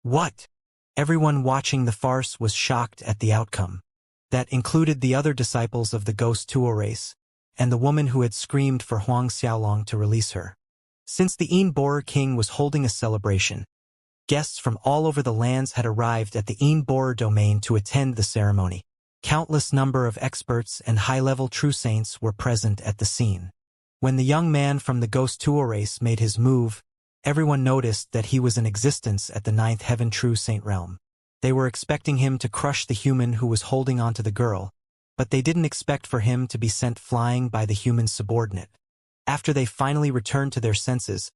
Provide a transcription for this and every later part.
What? Everyone watching the farce was shocked at the outcome. That included the other disciples of the Ghost Tuo race, and the woman who had screamed for Huang Xiaolong to release her. Since the Yin Borer King was holding a celebration, guests from all over the lands had arrived at the Yin Borer domain to attend the ceremony. Countless number of experts and high-level true saints were present at the scene. When the young man from the Ghost Tuo race made his move, everyone noticed that he was in existence at the Ninth Heaven True Saint realm. They were expecting him to crush the human who was holding onto the girl, but they didn't expect for him to be sent flying by the human's subordinate. After they finally returned to their senses,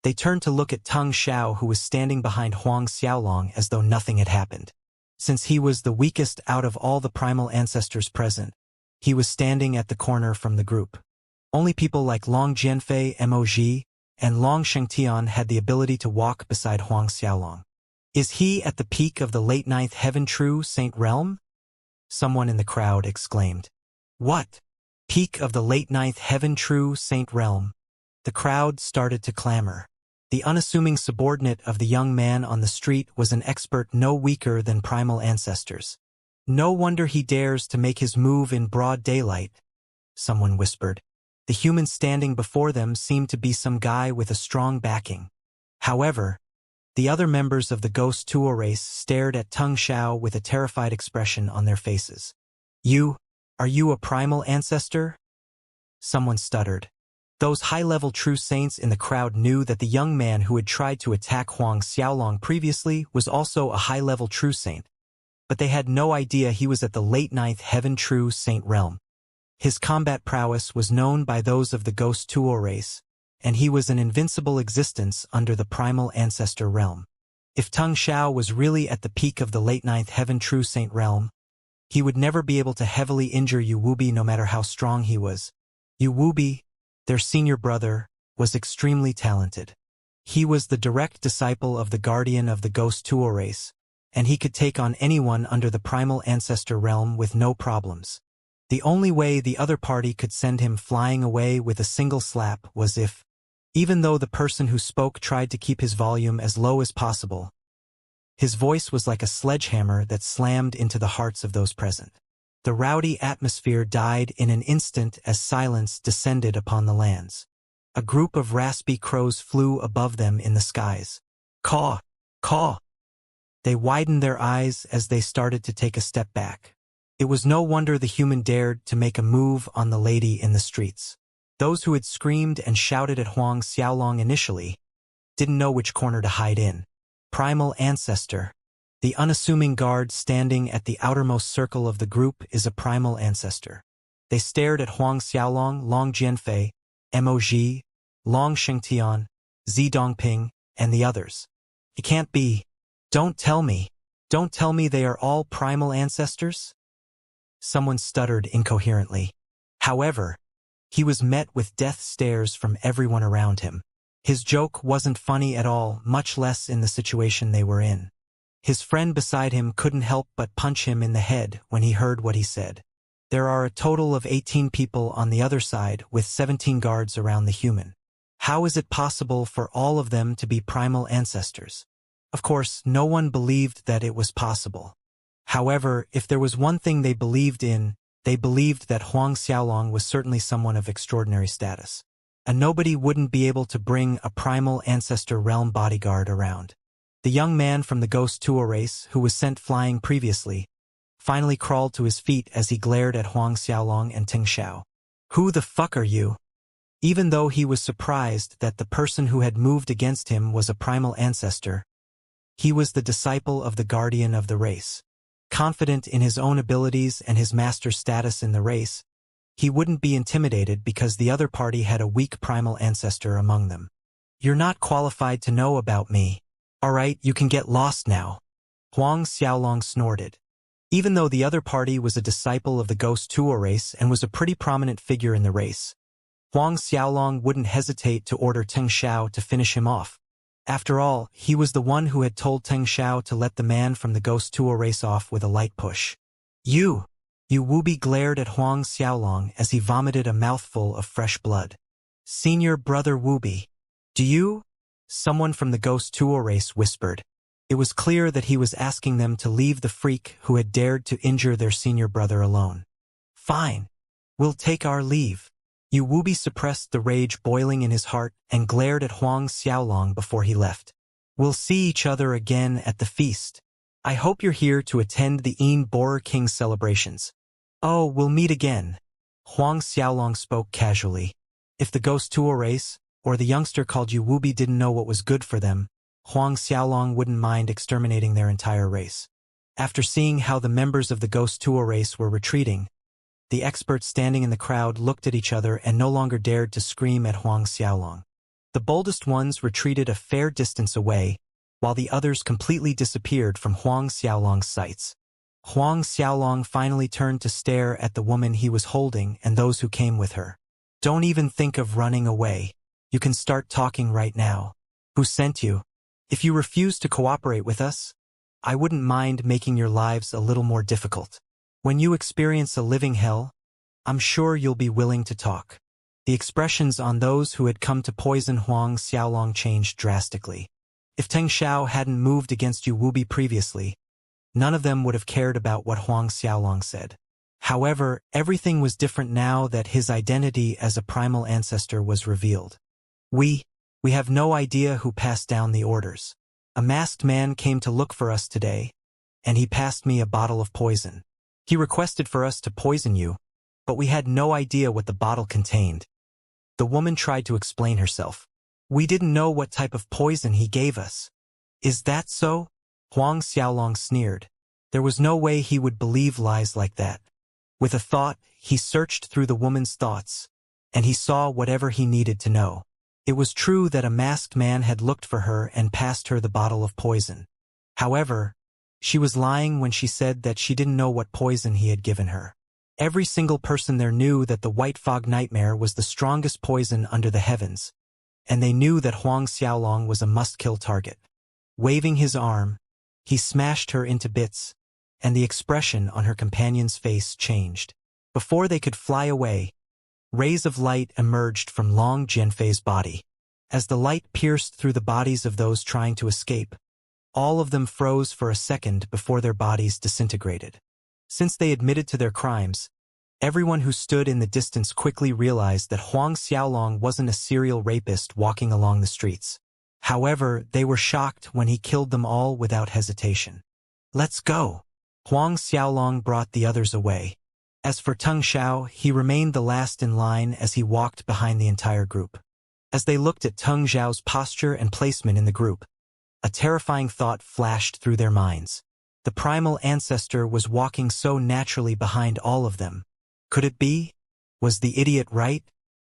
they turned to look at Teng Xiao, who was standing behind Huang Xiaolong as though nothing had happened. Since he was the weakest out of all the primal ancestors present, he was standing at the corner from the group. Only people like Long Jianfei Moj and Long Shengtian had the ability to walk beside Huang Xiaolong. Is he at the peak of the late Ninth Heaven True Saint realm? Someone in the crowd exclaimed. What? Peak of the late Ninth Heaven True Saint realm? The crowd started to clamor. The unassuming subordinate of the young man on the street was an expert no weaker than primal ancestors. No wonder he dares to make his move in broad daylight, someone whispered. The human standing before them seemed to be some guy with a strong backing. However, the other members of the Ghost Tuo race stared at Teng Xiao with a terrified expression on their faces. Are you a primal ancestor? Someone stuttered. Those high-level true saints in the crowd knew that the young man who had tried to attack Huang Xiaolong previously was also a high-level true saint, but they had no idea he was at the late Ninth Heaven True Saint realm. His combat prowess was known by those of the Ghost Tuo race, and he was an invincible existence under the primal ancestor realm. If Teng Xiao was really at the peak of the late Ninth Heaven True Saint realm, he would never be able to heavily injure Yu Wubi no matter how strong he was. Yu Wubi, their senior brother, was extremely talented. He was the direct disciple of the guardian of the Ghost Tuo race, and he could take on anyone under the primal ancestor realm with no problems. The only way the other party could send him flying away with a single slap was if, even though the person who spoke tried to keep his volume as low as possible, his voice was like a sledgehammer that slammed into the hearts of those present. The rowdy atmosphere died in an instant as silence descended upon the lands. A group of raspy crows flew above them in the skies. Caw! Caw! They widened their eyes as they started to take a step back. It was no wonder the human dared to make a move on the lady in the streets. Those who had screamed and shouted at Huang Xiaolong initially didn't know which corner to hide in. Primal ancestor. The unassuming guard standing at the outermost circle of the group is a primal ancestor. They stared at Huang Xiaolong, Long Jianfei, Moj, Long Shengtian, Zi Dongping, and the others. It can't be. Don't tell me they are all primal ancestors? Someone stuttered incoherently. However, he was met with death stares from everyone around him. His joke wasn't funny at all, much less in the situation they were in. His friend beside him couldn't help but punch him in the head when he heard what he said. There are a total of 18 people on the other side with 17 guards around the human. How is it possible for all of them to be primal ancestors? Of course, no one believed that it was possible. However, if there was one thing they believed in, they believed that Huang Xiaolong was certainly someone of extraordinary status. And nobody wouldn't be able to bring a primal ancestor realm bodyguard around. The young man from the Ghost Tuo race, who was sent flying previously, finally crawled to his feet as he glared at Huang Xiaolong and Teng Xiao. Who the fuck are you? Even though he was surprised that the person who had moved against him was a primal ancestor, he was the disciple of the guardian of the race. Confident in his own abilities and his master status in the race, he wouldn't be intimidated because the other party had a weak primal ancestor among them. You're not qualified to know about me. Alright, you can get lost now. Huang Xiaolong snorted. Even though the other party was a disciple of the Ghost Tuo race and was a pretty prominent figure in the race, Huang Xiaolong wouldn't hesitate to order Teng Xiao to finish him off. After all, he was the one who had told Teng Xiao to let the man from the Ghost Tuo race off with a light push. Yu Wubi glared at Huang Xiaolong as he vomited a mouthful of fresh blood. Senior brother Wubi. Do you? Someone from the Ghost Tuo race whispered. It was clear that he was asking them to leave the freak who had dared to injure their senior brother alone. Fine. We'll take our leave. Yu Wubi suppressed the rage boiling in his heart and glared at Huang Xiaolong before he left. We'll see each other again at the feast. I hope you're here to attend the Borer King celebrations. Oh, we'll meet again. Huang Xiaolong spoke casually. If the Ghost Tuo race, or the youngster called Yu Wubi didn't know what was good for them, Huang Xiaolong wouldn't mind exterminating their entire race. After seeing how the members of the Ghost Tuo race were retreating, the experts standing in the crowd looked at each other and no longer dared to scream at Huang Xiaolong. The boldest ones retreated a fair distance away, while the others completely disappeared from Huang Xiaolong's sights. Huang Xiaolong finally turned to stare at the woman he was holding and those who came with her. Don't even think of running away. You can start talking right now. Who sent you? If you refuse to cooperate with us, I wouldn't mind making your lives a little more difficult. When you experience a living hell, I'm sure you'll be willing to talk. The expressions on those who had come to poison Huang Xiaolong changed drastically. If Teng Xiao hadn't moved against Yu Wubi previously, none of them would have cared about what Huang Xiaolong said. However, everything was different now that his identity as a primal ancestor was revealed. We have no idea who passed down the orders. A masked man came to look for us today, and he passed me a bottle of poison. He requested for us to poison you, but we had no idea what the bottle contained. The woman tried to explain herself. We didn't know what type of poison he gave us. Is that so? Huang Xiaolong sneered. There was no way he would believe lies like that. With a thought, he searched through the woman's thoughts, and he saw whatever he needed to know. It was true that a masked man had looked for her and passed her the bottle of poison. However, she was lying when she said that she didn't know what poison he had given her. Every single person there knew that the White Fog Nightmare was the strongest poison under the heavens, and they knew that Huang Xiaolong was a must-kill target. Waving his arm, he smashed her into bits, and the expression on her companion's face changed. Before they could fly away, rays of light emerged from Long Jianfei's body. As the light pierced through the bodies of those trying to escape, all of them froze for a second before their bodies disintegrated. Since they admitted to their crimes, everyone who stood in the distance quickly realized that Huang Xiaolong wasn't a serial rapist walking along the streets. However, they were shocked when he killed them all without hesitation. Let's go. Huang Xiaolong brought the others away. As for Teng Xiao, he remained the last in line as he walked behind the entire group. As they looked at Teng Xiao's posture and placement in the group, a terrifying thought flashed through their minds. The primal ancestor was walking so naturally behind all of them. Could it be? Was the idiot right?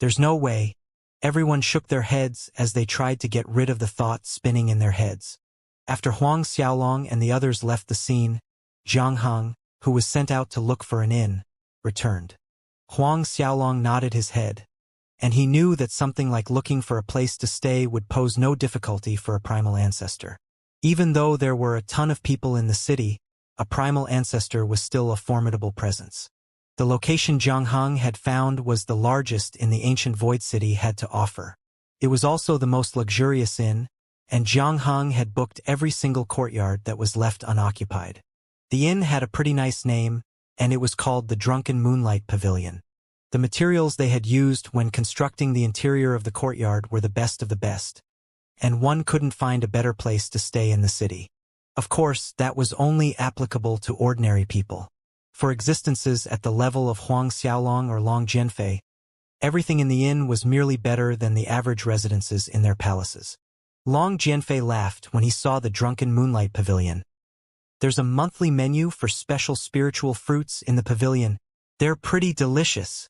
There's no way. Everyone shook their heads as they tried to get rid of the thought spinning in their heads. After Huang Xiaolong and the others left the scene, Zhang Heng, who was sent out to look for an inn, returned. Huang Xiaolong nodded his head, and he knew that something like looking for a place to stay would pose no difficulty for a primal ancestor. Even though there were a ton of people in the city, a primal ancestor was still a formidable presence. The location Zhang Heng had found was the largest in the ancient Void City had to offer. It was also the most luxurious inn, and Zhang Heng had booked every single courtyard that was left unoccupied. The inn had a pretty nice name, and it was called the Drunken Moonlight Pavilion. The materials they had used when constructing the interior of the courtyard were the best of the best, and one couldn't find a better place to stay in the city. Of course, that was only applicable to ordinary people. For existences at the level of Huang Xiaolong or Long Jianfei, everything in the inn was merely better than the average residences in their palaces. Long Jianfei laughed when he saw the Drunken Moonlight Pavilion. There's a monthly menu for special spiritual fruits in the pavilion. They're pretty delicious.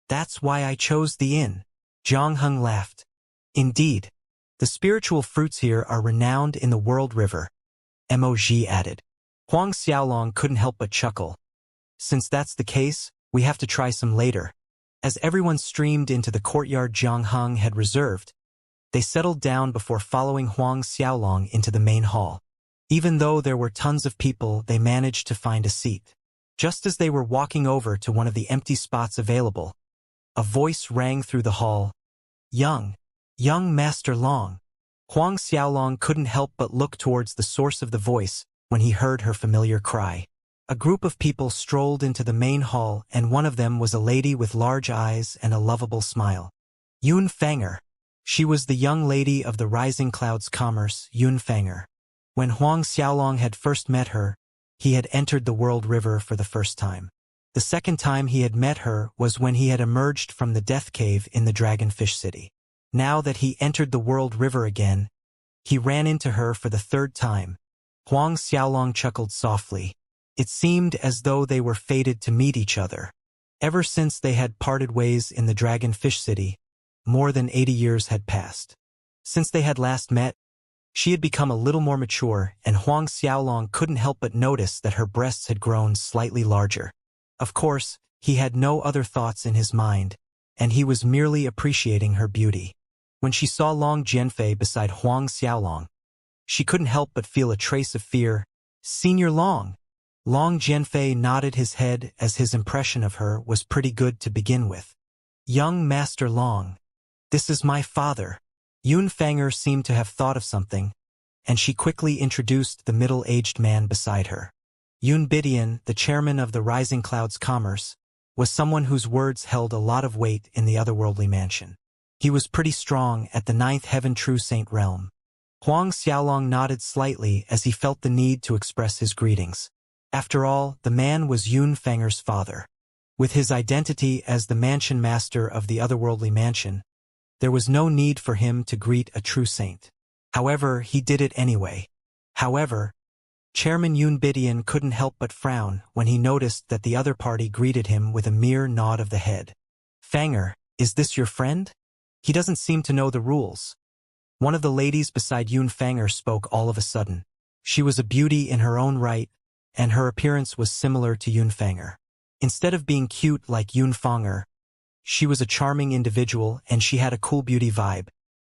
That's why I chose the inn. Zhang Heng laughed. Indeed. The spiritual fruits here are renowned in the World River, Mog added. Huang Xiaolong couldn't help but chuckle. Since that's the case, we have to try some later. As everyone streamed into the courtyard Zhang Heng had reserved, they settled down before following Huang Xiaolong into the main hall. Even though there were tons of people, they managed to find a seat. Just as they were walking over to one of the empty spots available, a voice rang through the hall. Young Master Long. Huang Xiaolong couldn't help but look towards the source of the voice when he heard her familiar cry. A group of people strolled into the main hall, and one of them was a lady with large eyes and a lovable smile. Yun Fanger. She was the young lady of the Rising Clouds Commerce, Yun Fanger. When Huang Xiaolong had first met her, he had entered the World River for the first time. The second time he had met her was when he had emerged from the Death Cave in the Dragonfish City. Now that he entered the World River again, he ran into her for the third time. Huang Xiaolong chuckled softly. It seemed as though they were fated to meet each other. Ever since they had parted ways in the Dragonfish City, more than 80 years had passed. Since they had last met, she had become a little more mature, and Huang Xiaolong couldn't help but notice that her breasts had grown slightly larger. Of course, he had no other thoughts in his mind, and he was merely appreciating her beauty. When she saw Long Jianfei beside Huang Xiaolong, she couldn't help but feel a trace of fear. "Senior Long." Long Jianfei nodded his head as his impression of her was pretty good to begin with. "Young Master Long. This is my father." Yun Fanger seemed to have thought of something, and she quickly introduced the middle-aged man beside her. Yun Bidian, the chairman of the Rising Clouds Commerce, was someone whose words held a lot of weight in the otherworldly mansion. He was pretty strong at the Ninth Heaven True Saint realm. Huang Xiaolong nodded slightly as he felt the need to express his greetings. After all, the man was Yun Fanger's father. With his identity as the mansion master of the otherworldly mansion, there was no need for him to greet a true saint. However, he did it anyway. However, Chairman Yun Bidian couldn't help but frown when he noticed that the other party greeted him with a mere nod of the head. "Fanger, is this your friend? He doesn't seem to know the rules." One of the ladies beside Yun Fanger spoke all of a sudden. She was a beauty in her own right, and her appearance was similar to Yun Fanger. Instead of being cute like Yun Fanger, she was a charming individual, and she had a cool beauty vibe.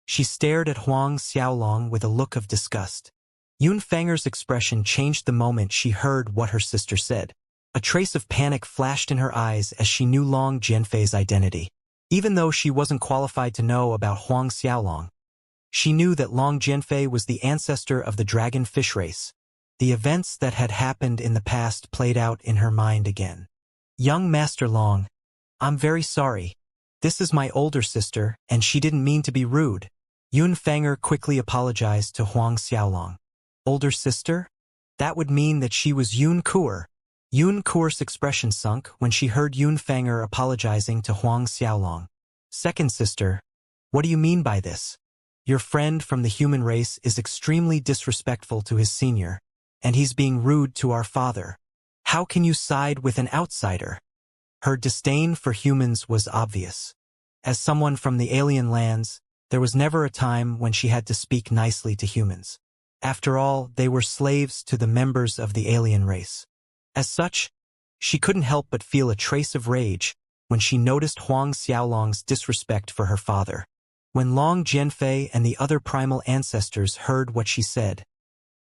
She stared at Huang Xiaolong with a look of disgust. Yun Fanger's expression changed the moment she heard what her sister said. A trace of panic flashed in her eyes as she knew Long Jianfei's identity. Even though she wasn't qualified to know about Huang Xiaolong, she knew that Long Jianfei was the ancestor of the dragon fish race. The events that had happened in the past played out in her mind again. "Young Master Long, I'm very sorry. This is my older sister, and she didn't mean to be rude." Yun Fanger quickly apologized to Huang Xiaolong. Older sister? That would mean that she was Yun Kuer. Yun Kuer's expression sunk when she heard Yun Fanger apologizing to Huang Xiaolong. "Second sister? What do you mean by this? Your friend from the human race is extremely disrespectful to his senior, and he's being rude to our father. How can you side with an outsider?" Her disdain for humans was obvious. As someone from the alien lands, there was never a time when she had to speak nicely to humans. After all, they were slaves to the members of the alien race. As such, she couldn't help but feel a trace of rage when she noticed Huang Xiaolong's disrespect for her father. When Long Jianfei and the other primal ancestors heard what she said,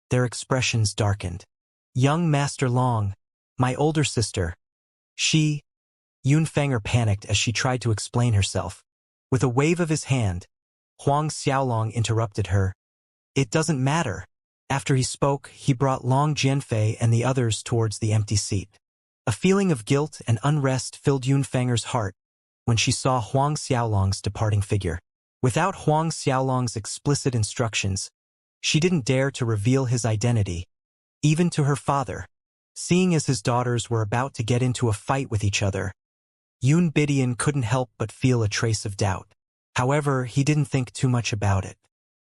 their expressions darkened. "Young Master Long, my older sister. Yun Fanger panicked as she tried to explain herself. With a wave of his hand, Huang Xiaolong interrupted her. "It doesn't matter." After he spoke, he brought Long Jianfei and the others towards the empty seat. A feeling of guilt and unrest filled Yun Fanger's heart when she saw Huang Xiaolong's departing figure. Without Huang Xiaolong's explicit instructions, she didn't dare to reveal his identity, even to her father. Seeing as his daughters were about to get into a fight with each other, Yun Bidian couldn't help but feel a trace of doubt. However, he didn't think too much about it.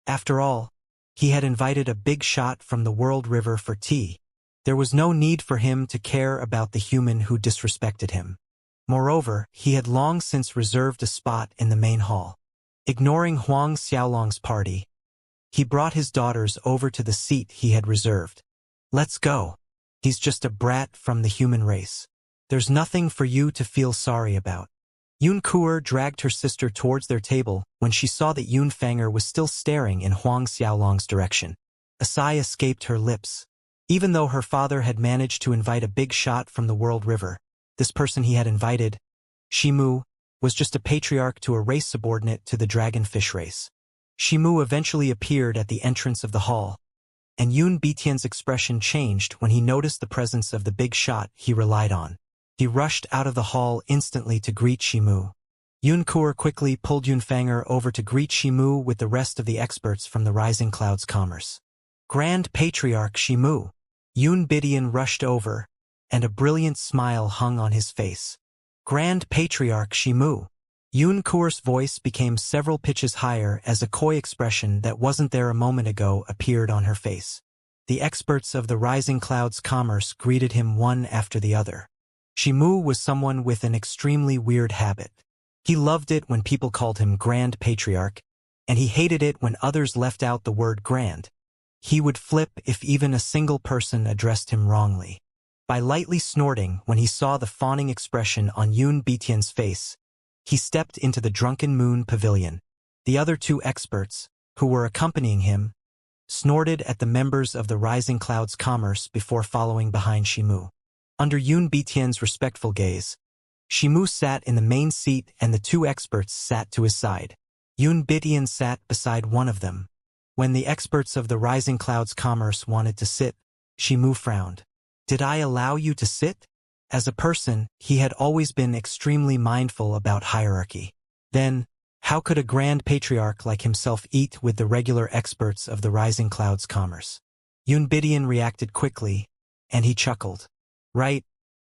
After all, he had invited a big shot from the World River for tea. There was no need for him to care about the human who disrespected him. Moreover, he had long since reserved a spot in the main hall. Ignoring Huang Xiaolong's party, he brought his daughters over to the seat he had reserved. "Let's go. He's just a brat from the human race. There's nothing for you to feel sorry about." Yun Kuer dragged her sister towards their table when she saw that Yun Fanger was still staring in Huang Xiaolong's direction. A sigh escaped her lips. Even though her father had managed to invite a big shot from the World River, this person he had invited, Shimu, was just a patriarch to a race subordinate to the dragon fish race. Shimu eventually appeared at the entrance of the hall, and Yun Bitian's expression changed when he noticed the presence of the big shot he relied on. He rushed out of the hall instantly to greet Shimu. Yun Kuer quickly pulled Yun Fanger over to greet Shimu with the rest of the experts from the Rising Clouds Commerce. Grand Patriarch Shimu. Yun Bitian rushed over, and a brilliant smile hung on his face. Grand Patriarch Shimu. Yun Kuer's voice became several pitches higher as a coy expression that wasn't there a moment ago appeared on her face. The experts of the Rising Clouds Commerce greeted him one after the other. Shimu was someone with an extremely weird habit. He loved it when people called him Grand Patriarch, and he hated it when others left out the word grand. He would flip if even a single person addressed him wrongly. By lightly snorting when he saw the fawning expression on Yun Bitian's face, he stepped into the Drunken Moon Pavilion. The other two experts, who were accompanying him, snorted at the members of the Rising Clouds Commerce before following behind Shimu. Under Yun Bitian's respectful gaze, Shimu sat in the main seat and the two experts sat to his side. Yun Bitian sat beside one of them. When the experts of the Rising Clouds Commerce wanted to sit, Shimu frowned. "Did I allow you to sit?" As a person, he had always been extremely mindful about hierarchy. Then, how could a grand patriarch like himself eat with the regular experts of the Rising Clouds Commerce? Yun Bitian reacted quickly, and he chuckled. "Right.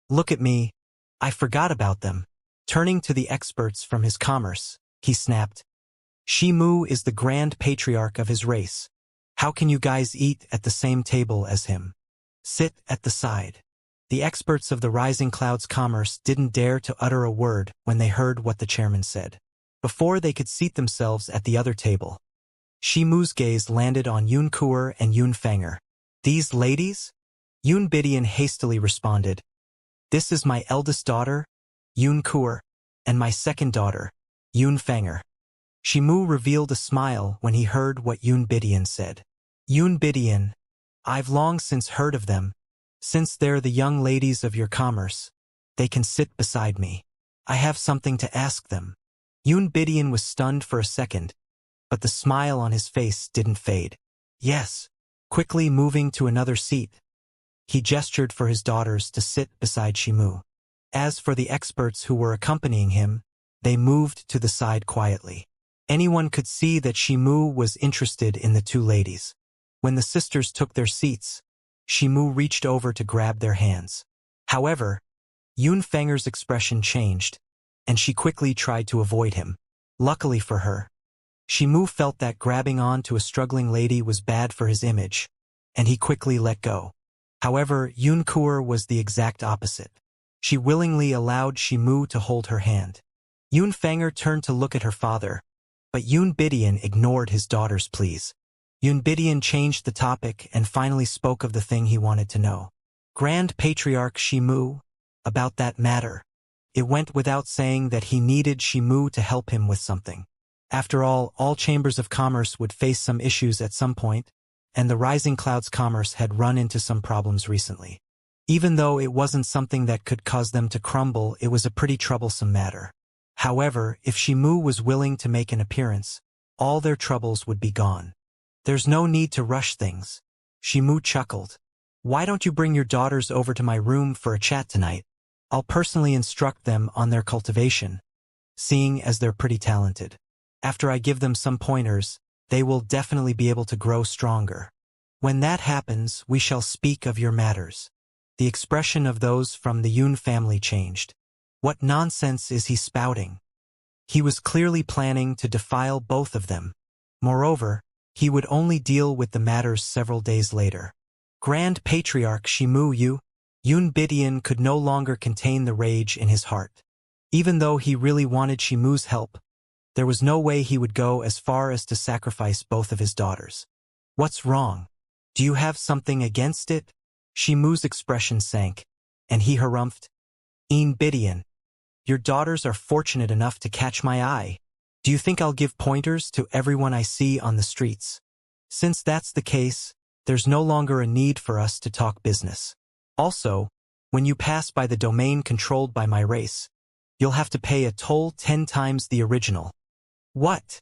Look at me. I forgot about them." Turning to the experts from his commerce, he snapped. "Shimu is the grand patriarch of his race. How can you guys eat at the same table as him? Sit at the side." The experts of the Rising Clouds Commerce didn't dare to utter a word when they heard what the chairman said. Before they could seat themselves at the other table, Shimu's gaze landed on Yun Kuer and Yun Fanger. "These ladies?" Yun Bitian hastily responded. "This is my eldest daughter, Yun Kuer, and my second daughter, Yun Fanger." Shimu revealed a smile when he heard what Yun Bitian said. "Yun Bitian, I've long since heard of them. Since they're the young ladies of your commerce, they can sit beside me. I have something to ask them." Yun Bitian was stunned for a second, but the smile on his face didn't fade. "Yes." Quickly moving to another seat, he gestured for his daughters to sit beside Shimu. As for the experts who were accompanying him, they moved to the side quietly. Anyone could see that Shimu was interested in the two ladies. When the sisters took their seats, Shimu reached over to grab their hands. However, Yun Fanger's expression changed, and she quickly tried to avoid him. Luckily for her, Shimu felt that grabbing on to a struggling lady was bad for his image, and he quickly let go. However, Yun Kuer was the exact opposite. She willingly allowed Shimu to hold her hand. Yun Fanger turned to look at her father, but Yun Bitian ignored his daughter's pleas. Yun Bitian changed the topic and finally spoke of the thing he wanted to know. "Grand Patriarch Shimu, about that matter." It went without saying that he needed Shimu to help him with something. After all chambers of commerce would face some issues at some point, and the Rising Clouds Commerce had run into some problems recently. Even though it wasn't something that could cause them to crumble, it was a pretty troublesome matter. However, if Shimu was willing to make an appearance, all their troubles would be gone. "There's no need to rush things." Shimu chuckled. "Why don't you bring your daughters over to my room for a chat tonight? I'll personally instruct them on their cultivation, seeing as they're pretty talented. After I give them some pointers, they will definitely be able to grow stronger. When that happens, we shall speak of your matters." The expression of those from the Yun family changed. What nonsense is he spouting? He was clearly planning to defile both of them. Moreover, he would only deal with the matters several days later. "Grand Patriarch Shimu, Yun Bitian could no longer contain the rage in his heart. Even though he really wanted Shimu's help, there was no way he would go as far as to sacrifice both of his daughters. "What's wrong? Do you have something against it?" Shimu's expression sank, and he harumphed. "Yun Bitian, your daughters are fortunate enough to catch my eye. Do you think I'll give pointers to everyone I see on the streets? Since that's the case, there's no longer a need for us to talk business. Also, when you pass by the domain controlled by my race, you'll have to pay a toll 10 times the original." "What?"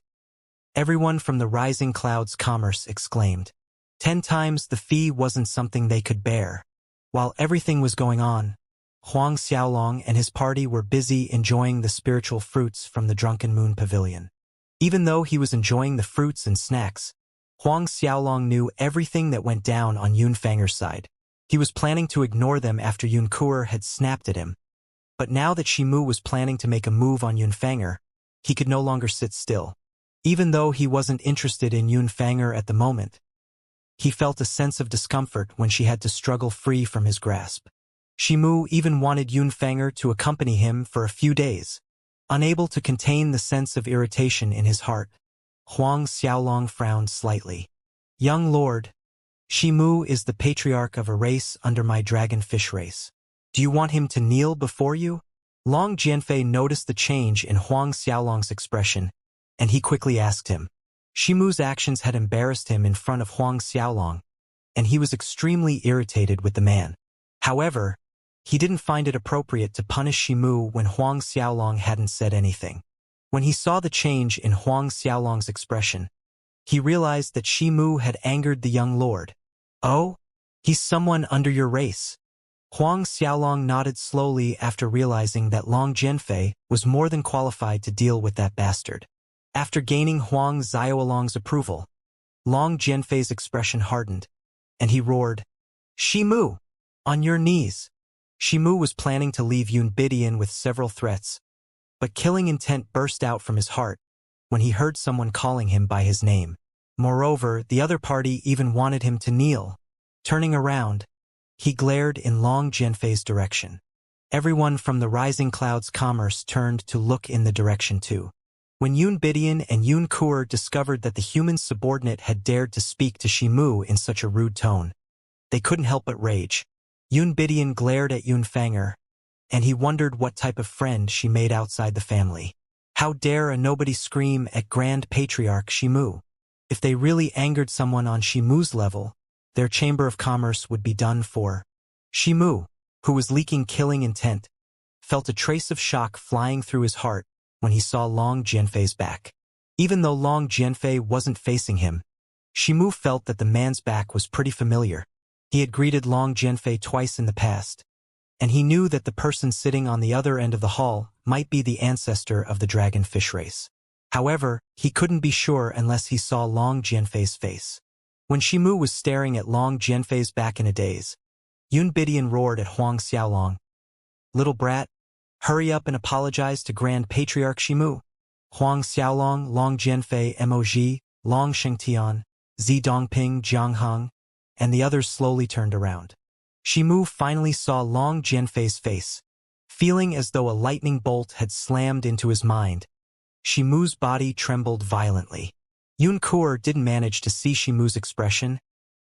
Everyone from the rising clouds commerce exclaimed. 10 times the fee wasn't something they could bear. While everything was going on, Huang Xiaolong and his party were busy enjoying the spiritual fruits from the Drunken Moon Pavilion. Even though he was enjoying the fruits and snacks, Huang Xiaolong knew everything that went down on Yunfanger's side. He was planning to ignore them after Yunkuer had snapped at him. But now that Shimu was planning to make a move on Yunfanger, he could no longer sit still. Even though he wasn't interested in Yunfanger at the moment, he felt a sense of discomfort when she had to struggle free from his grasp. Shimu even wanted Yunfanger to accompany him for a few days. Unable to contain the sense of irritation in his heart, Huang Xiaolong frowned slightly. Young lord, Shimu is the patriarch of a race under my dragonfish race. Do you want him to kneel before you? Long Jianfei noticed the change in Huang Xiaolong's expression, and he quickly asked him. Shimu's actions had embarrassed him in front of Huang Xiaolong, and he was extremely irritated with the man. However, he didn't find it appropriate to punish Shimu when Huang Xiaolong hadn't said anything. When he saw the change in Huang Xiaolong's expression, he realized that Shimu had angered the young lord. Oh? He's someone under your race. Huang Xiaolong nodded slowly after realizing that Long Jianfei was more than qualified to deal with that bastard. After gaining Huang Xiaolong's approval, Long Jianfei's expression hardened, and he roared, Shimu! On your knees! Shimu was planning to leave Unabridged with several threats, but killing intent burst out from his heart when he heard someone calling him by his name. Moreover, the other party even wanted him to kneel. Turning around, he glared in Long Jianfei's direction. Everyone from the rising clouds commerce turned to look in the direction too. When Unabridged and Yunkuer discovered that the human subordinate had dared to speak to Shimu in such a rude tone, they couldn't help but rage. Unabridged glared at Yunfanger, and he wondered what type of friend she made outside the family. How dare a nobody scream at Grand Patriarch Shimu? If they really angered someone on Shimu's level, their Chamber of Commerce would be done for. Shimu, who was leaking killing intent, felt a trace of shock flying through his heart when he saw Long Jianfei's back. Even though Long Jianfei wasn't facing him, Shimu felt that the man's back was pretty familiar. He had greeted Long Jianfei twice in the past, and he knew that the person sitting on the other end of the hall might be the ancestor of the dragonfish race. However, he couldn't be sure unless he saw Long Jianfei's face. When Shimu was staring at Long Jianfei's back in a daze, Unabridged roared at Huang Xiaolong. Little brat, hurry up and apologize to Grand Patriarch Shimu. Huang Xiaolong, Long Jianfei, Moj, Long Shengtian, Zi Dongping, Jianghang, and the others slowly turned around. Shimu finally saw Long Jianfei's face. Feeling as though a lightning bolt had slammed into his mind, Shimu's body trembled violently. Yunkuer didn't manage to see Shimu's expression,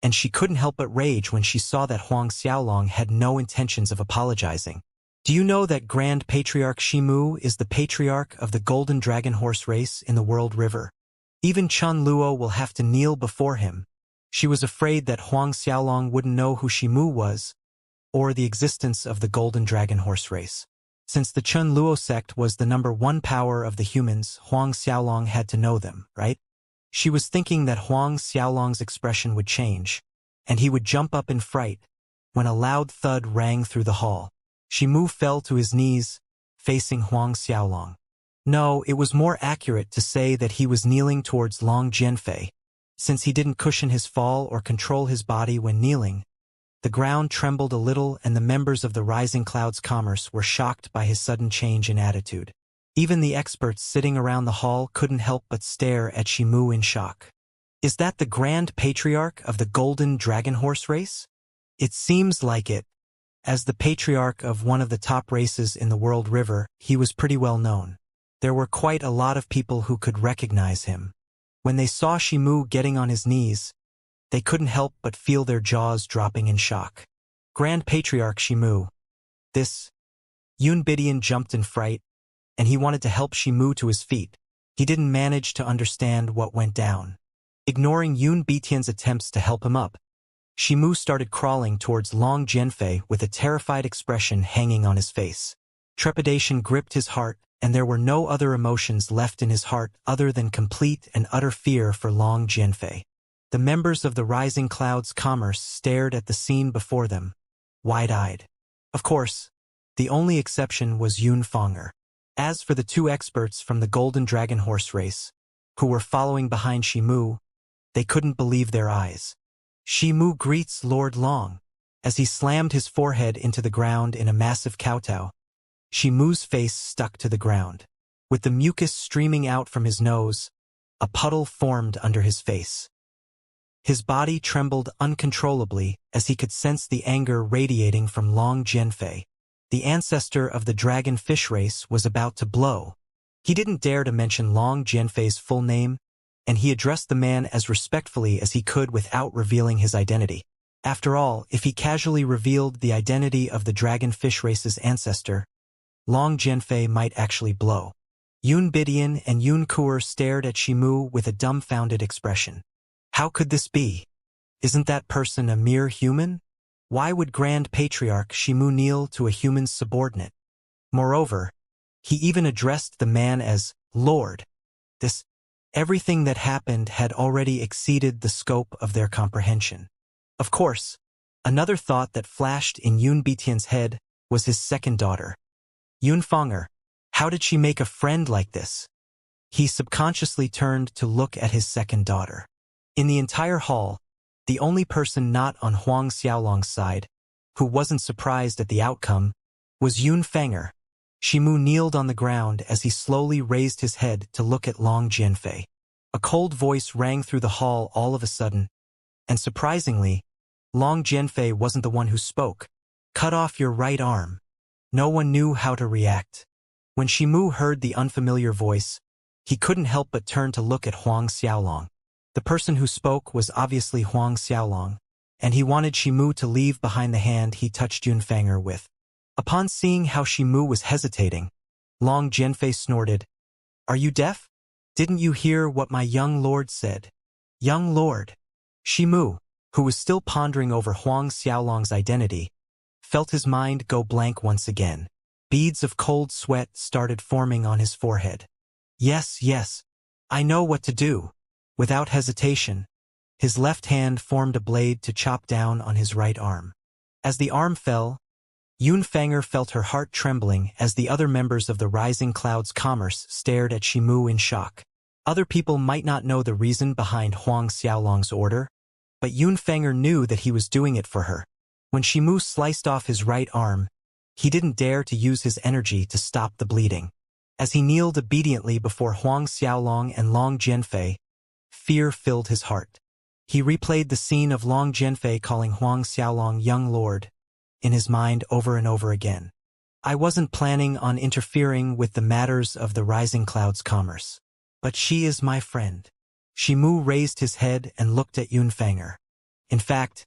and she couldn't help but rage when she saw that Huang Xiaolong had no intentions of apologizing. Do you know that Grand Patriarch Shimu is the patriarch of the Golden Dragon Horse race in the World River? Even Chun Luo will have to kneel before him. She was afraid that Huang Xiaolong wouldn't know who Shimu was, or the existence of the Golden Dragon Horse race. Since the Chun Luo sect was the #1 power of the humans, Huang Xiaolong had to know them, right? She was thinking that Huang Xiaolong's expression would change, and he would jump up in fright, when a loud thud rang through the hall. Shimu fell to his knees, facing Huang Xiaolong. No, it was more accurate to say that he was kneeling towards Long Jianfei. Since he didn't cushion his fall or control his body when kneeling, the ground trembled a little and the members of the Rising Clouds Commerce were shocked by his sudden change in attitude. Even the experts sitting around the hall couldn't help but stare at Shimu in shock. Is that the Grand Patriarch of the Golden Dragon Horse race? It seems like it. As the patriarch of one of the top races in the World River, he was pretty well known. There were quite a lot of people who could recognize him. When they saw Shimu getting on his knees, they couldn't help but feel their jaws dropping in shock. Grand Patriarch Shimu. This. Unabridged jumped in fright, and he wanted to help Shimu to his feet. He didn't manage to understand what went down. Ignoring Unabridged's attempts to help him up, Shimu started crawling towards Long Jianfei with a terrified expression hanging on his face. Trepidation gripped his heart and there were no other emotions left in his heart other than complete and utter fear for Long Jianfei. The members of the Rising Cloud's commerce stared at the scene before them, wide-eyed. Of course, the only exception was Yun Fenger. As for the two experts from the Golden Dragon Horse race, who were following behind Shimu, they couldn't believe their eyes. Shimu greets Lord Long. As he slammed his forehead into the ground in a massive kowtow, Shimu's face stuck to the ground. With the mucus streaming out from his nose, a puddle formed under his face. His body trembled uncontrollably as he could sense the anger radiating from Long Jianfei. The ancestor of the dragon fish race was about to blow. He didn't dare to mention Long Jianfei's full name, and he addressed the man as respectfully as he could without revealing his identity. After all, if he casually revealed the identity of the dragon fish race's ancestor, Long Jianfei might actually blow. Yun Bidian and Yun Kuer stared at Shimu with a dumbfounded expression. How could this be? Isn't that person a mere human? Why would Grand Patriarch Shimu kneel to a human's subordinate? Moreover, he even addressed the man as Lord. Everything that happened had already exceeded the scope of their comprehension. Of course, another thought that flashed in Yun Bitian's head was his second daughter. Yun Fenger, how did she make a friend like this? He subconsciously turned to look at his second daughter. In the entire hall, the only person not on Huang Xiaolong's side, who wasn't surprised at the outcome, was Yun Fenger. Shimu kneeled on the ground as he slowly raised his head to look at Long Jianfei. A cold voice rang through the hall all of a sudden, and surprisingly, Long Jianfei wasn't the one who spoke. Cut off your right arm. No one knew how to react. When Shimu heard the unfamiliar voice, he couldn't help but turn to look at Huang Xiaolong. The person who spoke was obviously Huang Xiaolong, and he wanted Shimu to leave behind the hand he touched Yun Fenger with. Upon seeing how Shimu was hesitating, Long Jianfei snorted, "Are you deaf? Didn't you hear what my young lord said?" Young lord. Shimu, who was still pondering over Huang Xiaolong's identity, felt his mind go blank once again. Beads of cold sweat started forming on his forehead. Yes, I know what to do." Without hesitation, his left hand formed a blade to chop down on his right arm. As the arm fell, Yun Fenger felt her heart trembling as the other members of the Rising Cloud's commerce stared at Shimu in shock. Other people might not know the reason behind Huang Xiaolong's order, but Yun Fenger knew that he was doing it for her. When Shimu sliced off his right arm, he didn't dare to use his energy to stop the bleeding. As he kneeled obediently before Huang Xiaolong and Long Jianfei, fear filled his heart. He replayed the scene of Long Jianfei calling Huang Xiaolong young lord in his mind over and over again. I wasn't planning on interfering with the matters of the Rising Cloud's commerce, but she is my friend. Shimu raised his head and looked at Yun Fenger. In fact,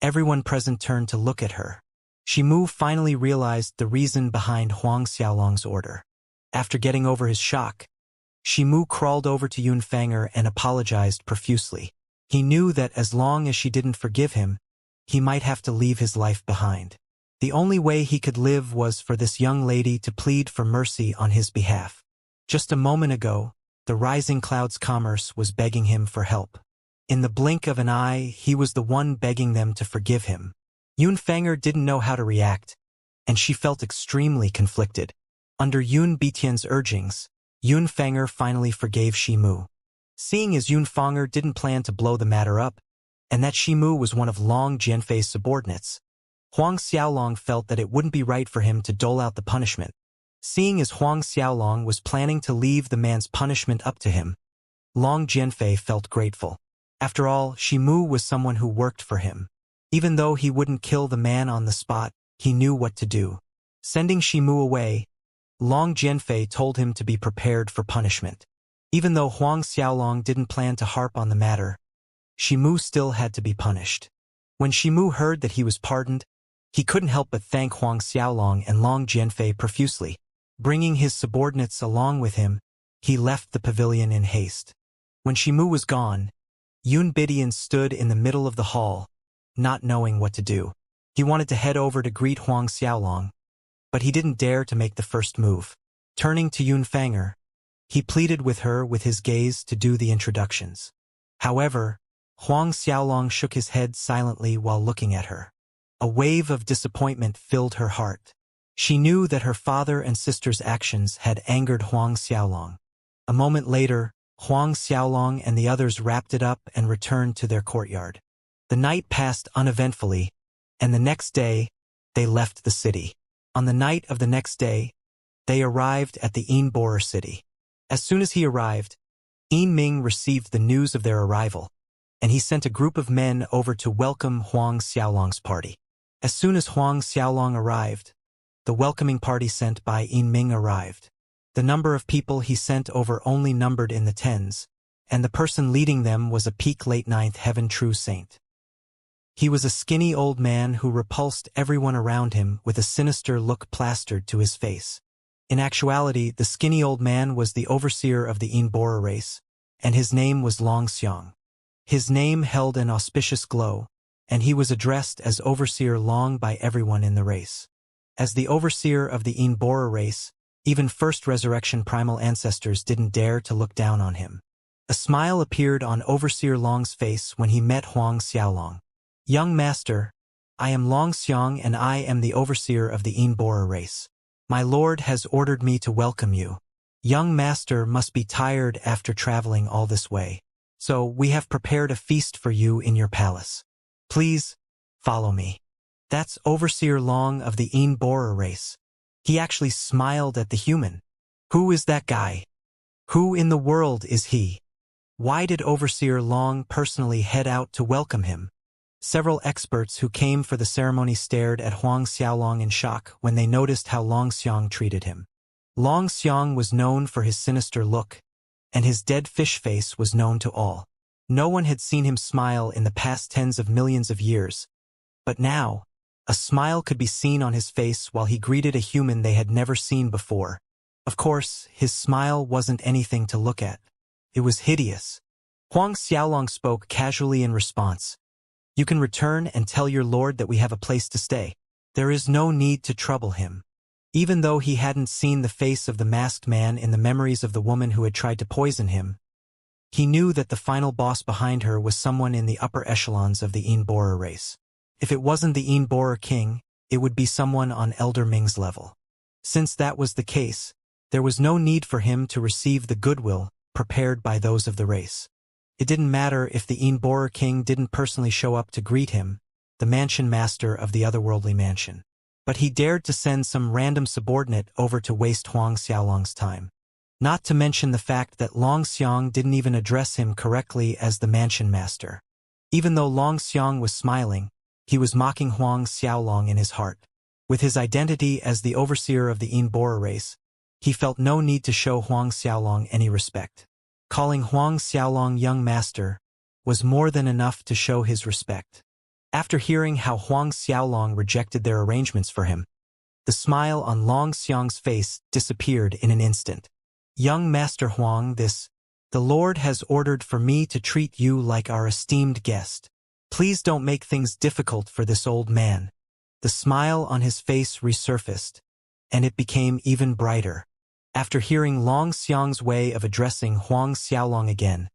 everyone present turned to look at her. Shimu finally realized the reason behind Huang Xiaolong's order. After getting over his shock, Shimu crawled over to Yun Fenger and apologized profusely. He knew that as long as she didn't forgive him, he might have to leave his life behind. The only way he could live was for this young lady to plead for mercy on his behalf. Just a moment ago, the Rising Cloud's commerce was begging him for help. In the blink of an eye, he was the one begging them to forgive him. Yun Fenger didn't know how to react, and she felt extremely conflicted. Under Yun Bitian's urgings, Yun Fenger finally forgave Shimu. Seeing as Yun Fenger didn't plan to blow the matter up, and that Shimu was one of Long Jianfei's subordinates, Huang Xiaolong felt that it wouldn't be right for him to dole out the punishment. Seeing as Huang Xiaolong was planning to leave the man's punishment up to him, Long Jianfei felt grateful. After all, Shimu was someone who worked for him. Even though he wouldn't kill the man on the spot, he knew what to do. Sending Shimu away, Long Jianfei told him to be prepared for punishment. Even though Huang Xiaolong didn't plan to harp on the matter, Shimu still had to be punished. When Shimu heard that he was pardoned, he couldn't help but thank Huang Xiaolong and Long Jianfei profusely. Bringing his subordinates along with him, he left the pavilion in haste. When Shimu was gone, Yun Bidian stood in the middle of the hall, not knowing what to do. He wanted to head over to greet Huang Xiaolong, but he didn't dare to make the first move. Turning to Yunfanger, he pleaded with her with his gaze to do the introductions. However, Huang Xiaolong shook his head silently while looking at her. A wave of disappointment filled her heart. She knew that her father and sister's actions had angered Huang Xiaolong. A moment later, Huang Xiaolong and the others wrapped it up and returned to their courtyard. The night passed uneventfully, and the next day, they left the city. On the night of the next day, they arrived at the Borer city. As soon as he arrived, Ming received the news of their arrival, and he sent a group of men over to welcome Huang Xiaolong's party. As soon as Huang Xiaolong arrived, the welcoming party sent by Ming arrived. The number of people he sent over only numbered in the tens, and the person leading them was a peak late ninth heaven true saint. He was a skinny old man who repulsed everyone around him with a sinister look plastered to his face. In actuality, the skinny old man was the overseer of the Borer race, and his name was Long Xiang. His name held an auspicious glow, and he was addressed as Overseer Long by everyone in the race. As the overseer of the Borer race, even first resurrection primal ancestors didn't dare to look down on him. A smile appeared on Overseer Long's face when he met Huang Xiaolong. "Young master, I am Long Xiang and I am the overseer of the Borer race. My lord has ordered me to welcome you. Young master must be tired after traveling all this way. So we have prepared a feast for you in your palace. Please, follow me." That's Overseer Long of the Borer race. He actually smiled at the human. Who is that guy? Who in the world is he? Why did Overseer Long personally head out to welcome him? Several experts who came for the ceremony stared at Huang Xiaolong in shock when they noticed how Long Xiang treated him. Long Xiang was known for his sinister look, and his dead fish face was known to all. No one had seen him smile in the past tens of millions of years, but now, a smile could be seen on his face while he greeted a human they had never seen before. Of course, his smile wasn't anything to look at. It was hideous. Huang Xiaolong spoke casually in response. "You can return and tell your lord that we have a place to stay. There is no need to trouble him." Even though he hadn't seen the face of the masked man in the memories of the woman who had tried to poison him, he knew that the final boss behind her was someone in the upper echelons of the Borer race. If it wasn't the Borer king, it would be someone on Elder Ming's level. Since that was the case, there was no need for him to receive the goodwill prepared by those of the race. It didn't matter if the Borer king didn't personally show up to greet him, the mansion master of the otherworldly mansion. But he dared to send some random subordinate over to waste Huang Xiaolong's time. Not to mention the fact that Long Xiang didn't even address him correctly as the mansion master. Even though Long Xiang was smiling, he was mocking Huang Xiaolong in his heart. With his identity as the overseer of the Borer race, he felt no need to show Huang Xiaolong any respect. Calling Huang Xiaolong young master was more than enough to show his respect. After hearing how Huang Xiaolong rejected their arrangements for him, the smile on Long Xiang's face disappeared in an instant. "Young Master Huang, the Lord has ordered for me to treat you like our esteemed guest. Please don't make things difficult for this old man." The smile on his face resurfaced, and it became even brighter. After hearing Long Xiang's way of addressing Huang Xiaolong again,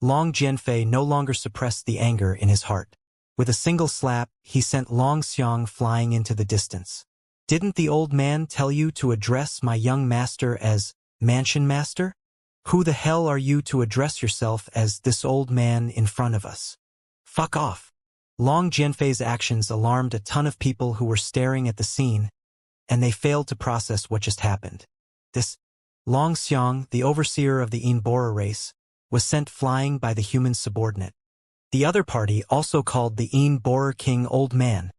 Long Jianfei no longer suppressed the anger in his heart. With a single slap, he sent Long Xiang flying into the distance. "Didn't the old man tell you to address my young master as mansion master? Who the hell are you to address yourself as this old man in front of us? Fuck off." Long Jianfei's actions alarmed a ton of people who were staring at the scene, and they failed to process what just happened. This Long Xiang, the overseer of the Borer race, was sent flying by the human subordinate. The other party also called the Borer king old man.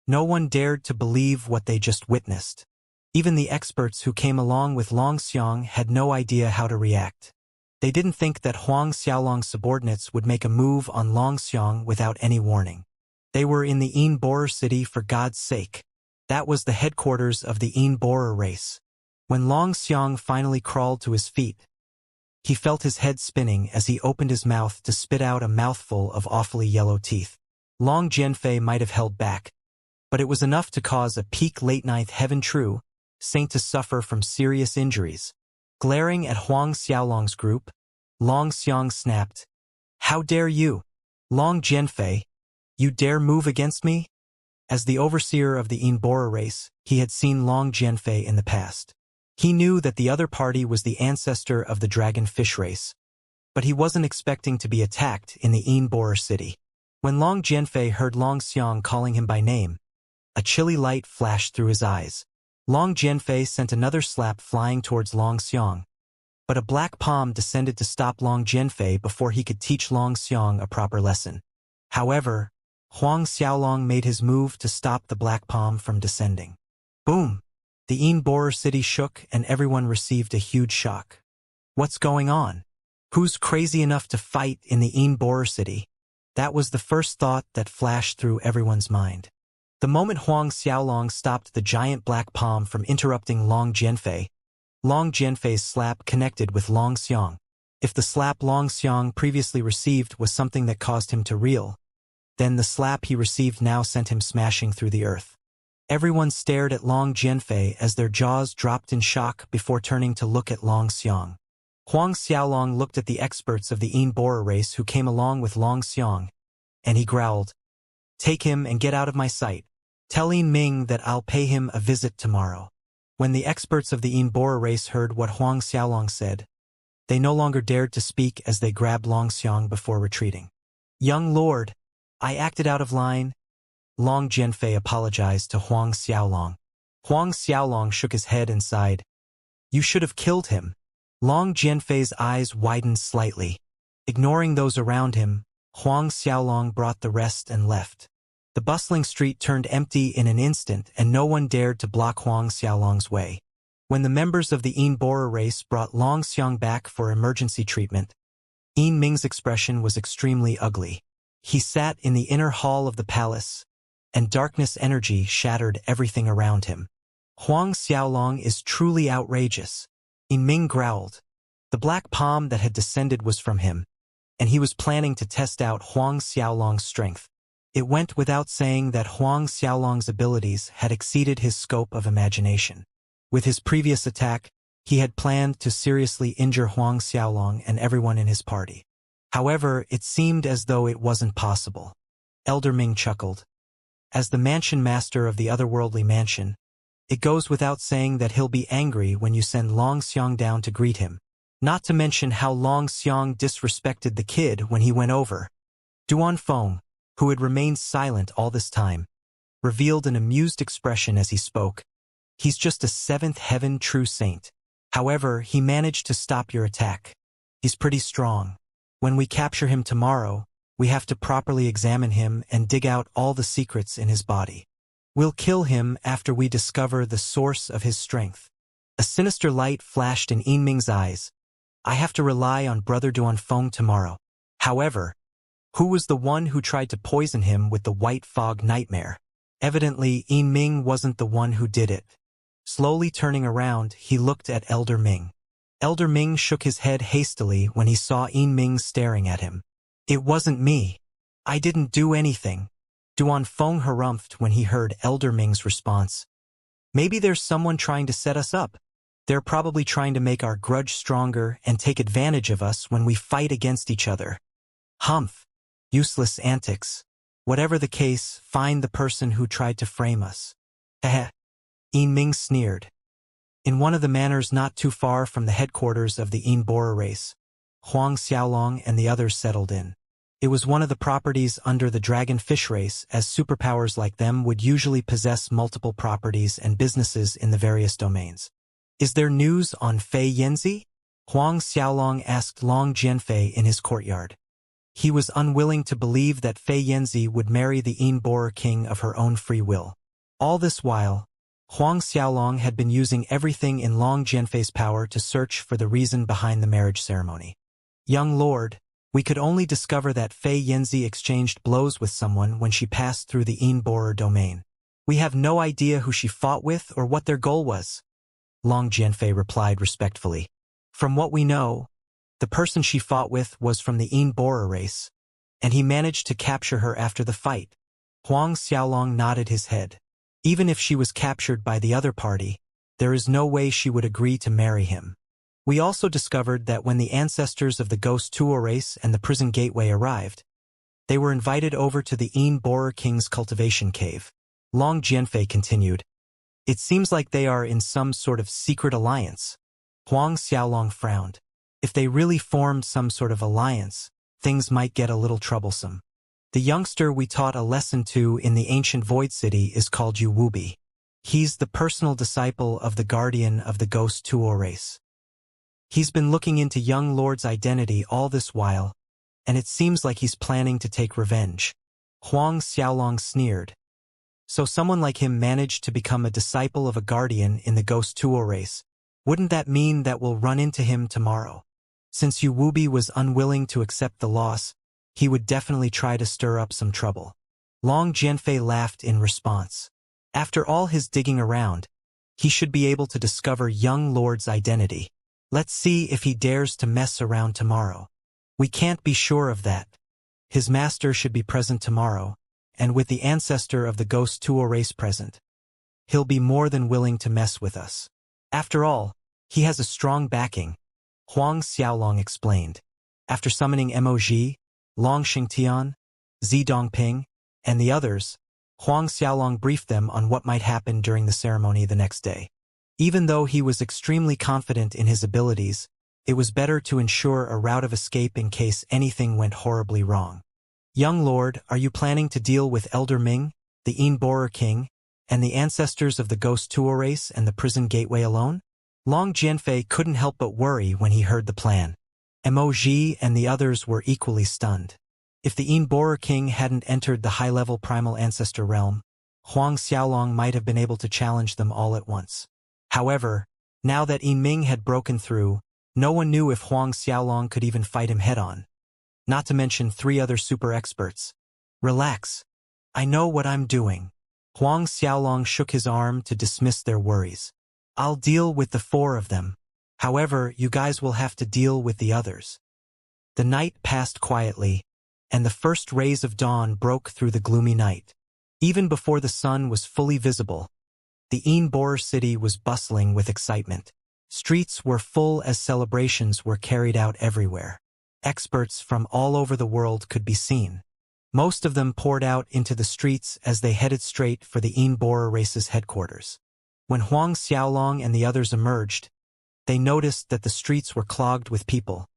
No one dared to believe what they just witnessed. Even the experts who came along with Long Xiang had no idea how to react. They didn't think that Huang Xiaolong's subordinates would make a move on Long Xiang without any warning. They were in the Borer city for God's sake. That was the headquarters of the Borer race. When Long Xiang finally crawled to his feet, he felt his head spinning as he opened his mouth to spit out a mouthful of awfully yellow teeth. Long Jianfei might have held back, but it was enough to cause a peak late ninth heaven true saint to suffer from serious injuries. Glaring at Huang Xiaolong's group, Long Xiang snapped, "How dare you? Long Jianfei, you dare move against me?" As the overseer of the Immortal race, he had seen Long Jianfei in the past. He knew that the other party was the ancestor of the dragonfish race, but he wasn't expecting to be attacked in the Immortal city. When Long Jianfei heard Long Xiang calling him by name, a chilly light flashed through his eyes. Long Jianfei sent another slap flying towards Long Xiang, but a black palm descended to stop Long Jianfei before he could teach Long Xiang a proper lesson. However, Huang Xiaolong made his move to stop the black palm from descending. Boom! The Immortal city shook and everyone received a huge shock. What's going on? Who's crazy enough to fight in the Immortal city? That was the first thought that flashed through everyone's mind. The moment Huang Xiaolong stopped the giant black palm from interrupting Long Jianfei's slap connected with Long Xiang. If the slap Long Xiang previously received was something that caused him to reel, then the slap he received now sent him smashing through the earth. Everyone stared at Long Jianfei as their jaws dropped in shock before turning to look at Long Xiang. Huang Xiaolong looked at the experts of the Immortal race who came along with Long Xiang, and he growled, "Take him and get out of my sight. Tell Yin Ming that I'll pay him a visit tomorrow." When the experts of the Immortal race heard what Huang Xiaolong said, they no longer dared to speak as they grabbed Long Xiang before retreating. "Young lord, I acted out of line." Long Jianfei apologized to Huang Xiaolong. Huang Xiaolong shook his head and sighed. "You should have killed him." Long Jianfei's eyes widened slightly. Ignoring those around him, Huang Xiaolong brought the rest and left. The bustling street turned empty in an instant and no one dared to block Huang Xiaolong's way. When the members of the Immortal race brought Long Xiang back for emergency treatment, Yin Ming's expression was extremely ugly. He sat in the inner hall of the palace, and darkness energy shattered everything around him. "Huang Xiaolong is truly outrageous," Yin Ming growled. The black palm that had descended was from him, and he was planning to test out Huang Xiaolong's strength. It went without saying that Huang Xiaolong's abilities had exceeded his scope of imagination. With his previous attack, he had planned to seriously injure Huang Xiaolong and everyone in his party. However, it seemed as though it wasn't possible. Elder Ming chuckled. As the mansion master of the otherworldly mansion, it goes without saying that he'll be angry when you send Long Xiang down to greet him. Not to mention how Long Xiang disrespected the kid when he went over. Duan Feng, who had remained silent all this time, revealed an amused expression as he spoke. "He's just a seventh heaven true saint. However, he managed to stop your attack. He's pretty strong. When we capture him tomorrow, we have to properly examine him and dig out all the secrets in his body. We'll kill him after we discover the source of his strength." A sinister light flashed in Yin Ming's eyes. "I have to rely on Brother Duan Feng tomorrow." However, who was the one who tried to poison him with the white fog nightmare? Evidently, Yin Ming wasn't the one who did it. Slowly turning around, he looked at Elder Ming. Elder Ming shook his head hastily when he saw Yin Ming staring at him. "It wasn't me. I didn't do anything." Duan Feng harumphed when he heard Elder Ming's response. "Maybe there's someone trying to set us up. They're probably trying to make our grudge stronger and take advantage of us when we fight against each other. Humph. Useless antics. Whatever the case, find the person who tried to frame us." Heh. Yin Ming sneered. In one of the manors not too far from the headquarters of the Immortal race, Huang Xiaolong and the others settled in. It was one of the properties under the dragonfish race, as superpowers like them would usually possess multiple properties and businesses in the various domains. "Is there news on Fei Yanzi?" Huang Xiaolong asked Long Jianfei in his courtyard. He was unwilling to believe that Fei Yanzi would marry the Immortal king of her own free will. All this while, Huang Xiaolong had been using everything in Long Jianfei's power to search for the reason behind the marriage ceremony. "Young lord, we could only discover that Fei Yanzi exchanged blows with someone when she passed through the Immortal domain. We have no idea who she fought with or what their goal was." Long Jianfei replied respectfully. "From what we know, the person she fought with was from the Immortal race, and he managed to capture her after the fight." Huang Xiaolong nodded his head. Even if she was captured by the other party, There is no way she would agree to marry him. We also discovered that when the ancestors of the Ghost Tuo race and the prison gateway arrived, they were invited over to the Borer King's cultivation cave. Long Jianfei continued, "It seems like they are in some sort of secret alliance." Huang Xiaolong frowned. If they really formed some sort of alliance, things might get a little troublesome. The youngster we taught a lesson to in the ancient Void City is called Yu Wubi. He's the personal disciple of the guardian of the Ghost Tuo race. He's been looking into young Lord's identity all this while, and it seems like he's planning to take revenge. Huang Xiaolong sneered. So someone like him managed to become a disciple of a guardian in the Ghost Tuo race. Wouldn't that mean that we'll run into him tomorrow? Since Yu Wubi was unwilling to accept the loss, he would definitely try to stir up some trouble. Long Jianfei laughed in response. After all his digging around, he should be able to discover young Lord's identity. Let's see if he dares to mess around tomorrow. We can't be sure of that. His master should be present tomorrow, and with the ancestor of the Ghost Tuo race present, he'll be more than willing to mess with us. After all, he has a strong backing, Huang Xiaolong explained. After summoning Mo Long Xingtian, Zi Dongping, and the others, Huang Xiaolong briefed them on what might happen during the ceremony the next day. Even though he was extremely confident in his abilities, it was better to ensure a route of escape in case anything went horribly wrong. Young Lord, are you planning to deal with Elder Ming, the Borer King, and the ancestors of the Ghost Tuo race and the prison gateway alone? Long Jianfei couldn't help but worry when he heard the plan. Mo and the others were equally stunned. If the Borer King hadn't entered the high-level primal ancestor realm, Huang Xiaolong might have been able to challenge them all at once. However, now that Ming had broken through, no one knew if Huang Xiaolong could even fight him head-on. Not to mention 3 other super experts. Relax. I know what I'm doing. Huang Xiaolong shook his arm to dismiss their worries. I'll deal with the 4 of them. However, you guys will have to deal with the others. The night passed quietly, and the first rays of dawn broke through the gloomy night. Even before the sun was fully visible, the Borer city was bustling with excitement. Streets were full as celebrations were carried out everywhere. Experts from all over the world could be seen. Most of them poured out into the streets as they headed straight for the Borer race's headquarters. When Huang Xiaolong and the others emerged, they noticed that the streets were clogged with people,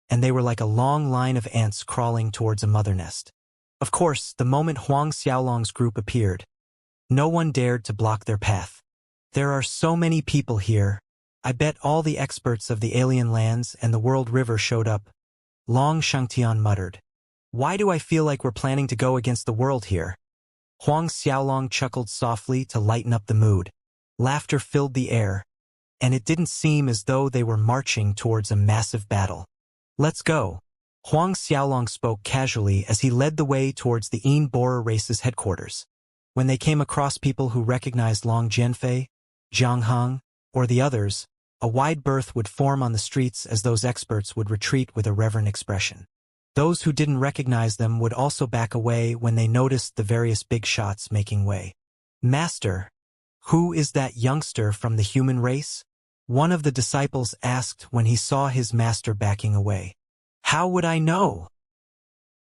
and they were like a long line of ants crawling towards a mother nest. Of course, the moment Huang Xiaolong's group appeared, no one dared to block their path. There are so many people here. I bet all the experts of the alien lands and the world river showed up. Long Shangtian muttered. Why do I feel like we're planning to go against the world here? Huang Xiaolong chuckled softly to lighten up the mood. Laughter filled the air, and it didn't seem as though they were marching towards a massive battle. Let's go. Huang Xiaolong spoke casually as he led the way towards the Borer race's headquarters. When they came across people who recognized Long Jianfei, Zhang Heng, or the others, a wide berth would form on the streets as those experts would retreat with a reverent expression. Those who didn't recognize them would also back away when they noticed the various big shots making way. Master, who is that youngster from the human race? One of the disciples asked when he saw his master backing away. How would I know?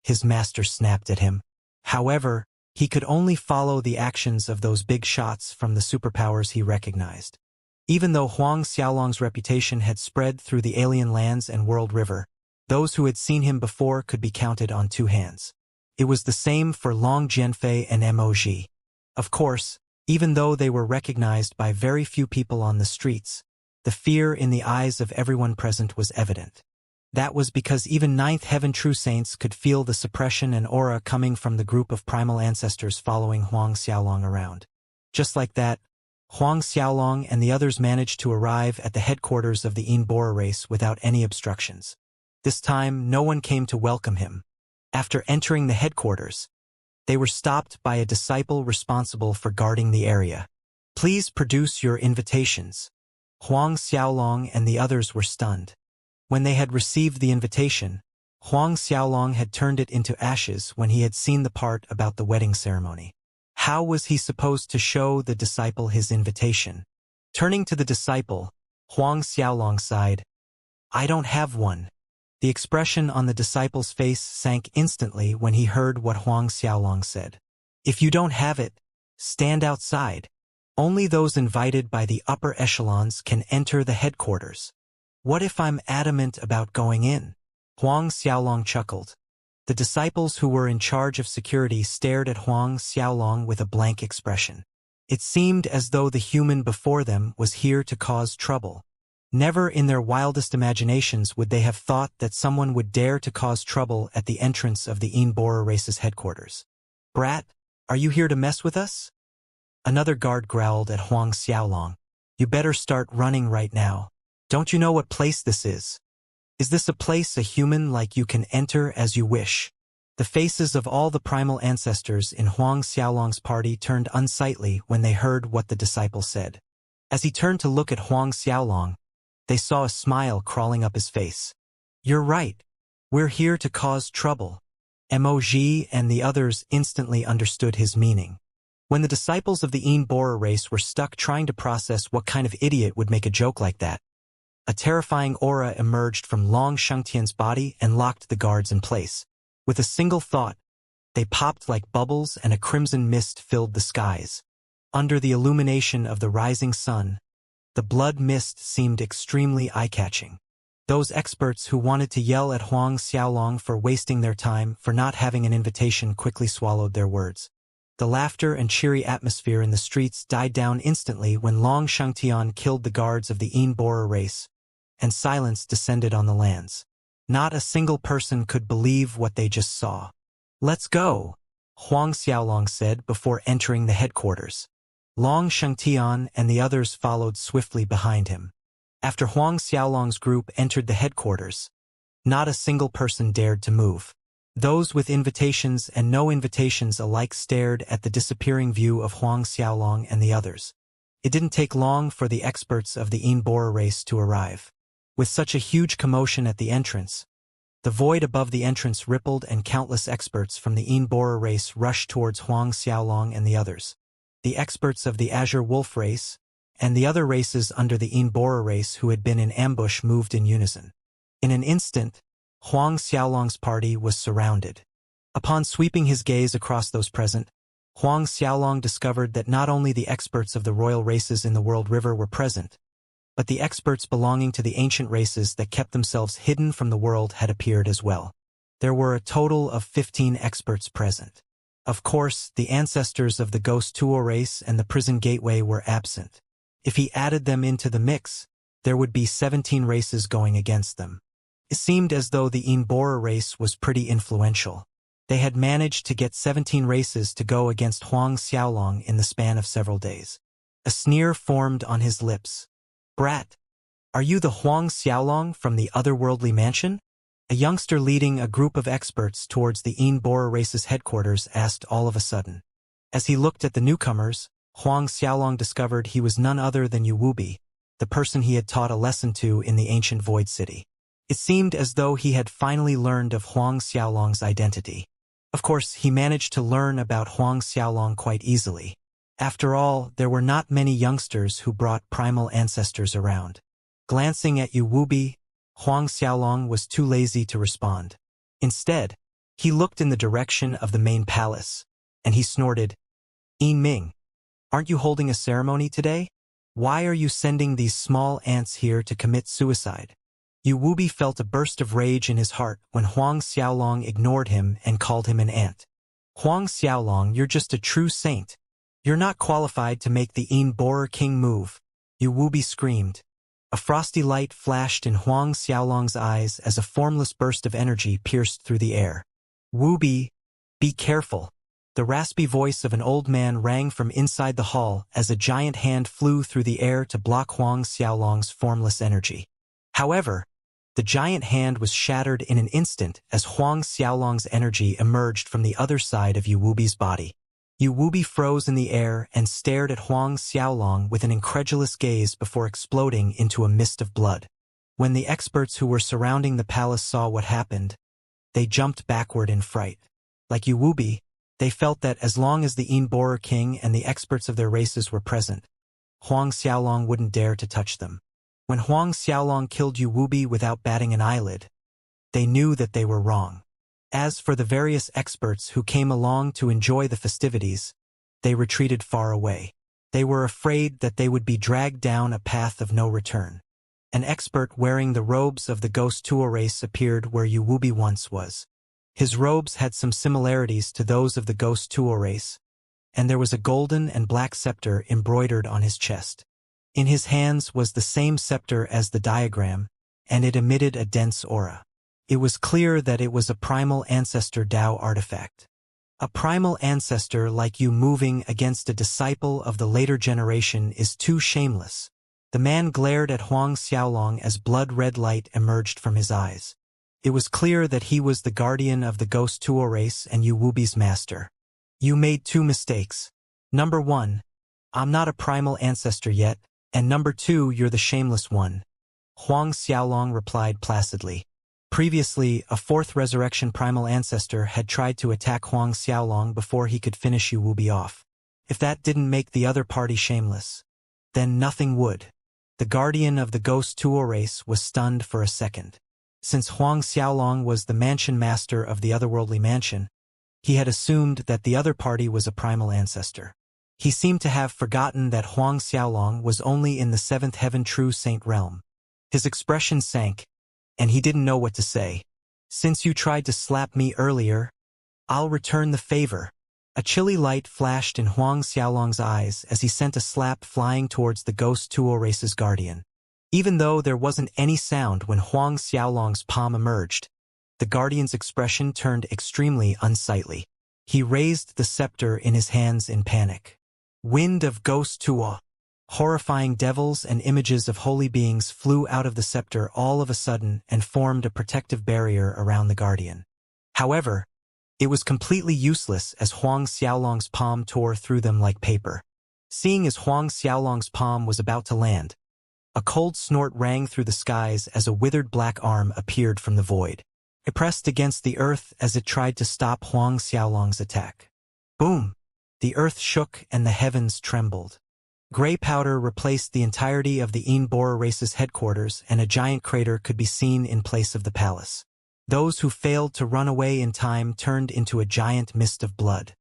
His master snapped at him. However, he could only follow the actions of those big shots from the superpowers he recognized. Even though Huang Xiaolong's reputation had spread through the alien lands and world river, those who had seen him before could be counted on 2 hands. It was the same for Long Jianfei and Mo. Of course, even though they were recognized by very few people on the streets, the fear in the eyes of everyone present was evident. That was because even 9th Heaven True Saints could feel the suppression and aura coming from the group of primal ancestors following Huang Xiaolong around. Just like that, Huang Xiaolong and the others managed to arrive at the headquarters of the Borer race without any obstructions. This time, no one came to welcome him. After entering the headquarters, they were stopped by a disciple responsible for guarding the area. Please produce your invitations. Huang Xiaolong and the others were stunned. When they had received the invitation, Huang Xiaolong had turned it into ashes when he had seen the part about the wedding ceremony. How was he supposed to show the disciple his invitation? Turning to the disciple, Huang Xiaolong sighed. I don't have one. The expression on the disciple's face sank instantly when he heard what Huang Xiaolong said. If you don't have it, stand outside. Only those invited by the upper echelons can enter the headquarters. What if I'm adamant about going in? Huang Xiaolong chuckled. The disciples who were in charge of security stared at Huang Xiaolong with a blank expression. It seemed as though the human before them was here to cause trouble. Never in their wildest imaginations would they have thought that someone would dare to cause trouble at the entrance of the Immortal race's headquarters. Brat, are you here to mess with us? Another guard growled at Huang Xiaolong. You better start running right now. Don't you know what place this is? Is this a place a human like you can enter as you wish? The faces of all the primal ancestors in Huang Xiaolong's party turned unsightly when they heard what the disciple said. As he turned to look at Huang Xiaolong, they saw a smile crawling up his face. You're right. We're here to cause trouble. Moj and the others instantly understood his meaning. When the disciples of the Immortal race were stuck trying to process what kind of idiot would make a joke like that, a terrifying aura emerged from Long Shengtian's body and locked the guards in place. With a single thought, they popped like bubbles and a crimson mist filled the skies. Under the illumination of the rising sun, the blood mist seemed extremely eye-catching. Those experts who wanted to yell at Huang Xiaolong for wasting their time for not having an invitation quickly swallowed their words. The laughter and cheery atmosphere in the streets died down instantly when Long Shengtian killed the guards of the Immortal race, and silence descended on the lands. Not a single person could believe what they just saw. Let's go, Huang Xiaolong said before entering the headquarters. Long Shengtian and the others followed swiftly behind him. After Huang Xiaolong's group entered the headquarters, not a single person dared to move. Those with invitations and no invitations alike stared at the disappearing view of Huang Xiaolong and the others. It didn't take long for the experts of the Immortal race to arrive. With such a huge commotion at the entrance, the void above the entrance rippled and countless experts from the Immortal race rushed towards Huang Xiaolong and the others. The experts of the Azure Wolf race and the other races under the Immortal race who had been in ambush moved in unison. In an instant, Huang Xiaolong's party was surrounded. Upon sweeping his gaze across those present, Huang Xiaolong discovered that not only the experts of the royal races in the World River were present, but the experts belonging to the ancient races that kept themselves hidden from the world had appeared as well. There were a total of 15 experts present. Of course, the ancestors of the Ghost Tuo race and the Prison Gateway were absent. If he added them into the mix, there would be 17 races going against them. It seemed as though the Immortal race was pretty influential. They had managed to get 17 races to go against Huang Xiaolong in the span of several days. A sneer formed on his lips. Brat, are you the Huang Xiaolong from the otherworldly mansion? A youngster leading a group of experts towards the Immortal race's headquarters asked all of a sudden. As he looked at the newcomers, Huang Xiaolong discovered he was none other than Yu Wubi, the person he had taught a lesson to in the ancient Void City. It seemed as though he had finally learned of Huang Xiaolong's identity. Of course, he managed to learn about Huang Xiaolong quite easily. After all, there were not many youngsters who brought primal ancestors around. Glancing at Yu Wubi, Huang Xiaolong was too lazy to respond. Instead, he looked in the direction of the main palace, and he snorted, "Yin Ming, aren't you holding a ceremony today? Why are you sending these small ants here to commit suicide?" Yu Wubi felt a burst of rage in his heart when Huang Xiaolong ignored him and called him an ant. "Huang Xiaolong, you're just a true saint. You're not qualified to make the Immortal King move," Yu Wubi screamed. A frosty light flashed in Huang Xiaolong's eyes as a formless burst of energy pierced through the air. "Wubi, be careful." The raspy voice of an old man rang from inside the hall as a giant hand flew through the air to block Huang Xiaolong's formless energy. However, the giant hand was shattered in an instant as Huang Xiaolong's energy emerged from the other side of Yu Wubi's body. Yu Wubi froze in the air and stared at Huang Xiaolong with an incredulous gaze before exploding into a mist of blood. When the experts who were surrounding the palace saw what happened, they jumped backward in fright. Like Yu Wubi, they felt that as long as the Immortal King and the experts of their races were present, Huang Xiaolong wouldn't dare to touch them. When Huang Xiaolong killed Yu Wubi without batting an eyelid, they knew that they were wrong. As for the various experts who came along to enjoy the festivities, they retreated far away. They were afraid that they would be dragged down a path of no return. An expert wearing the robes of the Ghost Tuo race appeared where Yu Wubi once was. His robes had some similarities to those of the Ghost Tuo race, and there was a golden and black scepter embroidered on his chest. In his hands was the same scepter as the diagram, and it emitted a dense aura. It was clear that it was a primal ancestor Dao artifact. A primal ancestor like you moving against a disciple of the later generation is too shameless. The man glared at Huang Xiaolong as blood-red light emerged from his eyes. It was clear that he was the guardian of the Ghost Tuo race and Yu Wubi's master. You made two mistakes. Number 1, I'm not a primal ancestor yet, and number 2, you're the shameless one. Huang Xiaolong replied placidly. Previously, a fourth resurrection primal ancestor had tried to attack Huang Xiaolong before he could finish Yu Wubi off. If that didn't make the other party shameless, then nothing would. The guardian of the Ghost Tuo race was stunned for a second. Since Huang Xiaolong was the mansion master of the otherworldly mansion, he had assumed that the other party was a primal ancestor. He seemed to have forgotten that Huang Xiaolong was only in the seventh heaven true saint realm. His expression sank, and he didn't know what to say. Since you tried to slap me earlier, I'll return the favor. A chilly light flashed in Huang Xiaolong's eyes as he sent a slap flying towards the Ghost Tuo race's guardian. Even though there wasn't any sound when Huang Xiaolong's palm emerged, the guardian's expression turned extremely unsightly. He raised the scepter in his hands in panic. Wind of Ghost Tuo. Horrifying devils and images of holy beings flew out of the scepter all of a sudden and formed a protective barrier around the guardian. However, it was completely useless as Huang Xiaolong's palm tore through them like paper. Seeing as Huang Xiaolong's palm was about to land, a cold snort rang through the skies as a withered black arm appeared from the void. It pressed against the earth as it tried to stop Huang Xiaolong's attack. Boom! The earth shook and the heavens trembled. Gray powder replaced the entirety of the Immortal race's headquarters, and a giant crater could be seen in place of the palace. Those who failed to run away in time turned into a giant mist of blood.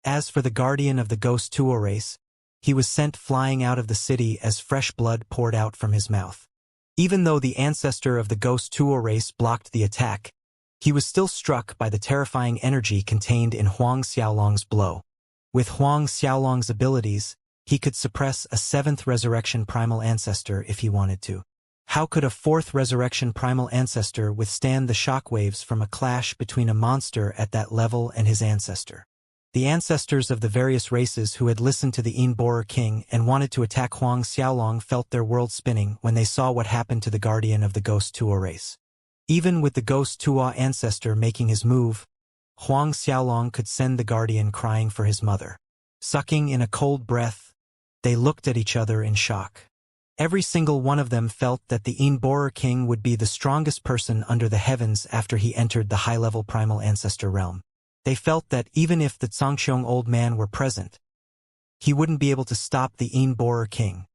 As for the guardian of the Ghost Tuo race, he was sent flying out of the city as fresh blood poured out from his mouth. Even though the ancestor of the Ghost Tuo race blocked the attack, he was still struck by the terrifying energy contained in Huang Xiaolong's blow. With Huang Xiaolong's abilities, he could suppress a seventh resurrection primal ancestor if he wanted to. How could a fourth resurrection primal ancestor withstand the shockwaves from a clash between a monster at that level and his ancestor? The ancestors of the various races who had listened to the Immortal king and wanted to attack Huang Xiaolong felt their world spinning when they saw what happened to the guardian of the Ghost Tuo race. Even with the Ghost Tuo ancestor making his move, Huang Xiaolong could send the guardian crying for his mother. Sucking in a cold breath, they looked at each other in shock. Every single one of them felt that the Immortal king would be the strongest person under the heavens after he entered the high-level primal ancestor realm. They felt that even if the Zhangqiong old man were present, he wouldn't be able to stop the Immortal king.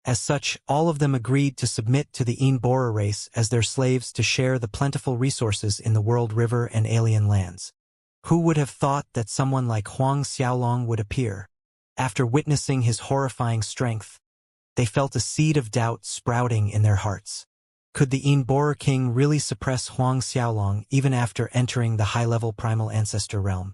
As such, all of them agreed to submit to the Immortal race as their slaves to share the plentiful resources in the world river and alien lands. Who would have thought that someone like Huang Xiaolong would appear? After witnessing his horrifying strength, they felt a seed of doubt sprouting in their hearts. Could the Immortal king really suppress Huang Xiaolong even after entering the high-level primal ancestor realm?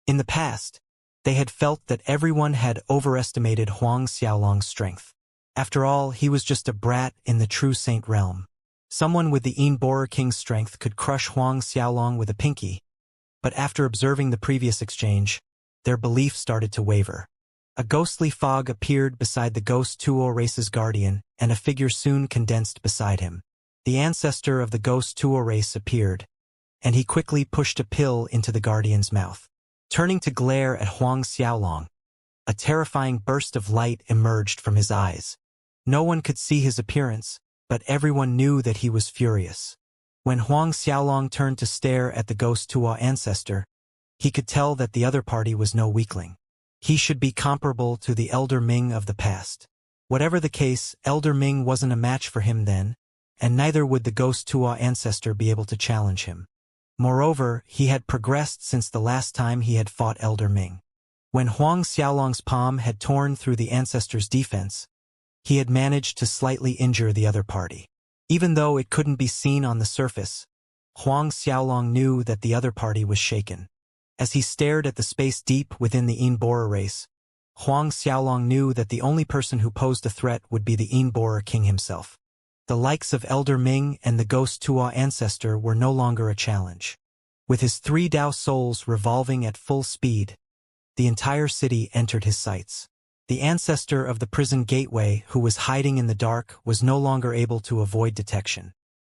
In the past, they had felt that everyone had overestimated Huang Xiaolong's strength. After all, he was just a brat in the true saint realm. Someone with the Immortal king's strength could crush Huang Xiaolong with a pinky, but after observing the previous exchange, their belief started to waver. A ghostly fog appeared beside the Ghost Tuo race's guardian, and a figure soon condensed beside him. The ancestor of the Ghost Tuo race appeared, and he quickly pushed a pill into the guardian's mouth. Turning to glare at Huang Xiaolong, a terrifying burst of light emerged from his eyes. No one could see his appearance, but everyone knew that he was furious. When Huang Xiaolong turned to stare at the Ghost Tuo ancestor, he could tell that the other party was no weakling. He should be comparable to the Elder Ming of the past. Whatever the case, Elder Ming wasn't a match for him then, and neither would the Ghost Tua ancestor be able to challenge him. Moreover, he had progressed since the last time he had fought Elder Ming. When Huang Xiaolong's palm had torn through the ancestor's defense, he had managed to slightly injure the other party. Even though it couldn't be seen on the surface, Huang Xiaolong knew that the other party was shaken. As he stared at the space deep within the Yin-Borer race, Huang Xiaolong knew that the only person who posed a threat would be the Yin-Borer king himself. The likes of Elder Ming and the Ghost Tua ancestor were no longer a challenge. With his 3 Dao souls revolving at full speed, the entire city entered his sights. The ancestor of the prison gateway who was hiding in the dark was no longer able to avoid detection.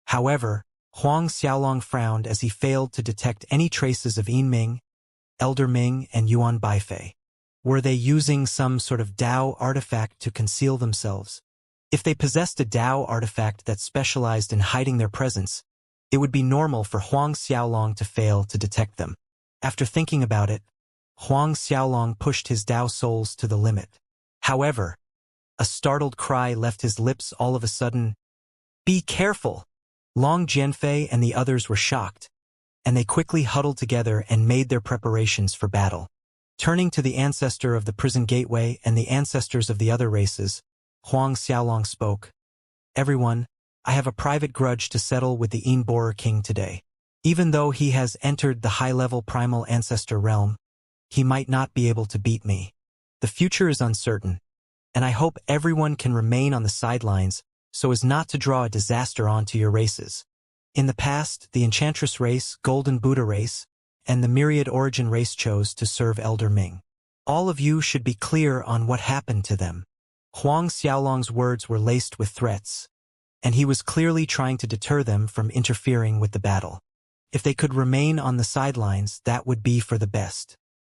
However, Huang Xiaolong frowned as he failed to detect any traces of Yin Ming, Elder Ming, and Yuan Baifei. Were they using some sort of Dao artifact to conceal themselves? If they possessed a Dao artifact that specialized in hiding their presence, it would be normal for Huang Xiaolong to fail to detect them. After thinking about it, Huang Xiaolong pushed his Dao souls to the limit. However, a startled cry left his lips all of a sudden. "Be careful!" Long Jianfei and the others were shocked, and they quickly huddled together and made their preparations for battle. Turning to the ancestor of the prison gateway and the ancestors of the other races, Huang Xiaolong spoke. "Everyone, I have a private grudge to settle with the Yin-Borer king today. Even though he has entered the high-level primal ancestor realm, he might not be able to beat me. The future is uncertain, and I hope everyone can remain on the sidelines so as not to draw a disaster onto your races. In the past, the Enchantress race, Golden Buddha race, and the Myriad Origin race chose to serve Elder Ming. All of you should be clear on what happened to them." Huang Xiaolong's words were laced with threats, and he was clearly trying to deter them from interfering with the battle. If they could remain on the sidelines, that would be for the best.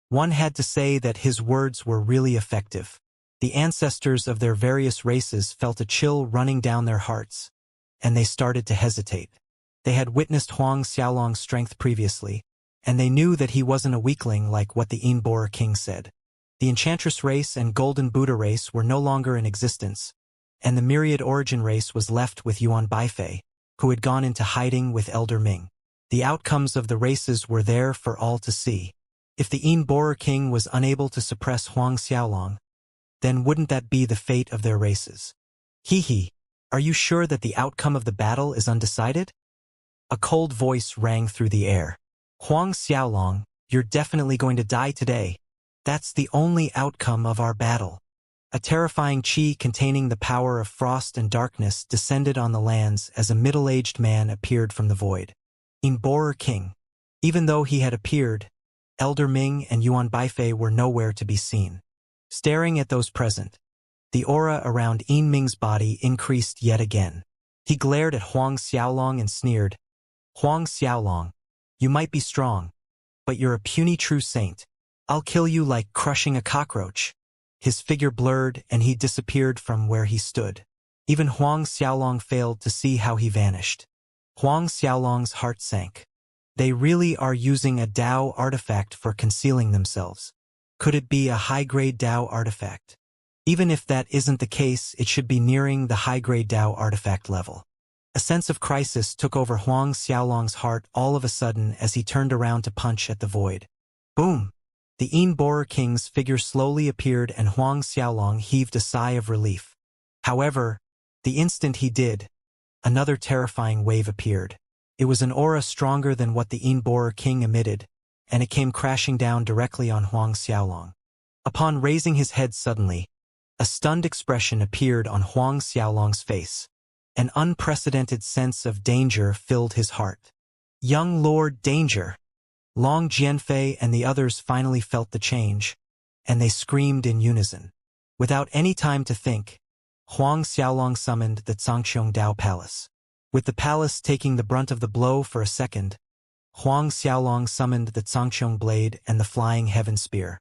One had to say that his words were really effective. The ancestors of their various races felt a chill running down their hearts, and they started to hesitate. They had witnessed Huang Xiaolong's strength previously, and they knew that he wasn't a weakling like what the Yin-Borer king said. The Enchantress race and Golden Buddha race were no longer in existence, and the Myriad Origin race was left with Yuan Baifei, who had gone into hiding with Elder Ming. The outcomes of the races were there for all to see. If the Yin-Borer king was unable to suppress Huang Xiaolong, then wouldn't that be the fate of their races? "Hee, are you sure that the outcome of the battle is undecided?" A cold voice rang through the air. "Huang Xiaolong, you're definitely going to die today. That's the only outcome of our battle." A terrifying qi containing the power of frost and darkness descended on the lands as a middle-aged man appeared from the void. Yin-Borer king. Even though he had appeared, Elder Ming and Yuan Baifei were nowhere to be seen. Staring at those present, the aura around Yin Ming's body increased yet again. He glared at Huang Xiaolong and sneered. "Huang Xiaolong, you might be strong, but you're a puny true saint. I'll kill you like crushing a cockroach." His figure blurred and he disappeared from where he stood. Even Huang Xiaolong failed to see how he vanished. Huang Xiaolong's heart sank. They really are using a Dao artifact for concealing themselves. Could it be a high-grade Dao artifact? Even if that isn't the case, it should be nearing the high-grade Dao artifact level. A sense of crisis took over Huang Xiaolong's heart all of a sudden as he turned around to punch at the void. Boom! The Yin-Borer king's figure slowly appeared and Huang Xiaolong heaved a sigh of relief. However, the instant he did, another terrifying wave appeared. It was an aura stronger than what the Yin-Borer king emitted, and it came crashing down directly on Huang Xiaolong. Upon raising his head suddenly, a stunned expression appeared on Huang Xiaolong's face. An unprecedented sense of danger filled his heart. "Young Lord Danger!" Long Jianfei and the others finally felt the change, and they screamed in unison. Without any time to think, Huang Xiaolong summoned the Zhangqiong Dao Palace. With the palace taking the brunt of the blow for a second, Huang Xiaolong summoned the Zhangqiong Blade and the Flying Heaven Spear.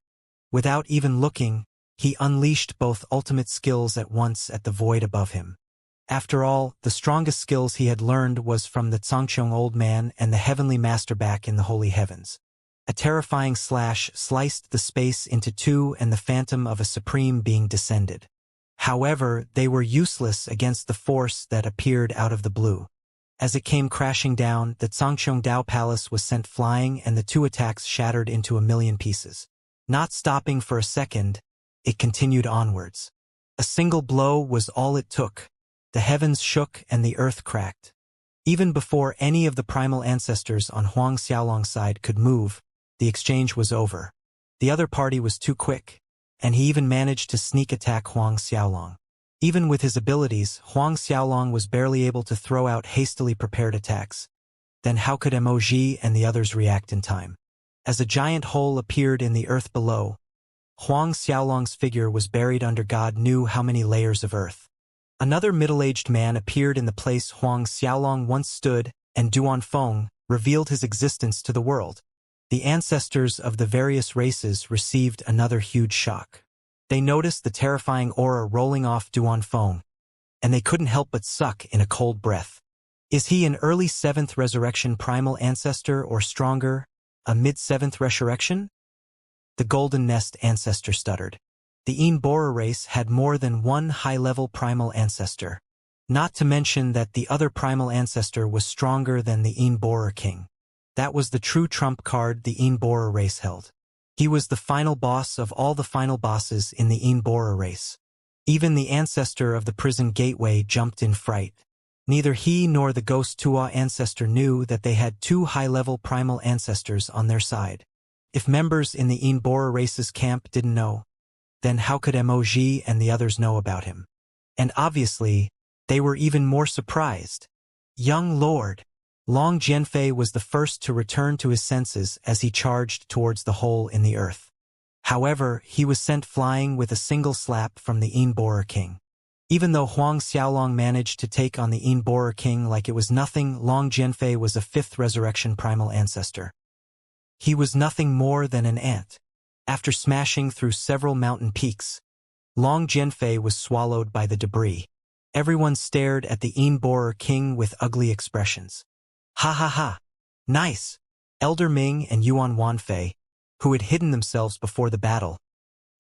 Without even looking, he unleashed both ultimate skills at once at the void above him. After all, the strongest skills he had learned was from the Zhangqiong Old Man and the Heavenly Master back in the Holy Heavens. A terrifying slash sliced the space into two and the phantom of a supreme being descended. However, they were useless against the force that appeared out of the blue. As it came crashing down, the Zhangqiongdao Palace was sent flying and the two attacks shattered into a million pieces. Not stopping for a second, it continued onwards. A single blow was all it took. The heavens shook and the earth cracked. Even before any of the primal ancestors on Huang Xiaolong's side could move, the exchange was over. The other party was too quick, and he even managed to sneak attack Huang Xiaolong. Even with his abilities, Huang Xiaolong was barely able to throw out hastily prepared attacks. Then how could Emoji and the others react in time? As a giant hole appeared in the earth below, Huang Xiaolong's figure was buried under God knew how many layers of earth. Another middle-aged man appeared in the place Huang Xiaolong once stood, and Duan Feng revealed his existence to the world. The ancestors of the various races received another huge shock. They noticed the terrifying aura rolling off Duan Feng, and they couldn't help but suck in a cold breath. Is he an early 7th resurrection primal ancestor or stronger, a mid-7th resurrection? The Golden Nest ancestor stuttered. The Immortal race had more than one high-level primal ancestor. Not to mention that the other primal ancestor was stronger than the Immortal king. That was the true trump card the Immortal race held. He was the final boss of all the final bosses in the Immortal race. Even the ancestor of the prison gateway jumped in fright. Neither he nor the Ghost Tua ancestor knew that they had two high-level primal ancestors on their side. If members in the Immortal race's camp didn't know, then how could Emoji and the others know about him? And obviously, they were even more surprised. Young Lord Long Jianfei was the first to return to his senses as he charged towards the hole in the earth. However, he was sent flying with a single slap from the Immortal king. Even though Huang Xiaolong managed to take on the Immortal king like it was nothing, Long Jianfei was a 5th resurrection primal ancestor. He was nothing more than an ant. After smashing through several mountain peaks, Long Jianfei was swallowed by the debris. Everyone stared at the Immortal king with ugly expressions. Ha ha ha! Nice! Elder Ming and Yuan Wanfei, who had hidden themselves before the battle,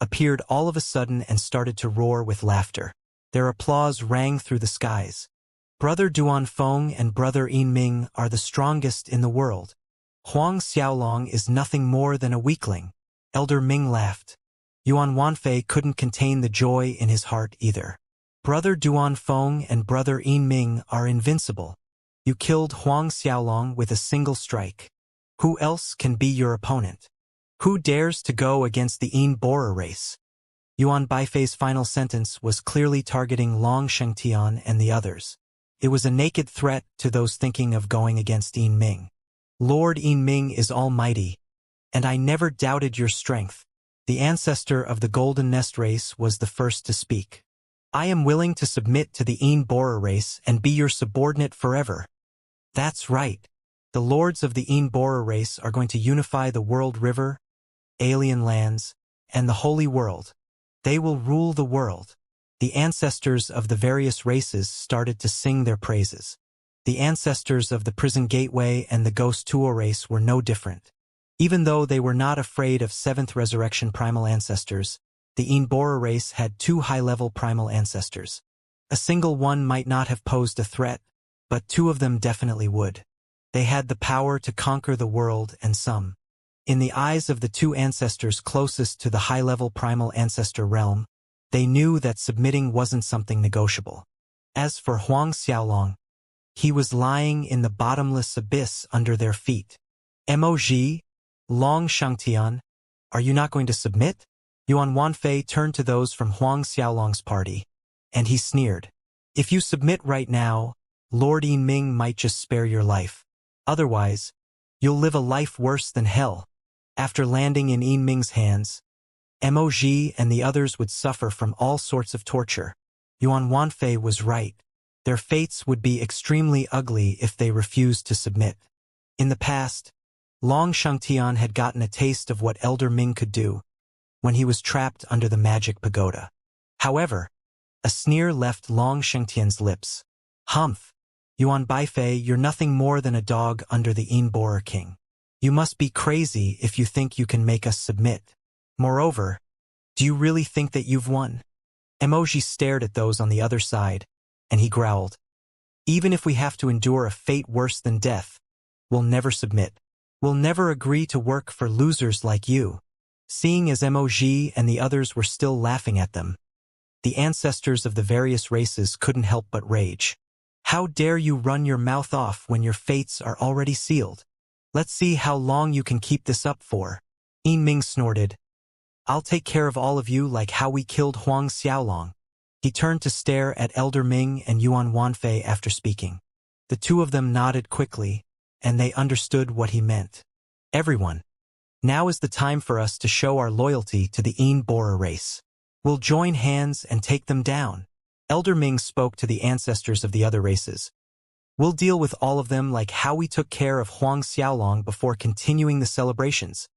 appeared all of a sudden and started to roar with laughter. Their applause rang through the skies. Brother Duan Feng and Brother Yin Ming are the strongest in the world. Huang Xiaolong is nothing more than a weakling. Elder Ming laughed. Yuan Wanfei couldn't contain the joy in his heart either. Brother Duan Feng and Brother Yin Ming are invincible. You killed Huang Xiaolong with a single strike. Who else can be your opponent? Who dares to go against the Immortal race? Yuan Baifei's final sentence was clearly targeting Long Shengtian and the others. It was a naked threat to those thinking of going against Yin Ming. Lord Yin Ming is almighty, and I never doubted your strength. The ancestor of the Golden Nest race was the first to speak. I am willing to submit to the Immortal race and be your subordinate forever. That's right. The lords of the Immortal race are going to unify the world river, alien lands, and the holy world. They will rule the world. The ancestors of the various races started to sing their praises. The ancestors of the prison gateway and the Ghost Tua race were no different. Even though they were not afraid of 7th resurrection primal ancestors, the Immortal race had two high-level primal ancestors. A single one might not have posed a threat, but two of them definitely would. They had the power to conquer the world and some. In the eyes of the two ancestors closest to the high-level primal ancestor realm, they knew that submitting wasn't something negotiable. As for Huang Xiaolong, he was lying in the bottomless abyss under their feet. Moji, Long Shangtian, are you not going to submit? Yuan Wanfei turned to those from Huang Xiaolong's party, and he sneered. If you submit right now, Lord Yin Ming might just spare your life. Otherwise, you'll live a life worse than hell. After landing in Yin Ming's hands, Moji and the others would suffer from all sorts of torture. Yuan Wanfei was right. Their fates would be extremely ugly if they refused to submit. In the past, Long Shangtian had gotten a taste of what Elder Ming could do when he was trapped under the magic pagoda. However, a sneer left Long Shangtian's lips. Humph! Yuan Baifei, you're nothing more than a dog under the Immortal king. You must be crazy if you think you can make us submit. Moreover, do you really think that you've won? Emoji stared at those on the other side, and he growled. Even if we have to endure a fate worse than death, we'll never submit. We'll never agree to work for losers like you. Seeing as Emoji and the others were still laughing at them, the ancestors of the various races couldn't help but rage. How dare you run your mouth off when your fates are already sealed? Let's see how long you can keep this up for. Ming snorted. I'll take care of all of you like how we killed Huang Xiaolong. He turned to stare at Elder Ming and Yuan Wanfei after speaking. The two of them nodded quickly, and they understood what he meant. Everyone, now is the time for us to show our loyalty to the Bora race. We'll join hands and take them down. Elder Ming spoke to the ancestors of the other races. We'll deal with all of them like how we took care of Huang Xiaolong before continuing the celebrations.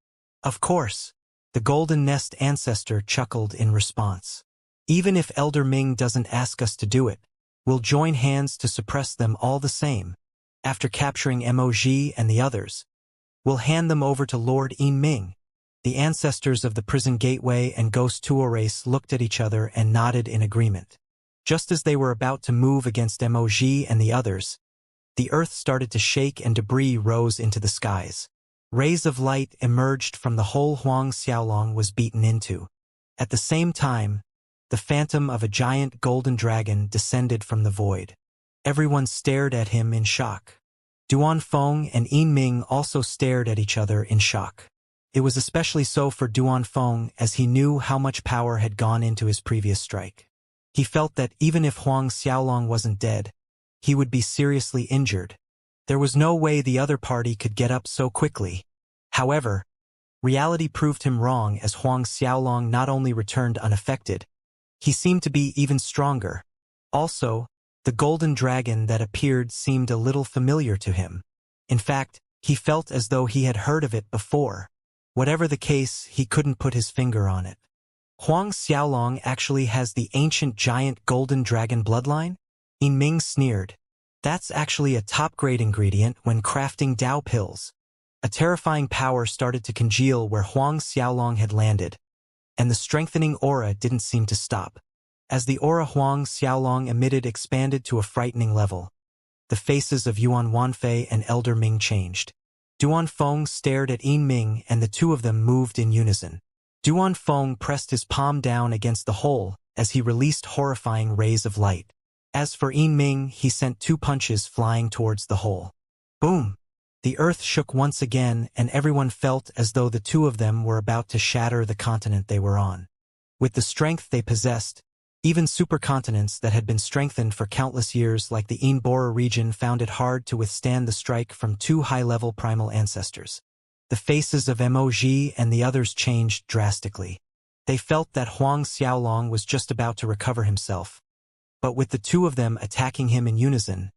Of course, the Golden Nest ancestor chuckled in response. Even if Elder Ming doesn't ask us to do it, we'll join hands to suppress them all the same. After capturing Emoji and the others, we'll hand them over to Lord Ming. The ancestors of the Prison Gateway and Ghost Tuo race looked at each other and nodded in agreement. Just as they were about to move against Emoji and the others, the earth started to shake and debris rose into the skies. Rays of light emerged from the hole Huang Xiaolong was beaten into. At the same time, the phantom of a giant golden dragon descended from the void. Everyone stared at him in shock. Duan Feng and Ming also stared at each other in shock. It was especially so for Duan Feng as he knew how much power had gone into his previous strike. He felt that even if Huang Xiaolong wasn't dead, he would be seriously injured. There was no way the other party could get up so quickly. However, reality proved him wrong as Huang Xiaolong not only returned unaffected, he seemed to be even stronger. Also, the golden dragon that appeared seemed a little familiar to him. In fact, he felt as though he had heard of it before. Whatever the case, he couldn't put his finger on it. Huang Xiaolong actually has the ancient giant golden dragon bloodline? Ming sneered. That's actually a top-grade ingredient when crafting Dao pills. A terrifying power started to congeal where Huang Xiaolong had landed, and the strengthening aura didn't seem to stop. As the aura Huang Xiaolong emitted expanded to a frightening level, the faces of Yuan Wanfei and Elder Ming changed. Duan Feng stared at Ming and the two of them moved in unison. Duan Feng pressed his palm down against the hole as he released horrifying rays of light. As for Ming, he sent two punches flying towards the hole. Boom! The earth shook once again and everyone felt as though the two of them were about to shatter the continent they were on. With the strength they possessed, even supercontinents that had been strengthened for countless years like the Bora region found it hard to withstand the strike from two high-level primal ancestors. The faces of Emoji and the others changed drastically. They felt that Huang Xiaolong was just about to recover himself. But with the two of them attacking him in unison,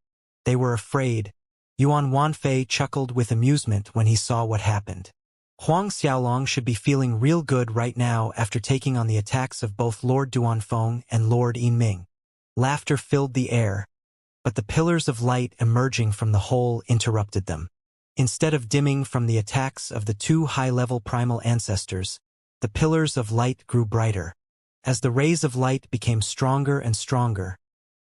they were afraid. Yuan Wanfei chuckled with amusement when he saw what happened. Huang Xiaolong should be feeling real good right now after taking on the attacks of both Lord Duan Feng and Lord Ming. Laughter filled the air, but the pillars of light emerging from the hole interrupted them. Instead of dimming from the attacks of the two high-level primal ancestors, the pillars of light grew brighter. As the rays of light became stronger and stronger,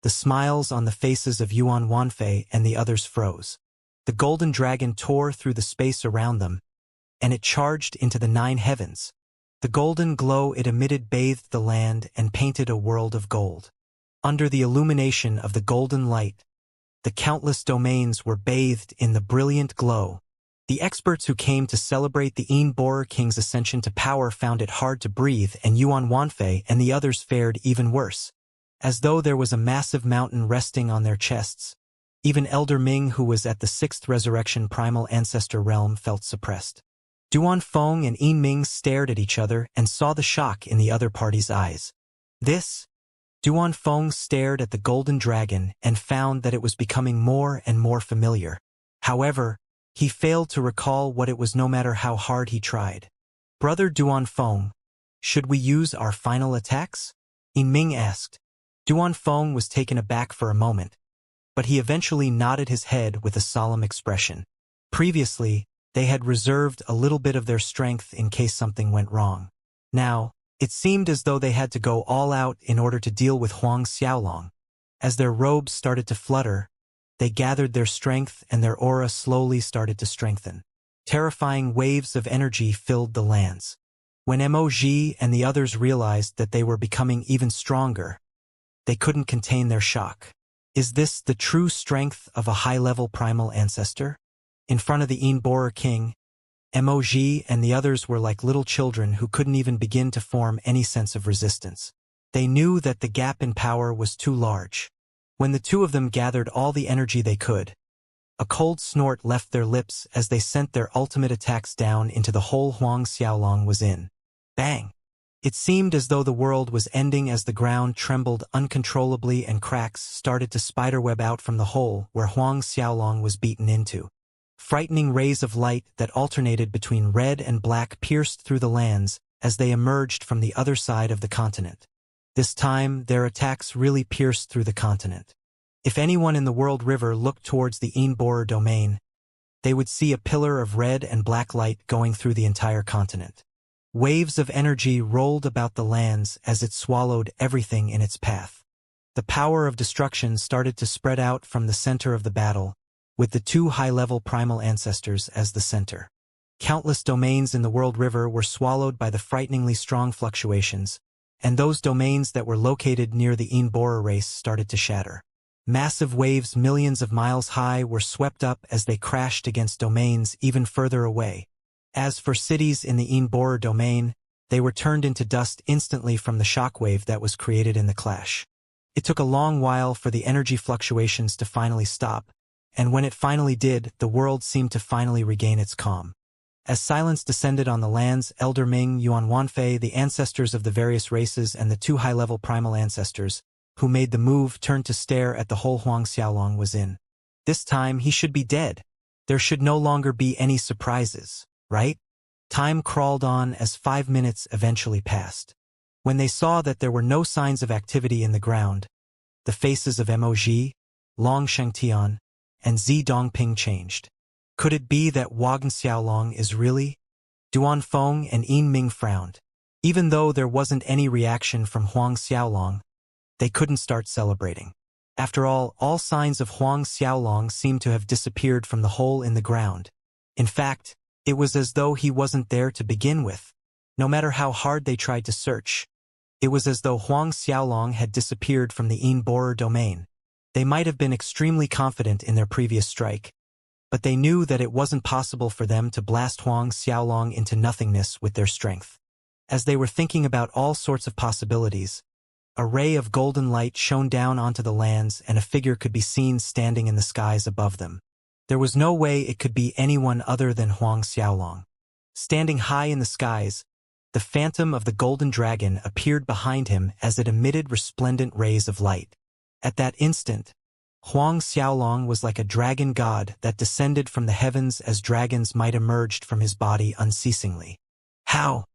the smiles on the faces of Yuan Wanfei and the others froze. The golden dragon tore through the space around them, and it charged into the 9 heavens. The golden glow it emitted bathed the land and painted a world of gold. Under the illumination of the golden light, the countless domains were bathed in the brilliant glow. The experts who came to celebrate the Bora King's ascension to power found it hard to breathe, and Yuan Wanfei and the others fared even worse. As though there was a massive mountain resting on their chests. Even Elder Ming, who was at the 6th Resurrection Primal Ancestor realm, felt suppressed. Duan Feng and Ming stared at each other and saw the shock in the other party's eyes. Duan Feng stared at the golden dragon and found that it was becoming more and more familiar. However, he failed to recall what it was no matter how hard he tried. Brother Duan Feng, should we use our final attacks? Ming asked. Duan Feng was taken aback for a moment, but he eventually nodded his head with a solemn expression. Previously, they had reserved a little bit of their strength in case something went wrong. Now, It seemed as though they had to go all out in order to deal with Huang Xiaolong. As their robes started to flutter, they gathered their strength and their aura slowly started to strengthen. Terrifying waves of energy filled the lands. When Moj and the others realized that they were becoming even stronger, they couldn't contain their shock. Is this the true strength of a high-level primal ancestor? In front of the Borer king, Moj and the others were like little children who couldn't even begin to form any sense of resistance. They knew that the gap in power was too large. When the two of them gathered all the energy they could, a cold snort left their lips as they sent their ultimate attacks down into the hole Huang Xiaolong was in. Bang! It seemed as though the world was ending as the ground trembled uncontrollably and cracks started to spiderweb out from the hole where Huang Xiaolong was beaten into. Frightening rays of light that alternated between red and black pierced through the lands as they emerged from the other side of the continent. This time, their attacks really pierced through the continent. If anyone in the World River looked towards the Borer domain, they would see a pillar of red and black light going through the entire continent. Waves of energy rolled about the lands as it swallowed everything in its path. The power of destruction started to spread out from the center of the battle, with the two high-level primal ancestors as the center. Countless domains in the World River were swallowed by the frighteningly strong fluctuations, and those domains that were located near the Borer race started to shatter. Massive waves millions of miles high were swept up as they crashed against domains even further away. As for cities in the Borer domain, they were turned into dust instantly from the shockwave that was created in the clash. It took a long while for the energy fluctuations to finally stop, and when it finally did, the world seemed to finally regain its calm. As silence descended on the lands, Elder Ming, Yuan Wanfei, the ancestors of the various races and the two high-level primal ancestors, who made the move, turned to stare at the hole Huang Xiaolong was in. This time, he should be dead. There should no longer be any surprises, right? Time crawled on as 5 minutes eventually passed. When they saw that there were no signs of activity in the ground, the faces of Moj, Long Shengtian, and Zi Dongping changed. Could it be that Huang Xiaolong is really? Duan Feng and Yin Ming frowned. Even though there wasn't any reaction from Huang Xiaolong, they couldn't start celebrating. After all signs of Huang Xiaolong seemed to have disappeared from the hole in the ground. In fact, it was as though he wasn't there to begin with. No matter how hard they tried to search, it was as though Huang Xiaolong had disappeared from the Borer domain. They might have been extremely confident in their previous strike, but they knew that it wasn't possible for them to blast Huang Xiaolong into nothingness with their strength. As they were thinking about all sorts of possibilities, a ray of golden light shone down onto the lands and a figure could be seen standing in the skies above them. There was no way it could be anyone other than Huang Xiaolong. Standing high in the skies, the phantom of the golden dragon appeared behind him as it emitted resplendent rays of light. At that instant, Huang Xiaolong was like a dragon god that descended from the heavens as dragons might emerge from his body unceasingly. How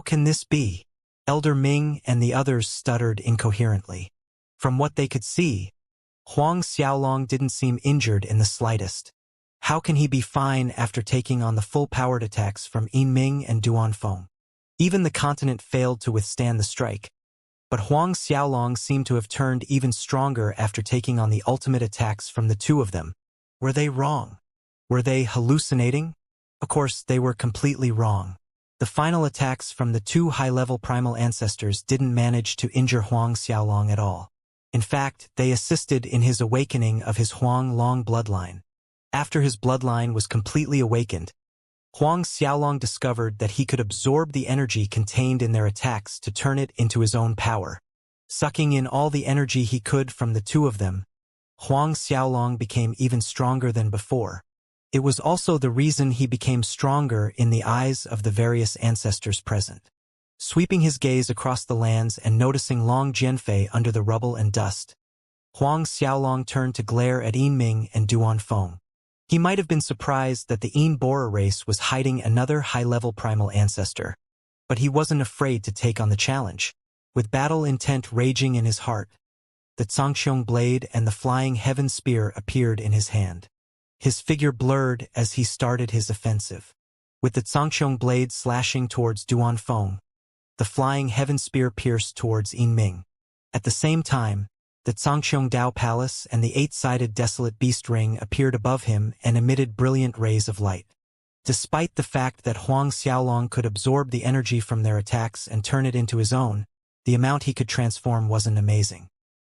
can this be? Elder Ming and the others stuttered incoherently. From what they could see, Huang Xiaolong didn't seem injured in the slightest. How can he be fine after taking on the full-powered attacks from Yin Ming and Duan Feng? Even the continent failed to withstand the strike, but Huang Xiaolong seemed to have turned even stronger after taking on the ultimate attacks from the two of them. Were they wrong? Were they hallucinating? Of course, they were completely wrong. The final attacks from the two high-level primal ancestors didn't manage to injure Huang Xiaolong at all. In fact, they assisted in his awakening of his Huang Long bloodline. After his bloodline was completely awakened, Huang Xiaolong discovered that he could absorb the energy contained in their attacks to turn it into his own power. Sucking in all the energy he could from the two of them, Huang Xiaolong became even stronger than before. It was also the reason he became stronger in the eyes of the various ancestors present. Sweeping his gaze across the lands and noticing Long Jianfei under the rubble and dust, Huang Xiaolong turned to glare at Yin Ming and Duan Feng. He might have been surprised that the Borer race was hiding another high-level primal ancestor, but he wasn't afraid to take on the challenge. With battle intent raging in his heart, the Zhangqiong blade and the flying heaven spear appeared in his hand. His figure blurred as he started his offensive. With the Zhangqiong blade slashing towards Duan Feng, The flying heaven spear pierced towards Yinming. At the same time, the Zhangqiong Dao Palace and the eight-sided desolate beast ring appeared above him and emitted brilliant rays of light. Despite the fact that Huang Xiaolong could absorb the energy from their attacks and turn it into his own, the amount he could transform wasn't amazing.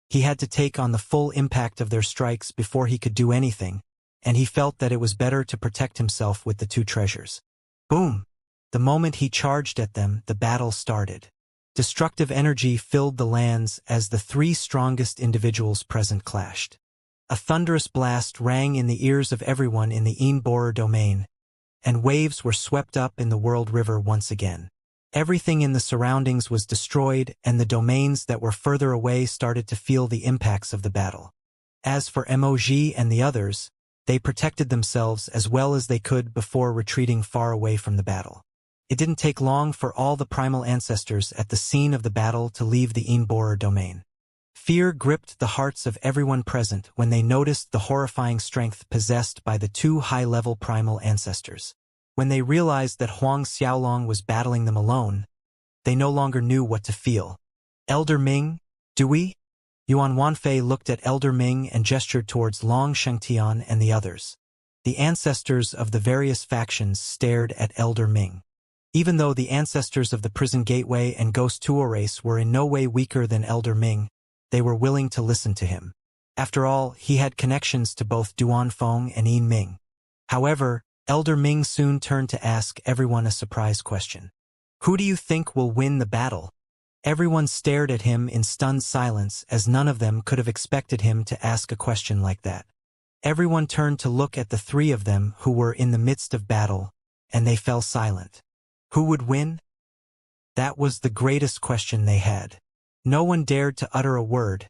He had to take on the full impact of their strikes before he could do anything, and he felt that it was better to protect himself with the two treasures. Boom! The moment he charged at them, the battle started. Destructive energy filled the lands as the three strongest individuals present clashed. A thunderous blast rang in the ears of everyone in the Yin-Borer domain, and waves were swept up in the World River once again. Everything in the surroundings was destroyed, and the domains that were further away started to feel the impacts of the battle. As for Moj and the others, they protected themselves as well as they could before retreating far away from the battle. It didn't take long for all the primal ancestors at the scene of the battle to leave the Yin-Borer domain. Fear gripped the hearts of everyone present when they noticed the horrifying strength possessed by the two high-level primal ancestors. When they realized that Huang Xiaolong was battling them alone, they no longer knew what to feel. Elder Ming, do we? Yuan Wanfei looked at Elder Ming and gestured towards Long Shengtian and the others. The ancestors of the various factions stared at Elder Ming. Even though the ancestors of the Prison Gateway and Ghost Tuo race were in no way weaker than Elder Ming, they were willing to listen to him. After all, he had connections to both Duanfeng and Yin Ming. However, Elder Ming soon turned to ask everyone a surprise question. Who do you think will win the battle? Everyone stared at him in stunned silence as none of them could have expected him to ask a question like that. Everyone turned to look at the three of them who were in the midst of battle, and they fell silent. Who would win? That was the greatest question they had. No one dared to utter a word,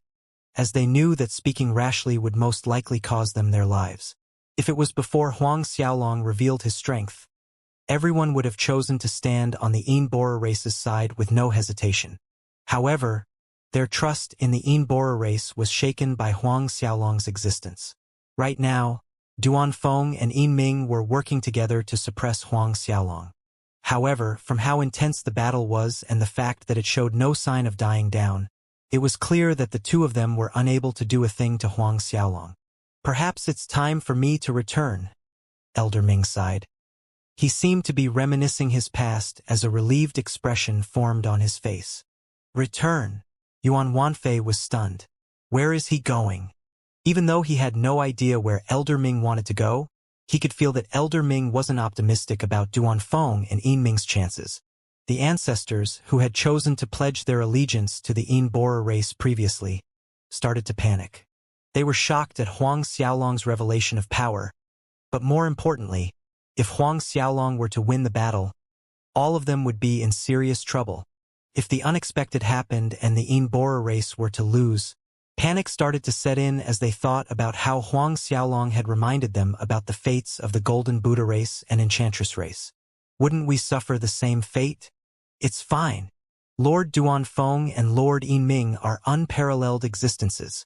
as they knew that speaking rashly would most likely cause them their lives. If it was before Huang Xiaolong revealed his strength, everyone would have chosen to stand on the Yin-Borer race's side with no hesitation. However, their trust in the Yin-Borer race was shaken by Huang Xiaolong's existence. Right now, Duanfeng and Yin Ming were working together to suppress Huang Xiaolong. However, from how intense the battle was and the fact that it showed no sign of dying down, it was clear that the two of them were unable to do a thing to Huang Xiaolong. Perhaps it's time for me to return, Elder Ming sighed. He seemed to be reminiscing his past as a relieved expression formed on his face. Return? Yuan Wanfei was stunned. Where is he going? Even though he had no idea where Elder Ming wanted to go, he could feel that Elder Ming wasn't optimistic about Duanfeng and Yin Ming's chances. The ancestors, who had chosen to pledge their allegiance to the Yin-Borer race previously, started to panic. They were shocked at Huang Xiaolong's revelation of power, but more importantly, if Huang Xiaolong were to win the battle, all of them would be in serious trouble. If the unexpected happened and the Yin-Borer race were to lose, panic started to set in as they thought about how Huang Xiaolong had reminded them about the fates of the Golden Buddha race and Enchantress race. Wouldn't we suffer the same fate? It's fine. Lord Duanfeng and Lord Yin Ming are unparalleled existences.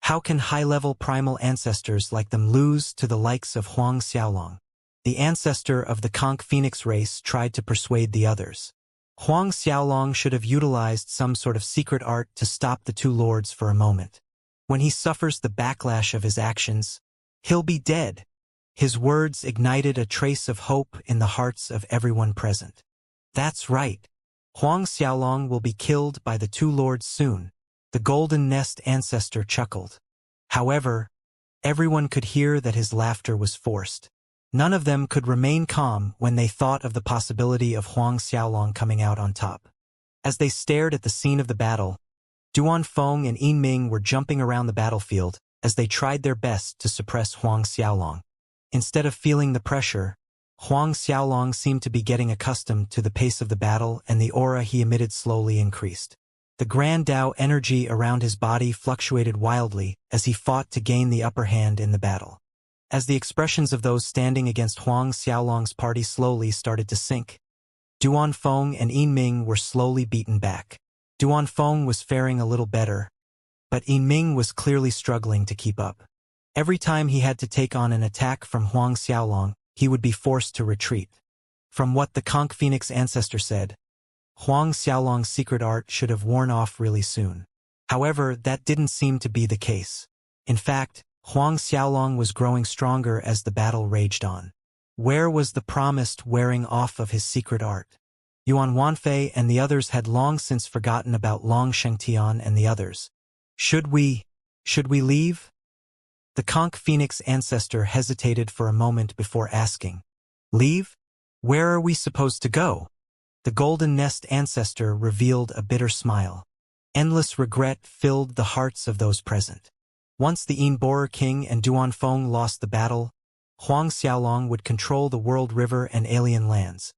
How can high-level primal ancestors like them lose to the likes of Huang Xiaolong? The ancestor of the Conch Phoenix race tried to persuade the others. Huang Xiaolong should have utilized some sort of secret art to stop the two lords for a moment. When he suffers the backlash of his actions, he'll be dead. His words ignited a trace of hope in the hearts of everyone present. That's right. Huang Xiaolong will be killed by the two lords soon. The Golden Nest ancestor chuckled. However, everyone could hear that his laughter was forced. None of them could remain calm when they thought of the possibility of Huang Xiaolong coming out on top. As they stared at the scene of the battle, Duanfeng and Yin Ming were jumping around the battlefield as they tried their best to suppress Huang Xiaolong. Instead of feeling the pressure, Huang Xiaolong seemed to be getting accustomed to the pace of the battle, and the aura he emitted slowly increased. The Grand Dao energy around his body fluctuated wildly as he fought to gain the upper hand in the battle. As the expressions of those standing against Huang Xiaolong's party slowly started to sink, Duanfeng and Yin Ming were slowly beaten back. Duanfeng was faring a little better, but Yin Ming was clearly struggling to keep up. Every time he had to take on an attack from Huang Xiaolong, he would be forced to retreat. From what the Conch Phoenix ancestor said, Huang Xiaolong's secret art should have worn off really soon. However, that didn't seem to be the case. In fact, Huang Xiaolong was growing stronger as the battle raged on. Where was the promised wearing off of his secret art? Yuan Wanfei and the others had long since forgotten about Long Shengtian and the others. Should we leave? The conch phoenix ancestor hesitated for a moment before asking. Leave? Where are we supposed to go? The golden nest ancestor revealed a bitter smile. Endless regret filled the hearts of those present. Once the Immortal king and Duanfeng lost the battle, Huang Xiaolong would control the world river and alien lands.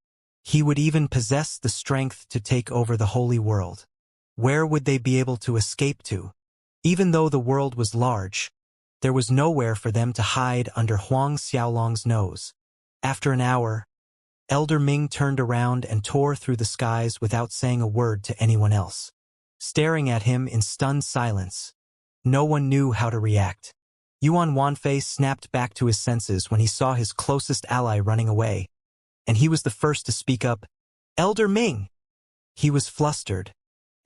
He would even possess the strength to take over the holy world. Where would they be able to escape to? Even though the world was large, there was nowhere for them to hide under Huang Xiaolong's nose. After an hour, Elder Ming turned around and tore through the skies without saying a word to anyone else. Staring at him in stunned silence, no one knew how to react. Yuan Wanfei snapped back to his senses when he saw his closest ally running away, and he was the first to speak up. Elder Ming! He was flustered,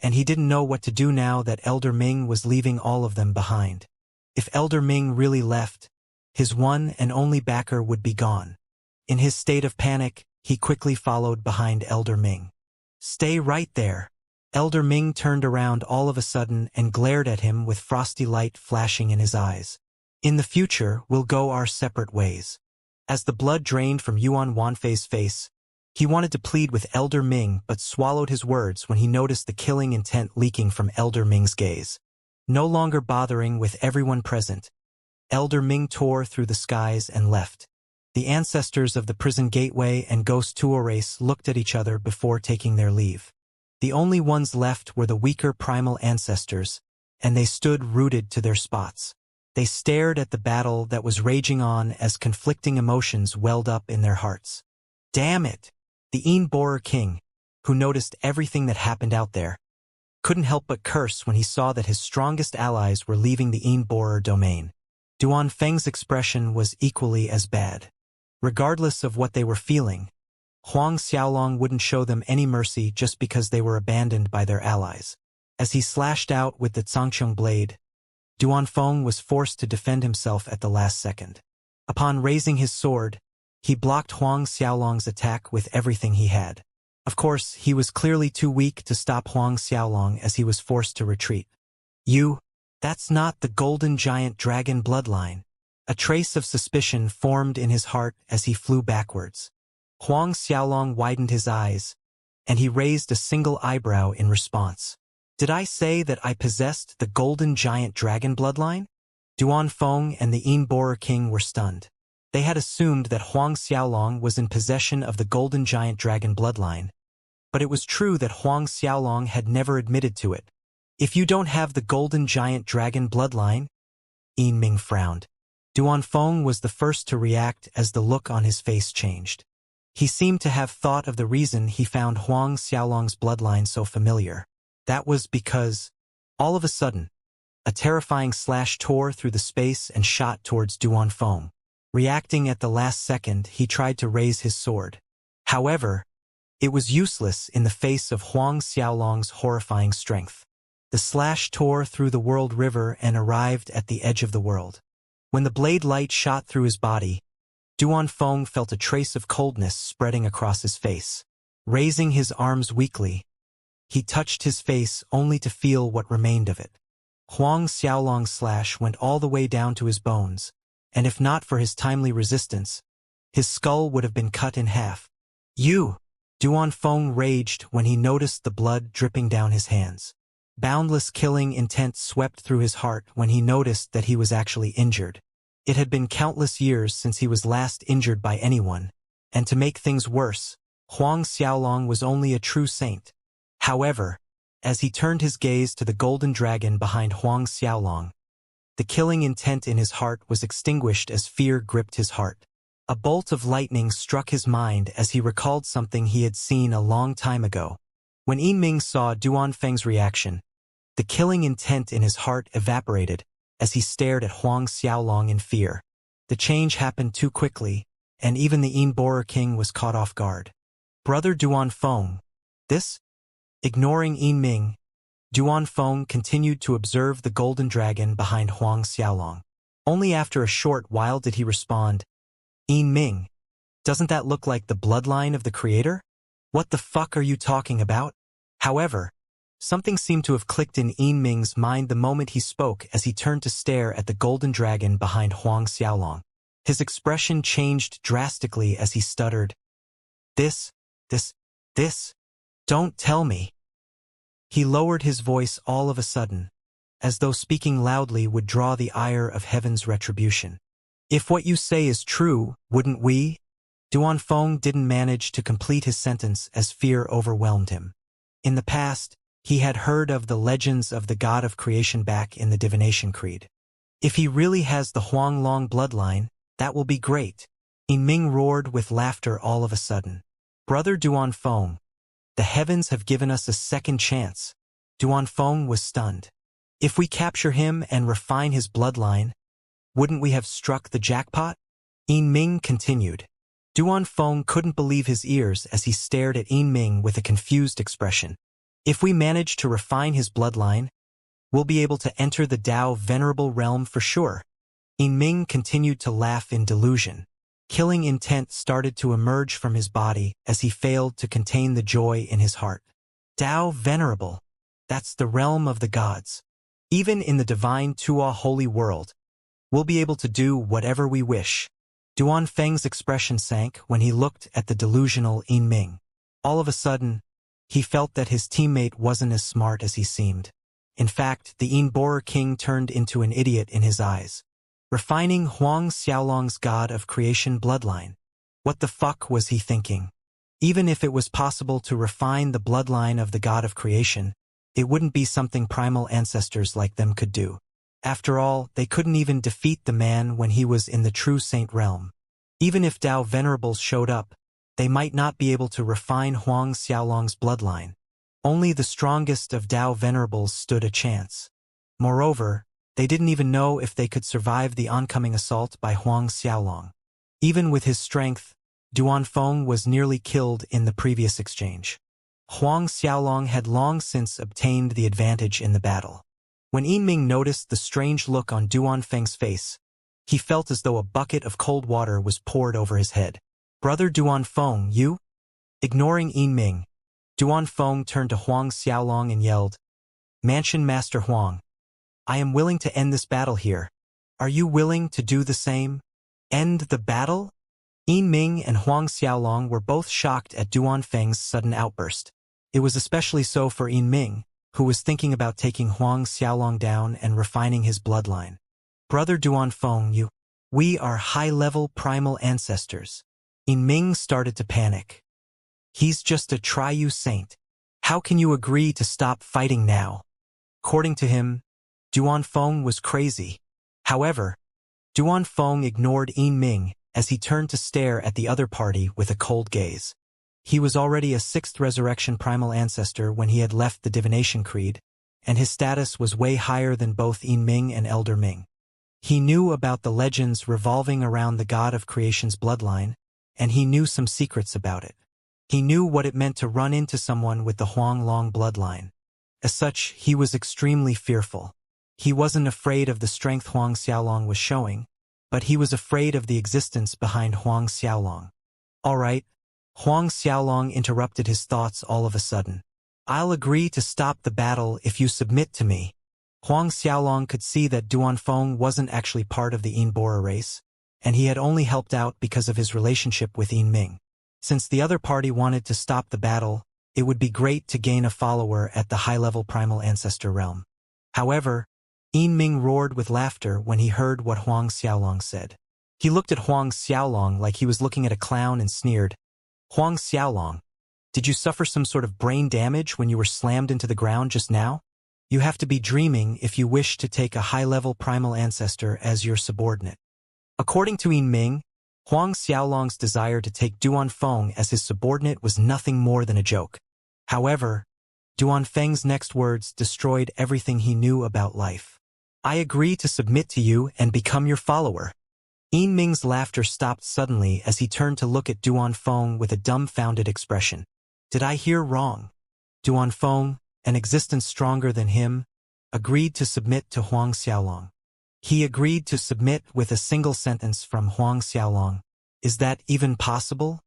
and he didn't know what to do now that Elder Ming was leaving all of them behind. If Elder Ming really left, his one and only backer would be gone. In his state of panic, he quickly followed behind Elder Ming. Stay right there. Elder Ming turned around all of a sudden and glared at him with frosty light flashing in his eyes. In the future, we'll go our separate ways. As the blood drained from Yuan Wanfei's face, he wanted to plead with Elder Ming but swallowed his words when he noticed the killing intent leaking from Elder Ming's gaze. No longer bothering with everyone present, Elder Ming tore through the skies and left. The ancestors of the prison gateway and ghost Tuo race looked at each other before taking their leave. The only ones left were the weaker primal ancestors, and they stood rooted to their spots. They stared at the battle that was raging on as conflicting emotions welled up in their hearts. Damn it! The Immortal king, who noticed everything that happened out there, couldn't help but curse when he saw that his strongest allies were leaving the Immortal domain. Duan Feng's expression was equally as bad. Regardless of what they were feeling, Huang Xiaolong wouldn't show them any mercy just because they were abandoned by their allies. As he slashed out with the Zhangqiang blade, Duanfeng was forced to defend himself at the last second. Upon raising his sword, he blocked Huang Xiaolong's attack with everything he had. Of course, he was clearly too weak to stop Huang Xiaolong as he was forced to retreat. That's not the golden giant dragon bloodline. A trace of suspicion formed in his heart as he flew backwards. Huang Xiaolong widened his eyes, and he raised a single eyebrow in response. Did I say that I possessed the golden giant dragon bloodline? Duanfeng and the Immortal king were stunned. They had assumed that Huang Xiaolong was in possession of the golden giant dragon bloodline, but it was true that Huang Xiaolong had never admitted to it. If you don't have the golden giant dragon bloodline, Yin Ming frowned. Duanfeng was the first to react as the look on his face changed. He seemed to have thought of the reason he found Huang Xiaolong's bloodline so familiar. That was because, all of a sudden, a terrifying slash tore through the space and shot towards Duanfeng. Reacting at the last second, he tried to raise his sword. However, it was useless in the face of Huang Xiaolong's horrifying strength. The slash tore through the world river and arrived at the edge of the world. When the blade light shot through his body, Duanfeng felt a trace of coldness spreading across his face. Raising his arms weakly, he touched his face only to feel what remained of it. Huang Xiaolong's slash went all the way down to his bones, and if not for his timely resistance, his skull would have been cut in half. Duanfeng raged when he noticed the blood dripping down his hands. Boundless killing intent swept through his heart when he noticed that he was actually injured. It had been countless years since he was last injured by anyone, and to make things worse, Huang Xiaolong was only a true saint. However, as he turned his gaze to the golden dragon behind Huang Xiaolong, the killing intent in his heart was extinguished as fear gripped his heart. A bolt of lightning struck his mind as he recalled something he had seen a long time ago. When Yin Ming saw Duanfeng's reaction, the killing intent in his heart evaporated as he stared at Huang Xiaolong in fear. The change happened too quickly, and even the Immortal king was caught off guard. Brother Duanfeng, this? Ignoring Yin Ming, Duanfeng continued to observe the golden dragon behind Huang Xiaolong. Only after a short while did he respond, Yin Ming, doesn't that look like the bloodline of the creator? What the fuck are you talking about? However, something seemed to have clicked in Yin Ming's mind the moment he spoke as he turned to stare at the golden dragon behind Huang Xiaolong. His expression changed drastically as he stuttered, This, don't tell me. He lowered his voice all of a sudden, as though speaking loudly would draw the ire of heaven's retribution. If what you say is true, wouldn't we? Duanfeng didn't manage to complete his sentence as fear overwhelmed him. In the past, he had heard of the legends of the god of creation back in the divination creed. If he really has the Huanglong bloodline, that will be great. Yin Ming roared with laughter all of a sudden. Brother Duanfeng, the heavens have given us a second chance. Duanfeng was stunned. If we capture him and refine his bloodline, wouldn't we have struck the jackpot? Yin Ming continued. Duanfeng couldn't believe his ears as he stared at Yin Ming with a confused expression. If we manage to refine his bloodline, we'll be able to enter the Dao venerable realm for sure. Yin Ming continued to laugh in delusion. Killing intent started to emerge from his body as he failed to contain the joy in his heart. Dao venerable, that's the realm of the gods. Even in the divine Tua holy world, we'll be able to do whatever we wish. Duanfeng's expression sank when he looked at the delusional Yin Ming. All of a sudden, he felt that his teammate wasn't as smart as he seemed. In fact, the Yin Borer King turned into an idiot in his eyes. Refining Huang Xiaolong's god of creation bloodline. What the fuck was he thinking? Even if it was possible to refine the bloodline of the god of creation, it wouldn't be something primal ancestors like them could do. After all, they couldn't even defeat the man when he was in the true saint realm. Even if Dao venerables showed up, they might not be able to refine Huang Xiaolong's bloodline. Only the strongest of Dao venerables stood a chance. Moreover, they didn't even know if they could survive the oncoming assault by Huang Xiaolong. Even with his strength, Duanfeng was nearly killed in the previous exchange. Huang Xiaolong had long since obtained the advantage in the battle. When Yin Ming noticed the strange look on Duanfeng's face, he felt as though a bucket of cold water was poured over his head. Brother Duanfeng, you? Ignoring Yin Ming, Duanfeng turned to Huang Xiaolong and yelled, Mansion Master Huang, I am willing to end this battle here. Are you willing to do the same? End the battle? Yin Ming and Huang Xiaolong were both shocked at Duanfeng's sudden outburst. It was especially so for Yin Ming, who was thinking about taking Huang Xiaolong down and refining his bloodline. Brother Duanfeng, we are high-level primal ancestors. Yin Ming started to panic. He's just a Triu saint. How can you agree to stop fighting now? According to him, Duanfeng was crazy. However, Duanfeng ignored Yin Ming as he turned to stare at the other party with a cold gaze. He was already a sixth resurrection primal ancestor when he had left the divination creed, and his status was way higher than both Yin Ming and Elder Ming. He knew about the legends revolving around the god of creation's bloodline, and he knew some secrets about it. He knew what it meant to run into someone with the Huanglong bloodline. As such, he was extremely fearful. He wasn't afraid of the strength Huang Xiaolong was showing, but he was afraid of the existence behind Huang Xiaolong. All right, Huang Xiaolong interrupted his thoughts all of a sudden. I'll agree to stop the battle if you submit to me. Huang Xiaolong could see that Duanfeng wasn't actually part of the Yin Borer race, and he had only helped out because of his relationship with Yin Ming. Since the other party wanted to stop the battle, it would be great to gain a follower at the high-level primal ancestor realm. However, Yin Ming roared with laughter when he heard what Huang Xiaolong said. He looked at Huang Xiaolong like he was looking at a clown and sneered, Huang Xiaolong, did you suffer some sort of brain damage when you were slammed into the ground just now? You have to be dreaming if you wish to take a high-level primal ancestor as your subordinate. According to Yin Ming, Huang Xiaolong's desire to take Duanfeng as his subordinate was nothing more than a joke. However, Duanfeng's next words destroyed everything he knew about life. I agree to submit to you and become your follower. Yin Ming's laughter stopped suddenly as he turned to look at Duanfeng with a dumbfounded expression. Did I hear wrong? Duanfeng, an existence stronger than him, agreed to submit to Huang Xiaolong. He agreed to submit with a single sentence from Huang Xiaolong. Is that even possible?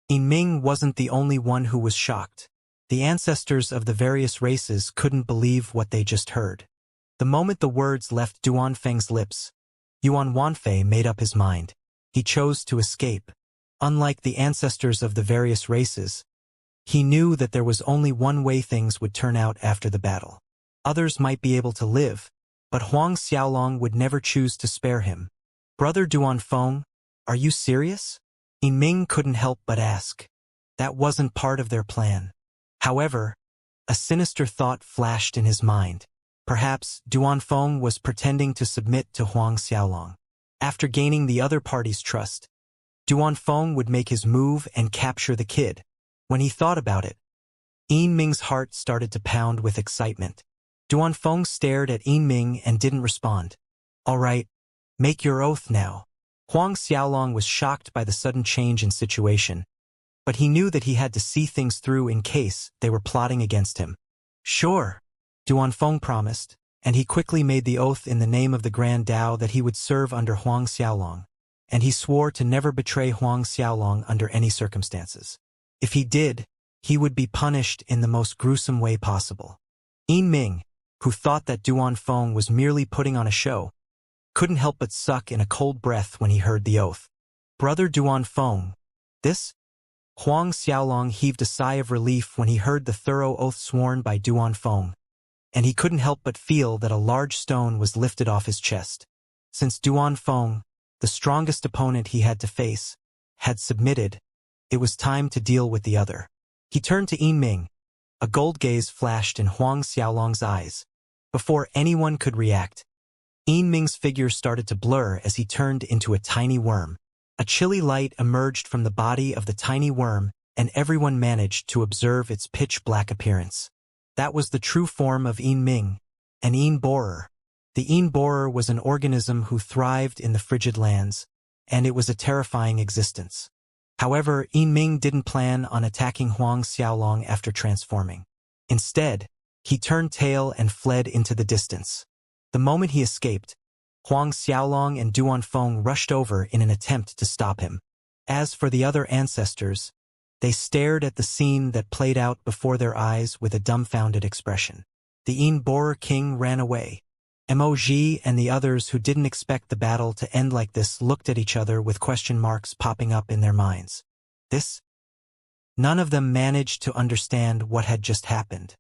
Yinming wasn't the only one who was shocked. The ancestors of the various races couldn't believe what they just heard. The moment the words left Duanfeng's lips, Yuan Wanfei made up his mind. He chose to escape. Unlike the ancestors of the various races, he knew that there was only one way things would turn out after the battle. Others might be able to live, but Huang Xiaolong would never choose to spare him. Brother Duanfeng, are you serious? Yinming couldn't help but ask. That wasn't part of their plan. However, a sinister thought flashed in his mind. Perhaps Duanfeng was pretending to submit to Huang Xiaolong. After gaining the other party's trust, Duanfeng would make his move and capture the kid. When he thought about it, Yinming's heart started to pound with excitement. Duanfeng stared at Yinming and didn't respond. All right, make your oath now. Huang Xiaolong was shocked by the sudden change in situation, but he knew that he had to see things through in case they were plotting against him. Sure, Duanfeng promised, and he quickly made the oath in the name of the Grand Tao that he would serve under Huang Xiaolong, and he swore to never betray Huang Xiaolong under any circumstances. If he did, he would be punished in the most gruesome way possible. Yinming, who thought that Duanfeng was merely putting on a show, couldn't help but suck in a cold breath when he heard the oath. Brother Duanfeng, this? Huang Xiaolong heaved a sigh of relief when he heard the thorough oath sworn by Duanfeng, and he couldn't help but feel that a large stone was lifted off his chest. Since Duanfeng, the strongest opponent he had to face, had submitted, it was time to deal with the other. He turned to Yinming. A gold gaze flashed in Huang Xiaolong's eyes. Before anyone could react, Yinming's figure started to blur as he turned into a tiny worm. A chilly light emerged from the body of the tiny worm, and everyone managed to observe its pitch-black appearance. That was the true form of Yinming, an Yin borer. The Yin borer was an organism who thrived in the frigid lands, and it was a terrifying existence. However, Yinming didn't plan on attacking Huang Xiaolong after transforming. Instead, he turned tail and fled into the distance. The moment he escaped, Huang Xiaolong and Duanfeng rushed over in an attempt to stop him. As for the other ancestors, they stared at the scene that played out before their eyes with a dumbfounded expression. The Yin Borer King ran away. Moj and the others who didn't expect the battle to end like this looked at each other with question marks popping up in their minds. This? None of them managed to understand what had just happened.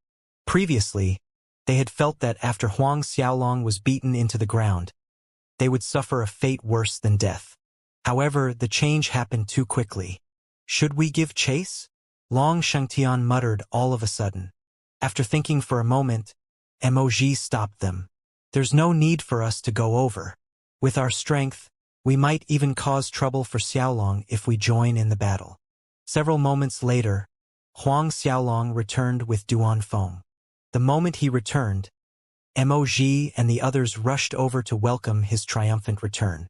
Previously, they had felt that after Huang Xiaolong was beaten into the ground, they would suffer a fate worse than death. However, the change happened too quickly. Should we give chase? Long Shengtian muttered all of a sudden. After thinking for a moment, Moj stopped them. There's no need for us to go over. With our strength, we might even cause trouble for Xiaolong if we join in the battle. Several moments later, Huang Xiaolong returned with Duanfeng. The moment he returned, Moj and the others rushed over to welcome his triumphant return.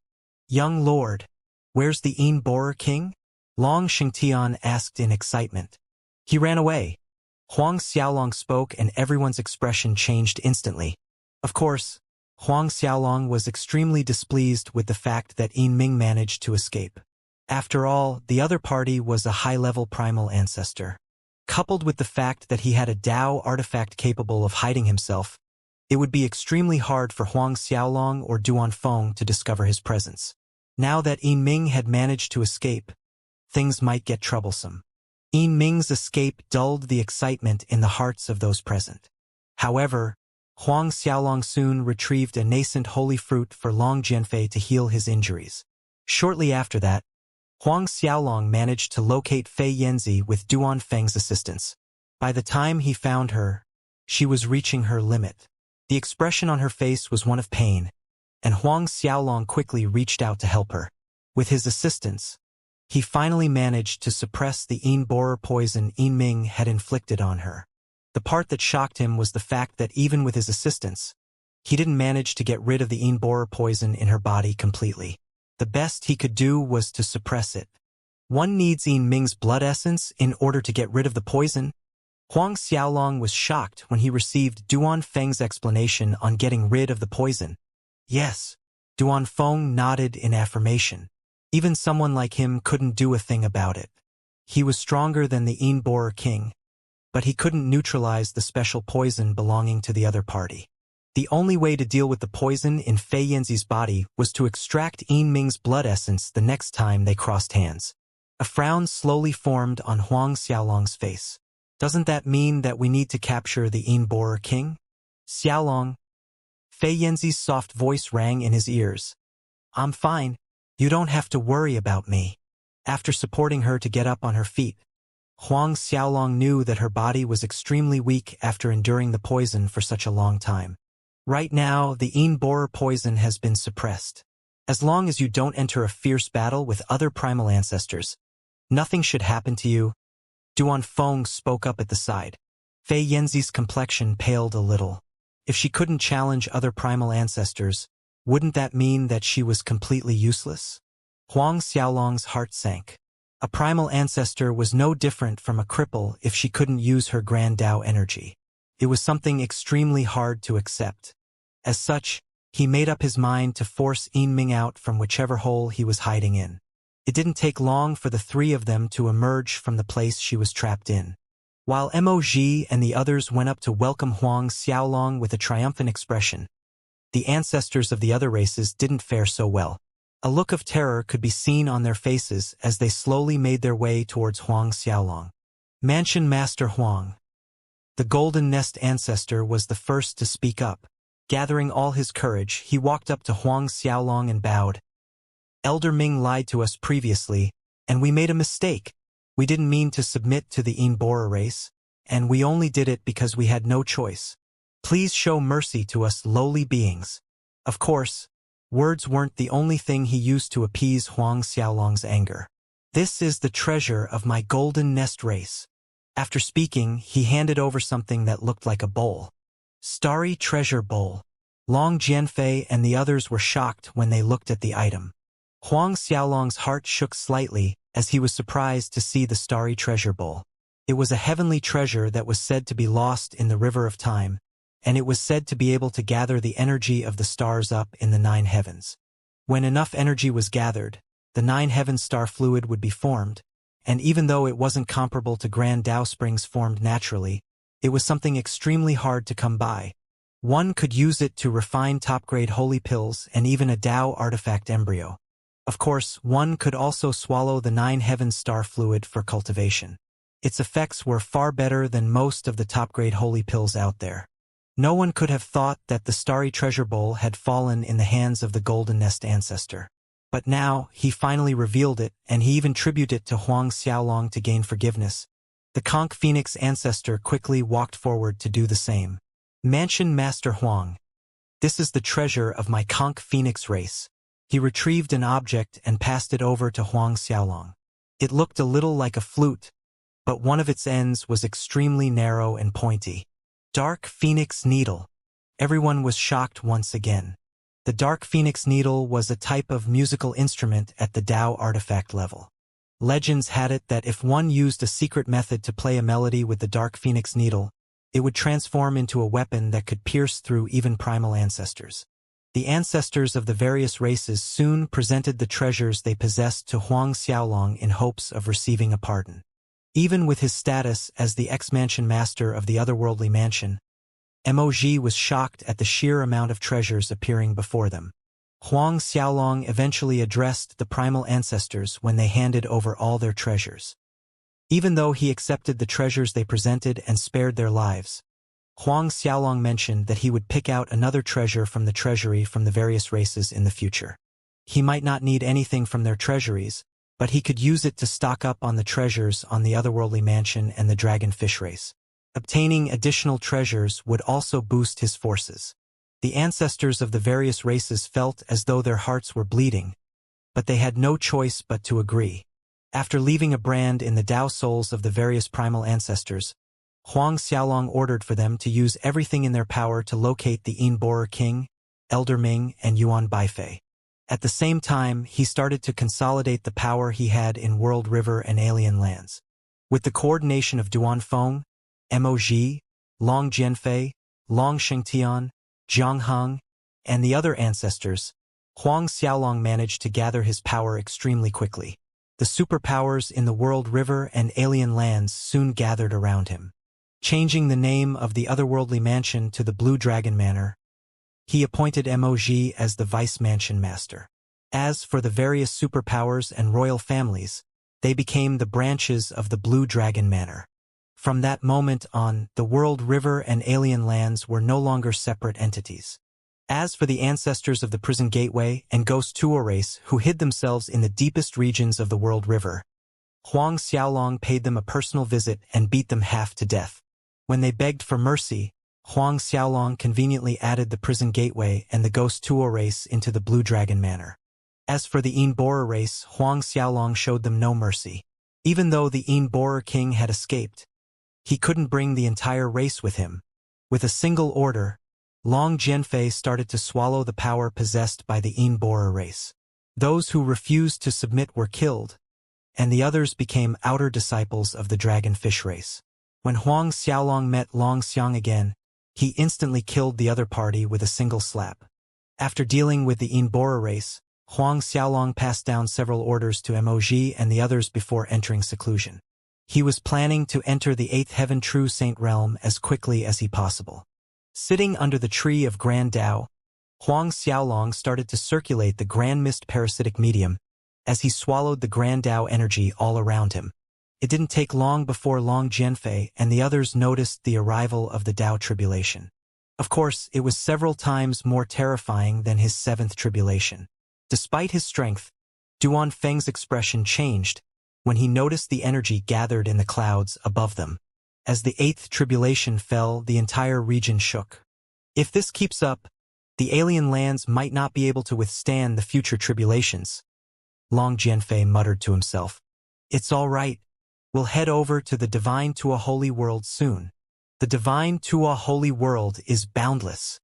Young lord, where's the Yin Borer King? Long Shengtian asked in excitement. He ran away. Huang Xiaolong spoke and everyone's expression changed instantly. Of course, Huang Xiaolong was extremely displeased with the fact that Yinming managed to escape. After all, the other party was a high-level primal ancestor. Coupled with the fact that he had a Dao artifact capable of hiding himself, it would be extremely hard for Huang Xiaolong or Duanfeng to discover his presence. Now that Yinming had managed to escape, things might get troublesome. Yinming's escape dulled the excitement in the hearts of those present. However, Huang Xiaolong soon retrieved a nascent holy fruit for Long Jianfei to heal his injuries. Shortly after that, Huang Xiaolong managed to locate Fei Yanzi with Duanfeng's assistance. By the time he found her, she was reaching her limit. The expression on her face was one of pain, and Huang Xiaolong quickly reached out to help her. With his assistance, he finally managed to suppress the Yin Borer poison Yinming had inflicted on her. The part that shocked him was the fact that even with his assistance, he didn't manage to get rid of the Yin Borer poison in her body completely. The best he could do was to suppress it. One needs Yinming's blood essence in order to get rid of the poison. Huang Xiaolong was shocked when he received Duan Feng's explanation on getting rid of the poison. Yes, Duan Feng nodded in affirmation. Even someone like him couldn't do a thing about it. He was stronger than the Borer king, but he couldn't neutralize the special poison belonging to the other party. The only way to deal with the poison in Fei Yanzi's body was to extract Ming's blood essence the next time they crossed hands. A frown slowly formed on Huang Xiaolong's face. Doesn't that mean that we need to capture the Borer king? Xiaolong. Fei Yanzi's soft voice rang in his ears. I'm fine. You don't have to worry about me. After supporting her to get up on her feet, Huang Xiaolong knew that her body was extremely weak after enduring the poison for such a long time. Right now, the Borer poison has been suppressed. As long as you don't enter a fierce battle with other primal ancestors, nothing should happen to you. Duan Feng spoke up at the side. Fei Yanzi's complexion paled a little. If she couldn't challenge other primal ancestors, wouldn't that mean that she was completely useless? Huang Xiaolong's heart sank. A primal ancestor was no different from a cripple if she couldn't use her Grand Tao energy. It was something extremely hard to accept. As such, he made up his mind to force Ming out from whichever hole he was hiding in. It didn't take long for the three of them to emerge from the place she was trapped in. While Moj and the others went up to welcome Huang Xiaolong with a triumphant expression, the ancestors of the other races didn't fare so well. A look of terror could be seen on their faces as they slowly made their way towards Huang Xiaolong. Mansion Master Huang. The Golden Nest ancestor was the first to speak up. Gathering all his courage, he walked up to Huang Xiaolong and bowed. Elder Ming lied to us previously, and we made a mistake. We didn't mean to submit to the Borer race, and we only did it because we had no choice. Please show mercy to us lowly beings. Of course, words weren't the only thing he used to appease Huang Xiaolong's anger. This is the treasure of my Golden Nest race. After speaking, he handed over something that looked like a bowl. Starry Treasure Bowl. Long Jianfei and the others were shocked when they looked at the item. Huang Xiaolong's heart shook slightly as he was surprised to see the Starry Treasure Bowl. It was a heavenly treasure that was said to be lost in the river of time, and it was said to be able to gather the energy of the stars up in the 9 heavens. When enough energy was gathered, the 9 heaven star fluid would be formed, and even though it wasn't comparable to Grand Tao springs formed naturally, it was something extremely hard to come by. One could use it to refine top-grade holy pills and even a Tao artifact embryo. Of course, one could also swallow the 9 heaven star fluid for cultivation. Its effects were far better than most of the top-grade holy pills out there. No one could have thought that the Starry Treasure Bowl had fallen in the hands of the Golden Nest ancestor. But now, he finally revealed it, and he even tributed it to Huang Xiaolong to gain forgiveness. The Conch Phoenix ancestor quickly walked forward to do the same. Mansion Master Huang. This is the treasure of my Conch Phoenix race. He retrieved an object and passed it over to Huang Xiaolong. It looked a little like a flute, but one of its ends was extremely narrow and pointy. Dark Phoenix Needle. Everyone was shocked once again. The Dark Phoenix Needle was a type of musical instrument at the Tao artifact level. Legends had it that if one used a secret method to play a melody with the Dark Phoenix Needle, it would transform into a weapon that could pierce through even primal ancestors. The ancestors of the various races soon presented the treasures they possessed to Huang Xiaolong in hopes of receiving a pardon. Even with his status as the ex-mansion master of the otherworldly mansion, Moj was shocked at the sheer amount of treasures appearing before them. Huang Xiaolong eventually addressed the primal ancestors when they handed over all their treasures. Even though he accepted the treasures they presented and spared their lives, Huang Xiaolong mentioned that he would pick out another treasure from the treasury from the various races in the future. He might not need anything from their treasuries, but he could use it to stock up on the treasures on the otherworldly mansion and the dragonfish race. Obtaining additional treasures would also boost his forces. The ancestors of the various races felt as though their hearts were bleeding, but they had no choice but to agree. After leaving a brand in the Tao souls of the various primal ancestors, Huang Xiaolong ordered for them to use everything in their power to locate the Borer king, Elder Ming, and Yuan Baifei. At the same time, he started to consolidate the power he had in World River and alien lands. With the coordination of Duan Feng, Mo, Long Jianfei, Long Shengtian, Jiang Heng, and the other ancestors, Huang Xiaolong managed to gather his power extremely quickly. The superpowers in the world river and alien lands soon gathered around him. Changing the name of the otherworldly mansion to the Blue Dragon Manor, he appointed Mo as the Vice Mansion Master. As for the various superpowers and royal families, they became the branches of the Blue Dragon Manor. From that moment on, the world river and alien lands were no longer separate entities. As for the ancestors of the Prison Gateway and Ghost Tuo race who hid themselves in the deepest regions of the world river, Huang Xiaolong paid them a personal visit and beat them half to death. When they begged for mercy, Huang Xiaolong conveniently added the Prison Gateway and the Ghost Tuo race into the Blue Dragon Manor. As for the Borer race, Huang Xiaolong showed them no mercy. Even though the Borer king had escaped, he couldn't bring the entire race with him. With a single order, Long Jianfei started to swallow the power possessed by the Borer race. Those who refused to submit were killed, and the others became outer disciples of the dragonfish race. When Huang Xiaolong met Long Xiang again, he instantly killed the other party with a single slap. After dealing with the Borer race, Huang Xiaolong passed down several orders to Mo and the others before entering seclusion. He was planning to enter the 8th Heaven True Saint realm as quickly as he possible. Sitting under the tree of Grand Dao, Huang Xiaolong started to circulate the Grand Mist parasitic medium as he swallowed the Grand Dao energy all around him. It didn't take long before Long Jianfei and the others noticed the arrival of the Dao tribulation. Of course, it was several times more terrifying than his 7th tribulation. Despite his strength, Duan Feng's expression changed when he noticed the energy gathered in the clouds above them. As the 8th tribulation fell, the entire region shook. If this keeps up, the alien lands might not be able to withstand the future tribulations. Long Jianfei muttered to himself. It's all right. We'll head over to the Divine Tua Holy World soon. The Divine Tua Holy World is boundless.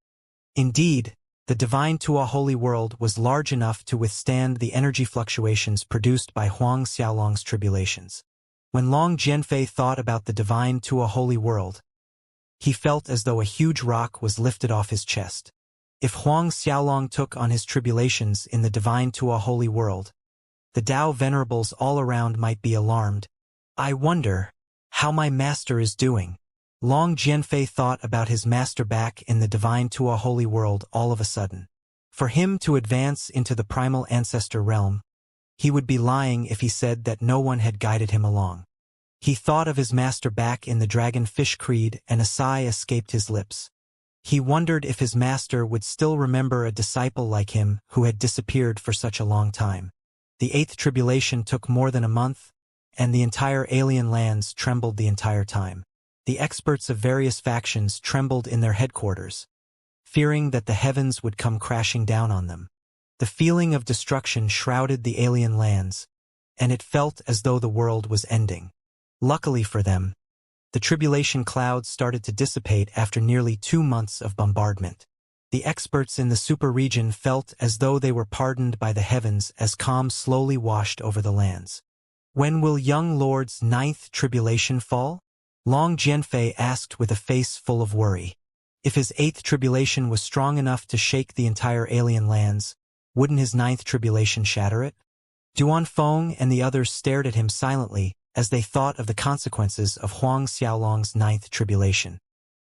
Indeed, the Divine Tua Holy World was large enough to withstand the energy fluctuations produced by Huang Xiaolong's tribulations. When Long Jianfei thought about the Divine Tua Holy World, he felt as though a huge rock was lifted off his chest. If Huang Xiaolong took on his tribulations in the Divine Tua Holy World, the Dao venerables all around might be alarmed. I wonder how my master is doing. Long Jianfei thought about his master back in the Divine Tua Holy World all of a sudden. For him to advance into the primal ancestor realm, he would be lying if he said that no one had guided him along. He thought of his master back in the Dragonfish Creed and a sigh escaped his lips. He wondered if his master would still remember a disciple like him who had disappeared for such a long time. The 8th tribulation took more than a month, and the entire alien lands trembled the entire time. The experts of various factions trembled in their headquarters, fearing that the heavens would come crashing down on them. The feeling of destruction shrouded the alien lands, and it felt as though the world was ending. Luckily for them, the tribulation clouds started to dissipate after nearly 2 months of bombardment. The experts in the super region felt as though they were pardoned by the heavens as calm slowly washed over the lands. When will young Lord's 9th tribulation fall? Long Jianfei asked with a face full of worry. If his 8th tribulation was strong enough to shake the entire alien lands, wouldn't his 9th tribulation shatter it? Duan Feng and the others stared at him silently as they thought of the consequences of Huang Xiaolong's 9th tribulation.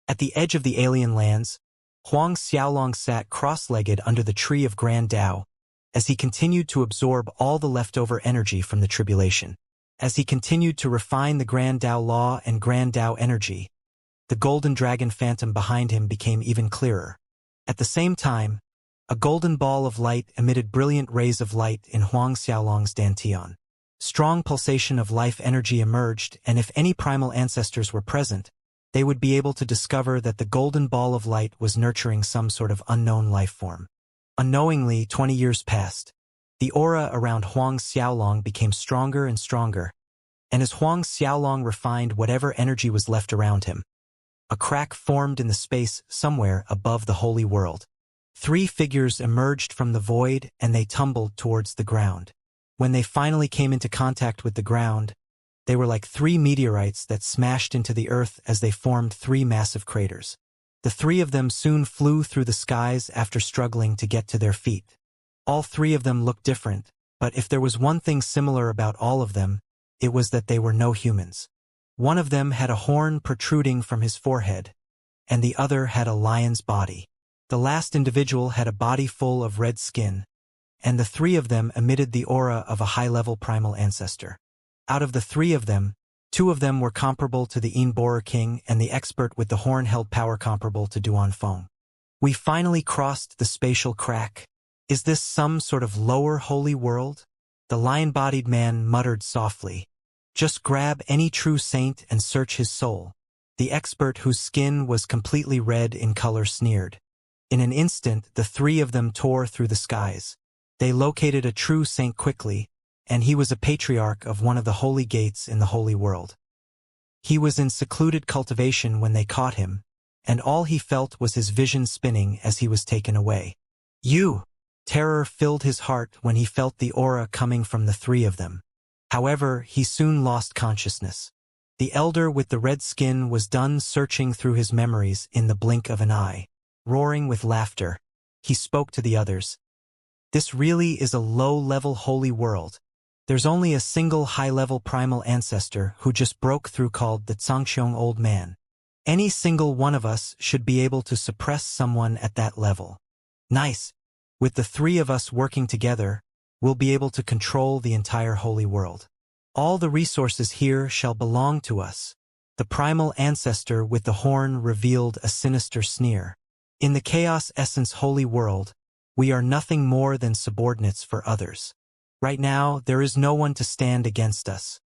At the edge of the alien lands, Huang Xiaolong sat cross-legged under the tree of Grand Dao, as he continued to absorb all the leftover energy from the tribulation. As he continued to refine the Grand Dao law and Grand Dao energy, the golden dragon phantom behind him became even clearer. At the same time, a golden ball of light emitted brilliant rays of light in Huang Xiaolong's dantian. Strong pulsation of life energy emerged, and if any primal ancestors were present, they would be able to discover that the golden ball of light was nurturing some sort of unknown life form. Unknowingly, 20 years passed. The aura around Huang Xiaolong became stronger and stronger, and as Huang Xiaolong refined whatever energy was left around him, a crack formed in the space somewhere above the holy world. 3 figures emerged from the void and they tumbled towards the ground. When they finally came into contact with the ground, They were like 3 meteorites that smashed into the earth as they formed 3 massive craters. The 3 of them soon flew through the skies after struggling to get to their feet. All 3 of them looked different, but if there was one thing similar about all of them, it was that they were no humans. One of them had a horn protruding from his forehead, and the other had a lion's body. The last individual had a body full of red skin, and the 3 of them emitted the aura of a high-level primal ancestor. Out of the 3 of them, 2 of them were comparable to the Borer King, and the expert with the horn held power comparable to Duan Feng. We finally crossed the spatial crack. Is this some sort of lower holy world? The lion-bodied man muttered softly. Just grab any true saint and search his soul. The expert, whose skin was completely red in color, sneered. In an instant, the 3 of them tore through the skies. They located a true saint quickly, and he was a patriarch of one of the holy gates in the holy world. He was in secluded cultivation when they caught him, and all he felt was his vision spinning as he was taken away. You! Terror filled his heart when he felt the aura coming from the 3 of them. However, he soon lost consciousness. The elder with the red skin was done searching through his memories in the blink of an eye. Roaring with laughter, he spoke to the others. This really is a low-level holy world. There's only a single high-level primal ancestor who just broke through, called the Xianxia Old Man. Any single one of us should be able to suppress someone at that level. Nice. With the 3 of us working together, we'll be able to control the entire holy world. All the resources here shall belong to us. The primal ancestor with the horn revealed a sinister sneer. In the chaos essence holy world, we are nothing more than subordinates for others. Right now, there is no one to stand against us.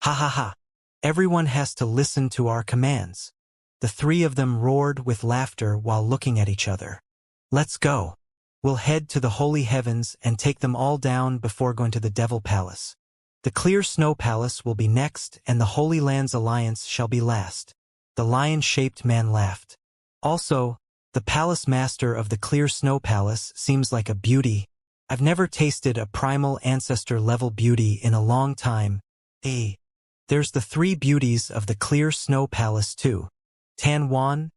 Ha ha ha. Everyone has to listen to our commands. The 3 of them roared with laughter while looking at each other. Let's go. We'll head to the holy heavens and take them all down before going to the Devil Palace. The Clear Snow Palace will be next, and the Holy Lands Alliance shall be last. The lion-shaped man laughed. Also, the palace master of the Clear Snow Palace seems like a beauty. I've never tasted a primal ancestor-level beauty in a long time. There's the 3 beauties of the Clear Snow Palace too. Tan Wan,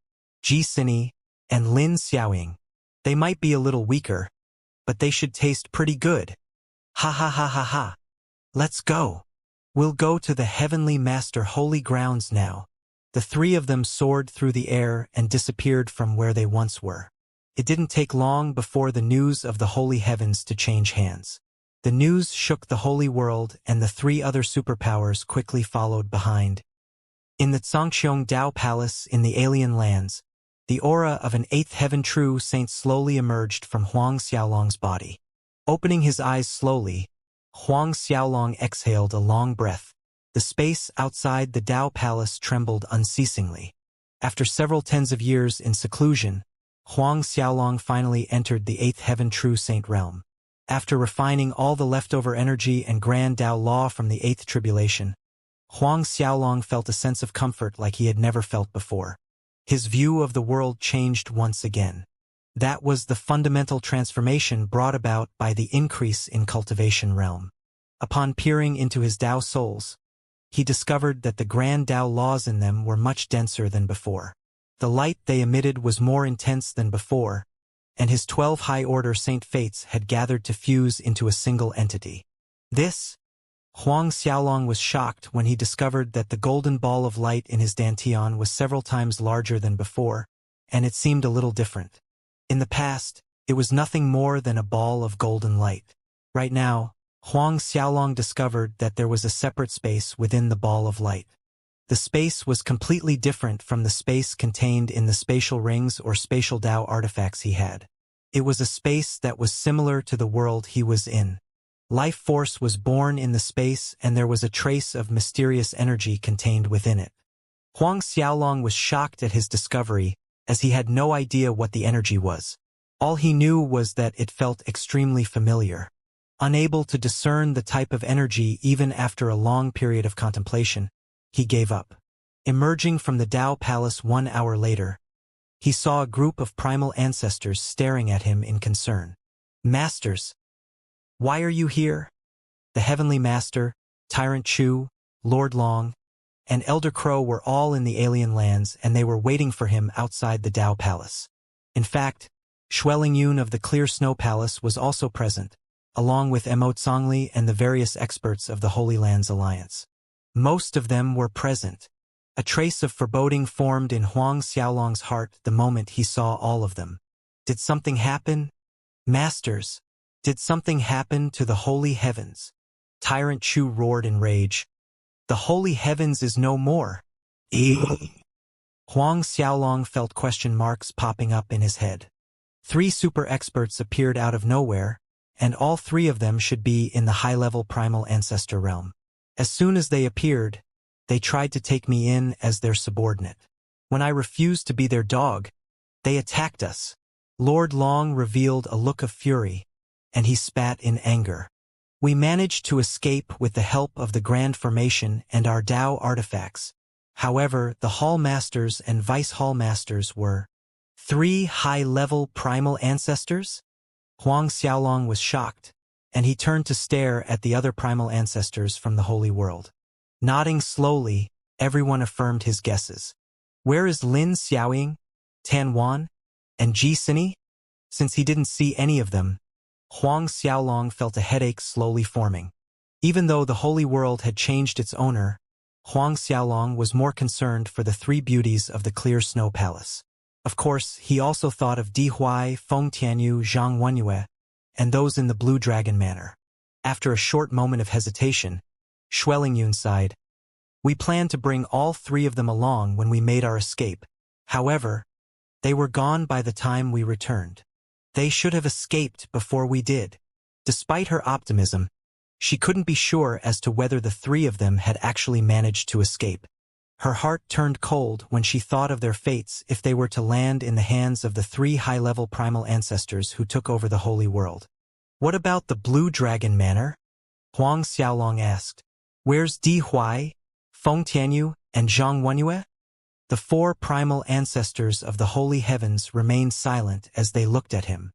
Ji Sini, and Lin Xiaoying. They might be a little weaker, but they should taste pretty good. Ha ha ha ha ha. Let's go. We'll go to the Heavenly Master holy grounds now. The 3 of them soared through the air and disappeared from where they once were. It didn't take long before the news of the holy heavens to change hands. The news shook the holy world, and the 3 other superpowers quickly followed behind. In the Xianxia Dao Palace in the alien lands, the aura of an 8th heaven true saint slowly emerged from Huang Xiaolong's body. Opening his eyes slowly, Huang Xiaolong exhaled a long breath. The space outside the Dao Palace trembled unceasingly. After several tens of years in seclusion, Huang Xiaolong finally entered the 8th heaven true saint realm. After refining all the leftover energy and grand Dao law from the 8th tribulation, Huang Xiaolong felt a sense of comfort like he had never felt before. His view of the world changed once again. That was the fundamental transformation brought about by the increase in cultivation realm. Upon peering into his Dao souls, he discovered that the grand Dao laws in them were much denser than before. The light they emitted was more intense than before, and his 12 high-order saint fates had gathered to fuse into a single entity. Huang Xiaolong was shocked when he discovered that the golden ball of light in his dantian was several times larger than before, and it seemed a little different. In the past, it was nothing more than a ball of golden light. Right now, Huang Xiaolong discovered that there was a separate space within the ball of light. The space was completely different from the space contained in the spatial rings or spatial Dao artifacts he had. It was a space that was similar to the world he was in. Life force was born in the space, and there was a trace of mysterious energy contained within it. Huang Xiaolong was shocked at his discovery, as he had no idea what the energy was. All he knew was that it felt extremely familiar. Unable to discern the type of energy even after a long period of contemplation, he gave up. Emerging from the Dao Palace 1 hour later, he saw a group of primal ancestors staring at him in concern. Masters, why are you here? The Heavenly Master, Tyrant Chu, Lord Long, and Elder Crow were all in the alien lands, and they were waiting for him outside the Dao Palace. In fact, Xuelingyun of the Clear Snow Palace was also present, along with Emotsongli and the various experts of the Holy Lands Alliance. Most of them were present. A trace of foreboding formed in Huang Xiaolong's heart the moment he saw all of them. Did something happen? Masters, did something happen to the holy heavens? Tyrant Chu roared in rage. The holy heavens is no more. Huang Xiaolong felt question marks popping up in his head. 3 super experts appeared out of nowhere, and all 3 of them should be in the high-level primal ancestor realm. As soon as they appeared, they tried to take me in as their subordinate. When I refused to be their dog, they attacked us. Lord Long revealed a look of fury, and he spat in anger. We managed to escape with the help of the Grand Formation and our Dao artifacts. However, the Hall Masters and Vice Hall Masters were 3 high-level primal ancestors? Huang Xiaolong was shocked, and he turned to stare at the other primal ancestors from the Holy World. Nodding slowly, everyone affirmed his guesses. Where is Lin Xiaoying, Tan Wan, and Ji Sini? Since he didn't see any of them, Huang Xiaolong felt a headache slowly forming. Even though the Holy World had changed its owner, Huang Xiaolong was more concerned for the 3 beauties of the Clear Snow Palace. Of course, he also thought of Di Huai, Feng Tianyu, Zhang Wenyue, and those in the Blue Dragon Manor. After a short moment of hesitation, Xuelingyun sighed. We planned to bring all 3 of them along when we made our escape. However, they were gone by the time we returned. They should have escaped before we did. Despite her optimism, she couldn't be sure as to whether the 3 of them had actually managed to escape. Her heart turned cold when she thought of their fates if they were to land in the hands of the 3 high-level primal ancestors who took over the Holy World. What about the Blue Dragon Manor? Huang Xiaolong asked. Where's Di Huai, Feng Tianyu, and Zhang Wenyue? The 4 primal ancestors of the Holy Heavens remained silent as they looked at him.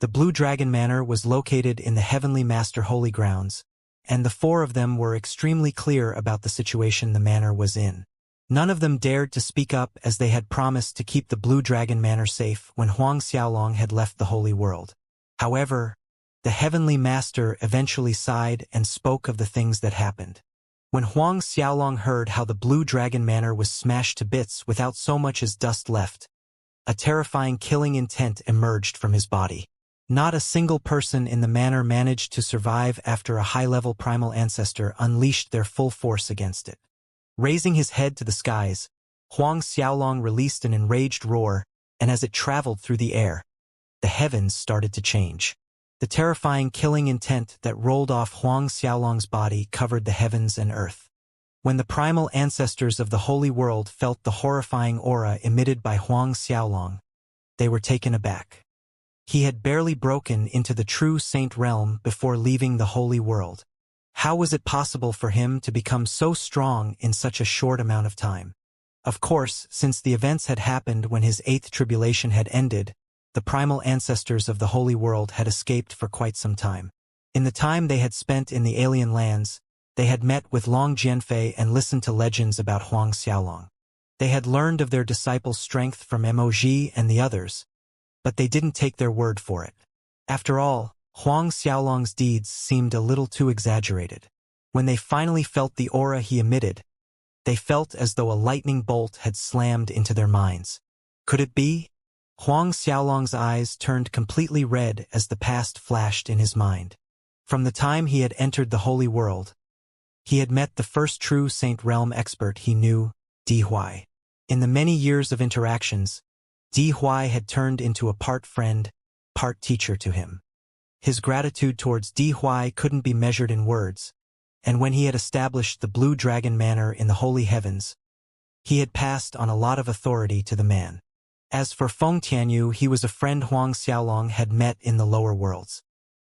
The Blue Dragon Manor was located in the Heavenly Master Holy Grounds, and the 4 of them were extremely clear about the situation the manor was in. None of them dared to speak up as they had promised to keep the Blue Dragon Manor safe when Huang Xiaolong had left the Holy World. However, the Heavenly Master eventually sighed and spoke of the things that happened. When Huang Xiaolong heard how the Blue Dragon Manor was smashed to bits without so much as dust left, a terrifying killing intent emerged from his body. Not a single person in the manor managed to survive after a high-level primal ancestor unleashed their full force against it. Raising his head to the skies, Huang Xiaolong released an enraged roar, and as it traveled through the air, the heavens started to change. The terrifying killing intent that rolled off Huang Xiaolong's body covered the heavens and earth. When the primal ancestors of the Holy World felt the horrifying aura emitted by Huang Xiaolong, they were taken aback. He had barely broken into the true saint realm before leaving the Holy World. How was it possible for him to become so strong in such a short amount of time? Of course, since the events had happened when his 8th tribulation had ended, the primal ancestors of the Holy World had escaped for quite some time. In the time they had spent in the alien lands, they had met with Long Jianfei and listened to legends about Huang Xiaolong. They had learned of their disciples' strength from Moji and the others, but they didn't take their word for it. After all, Huang Xiaolong's deeds seemed a little too exaggerated. When they finally felt the aura he emitted, they felt as though a lightning bolt had slammed into their minds. Could it be? Huang Xiaolong's eyes turned completely red as the past flashed in his mind. From the time he had entered the Holy World, he had met the first true Saint Realm expert he knew, Di Huai. In the many years of interactions, Di Huai had turned into a part friend, part teacher to him. His gratitude towards Di Huai couldn't be measured in words, and when he had established the Blue Dragon Manor in the Holy Heavens, he had passed on a lot of authority to the man. As for Feng Tianyu, he was a friend Huang Xiaolong had met in the lower worlds.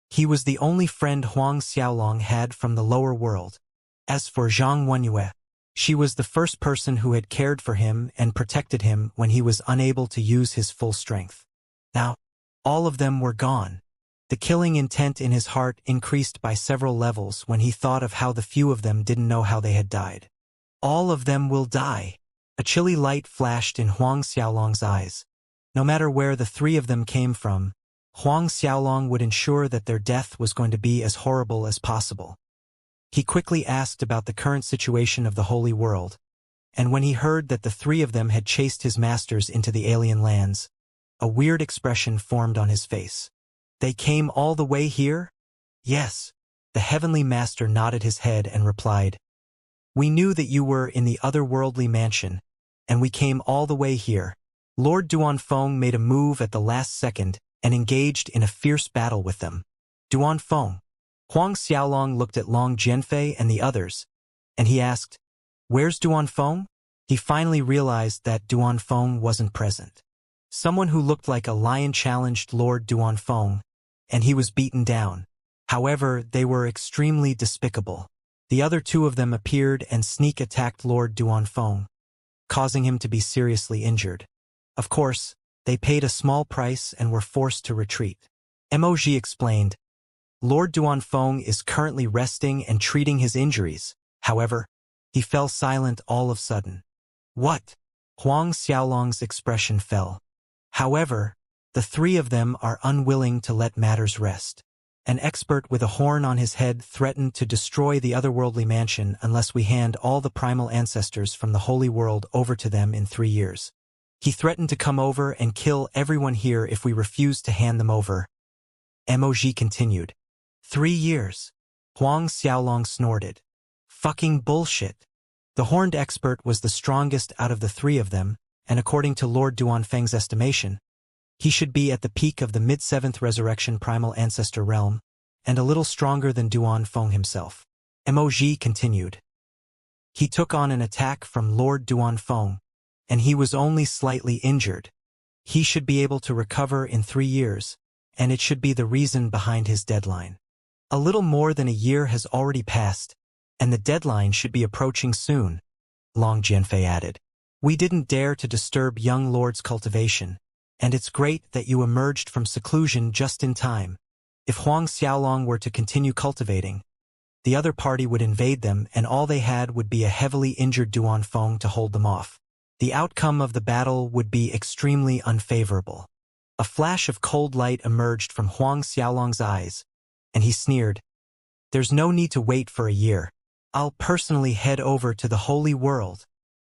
He was the only friend Huang Xiaolong had from the lower world. As for Zhang Wenyue, she was the first person who had cared for him and protected him when he was unable to use his full strength. Now, all of them were gone. The killing intent in his heart increased by several levels when he thought of how the few of them didn't know how they had died. All of them will die. A chilly light flashed in Huang Xiaolong's eyes. No matter where the three of them came from, Huang Xiaolong would ensure that their death was going to be as horrible as possible. He quickly asked about the current situation of the Holy World, and when he heard that the three of them had chased his masters into the alien lands, a weird expression formed on his face. They came all the way here? Yes. The heavenly master nodded his head and replied, We knew that you were in the otherworldly mansion, and we came all the way here. Lord Duanfeng made a move at the last second and engaged in a fierce battle with them. Duanfeng. Huang Xiaolong looked at Long Jianfei and the others, and he asked, Where's Duanfeng? He finally realized that Duanfeng wasn't present. Someone who looked like a lion challenged Lord Duanfeng, and he was beaten down. However, they were extremely despicable. The other two of them appeared and sneak attacked Lord Duanfeng, causing him to be seriously injured. Of course, they paid a small price and were forced to retreat. Moji explained, Lord Duanfeng is currently resting and treating his injuries. However, he fell silent all of a sudden. What? Huang Xiaolong's expression fell. However, the three of them are unwilling to let matters rest. An expert with a horn on his head threatened to destroy the otherworldly mansion unless we hand all the primal ancestors from the Holy World over to them in 3 years. He threatened to come over and kill everyone here if we refuse to hand them over. Moji continued. 3 years. Huang Xiaolong snorted. Fucking bullshit. The horned expert was the strongest out of the three of them, and according to Lord Duanfeng's estimation, he should be at the peak of the mid-7th resurrection primal ancestor realm, and a little stronger than Duanfeng himself. Moji continued. He took on an attack from Lord Duanfeng, and he was only slightly injured. He should be able to recover in 3 years, and it should be the reason behind his deadline. A little more than a year has already passed, and the deadline should be approaching soon, Long Jianfei added. We didn't dare to disturb young Lord's cultivation, and it's great that you emerged from seclusion just in time. If Huang Xiaolong were to continue cultivating, the other party would invade them and all they had would be a heavily injured Duanfeng to hold them off. The outcome of the battle would be extremely unfavorable. A flash of cold light emerged from Huang Xiaolong's eyes, and he sneered, There's no need to wait for a year. I'll personally head over to the Holy World.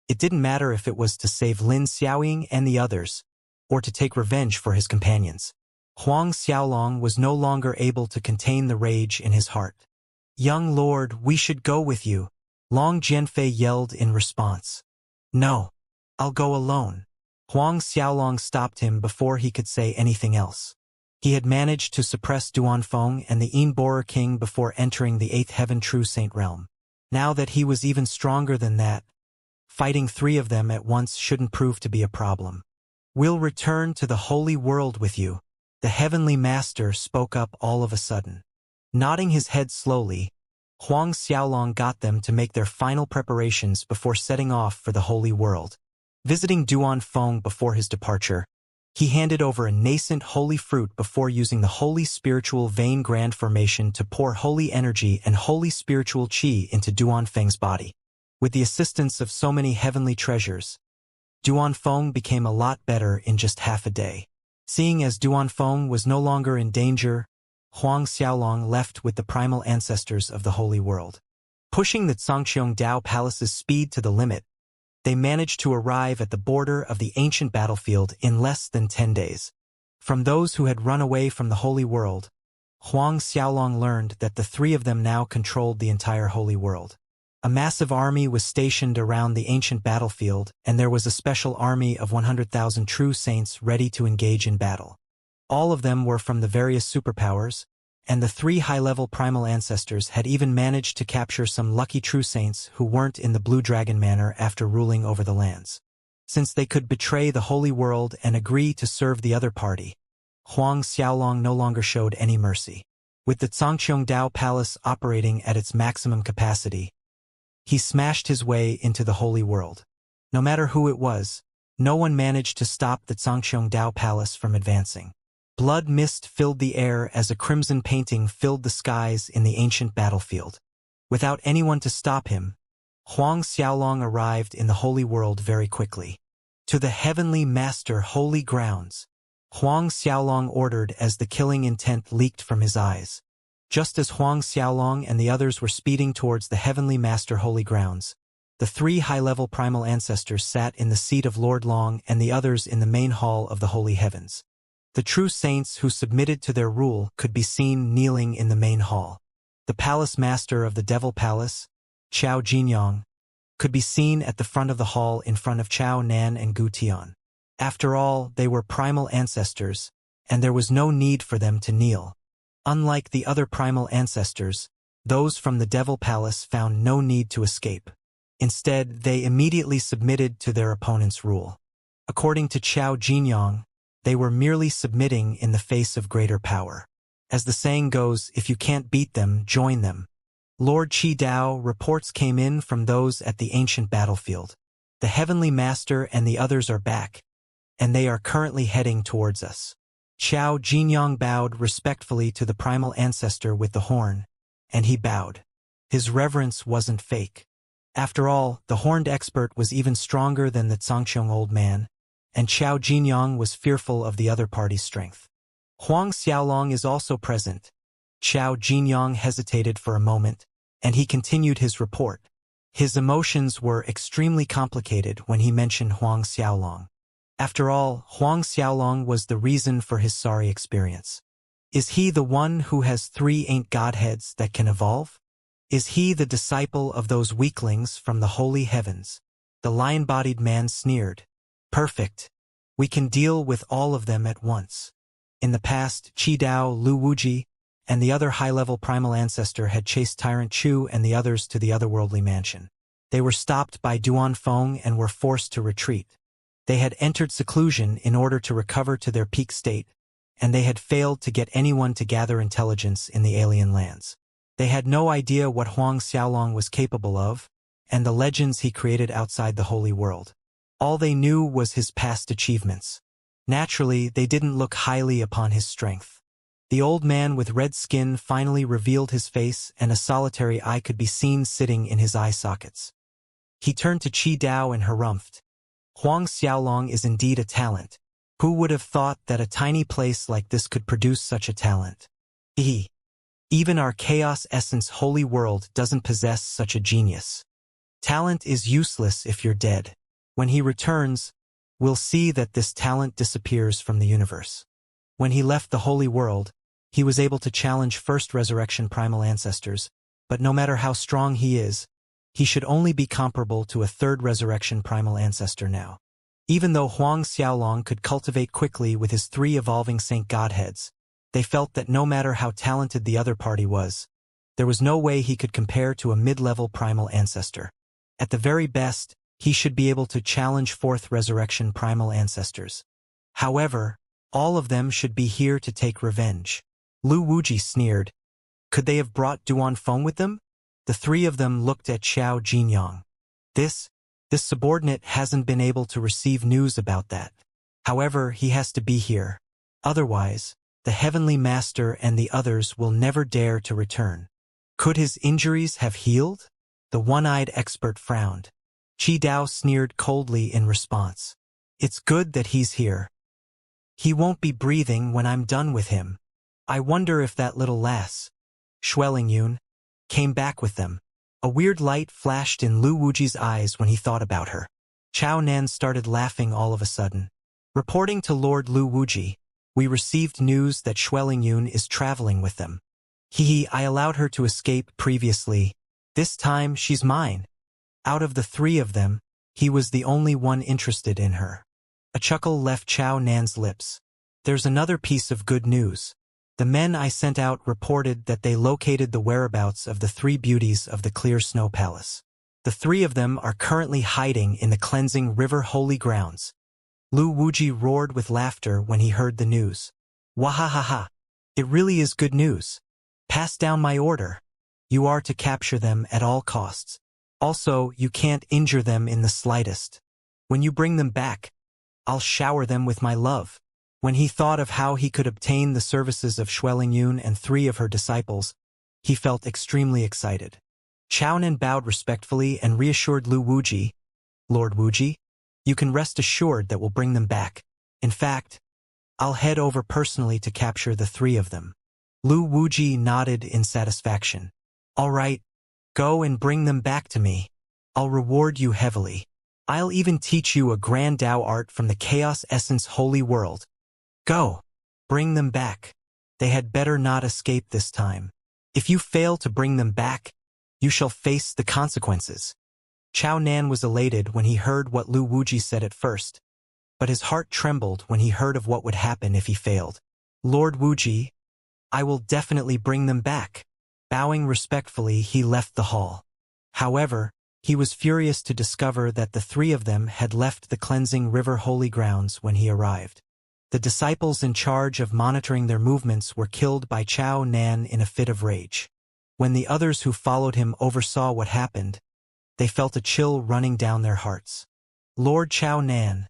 It didn't matter if it was to save Lin Xiaoying and the others, or to take revenge for his companions. Huang Xiaolong was no longer able to contain the rage in his heart. Young Lord, we should go with you, Long Jianfei yelled in response. No, I'll go alone. Huang Xiaolong stopped him before he could say anything else. He had managed to suppress Duanfeng and the Borer King before entering the 8th Heaven True Saint realm. Now that he was even stronger than that, fighting 3 of them at once shouldn't prove to be a problem. We'll return to the Holy World with you, the Heavenly Master spoke up all of a sudden. Nodding his head slowly, Huang Xiaolong got them to make their final preparations before setting off for the Holy World. Visiting Duanfeng before his departure, he handed over a nascent holy fruit before using the Holy Spiritual Vein Grand Formation to pour holy energy and holy spiritual qi into Duanfeng's body. With the assistance of so many heavenly treasures, Duanfeng became a lot better in just half a day. Seeing as Duanfeng was no longer in danger, Huang Xiaolong left with the primal ancestors of the Holy World. Pushing the Zhangqiong Dao Palace's speed to the limit, they managed to arrive at the border of the ancient battlefield in less than 10 days. From those who had run away from the Holy World, Huang Xiaolong learned that the 3 of them now controlled the entire Holy World. A massive army was stationed around the ancient battlefield, and there was a special army of 100,000 true saints ready to engage in battle. All of them were from the various superpowers, and the 3 high-level primal ancestors had even managed to capture some lucky true saints who weren't in the Blue Dragon Manor after ruling over the lands. Since they could betray the Holy World and agree to serve the other party, Huang Xiaolong no longer showed any mercy. With the Zhangqiong Dao Palace operating at its maximum capacity, he smashed his way into the Holy World. No matter who it was, no one managed to stop the Zhangqiong Dao Palace from advancing. Blood mist filled the air as a crimson painting filled the skies in the ancient battlefield. Without anyone to stop him, Huang Xiaolong arrived in the holy world very quickly. To the heavenly master holy grounds, Huang Xiaolong ordered as the killing intent leaked from his eyes. Just as Huang Xiaolong and the others were speeding towards the heavenly master holy grounds, the three high-level primal ancestors sat in the seat of Lord Long and the others in the main hall of the holy heavens. The true saints who submitted to their rule could be seen kneeling in the main hall. The palace master of the Devil Palace, Chao Jinyang, could be seen at the front of the hall in front of Chao Nan and Gu Tian. After all, they were primal ancestors, and there was no need for them to kneel. Unlike the other primal ancestors, those from the Devil Palace found no need to escape. Instead, they immediately submitted to their opponent's rule. According to Chao Jinyang, they were merely submitting in the face of greater power. As the saying goes, if you can't beat them, join them. Lord Qi Dao, reports came in from those at the ancient battlefield. The Heavenly Master and the others are back, and they are currently heading towards us. Chao Jinyang bowed respectfully to the primal ancestor with the horn, and he bowed. His reverence wasn't fake. After all, the horned expert was even stronger than the Zhangqiong old man, and Chao Jinyang was fearful of the other party's strength. Huang Xiaolong is also present. Chao Jinyang hesitated for a moment, and he continued his report. His emotions were extremely complicated when he mentioned Huang Xiaolong. After all, Huang Xiaolong was the reason for his sorry experience. Is he the one who has 3 ancient godheads that can evolve? Is he the disciple of those weaklings from the holy heavens? The lion-bodied man sneered. Perfect. We can deal with all of them at once. In the past, Qi Dao, Lu Wuji, and the other high-level primal ancestor had chased Tyrant Chu and the others to the otherworldly mansion. They were stopped by Duan Feng and were forced to retreat. They had entered seclusion in order to recover to their peak state, and they had failed to get anyone to gather intelligence in the alien lands. They had no idea what Huang Xiaolong was capable of, and the legends he created outside the holy world. All they knew was his past achievements. Naturally, they didn't look highly upon his strength. The old man with red skin finally revealed his face, and a solitary eye could be seen sitting in his eye sockets. He turned to Qi Dao and harumphed. Huang Xiaolong is indeed a talent. Who would have thought that a tiny place like this could produce such a talent? Even our chaos essence holy world doesn't possess such a genius. Talent is useless if you're dead. When he returns, we'll see that this talent disappears from the universe. When he left the holy world, he was able to challenge first resurrection primal ancestors, but no matter how strong he is, he should only be comparable to a third resurrection primal ancestor now. Even though Huang Xiaolong could cultivate quickly with his 3 evolving saint godheads, they felt that no matter how talented the other party was, there was no way he could compare to a mid-level primal ancestor. At the very best, he should be able to challenge 4th resurrection primal ancestors. However, all of them should be here to take revenge. Lu Wuji sneered. Could they have brought Duan Feng with them? The 3 of them looked at Chao Jinyang. This subordinate hasn't been able to receive news about that. However, he has to be here. Otherwise, the Heavenly Master and the others will never dare to return. Could his injuries have healed? The one-eyed expert frowned. Qi Dao sneered coldly in response. It's good that he's here. He won't be breathing when I'm done with him. I wonder if that little lass, Xuelingyun, came back with them. A weird light flashed in Lu Wuji's eyes when he thought about her. Chao Nan started laughing all of a sudden. Reporting to Lord Lu Wuji, we received news that Xuelingyun is traveling with them. I allowed her to escape previously. This time she's mine. Out of the 3 of them, he was the only one interested in her. A chuckle left Chao Nan's lips. There's another piece of good news. The men I sent out reported that they located the whereabouts of the 3 beauties of the Clear Snow Palace. The 3 of them are currently hiding in the cleansing river holy grounds. Lu Wuji roared with laughter when he heard the news. Wahahaha! It really is good news. Pass down my order. You are to capture them at all costs. Also, you can't injure them in the slightest. When you bring them back, I'll shower them with my love. When he thought of how he could obtain the services of Xuelingyun and 3 of her disciples, he felt extremely excited. Chaonan bowed respectfully and reassured Lu Wuji, "Lord Wuji, you can rest assured that we'll bring them back. In fact, I'll head over personally to capture the 3 of them." Lu Wuji nodded in satisfaction. "All right, go and bring them back to me. I'll reward you heavily. I'll even teach you a grand Dao art from the Chaos Essence Holy World. Go, bring them back. They had better not escape this time. If you fail to bring them back, you shall face the consequences." Chao Nan was elated when he heard what Lu Wuji said at first, but his heart trembled when he heard of what would happen if he failed. "Lord Wuji, I will definitely bring them back." Bowing respectfully, he left the hall. However, he was furious to discover that the 3 of them had left the cleansing river holy grounds when he arrived. The disciples in charge of monitoring their movements were killed by Chao Nan in a fit of rage. When the others who followed him oversaw what happened, they felt a chill running down their hearts. "Lord Chao Nan,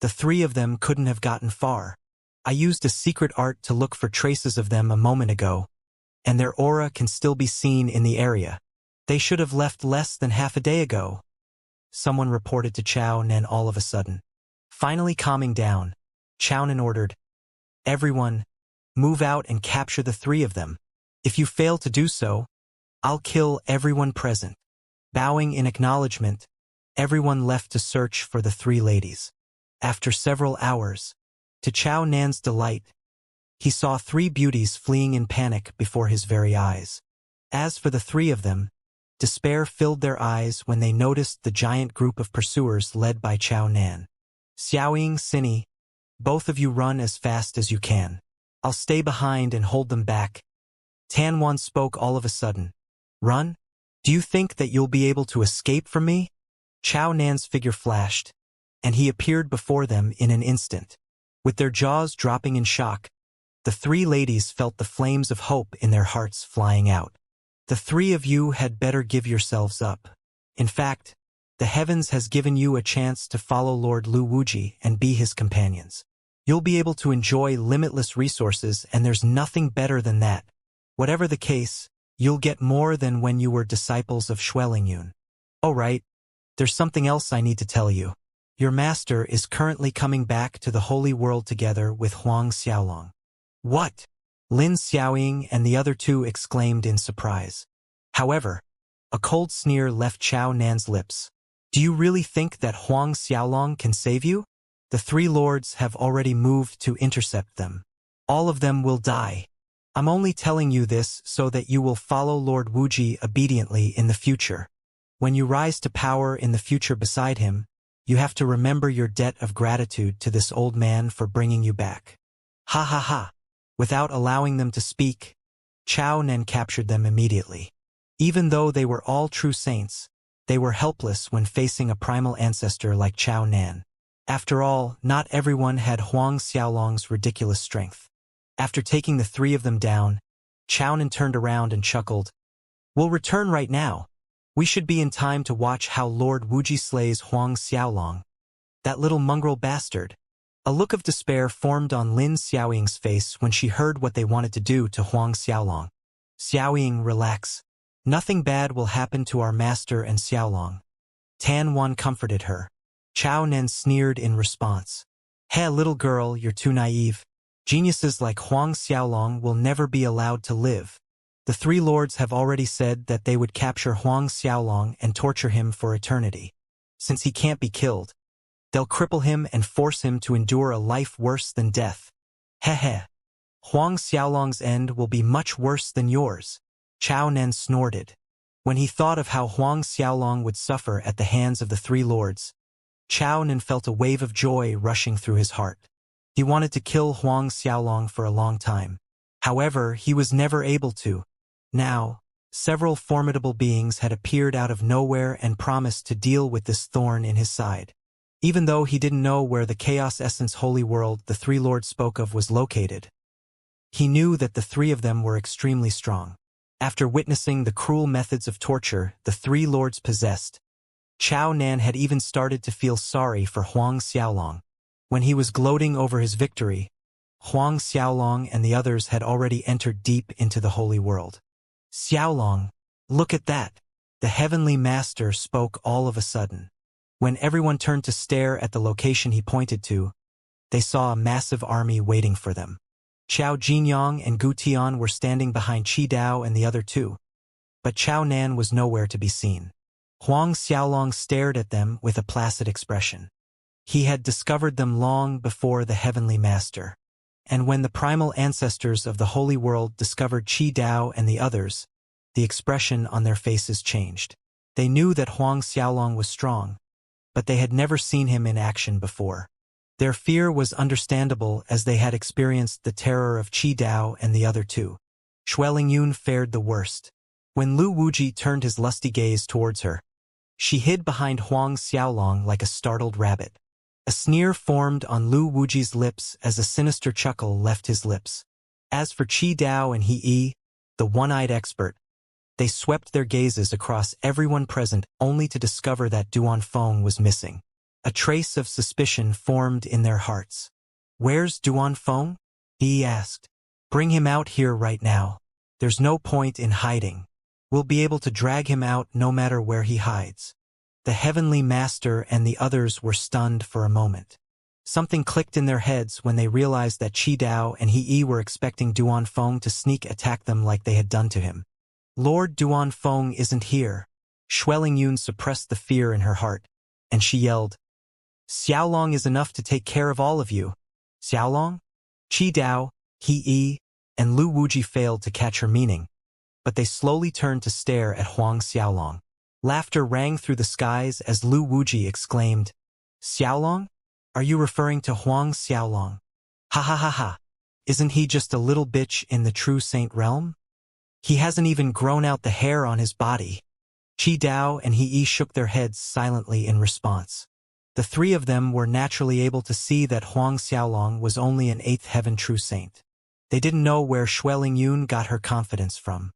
the 3 of them couldn't have gotten far. I used a secret art to look for traces of them a moment ago, and their aura can still be seen in the area. They should have left less than half a day ago," someone reported to Chao Nan all of a sudden. Finally calming down, Chao Nan ordered, "Everyone, move out and capture the 3 of them. If you fail to do so, I'll kill everyone present." Bowing in acknowledgement, everyone left to search for the 3 ladies. After several hours, to Chao Nan's delight, he saw 3 beauties fleeing in panic before his very eyes. As for the 3 of them, despair filled their eyes when they noticed the giant group of pursuers led by Chao Nan. "Xiaoying, Cinny, both of you run as fast as you can. I'll stay behind and hold them back." Tanwan spoke all of a sudden. "Run? Do you think that you'll be able to escape from me?" Chao Nan's figure flashed, and he appeared before them in an instant. With their jaws dropping in shock, the 3 ladies felt the flames of hope in their hearts flying out. "The 3 of you had better give yourselves up. In fact, the heavens has given you a chance to follow Lord Lu Wuji and be his companions. You'll be able to enjoy limitless resources, and there's nothing better than that. Whatever the case, you'll get more than when you were disciples of Xuelingyun. Oh right, there's something else I need to tell you. Your master is currently coming back to the holy world together with Huang Xiaolong." "What?" Lin Xiaoying and the other 2 exclaimed in surprise. However, a cold sneer left Chao Nan's lips. "Do you really think that Huang Xiaolong can save you? The 3 lords have already moved to intercept them. All of them will die. I'm only telling you this so that you will follow Lord Wuji obediently in the future. When you rise to power in the future beside him, you have to remember your debt of gratitude to this old man for bringing you back." Ha ha ha. Without allowing them to speak, Chao Nan captured them immediately. Even though they were all true saints, they were helpless when facing a primal ancestor like Chao Nan. After all, not everyone had Huang Xiaolong's ridiculous strength. After taking the 3 of them down, Chao Nan turned around and chuckled. "We'll return right now. We should be in time to watch how Lord Wuji slays Huang Xiaolong. That little mongrel bastard." A look of despair formed on Lin Xiaoying's face when she heard what they wanted to do to Huang Xiaolong. "Xiaoying, relax. Nothing bad will happen to our master and Xiaolong." Tan Wan comforted her. Chao Nan sneered in response. "Hey, little girl, you're too naive. Geniuses like Huang Xiaolong will never be allowed to live. The 3 lords have already said that they would capture Huang Xiaolong and torture him for eternity. Since he can't be killed, they'll cripple him and force him to endure a life worse than death. Heh. Huang Xiaolong's end will be much worse than yours." Chao Nan snorted. When he thought of how Huang Xiaolong would suffer at the hands of the 3 lords, Chao Nan felt a wave of joy rushing through his heart. He wanted to kill Huang Xiaolong for a long time. However, he was never able to. Now, several formidable beings had appeared out of nowhere and promised to deal with this thorn in his side. Even though he didn't know where the Chaos Essence Holy World the 3 lords spoke of was located, he knew that the 3 of them were extremely strong. After witnessing the cruel methods of torture the 3 lords possessed, Chao Nan had even started to feel sorry for Huang Xiaolong. When he was gloating over his victory, Huang Xiaolong and the others had already entered deep into the holy world. Xiaolong, look at that! The heavenly master spoke all of a sudden. When everyone turned to stare at the location he pointed to, they saw a massive army waiting for them. Qiao Jinyang and Gu Tian were standing behind Qi Dao and the other two, but Qiao Nan was nowhere to be seen. Huang Xiaolong stared at them with a placid expression. He had discovered them long before the heavenly master. And when the primal ancestors of the holy world discovered Qi Dao and the others, the expression on their faces changed. They knew that Huang Xiaolong was strong, but they had never seen him in action before. Their fear was understandable as they had experienced the terror of Qi Dao and the other two. Xuelingyun fared the worst. When Lu Wuji turned his lusty gaze towards her, she hid behind Huang Xiaolong like a startled rabbit. A sneer formed on Lu Wuji's lips as a sinister chuckle left his lips. As for Qi Dao and He Yi, the one-eyed expert, they swept their gazes across everyone present only to discover that Duan Feng was missing. A trace of suspicion formed in their hearts. "Where's Duan Feng?" He asked. "Bring him out here right now. There's no point in hiding. We'll be able to drag him out no matter where he hides." The heavenly master and the others were stunned for a moment. Something clicked in their heads when they realized that Qi Dao and He Yi were expecting Duan Feng to sneak attack them like they had done to him. "Lord Duan Feng isn't here." Xuelingyun suppressed the fear in her heart, and she yelled, "Xiaolong is enough to take care of all of you." Xiaolong? Qi Dao, He Yi, and Lu Wuji failed to catch her meaning, but they slowly turned to stare at Huang Xiaolong. Laughter rang through the skies as Lu Wuji exclaimed, "Xiaolong? Are you referring to Huang Xiaolong? Ha ha ha ha. Isn't he just a little bitch in the true saint realm? He hasn't even grown out the hair on his body." Qi Dao and He Yi shook their heads silently in response. The three of them were naturally able to see that Huang Xiaolong was only an eighth heaven true saint. They didn't know where Xuelingyun got her confidence from.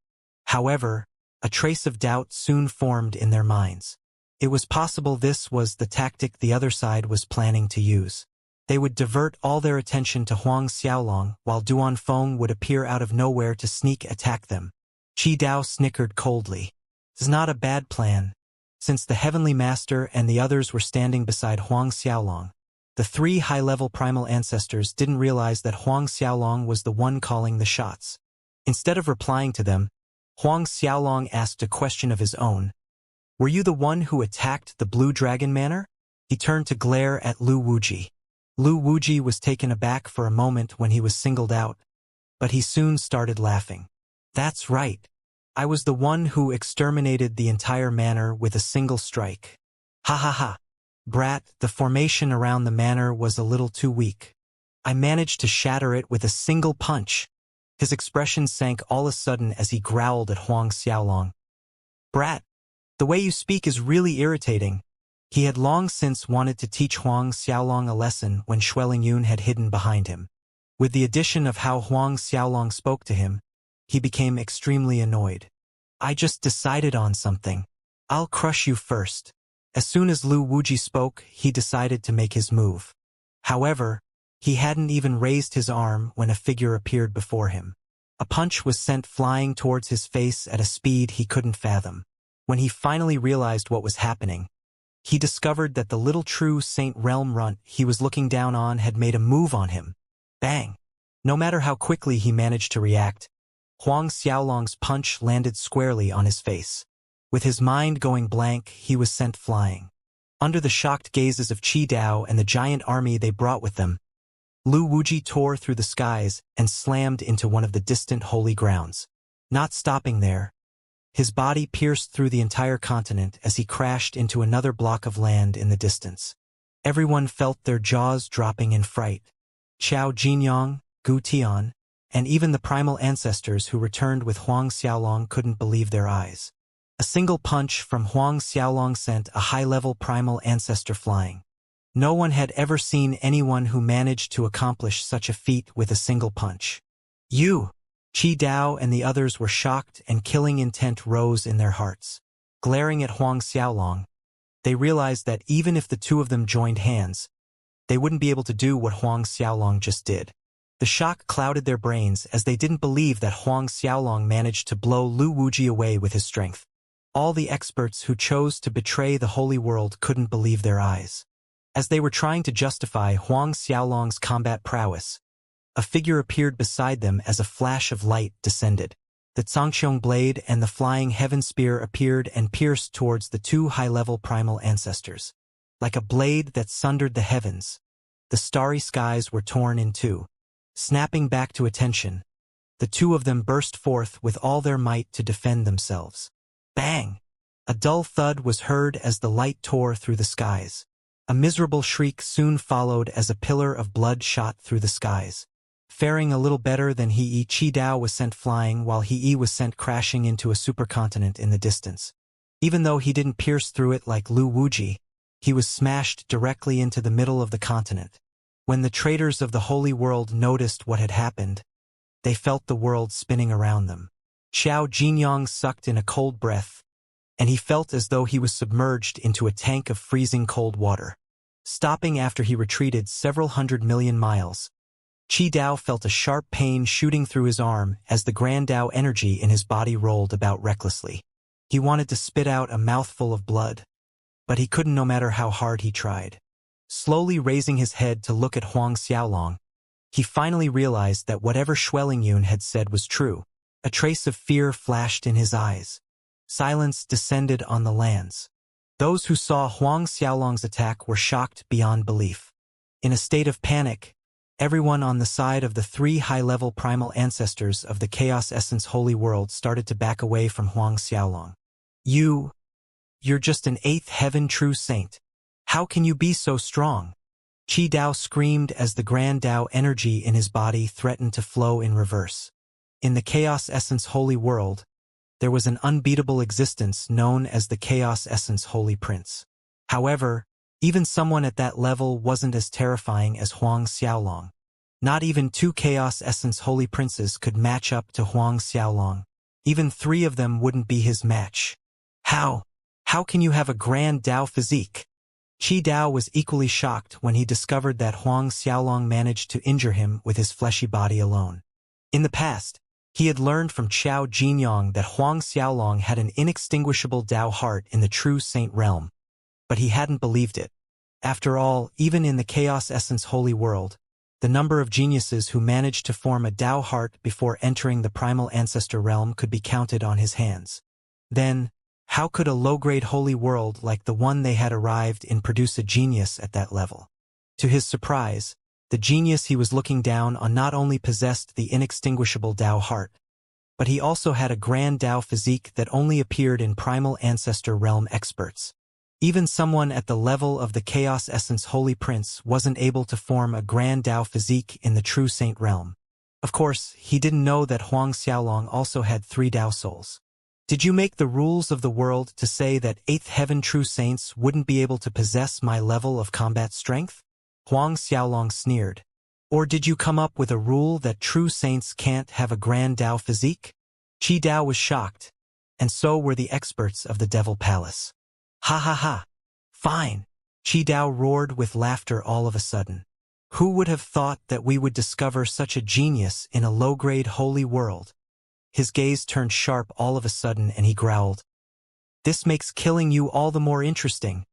However, a trace of doubt soon formed in their minds. It was possible this was the tactic the other side was planning to use. They would divert all their attention to Huang Xiaolong while Duan Feng would appear out of nowhere to sneak attack them. Qi Dao snickered coldly. "It's not a bad plan." Since the heavenly master and the others were standing beside Huang Xiaolong, the three high-level primal ancestors didn't realize that Huang Xiaolong was the one calling the shots. Instead of replying to them, Huang Xiaolong asked a question of his own. "Were you the one who attacked the Blue Dragon Manor?" He turned to glare at Lu Wuji. Lu Wuji was taken aback for a moment when he was singled out, but he soon started laughing. "That's right. I was the one who exterminated the entire manor with a single strike. Ha ha ha. Brat, the formation around the manor was a little too weak. I managed to shatter it with a single punch." His expression sank all of a sudden as he growled at Huang Xiaolong. "Brat, the way you speak is really irritating." He had long since wanted to teach Huang Xiaolong a lesson when Xuelingyun had hidden behind him. With the addition of how Huang Xiaolong spoke to him, he became extremely annoyed. "I just decided on something. I'll crush you first." As soon as Lu Wuji spoke, he decided to make his move. However, he hadn't even raised his arm when a figure appeared before him. A punch was sent flying towards his face at a speed he couldn't fathom. When he finally realized what was happening, he discovered that the little true Saint Realm runt he was looking down on had made a move on him. Bang! No matter how quickly he managed to react, Huang Xiaolong's punch landed squarely on his face. With his mind going blank, he was sent flying. Under the shocked gazes of Qi Dao and the giant army they brought with them, Lu Wuji tore through the skies and slammed into one of the distant holy grounds. Not stopping there, his body pierced through the entire continent as he crashed into another block of land in the distance. Everyone felt their jaws dropping in fright. Qiao Jinyang, Gu Tian, and even the primal ancestors who returned with Huang Xiaolong couldn't believe their eyes. A single punch from Huang Xiaolong sent a high-level primal ancestor flying. No one had ever seen anyone who managed to accomplish such a feat with a single punch. "You!" Qi Dao and the others were shocked, and killing intent rose in their hearts. Glaring at Huang Xiaolong, they realized that even if the two of them joined hands, they wouldn't be able to do what Huang Xiaolong just did. The shock clouded their brains as they didn't believe that Huang Xiaolong managed to blow Lu Wuji away with his strength. All the experts who chose to betray the holy world couldn't believe their eyes. As they were trying to justify Huang Xiaolong's combat prowess, a figure appeared beside them as a flash of light descended. The Zhangqiong blade and the flying heaven spear appeared and pierced towards the two high-level primal ancestors. Like a blade that sundered the heavens, the starry skies were torn in two. Snapping back to attention, the two of them burst forth with all their might to defend themselves. Bang! A dull thud was heard as the light tore through the skies. A miserable shriek soon followed as a pillar of blood shot through the skies. Faring a little better than He Qi Dao was sent flying while He was sent crashing into a supercontinent in the distance. Even though he didn't pierce through it like Lu Wuji, he was smashed directly into the middle of the continent. When the traders of the holy world noticed what had happened, they felt the world spinning around them. Xiao Jinyang sucked in a cold breath, and he felt as though he was submerged into a tank of freezing cold water. Stopping after he retreated several 100 million miles, Qi Dao felt a sharp pain shooting through his arm as the Grand Dao energy in his body rolled about recklessly. He wanted to spit out a mouthful of blood, but he couldn't no matter how hard he tried. Slowly raising his head to look at Huang Xiaolong, he finally realized that whatever Xuelingyun had said was true. A trace of fear flashed in his eyes. Silence descended on the lands. Those who saw Huang Xiaolong's attack were shocked beyond belief. In a state of panic, everyone on the side of the three high-level primal ancestors of the Chaos Essence Holy World started to back away from Huang Xiaolong. You're just an eighth heaven true saint. How can you be so strong? Qi Dao screamed as the Grand Dao energy in his body threatened to flow in reverse. In the Chaos Essence Holy World, there was an unbeatable existence known as the Chaos Essence Holy Prince. However, even someone at that level wasn't as terrifying as Huang Xiaolong. Not even two Chaos Essence Holy Princes could match up to Huang Xiaolong. Even three of them wouldn't be his match. How can you have a Grand Dao physique? Qi Dao was equally shocked when he discovered that Huang Xiaolong managed to injure him with his fleshy body alone. In the past, he had learned from Xiao Jinyang that Huang Xiaolong had an inextinguishable Dao heart in the true saint realm, but he hadn't believed it. After all, even in the Chaos Essence Holy World, the number of geniuses who managed to form a Dao heart before entering the primal ancestor realm could be counted on his hands. Then, how could a low-grade holy world like the one they had arrived in produce a genius at that level? To his surprise, the genius he was looking down on not only possessed the inextinguishable Dao heart, but he also had a Grand Dao physique that only appeared in primal ancestor realm experts. Even someone at the level of the Chaos Essence Holy Prince wasn't able to form a Grand Dao physique in the true saint realm. Of course, he didn't know that Huang Xiaolong also had three Dao souls. Did you make the rules of the world to say that eighth heaven true saints wouldn't be able to possess my level of combat strength? Huang Xiaolong sneered. Or did you come up with a rule that true saints can't have a Grand Dao physique? Qi Dao was shocked, and so were the experts of the Devil Palace. Ha ha ha. Fine. Qi Dao roared with laughter all of a sudden. Who would have thought that we would discover such a genius in a low-grade holy world? His gaze turned sharp all of a sudden and he growled. This makes killing you all the more interesting.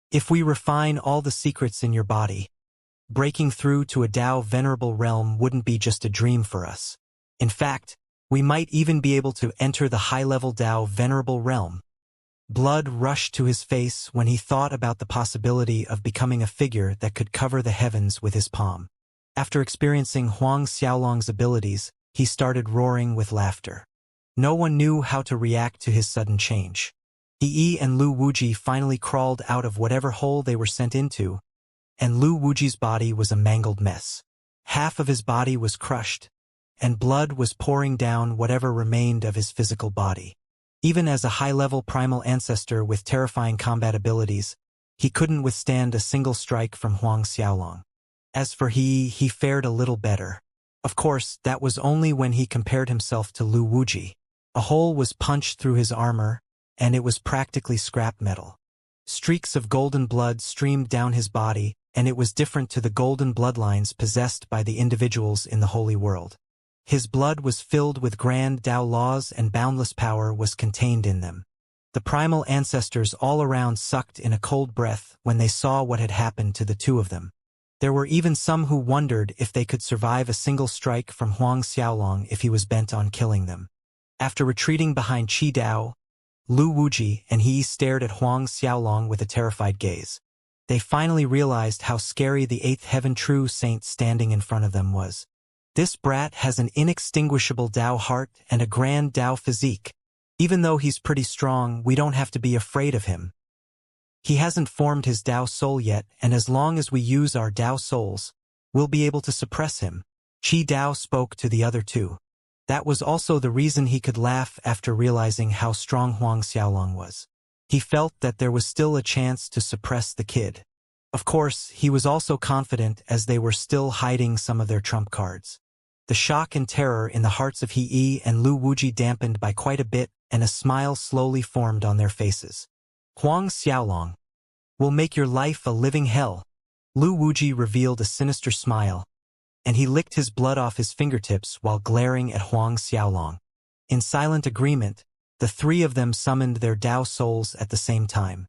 If we refine all the secrets in your body, breaking through to a Dao venerable realm wouldn't be just a dream for us. In fact, we might even be able to enter the high-level Dao venerable realm. Blood rushed to his face when he thought about the possibility of becoming a figure that could cover the heavens with his palm. After experiencing Huang Xiaolong's abilities, he started roaring with laughter. No one knew how to react to his sudden change. He and Lu Wuji finally crawled out of whatever hole they were sent into, and Lu Wuji's body was a mangled mess. Half of his body was crushed, and blood was pouring down whatever remained of his physical body. Even as a high-level primal ancestor with terrifying combat abilities, he couldn't withstand a single strike from Huang Xiaolong. As for he fared a little better. Of course, that was only when he compared himself to Lu Wuji. A hole was punched through his armor, and it was practically scrap metal. Streaks of golden blood streamed down his body, and it was different to the golden bloodlines possessed by the individuals in the holy world. His blood was filled with grand Tao laws and boundless power was contained in them. The primal ancestors all around sucked in a cold breath when they saw what had happened to the two of them. There were even some who wondered if they could survive a single strike from Huang Xiaolong if he was bent on killing them. After retreating behind Qi Dao, Lu Wuji and he stared at Huang Xiaolong with a terrified gaze. They finally realized how scary the eighth heaven true saint standing in front of them was. This brat has an inextinguishable Tao heart and a grand Tao physique. Even though he's pretty strong, we don't have to be afraid of him. He hasn't formed his Tao soul yet, and as long as we use our Tao souls, we'll be able to suppress him. Qi Dao spoke to the other two. That was also the reason he could laugh after realizing how strong Huang Xiaolong was. He felt that there was still a chance to suppress the kid. Of course, he was also confident as they were still hiding some of their trump cards. The shock and terror in the hearts of He and Lu Wuji dampened by quite a bit, and a smile slowly formed on their faces. Huang Xiaolong, we'll make your life a living hell. Lu Wuji revealed a sinister smile, and he licked his blood off his fingertips while glaring at Huang Xiaolong. In silent agreement, the three of them summoned their Tao souls at the same time.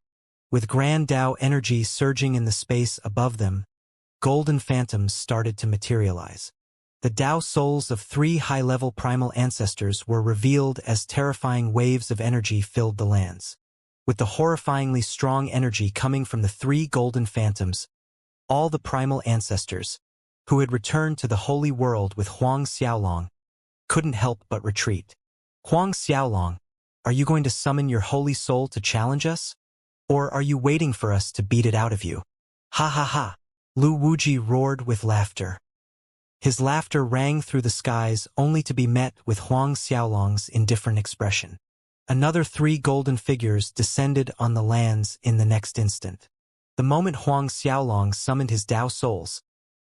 With grand Tao energy surging in the space above them, golden phantoms started to materialize. The Tao souls of three high-level primal ancestors were revealed as terrifying waves of energy filled the lands. With the horrifyingly strong energy coming from the three golden phantoms, all the primal ancestors, who had returned to the holy world with Huang Xiaolong, couldn't help but retreat. Huang Xiaolong, are you going to summon your holy soul to challenge us? Or are you waiting for us to beat it out of you? Ha ha ha! Lu Wuji roared with laughter. His laughter rang through the skies only to be met with Huang Xiaolong's indifferent expression. Another three golden figures descended on the lands in the next instant. The moment Huang Xiaolong summoned his Tao souls,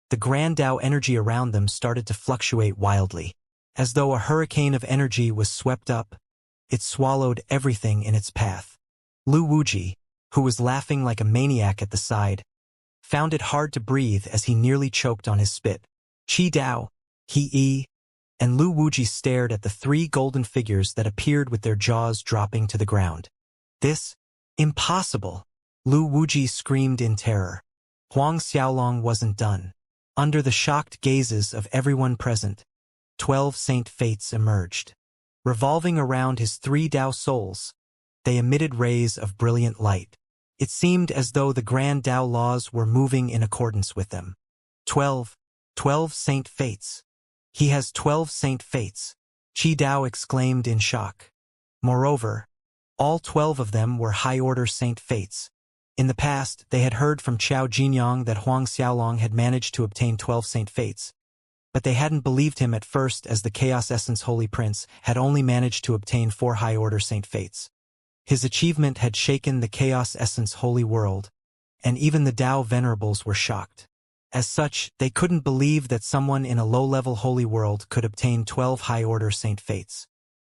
the grand Tao energy around them started to fluctuate wildly. As though a hurricane of energy was swept up, it swallowed everything in its path. Lu Wuji, who was laughing like a maniac at the side, found it hard to breathe as he nearly choked on his spit. Qi Dao, He and Lu Wuji stared at the three golden figures that appeared with their jaws dropping to the ground. This? Impossible! Lu Wuji screamed in terror. Huang Xiaolong wasn't done. Under the shocked gazes of everyone present, 12 Saint Fates emerged. Revolving around his three Tao souls, they emitted rays of brilliant light. It seemed as though the grand Tao laws were moving in accordance with them. 12 Saint Fates. He has 12 Saint Fates, Qi Dao exclaimed in shock. Moreover, all 12 of them were high-order Saint Fates. In the past, they had heard from Qiao Jinyang that Huang Xiaolong had managed to obtain 12 Saint Fates, but they hadn't believed him at first as the Chaos Essence Holy Prince had only managed to obtain 4 high-order Saint Fates. His achievement had shaken the Chaos Essence Holy World, and even the Tao Venerables were shocked. As such, they couldn't believe that someone in a low-level holy world could obtain 12 high-order Saint Fates.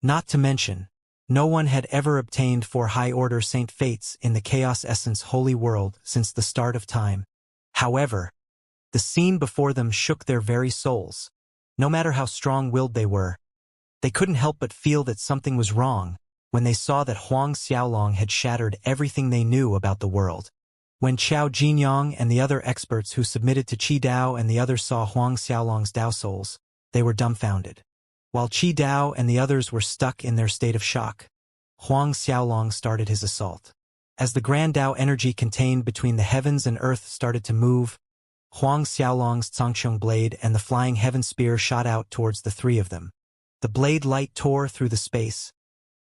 Not to mention, no one had ever obtained 4 high-order Saint Fates in the Chaos Essence Holy World since the start of time. However, the scene before them shook their very souls. No matter how strong-willed they were, they couldn't help but feel that something was wrong when they saw that Huang Xiaolong had shattered everything they knew about the world. When Qiao Jinyang and the other experts who submitted to Qi Dao and the others saw Huang Xiaolong's Tao souls, they were dumbfounded. While Qi Dao and the others were stuck in their state of shock, Huang Xiaolong started his assault. As the grand Tao energy contained between the heavens and earth started to move, Huang Xiaolong's Zhangqiong blade and the flying heaven spear shot out towards the three of them. The blade light tore through the space,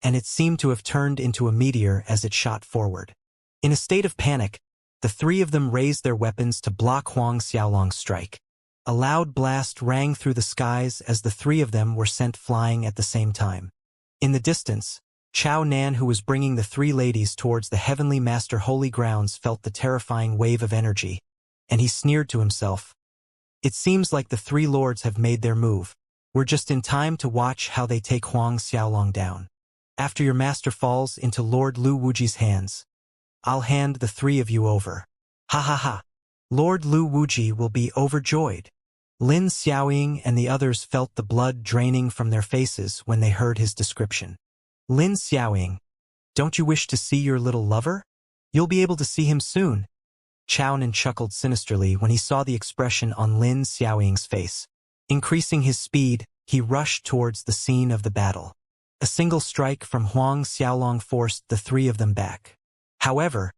and it seemed to have turned into a meteor as it shot forward. In a state of panic, the three of them raised their weapons to block Huang Xiaolong's strike. A loud blast rang through the skies as the three of them were sent flying at the same time. In the distance, Chao Nan, who was bringing the three ladies towards the Heavenly Master Holy Grounds, felt the terrifying wave of energy, and he sneered to himself. It seems like the three lords have made their move. We're just in time to watch how they take Huang Xiaolong down. After your master falls into Lord Lu Wuji's hands, I'll hand the three of you over. Ha ha ha. Lord Lu Wuji will be overjoyed. Lin Xiaoying and the others felt the blood draining from their faces when they heard his description. Lin Xiaoying, don't you wish to see your little lover? You'll be able to see him soon. Chaonan chuckled sinisterly when he saw the expression on Lin Xiaoying's face. Increasing his speed, he rushed towards the scene of the battle. A single strike from Huang Xiaolong forced the three of them back. However,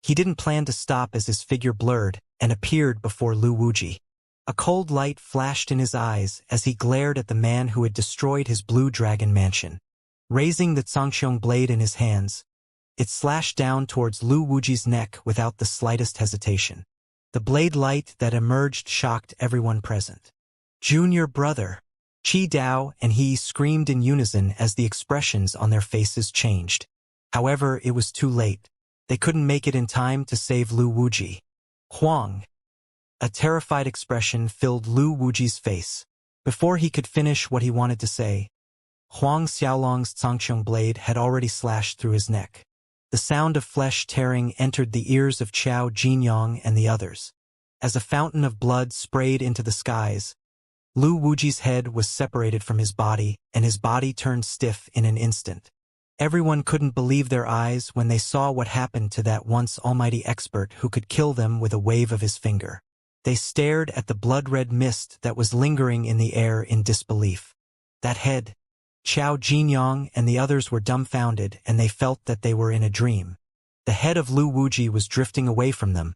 he didn't plan to stop as his figure blurred and appeared before Lu Wuji. A cold light flashed in his eyes as he glared at the man who had destroyed his blue dragon mansion. Raising the Zhangxiong blade in his hands, it slashed down towards Lu Wuji's neck without the slightest hesitation. The blade light that emerged shocked everyone present. Junior brother! Qi Dao and he screamed in unison as the expressions on their faces changed. However, it was too late. They couldn't make it in time to save Lu Wuji. Huang! A terrified expression filled Lu Wuji's face. Before he could finish what he wanted to say, Huang Xiaolong's Zhangxiong blade had already slashed through his neck. The sound of flesh tearing entered the ears of Qiao Jinyang and the others. As a fountain of blood sprayed into the skies, Lu Wuji's head was separated from his body, and his body turned stiff in an instant. Everyone couldn't believe their eyes when they saw what happened to that once almighty expert who could kill them with a wave of his finger. They stared at the blood-red mist that was lingering in the air in disbelief. That head! Qiao Jinyang and the others were dumbfounded, and they felt that they were in a dream. The head of Lu Wuji was drifting away from them,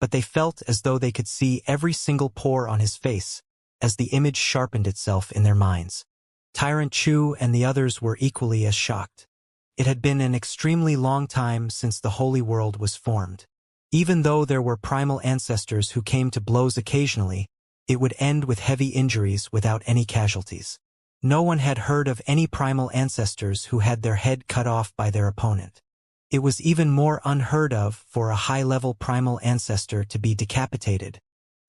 but they felt as though they could see every single pore on his face, as the image sharpened itself in their minds. Tyrant Chu and the others were equally as shocked. It had been an extremely long time since the Holy World was formed. Even though there were primal ancestors who came to blows occasionally, it would end with heavy injuries without any casualties. No one had heard of any primal ancestors who had their head cut off by their opponent. It was even more unheard of for a high-level primal ancestor to be decapitated.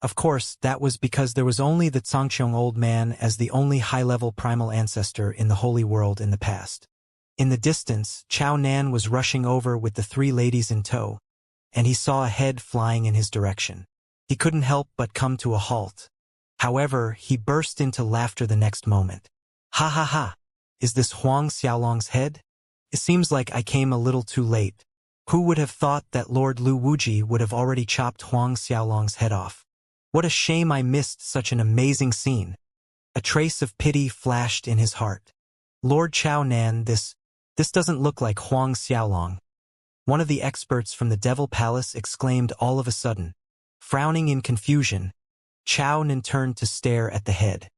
Of course, that was because there was only the Zhangxiong old man as the only high-level primal ancestor in the Holy World in the past. In the distance, Chao Nan was rushing over with the three ladies in tow, and he saw a head flying in his direction. He couldn't help but come to a halt. However, he burst into laughter the next moment. Ha ha ha! Is this Huang Xiaolong's head? It seems like I came a little too late. Who would have thought that Lord Lu Wuji would have already chopped Huang Xiaolong's head off? What a shame I missed such an amazing scene. A trace of pity flashed in his heart. Lord Chao Nan, this doesn't look like Huang Xiaolong. One of the experts from the Devil Palace exclaimed all of a sudden. Frowning in confusion, Chao Nan turned to stare at the head.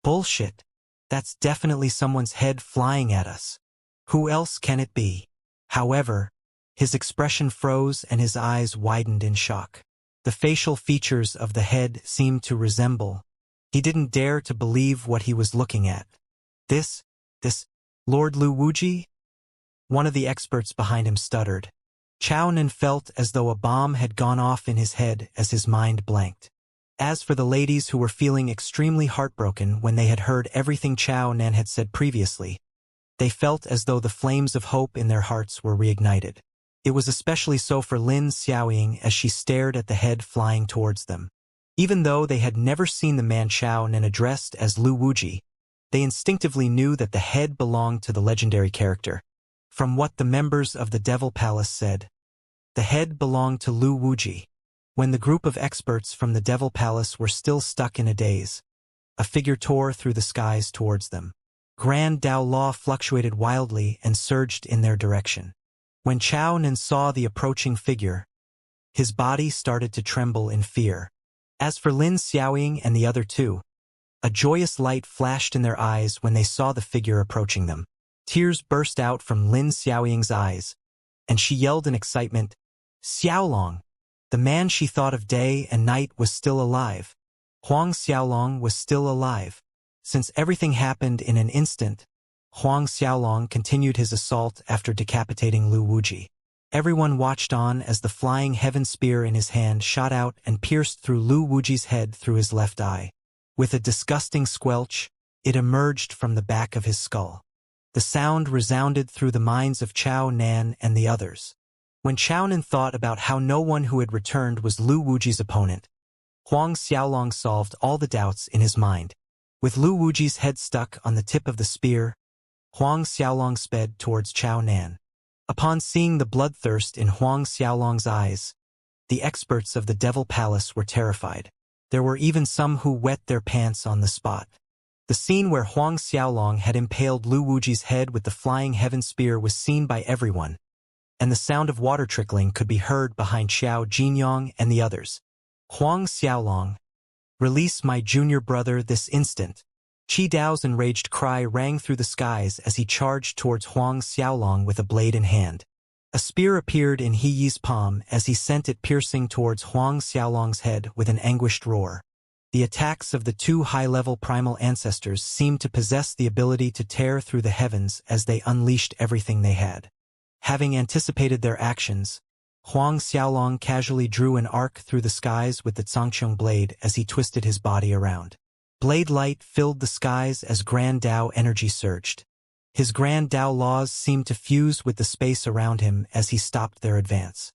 Bullshit. That's definitely someone's head flying at us. Who else can it be? However, his expression froze and his eyes widened in shock. The facial features of the head seemed to resemble. He didn't dare to believe what he was looking at. This, Lord Lu Wuji? One of the experts behind him stuttered. Chao Nan felt as though a bomb had gone off in his head as his mind blanked. As for the ladies who were feeling extremely heartbroken when they had heard everything Chao Nan had said previously, they felt as though the flames of hope in their hearts were reignited. It was especially so for Lin Xiaoying as she stared at the head flying towards them. Even though they had never seen the man Chao Nan addressed as Lu Wuji, they instinctively knew that the head belonged to the legendary character. From what the members of the Devil Palace said, the head belonged to Lu Wuji. When the group of experts from the Devil Palace were still stuck in a daze, a figure tore through the skies towards them. Grand Dao Law fluctuated wildly and surged in their direction. When Chao Nan saw the approaching figure, his body started to tremble in fear. As for Lin Xiaoying and the other two, a joyous light flashed in their eyes when they saw the figure approaching them. Tears burst out from Lin Xiaoying's eyes, and she yelled in excitement, Xiaolong! The man she thought of day and night was still alive. Huang Xiaolong was still alive. Since everything happened in an instant, Huang Xiaolong continued his assault after decapitating Lu Wuji. Everyone watched on as the flying heaven spear in his hand shot out and pierced through Lu Wuji's head through his left eye. With a disgusting squelch, it emerged from the back of his skull. The sound resounded through the minds of Chao Nan and the others. When Chaonan thought about how no one who had returned was Lu Wuji's opponent, Huang Xiaolong solved all the doubts in his mind. With Lu Wuji's head stuck on the tip of the spear, Huang Xiaolong sped towards Chao Nan. Upon seeing the bloodthirst in Huang Xiaolong's eyes, the experts of the Devil Palace were terrified. There were even some who wet their pants on the spot. The scene where Huang Xiaolong had impaled Lu Wuji's head with the flying heaven spear was seen by everyone, and the sound of water trickling could be heard behind Xiao Jinyong and the others. Huang Xiaolong, release my junior brother this instant. Qi Dao's enraged cry rang through the skies as he charged towards Huang Xiaolong with a blade in hand. A spear appeared in He Yi's palm as he sent it piercing towards Huang Xiaolong's head with an anguished roar. The attacks of the two high-level primal ancestors seemed to possess the ability to tear through the heavens as they unleashed everything they had. Having anticipated their actions, Huang Xiaolong casually drew an arc through the skies with the Zhangqiong blade as he twisted his body around. Blade light filled the skies as Grand Dao energy surged. His Grand Dao laws seemed to fuse with the space around him as he stopped their advance.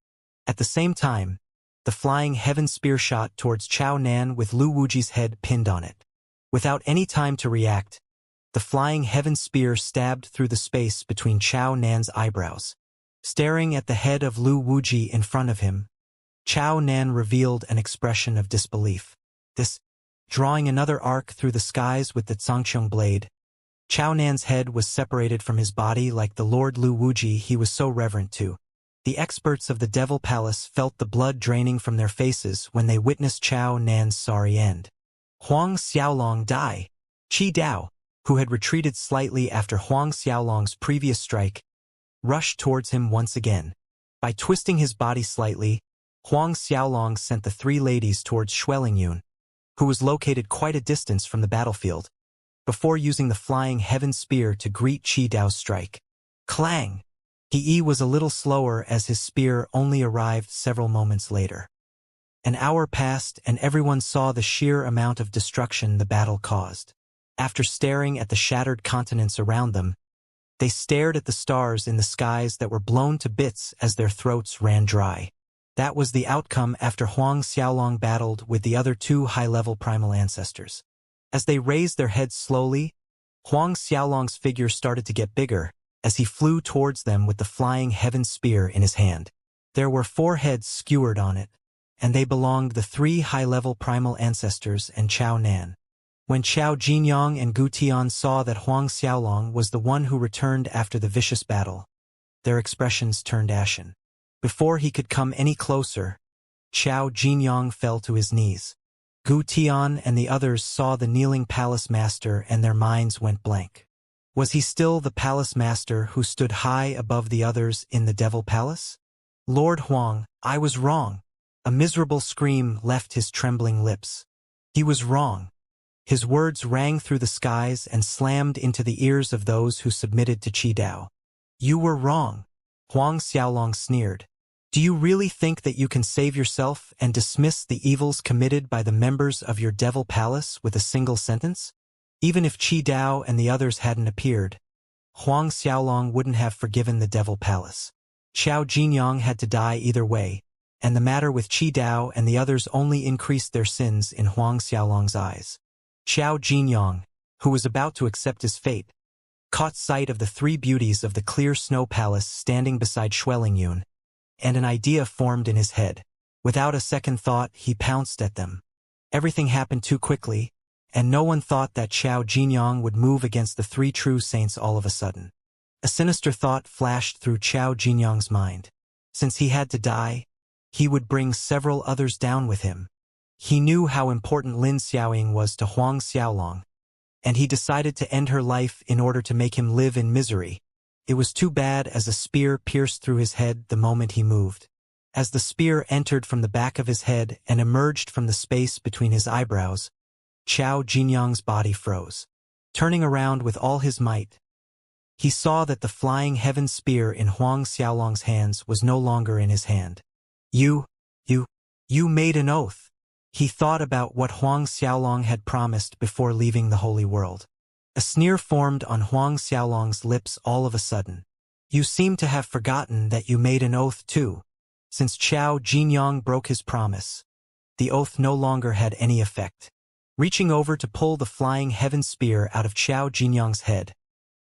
At the same time, the flying heaven spear shot towards Chao Nan with Lu Wuji's head pinned on it. Without any time to react, the flying heaven spear stabbed through the space between Chao Nan's eyebrows. Staring at the head of Lu Wuji in front of him, Chao Nan revealed an expression of disbelief. Drawing another arc through the skies with the Zhangqiong blade, Chao Nan's head was separated from his body like the Lord Lu Wuji he was so reverent to. The experts of the Devil Palace felt the blood draining from their faces when they witnessed Chao Nan's sorry end. Huang Xiaolong die. Qi Dao, who had retreated slightly after Huang Xiaolong's previous strike, rushed towards him once again. By twisting his body slightly, Huang Xiaolong sent the three ladies towards Xuelingyun, who was located quite a distance from the battlefield, before using the flying heaven spear to greet Qi Dao's strike. Clang! He was a little slower as his spear only arrived several moments later. An hour passed and everyone saw the sheer amount of destruction the battle caused. After staring at the shattered continents around them, they stared at the stars in the skies that were blown to bits as their throats ran dry. That was the outcome after Huang Xiaolong battled with the other two high-level primal ancestors. As they raised their heads slowly, Huang Xiaolong's figure started to get bigger as he flew towards them with the flying heaven spear in his hand. There were 4 heads skewered on it, and they belonged the 3 high-level primal ancestors and Chao Nan. When Xiao Jinyong and Gu Tian saw that Huang Xiaolong was the one who returned after the vicious battle, their expressions turned ashen. Before he could come any closer, Xiao Jinyong fell to his knees. Gu Tian and the others saw the kneeling palace master and their minds went blank. Was he still the palace master who stood high above the others in the Devil Palace? Lord Huang, I was wrong. A miserable scream left his trembling lips. He was wrong. His words rang through the skies and slammed into the ears of those who submitted to Qi Dao. You were wrong. Huang Xiaolong sneered. Do you really think that you can save yourself and dismiss the evils committed by the members of your Devil Palace with a single sentence? Even if Qi Dao and the others hadn't appeared, Huang Xiaolong wouldn't have forgiven the Devil Palace. Xiao Jinyong had to die either way, and the matter with Qi Dao and the others only increased their sins in Huang Xiaolong's eyes. Xiao Jinyong, who was about to accept his fate, caught sight of the 3 beauties of the clear snow palace standing beside Xuelingyun, and an idea formed in his head. Without a second thought, he pounced at them. Everything happened too quickly, and no one thought that Xiao Jinyong would move against the 3 true saints all of a sudden. A sinister thought flashed through Xiao Jinyong's mind. Since he had to die, he would bring several others down with him. He knew how important Lin Xiaoying was to Huang Xiaolong, and he decided to end her life in order to make him live in misery. It was too bad as a spear pierced through his head the moment he moved. As the spear entered from the back of his head and emerged from the space between his eyebrows, Xiao Jinyong's body froze. Turning around with all his might, he saw that the flying heaven spear in Huang Xiaolong's hands was no longer in his hand. You made an oath. He thought about what Huang Xiaolong had promised before leaving the holy world. A sneer formed on Huang Xiaolong's lips all of a sudden. You seem to have forgotten that you made an oath too. Since Chao Jinyang broke his promise, the oath no longer had any effect. Reaching over to pull the flying heaven spear out of Chao Jinyang's head,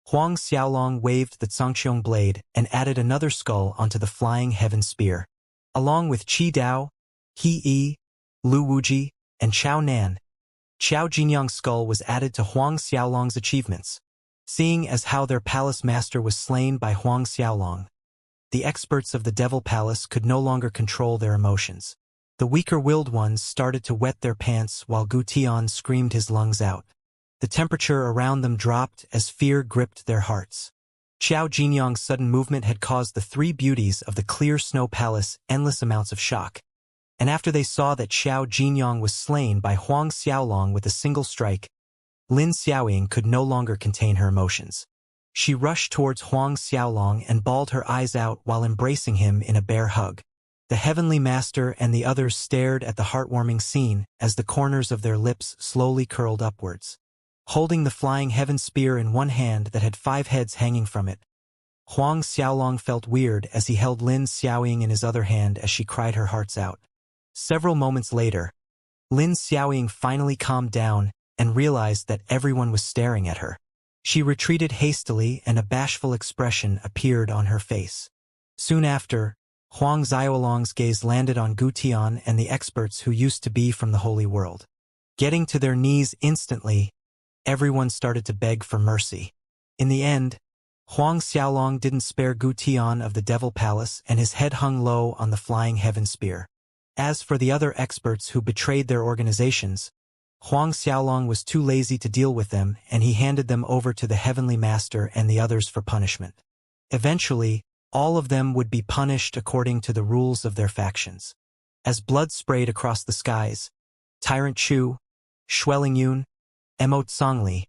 Huang Xiaolong waved the Zhangqiong blade and added another skull onto the flying heaven spear. Along with Qi Dao, He Yi, Lu Wuji, and Chao Nan, Chao Jinyang's skull was added to Huang Xiaolong's achievements. Seeing as how their palace master was slain by Huang Xiaolong, the experts of the Devil Palace could no longer control their emotions. The weaker-willed ones started to wet their pants while Gu Tian screamed his lungs out. The temperature around them dropped as fear gripped their hearts. Chao Jinyang's sudden movement had caused the three beauties of the clear snow palace endless amounts of shock. And after they saw that Chao Jinyang was slain by Huang Xiaolong with a single strike, Lin Xiaoying could no longer contain her emotions. She rushed towards Huang Xiaolong and bawled her eyes out while embracing him in a bear hug. The Heavenly Master and the others stared at the heartwarming scene as the corners of their lips slowly curled upwards. Holding the flying heaven spear in one hand that had 5 heads hanging from it, Huang Xiaolong felt weird as he held Lin Xiaoying in his other hand as she cried her hearts out. Several moments later, Lin Xiaoying finally calmed down and realized that everyone was staring at her. She retreated hastily and a bashful expression appeared on her face. Soon after, Huang Xiaolong's gaze landed on Gu Tian and the experts who used to be from the Holy World. Getting to their knees instantly, everyone started to beg for mercy. In the end, Huang Xiaolong didn't spare Gu Tian of the Devil Palace and his head hung low on the flying heaven spear. As for the other experts who betrayed their organizations, Huang Xiaolong was too lazy to deal with them and he handed them over to the Heavenly Master and the others for punishment. Eventually, all of them would be punished according to the rules of their factions. As blood sprayed across the skies, Tyrant Chu, Xueling Yun, Emote Songli,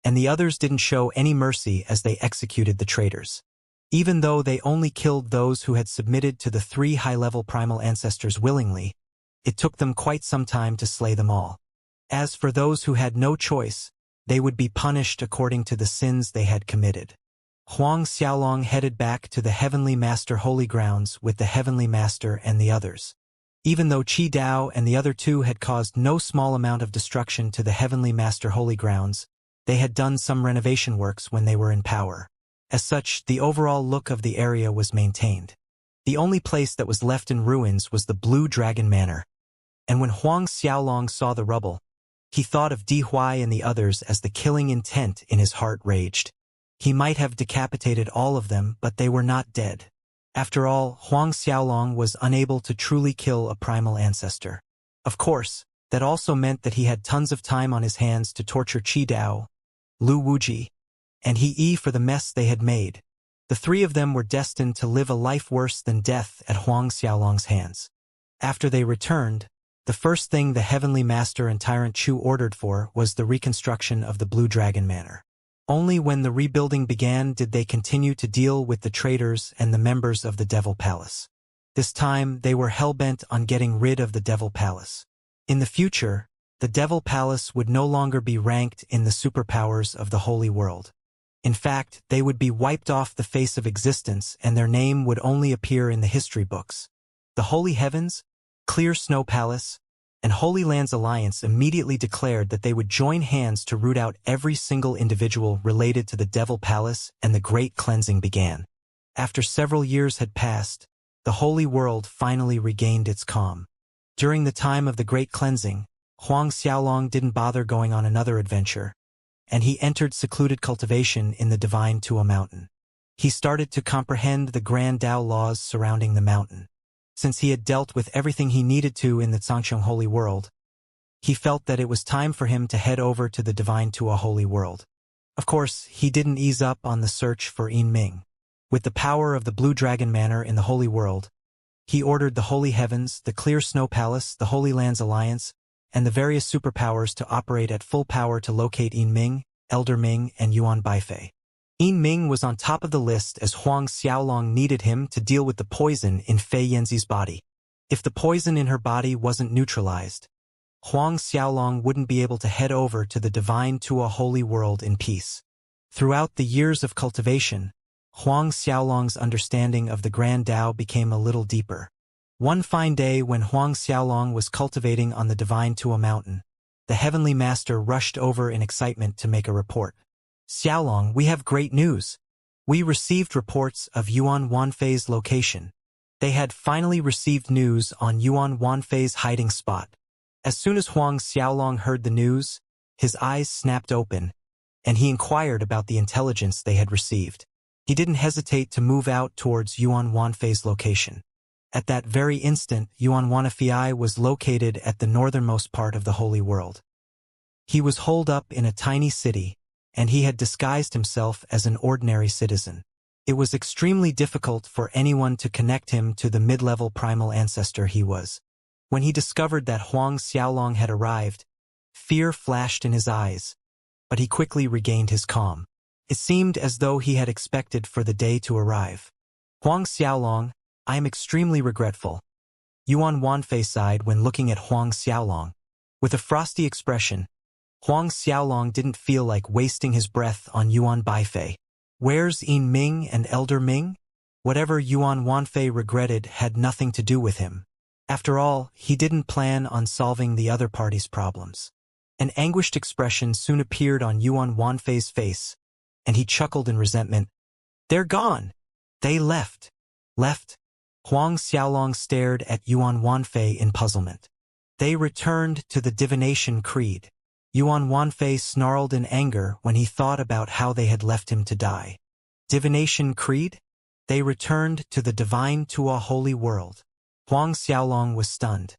and the others didn't show any mercy as they executed the traitors. Even though they only killed those who had submitted to the 3 high-level primal ancestors willingly, it took them quite some time to slay them all. As for those who had no choice, they would be punished according to the sins they had committed. Huang Xiaolong headed back to the Heavenly Master Holy Grounds with the Heavenly Master and the others. Even though Qi Dao and the other 2 had caused no small amount of destruction to the Heavenly Master Holy Grounds, they had done some renovation works when they were in power. As such, the overall look of the area was maintained. The only place that was left in ruins was the Blue Dragon Manor. And when Huang Xiaolong saw the rubble, he thought of Di Huai and the others as the killing intent in his heart raged. He might have decapitated all of them, but they were not dead. After all, Huang Xiaolong was unable to truly kill a primal ancestor. Of course, that also meant that he had tons of time on his hands to torture Qi Dao, Lu Wuji, and He Yi for the mess they had made. The 3 of them were destined to live a life worse than death at Huang Xiaolong's hands. After they returned, the first thing the Heavenly Master and Tyrant Chu ordered for was the reconstruction of the Blue Dragon Manor. Only when the rebuilding began did they continue to deal with the traitors and the members of the Devil Palace. This time, they were hell-bent on getting rid of the Devil Palace. In the future, the Devil Palace would no longer be ranked in the superpowers of the Holy World. In fact, they would be wiped off the face of existence and their name would only appear in the history books. The Holy Heavens, Clear Snow Palace, and Holy Lands Alliance immediately declared that they would join hands to root out every single individual related to the Devil Palace, and the Great Cleansing began. After several years had passed, the Holy World finally regained its calm. During the time of the Great Cleansing, Huang Xiaolong didn't bother going on another adventure, and he entered secluded cultivation in the Divine Tua Mountain. He started to comprehend the grand Tao laws surrounding the mountain. Since he had dealt with everything he needed to in the Zhangqiong Holy World, he felt that it was time for him to head over to the Divine Tua Holy World. Of course, he didn't ease up on the search for Yin Ming. With the power of the Blue Dragon Manor in the Holy World, he ordered the Holy Heavens, the Clear Snow Palace, the Holy Lands Alliance, and the various superpowers to operate at full power to locate Yin Ming, Elder Ming, and Yuan Baifei. Yin Ming was on top of the list as Huang Xiaolong needed him to deal with the poison in Fei Yanzi's body. If the poison in her body wasn't neutralized, Huang Xiaolong wouldn't be able to head over to the Divine Tua Holy World in peace. Throughout the years of cultivation, Huang Xiaolong's understanding of the Grand Tao became a little deeper. One fine day when Huang Xiaolong was cultivating on the Divine Tua mountain, the Heavenly Master rushed over in excitement to make a report. "Xiaolong, we have great news. We received reports of Yuan Wanfei's location." They had finally received news on Yuan Wanfei's hiding spot. As soon as Huang Xiaolong heard the news, his eyes snapped open, and he inquired about the intelligence they had received. He didn't hesitate to move out towards Yuan Wanfei's location. At that very instant, Yuan Wanfei was located at the northernmost part of the Holy World. He was holed up in a tiny city, and he had disguised himself as an ordinary citizen. It was extremely difficult for anyone to connect him to the mid-level primal ancestor he was. When he discovered that Huang Xiaolong had arrived, fear flashed in his eyes, but he quickly regained his calm. It seemed as though he had expected for the day to arrive. "Huang Xiaolong, I am extremely regretful," Yuan Wanfei sighed when looking at Huang Xiaolong. With a frosty expression, Huang Xiaolong didn't feel like wasting his breath on Yuan Baifei. Where's Yin Ming and Elder Ming? Whatever Yuan Wanfei regretted had nothing to do with him. After all, he didn't plan on solving the other party's problems. An anguished expression soon appeared on Yuan Wanfei's face, and he chuckled in resentment. "They're gone! They left!" "Left?" Huang Xiaolong stared at Yuan Wanfei in puzzlement. "They returned to the divination creed." Yuan Wanfei snarled in anger when he thought about how they had left him to die. Divination creed? They returned to the divine Tua holy world. Huang Xiaolong was stunned.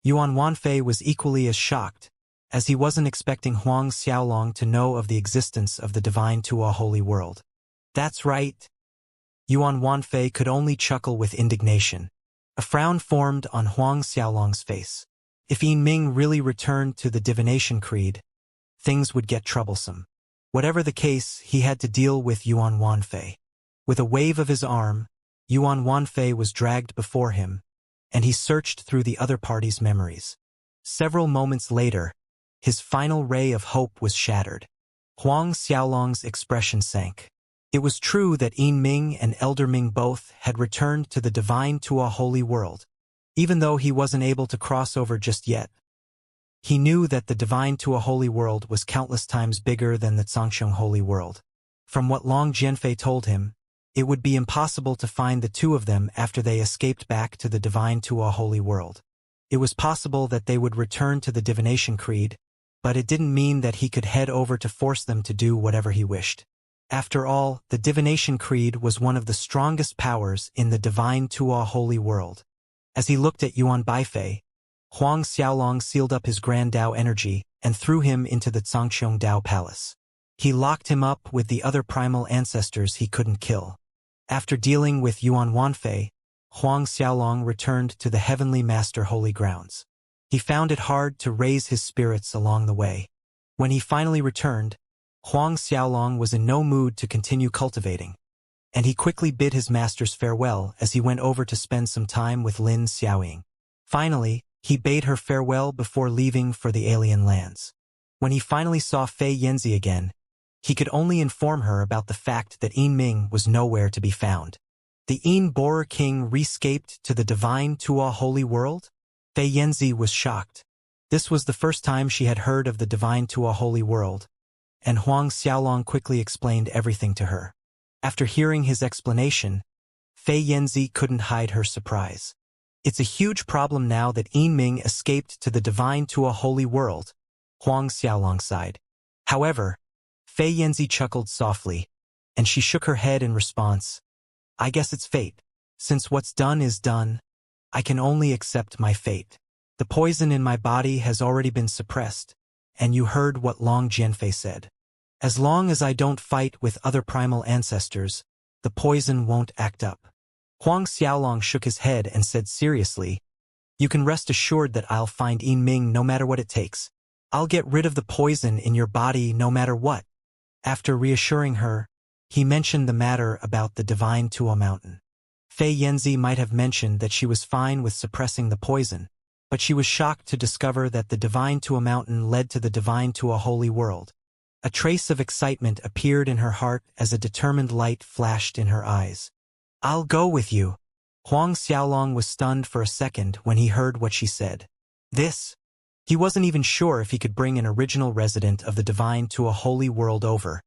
Yuan Wanfei was equally as shocked, as he wasn't expecting Huang Xiaolong to know of the existence of the divine Tua holy world. "That's right." Yuan Wanfei could only chuckle with indignation. A frown formed on Huang Xiaolong's face. If Yin Ming really returned to the divination creed, things would get troublesome. Whatever the case, he had to deal with Yuan Wanfei. With a wave of his arm, Yuan Wanfei was dragged before him, and he searched through the other party's memories. Several moments later, his final ray of hope was shattered. Huang Xiaolong's expression sank. It was true that Yin Ming and Elder Ming both had returned to the divine Tua holy world. Even though he wasn't able to cross over just yet, he knew that the divine Tua holy world was countless times bigger than the Xianxia holy world. From what Long Jianfei told him, it would be impossible to find the two of them after they escaped back to the divine Tua holy world. It was possible that they would return to the divination creed, but it didn't mean that he could head over to force them to do whatever he wished. After all, the divination creed was one of the strongest powers in the divine Tua holy world. As he looked at Yuan Baifei, Huang Xiaolong sealed up his Grand Tao energy and threw him into the Zhangqiong Tao Palace. He locked him up with the other primal ancestors he couldn't kill. After dealing with Yuan Wanfei, Huang Xiaolong returned to the Heavenly Master Holy Grounds. He found it hard to raise his spirits along the way. When he finally returned, Huang Xiaolong was in no mood to continue cultivating, and he quickly bid his masters farewell as he went over to spend some time with Lin Xiaoying. Finally, he bade her farewell before leaving for the alien lands. When he finally saw Fei Yanzi again, he could only inform her about the fact that Yin Ming was nowhere to be found. The Yin Borer King rescaped to the divine Tua holy world? Fei Yanzi was shocked. This was the first time she had heard of the divine Tua holy world, and Huang Xiaolong quickly explained everything to her. After hearing his explanation, Fei Yanzi couldn't hide her surprise. "It's a huge problem now that Yin Ming escaped to the divine Tua holy world," Huang Xiaolong sighed. However, Fei Yanzi chuckled softly, and she shook her head in response. "I guess it's fate. Since what's done is done, I can only accept my fate. The poison in my body has already been suppressed, and you heard what Long Jianfei said. As long as I don't fight with other primal ancestors, the poison won't act up." Huang Xiaolong shook his head and said seriously, "You can rest assured that I'll find Yin Ming no matter what it takes. I'll get rid of the poison in your body no matter what." After reassuring her, he mentioned the matter about the divine Tua mountain. Fei Yanzi might have mentioned that she was fine with suppressing the poison, but she was shocked to discover that the divine Tua mountain led to the divine Tua holy world. A trace of excitement appeared in her heart as a determined light flashed in her eyes. "I'll go with you." Huang Xiaolong was stunned for a second when he heard what she said. This? He wasn't even sure if he could bring an original resident of the divine to a holy world over.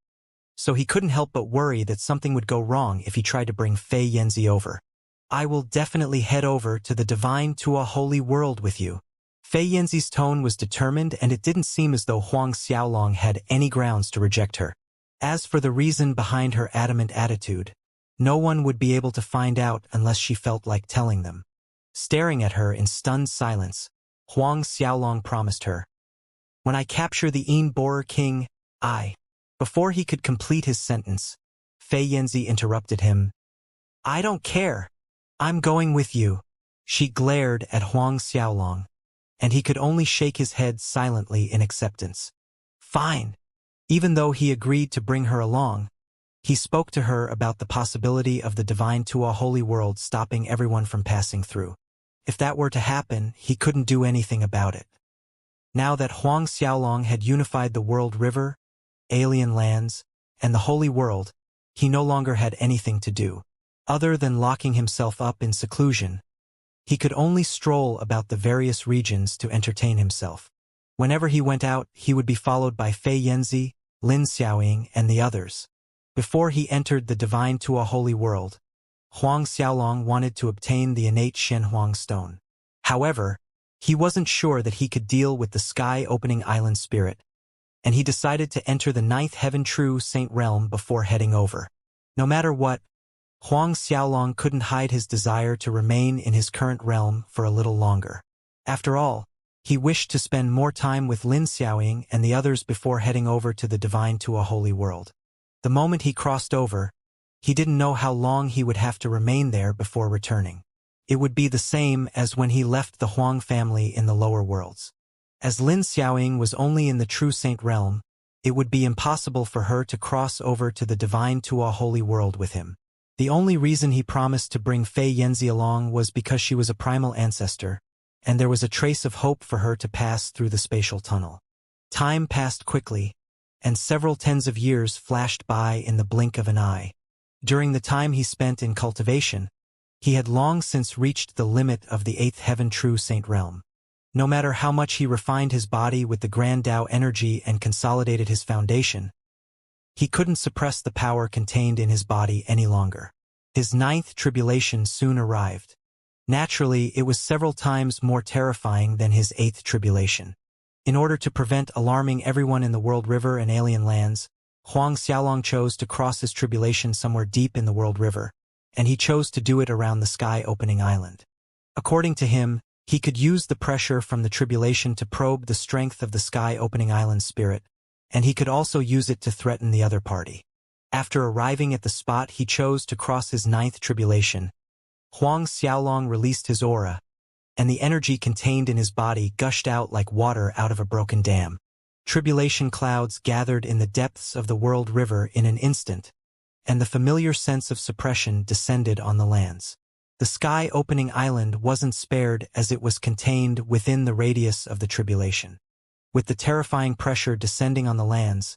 So he couldn't help but worry that something would go wrong if he tried to bring Fei Yanzi over. "I will definitely head over to the divine to a holy world with you." Fei Yanzi's tone was determined, and it didn't seem as though Huang Xiaolong had any grounds to reject her. As for the reason behind her adamant attitude, no one would be able to find out unless she felt like telling them. Staring at her in stunned silence, Huang Xiaolong promised her, "When I capture the Borer King, I—" Before he could complete his sentence, Fei Yanzi interrupted him. "I don't care. I'm going with you." She glared at Huang Xiaolong, and he could only shake his head silently in acceptance. Fine. Even though he agreed to bring her along, he spoke to her about the possibility of the divine to a holy world stopping everyone from passing through. If that were to happen, he couldn't do anything about it. Now that Huang Xiaolong had unified the world river, alien lands, and the holy world, he no longer had anything to do. Other than locking himself up in seclusion, he could only stroll about the various regions to entertain himself. Whenever he went out, he would be followed by Fei Yanzi, Lin Xiaoying, and the others. Before he entered the divine to a holy world, Huang Xiaolong wanted to obtain the innate Shenhuang stone. However, he wasn't sure that he could deal with the sky-opening island spirit, and he decided to enter the ninth heaven true saint realm before heading over. No matter what, Huang Xiaolong couldn't hide his desire to remain in his current realm for a little longer. After all, he wished to spend more time with Lin Xiaoying and the others before heading over to the divine to a holy world. The moment he crossed over, he didn't know how long he would have to remain there before returning. It would be the same as when he left the Huang family in the lower worlds. As Lin Xiaoying was only in the true saint realm, it would be impossible for her to cross over to the divine to a holy world with him. The only reason he promised to bring Fei Yanzi along was because she was a primal ancestor, and there was a trace of hope for her to pass through the spatial tunnel. Time passed quickly, and several tens of years flashed by in the blink of an eye. During the time he spent in cultivation, he had long since reached the limit of the eighth heaven true saint realm. No matter how much he refined his body with the Grand Tao energy and consolidated his foundation, he couldn't suppress the power contained in his body any longer. His ninth tribulation soon arrived. Naturally, it was several times more terrifying than his eighth tribulation. In order to prevent alarming everyone in the world river and alien lands, Huang Xiaolong chose to cross his tribulation somewhere deep in the world river, and he chose to do it around the sky-opening island. According to him, he could use the pressure from the tribulation to probe the strength of the sky-opening island spirit, and he could also use it to threaten the other party. After arriving at the spot he chose to cross his ninth tribulation, Huang Xiaolong released his aura, and the energy contained in his body gushed out like water out of a broken dam. Tribulation clouds gathered in the depths of the world river in an instant, and the familiar sense of suppression descended on the lands. The sky-opening island wasn't spared as it was contained within the radius of the tribulation. With the terrifying pressure descending on the lands,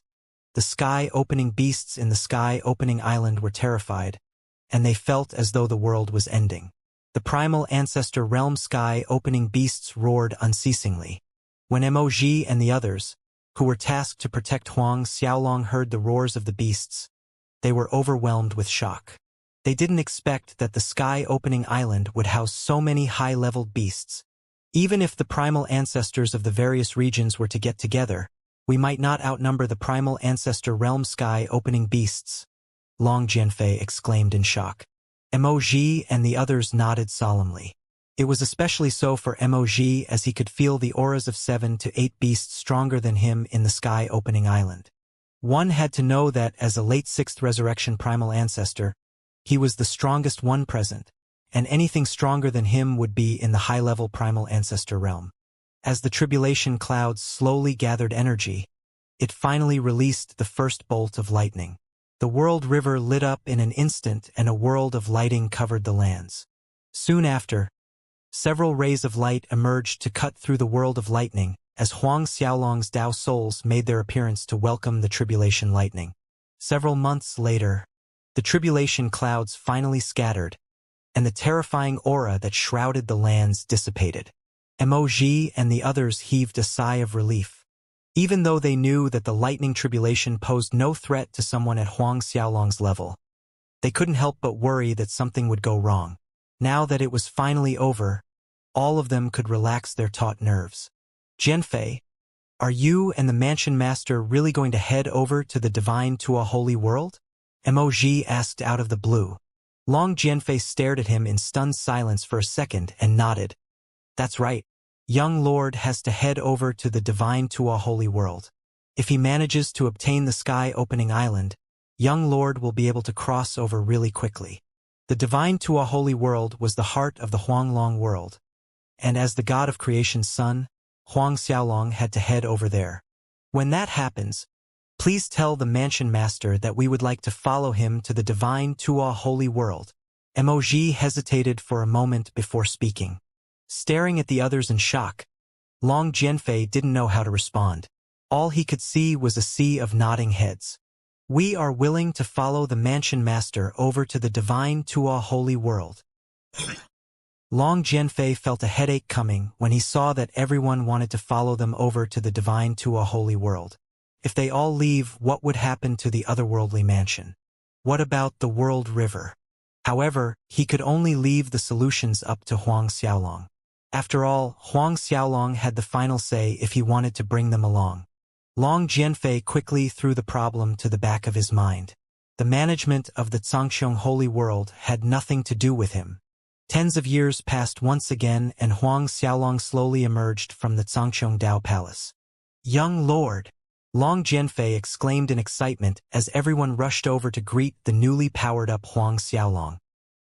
the sky-opening beasts in the sky-opening island were terrified, and they felt as though the world was ending. The primal ancestor realm sky-opening beasts roared unceasingly. When Moj and the others, who were tasked to protect Huang Xiaolong, heard the roars of the beasts, they were overwhelmed with shock. They didn't expect that the sky-opening island would house so many high-leveled beasts. Even if the primal ancestors of the various regions were to get together, we might not outnumber the primal ancestor realm sky-opening beasts, Long Jianfei exclaimed in shock. Moj and the others nodded solemnly. It was especially so for Moj, as he could feel the auras of 7 to 8 beasts stronger than him in the sky-opening island. One had to know that as a late 6th resurrection primal ancestor, he was the strongest one present, and anything stronger than him would be in the high-level primal ancestor realm. As the tribulation clouds slowly gathered energy, it finally released the first bolt of lightning. The world river lit up in an instant and a world of lighting covered the lands. Soon after, several rays of light emerged to cut through the world of lightning as Huang Xiaolong's Dao souls made their appearance to welcome the tribulation lightning. Several months later, the tribulation clouds finally scattered, and the terrifying aura that shrouded the lands dissipated. Emoji and the others heaved a sigh of relief. Even though they knew that the lightning tribulation posed no threat to someone at Huang Xiaolong's level, they couldn't help but worry that something would go wrong. Now that it was finally over, all of them could relax their taut nerves. Jianfei, are you and the Mansion Master really going to head over to the Divine Tua Holy World? Emoji asked out of the blue. Long Jianfei stared at him in stunned silence for a second and nodded. That's right. Young Lord has to head over to the Divine Tua Holy World. If he manages to obtain the sky-opening island, Young Lord will be able to cross over really quickly. The Divine Tua Holy World was the heart of the Huanglong world, and as the god of creation's son, Huang Xiaolong had to head over there. When that happens, please tell the Mansion Master that we would like to follow him to the Divine Tua Holy World. Emoji hesitated for a moment before speaking. Staring at the others in shock, Long Jianfei didn't know how to respond. All he could see was a sea of nodding heads. We are willing to follow the Mansion Master over to the Divine Tua Holy World. Long Jianfei felt a headache coming when he saw that everyone wanted to follow them over to the Divine Tua Holy World. If they all leave, what would happen to the otherworldly mansion? What about the World River? However, he could only leave the solutions up to Huang Xiaolong. After all, Huang Xiaolong had the final say if he wanted to bring them along. Long Jianfei quickly threw the problem to the back of his mind. The management of the Zhangxiong Holy World had nothing to do with him. Tens of years passed once again, and Huang Xiaolong slowly emerged from the Zhangxiong Dao Palace. Young Lord! Long Jianfei exclaimed in excitement as everyone rushed over to greet the newly powered-up Huang Xiaolong.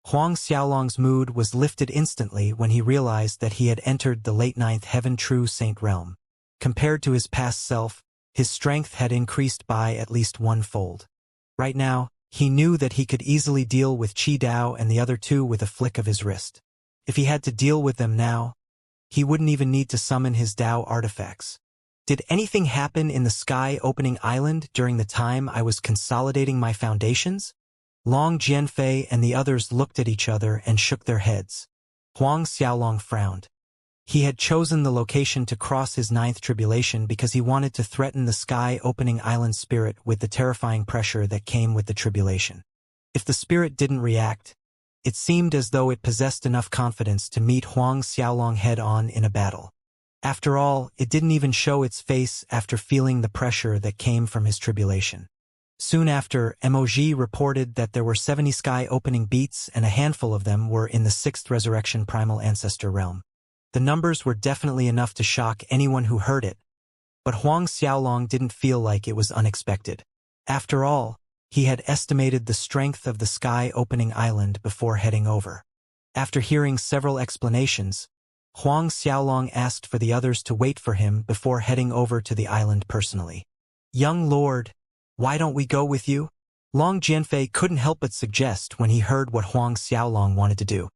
Huang Xiaolong's mood was lifted instantly when he realized that he had entered the late ninth heaven true saint realm. Compared to his past self, his strength had increased by at least 1-fold. Right now, he knew that he could easily deal with Qi Dao and the other two with a flick of his wrist. If he had to deal with them now, he wouldn't even need to summon his Dao artifacts. Did anything happen in the sky-opening island during the time I was consolidating my foundations? Long Jianfei and the others looked at each other and shook their heads. Huang Xiaolong frowned. He had chosen the location to cross his ninth tribulation because he wanted to threaten the sky-opening island spirit with the terrifying pressure that came with the tribulation. If the spirit didn't react, it seemed as though it possessed enough confidence to meet Huang Xiaolong head-on in a battle. After all, it didn't even show its face after feeling the pressure that came from his tribulation. Soon after, Emoji reported that there were 70 sky-opening beats and a handful of them were in the 6th Resurrection Primal Ancestor realm. The numbers were definitely enough to shock anyone who heard it, but Huang Xiaolong didn't feel like it was unexpected. After all, he had estimated the strength of the sky-opening island before heading over. After hearing several explanations, Huang Xiaolong asked for the others to wait for him before heading over to the island personally. Young Lord, why don't we go with you? Long Jianfei couldn't help but suggest when he heard what Huang Xiaolong wanted to do.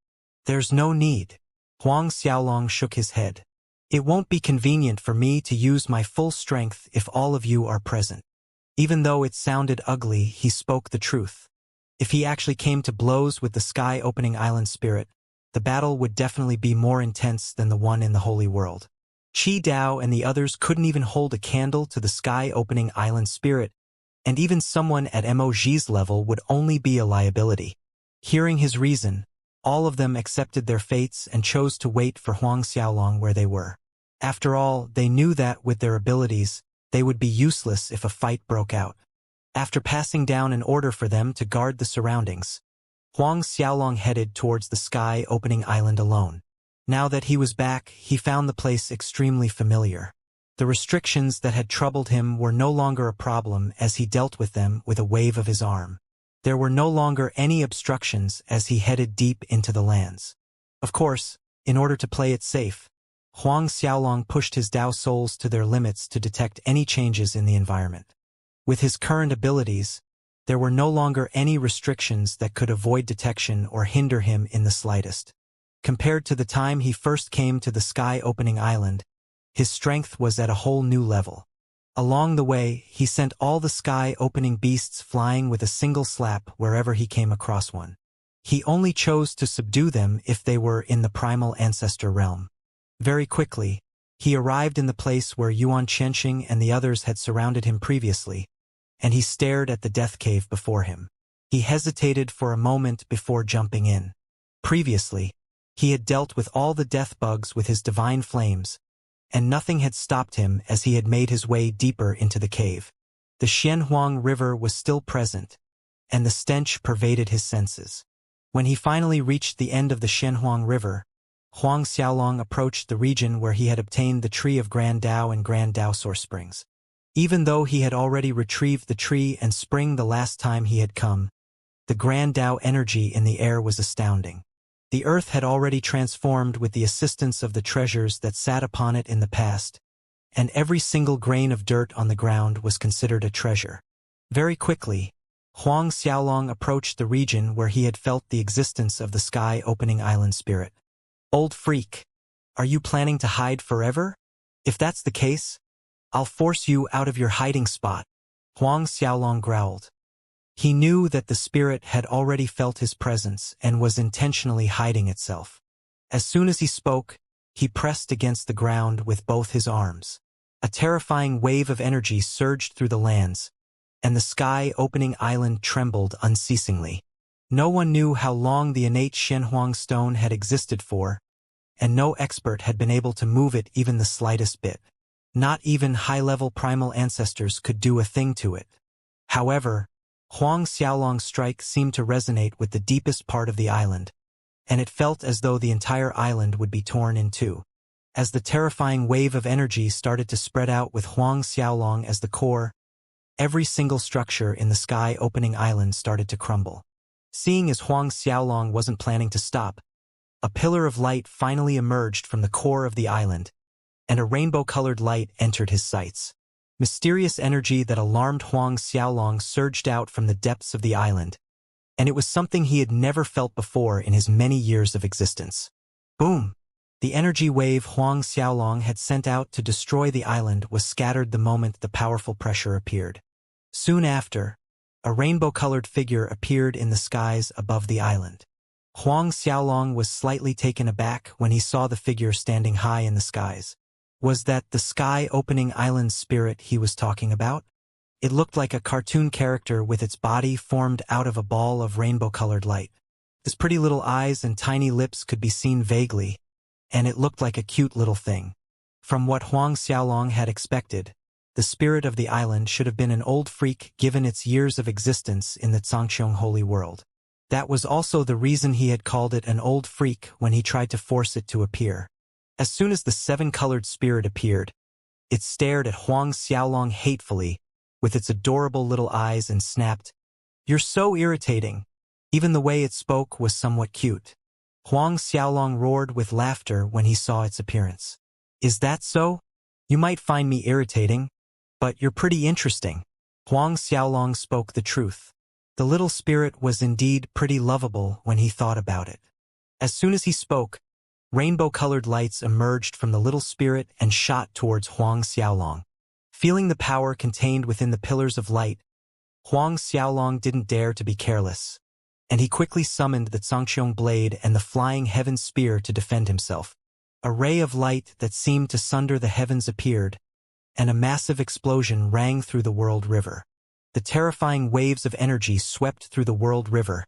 There's no need. Huang Xiaolong shook his head. It won't be convenient for me to use my full strength if all of you are present. Even though it sounded ugly, he spoke the truth. If he actually came to blows with the sky-opening island spirit, the battle would definitely be more intense than the one in the Holy World. Qi Dao and the others couldn't even hold a candle to the sky-opening island spirit, and even someone at Emoji's level would only be a liability. Hearing his reason, all of them accepted their fates and chose to wait for Huang Xiaolong where they were. After all, they knew that, with their abilities, they would be useless if a fight broke out. After passing down an order for them to guard the surroundings, Huang Xiaolong headed towards the sky-opening island alone. Now that he was back, he found the place extremely familiar. The restrictions that had troubled him were no longer a problem as he dealt with them with a wave of his arm. There were no longer any obstructions as he headed deep into the lands. Of course, in order to play it safe, Huang Xiaolong pushed his Dao souls to their limits to detect any changes in the environment. With his current abilities, there were no longer any restrictions that could avoid detection or hinder him in the slightest. Compared to the time he first came to the sky-opening island, His strength was at a whole new level. Along the way, he sent all the sky-opening beasts flying with a single slap wherever he came across one. He only chose to subdue them if they were in the primal ancestor realm. Very quickly, he arrived in the place where Yuan Xianxia and the others had surrounded him previously, and he stared at the death cave before him. He hesitated for a moment before jumping in. Previously, he had dealt with all the death bugs with his divine flames, and nothing had stopped him as he had made his way deeper into the cave. The Xianhuang River was still present, and the stench pervaded his senses. When he finally reached the end of the Xianhuang River, Huang Xiaolong approached the region where he had obtained the tree of Grand Dao and Grand Dao Source Springs. Even though he had already retrieved the tree and spring the last time he had come, the Grand Dao energy in the air was astounding. The earth had already transformed with the assistance of the treasures that sat upon it in the past, and every single grain of dirt on the ground was considered a treasure. Very quickly, Huang Xiaolong approached the region where he had felt the existence of the sky-opening island spirit. "Old freak, are you planning to hide forever? If that's the case, I'll force you out of your hiding spot," Huang Xiaolong growled. He knew that the spirit had already felt his presence and was intentionally hiding itself. As soon as he spoke, he pressed against the ground with both his arms. A terrifying wave of energy surged through the lands, and the sky-opening island trembled unceasingly. No one knew how long the innate Shenhuang stone had existed for, and no expert had been able to move it even the slightest bit. Not even high-level primal ancestors could do a thing to it. However, Huang Xiaolong's strike seemed to resonate with the deepest part of the island, and it felt as though the entire island would be torn in two. As the terrifying wave of energy started to spread out with Huang Xiaolong as the core, every single structure in the sky-opening island started to crumble. Seeing as Huang Xiaolong wasn't planning to stop, a pillar of light finally emerged from the core of the island, and a rainbow-colored light entered his sights. Mysterious energy that alarmed Huang Xiaolong surged out from the depths of the island, and it was something he had never felt before in his many years of existence. Boom! The energy wave Huang Xiaolong had sent out to destroy the island was scattered the moment the powerful pressure appeared. Soon after, a rainbow-colored figure appeared in the skies above the island. Huang Xiaolong was slightly taken aback when he saw the figure standing high in the skies. Was that the sky-opening island spirit he was talking about? It looked like a cartoon character with its body formed out of a ball of rainbow-colored light. His pretty little eyes and tiny lips could be seen vaguely, and it looked like a cute little thing. From what Huang Xiaolong had expected, the spirit of the island should have been an old freak given its years of existence in the Zhangqiong Holy World. That was also the reason he had called it an old freak when he tried to force it to appear. As soon as the seven-colored spirit appeared, it stared at Huang Xiaolong hatefully with its adorable little eyes and snapped, "You're so irritating." Even the way it spoke was somewhat cute. Huang Xiaolong roared with laughter when he saw its appearance. "Is that so? You might find me irritating, but you're pretty interesting." Huang Xiaolong spoke the truth. The little spirit was indeed pretty lovable when he thought about it. As soon as he spoke, rainbow-colored lights emerged from the little spirit and shot towards Huang Xiaolong. Feeling the power contained within the pillars of light, Huang Xiaolong didn't dare to be careless, and he quickly summoned the Zhangqiong blade and the flying heaven spear to defend himself. A ray of light that seemed to sunder the heavens appeared, and a massive explosion rang through the World River. The terrifying waves of energy swept through the World River,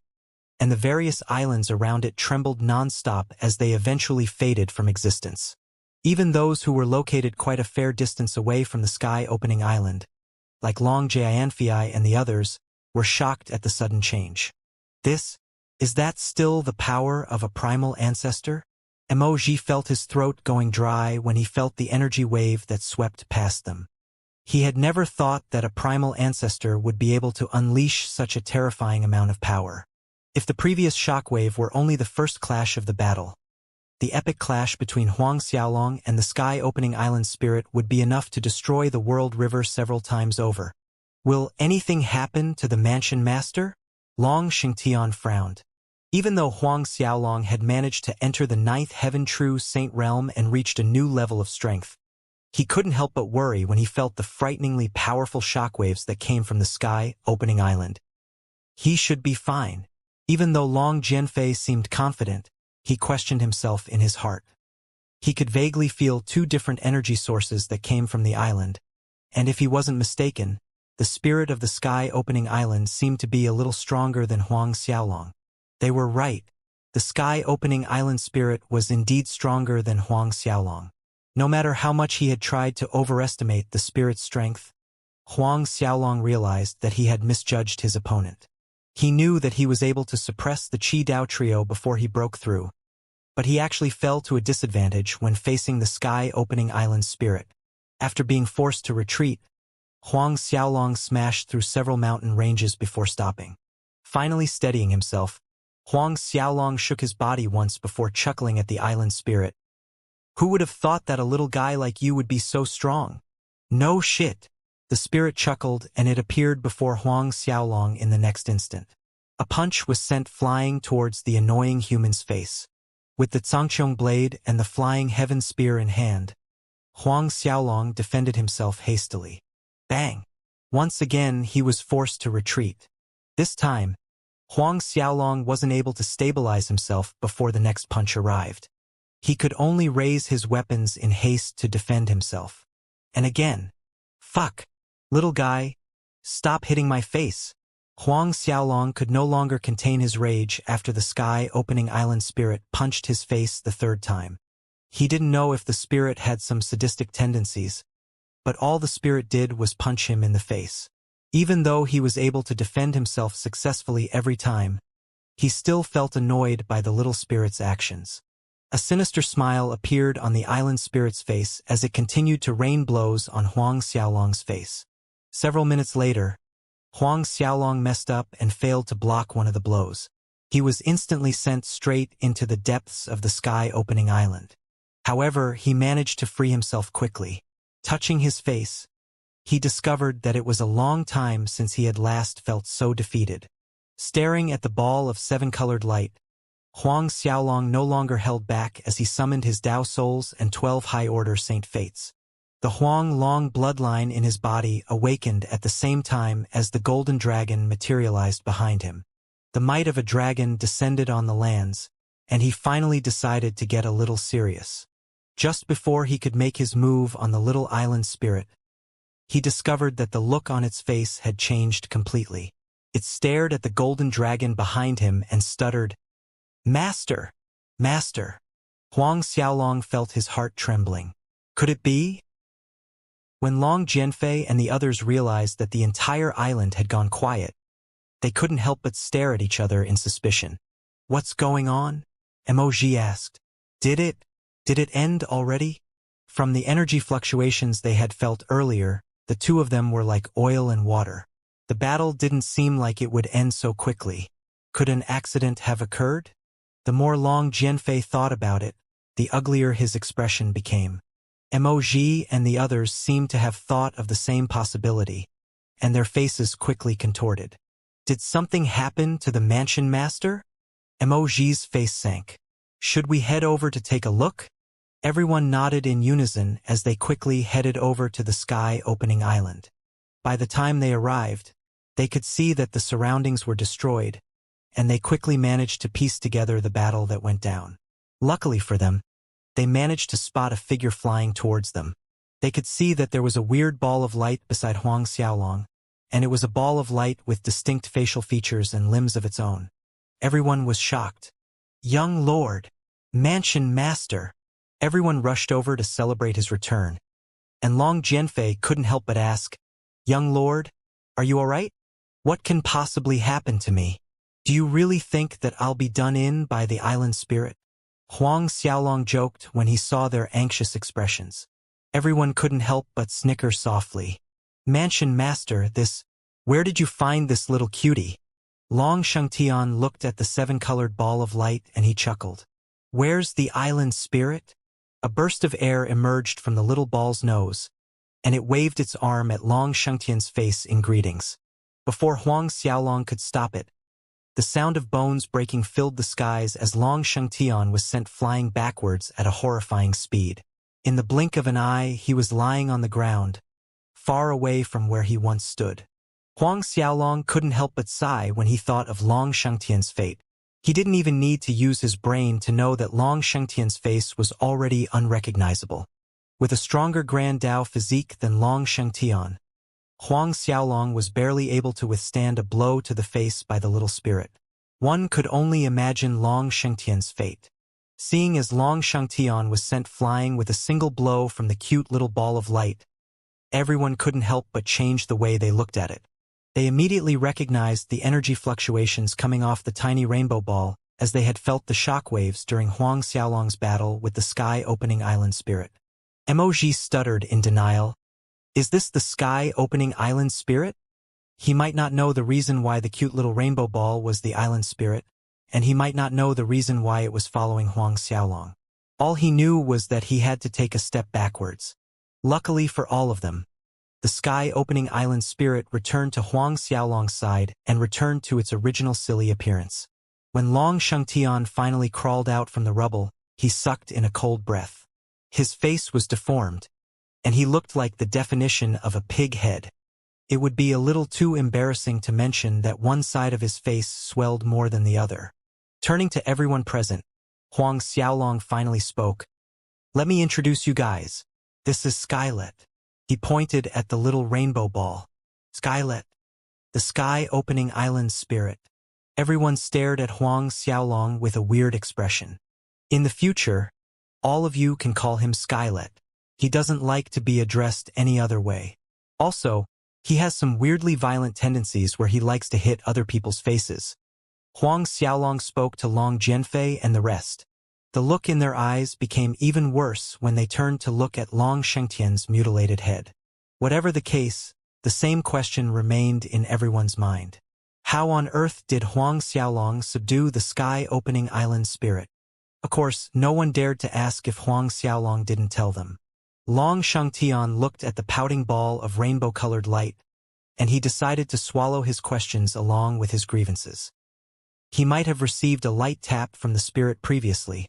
and the various islands around it trembled non-stop as they eventually faded from existence. Even those who were located quite a fair distance away from the sky-opening island, like Long Jianfei and the others, were shocked at the sudden change. Is that still the power of a primal ancestor? Emoji felt his throat going dry when he felt the energy wave that swept past them. He had never thought that a primal ancestor would be able to unleash such a terrifying amount of power. If the previous shockwave were only the first clash of the battle, the epic clash between Huang Xiaolong and the sky-opening island spirit would be enough to destroy the World River several times over. Will anything happen to the Mansion Master? Long Xingtian frowned. Even though Huang Xiaolong had managed to enter the ninth heaven true saint realm and reached a new level of strength, He couldn't help but worry when he felt the frighteningly powerful shockwaves that came from the sky opening island. He should be fine. Even though Long Jianfei seemed confident, he questioned himself in his heart. He could vaguely feel two different energy sources that came from the island, and if he wasn't mistaken, the spirit of the sky-opening island seemed to be a little stronger than Huang Xiaolong. They were right. The sky-opening island spirit was indeed stronger than Huang Xiaolong. No matter how much he had tried to overestimate the spirit's strength, Huang Xiaolong realized that he had misjudged his opponent. He knew that he was able to suppress the Qi Dao trio before he broke through, but he actually fell to a disadvantage when facing the sky-opening island spirit. After being forced to retreat, Huang Xiaolong smashed through several mountain ranges before stopping. Finally steadying himself, Huang Xiaolong shook his body once before chuckling at the island spirit. "Who would have thought that a little guy like you would be so strong?" "No shit." The spirit chuckled, and it appeared before Huang Xiaolong in the next instant. A punch was sent flying towards the annoying human's face. With the Zhangqiong blade and the flying heaven spear in hand, Huang Xiaolong defended himself hastily. Bang! Once again he was forced to retreat. This time, Huang Xiaolong wasn't able to stabilize himself before the next punch arrived. He could only raise his weapons in haste to defend himself. And again. Fuck! Little guy, stop hitting my face. Huang Xiaolong could no longer contain his rage after the sky-opening island spirit punched his face the third time. He didn't know if the spirit had some sadistic tendencies, but all the spirit did was punch him in the face. Even though he was able to defend himself successfully every time, he still felt annoyed by the little spirit's actions. A sinister smile appeared on the island spirit's face as it continued to rain blows on Huang Xiaolong's face. Several minutes later, Huang Xiaolong messed up and failed to block one of the blows. He was instantly sent straight into the depths of the sky-opening island. However, he managed to free himself quickly. Touching his face, he discovered that it was a long time since he had last felt so defeated. Staring at the ball of seven-colored light, Huang Xiaolong no longer held back as he summoned his Dao Souls and 12 high-order Saint Fates. The Huang Long bloodline in his body awakened at the same time as the golden dragon materialized behind him. The might of a dragon descended on the lands, and he finally decided to get a little serious. Just before he could make his move on the little island spirit, he discovered that the look on its face had changed completely. It stared at the golden dragon behind him and stuttered, "Master! Master!" Huang Xiaolong felt his heart trembling. Could it be? When Long Jianfei and the others realized that the entire island had gone quiet, they couldn't help but stare at each other in suspicion. "What's going on?" Emoji asked. Did it end already?" From the energy fluctuations they had felt earlier, the two of them were like oil and water. The battle didn't seem like it would end so quickly. Could an accident have occurred? The more Long Jianfei thought about it, the uglier his expression became. Emoji and the others seemed to have thought of the same possibility, and their faces quickly contorted. Did something happen to the mansion master? Emoji's face sank. Should we head over to take a look? Everyone nodded in unison as they quickly headed over to the sky-opening island. By the time they arrived, they could see that the surroundings were destroyed, and they quickly managed to piece together the battle that went down. Luckily for them, they managed to spot a figure flying towards them. They could see that there was a weird ball of light beside Huang Xiaolong, and it was a ball of light with distinct facial features and limbs of its own. Everyone was shocked. "Young Lord! Mansion Master!" Everyone rushed over to celebrate his return, and Long Jianfei couldn't help but ask, "Young Lord, are you all right? What can possibly happen to me? Do you really think that I'll be done in by the island spirit?" Huang Xiaolong joked when he saw their anxious expressions. Everyone couldn't help but snicker softly. "Mansion Master, where did you find this little cutie?" Long Shengtian looked at the seven-colored ball of light and he chuckled. "Where's the island spirit?" A burst of air emerged from the little ball's nose, and it waved its arm at Long Shengtian's face in greetings. Before Huang Xiaolong could stop it, the sound of bones breaking filled the skies as Long Shengtian was sent flying backwards at a horrifying speed. In the blink of an eye, he was lying on the ground, far away from where he once stood. Huang Xiaolong couldn't help but sigh when he thought of Long Shengtian's fate. He didn't even need to use his brain to know that Long Shengtian's face was already unrecognizable. With a stronger Grand Dao physique than Long Shengtian, Huang Xiaolong was barely able to withstand a blow to the face by the little spirit. One could only imagine Long Shengtian's fate. Seeing as Long Shengtian was sent flying with a single blow from the cute little ball of light, everyone couldn't help but change the way they looked at it. They immediately recognized the energy fluctuations coming off the tiny rainbow ball, as they had felt the shockwaves during Huang Xiaolong's battle with the sky-opening island spirit. Emoji stuttered in denial. Is this the sky-opening island spirit? He might not know the reason why the cute little rainbow ball was the island spirit, and he might not know the reason why it was following Huang Xiaolong. All he knew was that he had to take a step backwards. Luckily for all of them, the sky-opening island spirit returned to Huang Xiaolong's side and returned to its original silly appearance. When Long Shengtian finally crawled out from the rubble, he sucked in a cold breath. His face was deformed, and he looked like the definition of a pig head. It would be a little too embarrassing to mention that one side of his face swelled more than the other. Turning to everyone present, Huang Xiaolong finally spoke. Let me introduce you guys. This is Skylet. He pointed at the little rainbow ball. Skylet, the sky-opening island spirit. Everyone stared at Huang Xiaolong with a weird expression. In the future, all of you can call him Skylet. He doesn't like to be addressed any other way. Also, he has some weirdly violent tendencies where he likes to hit other people's faces. Huang Xiaolong spoke to Long Jianfei and the rest. The look in their eyes became even worse when they turned to look at Long Shengtian's mutilated head. Whatever the case, the same question remained in everyone's mind. How on earth did Huang Xiaolong subdue the sky-opening island spirit? Of course, no one dared to ask if Huang Xiaolong didn't tell them. Long Shengtian looked at the pouting ball of rainbow-colored light, and he decided to swallow his questions along with his grievances. He might have received a light tap from the spirit previously,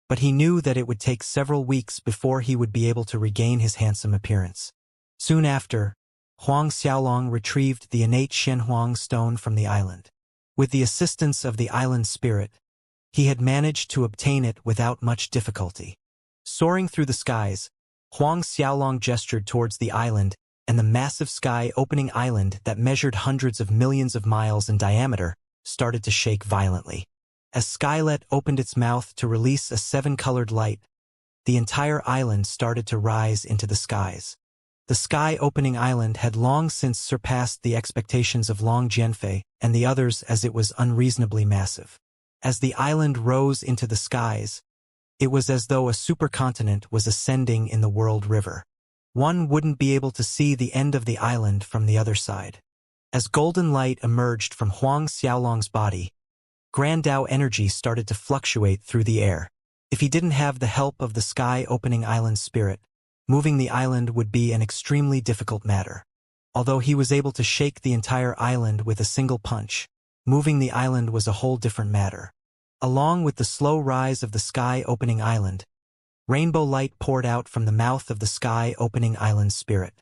but he knew that it would take several weeks before he would be able to regain his handsome appearance. Soon after, Huang Xiaolong retrieved the innate Shenhuang stone from the island. With the assistance of the island spirit, he had managed to obtain it without much difficulty. Soaring through the skies, Huang Xiaolong gestured towards the island, and the massive sky-opening island that measured hundreds of millions of miles in diameter started to shake violently. As Skylet opened its mouth to release a 7-colored light, the entire island started to rise into the skies. The sky-opening island had long since surpassed the expectations of Long Jianfei and the others as it was unreasonably massive. As the island rose into the skies, it was as though a supercontinent was ascending in the world river. One wouldn't be able to see the end of the island from the other side. As golden light emerged from Huang Xiaolong's body, Grand Dao energy started to fluctuate through the air. If he didn't have the help of the sky-opening island spirit, moving the island would be an extremely difficult matter. Although he was able to shake the entire island with a single punch, moving the island was a whole different matter. Along with the slow rise of the sky-opening island, rainbow light poured out from the mouth of the sky-opening island spirit.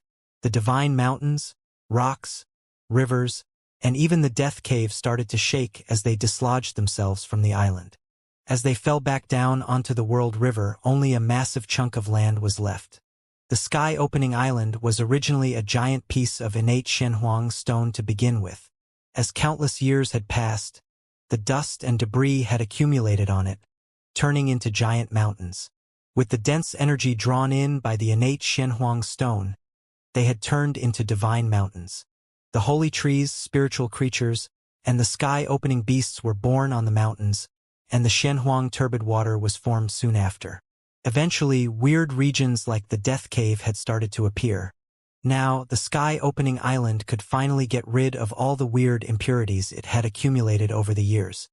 The divine mountains, rocks, rivers, and even the death cave started to shake as they dislodged themselves from the island. As they fell back down onto the world river, only a massive chunk of land was left. The sky-opening island was originally a giant piece of innate Shenhuang stone to begin with. As countless years had passed, the dust and debris had accumulated on it, turning into giant mountains. With the dense energy drawn in by the innate Shenhuang stone, they had turned into divine mountains. The holy trees, spiritual creatures, and the sky-opening beasts were born on the mountains, and the Shenhuang turbid water was formed soon after. Eventually, weird regions like the Death Cave had started to appear. Now, the sky-opening island could finally get rid of all the weird impurities it had accumulated over the years.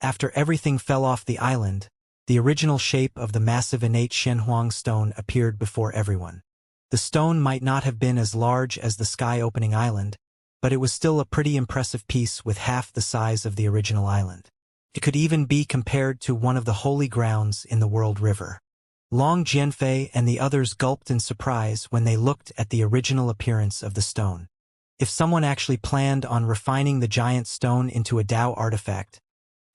After everything fell off the island, the original shape of the massive innate Shenhuang stone appeared before everyone. The stone might not have been as large as the sky-opening island, but it was still a pretty impressive piece with half the size of the original island. It could even be compared to one of the holy grounds in the world river. Long Jianfei and the others gulped in surprise when they looked at the original appearance of the stone. If someone actually planned on refining the giant stone into a Tao artifact,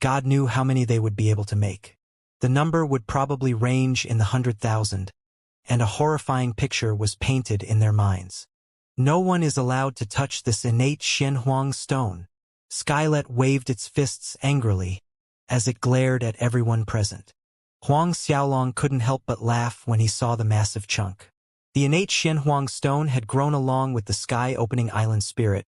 God knew how many they would be able to make. The number would probably range in the 100,000, and a horrifying picture was painted in their minds. No one is allowed to touch this innate Xianhuang stone. Skylet waved its fists angrily as it glared at everyone present. Huang Xiaolong couldn't help but laugh when he saw the massive chunk. The innate Xianhuang stone had grown along with the sky-opening island spirit,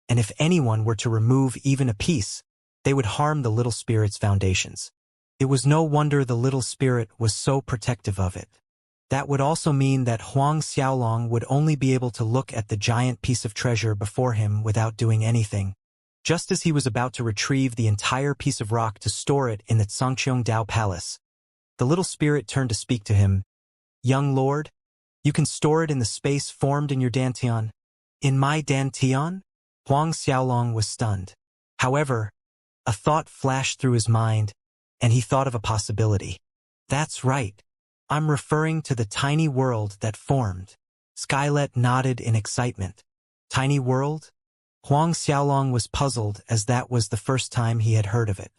and if anyone were to remove even a piece, they would harm the little spirit's foundations. It was no wonder the little spirit was so protective of it. That would also mean that Huang Xiaolong would only be able to look at the giant piece of treasure before him without doing anything. Just as he was about to retrieve the entire piece of rock to store it in the Zhangqiong Dao Palace, the little spirit turned to speak to him. "Young lord, you can store it in the space formed in your dantian." "In my dantian?" Huang Xiaolong was stunned. However, a thought flashed through his mind, and he thought of a possibility. "That's right. I'm referring to the tiny world that formed." Skylet nodded in excitement. Tiny world? Huang Xiaolong was puzzled as that was the first time he had heard of it.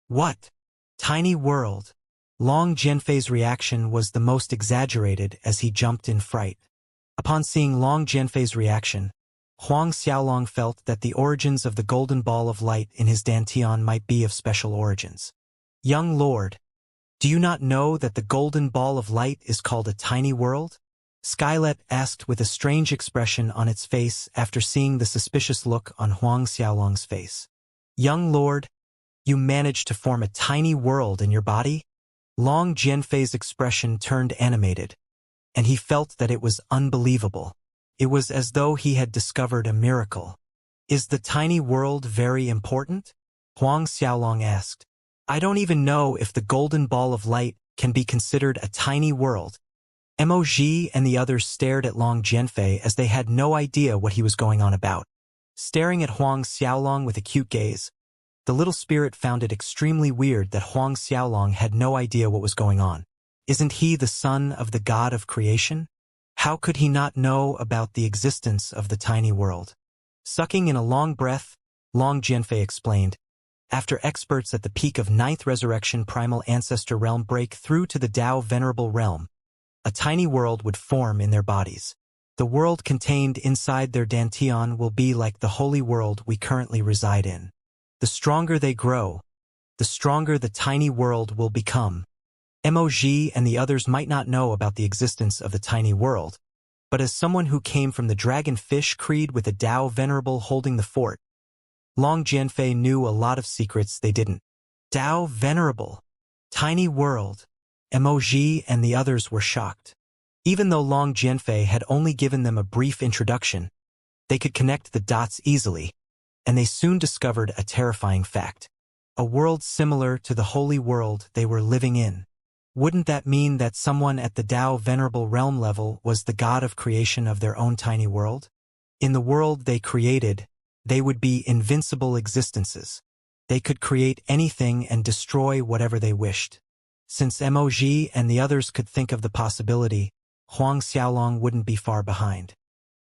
What? Tiny world? Long Jianfei's reaction was the most exaggerated as he jumped in fright. Upon seeing Long Jianfei's reaction, Huang Xiaolong felt that the origins of the golden ball of light in his dantian might be of special origins. "Young lord, do you not know that the golden ball of light is called a tiny world?" Skylet asked with a strange expression on its face after seeing the suspicious look on Huang Xiaolong's face. "Young lord, you managed to form a tiny world in your body?" Long Jianfei's expression turned animated, and he felt that it was unbelievable. It was as though he had discovered a miracle. "Is the tiny world very important?" Huang Xiaolong asked. "I don't even know if the golden ball of light can be considered a tiny world." Moj and the others stared at Long Jianfei as they had no idea what he was going on about. Staring at Huang Xiaolong with a cute gaze, the little spirit found it extremely weird that Huang Xiaolong had no idea what was going on. Isn't he the son of the god of creation? How could he not know about the existence of the tiny world? Sucking in a long breath, Long Jianfei explained, "After experts at the peak of Ninth Resurrection Primal Ancestor Realm break through to the Tao Venerable Realm, a tiny world would form in their bodies. The world contained inside their dantian will be like the holy world we currently reside in. The stronger they grow, the stronger the tiny world will become." Moj and the others might not know about the existence of the tiny world, but as someone who came from the dragonfish creed with a Tao Venerable holding the fort, Long Jianfei knew a lot of secrets they didn't. Tao Venerable, tiny world. Moj and the others were shocked. Even though Long Jianfei had only given them a brief introduction, they could connect the dots easily, and they soon discovered a terrifying fact. A world similar to the holy world they were living in. Wouldn't that mean that someone at the Tao Venerable Realm level was the god of creation of their own tiny world? In the world they created, they would be invincible existences. They could create anything and destroy whatever they wished. Since Moj and the others could think of the possibility, Huang Xiaolong wouldn't be far behind.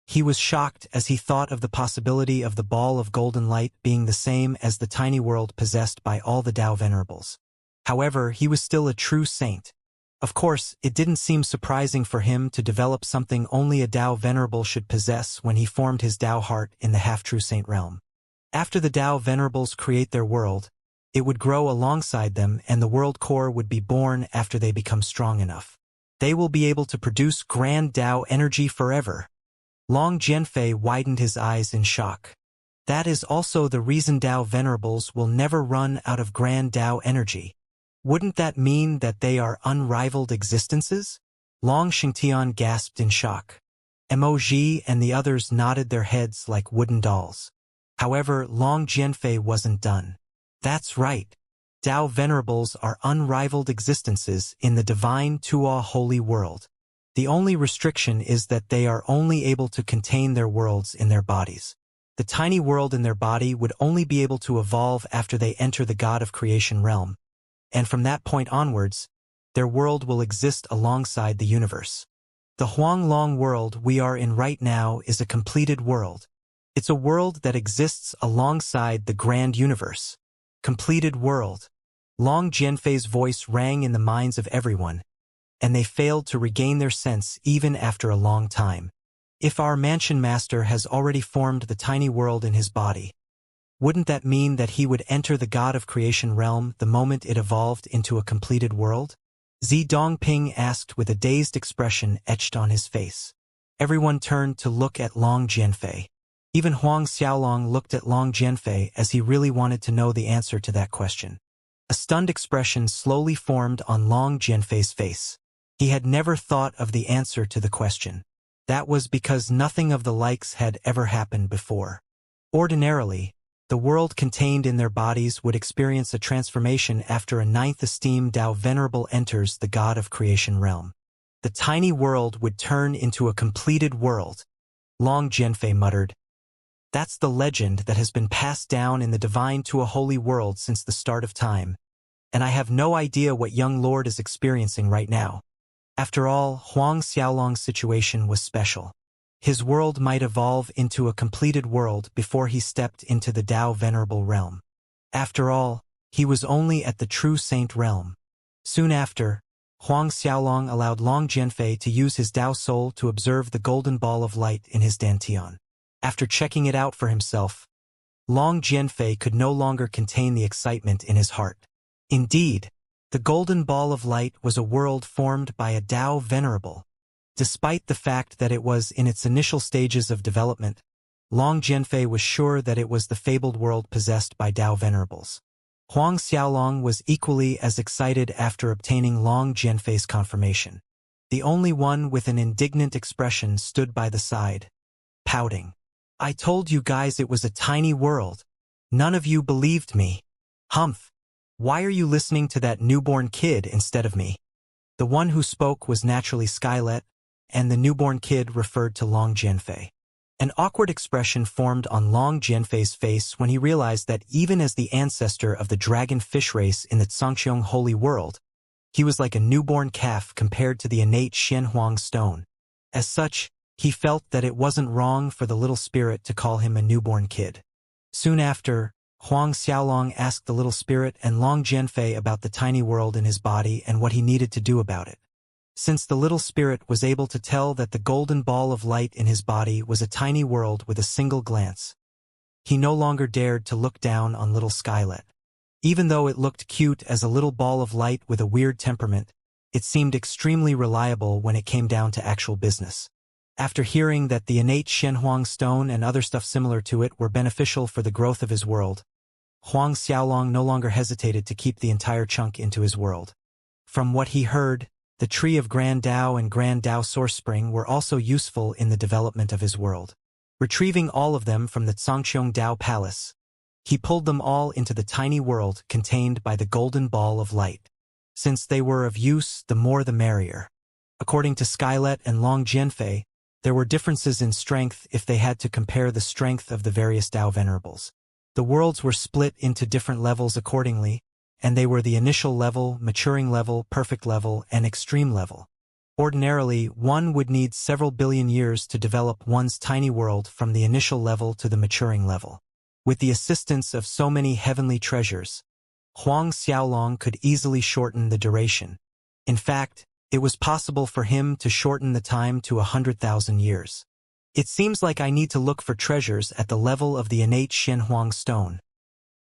He was shocked as he thought of the possibility of the ball of golden light being the same as the tiny world possessed by all the Tao Venerables. However, he was still a true saint. Of course, it didn't seem surprising for him to develop something only a Tao Venerable should possess when he formed his Tao heart in the half-true saint realm. After the Tao Venerables create their world, it would grow alongside them and the world core would be born after they become strong enough. They will be able to produce grand Tao energy forever. Long Jianfei widened his eyes in shock. That is also the reason Tao Venerables will never run out of grand Tao energy. Wouldn't that mean that they are unrivaled existences? Long Xingtian gasped in shock. Moj and the others nodded their heads like wooden dolls. However, Long Jianfei wasn't done. That's right. Tao Venerables are unrivaled existences in the divine Tuo holy world. The only restriction is that they are only able to contain their worlds in their bodies. The tiny world in their body would only be able to evolve after they enter the God of Creation realm. And from that point onwards, their world will exist alongside the universe. The Huanglong world we are in right now is a completed world. It's a world that exists alongside the grand universe. Completed world. Long Jianfei's voice rang in the minds of everyone, and they failed to regain their sense even after a long time. If our mansion master has already formed the tiny world in his body, wouldn't that mean that he would enter the God of Creation realm the moment it evolved into a completed world? Zi Dongping asked with a dazed expression etched on his face. Everyone turned to look at Long Jianfei. Even Huang Xiaolong looked at Long Jianfei as he really wanted to know the answer to that question. A stunned expression slowly formed on Long Jianfei's face. He had never thought of the answer to the question. That was because nothing of the likes had ever happened before. Ordinarily, the world contained in their bodies would experience a transformation after a ninth esteem Dao Venerable enters the God of Creation realm. The tiny world would turn into a completed world. Long Jianfei muttered, "That's the legend that has been passed down in the divine to a holy world since the start of time, and I have no idea what young lord is experiencing right now." After all, Huang Xiaolong's situation was special. His world might evolve into a completed world before he stepped into the Dao Venerable realm. After all, he was only at the true saint realm. Soon after, Huang Xiaolong allowed Long Jianfei to use his Dao soul to observe the golden ball of light in his dantian. After checking it out for himself, Long Jianfei could no longer contain the excitement in his heart. Indeed, the golden ball of light was a world formed by a Dao Venerable. Despite the fact that it was in its initial stages of development, Long Jianfei was sure that it was the fabled world possessed by Dao Venerables. Huang Xiaolong was equally as excited after obtaining Long Jianfei's confirmation. The only one with an indignant expression stood by the side, pouting. "I told you guys it was a tiny world. None of you believed me. Humph. Why are you listening to that newborn kid instead of me?" The one who spoke was naturally Skylet, and the newborn kid referred to Long Jianfei. An awkward expression formed on Long Jianfei's face when he realized that even as the ancestor of the dragon fish race in the Zhangqiong holy world, he was like a newborn calf compared to the innate Xianhuang stone. As such, he felt that it wasn't wrong for the little spirit to call him a newborn kid. Soon after, Huang Xiaolong asked the little spirit and Long Jianfei about the tiny world in his body and what he needed to do about it. Since the little spirit was able to tell that the golden ball of light in his body was a tiny world with a single glance, he no longer dared to look down on little Skylet. Even though it looked cute as a little ball of light with a weird temperament, it seemed extremely reliable when it came down to actual business. After hearing that the innate Xianhuang stone and other stuff similar to it were beneficial for the growth of his world, Huang Xiaolong no longer hesitated to keep the entire chunk into his world. From what he heard, the tree of Grand Dao and Grand Dao Source Spring were also useful in the development of his world. Retrieving all of them from the Zhangqiong Dao Palace, he pulled them all into the tiny world contained by the golden ball of light. Since they were of use, the more the merrier. According to Skylet and Long Jianfei, there were differences in strength if they had to compare the strength of the various Dao Venerables. The worlds were split into different levels accordingly, and they were the initial level, maturing level, perfect level, and extreme level. Ordinarily, one would need several billion years to develop one's tiny world from the initial level to the maturing level. With the assistance of so many heavenly treasures, Huang Xiaolong could easily shorten the duration. In fact, it was possible for him to shorten the time to 100,000 years. "It seems like I need to look for treasures at the level of the innate Xianhuang stone,"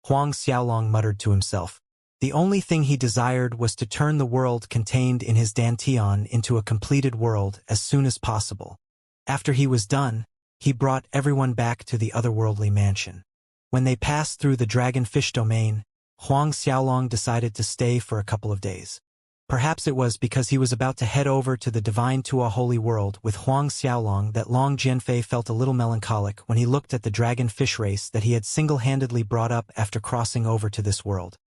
Huang Xiaolong muttered to himself. The only thing he desired was to turn the world contained in his dantian into a completed world as soon as possible. After he was done, he brought everyone back to the otherworldly mansion. When they passed through the dragonfish domain, Huang Xiaolong decided to stay for a couple of days. Perhaps it was because he was about to head over to the divine Tua holy world with Huang Xiaolong that Long Jianfei felt a little melancholic when he looked at the dragon fish race that he had single-handedly brought up after crossing over to this world.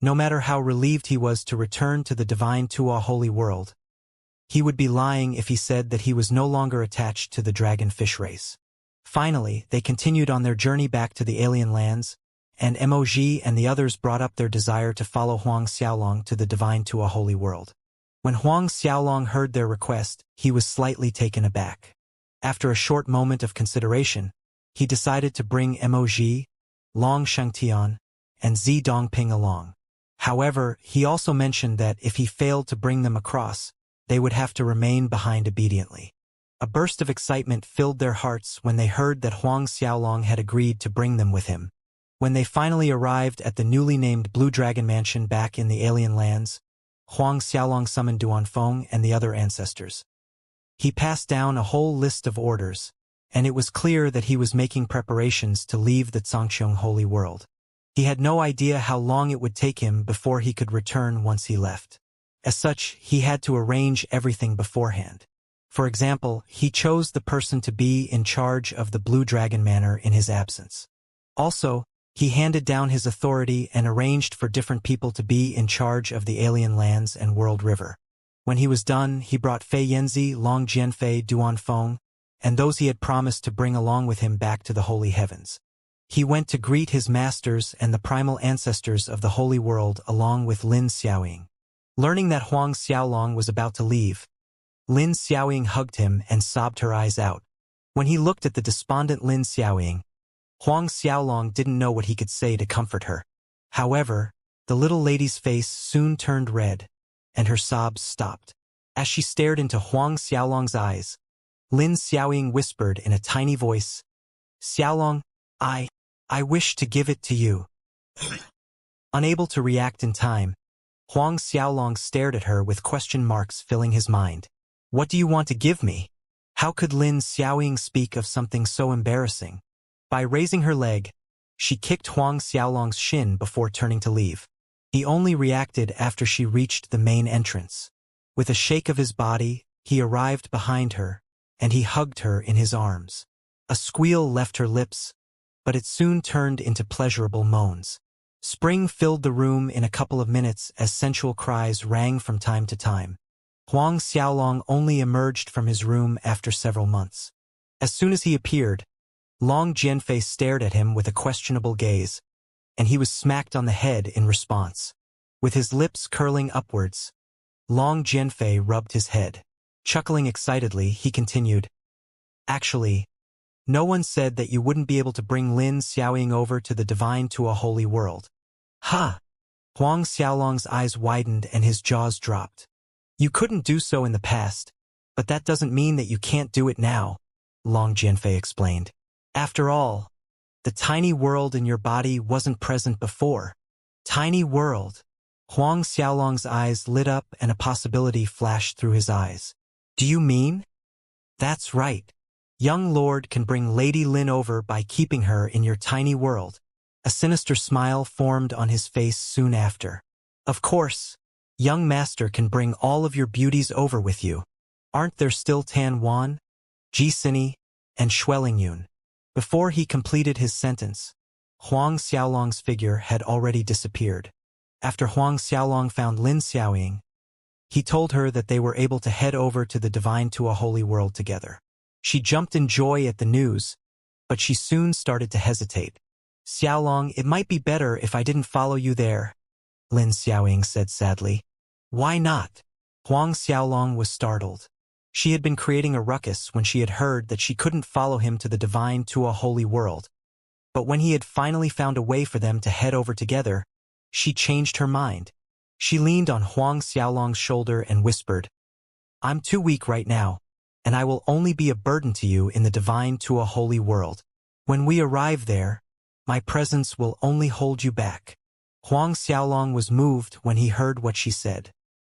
No matter how relieved he was to return to the divine Tua holy world, he would be lying if he said that he was no longer attached to the dragon fish race. Finally, they continued on their journey back to the alien lands, and Moj and the others brought up their desire to follow Huang Xiaolong to the divine Tua holy world. When Huang Xiaolong heard their request, he was slightly taken aback. After a short moment of consideration, he decided to bring Mo Ji, Long Shengtian, and Zi Dongping along. However, he also mentioned that if he failed to bring them across, they would have to remain behind obediently. A burst of excitement filled their hearts when they heard that Huang Xiaolong had agreed to bring them with him. When they finally arrived at the newly named Blue Dragon Mansion back in the alien lands, Huang Xiaolong summoned Duanfeng and the other ancestors. He passed down a whole list of orders, and it was clear that he was making preparations to leave the Zhangqiang holy world. He had no idea how long it would take him before he could return once he left. As such, he had to arrange everything beforehand. For example, he chose the person to be in charge of the Blue Dragon Manor in his absence. Also, he handed down his authority and arranged for different people to be in charge of the alien lands and world river. When he was done, he brought Fei Yanzi, Long Jianfei, Duanfeng, and those he had promised to bring along with him back to the holy heavens. He went to greet his masters and the primal ancestors of the holy world along with Lin Xiaoying. Learning that Huang Xiaolong was about to leave, Lin Xiaoying hugged him and sobbed her eyes out. When he looked at the despondent Lin Xiaoying, Huang Xiaolong didn't know what he could say to comfort her. However, the little lady's face soon turned red, and her sobs stopped. As she stared into Huang Xiaolong's eyes, Lin Xiaoying whispered in a tiny voice, "Xiaolong, I wish to give it to you." Unable to react in time, Huang Xiaolong stared at her with question marks filling his mind. "What do you want to give me?" How could Lin Xiaoying speak of something so embarrassing? By raising her leg, she kicked Huang Xiaolong's shin before turning to leave. He only reacted after she reached the main entrance. With a shake of his body, he arrived behind her, and he hugged her in his arms. A squeal left her lips, but it soon turned into pleasurable moans. Spring filled the room in a couple of minutes as sensual cries rang from time to time. Huang Xiaolong only emerged from his room after several months. As soon as he appeared, Long Jianfei stared at him with a questionable gaze, and he was smacked on the head in response. With his lips curling upwards, Long Jianfei rubbed his head. Chuckling excitedly, he continued, "Actually, no one said that you wouldn't be able to bring Lin Xiaoying over to the divine to a holy world." "Ha!" Huang Xiaolong's eyes widened and his jaws dropped. "You couldn't do so in the past, but that doesn't mean that you can't do it now," Long Jianfei explained. "After all, the tiny world in your body wasn't present before." Tiny world. Huang Xiaolong's eyes lit up and a possibility flashed through his eyes. "Do you mean?" "That's right. Young Lord can bring Lady Lin over by keeping her in your tiny world." A sinister smile formed on his face soon after. "Of course, young master can bring all of your beauties over with you. Aren't there still Tan Wan, Ji Sini, and Xuelingyun?" Before he completed his sentence, Huang Xiaolong's figure had already disappeared. After Huang Xiaolong found Lin Xiaoying, he told her that they were able to head over to the divine to a holy world together. She jumped in joy at the news, but she soon started to hesitate. "Xiaolong, it might be better if I didn't follow you there," Lin Xiaoying said sadly. "Why not?" Huang Xiaolong was startled. She had been creating a ruckus when she had heard that she couldn't follow him to the divine to a holy world. But when he had finally found a way for them to head over together, she changed her mind. She leaned on Huang Xiaolong's shoulder and whispered, "I'm too weak right now, and I will only be a burden to you in the divine to a holy world. When we arrive there, my presence will only hold you back." Huang Xiaolong was moved when he heard what she said.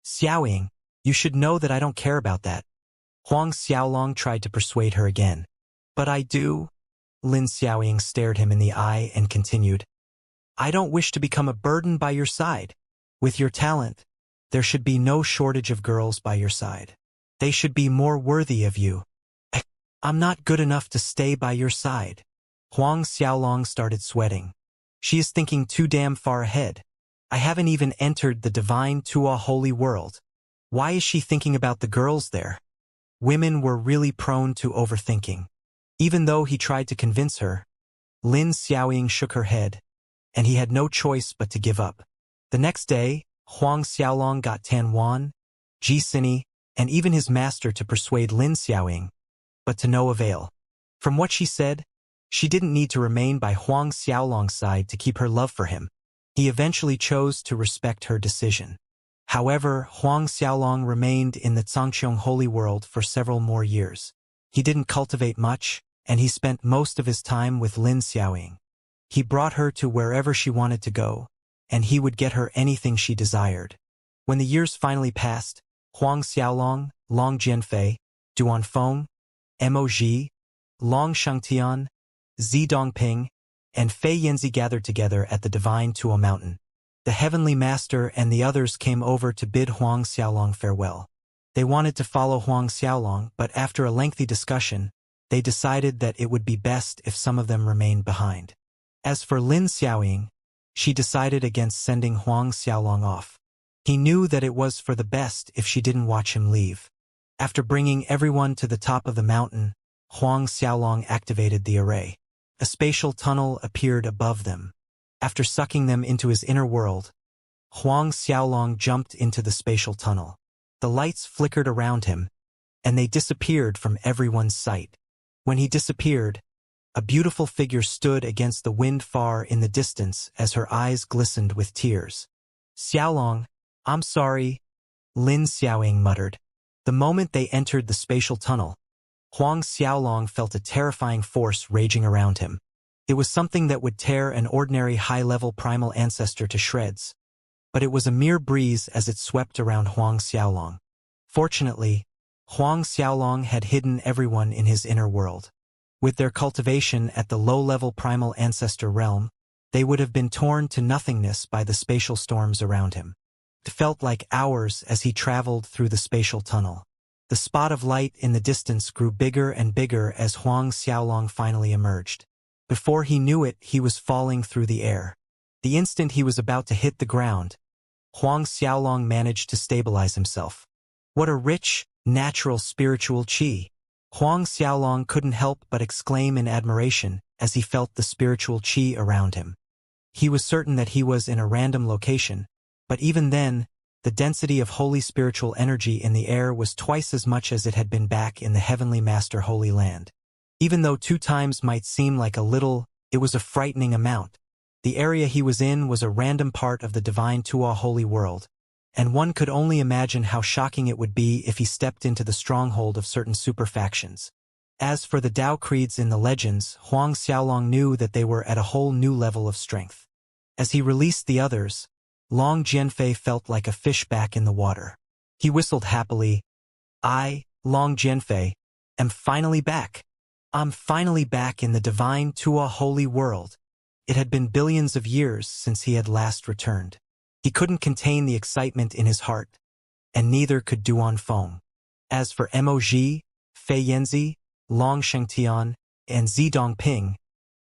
"Xiaoying, you should know that I don't care about that." Huang Xiaolong tried to persuade her again. "But I do." Lin Xiaoying stared him in the eye and continued, "I don't wish to become a burden by your side. With your talent, there should be no shortage of girls by your side. They should be more worthy of you. I'm not good enough to stay by your side." Huang Xiaolong started sweating. She is thinking too damn far ahead. I haven't even entered the divine to a holy world. Why is she thinking about the girls there? Women were really prone to overthinking. Even though he tried to convince her, Lin Xiaoying shook her head, and he had no choice but to give up. The next day, Huang Xiaolong got Tan Wan, Ji, and even his master to persuade Lin Xiaoying, but to no avail. From what she said, she didn't need to remain by Huang Xiaolong's side to keep her love for him. He eventually chose to respect her decision. However, Huang Xiaolong remained in the Zhangqiong holy world for several more years. He didn't cultivate much, and he spent most of his time with Lin Xiaoying. He brought her to wherever she wanted to go, and he would get her anything she desired. When the years finally passed, Huang Xiaolong, Long Jianfei, Duanfeng, Mo Ji, Long Shangtian, Zi Dongping, and Fei Yanzi gathered together at the Divine Tuo Mountain. The Heavenly Master and the others came over to bid Huang Xiaolong farewell. They wanted to follow Huang Xiaolong, but after a lengthy discussion, they decided that it would be best if some of them remained behind. As for Lin Xiaoying, she decided against sending Huang Xiaolong off. He knew that it was for the best if she didn't watch him leave. After bringing everyone to the top of the mountain, Huang Xiaolong activated the array. A spatial tunnel appeared above them. After sucking them into his inner world, Huang Xiaolong jumped into the spatial tunnel. The lights flickered around him, and they disappeared from everyone's sight. When he disappeared, a beautiful figure stood against the wind far in the distance as her eyes glistened with tears. "Xiaolong, I'm sorry," Lin Xiaoying muttered. The moment they entered the spatial tunnel, Huang Xiaolong felt a terrifying force raging around him. It was something that would tear an ordinary high-level primal ancestor to shreds. But it was a mere breeze as it swept around Huang Xiaolong. Fortunately, Huang Xiaolong had hidden everyone in his inner world. With their cultivation at the low-level primal ancestor realm, they would have been torn to nothingness by the spatial storms around him. It felt like hours as he traveled through the spatial tunnel. The spot of light in the distance grew bigger and bigger as Huang Xiaolong finally emerged. Before he knew it, he was falling through the air. The instant he was about to hit the ground, Huang Xiaolong managed to stabilize himself. What a rich, natural spiritual qi! Huang Xiaolong couldn't help but exclaim in admiration as he felt the spiritual qi around him. He was certain that he was in a random location, but even then, the density of holy spiritual energy in the air was twice as much as it had been back in the Heavenly Master Holy Land. Even though 2 times might seem like a little, it was a frightening amount. The area he was in was a random part of the Divine Tuo Holy World, and one could only imagine how shocking it would be if he stepped into the stronghold of certain super-factions. As for the Tao creeds in the legends, Huang Xiaolong knew that they were at a whole new level of strength. As he released the others, Long Jianfei felt like a fish back in the water. He whistled happily. "I, Long Jianfei, am finally back. I'm finally back in the Divine Tuo Holy World." It had been billions of years since he had last returned. He couldn't contain the excitement in his heart, and neither could Duanfeng. As for Mo Ji, Fei Yanzi, Long Shangtian, and Zi Dongping,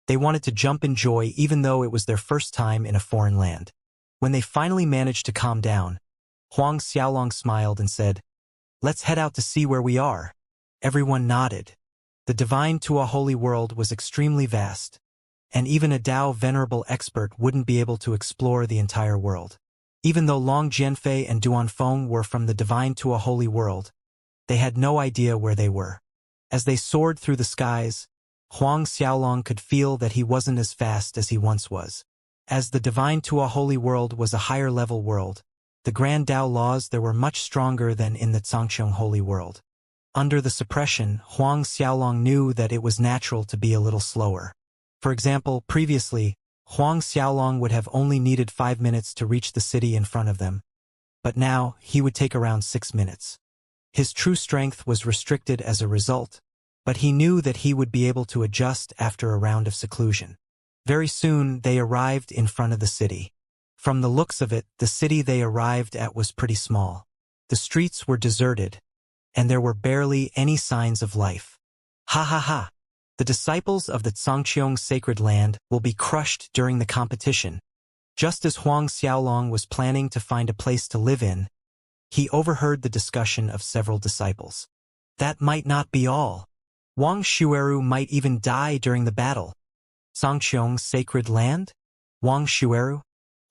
they wanted to jump in joy even though it was their first time in a foreign land. When they finally managed to calm down, Huang Xiaolong smiled and said, "Let's head out to see where we are." Everyone nodded. The Divine Tuo Holy World was extremely vast, and even a Tao venerable expert wouldn't be able to explore the entire world. Even though Long Jianfei and Duanfeng were from the Divine Tuo Holy World, they had no idea where they were. As they soared through the skies, Huang Xiaolong could feel that he wasn't as fast as he once was. As the Divine Tuo Holy World was a higher-level world, the Grand Tao laws there were much stronger than in the Zhangqiong Holy World. Under the suppression, Huang Xiaolong knew that it was natural to be a little slower. For example, previously, Huang Xiaolong would have only needed 5 minutes to reach the city in front of them, but now he would take around 6 minutes. His true strength was restricted as a result, but he knew that he would be able to adjust after a round of seclusion. Very soon, they arrived in front of the city. From the looks of it, the city they arrived at was pretty small. The streets were deserted, and there were barely any signs of life. Ha ha ha! The disciples of the Zhangqiong sacred land will be crushed during the competition. Just as Huang Xiaolong was planning to find a place to live in, he overheard the discussion of several disciples. That might not be all. Wang Xueru might even die during the battle. Zhangqiong sacred land? Wang Xueru?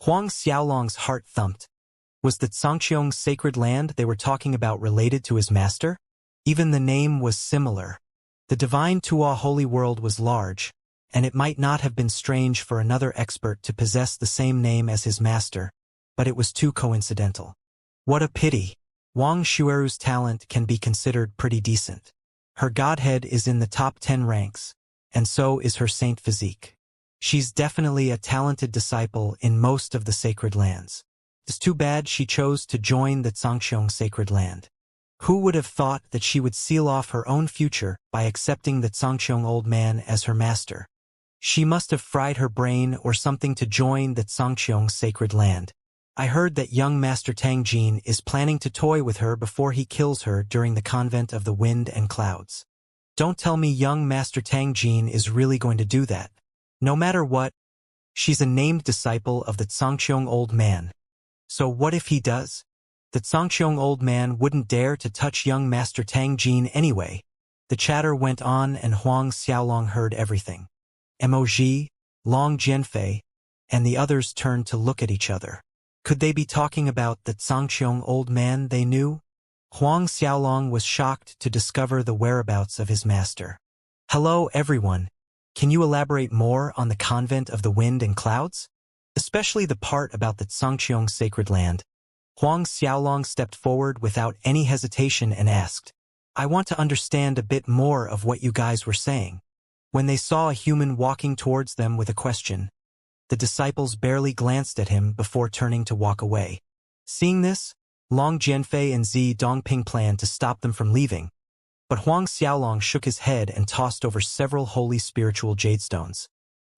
Huang Xiaolong's heart thumped. Was the Xianxiang's sacred land they were talking about related to his master? Even the name was similar. The divine Tua holy world was large, and it might not have been strange for another expert to possess the same name as his master, but it was too coincidental. What a pity. Wang Xueru's talent can be considered pretty decent. Her godhead is in the top 10 ranks, and so is her saint physique. She's definitely a talented disciple in most of the sacred lands. It's too bad she chose to join the Xianxiang sacred land. Who would have thought that she would seal off her own future by accepting the Xianxiang old man as her master? She must have fried her brain or something to join the Xianxiang sacred land. I heard that young Master Tang Jin is planning to toy with her before he kills her during the Convent of the Wind and Clouds. Don't tell me young Master Tang Jin is really going to do that. No matter what, she's a named disciple of the Xianxiang old man. So what if he does? The Xianxiang old man wouldn't dare to touch young Master Tang Jin anyway. The chatter went on and Huang Xiaolong heard everything. Emoji, Long Jianfei, and the others turned to look at each other. Could they be talking about the Xianxiang old man they knew? Huang Xiaolong was shocked to discover the whereabouts of his master. Hello everyone. Can you elaborate more on the Convent of the Wind and Clouds? Especially the part about the Xianxiang sacred land. Huang Xiaolong stepped forward without any hesitation and asked, I want to understand a bit more of what you guys were saying. When they saw a human walking towards them with a question, the disciples barely glanced at him before turning to walk away. Seeing this, Long Jianfei and Zi Dongping planned to stop them from leaving, but Huang Xiaolong shook his head and tossed over several holy spiritual jadestones.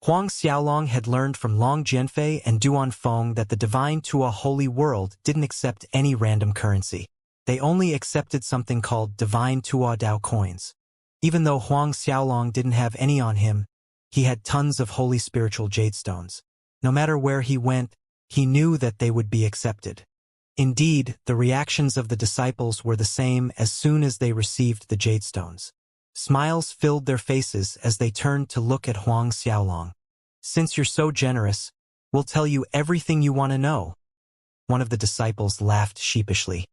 Huang Xiaolong had learned from Long Jianfei and Duan Feng that the divine Tua holy world didn't accept any random currency. They only accepted something called divine Tua Dao coins. Even though Huang Xiaolong didn't have any on him, he had tons of holy spiritual jadestones. No matter where he went, he knew that they would be accepted. Indeed, the reactions of the disciples were the same as soon as they received the jadestones. Smiles filled their faces as they turned to look at Huang Xiaolong. Since you're so generous, we'll tell you everything you want to know. One of the disciples laughed sheepishly.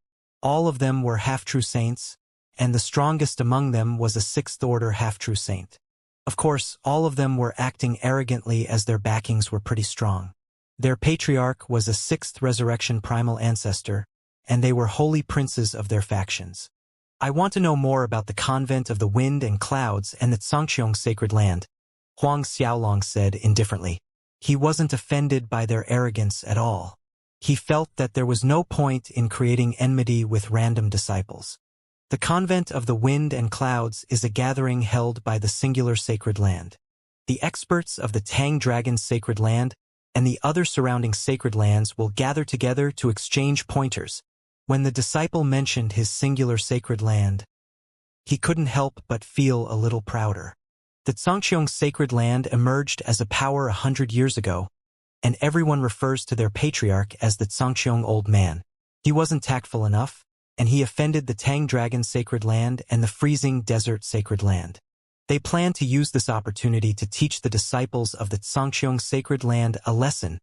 All of them were half-true saints, and the strongest among them was a sixth-order half-true saint. Of course, all of them were acting arrogantly as their backings were pretty strong. Their patriarch was a sixth resurrection primal ancestor, and they were holy princes of their factions. I want to know more about the Convent of the Wind and Clouds and the Xianxiang sacred land, Huang Xiaolong said indifferently. He wasn't offended by their arrogance at all. He felt that there was no point in creating enmity with random disciples. The Convent of the Wind and Clouds is a gathering held by the singular sacred land. The experts of the Tang Dragon's sacred land and the other surrounding sacred lands will gather together to exchange pointers. When the disciple mentioned his singular sacred land, he couldn't help but feel a little prouder. The Xianxiang sacred land emerged as a power 100 years ago, and everyone refers to their patriarch as the Xianxiang old man. He wasn't tactful enough, and he offended the Tang Dragon sacred land and the freezing desert sacred land. They planned to use this opportunity to teach the disciples of the Xianxiang sacred land a lesson.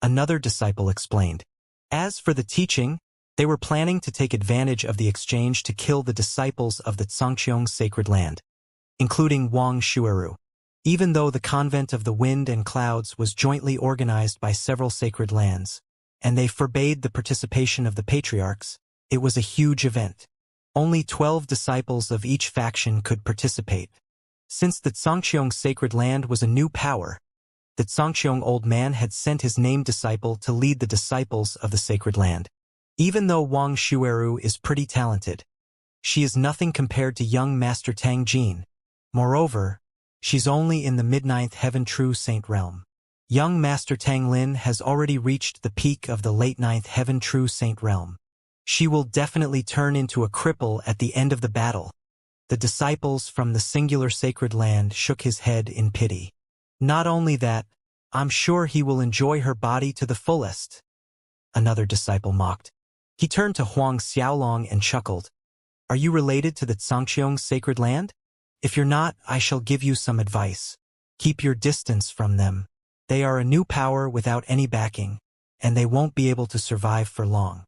Another disciple explained. As for the teaching, they were planning to take advantage of the exchange to kill the disciples of the Xianxiang sacred land, including Wang Xueru. Even though the Convent of the Wind and Clouds was jointly organized by several sacred lands, and they forbade the participation of the patriarchs, it was a huge event. Only 12 disciples of each faction could participate. Since the Xianxiang sacred land was a new power, the Xianxiang old man had sent his named disciple to lead the disciples of the sacred land. Even though Wang Xueru is pretty talented, she is nothing compared to young Master Tang Jin. Moreover, she's only in the mid-ninth heaven true saint realm. Young Master Tang Lin has already reached the peak of the late ninth heaven true saint realm. She will definitely turn into a cripple at the end of the battle. The disciples from the singular sacred land shook his head in pity. Not only that, I'm sure he will enjoy her body to the fullest. Another disciple mocked. He turned to Huang Xiaolong and chuckled. Are you related to the Xianxiang sacred land? If you're not, I shall give you some advice. Keep your distance from them. They are a new power without any backing, and they won't be able to survive for long.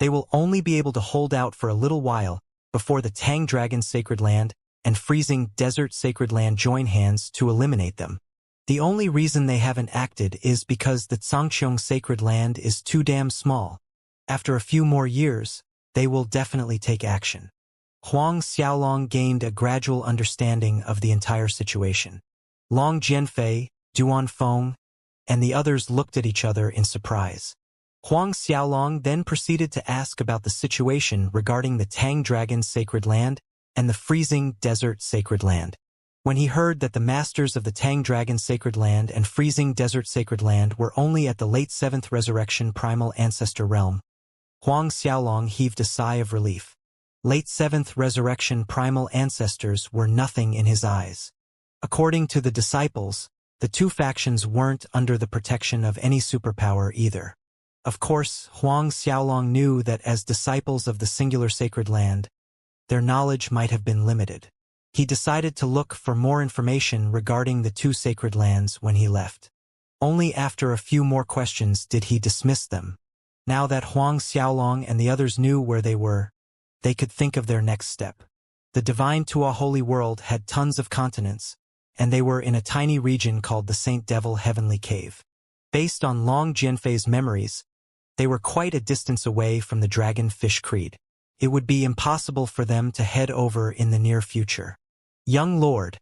They will only be able to hold out for a little while before the Tang Dragon Sacred Land and Freezing Desert Sacred Land join hands to eliminate them. The only reason they haven't acted is because the Xianxia Sacred Land is too damn small. After a few more years, they will definitely take action. Huang Xiaolong gained a gradual understanding of the entire situation. Long Jianfei, Duan Feng, and the others looked at each other in surprise. Huang Xiaolong then proceeded to ask about the situation regarding the Tang Dragon Sacred Land and the Freezing Desert Sacred Land. When he heard that the masters of the Tang Dragon Sacred Land and Freezing Desert Sacred Land were only at the late 7th Resurrection Primal Ancestor Realm, Huang Xiaolong heaved a sigh of relief. Late 7th Resurrection Primal Ancestors were nothing in his eyes. According to the disciples, the two factions weren't under the protection of any superpower either. Of course, Huang Xiaolong knew that as disciples of the singular sacred land, their knowledge might have been limited. He decided to look for more information regarding the two sacred lands when he left. Only after a few more questions did he dismiss them. Now that Huang Xiaolong and the others knew where they were, they could think of their next step. The Divine Tua Holy World had tons of continents, and they were in a tiny region called the Saint Devil Heavenly Cave. Based on Long Jianfei's memories, they were quite a distance away from the Dragon Fish Creed. It would be impossible for them to head over in the near future. Young Lord,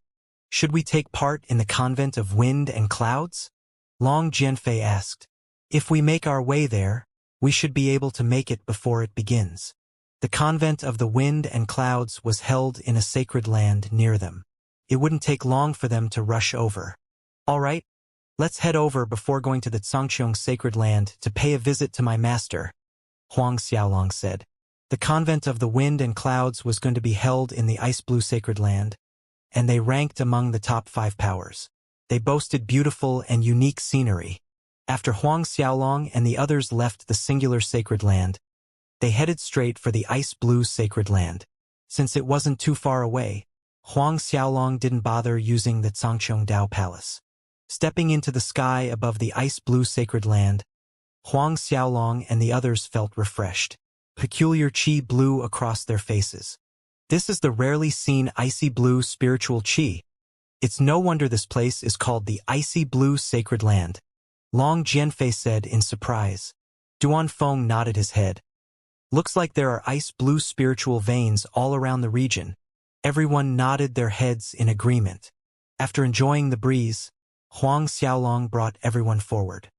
should we take part in the Convent of Wind and Clouds? Long Jianfei asked. If we make our way there, we should be able to make it before it begins. The Convent of the Wind and Clouds was held in a sacred land near them. It wouldn't take long for them to rush over. All right, let's head over before going to the Xianxia Sacred Land to pay a visit to my master, Huang Xiaolong said. The Convent of the Wind and Clouds was going to be held in the Ice Blue Sacred Land, and they ranked among the top 5 powers. They boasted beautiful and unique scenery. After Huang Xiaolong and the others left the singular sacred land, they headed straight for the Ice Blue Sacred Land. Since it wasn't too far away, Huang Xiaolong didn't bother using the Xianxia Dao Palace. Stepping into the sky above the Ice Blue Sacred Land, Huang Xiaolong and the others felt refreshed. Peculiar qi blew across their faces. This is the rarely seen icy blue spiritual qi. It's no wonder this place is called the Icy Blue Sacred Land, Long Jianfei said in surprise. Duan Feng nodded his head. Looks like there are ice blue spiritual veins all around the region. Everyone nodded their heads in agreement. After enjoying the breeze, Huang Xiaolong brought everyone forward.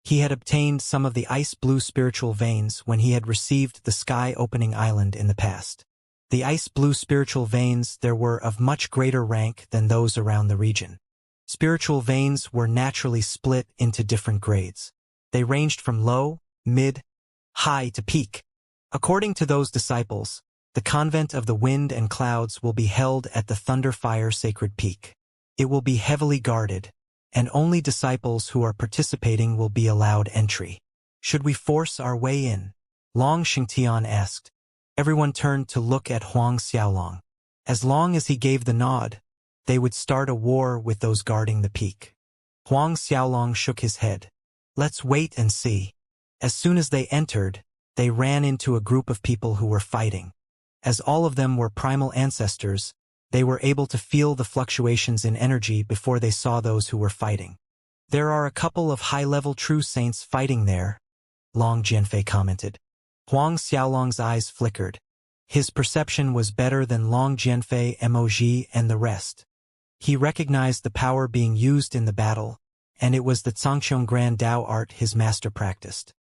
He had obtained some of the ice blue spiritual veins when he had received the sky-opening island in the past. The ice blue spiritual veins there were of much greater rank than those around the region. Spiritual veins were naturally split into different grades. They ranged from low, mid, high to peak. According to those disciples, the Convent of the Wind and Clouds will be held at the Thunderfire Sacred Peak. It will be heavily guarded, and only disciples who are participating will be allowed entry. Should we force our way in? Long Xingtian asked. Everyone turned to look at Huang Xiaolong. As long as he gave the nod, they would start a war with those guarding the peak. Huang Xiaolong shook his head. Let's wait and see. As soon as they entered, they ran into a group of people who were fighting. As all of them were primal ancestors, they were able to feel the fluctuations in energy before they saw those who were fighting. There are a couple of high-level true saints fighting there, Long Jianfei commented. Huang Xiaolong's eyes flickered. His perception was better than Long Jianfei, Moji, and the rest. He recognized the power being used in the battle, and it was the Xianxia Grand Dao art his master practiced.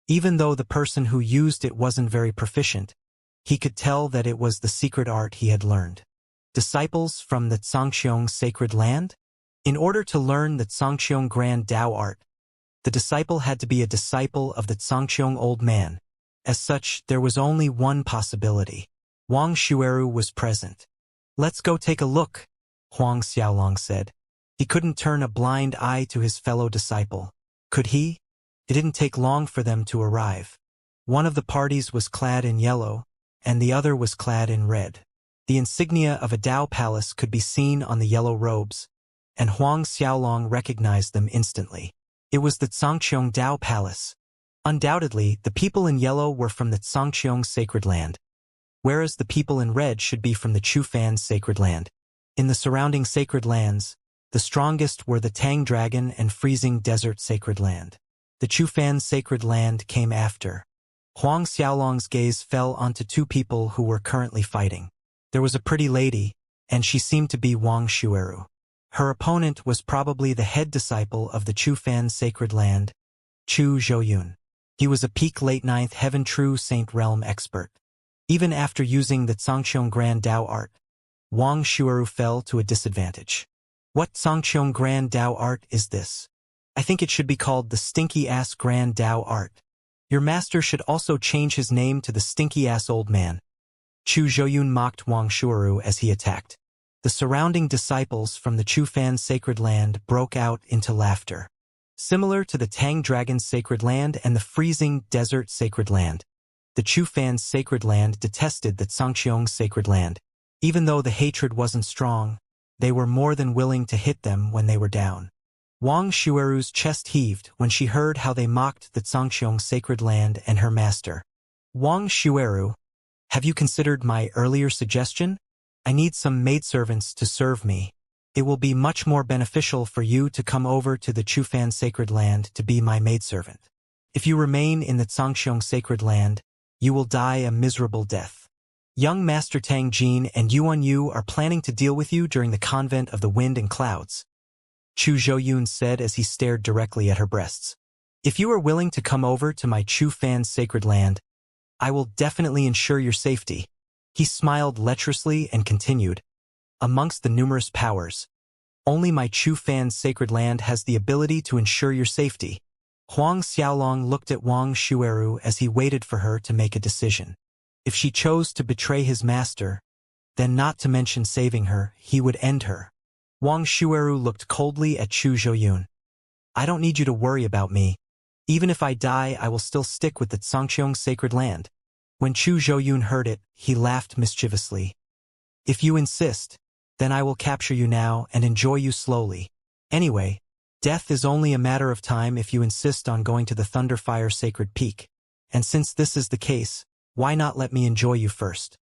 Even though the person who used it wasn't very proficient, he could tell that it was the secret art he had learned. Disciples from the Xianxia Sacred Land? In order to learn the Xianxia Grand Dao art, the disciple had to be a disciple of the Xianxia Old Man. As such, there was only one possibility. Wang Xueru was present. Let's go take a look, Huang Xiaolong said. He couldn't turn a blind eye to his fellow disciple. Could he? It didn't take long for them to arrive. One of the parties was clad in yellow, and the other was clad in red. The insignia of a Dao palace could be seen on the yellow robes, and Huang Xiaolong recognized them instantly. It was the Xianxia Dao Palace. Undoubtedly, the people in yellow were from the Xianxia sacred land, whereas the people in red should be from the Chufan sacred land. In the surrounding sacred lands, the strongest were the Tang Dragon and Freezing Desert sacred land. The Chufan sacred land came after. Huang Xiaolong's gaze fell onto two people who were currently fighting. There was a pretty lady, and she seemed to be Wang Xueru. Her opponent was probably the head disciple of the Chufan sacred land, Chu Zhouyun. He was a peak late ninth heaven true saint realm expert. Even after using the Zhangqiong Grand Dao art, Wang Xueru fell to a disadvantage. What Zhangqiong Grand Dao art is this? I think it should be called the Stinky-Ass Grand Dao art. Your master should also change his name to the Stinky-Ass Old Man. Chu Zhouyun mocked Wang Xueru as he attacked. The surrounding disciples from the Chufan sacred land broke out into laughter. Similar to the Tang Dragon sacred land and the Freezing Desert sacred land, the Chufan sacred land detested the Zhangqiong sacred land. Even though the hatred wasn't strong, they were more than willing to hit them when they were down. Wang Xueru's chest heaved when she heard how they mocked the Zhangqiong sacred land and her master. Wang Xueru, have you considered my earlier suggestion? I need some maidservants to serve me. It will be much more beneficial for you to come over to the Chufan sacred land to be my maidservant. If you remain in the Zhangqiong sacred land, you will die a miserable death. Young Master Tang Jin and Yuan Yu are planning to deal with you during the Convent of the Wind and Clouds, Chu Zhouyun said as he stared directly at her breasts. If you are willing to come over to my Chufan sacred land, I will definitely ensure your safety. He smiled lecherously and continued, amongst the numerous powers, only my Chufan sacred land has the ability to ensure your safety. Huang Xiaolong looked at Wang Xueru as he waited for her to make a decision. If she chose to betray his master, then not to mention saving her, he would end her. Wang Xueru looked coldly at Chu Zhouyun. I don't need you to worry about me. Even if I die, I will still stick with the Zhangqiong sacred land. When Chu Zhouyun heard it, he laughed mischievously. If you insist, then I will capture you now and enjoy you slowly. Anyway, death is only a matter of time if you insist on going to the Thunderfire Sacred Peak. And since this is the case, why not let me enjoy you first?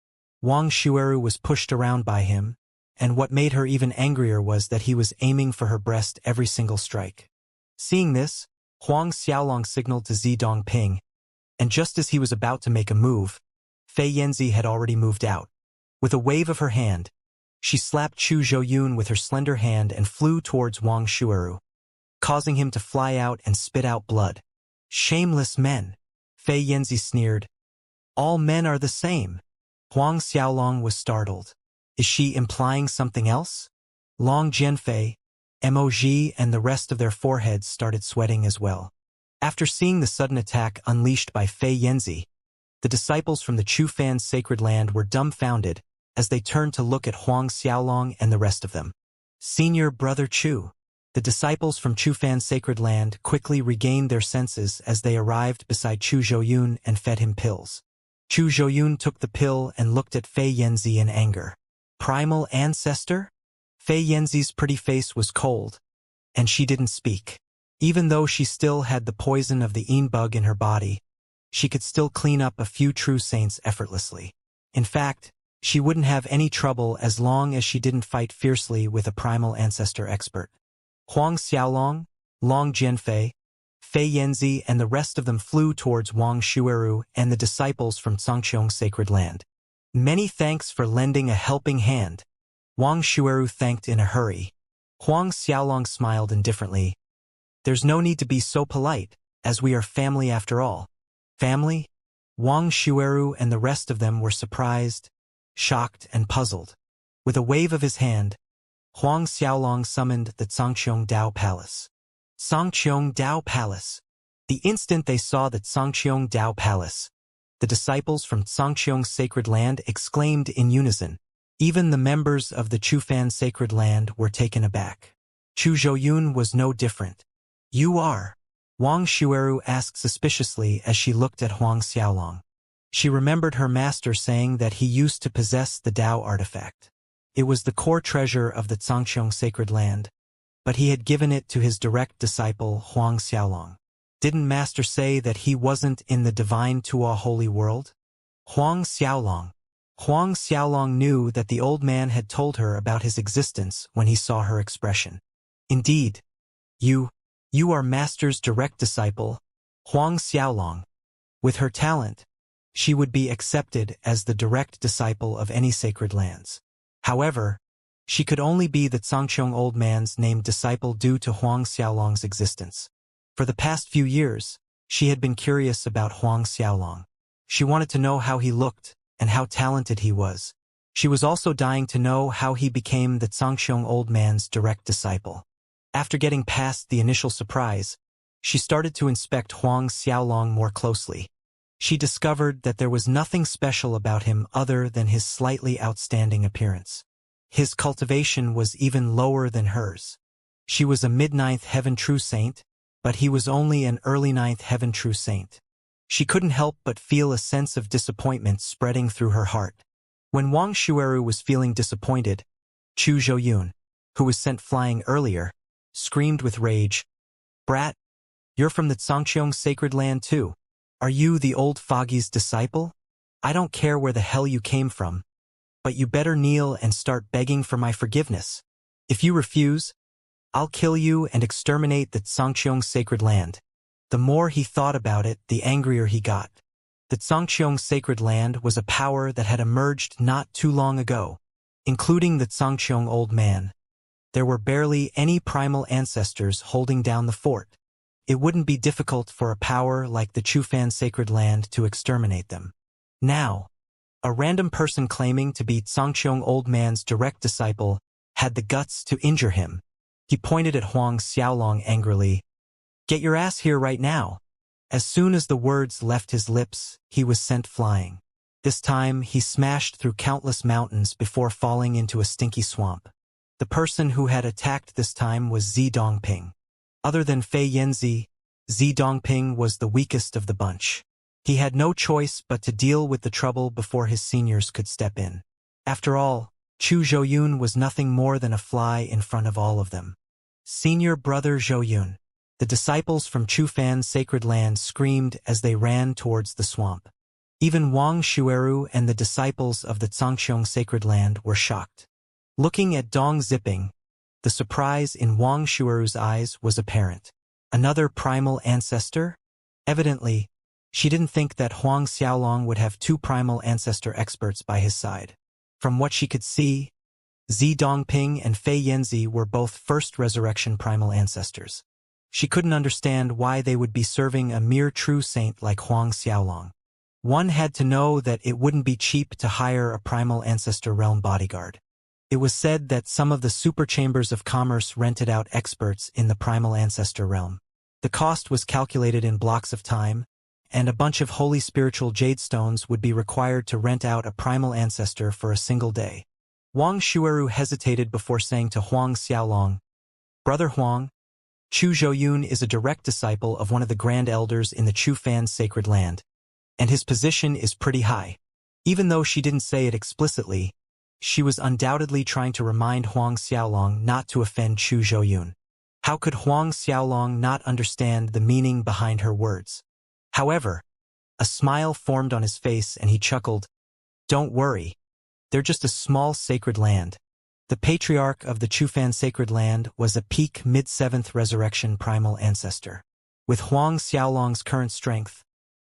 Wang Xueru was pushed around by him, and what made her even angrier was that he was aiming for her breast every single strike. Seeing this, Huang Xiaolong signaled to Zi Dongping, and just as he was about to make a move, Fei Yanzi had already moved out. With a wave of her hand, she slapped Chu Zhouyun with her slender hand and flew towards Wang Xueru, causing him to fly out and spit out blood. Shameless men, Fei Yanzi sneered. All men are the same. Huang Xiaolong was startled. Is she implying something else? Long Jianfei, Moj and the rest of their foreheads started sweating as well. After seeing the sudden attack unleashed by Fei Yanzi, the disciples from the Chufan sacred land were dumbfounded as they turned to look at Huang Xiaolong and the rest of them. Senior Brother Chu. The disciples from Chufan sacred land quickly regained their senses as they arrived beside Chu Zhouyun and fed him pills. Chu Zhouyun took the pill and looked at Fei Yanzi in anger. Primal ancestor? Fei Yanzi's pretty face was cold, and she didn't speak. Even though she still had the poison of the Yin bug in her body, she could still clean up a few true saints effortlessly. In fact, she wouldn't have any trouble as long as she didn't fight fiercely with a primal ancestor expert. Huang Xiaolong, Long Jianfei, Fei Yanzi and the rest of them flew towards Wang Xueru and the disciples from Zhangqiong sacred land. Many thanks for lending a helping hand. Wang Xueru thanked in a hurry. Huang Xiaolong smiled indifferently. There's no need to be so polite, as we are family after all. Family? Wang Xueru and the rest of them were surprised, shocked, and puzzled. With a wave of his hand, Huang Xiaolong summoned the Zhangqiong Dao Palace. Zhangqiong Dao Palace. The instant they saw the Zhangqiong Dao Palace, the disciples from Zhangqiong sacred land exclaimed in unison. Even the members of the Chufan sacred land were taken aback. Chu Zhouyun was no different. You are? Wang Xueru asked suspiciously as she looked at Huang Xiaolong. She remembered her master saying that he used to possess the Dao artifact. It was the core treasure of the Zhangqiong sacred land, but he had given it to his direct disciple Huang Xiaolong. Didn't Master say that he wasn't in the divine Tua holy world? Huang Xiaolong. Huang Xiaolong knew that the old man had told her about his existence when he saw her expression. Indeed, you are Master's direct disciple, Huang Xiaolong. With her talent, she would be accepted as the direct disciple of any sacred lands. However, she could only be the Zhangqiong old man's named disciple due to Huang Xiaolong's existence. For the past few years, she had been curious about Huang Xiaolong. She wanted to know how he looked and how talented he was. She was also dying to know how he became the Zhangqiong old man's direct disciple. After getting past the initial surprise, she started to inspect Huang Xiaolong more closely. She discovered that there was nothing special about him other than his slightly outstanding appearance. His cultivation was even lower than hers. She was a mid-ninth heaven true saint, but he was only an early ninth heaven true saint. She couldn't help but feel a sense of disappointment spreading through her heart. When Wang Shueru was feeling disappointed, Chu Zhouyun, who was sent flying earlier, screamed with rage, "Brat, you're from the Zhangqiong sacred land too. Are you the old Foggy's disciple? I don't care where the hell you came from, but you better kneel and start begging for my forgiveness. If you refuse, I'll kill you and exterminate the Zhangqiong sacred land." The more he thought about it, the angrier he got. The Zhangqiong sacred land was a power that had emerged not too long ago, including the Zhangqiong old man. There were barely any primal ancestors holding down the fort. It wouldn't be difficult for a power like the Chufan sacred land to exterminate them. Now, a random person claiming to be Zhangqiong old man's direct disciple had the guts to injure him. He pointed at Huang Xiaolong angrily. "Get your ass here right now." As soon as the words left his lips, he was sent flying. This time, he smashed through countless mountains before falling into a stinky swamp. The person who had attacked this time was Zi Dongping. Other than Fei Yanzi, Zi Dongping was the weakest of the bunch. He had no choice but to deal with the trouble before his seniors could step in. After all, Chu Zhouyun was nothing more than a fly in front of all of them. "Senior brother Zhouyun." The disciples from Chufan's sacred land screamed as they ran towards the swamp. Even Wang Shueru and the disciples of the Zhangqiong sacred land were shocked. Looking at Dong Ziping, the surprise in Wang Shueru's eyes was apparent. Another primal ancestor? Evidently, she didn't think that Huang Xiaolong would have two primal ancestor experts by his side. From what she could see, Zi Dongping and Fei Yanzi were both first resurrection primal ancestors. She couldn't understand why they would be serving a mere true saint like Huang Xiaolong. One had to know that it wouldn't be cheap to hire a primal ancestor realm bodyguard. It was said that some of the super chambers of commerce rented out experts in the primal ancestor realm. The cost was calculated in blocks of time, and a bunch of holy spiritual jade stones would be required to rent out a primal ancestor for a single day. Wang Shueru hesitated before saying to Huang Xiaolong, "Brother Huang, Chu Zhouyun is a direct disciple of one of the grand elders in the Chufan sacred land, and his position is pretty high." Even though she didn't say it explicitly, she was undoubtedly trying to remind Huang Xiaolong not to offend Chu Zhouyun. How could Huang Xiaolong not understand the meaning behind her words? However, a smile formed on his face and he chuckled, "Don't worry, they're just a small sacred land." The patriarch of the Chufan sacred land was a peak mid-7th resurrection primal ancestor. With Huang Xiaolong's current strength,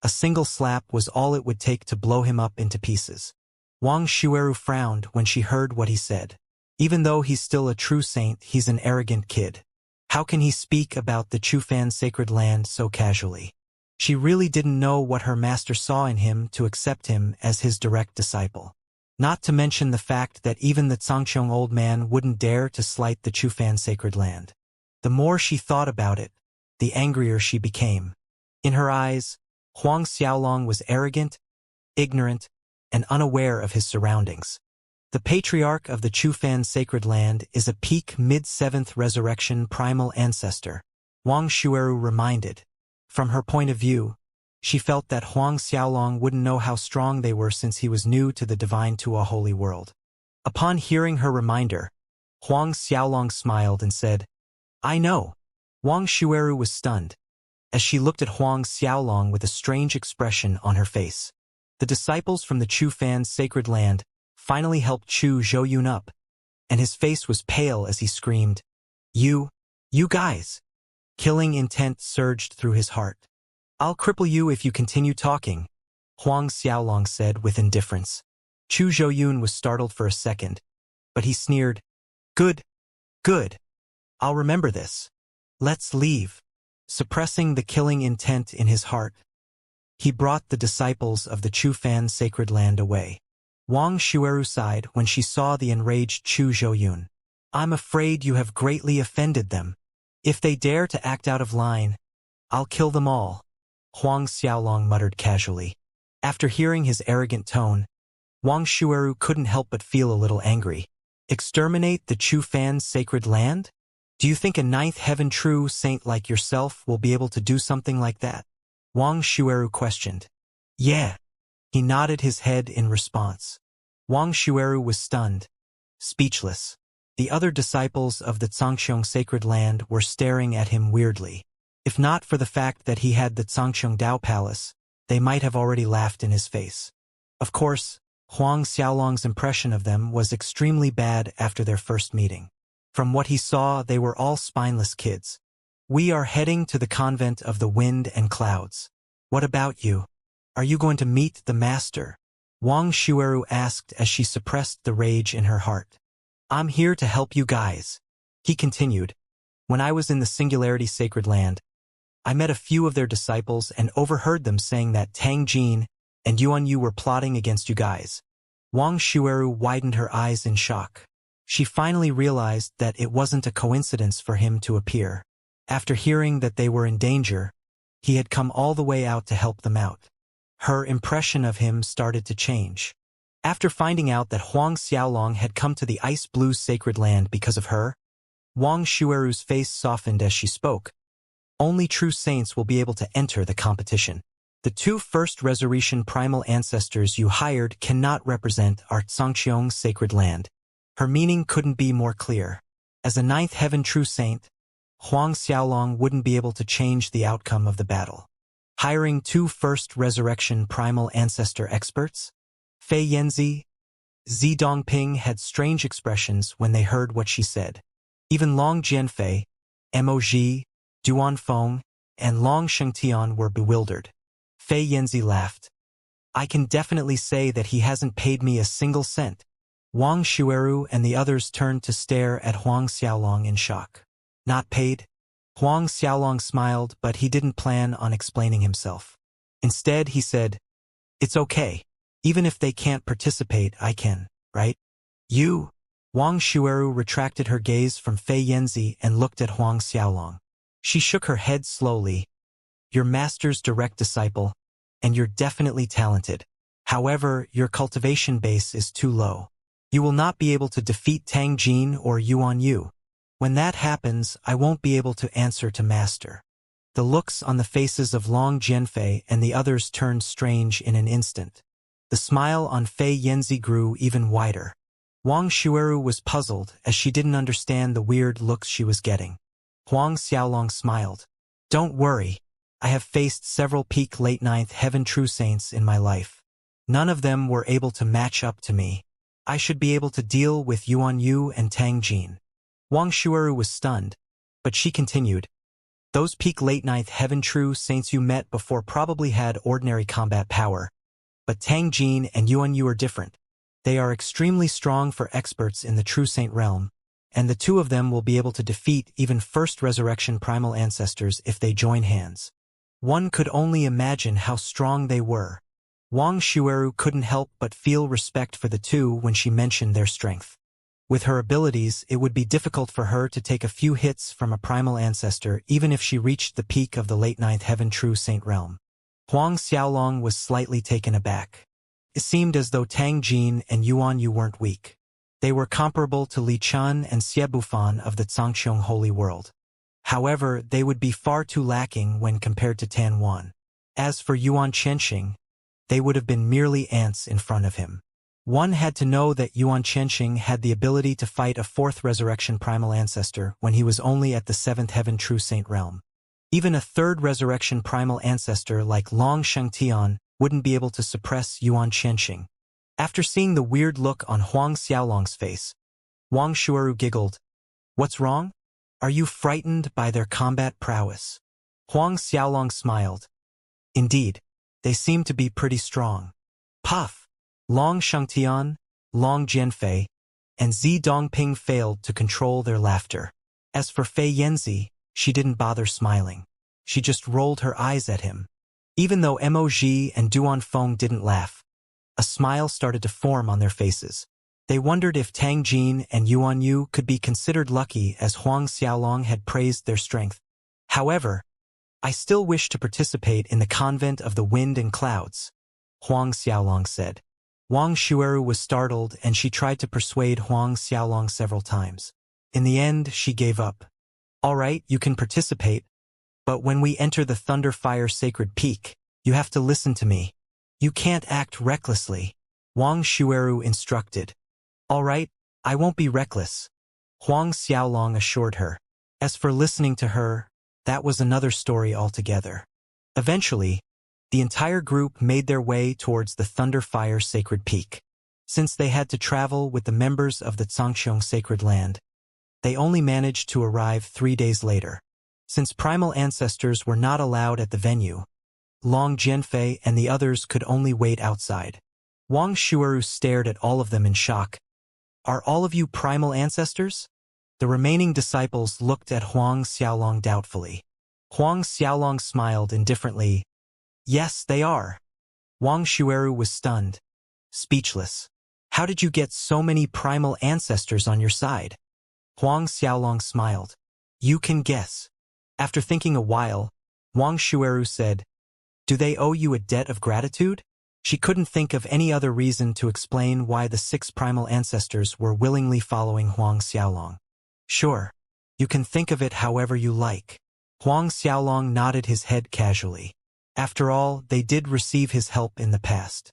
a single slap was all it would take to blow him up into pieces. Wang Shueru frowned when she heard what he said. Even though he's still a true saint, he's an arrogant kid. How can he speak about the Chufan sacred land so casually? She really didn't know what her master saw in him to accept him as his direct disciple. Not to mention the fact that even the Zhangqiong old man wouldn't dare to slight the Chufan sacred land. The more she thought about it, the angrier she became. In her eyes, Huang Xiaolong was arrogant, ignorant, and unaware of his surroundings. The patriarch of the Chufan sacred land is a peak mid-7th resurrection primal ancestor, Wang Shueru reminded. From her point of view, she felt that Huang Xiaolong wouldn't know how strong they were since he was new to the divine Tua holy world. Upon hearing her reminder, Huang Xiaolong smiled and said, "I know." Wang Shueru was stunned. as she looked at Huang Xiaolong with a strange expression on her face. The disciples from the Chu Fan's sacred land finally helped Chu Zhouyun up, and his face was pale as he screamed, You guys! Killing intent surged through his heart. I'll cripple you if you continue talking, Huang Xiaolong said with indifference. Chu Zhouyun was startled for a second, but he sneered, Good. I'll remember this. Let's leave. Suppressing the killing intent in his heart, he brought the disciples of the Chu Fan sacred land away. Wang Xueru sighed when she saw the enraged Chu Zhouyun. I'm afraid you have greatly offended them. If they dare to act out of line, I'll kill them all, Huang Xiaolong muttered casually. After hearing his arrogant tone, Wang Xueru couldn't help but feel a little angry. Exterminate the Chu Fan's sacred land? Do you think a ninth heaven true saint like yourself will be able to do something like that? Wang Xueru questioned. Yeah. He nodded his head in response. Wang Xueru was stunned, speechless. The other disciples of the Zhangqiong sacred land were staring at him weirdly. If not for the fact that he had the Zhangqiong Dao Palace, they might have already laughed in his face. Of course, Huang Xiaolong's impression of them was extremely bad after their first meeting. From what he saw, they were all spineless kids. We are heading to the convent of the wind and clouds. What about you? Are you going to meet the master? Wang Xueru asked as she suppressed the rage in her heart. I'm here to help you guys. He continued. When I was in the Singularity Sacred Land, I met a few of their disciples and overheard them saying that Tang Jin and Yuan Yu were plotting against you guys. Wang Xueru widened her eyes in shock. She finally realized that it wasn't a coincidence for him to appear. After hearing that they were in danger, he had come all the way out to help them out. Her impression of him started to change. After finding out that Huang Xiaolong had come to the Ice Blue Sacred Land because of her, Wang Xueru's face softened as she spoke. Only true saints will be able to enter the competition. The two first resurrection primal ancestors you hired cannot represent our Zhangqiong sacred land. Her meaning couldn't be more clear. As a ninth heaven true saint, Huang Xiaolong wouldn't be able to change the outcome of the battle. Hiring two first resurrection primal ancestor experts? Fei Yanzi, Zi Dongping had strange expressions when they heard what she said. Even Long Jianfei, Mo Duan Feng, and Long Shengtian were bewildered. Fei Yanzi laughed. I can definitely say that he hasn't paid me a single cent. Wang Xueru and the others turned to stare at Huang Xiaolong in shock. Not paid? Huang Xiaolong smiled, but he didn't plan on explaining himself. Instead, he said, It's okay. Even if they can't participate, I can, right? You? Wang Xueru retracted her gaze from Fei Yanzi and looked at Huang Xiaolong. She shook her head slowly. You're master's direct disciple, and you're definitely talented. However, your cultivation base is too low. You will not be able to defeat Tang Jin or Yuan Yu. When that happens, I won't be able to answer to master. The looks on the faces of Long Jianfei and the others turned strange in an instant. The smile on Fei Yanzi grew even wider. Wang Xueru was puzzled as she didn't understand the weird looks she was getting. Huang Xiaolong smiled. Don't worry. I have faced several peak late ninth heaven true saints in my life. None of them were able to match up to me. I should be able to deal with Yuan Yu and Tang Jin. Wang Xueru was stunned, but she continued. Those peak late ninth heaven true saints you met before probably had ordinary combat power. But Tang Jin and Yuan Yu are different. They are extremely strong for experts in the true saint realm, and the two of them will be able to defeat even first resurrection primal ancestors if they join hands. One could only imagine how strong they were. Wang Xueru couldn't help but feel respect for the two when she mentioned their strength. With her abilities, it would be difficult for her to take a few hits from a primal ancestor even if she reached the peak of the late ninth heaven true saint realm. Huang Xiaolong was slightly taken aback. It seemed as though Tang Jin and Yuan Yu weren't weak. They were comparable to Li Chun and Xie Bufan of the Zhangqiong Holy World. However, they would be far too lacking when compared to Tan Wan. As for Yuan Chenxing, they would have been merely ants in front of him. One had to know that Yuan Chenxing had the ability to fight a fourth resurrection primal ancestor when he was only at the seventh heaven true saint realm. Even a third resurrection primal ancestor like Long Shengtian wouldn't be able to suppress Yuan Qianxing. After seeing the weird look on Huang Xiaolong's face, Wang Shueru giggled. What's wrong? Are you frightened by their combat prowess? Huang Xiaolong smiled. Indeed, they seem to be pretty strong. Puff! Long Shengtian, Long Jianfei, and Zi Dongping failed to control their laughter. As for Fei Yanzi, she didn't bother smiling. She just rolled her eyes at him. Even though Mo Ji and Duan Feng didn't laugh, a smile started to form on their faces. They wondered if Tang Jin and Yuan Yu could be considered lucky as Huang Xiaolong had praised their strength. However, I still wish to participate in the Convent of the Wind and Clouds, Huang Xiaolong said. Wang Shueru was startled and she tried to persuade Huang Xiaolong several times. In the end, she gave up. All right, you can participate, but when we enter the Thunderfire Sacred Peak, you have to listen to me. You can't act recklessly, Wang Shueru instructed. All right, I won't be reckless, Huang Xiaolong assured her. As for listening to her, that was another story altogether. Eventually, the entire group made their way towards the Thunderfire Sacred Peak. Since they had to travel with the members of the Zhangqiong Sacred Land, they only managed to arrive 3 days later. Since primal ancestors were not allowed at the venue, Long Jianfei and the others could only wait outside. Wang Shueru stared at all of them in shock. Are all of you primal ancestors? The remaining disciples looked at Huang Xiaolong doubtfully. Huang Xiaolong smiled indifferently. Yes, they are. Wang Shueru was stunned, speechless. How did you get so many primal ancestors on your side? Huang Xiaolong smiled. You can guess. After thinking a while, Wang Shueru said, Do they owe you a debt of gratitude? She couldn't think of any other reason to explain why the 6 primal ancestors were willingly following Huang Xiaolong. Sure, you can think of it however you like. Huang Xiaolong nodded his head casually. After all, they did receive his help in the past.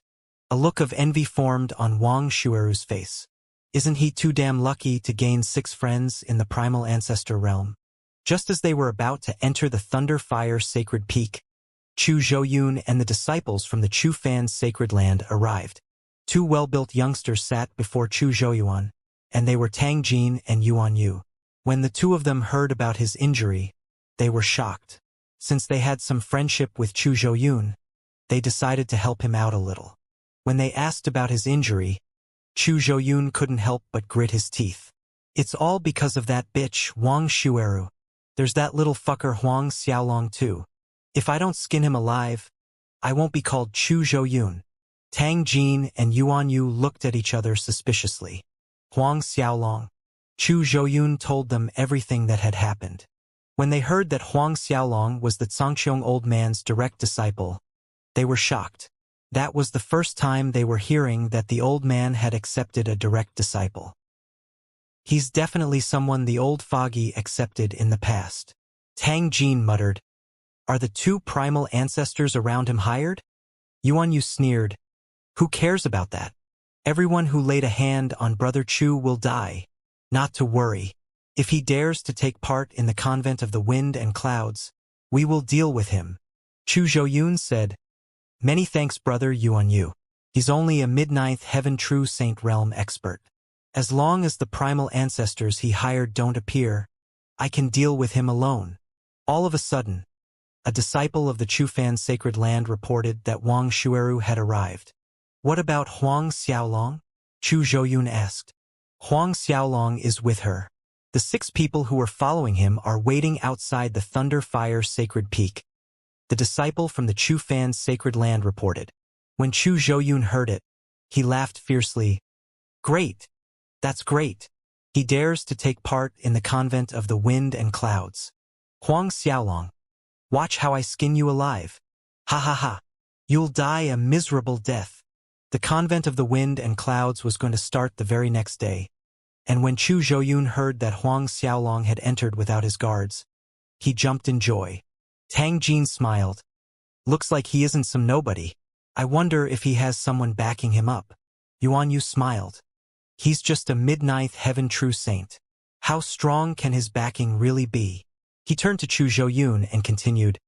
A look of envy formed on Wang Shueru's face. Isn't he too damn lucky to gain 6 friends in the primal ancestor realm? Just as they were about to enter the Thunderfire Sacred Peak, Chu Zhouyun and the disciples from the Chu Fan's Sacred Land arrived. 2 well-built youngsters sat before Chu Zhouyuan, and they were Tang Jin and Yuan Yu. When the 2 of them heard about his injury, they were shocked. Since they had some friendship with Chu Zhouyun, they decided to help him out a little. When they asked about his injury, Chu Zhouyun couldn't help but grit his teeth. It's all because of that bitch, Wang Shueru. There's that little fucker Huang Xiaolong too. If I don't skin him alive, I won't be called Chu Zhouyun. Tang Jin and Yuan Yu looked at each other suspiciously. Huang Xiaolong. Chu Zhouyun told them everything that had happened. When they heard that Huang Xiaolong was the Zhangqiong old man's direct disciple, they were shocked. That was the first time they were hearing that the old man had accepted a direct disciple. He's definitely someone the old foggy accepted in the past. Tang Jin muttered. Are the 2 primal ancestors around him hired? Yuan Yu sneered. Who cares about that? Everyone who laid a hand on Brother Chu will die. Not to worry. If he dares to take part in the Convent of the Wind and Clouds, we will deal with him. Chu Zhouyun said. Many thanks, Brother Yuan Yu. He's only a mid-9th Heaven True Saint Realm expert. As long as the primal ancestors he hired don't appear, I can deal with him alone. All of a sudden, a disciple of the Chu Fan's Sacred Land reported that Wang Shueru had arrived. What about Huang Xiaolong? Chu Zhouyun asked. Huang Xiaolong is with her. The 6 people who were following him are waiting outside the Thunderfire Sacred Peak. The disciple from the Chu Fan's Sacred Land reported. When Chu Zhouyun heard it, he laughed fiercely. Great! That's great! He dares to take part in the Convent of the Wind and Clouds. Huang Xiaolong. Watch how I skin you alive. Ha ha ha. You'll die a miserable death. The Convent of the Wind and Clouds was going to start the very next day. And when Chu Zhouyun heard that Huang Xiaolong had entered without his guards, he jumped in joy. Tang Jin smiled. Looks like he isn't some nobody. I wonder if he has someone backing him up. Yuan Yu smiled. He's just a mid-9th Heaven True Saint. How strong can his backing really be? He turned to Chu Zhouyun and continued,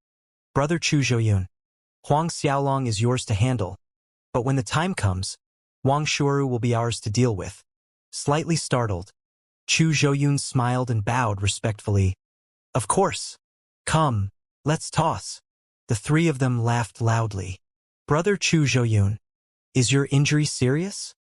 "Brother Chu Zhouyun, Huang Xiaolong is yours to handle, but when the time comes, Wang Shuuru will be ours to deal with." Slightly startled, Chu Zhouyun smiled and bowed respectfully. "Of course. Come, let's toss." The three of them laughed loudly. "Brother Chu Zhouyun, is your injury serious?"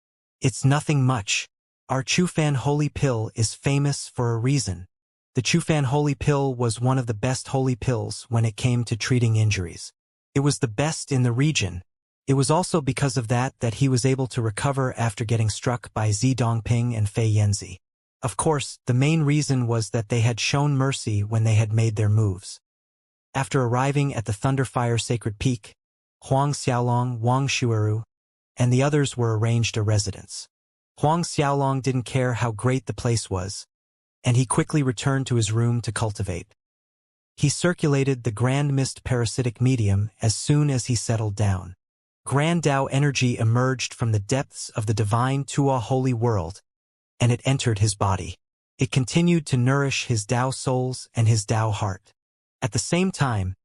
"It's nothing much. Our Chufan Holy Pill is famous for a reason." The Chufan Holy Pill was one of the best holy pills when it came to treating injuries. It was the best in the region. It was also because of that he was able to recover after getting struck by Zi Dongping and Fei Yanzi. Of course, the main reason was that they had shown mercy when they had made their moves. After arriving at the Thunderfire Sacred Peak, Huang Xiaolong, Wang Shuuru, and the others were arranged a residence. Huang Xiaolong didn't care how great the place was, and he quickly returned to his room to cultivate. He circulated the Grand Mist parasitic medium as soon as he settled down. Grand Tao energy emerged from the depths of the divine Tua holy world, and it entered his body. It continued to nourish his Tao souls and his Tao heart. At the same time,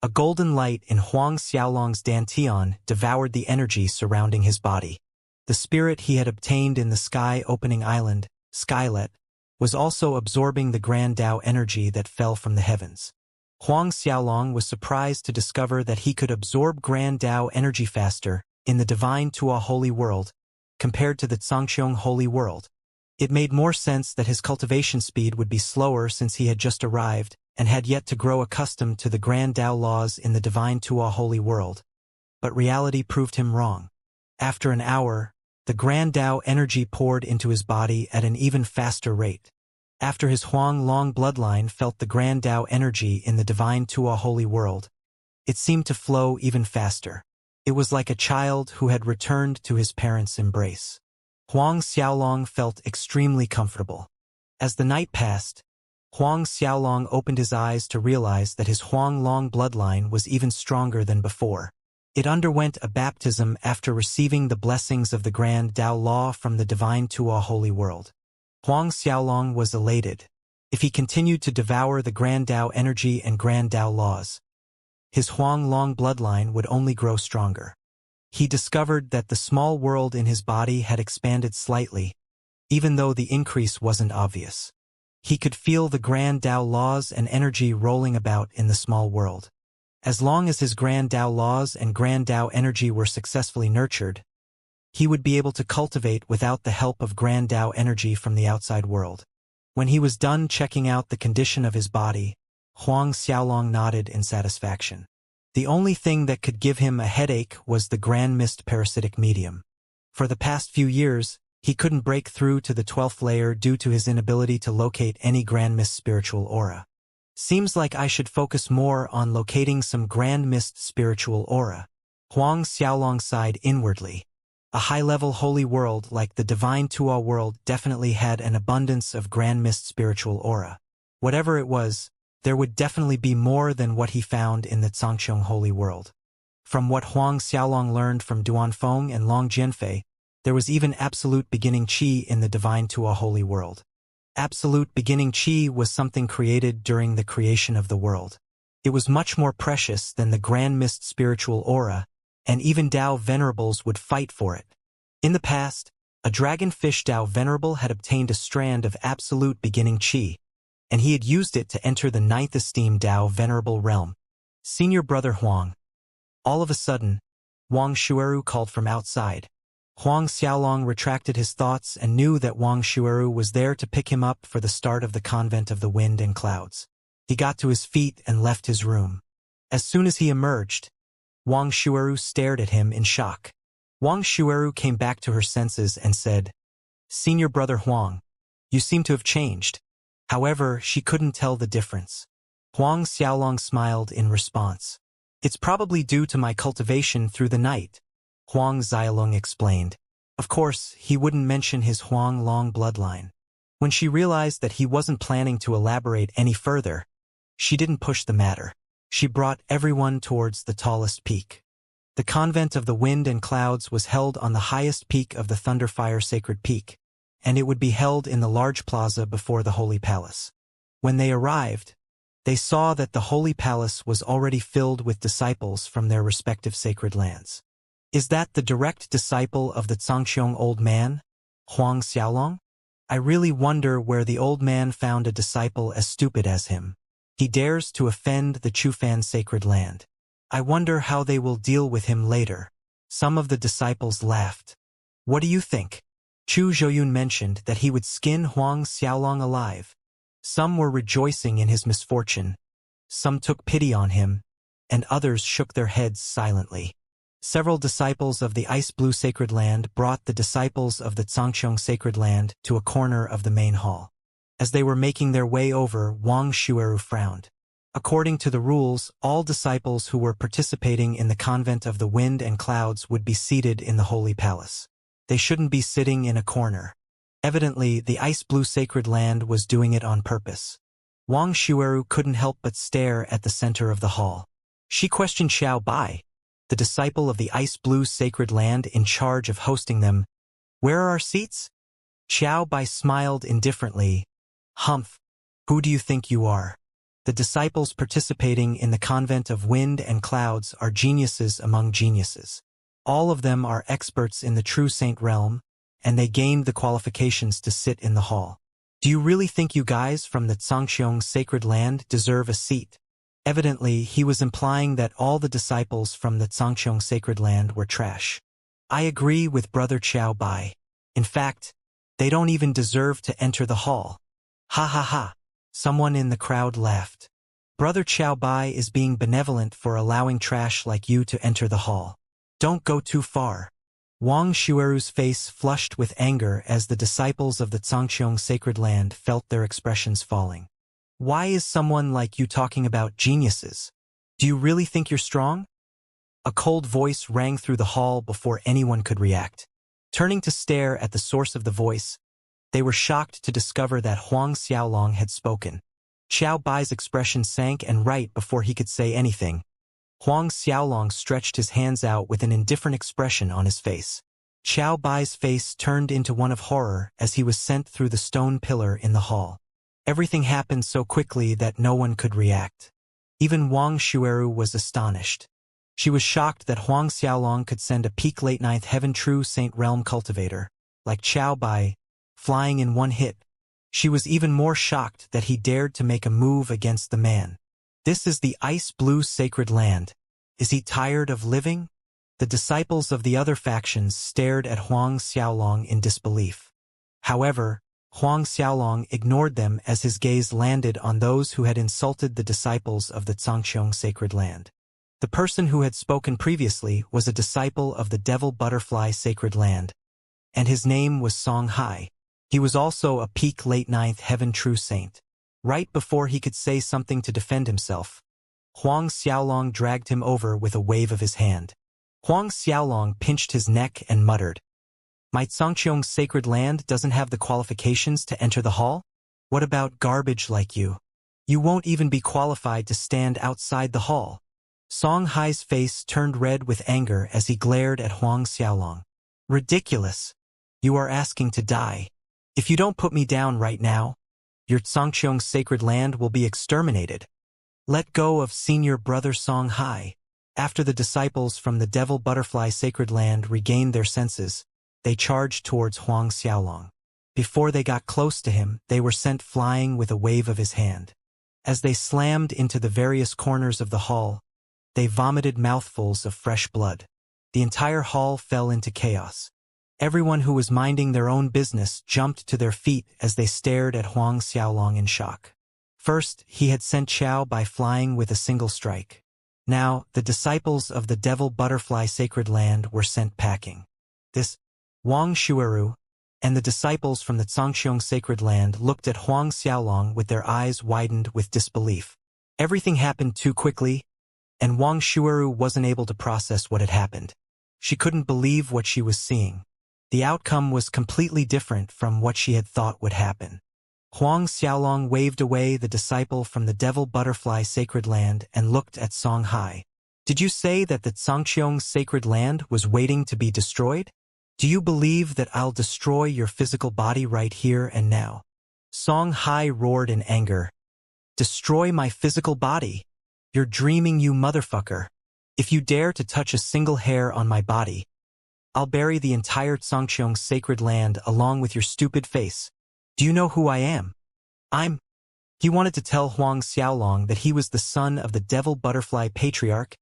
a golden light in Huang Xiaolong's dantian devoured the energy surrounding his body. The spirit he had obtained in the sky-opening island, Skylet, was also absorbing the Grand Tao energy that fell from the heavens. Huang Xiaolong was surprised to discover that he could absorb Grand Tao energy faster in the divine Tua holy world compared to the Zhangqiong holy world. It made more sense that his cultivation speed would be slower since he had just arrived and had yet to grow accustomed to the Grand Tao laws in the divine Tua holy world. But reality proved him wrong. After an hour, the Grand Tao energy poured into his body at an even faster rate. After his Huang Long bloodline felt the Grand Tao energy in the divine Tua holy world, it seemed to flow even faster. It was like a child who had returned to his parents' embrace. Huang Xiaolong felt extremely comfortable. As the night passed, Huang Xiaolong opened his eyes to realize that his Huang Long bloodline was even stronger than before. It underwent a baptism after receiving the blessings of the Grand Tao law from the divine Tua holy world. Huang Xiaolong was elated. If he continued to devour the Grand Tao energy and Grand Tao laws, his Huang Long bloodline would only grow stronger. He discovered that the small world in his body had expanded slightly, even though the increase wasn't obvious. He could feel the Grand Tao laws and energy rolling about in the small world. As long as his Grand Tao laws and Grand Tao energy were successfully nurtured, he would be able to cultivate without the help of Grand Tao energy from the outside world. When he was done checking out the condition of his body, Huang Xiaolong nodded in satisfaction. The only thing that could give him a headache was the Grand Mist parasitic medium. For the past few years, he couldn't break through to the 12th layer due to his inability to locate any Grand Mist spiritual aura. Seems like I should focus more on locating some Grand Mist spiritual aura. Huang Xiaolong sighed inwardly. A high-level holy world like the divine Tua world definitely had an abundance of Grand Mist spiritual aura. Whatever it was, there would definitely be more than what he found in the Zhangqiong holy world. From what Huang Xiaolong learned from Duanfeng and Long Jianfei, there was even absolute beginning qi in the divine Tua holy world. Absolute beginning qi was something created during the creation of the world. It was much more precious than the Grand Mist spiritual aura, and even Tao venerables would fight for it. In the past, a dragonfish Tao venerable had obtained a strand of absolute beginning qi, and he had used it to enter the 9th esteem Tao venerable realm. Senior brother Huang. All of a sudden, Wang Shuuru called from outside. Huang Xiaolong retracted his thoughts and knew that Wang Shuuru was there to pick him up for the start of the Convent of the Wind and Clouds. He got to his feet and left his room. As soon as he emerged, Wang Shuuru stared at him in shock. Wang Shuuru came back to her senses and said, "Senior brother Huang, you seem to have changed." However, she couldn't tell the difference. Huang Xiaolong smiled in response. "It's probably due to my cultivation through the night," Huang Xiaolong explained. Of course, he wouldn't mention his Huang Long bloodline. When she realized that he wasn't planning to elaborate any further, she didn't push the matter. She brought everyone towards the tallest peak. The Convent of the Wind and Clouds was held on the highest peak of the Thunderfire Sacred Peak, and it would be held in the large plaza before the Holy Palace. When they arrived, They saw that the holy palace was already filled with disciples from their respective sacred lands. Is that the direct disciple of the Zhangqiong old man, Huang Xiaolong? I really wonder where the old man found a disciple as stupid as him. He dares to offend the Chufan sacred land. I wonder how they will deal with him later. Some of the disciples laughed. What do you think? Chu Zhouyun mentioned that he would skin Huang Xiaolong alive. Some were rejoicing in his misfortune. Some took pity on him, and others shook their heads silently. Several disciples of the Ice Blue Sacred Land brought the disciples of the Zhangqiong Sacred Land to a corner of the main hall. As they were making their way over, Wang Shueru frowned. According to the rules, all disciples who were participating in the Convent of the Wind and Clouds would be seated in the Holy Palace. They shouldn't be sitting in a corner. Evidently, the Ice Blue Sacred Land was doing it on purpose. Wang Shueru couldn't help but stare at the center of the hall. She questioned Xiao Bai, the disciple of the Ice Blue Sacred Land in charge of hosting them. Where are our seats? Xiao Bai smiled indifferently. Humph, who do you think you are? The disciples participating in the Convent of Wind and Clouds are geniuses among geniuses. All of them are experts in the true saint realm, and they gained the qualifications to sit in the hall. Do you really think you guys from the Zhangqiong Sacred Land deserve a seat? Evidently, he was implying that all the disciples from the Zhangqiong Sacred Land were trash. I agree with Brother Xiao Bai. In fact, they don't even deserve to enter the hall. Ha ha ha. Someone in the crowd laughed. Brother Xiao Bai is being benevolent for allowing trash like you to enter the hall. Don't go too far. Wang Shueru's face flushed with anger as the disciples of the Zhangqiong Sacred Land felt their expressions falling. Why is someone like you talking about geniuses? Do you really think you're strong? A cold voice rang through the hall before anyone could react. Turning to stare at the source of the voice, they were shocked to discover that Huang Xiaolong had spoken. Xiao Bai's expression sank, and right before he could say anything, Huang Xiaolong stretched his hands out with an indifferent expression on his face. Xiao Bai's face turned into one of horror as he was sent through the stone pillar in the hall. Everything happened so quickly that no one could react. Even Wang Shueru was astonished. She was shocked that Huang Xiaolong could send a peak late ninth heaven true saint realm cultivator, like Xiao Bai, flying in one hit. She was even more shocked that he dared to make a move against the man. This is the Ice Blue Sacred Land. Is he tired of living? The disciples of the other factions stared at Huang Xiaolong in disbelief. However, Huang Xiaolong ignored them as his gaze landed on those who had insulted the disciples of the Zhangqiong Sacred Land. The person who had spoken previously was a disciple of the Devil Butterfly Sacred Land, and his name was Song Hai. He was also a peak late ninth heaven true saint. Right before he could say something to defend himself, Huang Xiaolong dragged him over with a wave of his hand. Huang Xiaolong pinched his neck and muttered, "My Zhangqiong Sacred Land doesn't have the qualifications to enter the hall? What about garbage like you? You won't even be qualified to stand outside the hall." Song Hai's face turned red with anger as he glared at Huang Xiaolong. "Ridiculous. You are asking to die. If you don't put me down right now, your Zhangqiong Sacred Land will be exterminated. Let go of senior brother Song Hai." After the disciples from the Devil Butterfly Sacred Land regained their senses, they charged towards Huang Xiaolong. Before they got close to him, they were sent flying with a wave of his hand. As they slammed into the various corners of the hall, they vomited mouthfuls of fresh blood. The entire hall fell into chaos. Everyone who was minding their own business jumped to their feet as they stared at Huang Xiaolong in shock. First, he had sent Xiao Bai flying with a single strike. Now, the disciples of the Devil Butterfly Sacred Land were sent packing. This, Wang Shueru, and the disciples from the Zhangqiong Sacred Land looked at Huang Xiaolong with their eyes widened with disbelief. Everything happened too quickly, and Wang Shueru wasn't able to process what had happened. She couldn't believe what she was seeing. The outcome was completely different from what she had thought would happen. Huang Xiaolong waved away the disciple from the Devil Butterfly Sacred Land and looked at Song Hai. "Did you say that the Zhangqiong Sacred Land was waiting to be destroyed? Do you believe that I'll destroy your physical body right here and now?" Song Hai roared in anger. Destroy my physical body. You're dreaming, you motherfucker. If you dare to touch a single hair on my body, I'll bury the entire Xianxia sacred land along with your stupid face. Do you know who I am? He wanted to tell Huang Xiaolong that he was the son of the devil butterfly patriarch,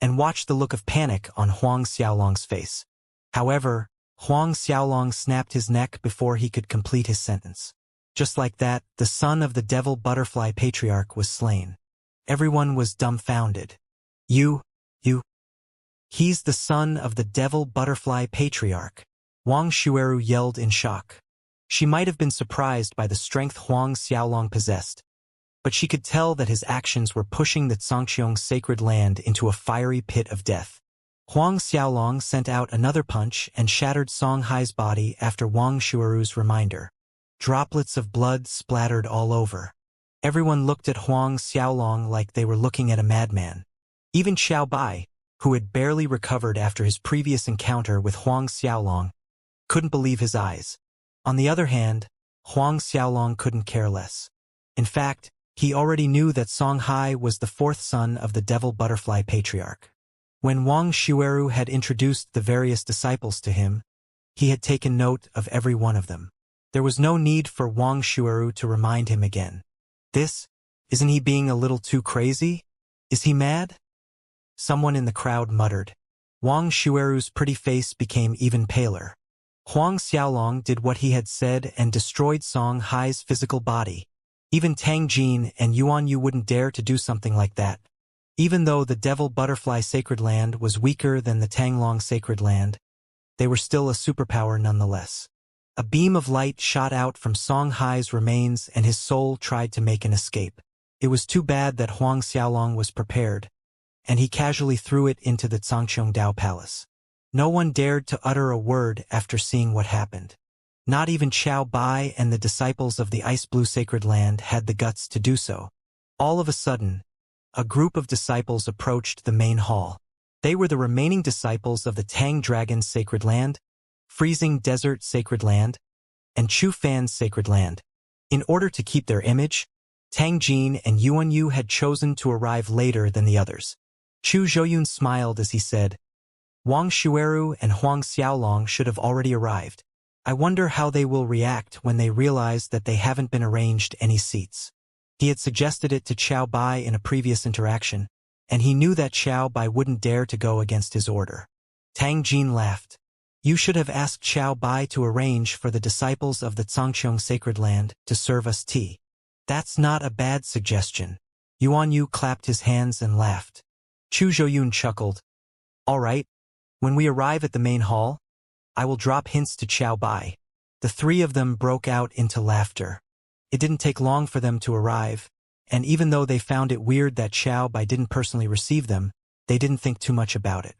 and watched the look of panic on Huang Xiaolong's face. However, Huang Xiaolong snapped his neck before he could complete his sentence. Just like that, the son of the devil butterfly patriarch was slain. Everyone was dumbfounded. He's the son of the devil butterfly patriarch. Wang Shueru yelled in shock. She might have been surprised by the strength Huang Xiaolong possessed, but she could tell that his actions were pushing the Xianxia sacred land into a fiery pit of death. Huang Xiaolong sent out another punch and shattered Song Hai's body after Wang Shueru's reminder. Droplets of blood splattered all over. Everyone looked at Huang Xiaolong like they were looking at a madman. Even Xiao Bai, who had barely recovered after his previous encounter with Huang Xiaolong, couldn't believe his eyes. On the other hand, Huang Xiaolong couldn't care less. In fact, he already knew that Song Hai was the fourth son of the devil butterfly patriarch. When Wang Shueru had introduced the various disciples to him, he had taken note of every one of them. There was no need for Wang Shueru to remind him again. Isn't he being a little too crazy? Is he mad? Someone in the crowd muttered. Wang Shueru's pretty face became even paler. Huang Xiaolong did what he had said and destroyed Song Hai's physical body. Even Tang Jin and Yuan Yu wouldn't dare to do something like that. Even though the devil butterfly sacred land was weaker than the Tanglong sacred land, they were still a superpower nonetheless. A beam of light shot out from Song Hai's remains and his soul tried to make an escape. It was too bad that Huang Xiaolong was prepared, and he casually threw it into the Xianxia Dao Palace. No one dared to utter a word after seeing what happened. Not even Xiao Bai and the disciples of the Ice Blue Sacred Land had the guts to do so. All of a sudden, a group of disciples approached the main hall. They were the remaining disciples of the Tang Dragon Sacred Land, Freezing Desert Sacred Land, and Chu Fan's Sacred Land. In order to keep their image, Tang Jin and Yuan Yu had chosen to arrive later than the others. Chu Zhouyun smiled as he said, Wang Shueru and Huang Xiaolong should have already arrived. I wonder how they will react when they realize that they haven't been arranged any seats. He had suggested it to Xiao Bai in a previous interaction, and he knew that Xiao Bai wouldn't dare to go against his order. Tang Jin laughed. You should have asked Xiao Bai to arrange for the disciples of the Xianxia Sacred Land to serve us tea. That's not a bad suggestion. Yuan Yu clapped his hands and laughed. Chu Zhouyun chuckled. All right. When we arrive at the main hall, I will drop hints to Xiao Bai. The three of them broke out into laughter. It didn't take long for them to arrive, and even though they found it weird that Xiao Bai didn't personally receive them, they didn't think too much about it.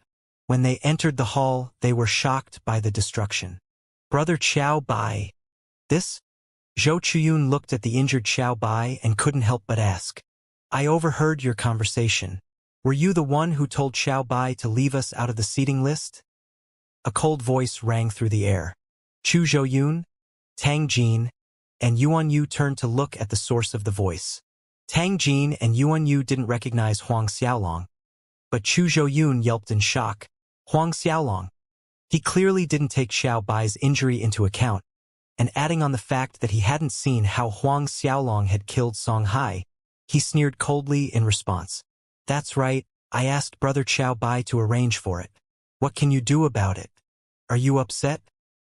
When they entered the hall, they were shocked by the destruction. Brother Xiao Bai. This? Zhou Chuyun looked at the injured Xiao Bai and couldn't help but ask. I overheard your conversation. Were you the one who told Xiao Bai to leave us out of the seating list? A cold voice rang through the air. Chu Zhouyun, Tang Jin, and Yuan Yu turned to look at the source of the voice. Tang Jin and Yuan Yu didn't recognize Huang Xiaolong, but Chu Zhouyun yelped in shock. Huang Xiaolong. He clearly didn't take Xiao Bai's injury into account, and adding on the fact that he hadn't seen how Huang Xiaolong had killed Song Hai, he sneered coldly in response. That's right, I asked Brother Xiao Bai to arrange for it. What can you do about it? Are you upset?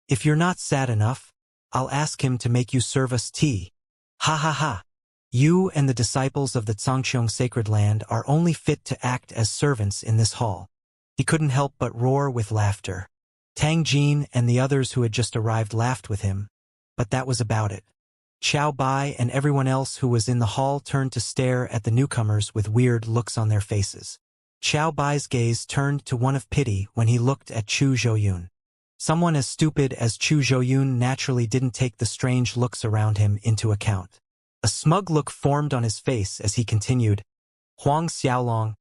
If you're not sad enough, I'll ask him to make you serve us tea. Ha ha ha. You and the disciples of the Xianxia Sacred Land are only fit to act as servants in this hall. He couldn't help but roar with laughter. Tang Jin and the others who had just arrived laughed with him, but that was about it. Xiao Bai and everyone else who was in the hall turned to stare at the newcomers with weird looks on their faces. Xiao Bai's gaze turned to one of pity when he looked at Chu Zhouyun. Someone as stupid as Chu Zhouyun naturally didn't take the strange looks around him into account. A smug look formed on his face as he continued, Huang Xiaolong,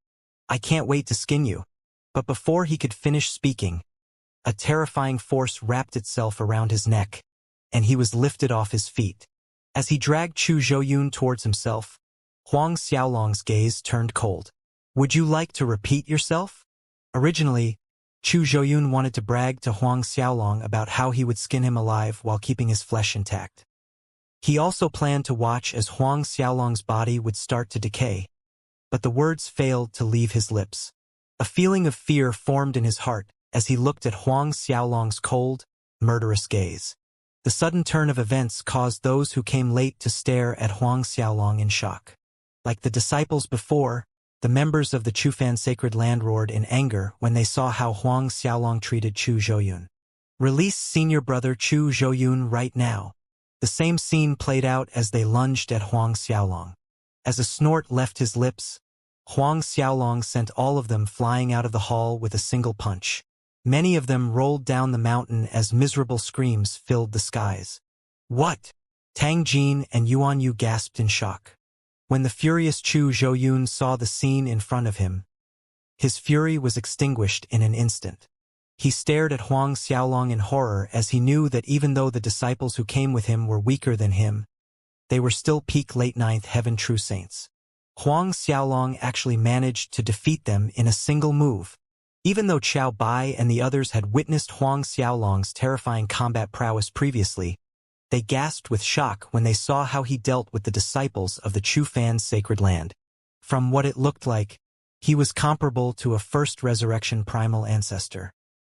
I can't wait to skin you. But before he could finish speaking, a terrifying force wrapped itself around his neck, and he was lifted off his feet. As he dragged Chu Zhouyun towards himself, Huang Xiaolong's gaze turned cold. Would you like to repeat yourself? Originally, Chu Zhouyun wanted to brag to Huang Xiaolong about how he would skin him alive while keeping his flesh intact. He also planned to watch as Huang Xiaolong's body would start to decay, but the words failed to leave his lips. A feeling of fear formed in his heart as he looked at Huang Xiaolong's cold, murderous gaze. The sudden turn of events caused those who came late to stare at Huang Xiaolong in shock. Like the disciples before, the members of the Chufan Sacred Land roared in anger when they saw how Huang Xiaolong treated Chu Zhouyun. Release senior brother Chu Zhouyun right now. The same scene played out as they lunged at Huang Xiaolong. As a snort left his lips, Huang Xiaolong sent all of them flying out of the hall with a single punch. Many of them rolled down the mountain as miserable screams filled the skies. What? Tang Jin and Yuan Yu gasped in shock. When the furious Chu Zhouyun saw the scene in front of him, his fury was extinguished in an instant. He stared at Huang Xiaolong in horror as he knew that even though the disciples who came with him were weaker than him, they were still peak late ninth heaven true saints. Huang Xiaolong actually managed to defeat them in a single move. Even though Xiao Bai and the others had witnessed Huang Xiaolong's terrifying combat prowess previously, they gasped with shock when they saw how he dealt with the disciples of the Chufan Sacred Land. From what it looked like, he was comparable to a First Resurrection Primal Ancestor.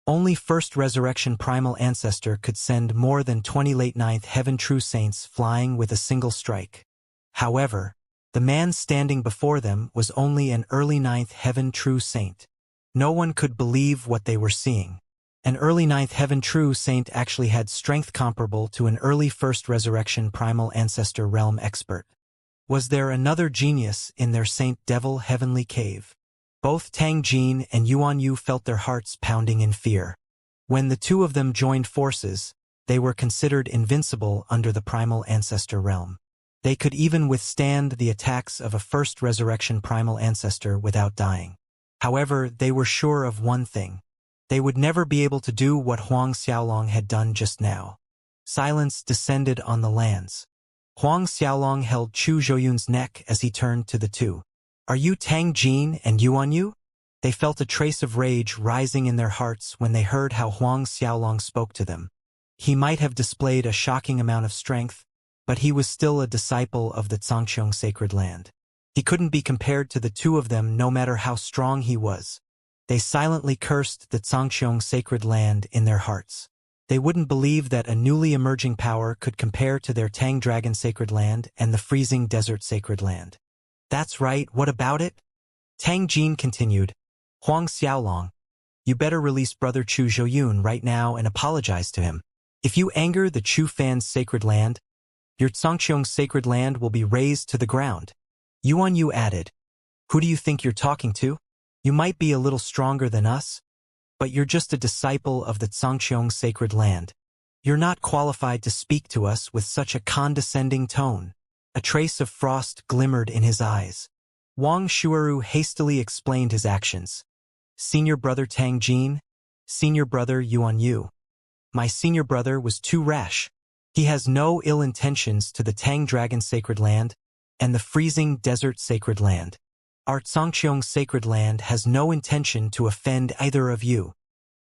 Only First Resurrection Primal Ancestor could send more than 20 late ninth heaven true saints flying with a single strike. However, the man standing before them was only an early ninth heaven true saint. No one could believe what they were seeing. An early ninth heaven true saint actually had strength comparable to an early First Resurrection Primal Ancestor realm expert. Was there another genius in their Saint Devil heavenly cave? Both Tang Jin and Yuan Yu felt their hearts pounding in fear. When the two of them joined forces, they were considered invincible under the Primal Ancestor realm. They could even withstand the attacks of a First Resurrection Primal Ancestor without dying. However, they were sure of one thing. They would never be able to do what Huang Xiaolong had done just now. Silence descended on the lands. Huang Xiaolong held Chu Zhouyun's neck as he turned to the two. Are you Tang Jin and Yuan Yu? They felt a trace of rage rising in their hearts when they heard how Huang Xiaolong spoke to them. He might have displayed a shocking amount of strength, but he was still a disciple of the Xianxia Sacred Land. He couldn't be compared to the two of them no matter how strong he was. They silently cursed the Xianxia Sacred Land in their hearts. They wouldn't believe that a newly emerging power could compare to their Tang Dragon Sacred Land and the Freezing Desert Sacred Land. That's right, what about it? Tang Jin continued. Huang Xiaolong, you better release brother Chu Zhouyun right now and apologize to him. If you anger the Chufan Sacred Land, your Xianxia Sacred Land will be razed to the ground. Yuan Yu added. Who do you think you're talking to? You might be a little stronger than us, but you're just a disciple of the Xianxia Sacred Land. You're not qualified to speak to us with such a condescending tone. A trace of frost glimmered in his eyes. Wang Shuaru hastily explained his actions. Senior brother Tang Jin, senior brother Yuan Yu. My senior brother was too rash. He has no ill intentions to the Tang Dragon Sacred Land and the Freezing Desert Sacred Land. Our Xianxia Sacred Land has no intention to offend either of you.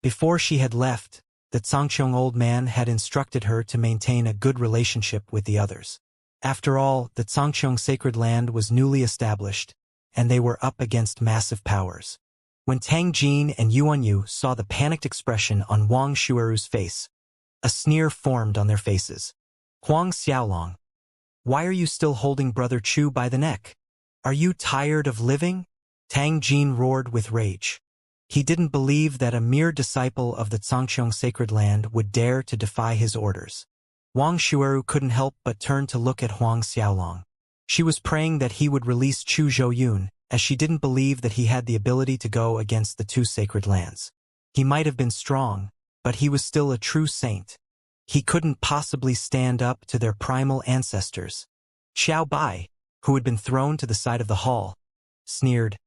Before she had left, the Xianxia old man had instructed her to maintain a good relationship with the others. After all, the Xianxia Sacred Land was newly established, and they were up against massive powers. When Tang Jin and Yuan Yu saw the panicked expression on Wang Shuaru's face, a sneer formed on their faces. Huang Xiaolong, why are you still holding brother Chu by the neck? Are you tired of living? Tang Jin roared with rage. He didn't believe that a mere disciple of the Xianxia Sacred Land would dare to defy his orders. Wang Shuaru couldn't help but turn to look at Huang Xiaolong. She was praying that he would release Chu Zhouyun, as she didn't believe that he had the ability to go against the two sacred lands. He might have been strong, but he was still a true saint. He couldn't possibly stand up to their primal ancestors. Xiao Bai, who had been thrown to the side of the hall, sneered.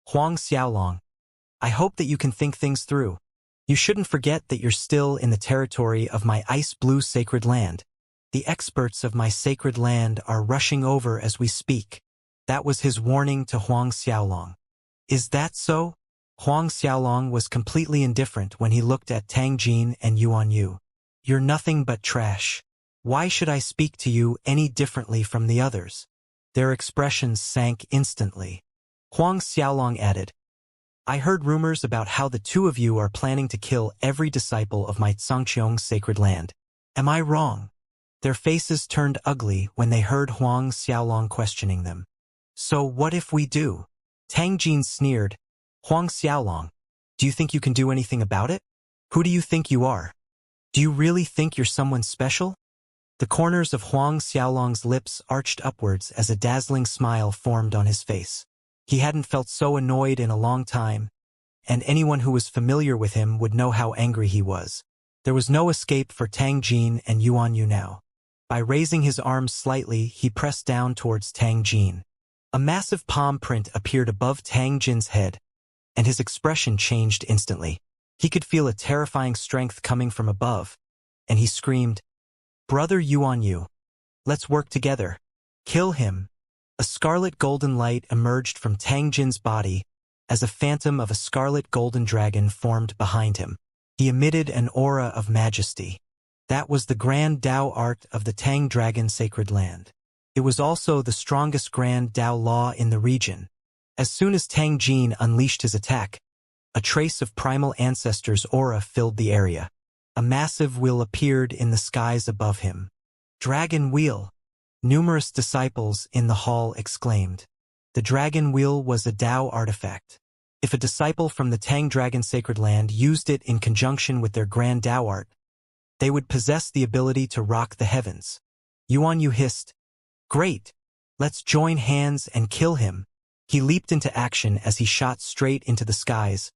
Huang Xiaolong, I hope that you can think things through. You shouldn't forget that you're still in the territory of my ice-blue sacred land. The experts of my sacred land are rushing over as we speak. That was his warning to Huang Xiaolong. Is that so? Huang Xiaolong was completely indifferent when he looked at Tang Jin and Yuan Yu. You're nothing but trash. Why should I speak to you any differently from the others? Their expressions sank instantly. Huang Xiaolong added, I heard rumors about how the two of you are planning to kill every disciple of my Xianxiong's sacred land. Am I wrong? Their faces turned ugly when they heard Huang Xiaolong questioning them. So what if we do? Tang Jin sneered. Huang Xiaolong, do you think you can do anything about it? Who do you think you are? Do you really think you're someone special? The corners of Huang Xiaolong's lips arched upwards as a dazzling smile formed on his face. He hadn't felt so annoyed in a long time, and anyone who was familiar with him would know how angry he was. There was no escape for Tang Jin and Yuan Yu now. By raising his arms slightly, he pressed down towards Tang Jin. A massive palm print appeared above Tang Jin's head, and his expression changed instantly. He could feel a terrifying strength coming from above, and he screamed, Brother Yuan Yu, let's work together. Kill him. A scarlet golden light emerged from Tang Jin's body as a phantom of a scarlet golden dragon formed behind him. He emitted an aura of majesty. That was the grand Tao art of the Tang Dragon sacred land. It was also the strongest grand Tao law in the region. As soon as Tang Jin unleashed his attack, a trace of primal ancestors' aura filled the area. A massive wheel appeared in the skies above him. Dragon wheel! Numerous disciples in the hall exclaimed. The dragon wheel was a Tao artifact. If a disciple from the Tang Dragon sacred land used it in conjunction with their grand Tao art, they would possess the ability to rock the heavens. Yuan Yu hissed, Great! Let's join hands and kill him. He leaped into action as he shot straight into the skies,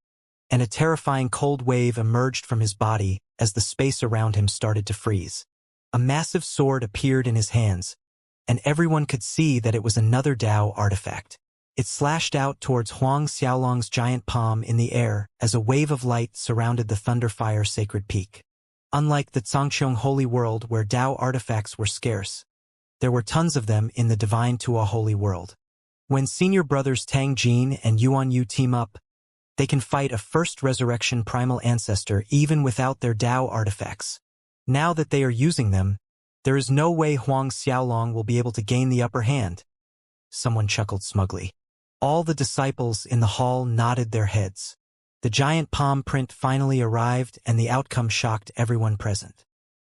and a terrifying cold wave emerged from his body as the space around him started to freeze. A massive sword appeared in his hands, and everyone could see that it was another Tao artifact. It slashed out towards Huang Xiaolong's giant palm in the air as a wave of light surrounded the Thunderfire sacred peak. Unlike the Xianxiong holy world where Tao artifacts were scarce, there were tons of them in the Divine Tua holy world. When senior brothers Tang Jin and Yuan Yu team up, they can fight a first resurrection primal ancestor even without their Tao artifacts. Now that they are using them, there is no way Huang Xiaolong will be able to gain the upper hand. Someone chuckled smugly. All the disciples in the hall nodded their heads. The giant palm print finally arrived and the outcome shocked everyone present.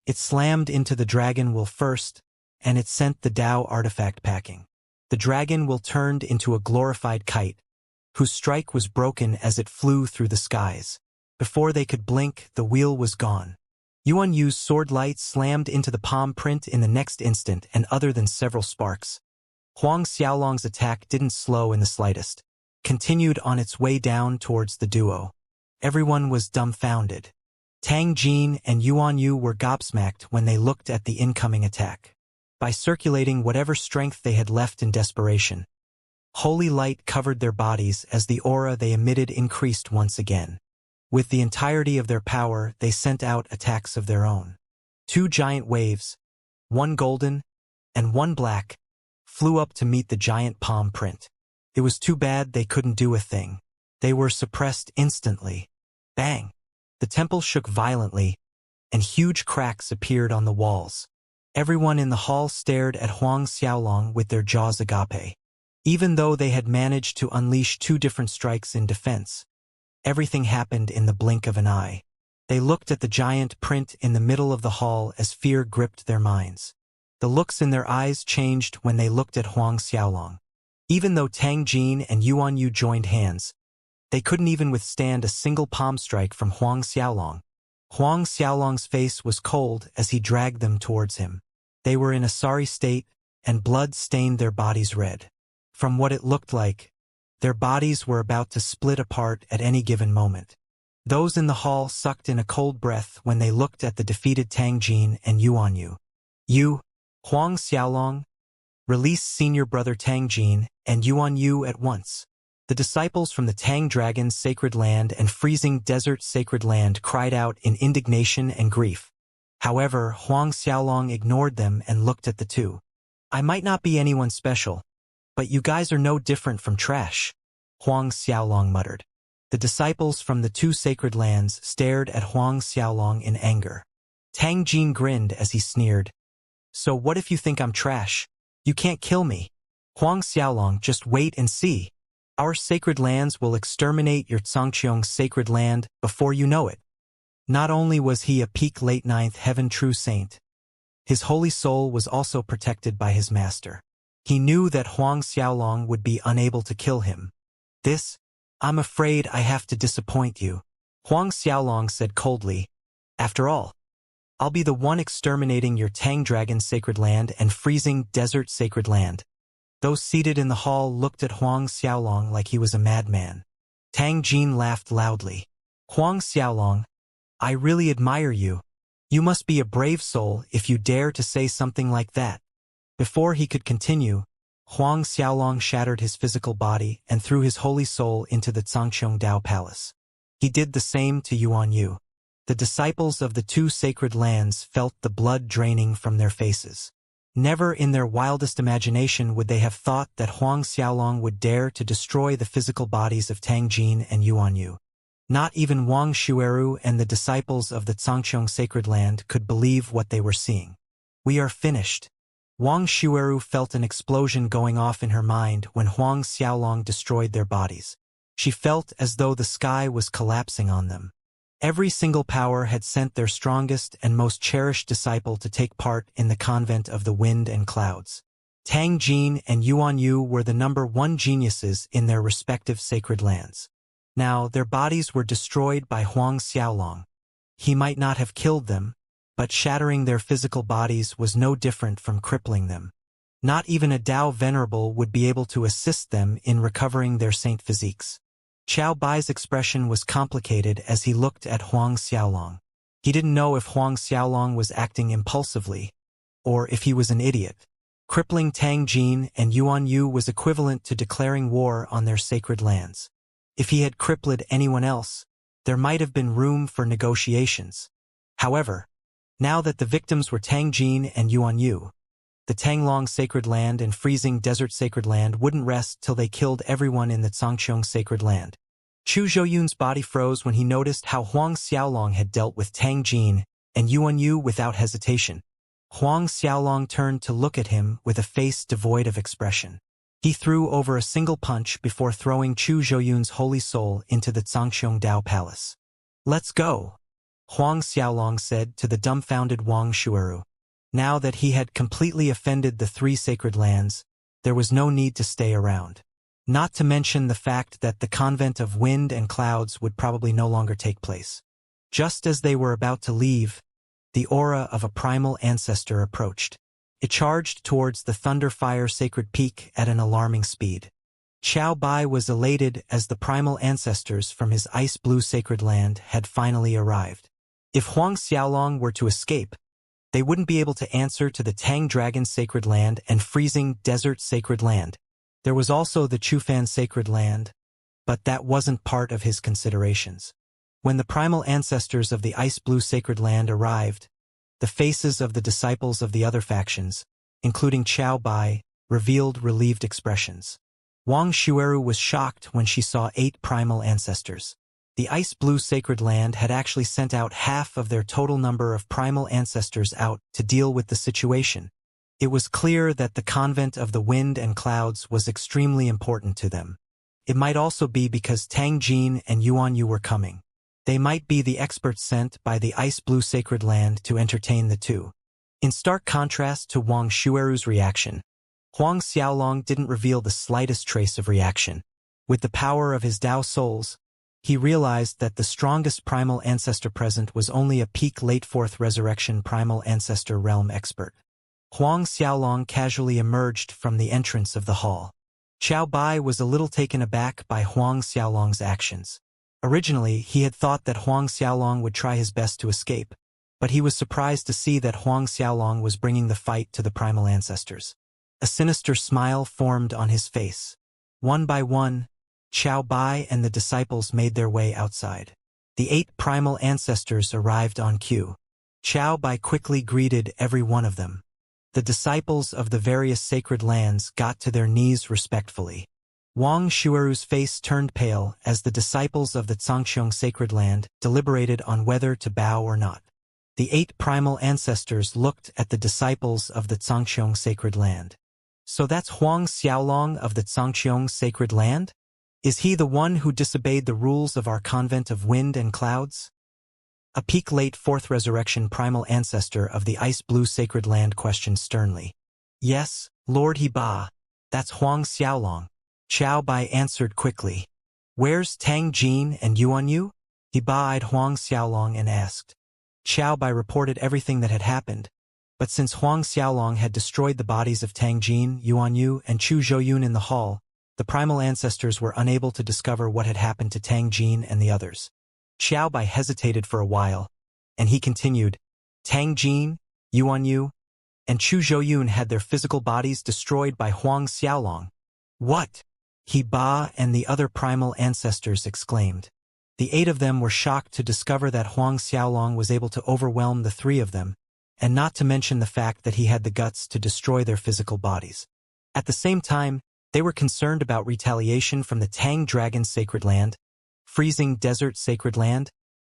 It slammed into the dragon wheel first, and it sent the Tao artifact packing. The dragon wheel turned into a glorified kite, whose strike was broken as it flew through the skies. Before they could blink, the wheel was gone. Yuan Yu's sword light slammed into the palm print in the next instant, and other than several sparks, Huang Xiaolong's attack didn't slow in the slightest, continued on its way down towards the duo. Everyone was dumbfounded. Tang Jin and Yuan Yu were gobsmacked when they looked at the incoming attack. By circulating whatever strength they had left in desperation, holy light covered their bodies as the aura they emitted increased once again. With the entirety of their power, they sent out attacks of their own. Two giant waves, one golden and one black, flew up to meet the giant palm print. It was too bad they couldn't do a thing. They were suppressed instantly. Bang! The temple shook violently, and huge cracks appeared on the walls. Everyone in the hall stared at Huang Xiaolong with their jaws agape. Even though they had managed to unleash two different strikes in defense, everything happened in the blink of an eye. They looked at the giant print in the middle of the hall as fear gripped their minds. The looks in their eyes changed when they looked at Huang Xiaolong. Even though Tang Jin and Yuan Yu joined hands, they couldn't even withstand a single palm strike from Huang Xiaolong. Huang Xiaolong's face was cold as he dragged them towards him. They were in a sorry state, and blood stained their bodies red. From what it looked like, their bodies were about to split apart at any given moment. Those in the hall sucked in a cold breath when they looked at the defeated Tang Jin and Yuan Yu. Huang Xiaolong, release senior brother Tang Jin and Yuan Yu at once. The disciples from the Tang Dragon's sacred land and freezing desert sacred land cried out in indignation and grief. However, Huang Xiaolong ignored them and looked at the two. I might not be anyone special, But you guys are no different from trash, Huang Xiaolong muttered. The disciples from the two sacred lands stared at Huang Xiaolong in anger. Tang Jin grinned as he sneered. So what if you think I'm trash? You can't kill me. Huang Xiaolong, just wait and see. Our sacred lands will exterminate your Zhangqiong's sacred land before you know it. Not only was he a peak late ninth heaven true saint, his holy soul was also protected by his master. He knew that Huang Xiaolong would be unable to kill him. I'm afraid I have to disappoint you, Huang Xiaolong said coldly. After all, I'll be the one exterminating your Tang Dragon sacred land and freezing desert sacred land. Those seated in the hall looked at Huang Xiaolong like he was a madman. Tang Jin laughed loudly. Huang Xiaolong, I really admire you. You must be a brave soul if you dare to say something like that. Before he could continue, Huang Xiaolong shattered his physical body and threw his holy soul into the Zhangqiong Dao Palace. He did the same to Yuan Yu. The disciples of the two sacred lands felt the blood draining from their faces. Never in their wildest imagination would they have thought that Huang Xiaolong would dare to destroy the physical bodies of Tang Jin and Yuan Yu. Not even Wang Xueru and the disciples of the Zhangqiong sacred land could believe what they were seeing. We are finished. Wang Xueru felt an explosion going off in her mind when Huang Xiaolong destroyed their bodies. She felt as though the sky was collapsing on them. Every single power had sent their strongest and most cherished disciple to take part in the convent of the wind and clouds. Tang Jin and Yuan Yu were the #1 geniuses in their respective sacred lands. Now, their bodies were destroyed by Huang Xiaolong. He might not have killed them, but shattering their physical bodies was no different from crippling them. Not even a Dao Venerable would be able to assist them in recovering their saint physiques. Qiao Bai's expression was complicated as he looked at Huang Xiaolong. He didn't know if Huang Xiaolong was acting impulsively, or if he was an idiot. Crippling Tang Jin and Yuan Yu was equivalent to declaring war on their sacred lands. If he had crippled anyone else, there might have been room for negotiations. However, now that the victims were Tang Jin and Yuan Yu, the Tanglong sacred land and freezing desert sacred land wouldn't rest till they killed everyone in the Zhangqiong sacred land. Chu Zhouyun's body froze when he noticed how Huang Xiaolong had dealt with Tang Jin and Yuan Yu without hesitation. Huang Xiaolong turned to look at him with a face devoid of expression. He threw over a single punch before throwing Chu Zhouyun's holy soul into the Zhangqiong Dao Palace. Let's go, Huang Xiaolong said to the dumbfounded Wang Xueru. Now that he had completely offended the three sacred lands, there was no need to stay around. Not to mention the fact that the convent of wind and clouds would probably no longer take place. Just as they were about to leave, the aura of a primal ancestor approached. It charged towards the Thunderfire sacred peak at an alarming speed. Qiao Bai was elated as the primal ancestors from his ice-blue sacred land had finally arrived. If Huang Xiaolong were to escape, they wouldn't be able to answer to the Tang Dragon sacred land and freezing desert sacred land. There was also the Chufan sacred land, but that wasn't part of his considerations. When the primal ancestors of the ice-blue sacred land arrived, the faces of the disciples of the other factions, including Qiao Bai, revealed relieved expressions. Wang Xueru was shocked when she saw 8 primal ancestors. The ice-blue sacred land had actually sent out half of their total number of primal ancestors out to deal with the situation. It was clear that the convent of the wind and clouds was extremely important to them. It might also be because Tang Jin and Yuan Yu were coming. They might be the experts sent by the ice-blue sacred land to entertain the two. In stark contrast to Wang Xueru's reaction, Huang Xiaolong didn't reveal the slightest trace of reaction. With the power of his Dao souls, he realized that the strongest primal ancestor present was only a peak late 4th resurrection primal ancestor realm expert. Huang Xiaolong casually emerged from the entrance of the hall. Qiao Bai was a little taken aback by Huang Xiaolong's actions. Originally, he had thought that Huang Xiaolong would try his best to escape, but he was surprised to see that Huang Xiaolong was bringing the fight to the primal ancestors. A sinister smile formed on his face. One by one, Qiao Bai and the disciples made their way outside. The 8 primal ancestors arrived on cue. Qiao Bai quickly greeted every one of them. the disciples of the various sacred lands got to their knees respectfully. Wang Shueru's face turned pale as the disciples of the Zhangqiong sacred land deliberated on whether to bow or not. The 8 primal ancestors looked at the disciples of the Zhangqiong sacred land. So that's Huang Xiaolong of the Zhangqiong sacred land? Is he the one who disobeyed the rules of our convent of wind and clouds? A peak late 4th resurrection primal ancestor of the ice-blue sacred land questioned sternly. Yes, Lord Heba, that's Huang Xiaolong. Qiao Bai answered quickly. Where's Tang Jin and Yuanyu? Heba eyed Huang Xiaolong and asked. Qiao Bai reported everything that had happened, but since Huang Xiaolong had destroyed the bodies of Tang Jin, Yuanyu, and Chu Zhouyun in the hall, the primal ancestors were unable to discover what had happened to Tang Jin and the others. Qiao Bai hesitated for a while, and he continued, Tang Jin, Yuanyu, and Chu Zhouyun had their physical bodies destroyed by Huang Xiaolong. What? Heba and the other primal ancestors exclaimed. The 8 of them were shocked to discover that Huang Xiaolong was able to overwhelm the 3 of them, and not to mention the fact that he had the guts to destroy their physical bodies. At the same time, they were concerned about retaliation from the Tang Dragon Sacred Land, Freezing Desert Sacred Land,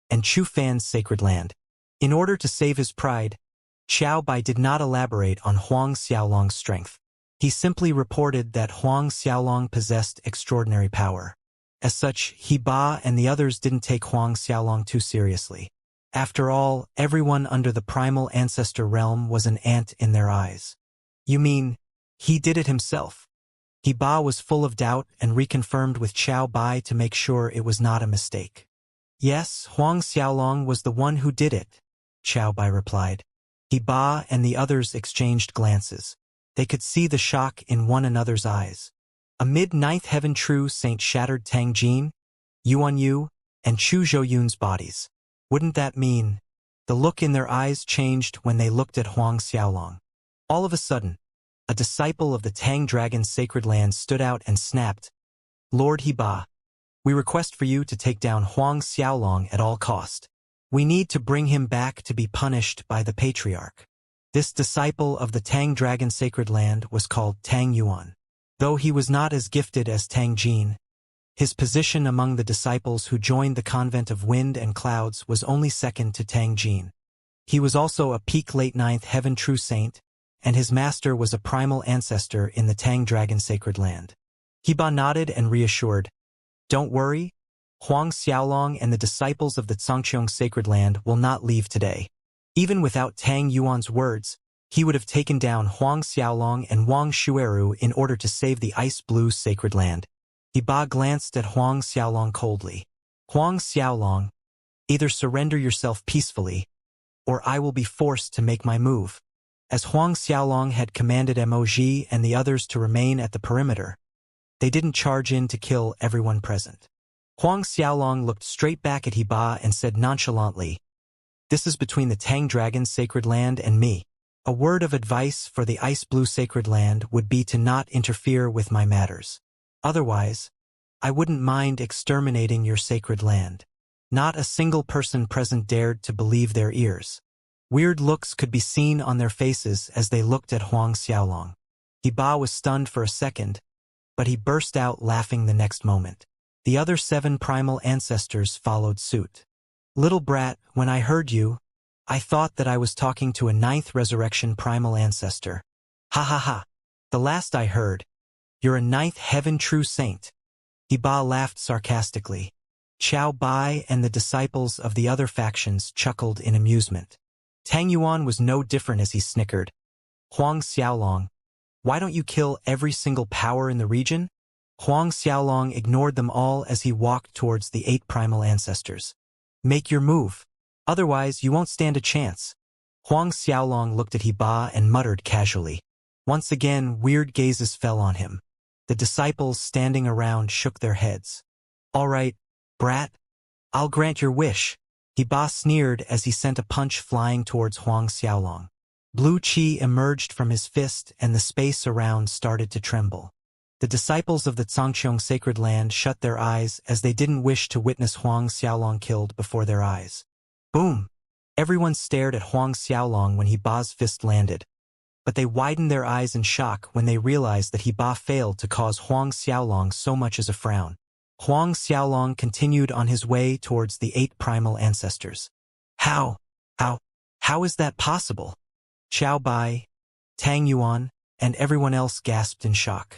and Chu Fan's Sacred Land. In order to save his pride, Qiao Bai did not elaborate on Huang Xiaolong's strength. He simply reported that Huang Xiaolong possessed extraordinary power. As such, Heba and the others didn't take Huang Xiaolong too seriously. After all, everyone under the primal ancestor realm was an ant in their eyes. You mean, he did it himself? Heba was full of doubt and reconfirmed with Qiao Bai to make sure it was not a mistake. Yes, Huang Xiaolong was the one who did it, Qiao Bai replied. Heba and the others exchanged glances. They could see the shock in one another's eyes. Amid ninth heaven true saint shattered Tang Jin, Yuanyu, and Chu Zhouyun's bodies. Wouldn't that mean? The look in their eyes changed when they looked at Huang Xiaolong. All of a sudden, a disciple of the Tang Dragon's sacred land stood out and snapped, Lord Heba, we request for you to take down Huang Xiaolong at all cost. We need to bring him back to be punished by the patriarch. This disciple of the Tang Dragon sacred land was called Tang Yuan. Though he was not as gifted as Tang Jin, his position among the disciples who joined the convent of wind and clouds was only second to Tang Jin. He was also a peak late 9th heaven true saint, and his master was a primal ancestor in the Tang Dragon sacred land. Heba nodded and reassured, Don't worry, Huang Xiaolong and the disciples of the Zhangqiong sacred land will not leave today. Even without Tang Yuan's words, he would have taken down Huang Xiaolong and Wang Shueru in order to save the ice-blue sacred land. Heba glanced at Huang Xiaolong coldly. Huang Xiaolong, either surrender yourself peacefully, or I will be forced to make my move. As Huang Xiaolong had commanded Moji and the others to remain at the perimeter, they didn't charge in to kill everyone present. Huang Xiaolong looked straight back at Heba and said nonchalantly, This is between the Tang Dragon's sacred land and me. A word of advice for the ice-blue sacred land would be to not interfere with my matters. Otherwise, I wouldn't mind exterminating your sacred land. Not a single person present dared to believe their ears. Weird looks could be seen on their faces as they looked at Huang Xiaolong. Heba was stunned for a second, but he burst out laughing the next moment. The other 7 primal ancestors followed suit. Little brat, when I heard you, I thought that I was talking to a 9th resurrection primal ancestor. Ha ha ha. The last I heard, you're a 9th heaven true saint. Heba laughed sarcastically. Qiao Bai and the disciples of the other factions chuckled in amusement. Tang Yuan was no different as he snickered. Huang Xiaolong, why don't you kill every single power in the region? Huang Xiaolong ignored them all as he walked towards the 8 primal ancestors. Make your move. Otherwise, you won't stand a chance. Huang Xiaolong looked at Heba and muttered casually. Once again, weird gazes fell on him. The disciples standing around shook their heads. All right, brat. I'll grant your wish. Heba sneered as he sent a punch flying towards Huang Xiaolong. Blue qi emerged from his fist and the space around started to tremble. The disciples of the Zhangqiong sacred land shut their eyes as they didn't wish to witness Huang Xiaolong killed before their eyes. Boom! Everyone stared at Huang Xiaolong when Heba's fist landed. but they widened their eyes in shock when they realized that Ba failed to cause Huang Xiaolong so much as a frown. Huang Xiaolong continued on his way towards the 8 primal ancestors. How is that possible? Xiao Bai, Tang Yuan, and everyone else gasped in shock.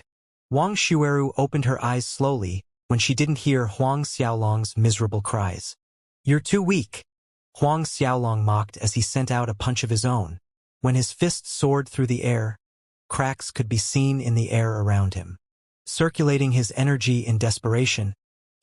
Wang Xueru opened her eyes slowly when she didn't hear Huang Xiaolong's miserable cries. You're too weak, Huang Xiaolong mocked as he sent out a punch of his own. When his fist soared through the air, cracks could be seen in the air around him. Circulating his energy in desperation,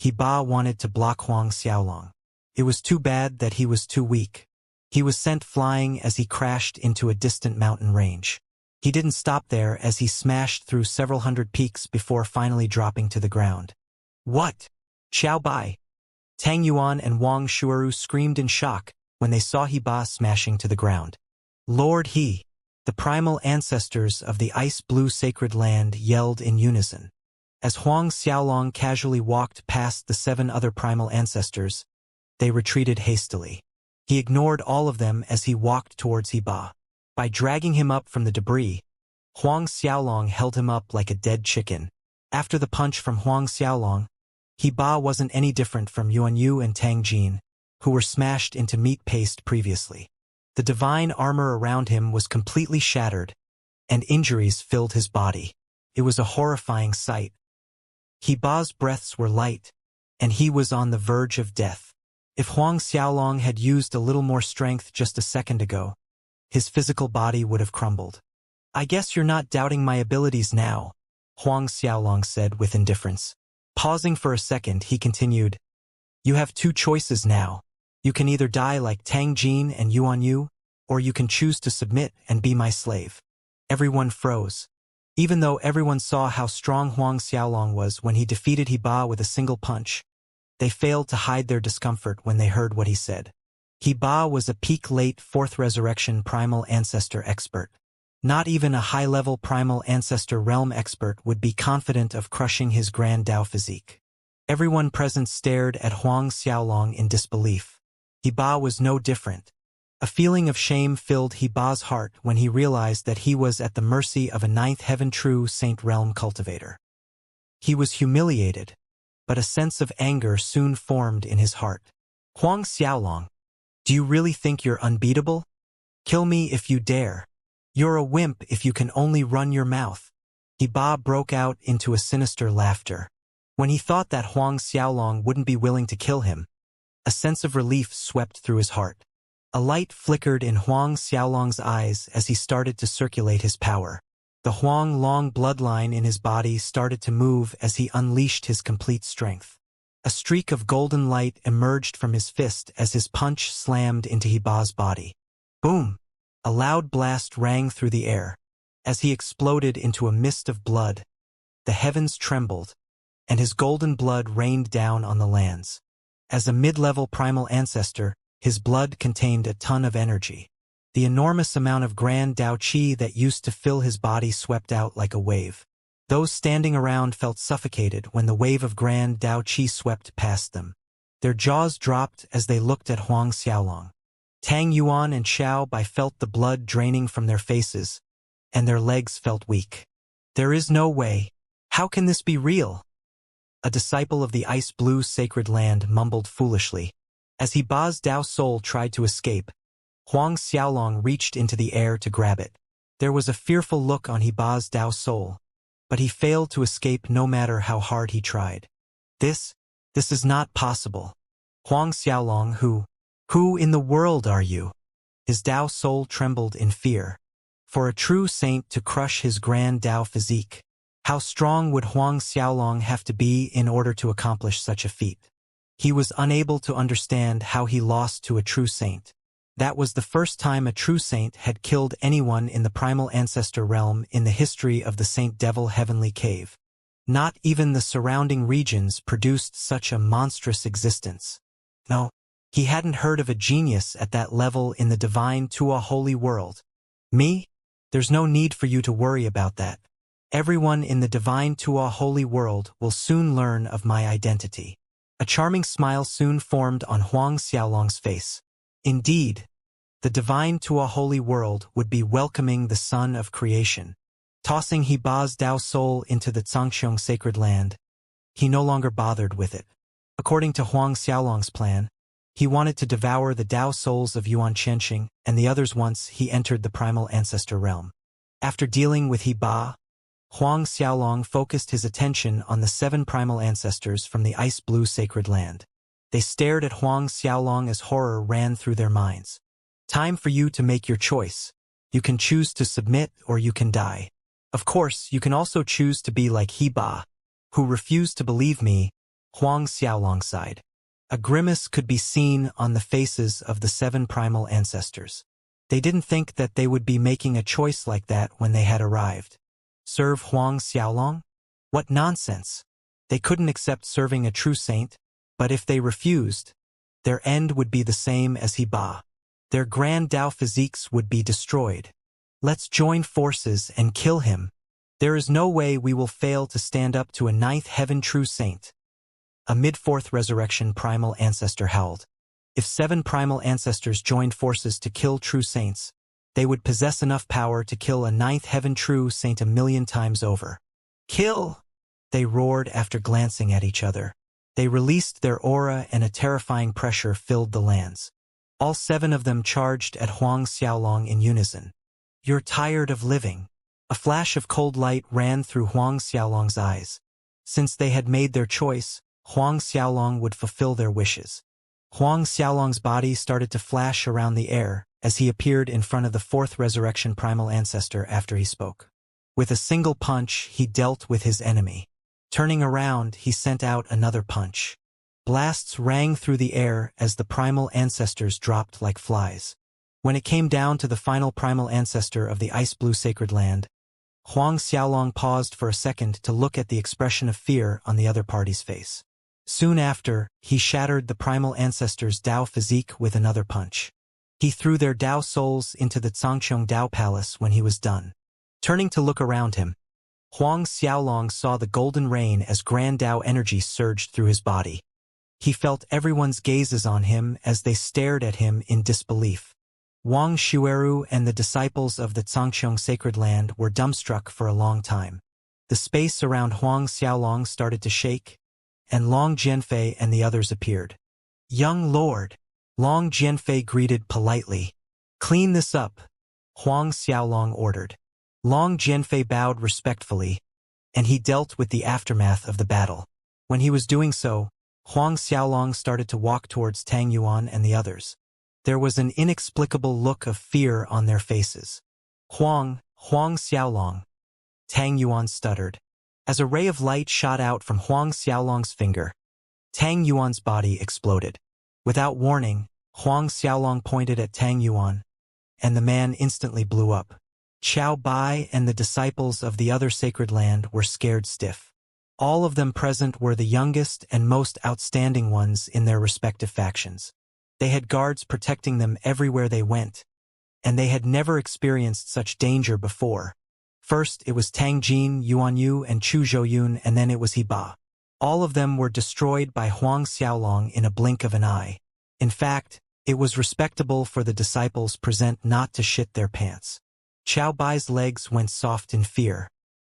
Ba wanted to block Huang Xiaolong. It was too bad that he was too weak. He was sent flying as he crashed into a distant mountain range. He didn't stop there as he smashed through several hundred peaks before finally dropping to the ground. What? Xiao Bai, Tang Yuan and Wang Xueru screamed in shock when they saw Ba smashing to the ground. Lord He, the primal ancestors of the ice-blue sacred land yelled in unison. As Huang Xiaolong casually walked past the 7 other primal ancestors, they retreated hastily. He ignored all of them as he walked towards Ba. By dragging him up from the debris, Huang Xiaolong held him up like a dead chicken. After the punch from Huang Xiaolong, Ba wasn't any different from Yuan Yu and Tang Jin, who were smashed into meat paste previously. The divine armor around him was completely shattered, and injuries filled his body. It was a horrifying sight. Ba's breaths were light, and he was on the verge of death. If Huang Xiaolong had used a little more strength just a second ago, his physical body would have crumbled. I guess you're not doubting my abilities now, Huang Xiaolong said with indifference. Pausing for a second, he continued, You have 2 choices now. You can either die like Tang Jin and Yuan Yu, or you can choose to submit and be my slave. Everyone froze. Even though everyone saw how strong Huang Xiaolong was when he defeated Ba with a single punch, they failed to hide their discomfort when they heard what he said. Ba was a peak late 4th resurrection primal ancestor expert. Not even a high-level primal ancestor realm expert would be confident of crushing his grand Dao physique. Everyone present stared at Huang Xiaolong in disbelief. Ba was no different. A feeling of shame filled Ba's heart when he realized that he was at the mercy of a 9th heaven true saint realm cultivator. He was humiliated, but a sense of anger soon formed in his heart. Huang Xiaolong, do you really think you're unbeatable? Kill me if you dare. You're a wimp if you can only run your mouth. Ba broke out into a sinister laughter. When he thought that Huang Xiaolong wouldn't be willing to kill him, a sense of relief swept through his heart. A light flickered in Huang Xiaolong's eyes as he started to circulate his power. The Huang Long bloodline in his body started to move as he unleashed his complete strength. A streak of golden light emerged from his fist as his punch slammed into Ba's body. Boom! A loud blast rang through the air. As he exploded into a mist of blood, the heavens trembled, and his golden blood rained down on the lands. As a mid-level primal ancestor, his blood contained a ton of energy. The enormous amount of grand Dao Qi that used to fill his body swept out like a wave. Those standing around felt suffocated when the wave of grand Dao Qi swept past them. Their jaws dropped as they looked at Huang Xiaolong. Tang Yuan and Xiao Bai felt the blood draining from their faces, and their legs felt weak. There is no way. How can this be real? A disciple of the ice-blue sacred land mumbled foolishly. As Ba's Dao soul tried to escape, Huang Xiaolong reached into the air to grab it. There was a fearful look on Ba's Dao soul, but he failed to escape no matter how hard he tried. This is not possible. Huang Xiaolong, who in the world are you? His Dao soul trembled in fear. For a true saint to crush his grand Dao physique, how strong would Huang Xiaolong have to be in order to accomplish such a feat? He was unable to understand how he lost to a true saint. That was the first time a true saint had killed anyone in the primal ancestor realm in the history of the Saint Devil Heavenly Cave. Not even the surrounding regions produced such a monstrous existence. No, he hadn't heard of a genius at that level in the divine Tua holy world. Me? There's no need for you to worry about that. Everyone in the divine Tua holy world will soon learn of my identity. A charming smile soon formed on Huang Xiaolong's face. Indeed, The divine to a holy world would be welcoming the son of creation. Tossing Heba's Dao soul into the Xianxia sacred land, he no longer bothered with it. According to Huang Xiaolong's plan, he wanted to devour the Dao souls of Yuan Qianxing and the others once he entered the primal ancestor realm. After dealing with Heba, Huang Xiaolong focused his attention on the 7 primal ancestors from the ice-blue sacred land. They stared at Huang Xiaolong as horror ran through their minds. Time for you to make your choice. You can choose to submit or you can die. Of course, you can also choose to be like Heba, who refused to believe me, Huang Xiaolong sighed. A grimace could be seen on the faces of the 7 primal ancestors. They didn't think that they would be making a choice like that when they had arrived. Serve Huang Xiaolong? What nonsense! They couldn't accept serving a true saint, but if they refused, their end would be the same as Heba. Their grand Dao physiques would be destroyed. Let's join forces and kill him. There is no way we will fail to stand up to a 9th heaven true saint. A mid-4th resurrection primal ancestor howled. If 7 primal ancestors joined forces to kill true saints, they would possess enough power to kill a 9th heaven true saint 1,000,000 times over. Kill! They roared after glancing at each other. They released their aura and a terrifying pressure filled the lands. All 7 of them charged at Huang Xiaolong in unison. You're tired of living. A flash of cold light ran through Huang Xiaolong's eyes. Since they had made their choice, Huang Xiaolong would fulfill their wishes. Huang Xiaolong's body started to flash around the air as he appeared in front of the 4th resurrection primal ancestor after he spoke. With a single punch, he dealt with his enemy. Turning around, he sent out another punch. Blasts rang through the air as the primal ancestors dropped like flies. When it came down to the final primal ancestor of the ice-blue sacred land, Huang Xiaolong paused for a second to look at the expression of fear on the other party's face. Soon after, he shattered the primal ancestor's Dao physique with another punch. He threw their Dao souls into the Xianxia Dao palace when he was done. Turning to look around him, Huang Xiaolong saw the golden rain as grand Dao energy surged through his body. He felt everyone's gazes on him as they stared at him in disbelief. Wang Xueru and the disciples of the Xianxia sacred land were dumbstruck for a long time. The space around Huang Xiaolong started to shake, and Long Jianfei and the others appeared. Young Lord, Long Jianfei greeted politely. Clean this up, Huang Xiaolong ordered. Long Jianfei bowed respectfully, and he dealt with the aftermath of the battle. When he was doing so, Huang Xiaolong started to walk towards Tang Yuan and the others. There was an inexplicable look of fear on their faces. Huang Xiaolong. Tang Yuan stuttered. As a ray of light shot out from Huang Xiaolong's finger, Tang Yuan's body exploded. Without warning, Huang Xiaolong pointed at Tang Yuan, and the man instantly blew up. Qiao Bai and the disciples of the other sacred land were scared stiff. All of them present were the youngest and most outstanding ones in their respective factions. They had guards protecting them everywhere they went, and they had never experienced such danger before. First, it was Tang Jin, Yuan Yu, and Chu Zhouyun, and then it was Heba. All of them were destroyed by Huang Xiaolong in a blink of an eye. In fact, it was respectable for the disciples present not to shit their pants. Qiao Bai's legs went soft in fear.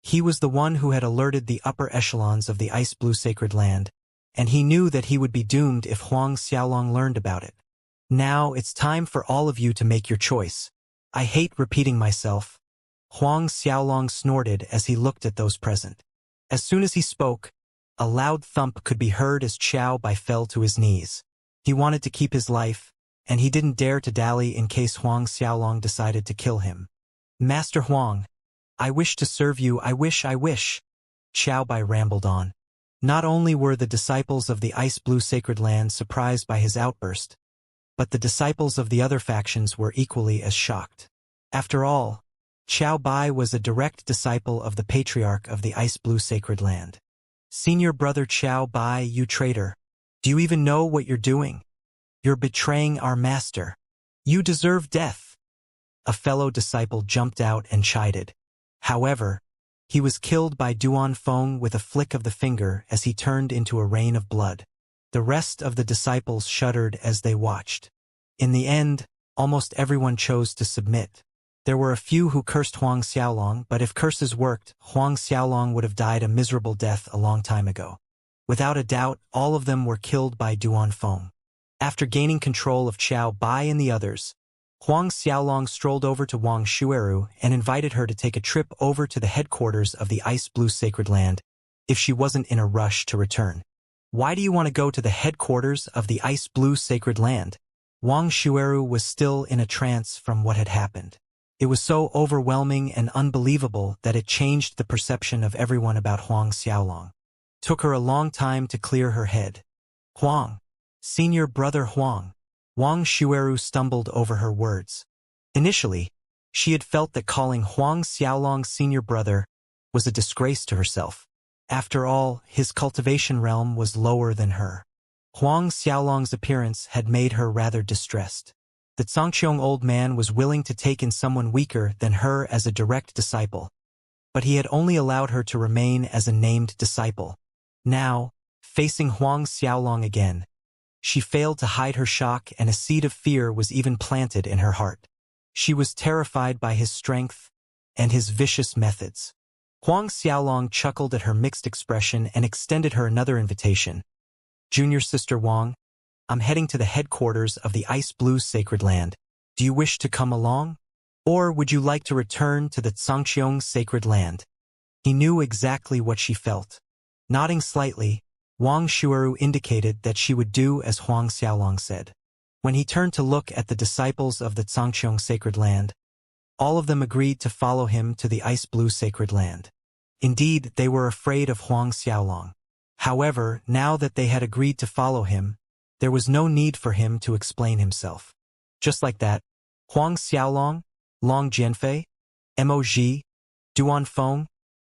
He was the one who had alerted the upper echelons of the ice-blue sacred land, and he knew that he would be doomed if Huang Xiaolong learned about it. Now it's time for all of you to make your choice. I hate repeating myself. Huang Xiaolong snorted as he looked at those present. As soon as he spoke, a loud thump could be heard as Qiao Bai fell to his knees. He wanted to keep his life, and he didn't dare to dally in case Huang Xiaolong decided to kill him. Master Huang, I wish to serve you, I wish. Qiao Bai rambled on. Not only were the disciples of the ice-blue sacred land surprised by his outburst, but the disciples of the other factions were equally as shocked. After all, Qiao Bai was a direct disciple of the patriarch of the ice-blue sacred land. Senior brother Qiao Bai, you traitor. Do you even know what you're doing? You're betraying our master. You deserve death. A fellow disciple jumped out and chided. However, he was killed by Duan Feng with a flick of the finger as he turned into a rain of blood. The rest of the disciples shuddered as they watched. In the end, almost everyone chose to submit. There were a few who cursed Huang Xiaolong, but if curses worked, Huang Xiaolong would have died a miserable death a long time ago. Without a doubt, all of them were killed by Duan Feng. After gaining control of Qiao Bai and the others, Huang Xiaolong strolled over to Wang Shueru and invited her to take a trip over to the headquarters of the Ice Blue Sacred Land, if she wasn't in a rush to return. Why do you want to go to the headquarters of the Ice Blue Sacred Land? Wang Shueru was still in a trance from what had happened. It was so overwhelming and unbelievable that it changed the perception of everyone about Huang Xiaolong. Took her a long time to clear her head. Huang. Senior brother Huang. Wang Shueru stumbled over her words. Initially, she had felt that calling Huang Xiaolong senior brother was a disgrace to herself. After all, his cultivation realm was lower than her. Huang Xiaolong's appearance had made her rather distressed. The Xianxia old man was willing to take in someone weaker than her as a direct disciple, but he had only allowed her to remain as a named disciple. Now, facing Huang Xiaolong again, she failed to hide her shock, and a seed of fear was even planted in her heart. She was terrified by his strength and his vicious methods. Huang Xiaolong chuckled at her mixed expression and extended her another invitation. Junior Sister Wang, I'm heading to the headquarters of the Ice Blue Sacred Land. Do you wish to come along? Or would you like to return to the Xianxia Sacred Land? He knew exactly what she felt. Nodding slightly, Wang Shueru indicated that she would do as Huang Xiaolong said. When he turned to look at the disciples of the Xianxia Sacred Land, all of them agreed to follow him to the Ice Blue Sacred Land. Indeed, they were afraid of Huang Xiaolong. However, now that they had agreed to follow him, there was no need for him to explain himself. Just like that, Huang Xiaolong, Long Jianfei, Mo Ji, Duan Feng,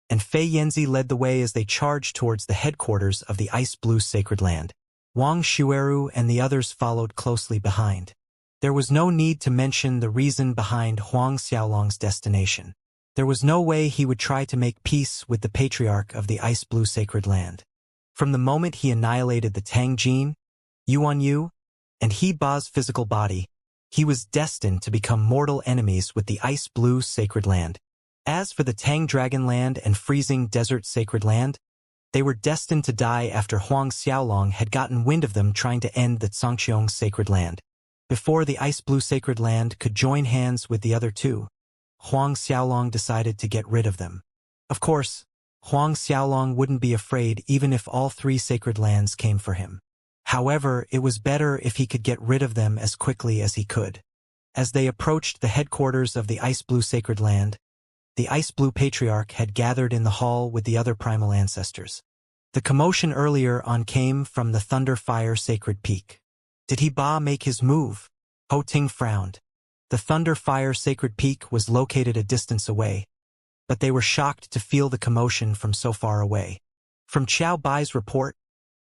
and Fei Yanzi led the way as they charged towards the headquarters of the Ice Blue Sacred Land. Wang Shueru and the others followed closely behind. There was no need to mention the reason behind Huang Xiaolong's destination. There was no way he would try to make peace with the patriarch of the Ice Blue Sacred Land. From the moment he annihilated the Tang Jin, Yuan Yu, and He Ba's physical body, he was destined to become mortal enemies with the Ice Blue Sacred Land. As for the Tang Dragon Land and Freezing Desert Sacred Land, they were destined to die after Huang Xiaolong had gotten wind of them trying to end the Xianxia Sacred Land. Before the Ice Blue Sacred Land could join hands with the other two, Huang Xiaolong decided to get rid of them. Of course, Huang Xiaolong wouldn't be afraid even if all three sacred lands came for him. However, it was better if he could get rid of them as quickly as he could. As they approached the headquarters of the Ice Blue Sacred Land, the Ice Blue Patriarch had gathered in the hall with the other primal ancestors. The commotion earlier on came from the Thunder Fire Sacred Peak. Did He Ba make his move? Ho Ting frowned. The Thunder Fire Sacred Peak was located a distance away, but they were shocked to feel the commotion from so far away. From Qiao Bai's report,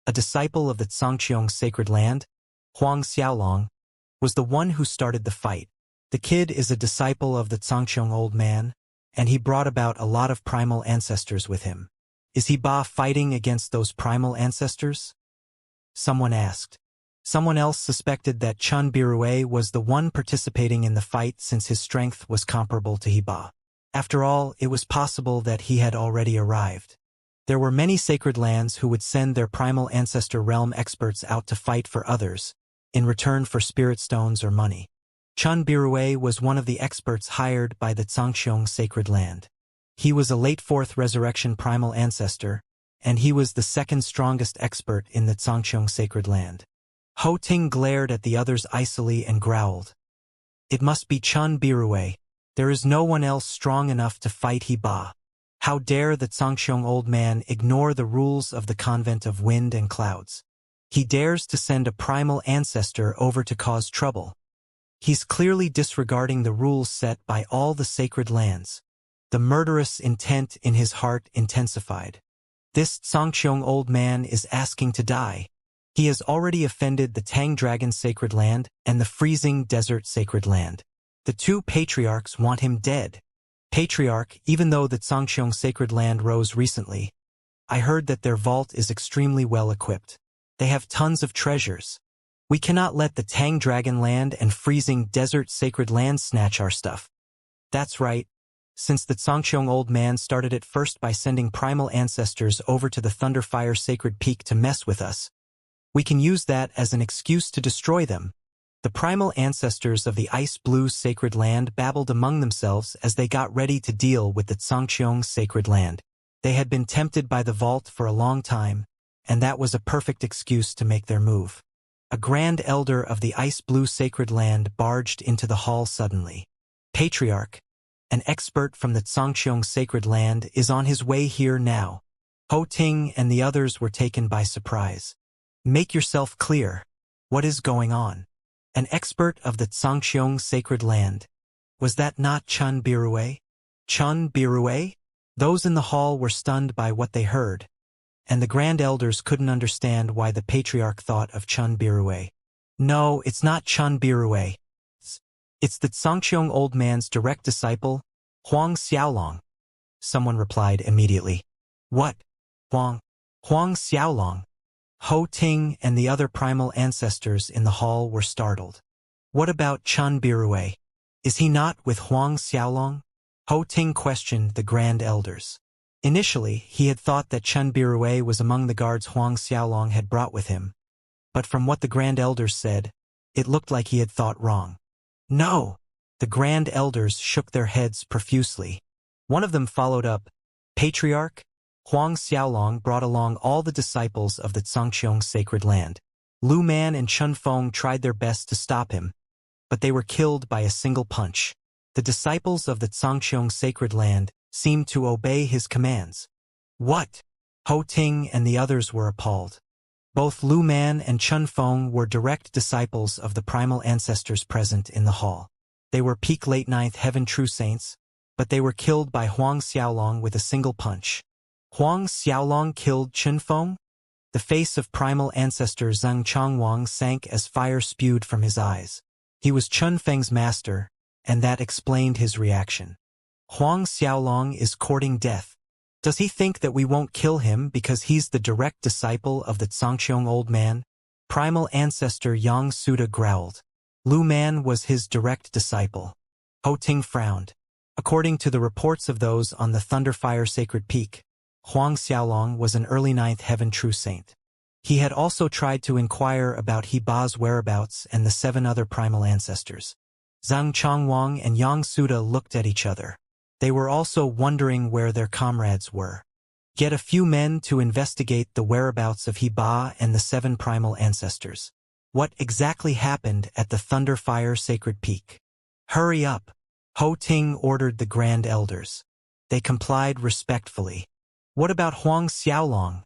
a disciple of the Xianxia Sacred Land, Huang Xiaolong, was the one who started the fight. The kid is a disciple of the Xianxia old man, and he brought about a lot of primal ancestors with him. Is He Ba fighting against those primal ancestors? Someone asked. Someone else suspected that Chun Birue was the one participating in the fight since his strength was comparable to He Ba. After all, it was possible that he had already arrived. There were many sacred lands who would send their primal ancestor realm experts out to fight for others, in return for spirit stones or money. Chun Birue was one of the experts hired by the Xianxia Sacred Land. He was a late fourth resurrection primal ancestor, and he was the second strongest expert in the Xianxia Sacred Land. Ho Ting glared at the others icily and growled. It must be Chun Birue. There is no one else strong enough to fight He Ba. How dare the Xianxia old man ignore the rules of the Convent of Wind and Clouds? He dares to send a primal ancestor over to cause trouble. He's clearly disregarding the rules set by all the sacred lands. The murderous intent in his heart intensified. This Xianxia old man is asking to die. He has already offended the Tang Dragon Sacred Land and the Freezing Desert Sacred Land. The two patriarchs want him dead. Patriarch, even though the Xianxia Sacred Land rose recently, I heard that their vault is extremely well equipped. They have tons of treasures. We cannot let the Tang Dragon Land and freezing desert sacred land snatch our stuff. That's right. Since the Xianxia old man started it first by sending primal ancestors over to the Thunderfire Sacred Peak to mess with us, we can use that as an excuse to destroy them. The primal ancestors of the Ice Blue Sacred Land babbled among themselves as they got ready to deal with the Xianxia Sacred Land. They had been tempted by the vault for a long time, and that was a perfect excuse to make their move. A grand elder of the Ice Blue Sacred Land barged into the hall suddenly. Patriarch, an expert from the Xianxia Sacred Land, is on his way here now. Ho Ting and the others were taken by surprise. Make yourself clear. What is going on? An expert of the Xianxia Sacred Land. Was that not Chun Birue? Chun Birue? Those in the hall were stunned by what they heard, and the Grand Elders couldn't understand why the Patriarch thought of Chun Birue. No, it's not Chun Birue. It's the Xianxia old man's direct disciple, Huang Xiaolong. Someone replied immediately. What? Huang Xiaolong. Ho Ting and the other primal ancestors in the hall were startled. What about Chun Birue? Is he not with Huang Xiaolong? Ho Ting questioned the Grand Elders. Initially, he had thought that Chun Birue was among the guards Huang Xiaolong had brought with him, but from what the Grand Elders said, it looked like he had thought wrong. No! The Grand Elders shook their heads profusely. One of them followed up. Patriarch, Huang Xiaolong brought along all the disciples of the Xianxia Sacred Land. Lu Man and Chun Feng tried their best to stop him, but they were killed by a single punch. The disciples of the Xianxia Sacred Land seemed to obey his commands. What? Ho Ting and the others were appalled. Both Lu Man and Chun Feng were direct disciples of the primal ancestors present in the hall. They were peak late ninth heaven true saints, but they were killed by Huang Xiaolong with a single punch. Huang Xiaolong killed Chun Feng? The face of primal ancestor Zheng Changwang sank as fire spewed from his eyes. He was Chun Feng's master, and that explained his reaction. Huang Xiaolong is courting death. Does he think that we won't kill him because he's the direct disciple of the Xianxia old man? Primal ancestor Yang Suda growled. Lu Man was his direct disciple. Ho Ting frowned. According to the reports of those on the Thunderfire Sacred Peak, Huang Xiaolong was an early ninth heaven true saint. He had also tried to inquire about He Ba's whereabouts and the 7 other primal ancestors. Zhang Changwang and Yang Suda looked at each other. They were also wondering where their comrades were. Get a few men to investigate the whereabouts of He Ba and the 7 primal ancestors. What exactly happened at the Thunderfire Sacred Peak? Hurry up! Ho Ting ordered the Grand Elders. They complied respectfully. What about Huang Xiaolong?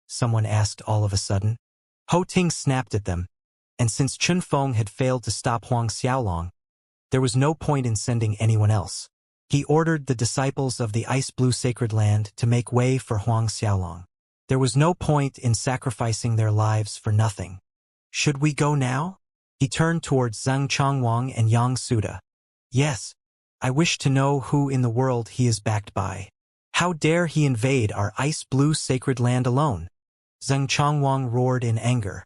Someone asked all of a sudden. Ho Ting snapped at them, and since Chun Feng had failed to stop Huang Xiaolong, there was no point in sending anyone else. He ordered the disciples of the Ice Blue Sacred Land to make way for Huang Xiaolong. There was no point in sacrificing their lives for nothing. Should we go now? He turned towards Zheng Changwang and Yang Suda. Yes. I wish to know who in the world he is backed by. How dare he invade our Ice Blue Sacred Land alone? Zheng Changwang roared in anger.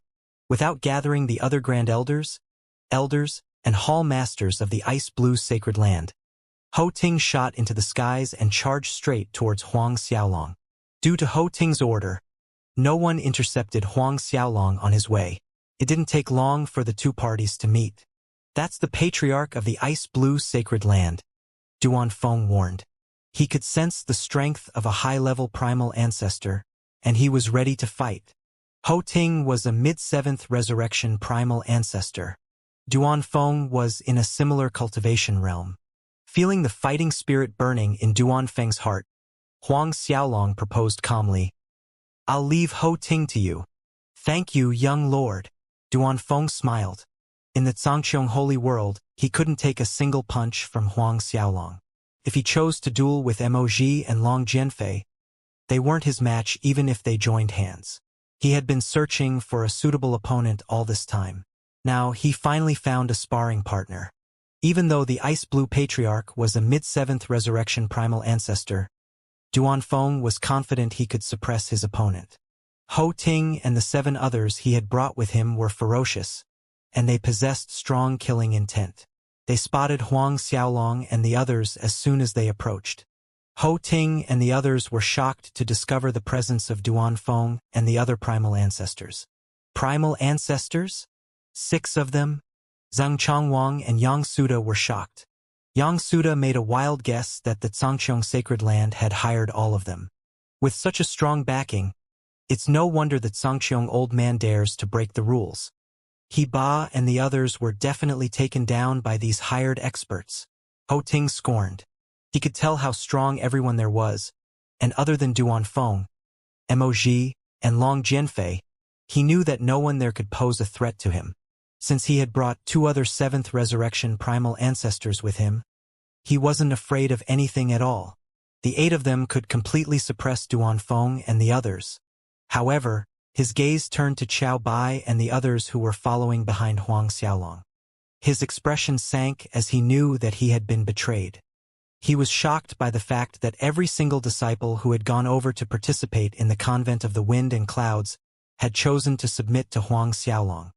Without gathering the other Grand Elders, and Hall Masters of the Ice Blue Sacred Land, Ho Ting shot into the skies and charged straight towards Huang Xiaolong. Due to Ho Ting's order, no one intercepted Huang Xiaolong on his way. It didn't take long for the 2 parties to meet. That's the Patriarch of the Ice Blue Sacred Land, Duan Feng warned. He could sense the strength of a high-level primal ancestor, and he was ready to fight. Ho Ting was a mid-7th resurrection primal ancestor. Duan Feng was in a similar cultivation realm. Feeling the fighting spirit burning in Duan Feng's heart, Huang Xiaolong proposed calmly, I'll leave Ho Ting to you. Thank you, young lord. Duan Feng smiled. In the Xianxia holy world, he couldn't take a single punch from Huang Xiaolong. If he chose to duel with Moji and Long Jianfei, they weren't his match even if they joined hands. He had been searching for a suitable opponent all this time. Now he finally found a sparring partner. Even though the Ice Blue Patriarch was a mid-7th resurrection primal ancestor, Duan Feng was confident he could suppress his opponent. Ho Ting and the 7 others he had brought with him were ferocious, and they possessed strong killing intent. They spotted Huang Xiaolong and the others as soon as they approached. Ho Ting and the others were shocked to discover the presence of Duan Feng and the other primal ancestors. Primal ancestors? 6 of them? Zhang Chongwang and Yang Suda were shocked. Yang Suda made a wild guess that the Zhangqiong Sacred Land had hired all of them. With such a strong backing, it's no wonder that Zhangqiong Old Man dares to break the rules. He Ba and the others were definitely taken down by these hired experts. Ho Ting scorned. He could tell how strong everyone there was, and other than Duan Feng, Mo and Long Jianfei, he knew that no one there could pose a threat to him. Since he had brought 2 other 7th Resurrection primal ancestors with him, he wasn't afraid of anything at all. The 8 of them could completely suppress Duan Feng and the others. However, his gaze turned to Qiao Bai and the others who were following behind Huang Xiaolong. His expression sank as he knew that he had been betrayed. He was shocked by the fact that every single disciple who had gone over to participate in the Convent of the Wind and Clouds had chosen to submit to Huang Xiaolong.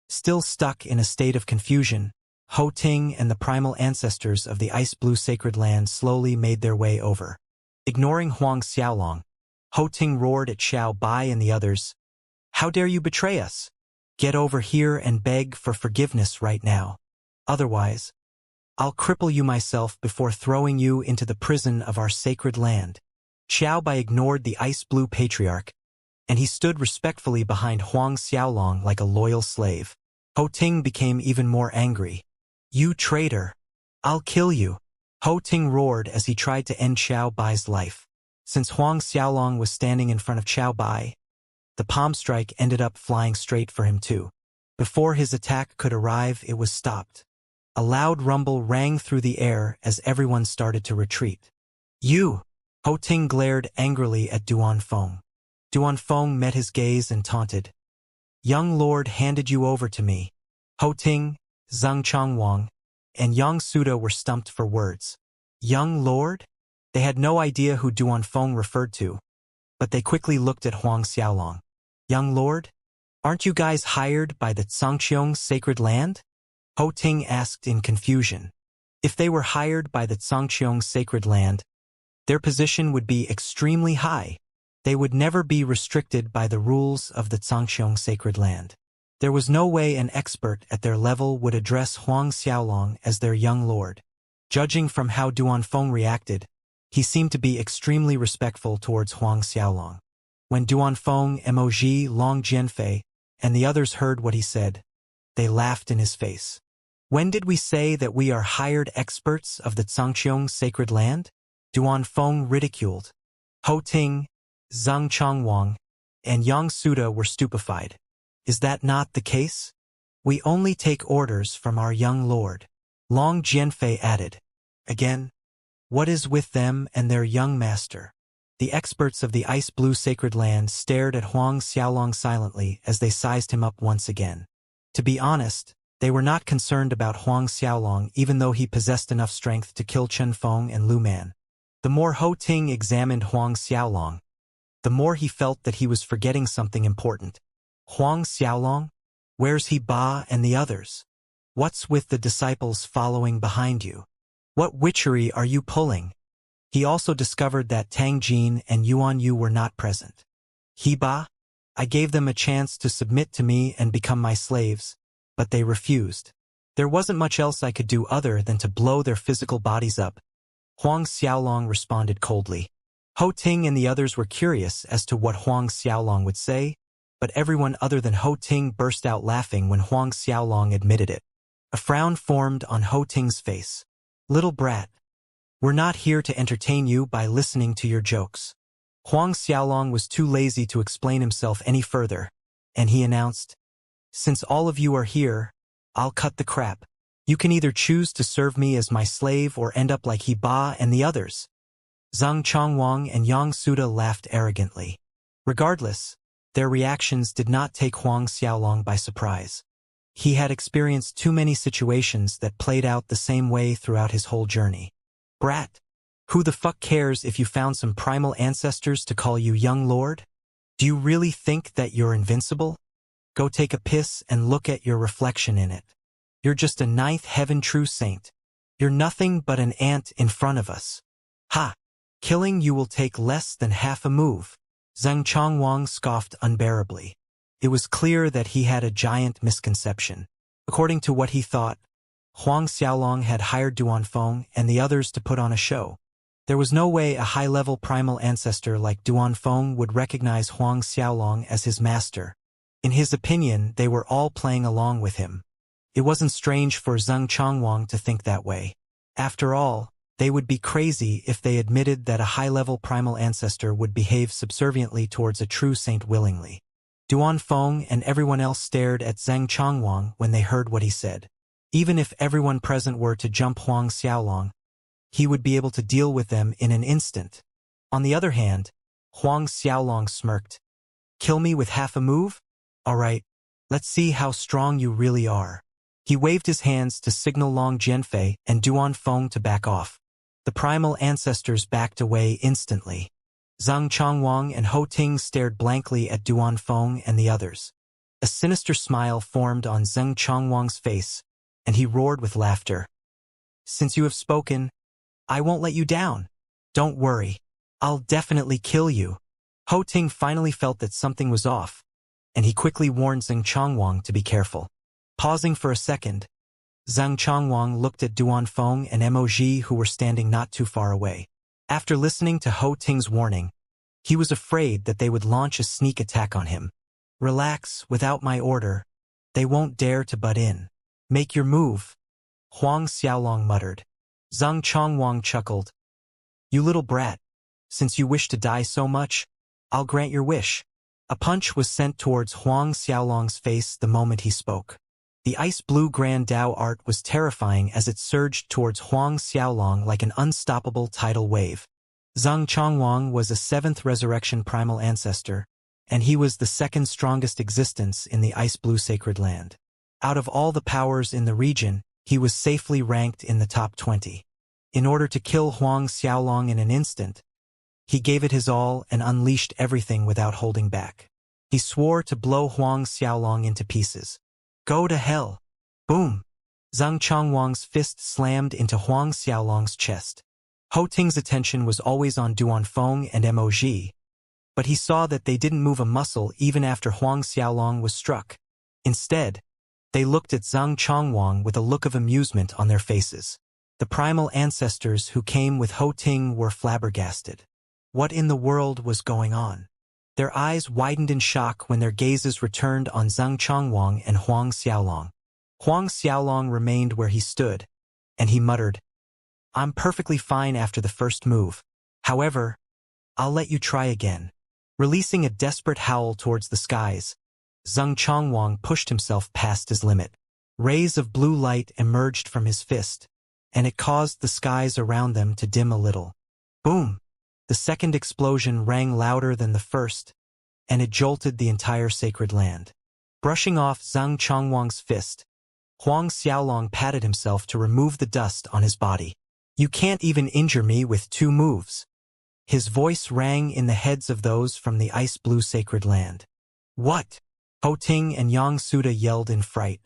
Still stuck in a state of confusion, Ho Ting and the primal ancestors of the ice-blue sacred land slowly made their way over. Ignoring Huang Xiaolong, Ho Ting roared at Xiao Bai and the others, "How dare you betray us? Get over here and beg for forgiveness right now. Otherwise, I'll cripple you myself before throwing you into the prison of our sacred land." Xiao Bai ignored the ice-blue patriarch, and he stood respectfully behind Huang Xiaolong like a loyal slave. Ho Ting became even more angry. "You traitor! I'll kill you!" Ho Ting roared as he tried to end Xiao Bai's life. Since Huang Xiaolong was standing in front of Xiao Bai, the palm strike ended up flying straight for him too. Before his attack could arrive, it was stopped. A loud rumble rang through the air as everyone started to retreat. "You!" Ho Ting glared angrily at Duan Feng. Duan Feng met his gaze and taunted. "Young Lord handed you over to me." Ho Ting, Zhang Chongwang, and Yang Suda were stumped for words. Young Lord? They had no idea who Duan Feng referred to, but they quickly looked at Huang Xiaolong. "Young Lord? Aren't you guys hired by the Zhangqiong Sacred Land?" Ho Ting asked in confusion. If they were hired by the Zhangqiong Sacred Land, their position would be extremely high. They would never be restricted by the rules of the Zhangqiong Sacred Land. There was no way an expert at their level would address Huang Xiaolong as their young lord. Judging from how Duan Feng reacted, he seemed to be extremely respectful towards Huang Xiaolong. When Duan Feng, Mo Long Jianfei, and the others heard what he said, they laughed in his face. "When did we say that we are hired experts of the Zhangqiong Sacred Land?" Duan Feng ridiculed. Ho Ting, Zhang Chongwang, and Yang Suda were stupefied. "Is that not the case? We only take orders from our young lord." Long Jianfei added. "Again, what is with them and their young master?" The experts of the ice-blue sacred land stared at Huang Xiaolong silently as they sized him up once again. To be honest, they were not concerned about Huang Xiaolong even though he possessed enough strength to kill Chen Feng and Lu Man. The more Ho Ting examined Huang Xiaolong, the more he felt that he was forgetting something important. Huang Xiaolong? Where's he Ba and the others? What's with the disciples following behind you? What witchery are you pulling? He also discovered that Tang Jin and Yuan Yu were not present. He Ba? I gave them a chance to submit to me and become my slaves, but they refused. There wasn't much else I could do other than to blow their physical bodies up. Huang Xiaolong responded coldly. Ho Ting and the others were curious as to what Huang Xiaolong would say, but everyone other than Ho Ting burst out laughing when Huang Xiaolong admitted it. A frown formed on Ho Ting's face. "Little brat, we're not here to entertain you by listening to your jokes." Huang Xiaolong was too lazy to explain himself any further, and he announced, "Since all of you are here, I'll cut the crap. You can either choose to serve me as my slave or end up like He Ba and the others." Zhang Chongwang and Yang Suda laughed arrogantly. Regardless, their reactions did not take Huang Xiaolong by surprise. He had experienced too many situations that played out the same way throughout his whole journey. "Brat, who the fuck cares if you found some primal ancestors to call you young lord? Do you really think that you're invincible?" Go take a piss and look at your reflection in it. You're just a ninth heaven true saint. You're nothing but an ant in front of us. Ha! Killing you will take less than half a move. Zheng Chongwang scoffed unbearably. It was clear that he had a giant misconception. According to what he thought, Huang Xiaolong had hired Duanfeng and the others to put on a show. There was no way a high-level primal ancestor like Duanfeng would recognize Huang Xiaolong as his master. In his opinion, they were all playing along with him. It wasn't strange for Zheng Chongwang to think that way. After all, they would be crazy if they admitted that a high-level primal ancestor would behave subserviently towards a true saint willingly. Duanfeng and everyone else stared at Zheng Chongwang when they heard what he said. Even if everyone present were to jump Huang Xiaolong, he would be able to deal with them in an instant. On the other hand, Huang Xiaolong smirked. Kill me with half a move? All right, let's see how strong you really are. He waved his hands to signal Long Jianfei and Duanfeng to back off. The primal ancestors backed away instantly. Zheng Chongwang and Ho Ting stared blankly at Duanfeng and the others. A sinister smile formed on Zheng Chongwang's face, and he roared with laughter. Since you have spoken, I won't let you down. Don't worry, I'll definitely kill you. Ho Ting finally felt that something was off, and he quickly warned Zheng Chongwang to be careful. Pausing for a second, Zheng Chongwang looked at Duanfeng and Moji who were standing not too far away. After listening to Ho Ting's warning, he was afraid that they would launch a sneak attack on him. Relax, without my order. They won't dare to butt in. Make your move, Huang Xiaolong muttered. Zheng Chongwang chuckled. You little brat. Since you wish to die so much, I'll grant your wish. A punch was sent towards Huang Xiaolong's face the moment he spoke. The ice-blue Grand Dao art was terrifying as it surged towards Huang Xiaolong like an unstoppable tidal wave. Zheng Chongwang was a 7th resurrection primal ancestor, and he was the 2nd strongest existence in the ice-blue sacred land. Out of all the powers in the region, he was safely ranked in the top 20. In order to kill Huang Xiaolong in an instant, he gave it his all and unleashed everything without holding back. He swore to blow Huang Xiaolong into pieces. Go to hell. Boom. Zheng Chongwang's fist slammed into Huang Xiaolong's chest. Ho Ting's attention was always on Duanfeng and Moji, but he saw that they didn't move a muscle even after Huang Xiaolong was struck. Instead, they looked at Zheng Chongwang with a look of amusement on their faces. The primal ancestors who came with Ho Ting were flabbergasted. What in the world was going on? Their eyes widened in shock when their gazes returned on Zheng Chongwang and Huang Xiaolong. Huang Xiaolong remained where he stood, and he muttered, I'm perfectly fine after the first move. However, I'll let you try again. Releasing a desperate howl towards the skies, Zheng Chongwang pushed himself past his limit. Rays of blue light emerged from his fist, and it caused the skies around them to dim a little. Boom! The second explosion rang louder than the first, and it jolted the entire sacred land. Brushing off Zheng Chongwang's fist, Huang Xiaolong patted himself to remove the dust on his body. You can't even injure me with 2 moves. His voice rang in the heads of those from the ice-blue sacred land. What? Ho Ting and Yang Suda yelled in fright.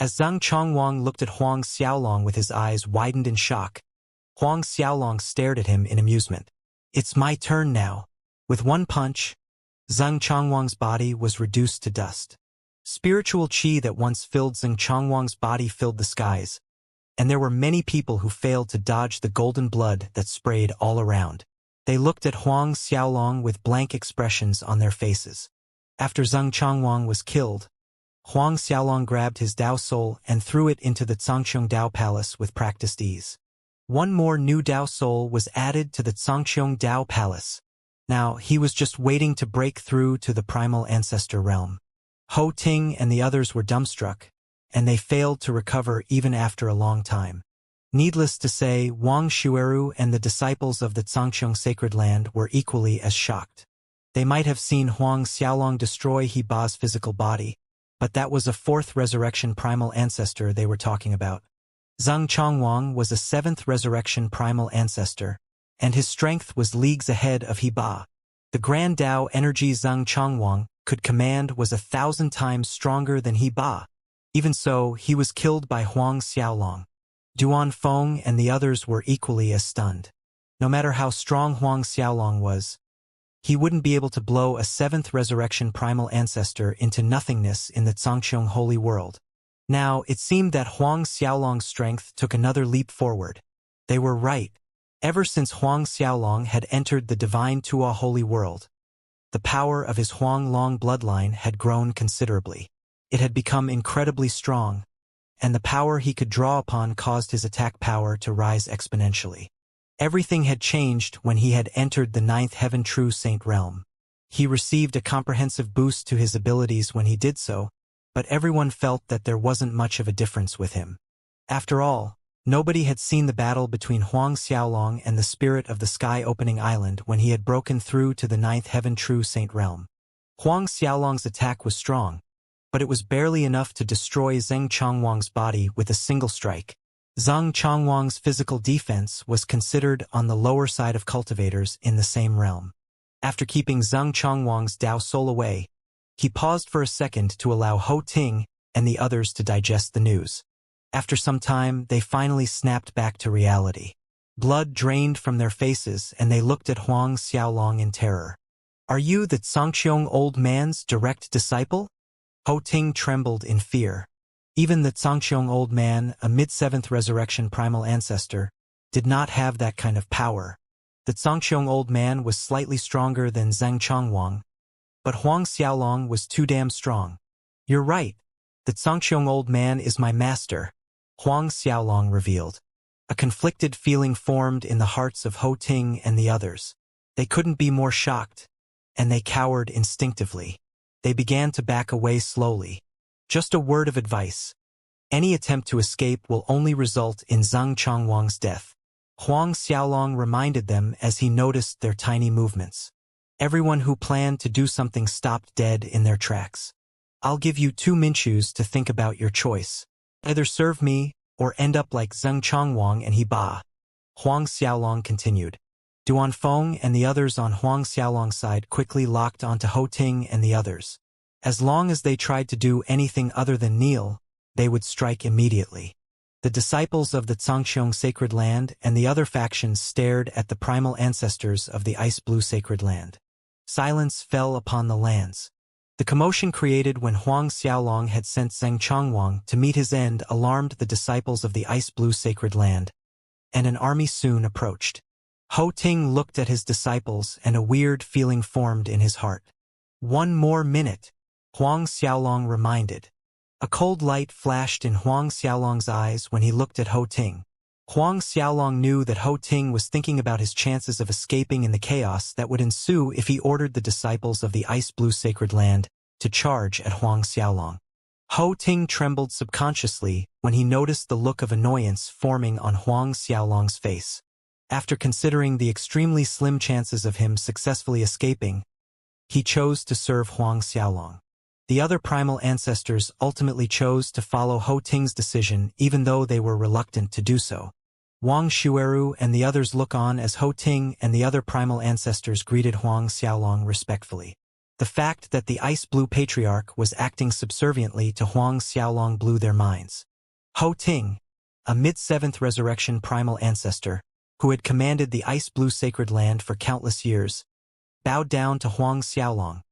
As Zheng Chongwang looked at Huang Xiaolong with his eyes widened in shock, Huang Xiaolong stared at him in amusement. It's my turn now. With one punch, Zheng Chongwang's body was reduced to dust. Spiritual qi that once filled Zheng Chongwang's body filled the skies, and there were many people who failed to dodge the golden blood that sprayed all around. They looked at Huang Xiaolong with blank expressions on their faces. After Zheng Chongwang was killed, Huang Xiaolong grabbed his Dao soul and threw it into the Zhangqiong Dao Palace with practiced ease. One more new Dao soul was added to the Zhangqiong Dao Palace. Now, he was just waiting to break through to the primal ancestor realm. Ho Ting and the others were dumbstruck, and they failed to recover even after a long time. Needless to say, Wang Xueru and the disciples of the Zhangqiong Sacred Land were equally as shocked. They might have seen Huang Xiaolong destroy He Ba's physical body, but that was a 4th resurrection primal ancestor they were talking about. Zheng Chongwang was a 7th resurrection primal ancestor, and his strength was leagues ahead of He Ba. The Grand Dao energy Zheng Chongwang could command was 1,000 times stronger than he Ba. Even so, he was killed by Huang Xiaolong. Duan Feng and the others were equally as stunned. No matter how strong Huang Xiaolong was, he wouldn't be able to blow a seventh resurrection primal ancestor into nothingness in the Zhangqiong holy world. Now, it seemed that Huang Xiaolong's strength took another leap forward. They were right. Ever since Huang Xiaolong had entered the divine Tua holy world, the power of his Huang Long bloodline had grown considerably. It had become incredibly strong, and the power he could draw upon caused his attack power to rise exponentially. Everything had changed when he had entered the ninth heaven true saint realm. He received a comprehensive boost to his abilities when he did so, but everyone felt that there wasn't much of a difference with him. After all, nobody had seen the battle between Huang Xiaolong and the spirit of the sky-opening island when he had broken through to the ninth heaven true saint realm. Huang Xiaolong's attack was strong, but it was barely enough to destroy Zheng Chongwang's body with a single strike. Zheng Chongwang's physical defense was considered on the lower side of cultivators in the same realm. After keeping Zheng Chongwang's Dao soul away, he paused for a second to allow Ho Ting and the others to digest the news. After some time, they finally snapped back to reality. Blood drained from their faces, and they looked at Huang Xiaolong in terror. "Are you the Zhangqiong old man's direct disciple?" Ho Ting trembled in fear. Even the Zhangqiong old man, a mid-seventh resurrection primal ancestor, did not have that kind of power. The Zhangqiong old man was slightly stronger than Zheng Chongwang, but Huang Xiaolong was too damn strong. "You're right. The Zhangqiong old man is my master," Huang Xiaolong revealed. A conflicted feeling formed in the hearts of Ho Ting and the others. They couldn't be more shocked, and they cowered instinctively. They began to back away slowly. Just a word of advice. Any attempt to escape will only result in Zheng Chongwang's death. Huang Xiaolong reminded them as he noticed their tiny movements. Everyone who planned to do something stopped dead in their tracks. "I'll give you 2 minchus to think about your choice. Either serve me, or end up like Zheng Chongwang and he Ba," Huang Xiaolong continued. Duan Feng and the others on Huang Xiaolong's side quickly locked onto Ho Ting and the others. As long as they tried to do anything other than kneel, they would strike immediately. The disciples of the Zhangqiong sacred land and the other factions stared at the primal ancestors of the ice blue sacred land. Silence fell upon the lands. The commotion created when Huang Xiaolong had sent Zheng Chongwang to meet his end alarmed the disciples of the ice blue sacred land, and an army soon approached. Ho Ting looked at his disciples and a weird feeling formed in his heart. "1 more minute," Huang Xiaolong reminded. A cold light flashed in Huang Xiaolong's eyes when he looked at Ho Ting. Huang Xiaolong knew that Ho Ting was thinking about his chances of escaping in the chaos that would ensue if he ordered the disciples of the ice blue sacred land to charge at Huang Xiaolong. Ho Ting trembled subconsciously when he noticed the look of annoyance forming on Huang Xiaolong's face. After considering the extremely slim chances of him successfully escaping, he chose to serve Huang Xiaolong. The other primal ancestors ultimately chose to follow Ho Ting's decision even though they were reluctant to do so. Wang Xueru and the others look on as Ho Ting and the other primal ancestors greeted Huang Xiaolong respectfully. The fact that the Ice Blue Patriarch was acting subserviently to Huang Xiaolong blew their minds. Ho Ting, a mid-7th resurrection primal ancestor, who had commanded the Ice Blue Sacred Land for countless years, bowed down to Huang Xiaolong.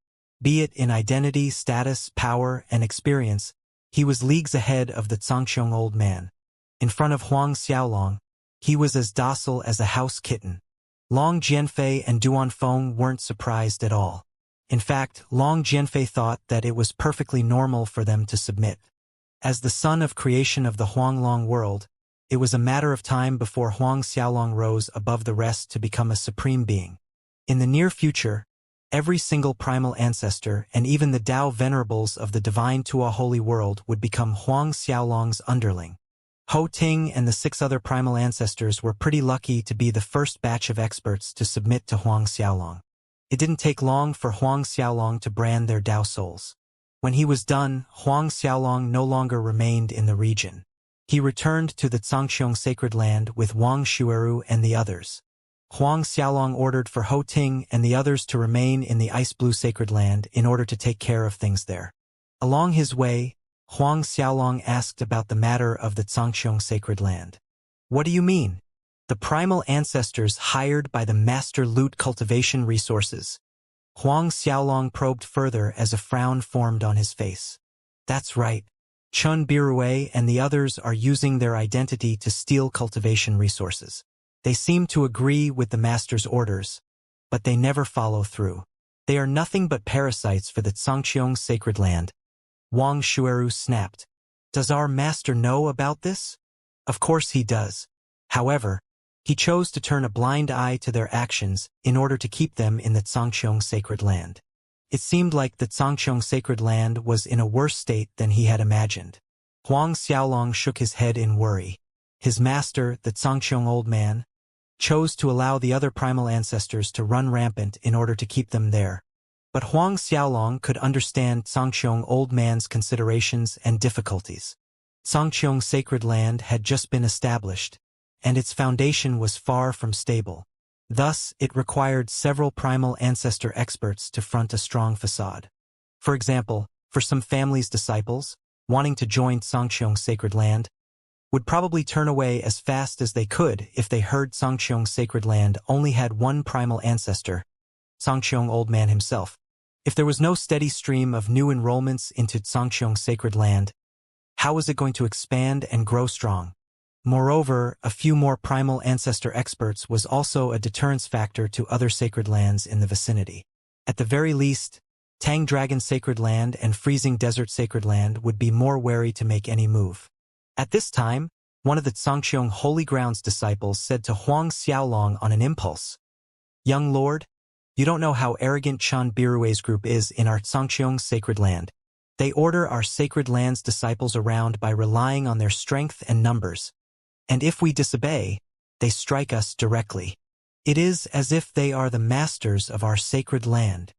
Be it in identity, status, power, and experience, he was leagues ahead of the Zhangqiong old man. In front of Huang Xiaolong, he was as docile as a house kitten. Long Jianfei and Duan Feng weren't surprised at all. In fact, Long Jianfei thought that it was perfectly normal for them to submit. As the son of creation of the Huanglong world, it was a matter of time before Huang Xiaolong rose above the rest to become a supreme being. In the near future, every single primal ancestor and even the Tao venerables of the divine Tua holy world would become Huang Xiaolong's underling. Ho Ting and the 6 other primal ancestors were pretty lucky to be the first batch of experts to submit to Huang Xiaolong. It didn't take long for Huang Xiaolong to brand their Tao souls. When he was done, Huang Xiaolong no longer remained in the region. He returned to the Zhangqiong sacred land with Wang Xueru and the others. Huang Xiaolong ordered for Ho Ting and the others to remain in the ice blue sacred land in order to take care of things there. Along his way, Huang Xiaolong asked about the matter of the Zhangqiong sacred land. What do you mean? The primal ancestors hired by the master loot cultivation resources. Huang Xiaolong probed further as a frown formed on his face. That's right. Chun Birue and the others are using their identity to steal cultivation resources. They seem to agree with the master's orders, but they never follow through. They are nothing but parasites for the Zhangqiong sacred land. Wang Shueru snapped. Does our master know about this? Of course he does. However, he chose to turn a blind eye to their actions in order to keep them in the Zhangqiong sacred land. It seemed like the Zhangqiong sacred land was in a worse state than he had imagined. Huang Xiaolong shook his head in worry. His master, the Zhangqiong old man, chose to allow the other primal ancestors to run rampant in order to keep them there. But Huang Xiaolong could understand Zhangqiong old man's considerations and difficulties. Zhangqiong sacred land had just been established, and its foundation was far from stable. Thus, it required several primal ancestor experts to front a strong facade. For example, for some families' disciples, wanting to join Zhangqiong sacred land, would probably turn away as fast as they could if they heard Zhangqiong sacred land only had one primal ancestor, Zhangqiong old man himself. If there was no steady stream of new enrollments into Zhangqiong sacred land, how was it going to expand and grow strong? Moreover, a few more primal ancestor experts was also a deterrence factor to other sacred lands in the vicinity. At the very least, Tang Dragon sacred land and Freezing Desert sacred land would be more wary to make any move. At this time, one of the Zhangqiong Holy Grounds disciples said to Huang Xiaolong on an impulse, "Young lord, you don't know how arrogant Chan Birue's group is in our Zhangqiong sacred land. They order our sacred land's disciples around by relying on their strength and numbers. And if we disobey, they strike us directly. It is as if they are the masters of our sacred land."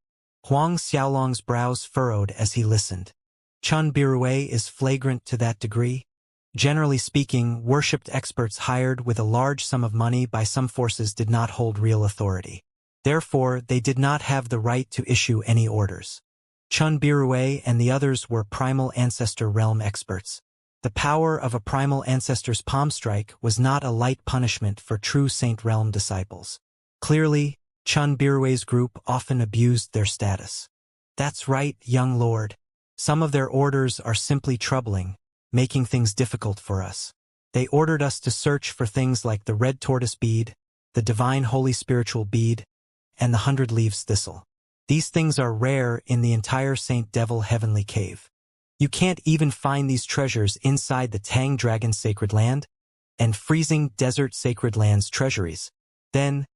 Huang Xiaolong's brows furrowed as he listened. Chun Birue is flagrant to that degree? Generally speaking, worshipped experts hired with a large sum of money by some forces did not hold real authority. Therefore, they did not have the right to issue any orders. Chun Birue and the others were primal ancestor realm experts. The power of a primal ancestor's palm strike was not a light punishment for true Saint Realm disciples. Clearly, Chun Birue's group often abused their status. That's right, young lord. Some of their orders are simply troubling, making things difficult for us. They ordered us to search for things like the red tortoise bead, the divine holy spiritual bead, and the 100 leaves thistle. These things are rare in the entire Saint Devil Heavenly Cave. You can't even find these treasures inside the Tang Dragon Sacred Land and Freezing Desert Sacred Land's treasuries. Then,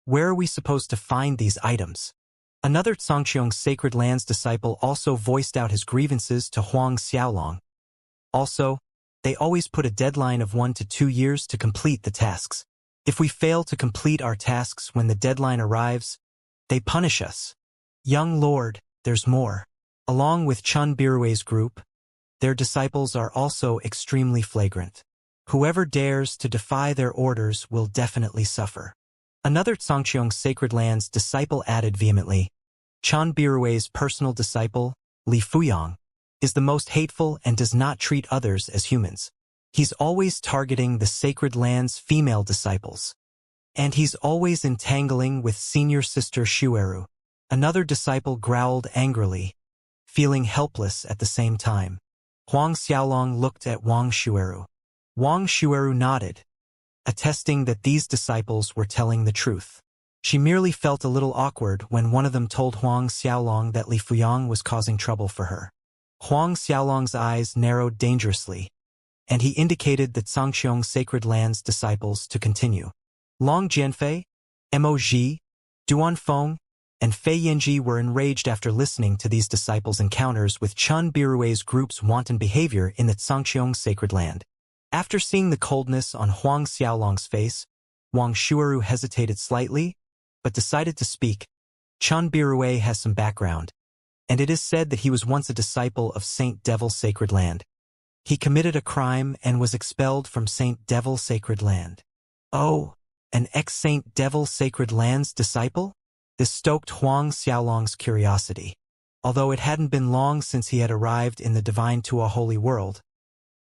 where are we supposed to find these items? Another Zhangqiong Sacred Land's disciple also voiced out his grievances to Huang Xiaolong. Also, they always put a deadline of 1 to 2 years to complete the tasks. If we fail to complete our tasks when the deadline arrives, they punish us. Young lord, there's more. Along with Chun Birue's group, their disciples are also extremely flagrant. Whoever dares to defy their orders will definitely suffer. Another Zhangqiong Sacred Land's disciple added vehemently, Chun Birue's personal disciple, Li Fuyang, is the most hateful and does not treat others as humans. He's always targeting the sacred land's female disciples. And he's always entangling with senior sister Shueru. Another disciple growled angrily, feeling helpless at the same time. Huang Xiaolong looked at Wang Shueru. Wang Shueru nodded, attesting that these disciples were telling the truth. She merely felt a little awkward when one of them told Huang Xiaolong that Li Fuyang was causing trouble for her. Huang Xiaolong's eyes narrowed dangerously, and he indicated the Zhangqiong Sacred Land's disciples to continue. Long Jianfei, Mo Ji, Duan Feng, and Fei Yanji were enraged after listening to these disciples' encounters with Chun Birue's group's wanton behavior in the Zhangqiong Sacred Land. After seeing the coldness on Huang Xiaolong's face, Wang Shueru hesitated slightly, but decided to speak. Chun Birue has some background, and it is said that he was once a disciple of Saint Devil Sacred Land. He committed a crime and was expelled from Saint Devil Sacred Land. Oh, An ex-Saint Devil Sacred Lands disciple? This stoked Huang Xiaolong's curiosity. Although it hadn't been long since he had arrived in the Divine Tua Holy World,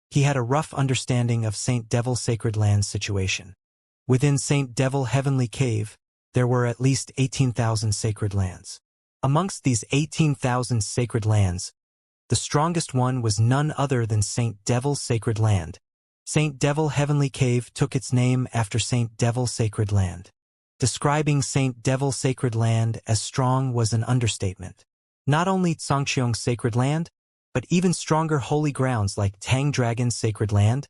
he had a rough understanding of Saint Devil Sacred Land's situation. Within Saint Devil Heavenly Cave, there were at least 18,000 sacred lands. Amongst these 18,000 sacred lands, the strongest one was none other than Saint Devil Sacred Land. Saint Devil Heavenly Cave took its name after Saint Devil Sacred Land. Describing Saint Devil Sacred Land as strong was an understatement. Not only Xianxia Sacred Land, but even stronger holy grounds like Tang Dragon Sacred Land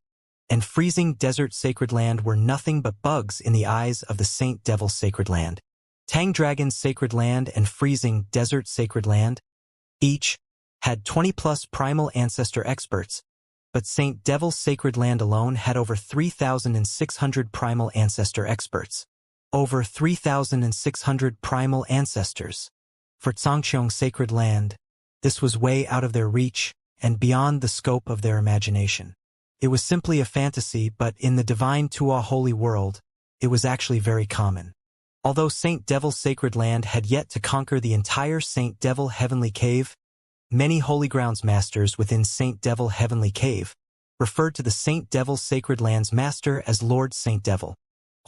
and Freezing Desert Sacred Land were nothing but bugs in the eyes of the Saint Devil Sacred Land. Tang Dragon Sacred Land and Freezing Desert Sacred Land, each, had 20-plus primal ancestor experts, but Saint Devil Sacred Land alone had over 3,600 primal ancestor experts. Over 3,600 primal ancestors. For Xianxia Sacred Land, this was way out of their reach and beyond the scope of their imagination. It was simply a fantasy, but in the Divine Tua Holy World, it was actually very common. Although Saint Devil Sacred Land had yet to conquer the entire Saint Devil Heavenly Cave, many Holy Grounds masters within Saint Devil Heavenly Cave referred to the Saint Devil Sacred Land's master as Lord Saint Devil.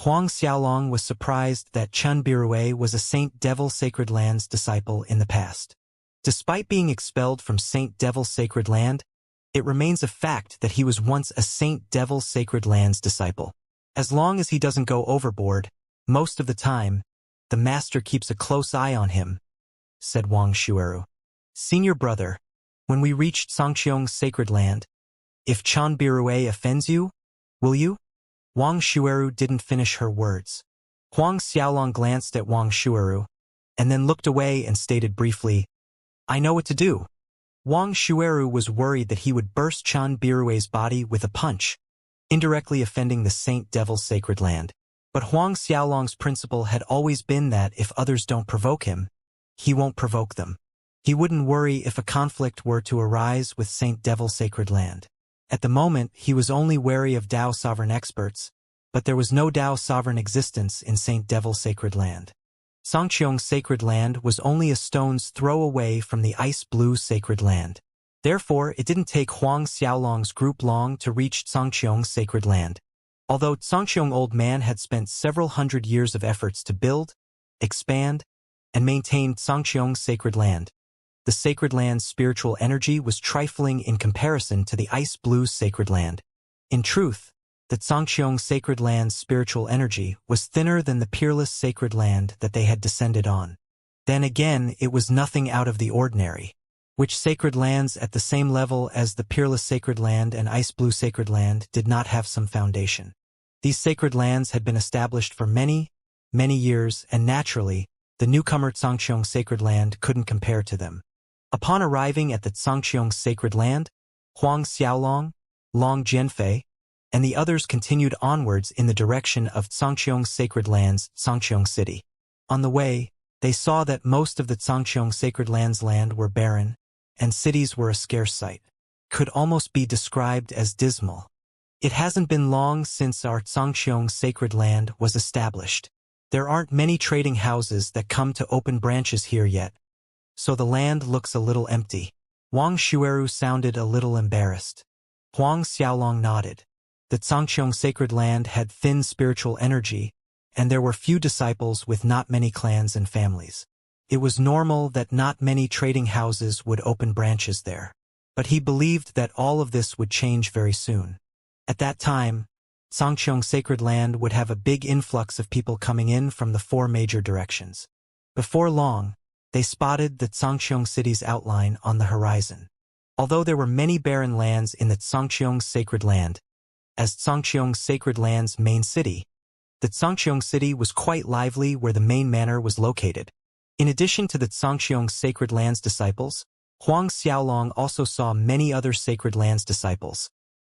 Huang Xiaolong was surprised that Chun Birue was a Saint Devil Sacred Land's disciple in the past. Despite being expelled from Saint Devil Sacred Land, it remains a fact that he was once a Saint Devil Sacred Land's disciple. As long as he doesn't go overboard, most of the time, the master keeps a close eye on him, said Wang Shueru. Senior brother, when we reached Xianxia Sacred Land, if Chan Birue offends you, will you? Wang Shueru didn't finish her words. Huang Xiaolong glanced at Wang Shueru, and then looked away and stated briefly, I know what to do. Wang Shueru was worried that he would burst Chan Birue's body with a punch, indirectly offending the Saint Devil Sacred Land. But Huang Xiaolong's principle had always been that if others don't provoke him, he won't provoke them. He wouldn't worry if a conflict were to arise with Saint Devil Sacred Land. At the moment, he was only wary of Dao Sovereign experts, but there was no Dao Sovereign existence in Saint Devil Sacred Land. Xianxia Sacred Land was only a stone's throw away from the Ice Blue Sacred Land. Therefore, it didn't take Huang Xiaolong's group long to reach Xianxia Sacred Land. Although Xianxia Old Man had spent several hundred years of efforts to build, expand, and maintain Xianxia Sacred Land, the Sacred Land's spiritual energy was trifling in comparison to the Ice Blue Sacred Land. In truth, the Xianxia Sacred Land's spiritual energy was thinner than the Peerless Sacred Land that they had descended on. Then again, it was nothing out of the ordinary. Which sacred lands at the same level as the Peerless Sacred Land and Ice Blue Sacred Land did not have some foundation. These sacred lands had been established for many, many years, and naturally, the newcomer Xianxia Sacred Land couldn't compare to them. Upon arriving at the Xianxia Sacred Land, Huang Xiaolong, Long Jianfei, and the others continued onwards in the direction of Xianxia Sacred Land's Xianxia City. On the way, they saw that most of the Xianxia Sacred Land's land were barren, and cities were a scarce sight. Could almost be described as dismal. It hasn't been long since our Xianxia Sacred Land was established. There aren't many trading houses that come to open branches here yet, so the land looks a little empty. Wang Shueru sounded a little embarrassed. Huang Xiaolong nodded. The Xianxia Sacred Land had thin spiritual energy, and there were few disciples with not many clans and families. It was normal that not many trading houses would open branches there. But he believed that all of this would change very soon. At that time, Xianxia Sacred Land would have a big influx of people coming in from the 4 major directions. Before long, they spotted the Xianxia city's outline on the horizon. Although there were many barren lands in the Xianxia Sacred Land, as Xianxia Sacred Land's main city, the Xianxia city was quite lively where the main manor was located. In addition to the Xianxia Sacred Land's disciples, Huang Xiaolong also saw many other Sacred Land's disciples.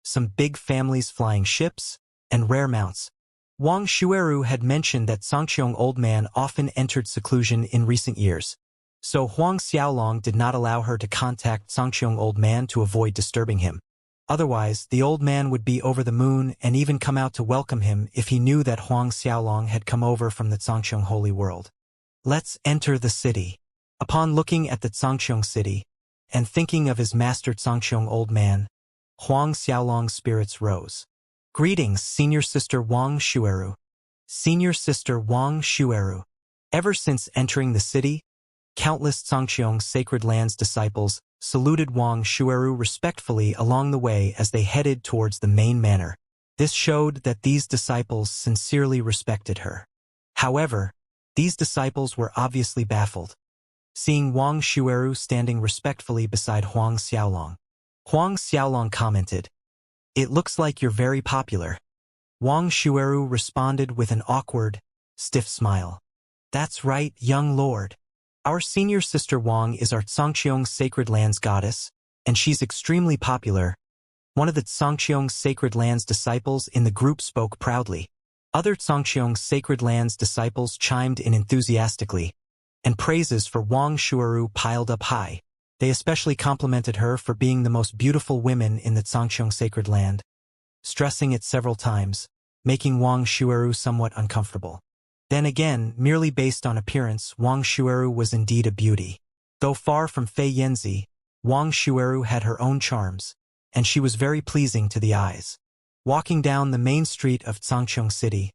Some big families flying ships, and rare mounts. Wang Shueru had mentioned that Xianxia Old Man often entered seclusion in recent years, so Huang Xiaolong did not allow her to contact Xianxia Old Man to avoid disturbing him. Otherwise, the old man would be over the moon and even come out to welcome him if he knew that Huang Xiaolong had come over from the Zhangqiong holy world. Let's enter the city. Upon looking at the Zhangqiong city, and thinking of his master Zhangqiong old man, Huang Xiaolong's spirits rose. Greetings, Senior Sister Wang Shueru. Senior Sister Wang Shueru. Ever since entering the city, countless Zhangqiong Sacred Lands disciples saluted Wang Shueru respectfully along the way as they headed towards the main manor. This showed that these disciples sincerely respected her. However, these disciples were obviously baffled, seeing Wang Shueru standing respectfully beside Huang Xiaolong. Huang Xiaolong commented, "It looks like you're very popular." Wang Shueru responded with an awkward, stiff smile. "That's right, young lord. Our senior sister Wang is our Zhangqiong Sacred Lands goddess, and she's extremely popular." One of the Zhangqiong Sacred Lands disciples in the group spoke proudly. Other Zhangqiong Sacred Lands disciples chimed in enthusiastically, and praises for Wang Shueru piled up high. They especially complimented her for being the most beautiful women in the Zhangqiong Sacred Land, stressing it several times, making Wang Shueru somewhat uncomfortable. Then again, merely based on appearance, Wang Shueru was indeed a beauty. Though far from Fei Yanzi, Wang Shueru had her own charms, and she was very pleasing to the eyes. Walking down the main street of Zhangqiong City,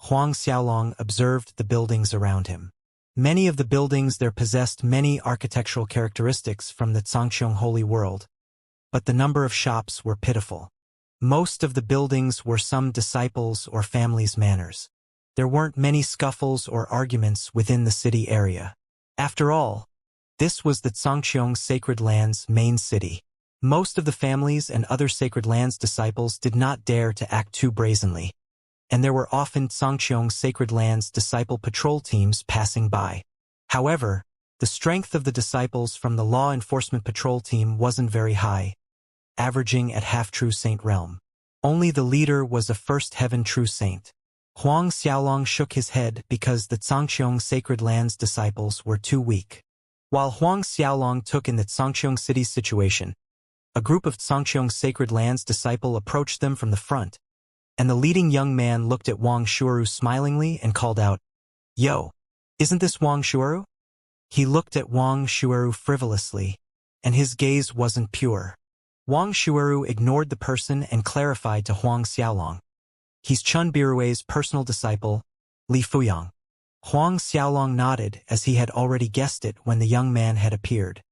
Huang Xiaolong observed the buildings around him. Many of the buildings there possessed many architectural characteristics from the Zhangqiong holy world, but the number of shops were pitiful. Most of the buildings were some disciples' or families' manors. There weren't many scuffles or arguments within the city area. After all, this was the Zhangqiong Sacred Lands' main city. Most of the families and other Sacred Lands disciples did not dare to act too brazenly, and there were often Zhangqiong Sacred Lands disciple patrol teams passing by. However, the strength of the disciples from the law enforcement patrol team wasn't very high, averaging at half-true saint realm. Only the leader was a first heaven true saint. Huang Xiaolong shook his head because the Zhangqiong Sacred Lands disciples were too weak. While Huang Xiaolong took in the Zhangqiong city's situation, a group of Zhangqiong Sacred Lands disciple approached them from the front, and the leading young man looked at Wang Shueru smilingly and called out, "Yo, isn't this Wang Shueru?" He looked at Wang Shueru frivolously, and his gaze wasn't pure. Wang Shueru ignored the person and clarified to Huang Xiaolong, "He's Chun Birue's personal disciple, Li Fuyang." Huang Xiaolong nodded as he had already guessed it when the young man had appeared.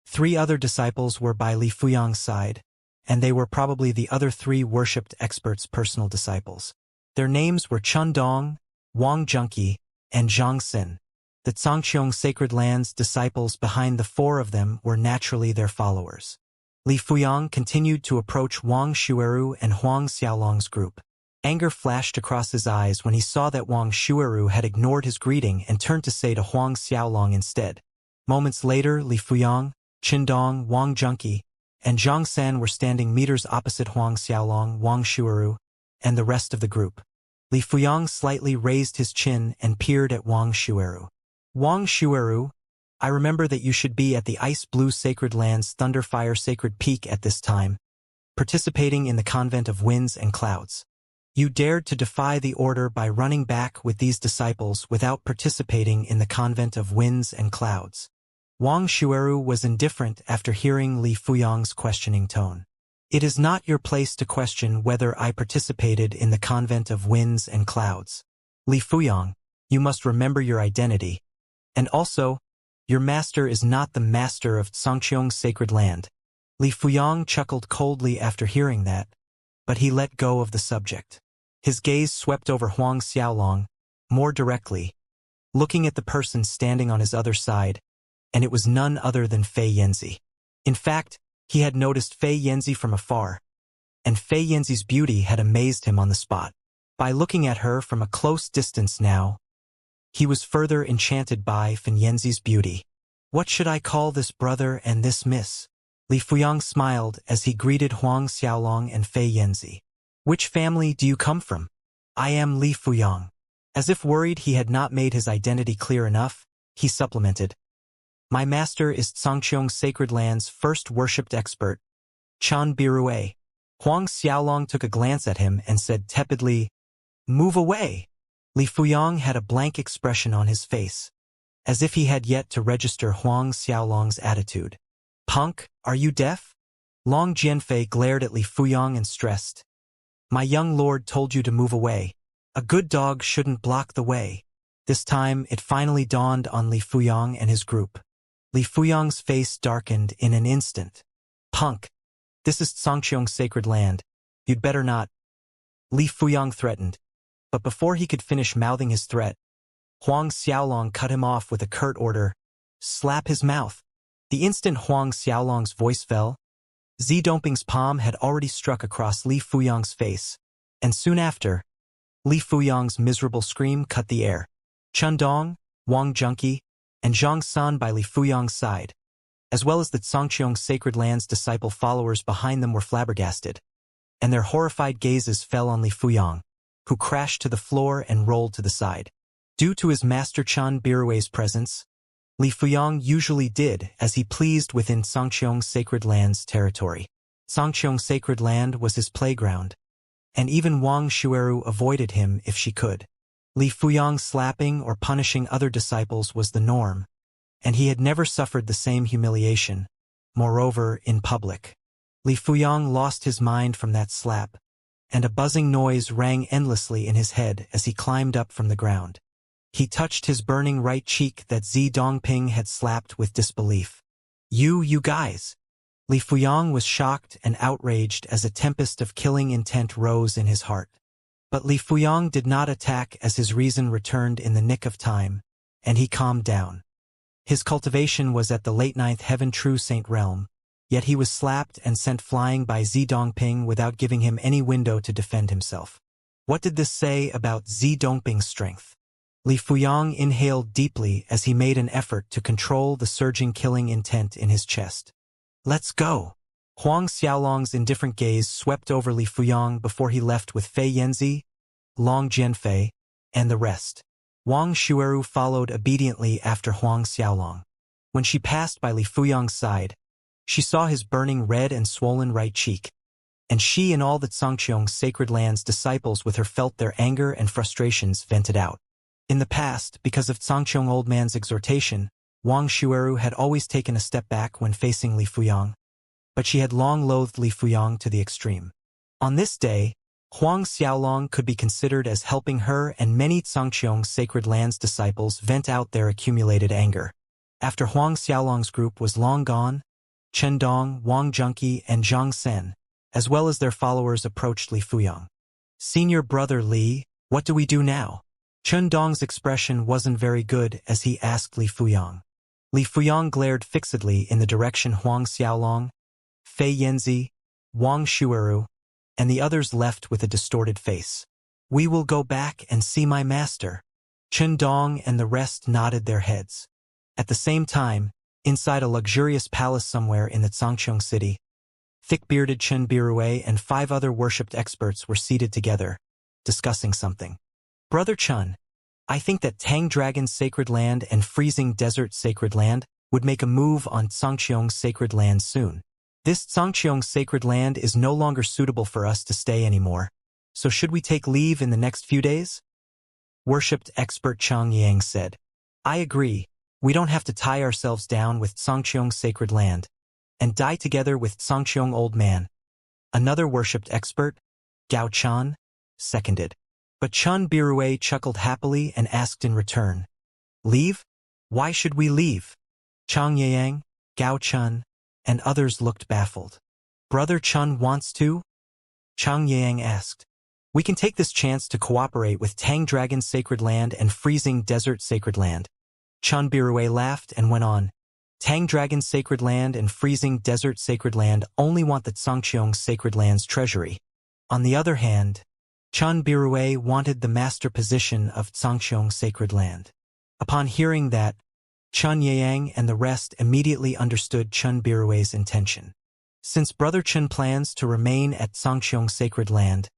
3 other disciples were by Li Fuyang's side, and they were probably the other 3 worshipped experts' personal disciples. Their names were Chun Dong, Wang Junqi, and Zhang Xin. The Zhangqiong Sacred Lands disciples behind the 4 of them were naturally their followers. Li Fuyang continued to approach Wang Shueru and Huang Xiaolong's group. Anger flashed across his eyes when he saw that Wang Shueru had ignored his greeting and turned to say to Huang Xiaolong instead. Moments later, Li Fuyang, Qindong, Wang Junqi, and Zhang San were standing meters opposite Huang Xiaolong, Wang Shueru, and the rest of the group. Li Fuyang slightly raised his chin and peered at Wang Shueru. "Wang Shueru, I remember that you should be at the Ice Blue Sacred Lands Thunderfire Sacred Peak at this time, participating in the Convent of Winds and Clouds. You dared to defy the order by running back with these disciples without participating in the Convent of Winds and Clouds." Wang Shueru was indifferent after hearing Li Fuyang's questioning tone. "It is not your place to question whether I participated in the Convent of Winds and Clouds. Li Fuyang, you must remember your identity. And also, your master is not the master of Zhangqiong Sacred Land." Li Fuyang chuckled coldly after hearing that, but he let go of the subject. His gaze swept over Huang Xiaolong, more directly, looking at the person standing on his other side, and it was none other than Fei Yanzi. In fact, he had noticed Fei Yanzi from afar, and Fei Yanzi's beauty had amazed him on the spot. By looking at her from a close distance now, he was further enchanted by Fei Yanzi's beauty. "What should I call this brother and this miss?" Li Fuyang smiled as he greeted Huang Xiaolong and Fei Yanzi. "Which family do you come from?" "I am Li Fuyang." As if worried he had not made his identity clear enough, he supplemented, "My master is Zhangqiong Sacred Land's first worshipped expert, Chan Birue." Huang Xiaolong took a glance at him and said tepidly, "Move away." Li Fuyang had a blank expression on his face, as if he had yet to register Huang Xiaolong's attitude. "Punk, are you deaf?" Long Jianfei glared at Li Fuyang and stressed, "My young lord told you to move away. A good dog shouldn't block the way." This time, it finally dawned on Li Fuyang and his group. Li Fuyang's face darkened in an instant. "Punk, this is Xianxia's sacred land. You'd better not." Li Fuyang threatened, but before he could finish mouthing his threat, Huang Xiaolong cut him off with a curt order, "Slap his mouth." The instant Huang Xiaolong's voice fell, Zi Dongping's palm had already struck across Li Fuyang's face, and soon after, Li Fuyang's miserable scream cut the air. Chun Dong, Wang Junqi, and Zhang San by Li Fuyang's side, as well as the Xianxia's sacred land's disciple followers behind them were flabbergasted, and their horrified gazes fell on Li Fuyang, who crashed to the floor and rolled to the side. Due to his master Chan Birui's presence, Li Fuyang usually did as he pleased within Xianxia's sacred land's territory. Xianxia's sacred land was his playground, and even Wang Shueru avoided him if she could. Li Fuyang slapping or punishing other disciples was the norm, and he had never suffered the same humiliation, moreover in public. Li Fuyang lost his mind from that slap, and a buzzing noise rang endlessly in his head as he climbed up from the ground. He touched his burning right cheek that Zi Dongping had slapped with disbelief. You guys!" Li Fuyang was shocked and outraged as a tempest of killing intent rose in his heart. But Li Fuyang did not attack as his reason returned in the nick of time, and he calmed down. His cultivation was at the late ninth heaven true saint realm, yet he was slapped and sent flying by Zi Dongping without giving him any window to defend himself. What did this say about Zi Dongping's strength? Li Fuyang inhaled deeply as he made an effort to control the surging killing intent in his chest. "Let's go." Huang Xiaolong's indifferent gaze swept over Li Fuyang before he left with Fei Yanzi, Long Jianfei, and the rest. Wang Shueru followed obediently after Huang Xiaolong. When she passed by Li Fuyang's side, she saw his burning red and swollen right cheek, and she and all the Xianxia's sacred land's disciples with her felt their anger and frustrations vented out. In the past, because of Xianxia's old man's exhortation, Wang Shueru had always taken a step back when facing Li Fuyang, but she had long loathed Li Fuyang to the extreme. On this day, Huang Xiaolong could be considered as helping her and many Xianxia's sacred land's disciples vent out their accumulated anger. After Huang Xiaolong's group was long gone, Chen Dong, Wang Junqi, and Zhang Sen, as well as their followers, approached Li Fuyang. "Senior brother Li, what do we do now?" Chen Dong's expression wasn't very good as he asked Li Fuyang. Li Fuyang glared fixedly in the direction Huang Xiaolong, Fei Yanzi, Wang Shueru, and the others left with a distorted face. "We will go back and see my master." Chen Dong and the rest nodded their heads. At the same time, inside a luxurious palace somewhere in the Xianxiang city, thick-bearded Chen Birue and 5 other worshipped experts were seated together, discussing something. "Brother Chun, I think that Tang Dragon's sacred land and Freezing Desert sacred land would make a move on Xianxia's sacred land soon. This Xianxia's sacred land is no longer suitable for us to stay anymore, so should we take leave in the next few days?" Worshipped expert Chang Yang said, "I agree. We don't have to tie ourselves down with Xianxia's sacred land and die together with Xianxia's old man." Another worshipped expert, Gao Chan, seconded. But Chun Birue chuckled happily and asked in return, "Leave? Why should we leave?" Chang Yang, Gao Chun, and others looked baffled. "Brother Chun wants to?" Chang Yang asked. "We can take this chance to cooperate with Tang Dragon's sacred land and Freezing Desert sacred land." Chun Birue laughed and went on. "Tang Dragon's sacred land and Freezing Desert sacred land only want the Xianxia's sacred land's treasury. On the other hand, Chun Birue wanted the master position of Xianxia's sacred land." Upon hearing that, Chun Yang and the rest immediately understood Chun Birue's intention. "Since Brother Chun plans to remain at Xianxia's sacred land,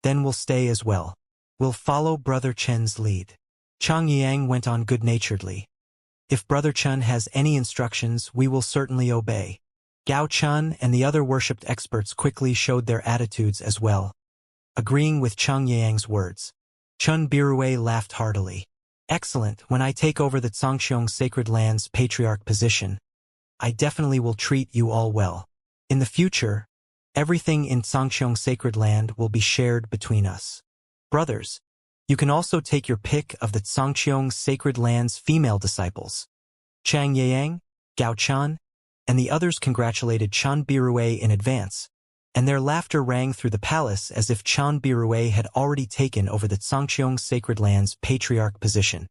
then we'll stay as well. We'll follow Brother Chen's lead." Chang Yang went on good-naturedly. "If Brother Chun has any instructions, we will certainly obey." Gao Chun and the other worshipped experts quickly showed their attitudes as well, agreeing with Cheng Yang's words. Chun Birue laughed heartily. Excellent, when I take over the Zhangqiong Sacred Land's patriarch position, I definitely will treat you all well. In the future, everything in Zhangqiong Sacred Land will be shared between us. Brothers, you can also take your pick of the Zhangqiong Sacred Land's female disciples. Chang Yang, Gao Chan, and the others congratulated Chan Birue in advance, and their laughter rang through the palace as if Chan Birue had already taken over the Zhangqiong Sacred Land's patriarch position.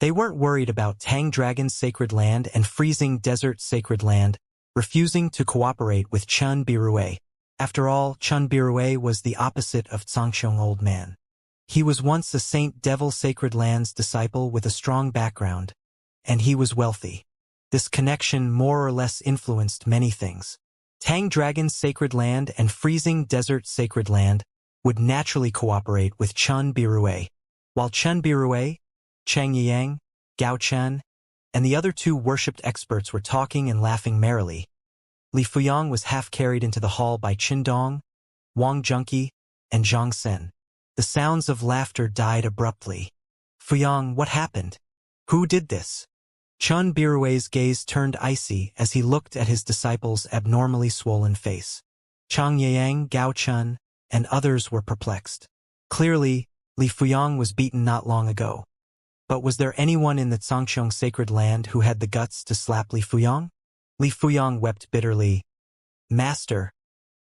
They weren't worried about Tang Dragon's Sacred Land and Freezing Desert Sacred Land, refusing to cooperate with Chun Birue. After all, Chun Birue was the opposite of Zhangqiong Old Man. He was once a Saint Devil Sacred Land's disciple with a strong background, and he was wealthy. This connection more or less influenced many things. Tang Dragon's Sacred Land and Freezing Desert Sacred Land would naturally cooperate with Chun Birue, while Chun Birue, Chang Yang, Gao Chen, and the other two worshipped experts were talking and laughing merrily. Li Fuyang was half carried into the hall by Qin Dong, Wang Junqi, and Zhang Sen. The sounds of laughter died abruptly. Fuyang, what happened? Who did this? Chun Birue's gaze turned icy as he looked at his disciple's abnormally swollen face. Chang Yang, Gao Chun, and others were perplexed. Clearly, Li Fuyang was beaten not long ago. But was there anyone in the Zhangqiong Sacred Land who had the guts to slap Li Fuyang? Li Fuyang wept bitterly. Master,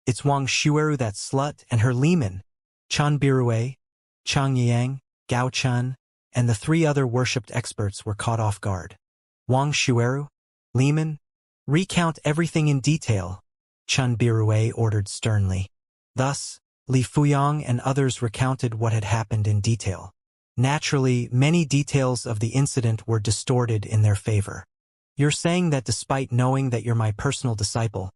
it's Wang Xueru, that slut, and her leman. Chan Birue, Chang Yang, Gao Chun, and the three other worshipped experts were caught off guard. Wang Xueru? Leman? Recount everything in detail, Chun Birue ordered sternly. Thus, Li Fuyang and others recounted what had happened in detail. Naturally, many details of the incident were distorted in their favor. You're saying that despite knowing that you're my personal disciple,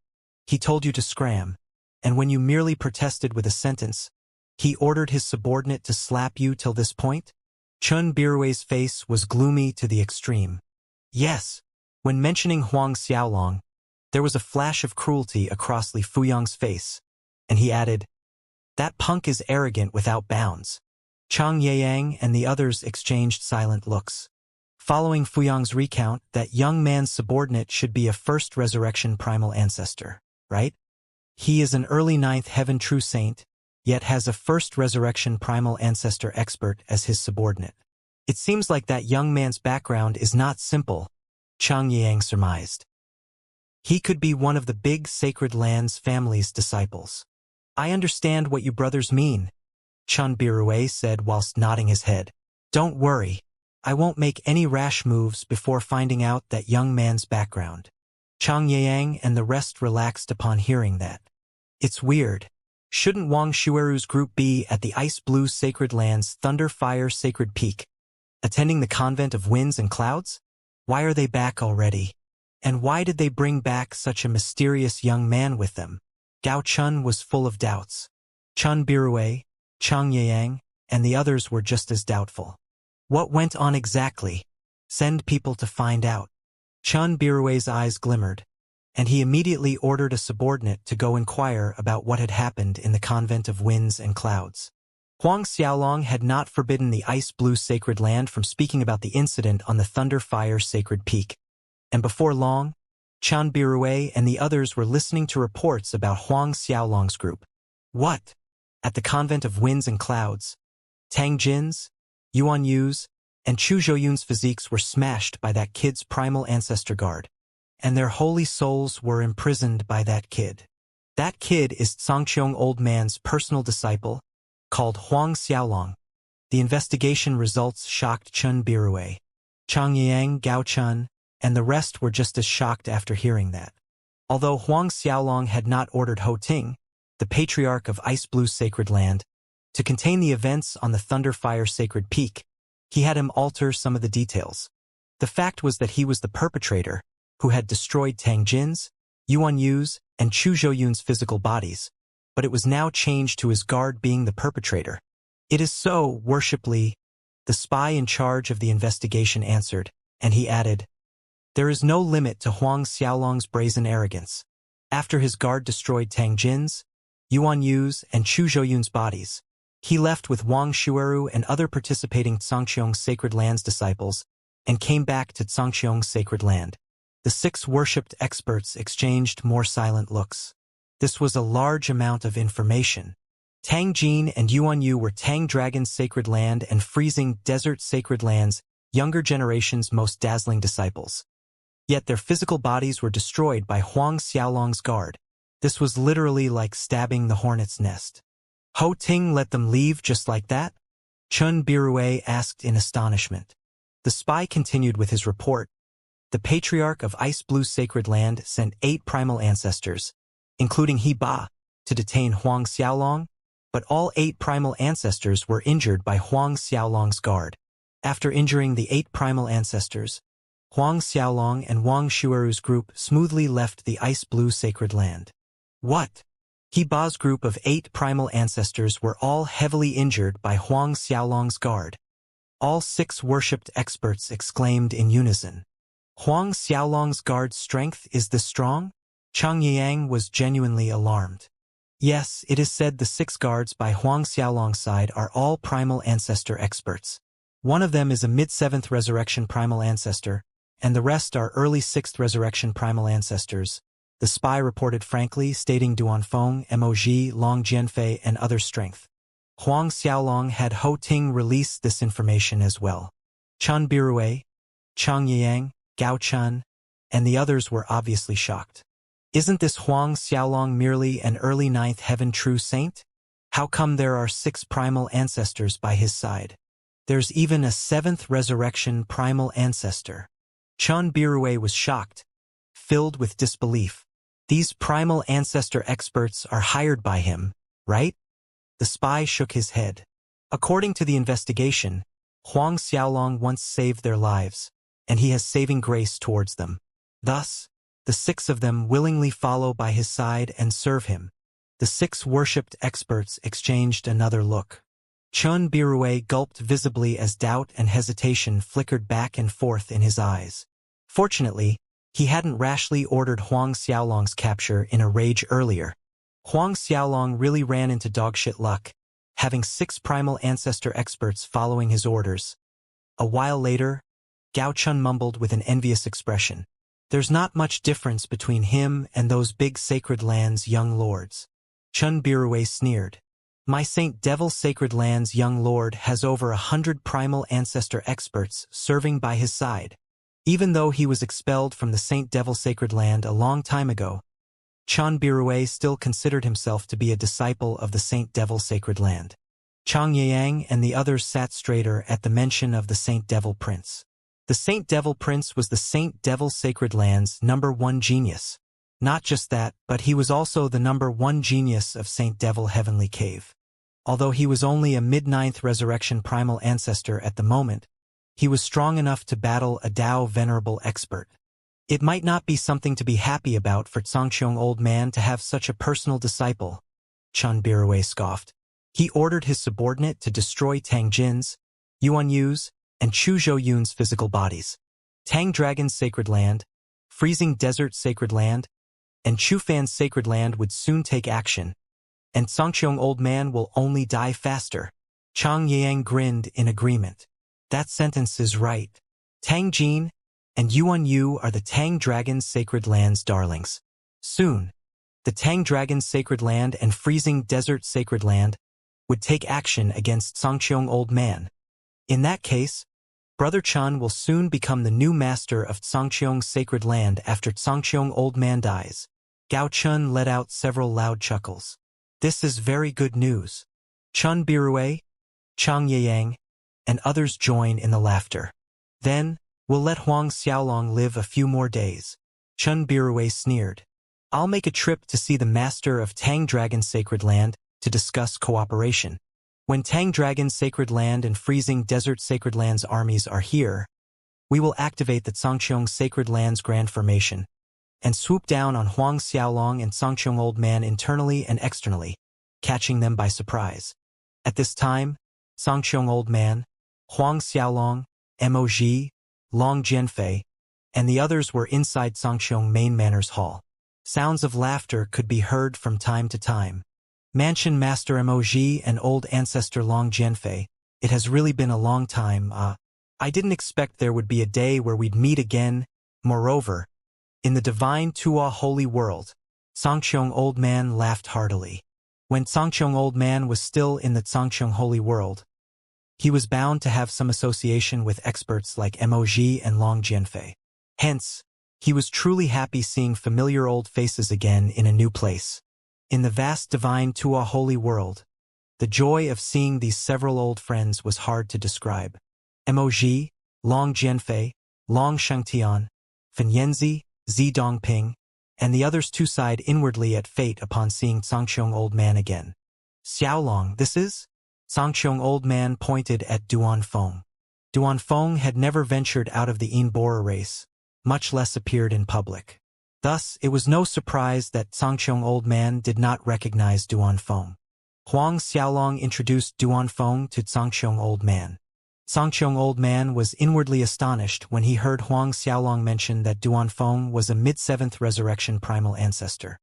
he told you to scram, and when you merely protested with a sentence, he ordered his subordinate to slap you till this point? Chun Birue's face was gloomy to the extreme. Yes, when mentioning Huang Xiaolong, there was a flash of cruelty across Li Fuyang's face, and he added, that punk is arrogant without bounds. Chang Yang and the others exchanged silent looks. Following Fuyang's recount, that young man's subordinate should be a first resurrection primal ancestor, right? He is an early ninth heaven true saint, yet has a first resurrection primal ancestor expert as his subordinate. It seems like that young man's background is not simple, Chang Yang surmised. He could be one of the big Sacred Lands family's disciples. I understand what you brothers mean, Chun Birue said whilst nodding his head. Don't worry, I won't make any rash moves before finding out that young man's background. Chang Yang and the rest relaxed upon hearing that. It's weird. Shouldn't Wang Xueru's group be at the Ice Blue Sacred Land's Thunder Fire Sacred Peak, attending the Convent of Winds and Clouds? Why are they back already? And why did they bring back such a mysterious young man with them? Gao Chun was full of doubts. Chun Birue, Chang Yang, and the others were just as doubtful. What went on exactly? Send people to find out. Chun Birue's eyes glimmered, and he immediately ordered a subordinate to go inquire about what had happened in the Convent of Winds and Clouds. Huang Xiaolong had not forbidden the Ice Blue Sacred Land from speaking about the incident on the Thunder Fire Sacred Peak, and before long, Chan Birue and the others were listening to reports about Huang Xiaolong's group. What? At the Convent of Winds and Clouds, Tang Jin's, Yuan Yu's, and Chu Zhouyun's physiques were smashed by that kid's primal ancestor guard, and their holy souls were imprisoned by that kid. That kid is Zhangqiong Old Man's personal disciple, called Huang Xiaolong. The investigation results shocked Chun Birue. Chang Yang, Gao Chun, and the rest were just as shocked after hearing that. Although Huang Xiaolong had not ordered Ho Ting, the patriarch of Ice Blue Sacred Land, to contain the events on the Thunder Fire Sacred Peak, he had him alter some of the details. The fact was that he was the perpetrator, who had destroyed Tang Jin's, Yuan Yu's, and Chu Zhouyun's physical bodies, but it was now changed to his guard being the perpetrator. It is so, worshiply, the spy in charge of the investigation answered, and he added, there is no limit to Huang Xiaolong's brazen arrogance. After his guard destroyed Tang Jin's, Yuan Yu's, and Chu Zhouyun's bodies, he left with Wang Shueru and other participating Zhangqiong's Sacred Land's disciples and came back to Zhangqiong's Sacred Land. The 6 worshipped experts exchanged more silent looks. This was a large amount of information. Tang Jin and Yuan Yu were Tang Dragon's Sacred Land and Freezing Desert Sacred Land's younger generation's most dazzling disciples. Yet their physical bodies were destroyed by Huang Xiaolong's guard. This was literally like stabbing the hornet's nest. Ho Ting let them leave just like that? Chun Birue asked in astonishment. The spy continued with his report. The Patriarch of Ice Blue Sacred Land sent 8 primal ancestors, including He Ba, to detain Huang Xiaolong, but all 8 primal ancestors were injured by Huang Xiaolong's guard. After injuring the 8 primal ancestors, Huang Xiaolong and Wang Shueru's group smoothly left the Ice Blue Sacred Land. What? He Ba's group of 8 primal ancestors were all heavily injured by Huang Xiaolong's guard. All 6 worshipped experts exclaimed in unison. Huang Xiaolong's guard's strength is this strong? Chang Yang was genuinely alarmed. Yes, it is said the 6 guards by Huang Xiaolong's side are all primal ancestor experts. One of them is a mid-7th resurrection primal ancestor, and the rest are early 6th resurrection primal ancestors. The spy reported frankly, stating Duanfeng, Moji, Long Jianfei, and other strength. Huang Xiaolong had Ho Ting release this information as well. Chun Birue, Chang Yang, Gao Chun, and the others were obviously shocked. Isn't this Huang Xiaolong merely an early 9th heaven true saint? How come there are 6 primal ancestors by his side? There's even a 7th resurrection primal ancestor. Chun Birue was shocked, filled with disbelief. These primal ancestor experts are hired by him, right? The spy shook his head. According to the investigation, Huang Xiaolong once saved their lives, and he has saving grace towards them. Thus, the 6 of them willingly follow by his side and serve him. The 6 worshipped experts exchanged another look. Chun Birue gulped visibly as doubt and hesitation flickered back and forth in his eyes. Fortunately, he hadn't rashly ordered Huang Xiaolong's capture in a rage earlier. Huang Xiaolong really ran into dogshit luck, having 6 primal ancestor experts following his orders. A while later, Gao Chun mumbled with an envious expression. There's not much difference between him and those big Sacred Land's young lords. Chun Birue sneered. My Saint Devil Sacred Land's young lord has over 100 primal ancestor experts serving by his side. Even though he was expelled from the Saint Devil Sacred Land a long time ago, Chun Birue still considered himself to be a disciple of the Saint Devil Sacred Land. Chang Yang and the others sat straighter at the mention of the Saint Devil Prince. The Saint Devil Prince was the Saint Devil Sacred Land's #1 genius. Not just that, but he was also the #1 genius of Saint Devil Heavenly Cave. Although he was only a mid-9th resurrection primal ancestor at the moment, he was strong enough to battle a Dao venerable expert. It might not be something to be happy about for Zhangqiong Old Man to have such a personal disciple, Chun Birue scoffed. He ordered his subordinate to destroy Tang Jin's, Yuan Yu's, and Chu Zhouyun's physical bodies. Tang Dragon's Sacred Land, Freezing Desert Sacred Land, and Chu Fan's Sacred Land would soon take action, and Zhangqiong Old Man will only die faster. Chang Yang grinned in agreement. That sentence is right. Tang Jin and Yuan Yu are the Tang Dragon's Sacred Land's darlings. Soon, the Tang Dragon's Sacred Land and Freezing Desert Sacred Land would take action against Zhangqiong Old Man. In that case, Brother Chun will soon become the new master of Zhangqiong's Sacred Land after Zhangqiong Old Man dies. Gao Chun let out several loud chuckles. This is very good news. Chun Birue, Chang Yang, and others join in the laughter. Then, we'll let Huang Xiaolong live a few more days. Chun Birue sneered. I'll make a trip to see the master of Tang Dragon's Sacred Land to discuss cooperation. When Tang Dragon's Sacred Land and Freezing Desert Sacred Land's armies are here, we will activate the Zhangqiong Sacred Land's Grand Formation and swoop down on Huang Xiaolong and Zhangqiong Old Man internally and externally, catching them by surprise. At this time, Zhangqiong Old Man, Huang Xiaolong, Moji, Long Jianfei, and the others were inside Zhangqiong Main Manor's Hall. Sounds of laughter could be heard from time to time. Mansion Master Emoji and old ancestor Long Jianfei, it has really been a long time. I didn't expect there would be a day where we'd meet again. Moreover, in the divine Tua holy world, Sangqiong Old Man laughed heartily. When Sangqiong Old Man was still in the Sangqiong holy world, he was bound to have some association with experts like Emoji and Long Jianfei. Hence, he was truly happy seeing familiar old faces again in a new place. In the vast divine Tua holy world, the joy of seeing these several old friends was hard to describe. Emoji, Long Jianfei, Long Shangtian, Fanyenzi, Zi Dongping, and the others too sighed inwardly at fate upon seeing Sangqiong Old Man again. Xiaolong, this is? Sangqiong Old Man pointed at Duanfeng. Duanfeng had never ventured out of the Inbora race, much less appeared in public. Thus, it was no surprise that Sangqiong Old Man did not recognize Duanfeng. Huang Xiaolong introduced Duanfeng to Sangqiong Old Man. Sangqiong Old Man was inwardly astonished when he heard Huang Xiaolong mention that Duanfeng was a mid-7th resurrection primal ancestor.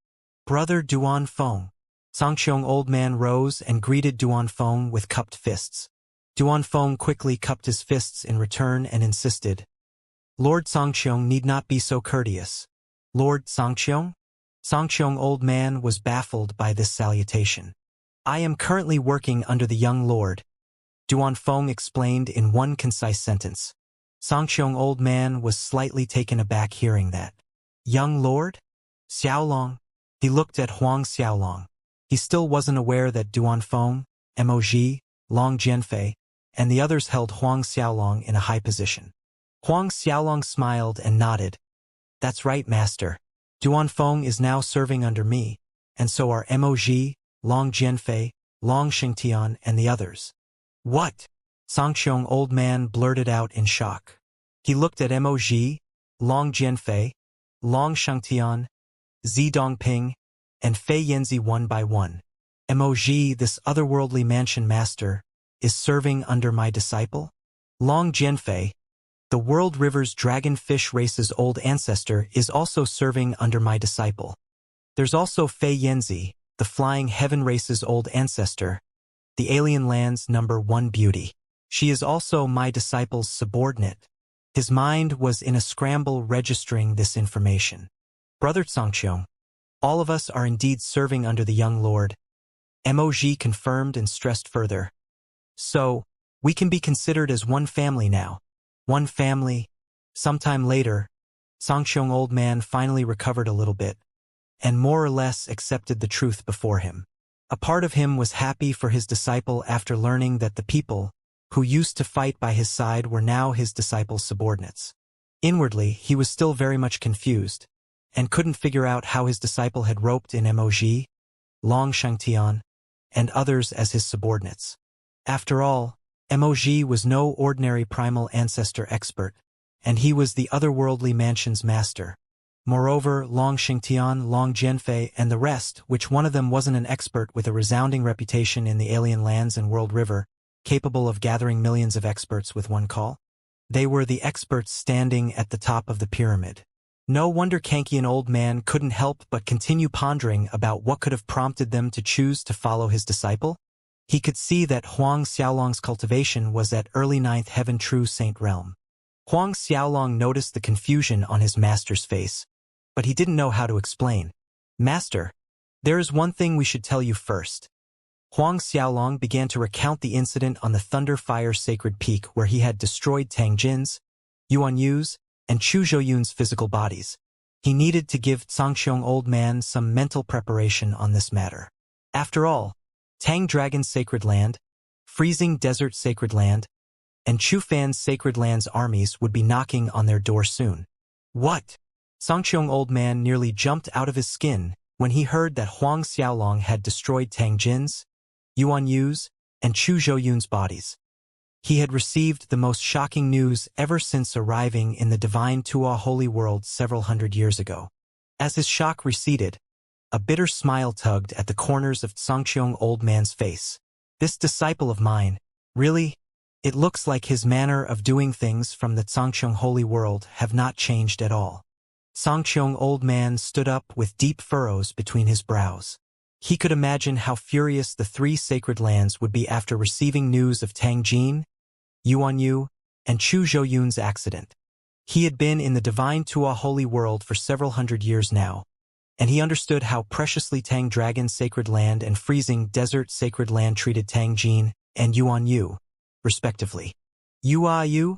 Brother Duanfeng. Sangqiong Old Man rose and greeted Duanfeng with cupped fists. Duanfeng quickly cupped his fists in return and insisted, "Lord Sangqiong need not be so courteous." Lord Sangqiong? Sangqiong Old Man was baffled by this salutation. "I am currently working under the young lord," Duanfeng explained in one concise sentence. Sangqiong Old Man was slightly taken aback hearing that. Young lord? Xiaolong? He looked at Huang Xiaolong. He still wasn't aware that Duanfeng, Emoji, Long Jianfei, and the others held Huang Xiaolong in a high position. Huang Xiaolong smiled and nodded. "That's right, master. Duanfeng is now serving under me, and so are Emoji, Long Jianfei, Long Shengtian, and the others." "What?" Sangqiong Old Man blurted out in shock. He looked at Emoji, Long Jianfei, Long Shengtian, Zi Dongping, and Fei Yanzi one by one. "Emoji, this otherworldly mansion master, is serving under my disciple?" Long Jianfei, the World River's dragonfish race's old ancestor, is also serving under my disciple. There's also Fei Yanzi, the flying heaven race's old ancestor, the alien land's #1 beauty. She is also my disciple's subordinate. His mind was in a scramble registering this information. Brother Sangqiong, all of us are indeed serving under the young lord. Emoji confirmed and stressed further. So, we can be considered as one family now. One family. Sometime later, Sangqiong Old Man finally recovered a little bit, and more or less accepted the truth before him. A part of him was happy for his disciple after learning that the people who used to fight by his side were now his disciple's subordinates. Inwardly, he was still very much confused, and couldn't figure out how his disciple had roped in Emoji, Long Shangtian, and others as his subordinates. After all, Emoji was no ordinary primal ancestor expert, and he was the otherworldly mansion's master. Moreover, Long Shengtian, Long Jianfei, and the rest, which one of them wasn't an expert with a resounding reputation in the alien lands and world river, capable of gathering millions of experts with one call? They were the experts standing at the top of the pyramid. No wonder Kankian Old Man couldn't help but continue pondering about what could have prompted them to choose to follow his disciple. He could see that Huang Xiaolong's cultivation was at early 9th heaven true saint realm. Huang Xiaolong noticed the confusion on his master's face, but he didn't know how to explain. "Master, there is one thing we should tell you first." Huang Xiaolong began to recount the incident on the Thunder Fire Sacred Peak where he had destroyed Tang Jin's, Yuan Yu's, and Chu Zhouyun's physical bodies. He needed to give Sangqiong Old Man some mental preparation on this matter. After all, Tang Dragon's Sacred Land, Freezing Desert Sacred Land, and Chu Fan's Sacred Land's armies would be knocking on their door soon. What? Sangqiong Old Man nearly jumped out of his skin when he heard that Huang Xiaolong had destroyed Tang Jin's, Yuan Yu's, and Chu Zhouyun's bodies. He had received the most shocking news ever since arriving in the divine Tua holy world several hundred years ago. As his shock receded, a bitter smile tugged at the corners of Sangqiong Old Man's face. This disciple of mine, really? It looks like his manner of doing things from the Sangqiong holy world have not changed at all. Songqiong Old Man stood up with deep furrows between his brows. He could imagine how furious the three sacred lands would be after receiving news of Tang Jin, Yuanyu, and Chu Zhouyun's accident. He had been in the divine Tua holy world for several hundred years now, and he understood how preciously Tang Dragon Sacred Land and Freezing Desert Sacred Land treated Tang Jin and Yuanyu, respectively. Yuanyu?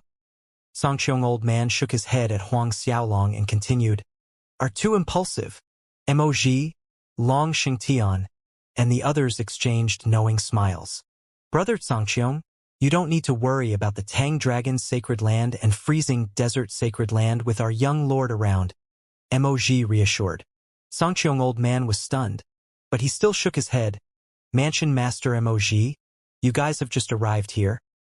Songqiong Old Man shook his head at Huang Xiaolong and continued, are too impulsive. Moj, Long Xingtian, and the others exchanged knowing smiles. Brother Songqiong, you don't need to worry about the Tang Dragon Sacred Land and Freezing Desert Sacred Land with our young lord around, Moj reassured. Songqiong Old Man was stunned, but he still shook his head. Mansion Master Moj, you guys have just arrived here,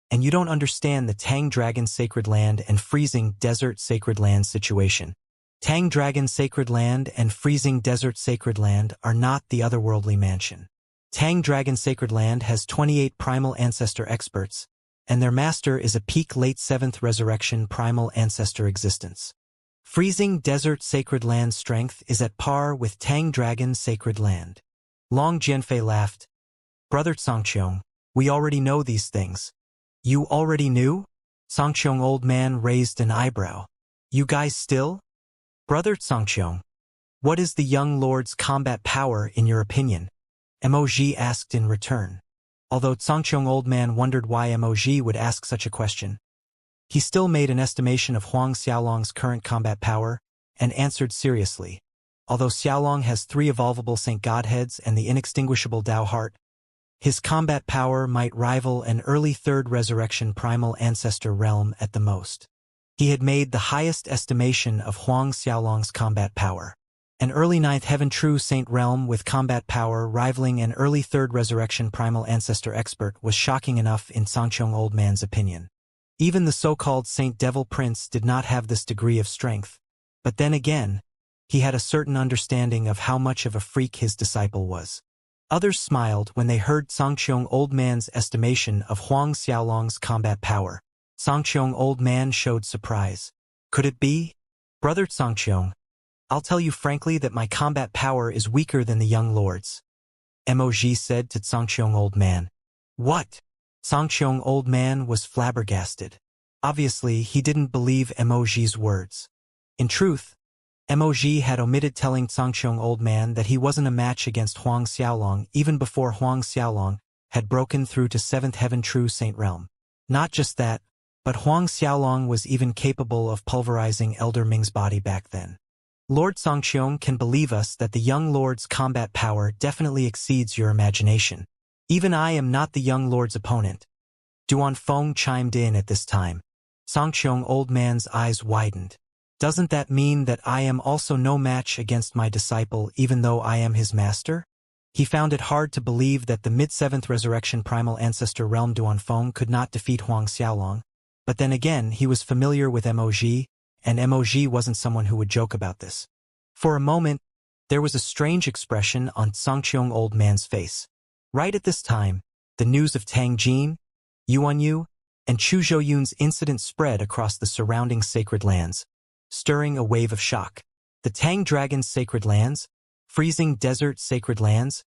and you don't understand the Tang Dragon Sacred Land and Freezing Desert Sacred Land situation. Tang Dragon Sacred Land and Freezing Desert Sacred Land are not the otherworldly mansion. Tang Dragon Sacred Land has 28 primal ancestor experts, and their master is a peak late 7th resurrection primal ancestor existence. Freezing Desert Sacred Land's strength is at par with Tang Dragon Sacred Land. Long Jianfei laughed. Brother Songqiong, we already know these things. You already knew? Songqiong Old Man raised an eyebrow. You guys still? Brother Songqiong, what is the young lord's combat power in your opinion? Moj asked in return. Although Songqiong Old Man wondered why Moj would ask such a question, he still made an estimation of Huang Xiaolong's current combat power and answered seriously. Although Xiaolong has 3 evolvable Saint Godheads and the inextinguishable Tao Heart, his combat power might rival an early 3rd resurrection primal ancestor realm at the most. He had made the highest estimation of Huang Xiaolong's combat power. An early 9th heaven true saint realm with combat power rivaling an early 3rd resurrection primal ancestor expert was shocking enough in Songqiong Old Man's opinion. Even the so-called Saint Devil Prince did not have this degree of strength. But then again, he had a certain understanding of how much of a freak his disciple was. Others smiled when they heard Songqiong Old Man's estimation of Huang Xiaolong's combat power. Songqiong Old Man showed surprise. Could it be? Brother Songqiong, I'll tell you frankly that my combat power is weaker than the young lord's. Moj said to Songqiong Old Man. What? Songqiong Old Man was flabbergasted. Obviously, he didn't believe Moj's words. In truth, Moj had omitted telling Songqiong Old Man that he wasn't a match against Huang Xiaolong even before Huang Xiaolong had broken through to 7th heaven true saint realm. Not just that, but Huang Xiaolong was even capable of pulverizing Elder Ming's body back then. Lord Songqiong can believe us that the young lord's combat power definitely exceeds your imagination. Even I am not the young lord's opponent. Duan Feng chimed in at this time. Songqiong Old Man's eyes widened. Doesn't that mean that I am also no match against my disciple even though I am his master? He found it hard to believe that the mid-7th resurrection primal ancestor realm Duan Feng could not defeat Huang Xiaolong. But then again, he was familiar with Moj, and Moj wasn't someone who would joke about this. For a moment, there was a strange expression on Songqiong Old Man's face. Right at this time, the news of Tang Jin, Yuanyu, and Chu Zhouyun's incident spread across the surrounding sacred lands, stirring a wave of shock. The Tang Dragon's sacred lands, Freezing Desert sacred lands,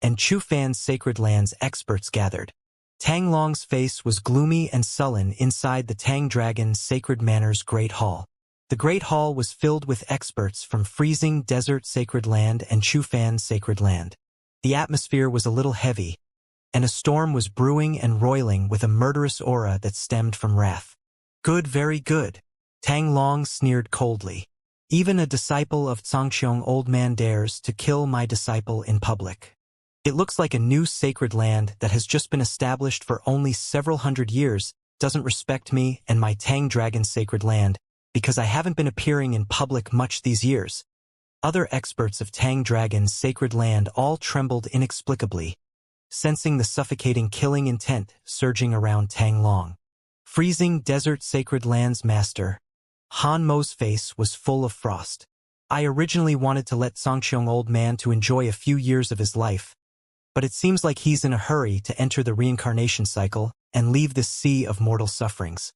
and Chu Fan's sacred lands experts gathered. Tang Long's face was gloomy and sullen inside the Tang Dragon's Sacred Manor's Great Hall. The Great Hall was filled with experts from Freezing Desert Sacred Land and Chu Fan's Sacred Land. The atmosphere was a little heavy, and a storm was brewing and roiling with a murderous aura that stemmed from wrath. Good, very good. Tang Long sneered coldly. Even a disciple of Songqiong Old Man dares to kill my disciple in public. It looks like a new sacred land that has just been established for only several hundred years doesn't respect me and my Tang Dragon Sacred Land because I haven't been appearing in public much these years. Other experts of Tang Dragon's Sacred Land all trembled inexplicably, sensing the suffocating killing intent surging around Tang Long. Freezing Desert Sacred Land's master, Han Mo's face was full of frost. I originally wanted to let Songqiong Old Man to enjoy a few years of his life, but it seems like he's in a hurry to enter the reincarnation cycle and leave this sea of mortal sufferings.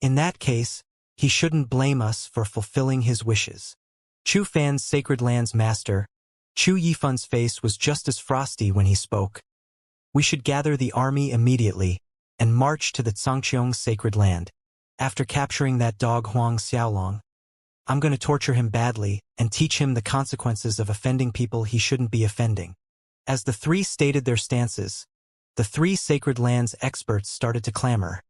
In that case, he shouldn't blame us for fulfilling his wishes. Chu Fan's Sacred Lands master, Chu Yifun's face was just as frosty when he spoke. We should gather the army immediately and march to the Xianxiong's sacred land. After capturing that dog Huang Xiaolong, I'm going to torture him badly and teach him the consequences of offending people he shouldn't be offending. As the three stated their stances, the three sacred lands experts started to clamor,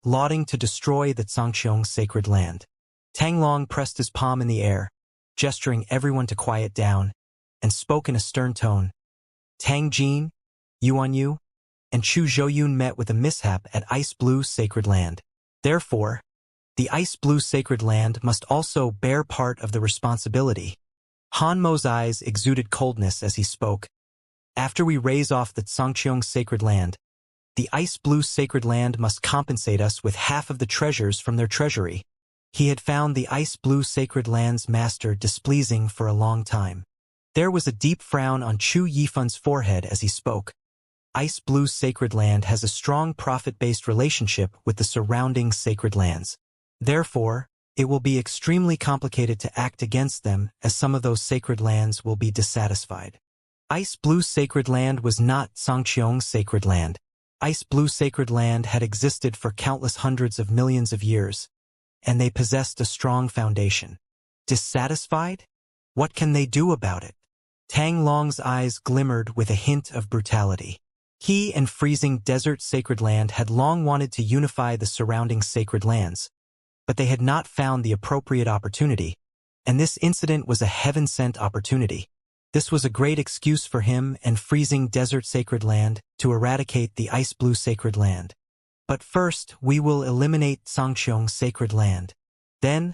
lauding to destroy the Xianxiong's sacred land. Tang Long pressed his palm in the air, gesturing everyone to quiet down, and spoke in a stern tone. Tang Jin, Yuan Yu, and Chu Zhouyun met with a mishap at Ice Blue Sacred Land. Therefore, the Ice Blue Sacred Land must also bear part of the responsibility. Han Mo's eyes exuded coldness as he spoke. After we raise off the Xianxiong Sacred Land, the Ice Blue Sacred Land must compensate us with half of the treasures from their treasury. He had found the Ice Blue Sacred Land's master displeasing for a long time. There was a deep frown on Chu Yifun's forehead as he spoke. Ice Blue Sacred Land has a strong profit-based relationship with the surrounding sacred lands. Therefore, it will be extremely complicated to act against them, as some of those sacred lands will be dissatisfied. Ice Blue Sacred Land was not Xianxiong's sacred land. Ice Blue Sacred Land had existed for countless hundreds of millions of years, and they possessed a strong foundation. Dissatisfied? What can they do about it? Tang Long's eyes glimmered with a hint of brutality. He and Freezing Desert Sacred Land had long wanted to unify the surrounding sacred lands, but they had not found the appropriate opportunity, and this incident was a heaven-sent opportunity. This was a great excuse for him and Freezing Desert Sacred Land to eradicate the Ice Blue Sacred Land. But first, we will eliminate Xianxiong Sacred Land. Then,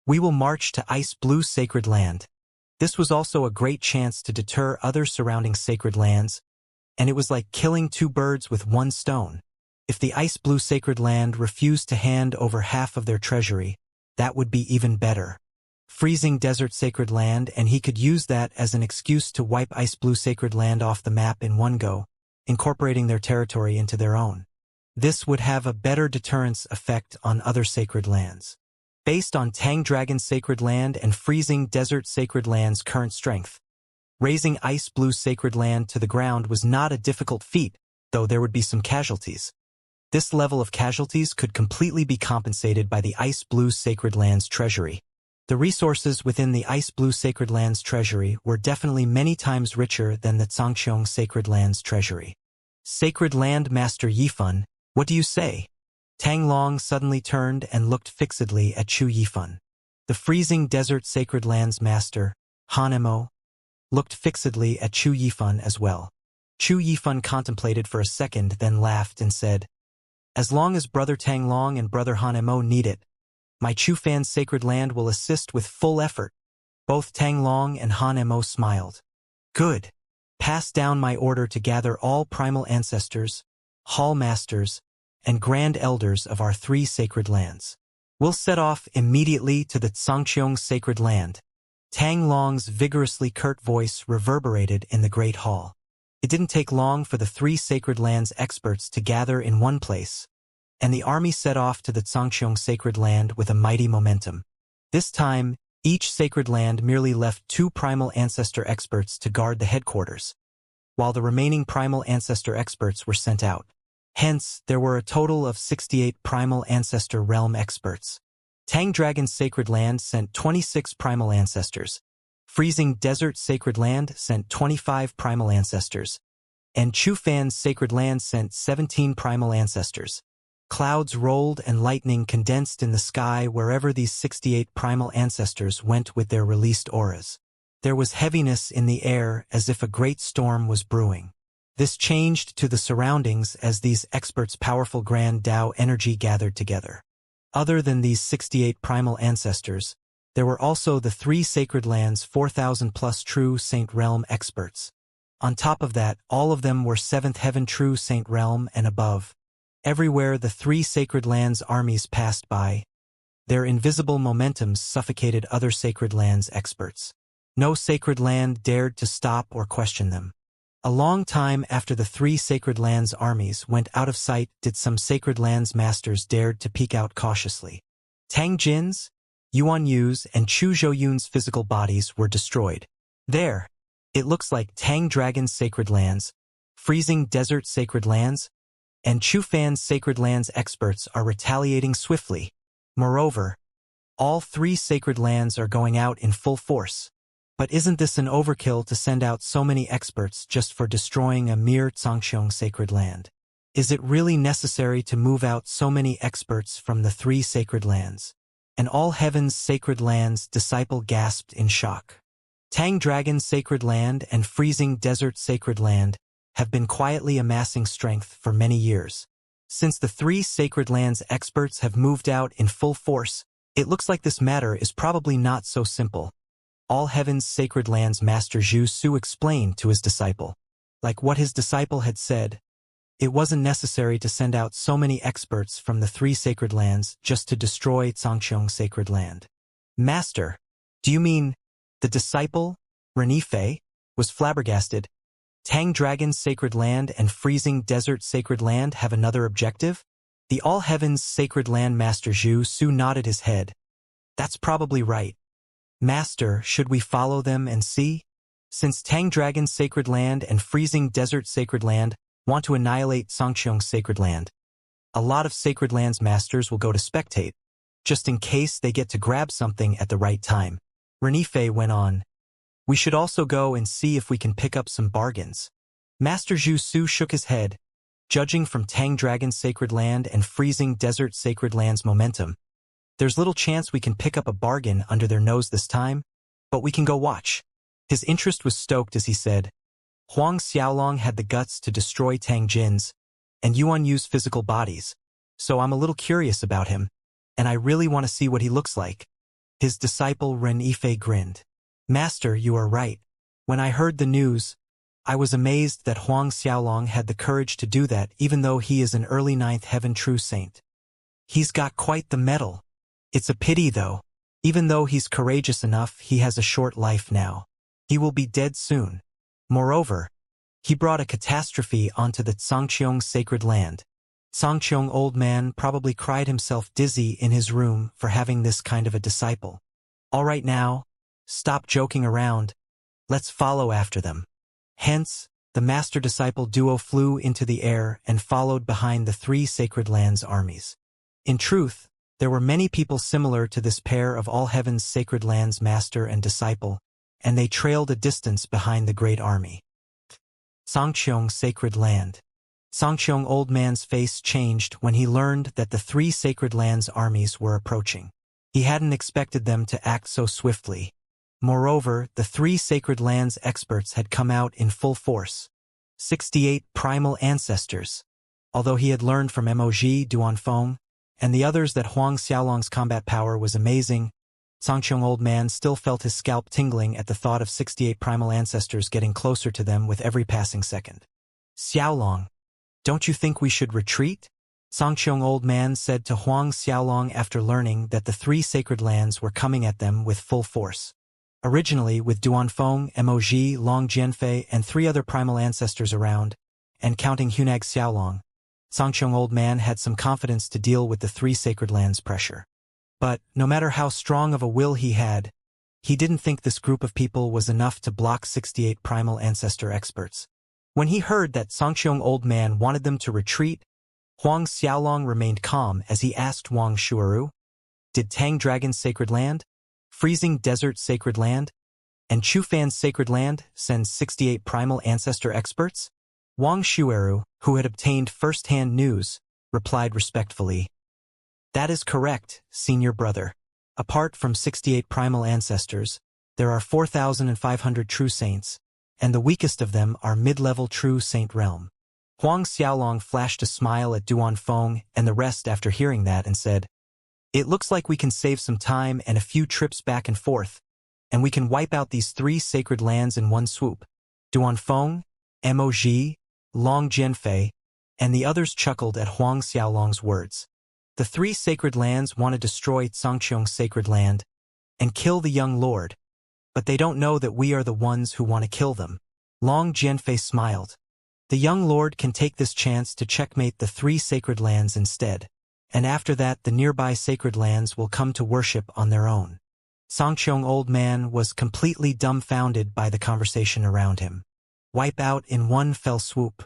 we will march to Ice Blue Sacred Land. This was also a great chance to deter other surrounding sacred lands, and it was like killing two birds with one stone. If the Ice Blue Sacred Land refused to hand over half of their treasury, that would be even better. Freezing Desert Sacred Land, and he could use that as an excuse to wipe Ice Blue Sacred Land off the map in one go, incorporating their territory into their own. This would have a better deterrence effect on other sacred lands. Based on Tang Dragon Sacred Land and Freezing Desert Sacred Land's current strength, raising Ice Blue Sacred Land to the ground was not a difficult feat, though there would be some casualties. This level of casualties could completely be compensated by the Ice Blue Sacred Land's treasury. The resources within the Ice Blue Sacred Land's treasury were definitely many times richer than the Xianxiong Sacred Land's treasury. Sacred Land Master Yifun, what do you say? Tang Long suddenly turned and looked fixedly at Chu Yifun. The Freezing Desert Sacred Land's master, Han Mo, looked fixedly at Chu Yifun as well. Chu Yifun contemplated for a second, then laughed and said, "As long as Brother Tang Long and Brother Han Mo need it, my Chu Fan's Sacred Land will assist with full effort." Both Tang Long and Han Mo smiled. "Good. Pass down my order to gather all primal ancestors, hall masters, and grand elders of our three sacred lands. We'll set off immediately to the Xianxiong Sacred Land." Tang Long's vigorously curt voice reverberated in the Great Hall. It didn't take long for the three sacred lands experts to gather in one place, and the army set off to the Xianxiong Sacred Land with a mighty momentum. This time, each sacred land merely left 2 primal ancestor experts to guard the headquarters, while the remaining primal ancestor experts were sent out. Hence, there were a total of 68 primal ancestor realm experts. Tang Dragon's Sacred Land sent 26 primal ancestors. Freezing Desert Sacred Land sent 25 primal ancestors. And Chu Fan's Sacred Land sent 17 primal ancestors. Clouds rolled and lightning condensed in the sky wherever these 68 primal ancestors went with their released auras. There was heaviness in the air as if a great storm was brewing. This changed to the surroundings as these experts' powerful Grand Tao energy gathered together. Other than these 68 primal ancestors, there were also the 3 sacred lands' 4,000+ true Saint Realm experts. On top of that, all of them were 7th Heaven true Saint Realm and above. Everywhere the 3 sacred lands' armies passed by, their invisible momentums suffocated other sacred lands' experts. No sacred land dared to stop or question them. A long time after the 3 sacred lands' armies went out of sight did some sacred lands' masters dared to peek out cautiously. Tang Jin's, Yuan Yu's and Chu Zhouyun's physical bodies were destroyed. There, it looks like Tang Dragon's sacred lands, Freezing Desert sacred lands, and Chu Fan's sacred lands experts are retaliating swiftly. Moreover, all three sacred lands are going out in full force. But isn't this an overkill to send out so many experts just for destroying a mere Zhangqiong sacred land? Is it really necessary to move out so many experts from the three sacred lands? And all heaven's sacred lands, disciple gasped in shock. Tang Dragon's sacred land and Freezing Desert sacred land have been quietly amassing strength for many years. Since the three sacred lands experts have moved out in full force, it looks like this matter is probably not so simple. All heaven's sacred lands Master Zhu Su explained to his disciple. Like what his disciple had said, it wasn't necessary to send out so many experts from the three sacred lands just to destroy Zhangqiong sacred land. Master, do you mean the disciple, Renife, was flabbergasted? Tang Dragon's sacred land and Freezing Desert sacred land have another objective? The All Heavens sacred land Master Zhu Su nodded his head. That's probably right. Master, should we follow them and see? Since Tang Dragon's sacred land and Freezing Desert sacred land want to annihilate Zhangqiong's sacred land, a lot of sacred lands masters will go to spectate, just in case they get to grab something at the right time. Renife went on. We should also go and see if we can pick up some bargains. Master Zhu Su shook his head. Judging from Tang Dragon's sacred land and Freezing Desert sacred land's momentum, there's little chance we can pick up a bargain under their nose this time, but we can go watch. His interest was stoked as he said, Huang Xiaolong had the guts to destroy Tang Jin's and Yuan Yu's physical bodies, so I'm a little curious about him, and I really want to see what he looks like. His disciple Ren Yifei grinned. Master, you are right. When I heard the news, I was amazed that Huang Xiaolong had the courage to do that even though he is an early ninth heaven true saint. He's got quite the mettle. It's a pity though. Even though he's courageous enough, he has a short life now. He will be dead soon. Moreover, he brought a catastrophe onto the Zhangqiong sacred land. Zhangqiong old man probably cried himself dizzy in his room for having this kind of a disciple. All right now, stop joking around. Let's follow after them. Hence, the master-disciple duo flew into the air and followed behind the three sacred lands' armies. In truth, there were many people similar to this pair of all heaven's sacred lands master and disciple, and they trailed a distance behind the great army. Zhangqiong sacred land. Zhangqiong old man's face changed when he learned that the three sacred lands' armies were approaching. He hadn't expected them to act so swiftly. Moreover, the three sacred lands experts had come out in full force. 68 primal ancestors. Although he had learned from Moj Duanfeng and the others that Huang Xiaolong's combat power was amazing, Zhangqiong old man still felt his scalp tingling at the thought of 68 primal ancestors getting closer to them with every passing second. Xiaolong, don't you think we should retreat? Zhangqiong old man said to Huang Xiaolong after learning that the three sacred lands were coming at them with full force. Originally, with Duanfeng, Moj, Long Jianfei, and three other primal ancestors around, and counting Hunag Xiaolong, Zhangqiong old man had some confidence to deal with the three sacred lands' pressure. But, no matter how strong of a will he had, he didn't think this group of people was enough to block 68 primal ancestor experts. When he heard that Zhangqiong old man wanted them to retreat, Huang Xiaolong remained calm as he asked Wang Shuaru, did Tang Dragon's sacred land, Freezing Desert sacred land, and Chu Fan's sacred land send 68 primal ancestor experts? Wang Shuaru, who had obtained first-hand news, replied respectfully, that is correct, senior brother. Apart from 68 primal ancestors, there are 4,500 true saints, and the weakest of them are mid-level true saint realm. Huang Xiaolong flashed a smile at Duanfeng and the rest after hearing that and said, it looks like we can save some time and a few trips back and forth, and we can wipe out these three sacred lands in one swoop. Duanfeng, Moj, Long Jianfei, and the others chuckled at Huang Xiaolong's words. The three sacred lands want to destroy Zhangqiong's sacred land and kill the young lord, but they don't know that we are the ones who want to kill them. Long Jianfei smiled. The young lord can take this chance to checkmate the three sacred lands instead. and after that the nearby sacred lands will come to worship on their own. Songqiong old man was completely dumbfounded by the conversation around him. Wipe out in one fell swoop.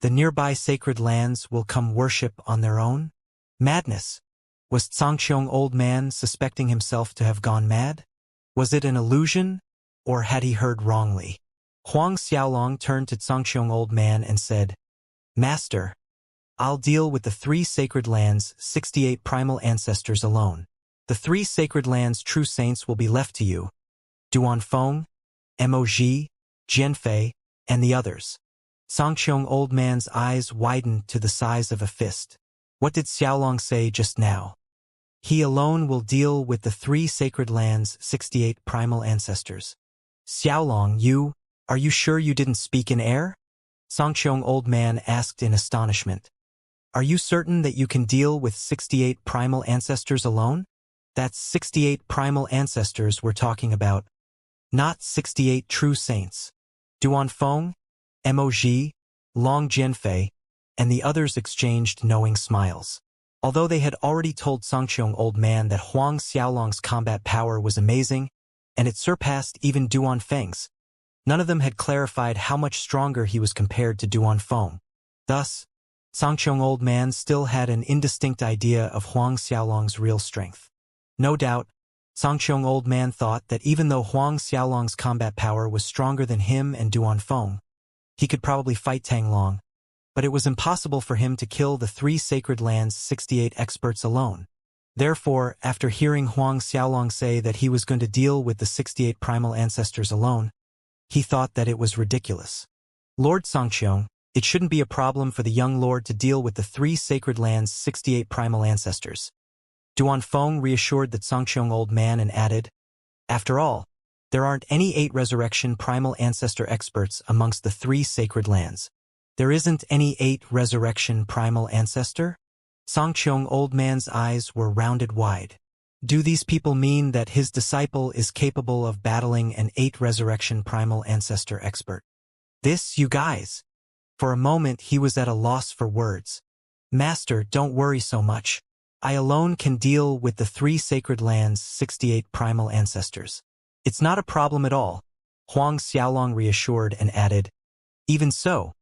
The nearby sacred lands will come worship on their own? Madness. Was Songqiong old man suspecting himself to have gone mad? Was it an illusion, or had he heard wrongly? Huang Xiaolong turned to Songqiong old man and said, Master, I'll deal with the 3 sacred lands' 68 primal ancestors alone. The 3 sacred lands' true saints will be left to you, Duanfeng, Moj, Jianfei, and the others. Songqiong old man's eyes widened to the size of a fist. What did Xiaolong say just now? He alone will deal with the 3 sacred lands' 68 primal ancestors. Xiaolong, are you sure you didn't speak in air? Songqiong old man asked in astonishment. Are you certain that you can deal with 68 primal ancestors alone? That's 68 primal ancestors we're talking about, not 68 true saints. Duanfeng, Moj, Long Jianfei, and the others exchanged knowing smiles. Although they had already told Songqiong old man that Huang Xiaolong's combat power was amazing, and it surpassed even Duanfeng's, none of them had clarified how much stronger he was compared to Duanfeng. Thus, Songqiong old man still had an indistinct idea of Huang Xiaolong's real strength. No doubt, Songqiong old man thought that even though Huang Xiaolong's combat power was stronger than him and Duanfeng, he could probably fight Tanglong, but it was impossible for him to kill the 3 sacred lands' 68 experts alone. Therefore, after hearing Huang Xiaolong say that he was going to deal with the 68 primal ancestors alone, he thought that it was ridiculous. Lord Songqiong, it shouldn't be a problem for the young lord to deal with the 3 sacred lands' 68 primal ancestors. Duanfeng reassured that Songqiong old man and added, After all, there aren't any 8 resurrection primal ancestor experts amongst the 3 sacred lands. There isn't any 8 resurrection primal ancestor? Songqiong old man's eyes were rounded wide. Do these people mean that his disciple is capable of battling an 8 resurrection primal ancestor expert? This, you guys. For a moment he was at a loss for words. Master, don't worry so much. I alone can deal with the 3 sacred lands' 68 primal ancestors. It's not a problem at all, Huang Xiaolong reassured and added, Even so,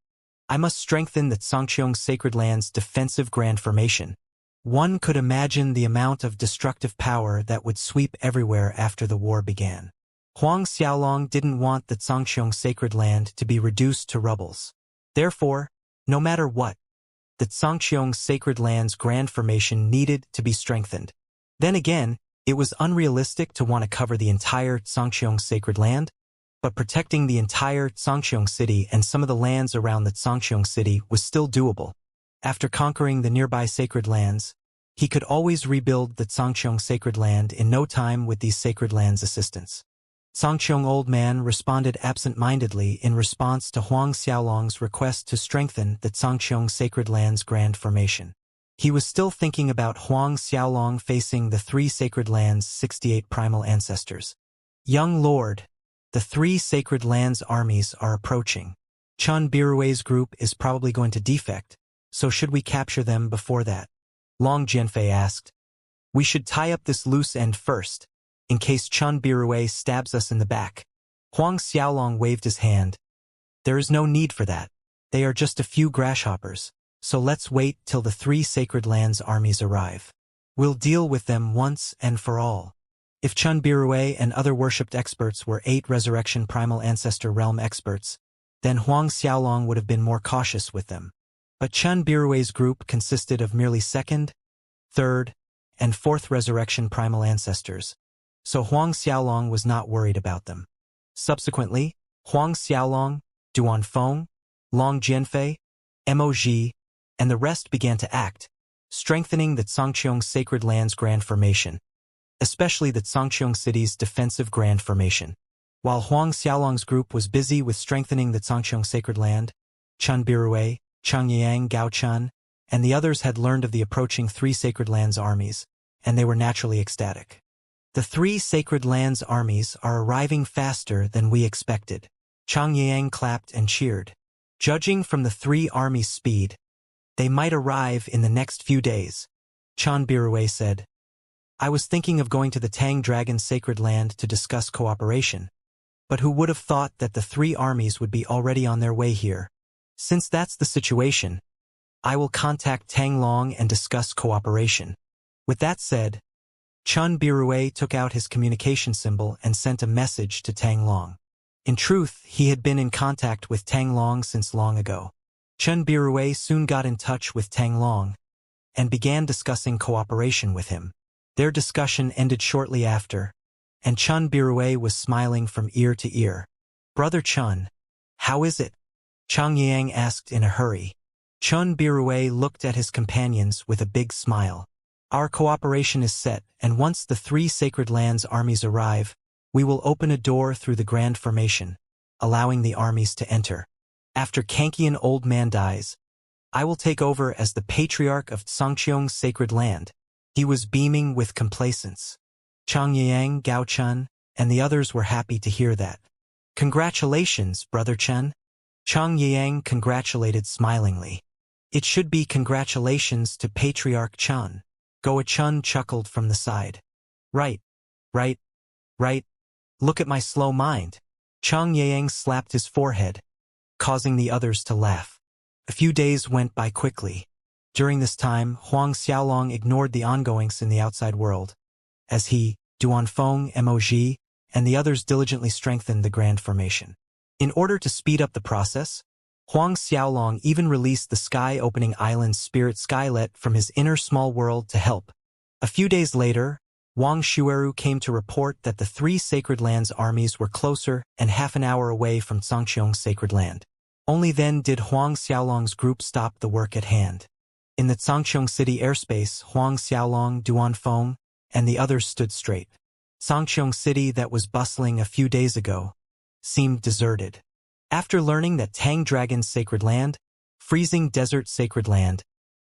I must strengthen the Songqiong sacred land's defensive grand formation. One could imagine the amount of destructive power that would sweep everywhere after the war began. Huang Xiaolong didn't want the Songqiong sacred land to be reduced to rubbles. Therefore, no matter what, the Songqiong sacred land's grand formation needed to be strengthened. Then again, it was unrealistic to want to cover the entire Songqiong sacred land, but protecting the entire Songqiong city and some of the lands around the Songqiong city was still doable. After conquering the nearby sacred lands, he could always rebuild the Songqiong sacred land in no time with these sacred lands' assistance. Songqiong old man responded absent-mindedly in response to Huang Xiaolong's request to strengthen the Songqiong sacred land's grand formation. He was still thinking about Huang Xiaolong facing the 3 sacred lands' 68 primal ancestors. Young lord, the 3 sacred lands' armies are approaching. Chun Birui's group is probably going to defect, so should we capture them before that? Long Jianfei asked. We should tie up this loose end first, in case Chun Birui stabs us in the back. Huang Xiaolong waved his hand. There is no need for that. They are just a few grasshoppers, so let's wait till the 3 sacred lands' armies arrive. We'll deal with them once and for all. If Chun Birui and other worshipped experts were 8 resurrection primal ancestor realm experts, then Huang Xiaolong would have been more cautious with them. But Chun Birui's group consisted of merely 2nd, 3rd, and 4th resurrection primal ancestors, so Huang Xiaolong was not worried about them. Subsequently, Huang Xiaolong, Duanfeng, Long Jianfei, Moj, and the rest began to act, strengthening the Songqiong sacred land's grand formation, especially the Songqiong city's defensive grand formation. While Huang Xiaolong's group was busy with strengthening the Songqiong sacred land, Chun Birui, Changyang Gaochun, and the others had learned of the approaching 3 sacred lands armies, and they were naturally ecstatic. The 3 sacred lands armies are arriving faster than we expected. Changyang clapped and cheered. Judging from the 3 armies' speed, they might arrive in the next few days. Chan Birue said. I was thinking of going to the Tang Dragon Sacred Land to discuss cooperation. But who would have thought that the three armies would be already on their way here? Since that's the situation, I will contact Tang Long and discuss cooperation. With that said, Chun Birue took out his communication symbol and sent a message to Tang Long. In truth, he had been in contact with Tang Long since long ago. Chun Birue soon got in touch with Tang Long and began discussing cooperation with him. Their discussion ended shortly after, and Chun Birue was smiling from ear to ear. Brother Chun, how is it? Chang Yang asked in a hurry. Chun Birue looked at his companions with a big smile. Our cooperation is set, and once the three Sacred Lands armies arrive, we will open a door through the Grand Formation, allowing the armies to enter. After Kankian Old Man dies, I will take over as the Patriarch of Xianxia's Sacred Land. He was beaming with complacence. Chang Yang, Gao Chun, and the others were happy to hear that. Congratulations, Brother Chun. Chang Yang congratulated smilingly. It should be congratulations to Patriarch Chun. Goa Chun chuckled from the side. Right. Look at my slow mind. Chang Yang slapped his forehead, causing the others to laugh. A few days went by quickly. During this time, Huang Xiaolong ignored the ongoings in the outside world, as he, Duanfeng, Moj, and the others diligently strengthened the Grand Formation. In order to speed up the process, Huang Xiaolong even released the sky-opening island's spirit Skylet from his inner small world to help. A few days later, Wang Shueru came to report that the three Sacred Lands armies were closer and half an hour away from Xianxia's Sacred Land. Only then did Huang Xiaolong's group stop the work at hand. In the Xianxia city airspace, Huang Xiaolong, Duanfeng, and the others stood straight. Xianxia city that was bustling a few days ago seemed deserted. After learning that Tang Dragon's Sacred Land, Freezing Desert Sacred Land,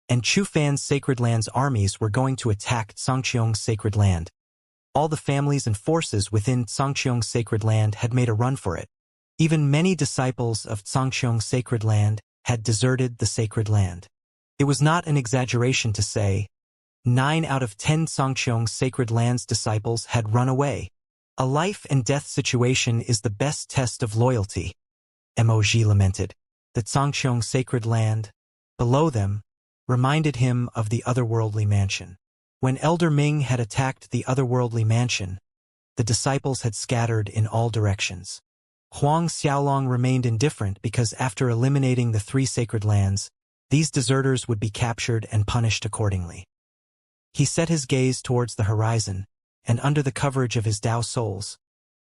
and Chufan's Sacred Land's armies were going to attack Xianxia's Sacred Land, all the families and forces within Xianxia's Sacred Land had made a run for it. Even many disciples of Xianxia's Sacred Land had deserted the Sacred Land. It was not an exaggeration to say 9 out of 10 Xianxia's Sacred Land's disciples had run away. A life-and-death situation is the best test of loyalty. Moj lamented. The Xianxia's Sacred Land, below them, reminded him of the otherworldly mansion. When Elder Ming had attacked the otherworldly mansion, the disciples had scattered in all directions. Huang Xiaolong remained indifferent because after eliminating the three Sacred Lands, these deserters would be captured and punished accordingly. He set his gaze towards the horizon, and under the coverage of his Dao souls,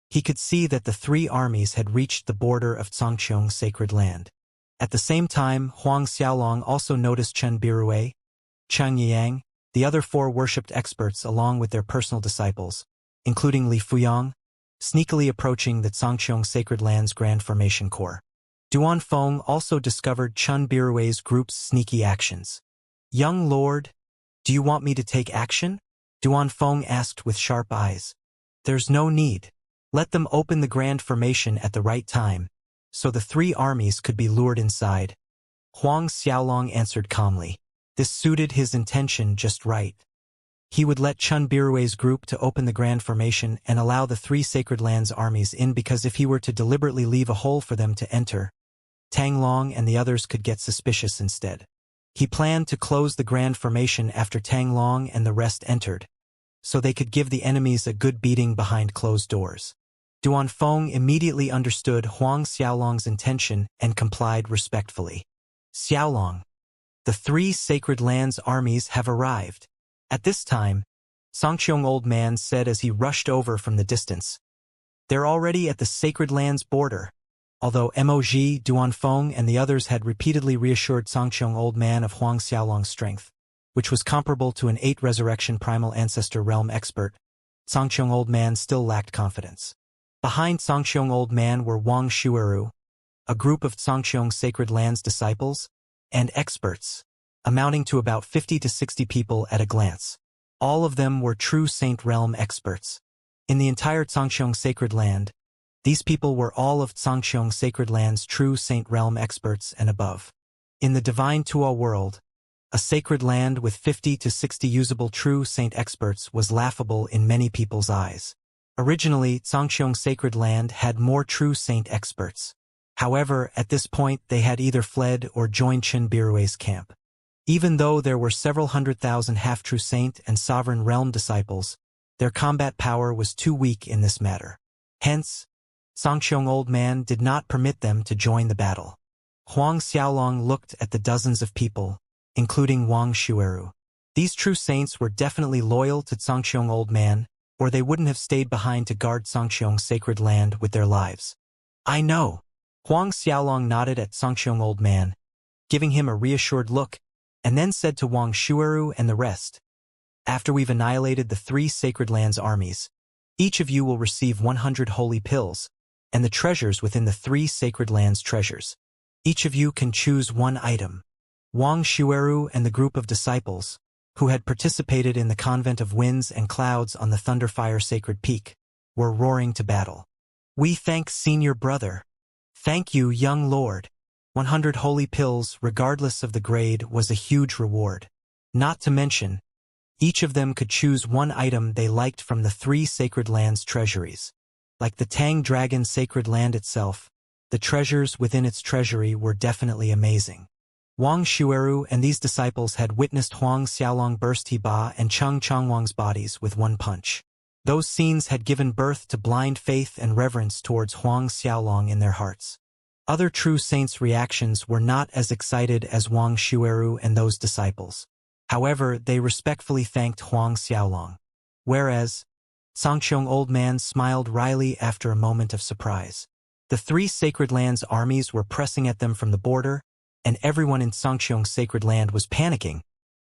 he could see that the three armies had reached the border of Xianxia's Sacred Land. At the same time, Huang Xiaolong also noticed Chun Birue, Chang Yang, the other four worshipped experts along with their personal disciples, including Li Fuyang, sneakily approaching the Xianxia's Sacred Land's Grand Formation Core. Duanfeng also discovered Chun Birue's group's sneaky actions. Young Lord, do you want me to take action? Duanfeng asked with sharp eyes. There's no need. Let them open the Grand Formation at the right time, so the three armies could be lured inside. Huang Xiaolong answered calmly. This suited his intention just right. He would let Chun Birue's group to open the Grand Formation and allow the three Sacred Lands armies in, because if he were to deliberately leave a hole for them to enter, Tang Long and the others could get suspicious instead. He planned to close the Grand Formation after Tang Long and the rest entered, so they could give the enemies a good beating behind closed doors. Duanfeng immediately understood Huang Xiaolong's intention and complied respectfully. Xiaolong, the three Sacred Lands armies have arrived. At this time, Xianxia's old man said as he rushed over from the distance. They're already at the Sacred Lands border. Although Moj, Duanfeng, and the others had repeatedly reassured Xianxia's old man of Huang Xiaolong's strength, which was comparable to an 8 resurrection primal ancestor realm expert, Xianxia's old man still lacked confidence. Behind Xianxia's old man were Wang Shueru, a group of Xianxia's Sacred Lands disciples, and experts, amounting to about 50 to 60 people at a glance. All of them were true Saint Realm experts. In the entire Xianxia's Sacred Land, these people were all of Xianxia's Sacred Land's true Saint Realm experts and above. In the Divine Tuo world, A sacred land with 50 to 60 usable true saint experts was laughable in many people's eyes. Originally, Xianxia's sacred land had more true saint experts. However, at this point they had either fled or joined Chen Birui's camp. Even though there were several 100,000 half-true saint and sovereign realm disciples, their combat power was too weak in this matter. Hence, Xianxia's old man did not permit them to join the battle. Huang Xiaolong looked at the dozens of people, including Wang Shueru. These true saints were definitely loyal to Xianxia's old man, or they wouldn't have stayed behind to guard Xianxia's sacred land with their lives. I know. Huang Xiaolong nodded at Xianxia's old man, giving him a reassured look, and then said to Wang Shueru and the rest, after we've annihilated the 3 Sacred Lands armies, each of you will receive 100 holy pills, and the treasures within the 3 Sacred Lands treasures. Each of you can choose one item. Wang Shueru and the group of disciples, who had participated in the Convent of Winds and Clouds on the Thunderfire Sacred Peak, were roaring to battle. We thank Senior Brother. Thank you, young lord. 100 holy pills, regardless of the grade, was a huge reward. Not to mention, each of them could choose one item they liked from the 3 Sacred Lands treasuries. Like the Tang Dragon Sacred Land itself, the treasures within its treasury were definitely amazing. Wang Shueru and these disciples had witnessed Huang Xiaolong burst Ba and Cheng Changwang's bodies with one punch. Those scenes had given birth to blind faith and reverence towards Huang Xiaolong in their hearts. Other true saints' reactions were not as excited as Wang Shueru and those disciples. However, they respectfully thanked Huang Xiaolong. Whereas, Xianxia's old man smiled wryly after a moment of surprise. The 3 Sacred Lands armies were pressing at them from the border, and everyone in Xianxia's sacred land was panicking.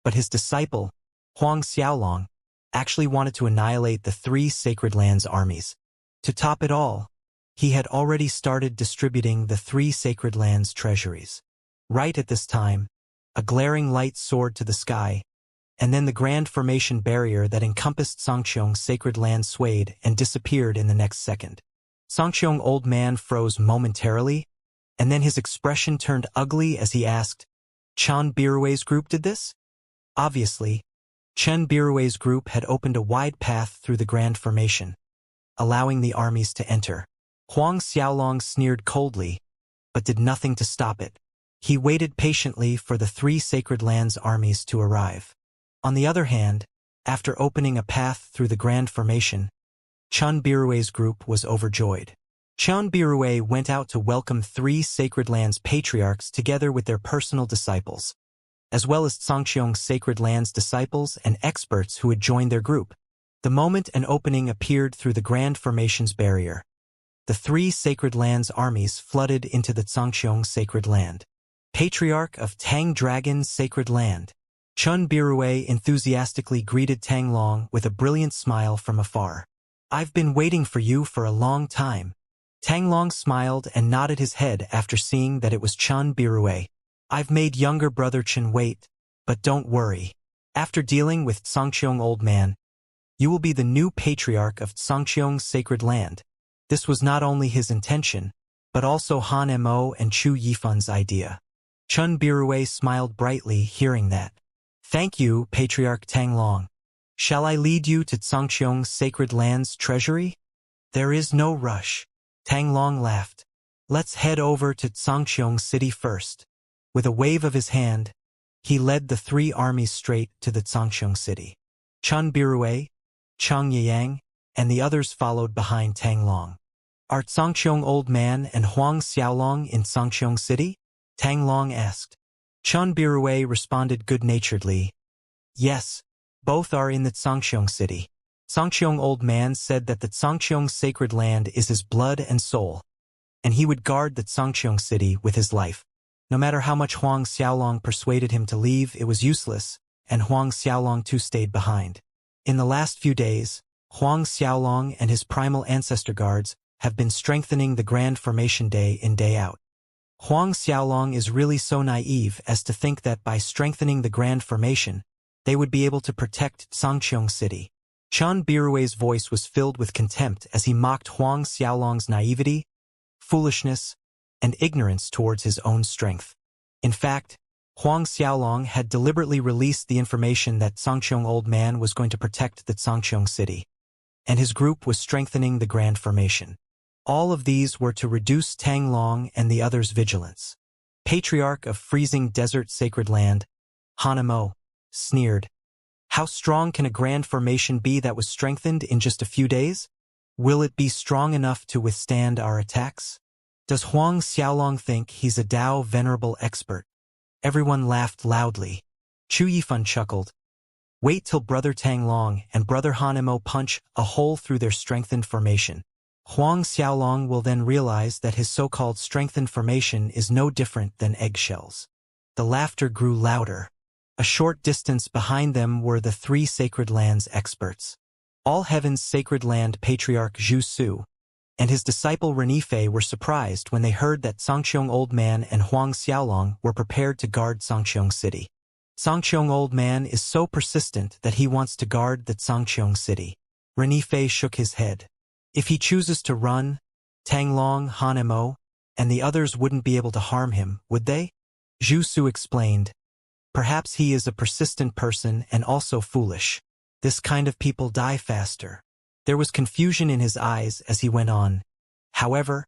But his disciple, Huang Xiaolong, actually wanted to annihilate the 3 Sacred Lands armies. To top it all, he had already started distributing the 3 Sacred Lands treasuries. Right at this time, a glaring light soared to the sky, and then the grand formation barrier that encompassed Xianxia's sacred land swayed and disappeared in the next second. Xianxia's old man froze momentarily, and then his expression turned ugly as he asked, Chen Birui's group did this? Obviously, Chen Birui's group had opened a wide path through the grand formation, allowing the armies to enter. Huang Xiaolong sneered coldly, but did nothing to stop it. He waited patiently for the 3 Sacred Lands armies to arrive. On the other hand, after opening a path through the grand formation, Chen Birui's group was overjoyed. Chen Birui went out to welcome 3 Sacred Lands patriarchs together with their personal disciples, as well as Xianxia's Sacred Lands disciples and experts who had joined their group. The moment an opening appeared through the grand formation's barrier, the 3 Sacred Lands armies flooded into the Xianxia's Sacred Land. Patriarch of Tang Dragon's Sacred Land, Chen Birui enthusiastically greeted Tang Long with a brilliant smile from afar. I've been waiting for you for a long time. Tang Long smiled and nodded his head after seeing that it was Chen Birui. I've made younger brother Chen wait, but don't worry. After dealing with Xianxia's old man, you will be the new patriarch of Xianxia's Sacred Land. This was not only his intention, but also Han Mo and Chu Yifun's idea. Chen Birui smiled brightly hearing that. Thank you, Patriarch Tang Long. Shall I lead you to Xianxia's Sacred Land's treasury? There is no rush. Tang Long laughed. Let's head over to Xianxia's city first. With a wave of his hand, he led the 3 armies straight to the Xianxia city. Chen Birui, Cheng Yang, and the others followed behind Tang Long. Are Xianxia's old man and Huang Xiaolong in Xianxia city? Tang Long asked. Chen Birui responded good-naturedly. Yes, both are in the Xianxia city. Xianxia's old man said that the Xianxia sacred land is his blood and soul, and he would guard the Xianxia city with his life. No matter how much Huang Xiaolong persuaded him to leave, it was useless, and Huang Xiaolong too stayed behind. In the last few days, Huang Xiaolong and his primal ancestor guards have been strengthening the Grand Formation day in day out. Huang Xiaolong is really so naive as to think that by strengthening the Grand Formation, they would be able to protect Xianxia City. Chen Birui's voice was filled with contempt as he mocked Huang Xiaolong's naivety, foolishness, and ignorance towards his own strength. In fact, Huang Xiaolong had deliberately released the information that Sangqiong Old Man was going to protect the Sangqiong city, and his group was strengthening the Grand Formation. All of these were to reduce Tang Long and the others' vigilance. Patriarch of freezing desert sacred land, Hanamo, sneered. How strong can a Grand Formation be that was strengthened in just a few days? Will it be strong enough to withstand our attacks? Does Huang Xiaolong think he's a Dao venerable expert? Everyone laughed loudly. Chu Yifan chuckled. Wait till Brother Tang Long and Brother Hanamo punch a hole through their strengthened formation. Huang Xiaolong will then realize that his so-called strengthened formation is no different than eggshells. The laughter grew louder. A short distance behind them were the three Sacred Lands experts. All Heaven's Sacred Land Patriarch Zhu Su and his disciple Renifei were surprised when they heard that Sangqiong Old Man and Huang Xiaolong were prepared to guard Sangqiong City. Sangqiong Old Man is so persistent that he wants to guard the Sangqiong City. Renifei shook his head. If he chooses to run, Tang Long, Hanemo, and the others wouldn't be able to harm him, would they? Zhu Su explained. Perhaps he is a persistent person and also foolish. This kind of people die faster. There was confusion in his eyes as he went on. However,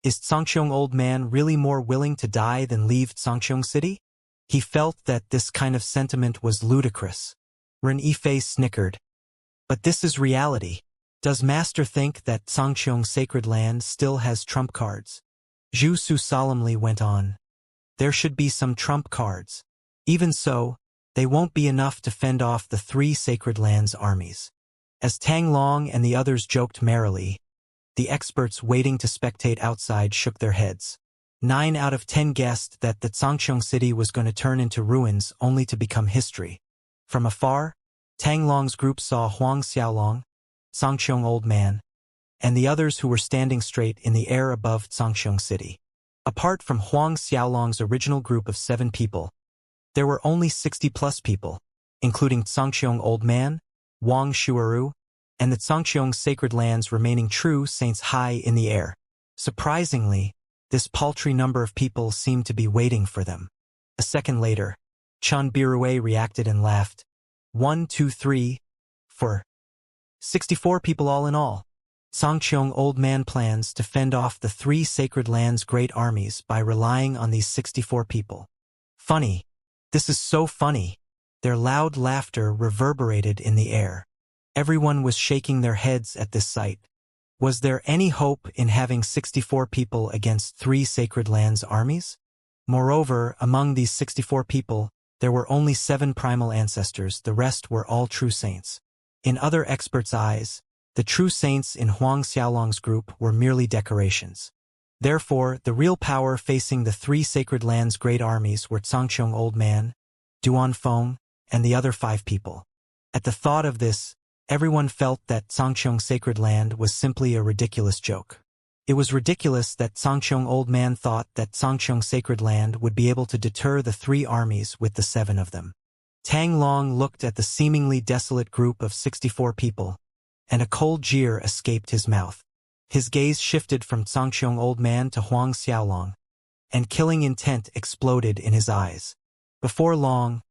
is Sangqiong Old Man really more willing to die than leave Sangqiong City? He felt that this kind of sentiment was ludicrous. Renifei snickered. But this is reality. Does Master think that Sangqiong Sacred Land still has trump cards? Zhu Su solemnly went on. There should be some trump cards. Even so, they won't be enough to fend off the three Sacred Lands armies. As Tang Long and the others joked merrily, the experts waiting to spectate outside shook their heads. 9 out of 10 guessed that the Sangqiong City was going to turn into ruins only to become history. From afar, Tang Long's group saw Huang Xiaolong, Sangqiong Old Man, and the others who were standing straight in the air above Sangqiong City. Apart from Huang Xiaolong's original group of 7 people, there were only 60-plus people, including Sangqiong Old Man, Wang Shuaru, and the Sangqiong Sacred Lands remaining true saints high in the air. Surprisingly, this paltry number of people seemed to be waiting for them. A second later, Chun Birue reacted and laughed. 1, 2, 3, 4. 64 people all in all. Sangqiong Old Man plans to fend off the three Sacred Lands' great armies by relying on these 64 people. Funny. This is so funny. Their loud laughter reverberated in the air. Everyone was shaking their heads at this sight. Was there any hope in having 64 people against three Sacred Lands armies? Moreover, among these 64 people, there were only 7 primal ancestors, the rest were all true saints. In other experts' eyes, the true saints in Huang Xiaolong's group were merely decorations. Therefore, the real power facing the three Sacred Lands' great armies were Sangqiong Old Man, Duan Feng, and the other 5 people. At the thought of this, everyone felt that Sangqiong Sacred Land was simply a ridiculous joke. It was ridiculous that Sangqiong Old Man thought that Sangqiong Sacred Land would be able to deter the 3 armies with the 7 of them. Tang Long looked at the seemingly desolate group of 64 people, and a cold jeer escaped his mouth. His gaze shifted from Sangqiong Old Man to Huang Xiaolong, and killing intent exploded in his eyes. Before long,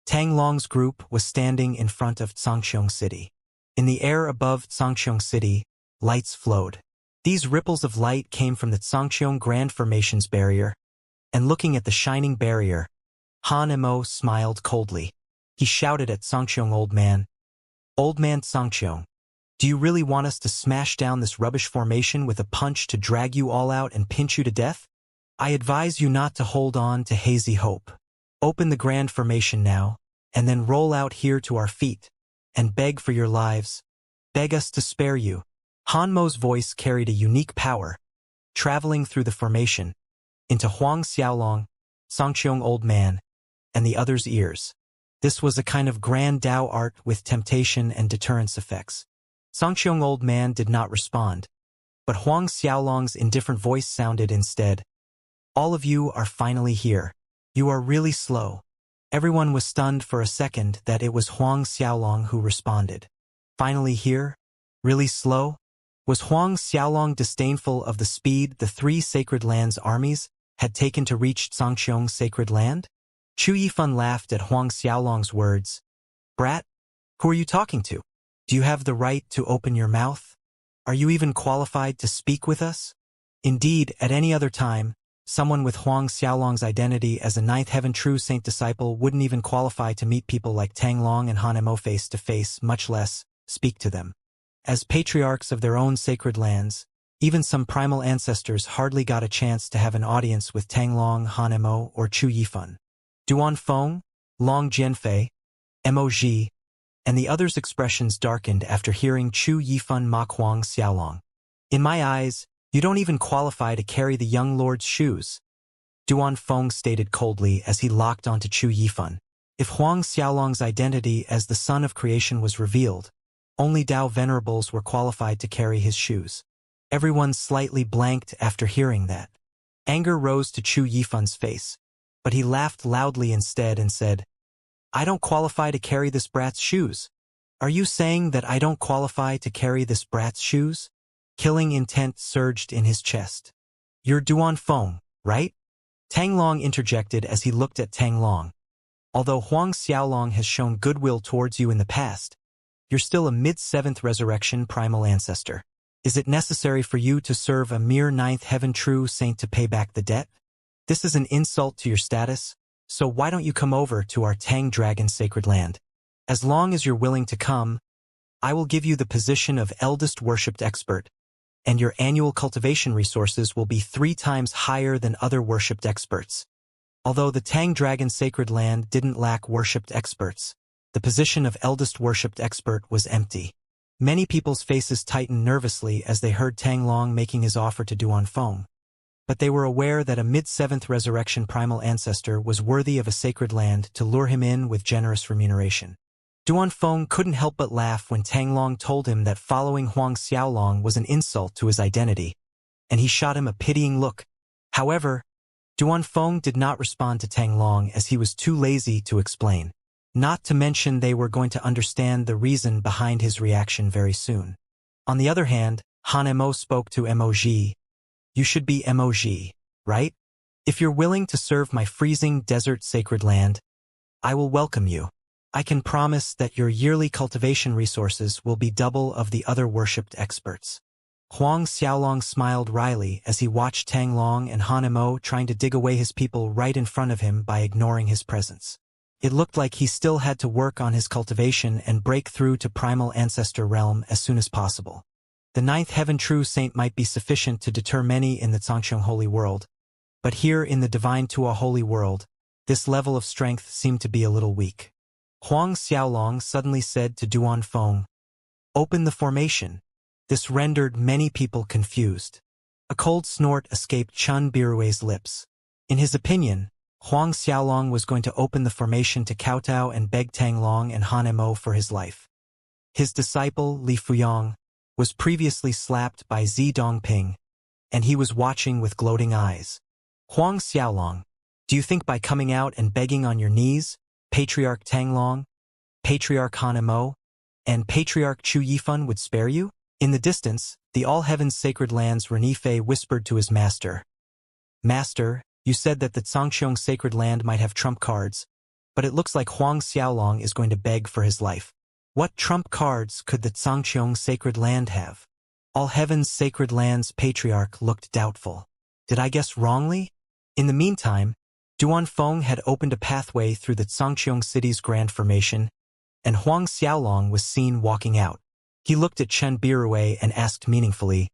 Tang Long's group was standing in front of Sangqiong City. In the air above Sangqiong City, lights flowed. These ripples of light came from the Sangqiong Grand Formation's barrier, and looking at the shining barrier, Han Mo smiled coldly. He shouted at Sangqiong Old Man, "Old Man Sangqiong, do you really want us to smash down this rubbish formation with a punch to drag you all out and pinch you to death? I advise you not to hold on to hazy hope. Open the Grand Formation now, and then roll out here to our feet, and beg for your lives. Beg us to spare you." Han Mo's voice carried a unique power, traveling through the formation, into Huang Xiaolong, Sangqiong Old Man, and the others' ears. This was a kind of grand Dao art with temptation and deterrence effects. Sangqiong Old Man did not respond, but Huang Xiaolong's indifferent voice sounded instead. "All of you are finally here. You are really slow." Everyone was stunned for a second that it was Huang Xiaolong who responded. "Finally here? Really slow?" Was Huang Xiaolong disdainful of the speed the three Sacred Lands armies had taken to reach Sangqiong Sacred Land? Chu Yifan laughed at Huang Xiaolong's words. Brat, who are you talking to? Do you have the right to open your mouth? Are you even qualified to speak with us? Indeed, at any other time, someone with Huang Xiaolong's identity as a ninth heaven true saint disciple wouldn't even qualify to meet people like Tang Long and Han Mo face to face, much less speak to them. As patriarchs of their own sacred lands, even some primal ancestors hardly got a chance to have an audience with Tang Long, Han Mo, or Chu Yifan. Duan Feng, Long Jianfei, Mo Ji, and the others' expressions darkened after hearing Chu Yifan mock Huang Xiaolong. In my eyes, you don't even qualify to carry the young lord's shoes, Duan Feng stated coldly as he locked onto Chu Yifan. If Huang Xiaolong's identity as the son of creation was revealed, only Dao venerables were qualified to carry his shoes. Everyone slightly blanked after hearing that. Anger rose to Chu Yifan's face, but he laughed loudly instead and said, I don't qualify to carry this brat's shoes. Are you saying that I don't qualify to carry this brat's shoes? Killing intent surged in his chest. You're Duan Feng, right? Tang Long interjected as he looked at Tang Long. Although Huang Xiaolong has shown goodwill towards you in the past, you're still a mid-7th resurrection primal ancestor. Is it necessary for you to serve a mere 9th heaven true saint to pay back the debt? This is an insult to your status, so why don't you come over to our Tang Dragon sacred land? As long as you're willing to come, I will give you the position of eldest worshipped expert, and your annual cultivation resources will be 3 times higher than other worshipped experts. Although the Tang Dragon sacred land didn't lack worshipped experts, the position of eldest worshipped expert was empty. Many people's faces tightened nervously as they heard Tang Long making his offer to Duan Feng, but they were aware that a mid-7th resurrection primal ancestor was worthy of a sacred land to lure him in with generous remuneration. Duan Feng couldn't help but laugh when Tang Long told him that following Huang Xiaolong was an insult to his identity, and he shot him a pitying look. However, Duan Feng did not respond to Tang Long as he was too lazy to explain. Not to mention they were going to understand the reason behind his reaction very soon. On the other hand, Han Mo spoke to Mo Ji. You should be Mo Ji, right? If you're willing to serve my freezing desert sacred land, I will welcome you. I can promise that your yearly cultivation resources will be double of the other worshipped experts. Huang Xiaolong smiled wryly as he watched Tang Long and Han Mo trying to dig away his people right in front of him by ignoring his presence. It looked like he still had to work on his cultivation and break through to primal ancestor realm as soon as possible. The 9th heaven true saint might be sufficient to deter many in the Zhangqiang holy world, but here in the divine Tua holy world, this level of strength seemed to be a little weak. Huang Xiaolong suddenly said to Duan Feng, Open the formation. This rendered many people confused. A cold snort escaped Chun Birui's lips. In his opinion, Huang Xiaolong was going to open the formation to kowtow and beg Tang Long and Han Mo for his life. His disciple, Li Fuyang, was previously slapped by Zi Dongping, and he was watching with gloating eyes. Huang Xiaolong, do you think by coming out and begging on your knees, Patriarch Tang Long, Patriarch Han Mo, and Patriarch Chu Yifan would spare you? In the distance, the all-heavens sacred lands Renifei whispered to his master. Master, you said that the Zhangqiang sacred land might have trump cards, but it looks like Huang Xiaolong is going to beg for his life. What trump cards could the Zhangqiang sacred land have? All heavens sacred land's patriarch looked doubtful. Did I guess wrongly? In the meantime, Duan Feng had opened a pathway through the Zhangqiang city's grand formation, and Huang Xiaolong was seen walking out. He looked at Chen Birui and asked meaningfully,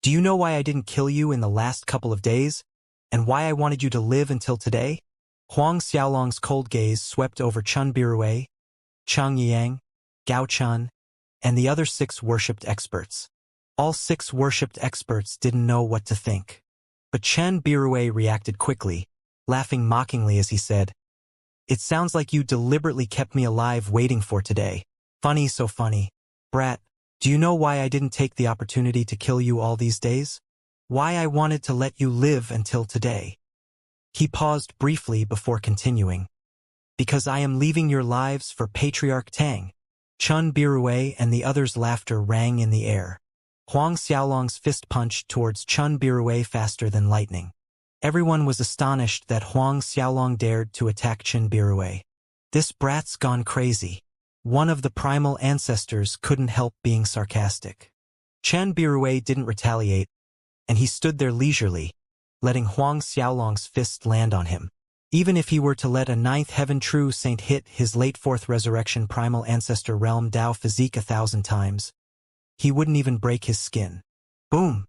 Do you know why I didn't kill you in the last couple of days, and why I wanted you to live until today? Huang Xiaolong's cold gaze swept over Chen Birui, Chang Yang, Gao Chun, and the other 6 worshipped experts. All 6 worshipped experts didn't know what to think. But Chen Birui reacted quickly, laughing mockingly as he said, It sounds like you deliberately kept me alive waiting for today. Funny so funny. Brat, do you know why I didn't take the opportunity to kill you all these days? Why I wanted to let you live until today? He paused briefly before continuing. Because I am leaving your lives for Patriarch Tang. Chun Birui and the others' laughter rang in the air. Huang Xiaolong's fist punched towards Chun Birui faster than lightning. Everyone was astonished that Huang Xiaolong dared to attack Chen Birue. This brat's gone crazy. One of the primal ancestors couldn't help being sarcastic. Chen Birue didn't retaliate, and he stood there leisurely, letting Huang Xiaolong's fist land on him. Even if he were to let a ninth heaven true saint hit his late fourth resurrection primal ancestor realm Dao physique 1,000 times, he wouldn't even break his skin. Boom!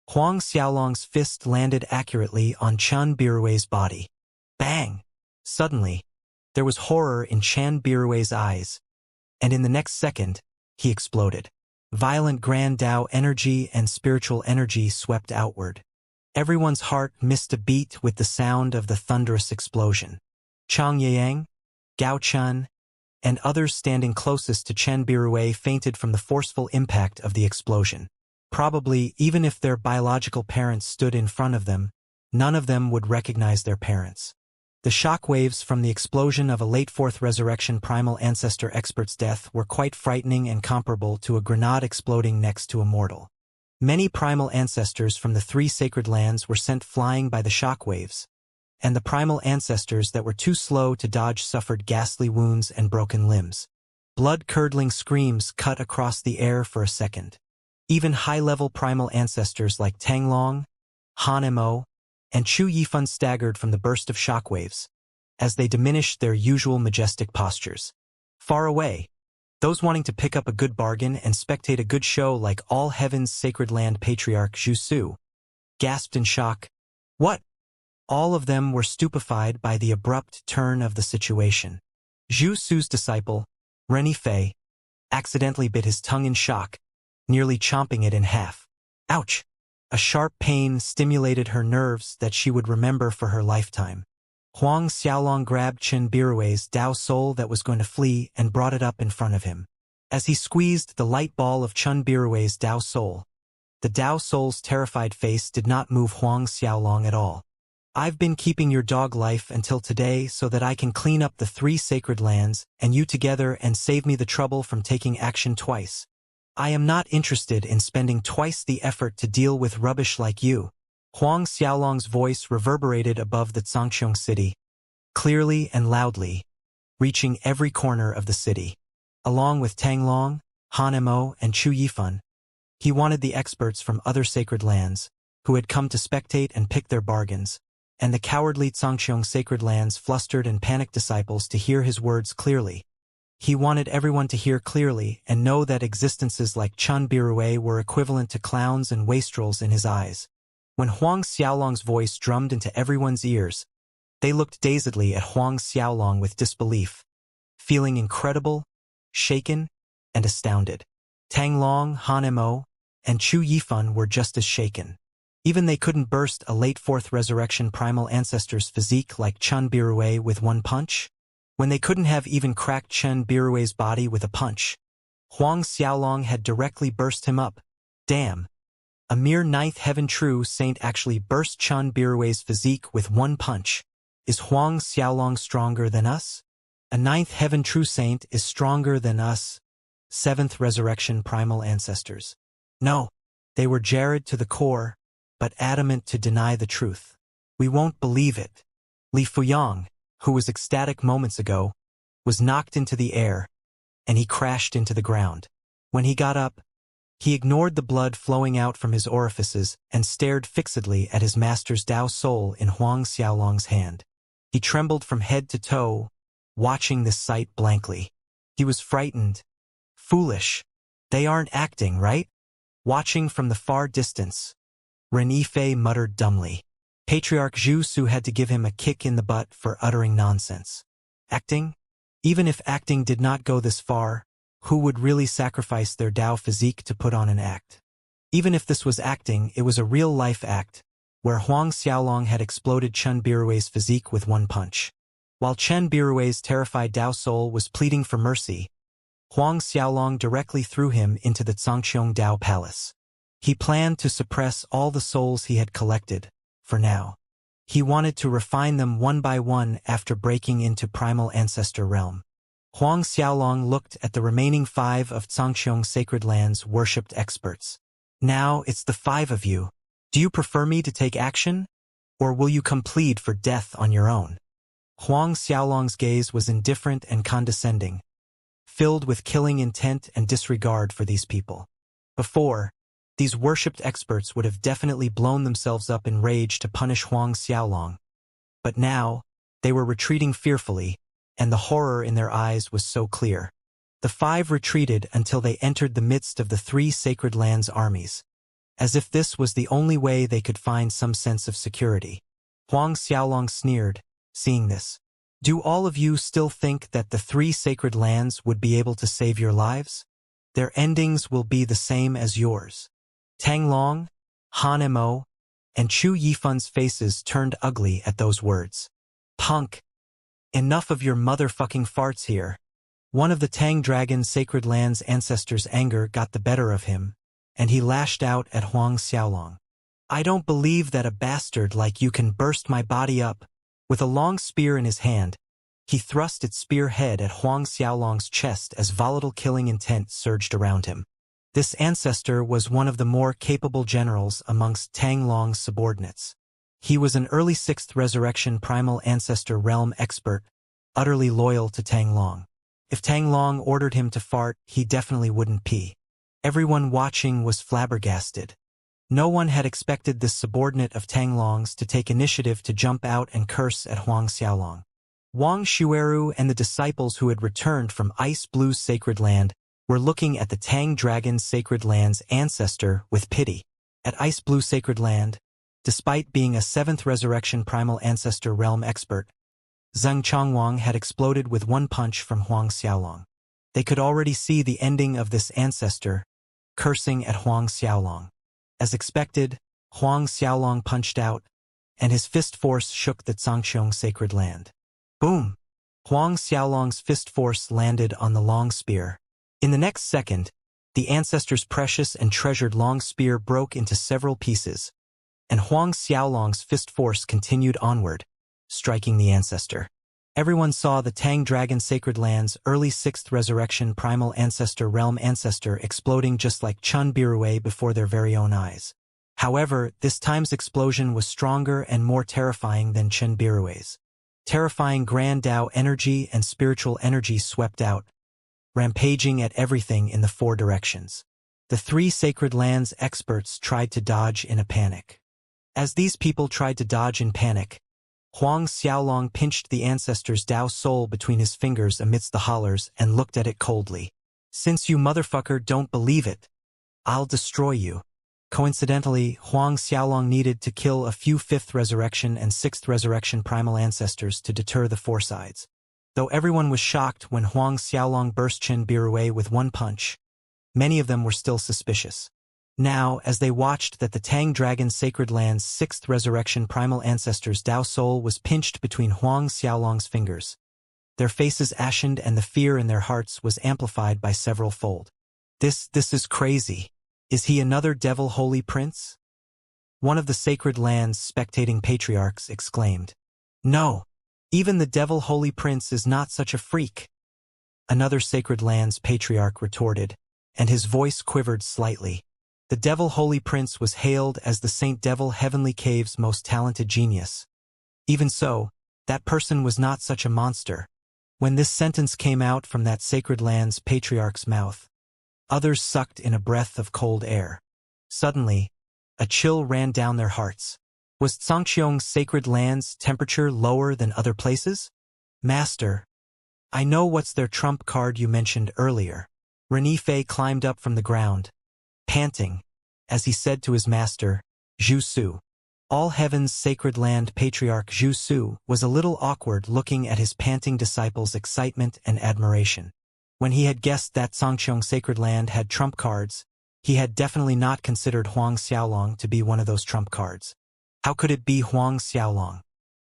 Huang Xiaolong's fist landed accurately on Chen Birue's body. Bang! Suddenly, there was horror in Chen Birue's eyes, and in the next second, he exploded. Violent grand Dao energy and spiritual energy swept outward. Everyone's heart missed a beat with the sound of the thunderous explosion. Chang Yang, Gao Chun, and others standing closest to Chen Birue fainted from the forceful impact of the explosion. Probably, even if their biological parents stood in front of them, none of them would recognize their parents. The shockwaves from the explosion of a late fourth resurrection primal ancestor expert's death were quite frightening and comparable to a grenade exploding next to Immortal. Many primal ancestors from the 3 sacred lands were sent flying by the shockwaves, and the primal ancestors that were too slow to dodge suffered ghastly wounds and broken limbs. Blood-curdling screams cut across the air for a second. Even high-level primal ancestors like Tanglong, Han Mo, and Chu Yifan staggered from the burst of shockwaves, as they diminished their usual majestic postures. Far away, those wanting to pick up a good bargain and spectate a good show like All Heaven's Sacred Land Patriarch Zhu Su gasped in shock. What? All of them were stupefied by the abrupt turn of the situation. Zhu Su's disciple, Reni Fei, accidentally bit his tongue in shock, nearly chomping it in half. Ouch! A sharp pain stimulated her nerves that she would remember for her lifetime. Huang Xiaolong grabbed Chen Birue's Dao soul that was going to flee and brought it up in front of him. As he squeezed the light ball of Chen Birue's Dao soul, the Dao soul's terrified face did not move Huang Xiaolong at all. I've been keeping your dog life until today so that I can clean up the 3 sacred lands and you together and save me the trouble from taking action twice. I am not interested in spending twice the effort to deal with rubbish like you. Huang Xiaolong's voice reverberated above the Xianxia city, clearly and loudly, reaching every corner of the city. Along with Tanglong, Han Mo, and Chu Yifan, he wanted the experts from other sacred lands, who had come to spectate and pick their bargains, and the cowardly Xianxia sacred lands flustered and panicked disciples to hear his words clearly. He wanted everyone to hear clearly and know that existences like Chen Birue were equivalent to clowns and wastrels in his eyes. When Huang Xiaolong's voice drummed into everyone's ears, they looked dazedly at Huang Xiaolong with disbelief, feeling incredible, shaken, and astounded. Tanglong, Han Mo, and Chu Yifan were just as shaken. Even they couldn't burst a late fourth resurrection primal ancestor's physique like Chen Birue with one punch. When they couldn't have even cracked Chen Birue's body with a punch, Huang Xiaolong had directly burst him up. Damn! A mere ninth heaven true saint actually burst Chen Birue's physique with one punch. Is Huang Xiaolong stronger than us? A ninth heaven true saint is stronger than us, 7th resurrection primal ancestors. No, they were jarred to the core, but adamant to deny the truth. We won't believe it. Li Fuyang, who was ecstatic moments ago, was knocked into the air, and he crashed into the ground. When he got up, he ignored the blood flowing out from his orifices and stared fixedly at his master's Dao soul in Huang Xiaolong's hand. He trembled from head to toe, watching this sight blankly. He was frightened. Foolish. They aren't acting, right? Watching from the far distance, Reni Fei muttered dumbly. Patriarch Zhu Su had to give him a kick in the butt for uttering nonsense. Acting? Even if acting did not go this far, who would really sacrifice their Dao physique to put on an act? Even if this was acting, it was a real-life act, where Huang Xiaolong had exploded Chen Birue's physique with one punch. While Chen Birue's terrified Dao soul was pleading for mercy, Huang Xiaolong directly threw him into the Xianxia Dao Palace. He planned to suppress all the souls he had collected, for now. He wanted to refine them one by one after breaking into primal ancestor realm. Huang Xiaolong looked at the remaining 5 of Xianxia sacred lands worshipped experts. Now it's the 5 of you. Do you prefer me to take action? Or will you come plead for death on your own? Huang Xiaolong's gaze was indifferent and condescending, filled with killing intent and disregard for these people. Before, these worshipped experts would have definitely blown themselves up in rage to punish Huang Xiaolong. But now, they were retreating fearfully, and the horror in their eyes was so clear. The five retreated until they entered the midst of the three Sacred Lands armies, as if this was the only way they could find some sense of security. Huang Xiaolong sneered, seeing this. Do all of you still think that the three Sacred Lands would be able to save your lives? Their endings will be the same as yours. Tang Long, Han Mo, and Chu Yifun's faces turned ugly at those words. Punk! Enough of your motherfucking farts here. One of the Tang Dragon's Sacred Lands ancestors' anger got the better of him, and he lashed out at Huang Xiaolong. I don't believe that a bastard like you can burst my body up. With a long spear in his hand, he thrust its spear head at Huang Xiaolong's chest as volatile killing intent surged around him. This ancestor was one of the more capable generals amongst Tang Long's subordinates. He was an early 6th Resurrection Primal Ancestor Realm expert, utterly loyal to Tang Long. If Tang Long ordered him to fart, he definitely wouldn't pee. Everyone watching was flabbergasted. No one had expected this subordinate of Tang Long's to take initiative to jump out and curse at Huang Xiaolong. Wang Xueru and the disciples who had returned from Ice Blue's Sacred Land were looking at the Tang Dragon's Sacred Land's ancestor with pity. At Ice Blue Sacred Land, despite being a 7th Resurrection Primal Ancestor Realm expert, Zheng Chongwang had exploded with one punch from Huang Xiaolong. They could already see the ending of this ancestor, cursing at Huang Xiaolong. As expected, Huang Xiaolong punched out, and his fist force shook the Zhangqiong Sacred Land. Boom! Huang Xiaolong's fist force landed on the long spear. In the next second, the ancestor's precious and treasured long spear broke into several pieces, and Huang Xiaolong's fist force continued onward, striking the ancestor. Everyone saw the Tang Dragon Sacred Land's early 6th Resurrection Primal Ancestor Realm ancestor exploding just like Chun Birue before their very own eyes. However, this time's explosion was stronger and more terrifying than Chun Birue's. Terrifying Grand Dao energy and spiritual energy swept out, rampaging at everything in the four directions. The three Sacred Lands experts tried to dodge in a panic. As these people tried to dodge in panic, Huang Xiaolong pinched the ancestor's Dao soul between his fingers amidst the hollers and looked at it coldly. Since you motherfucker don't believe it, I'll destroy you. Coincidentally, Huang Xiaolong needed to kill a few 5th Resurrection and 6th Resurrection Primal Ancestors to deter the four sides. Though everyone was shocked when Huang Xiaolong burst Chen Birue with one punch, many of them were still suspicious. Now, as they watched that the Tang Dragon Sacred Land's 6th Resurrection Primal Ancestor's Dao Soul was pinched between Huang Xiaolong's fingers, their faces ashened and the fear in their hearts was amplified by several fold. This is crazy. Is he another devil holy prince? One of the Sacred Land's spectating patriarchs exclaimed. No, even the devil holy prince is not such a freak. Another Sacred Land's patriarch retorted, and his voice quivered slightly. The Devil Holy Prince was hailed as the Saint Devil Heavenly Cave's most talented genius. Even so, that person was not such a monster. When this sentence came out from that Sacred Land's patriarch's mouth, others sucked in a breath of cold air. Suddenly, a chill ran down their hearts. Was Zhangqiong's Sacred Land's temperature lower than other places? Master, I know what's their trump card you mentioned earlier. Reni Fei climbed up from the ground, panting, as he said to his master, Zhu Su. All Heaven's Sacred Land Patriarch Zhu Su was a little awkward looking at his panting disciples' excitement and admiration. When he had guessed that Zhangqiong Sacred Land had trump cards, he had definitely not considered Huang Xiaolong to be one of those trump cards. How could it be Huang Xiaolong?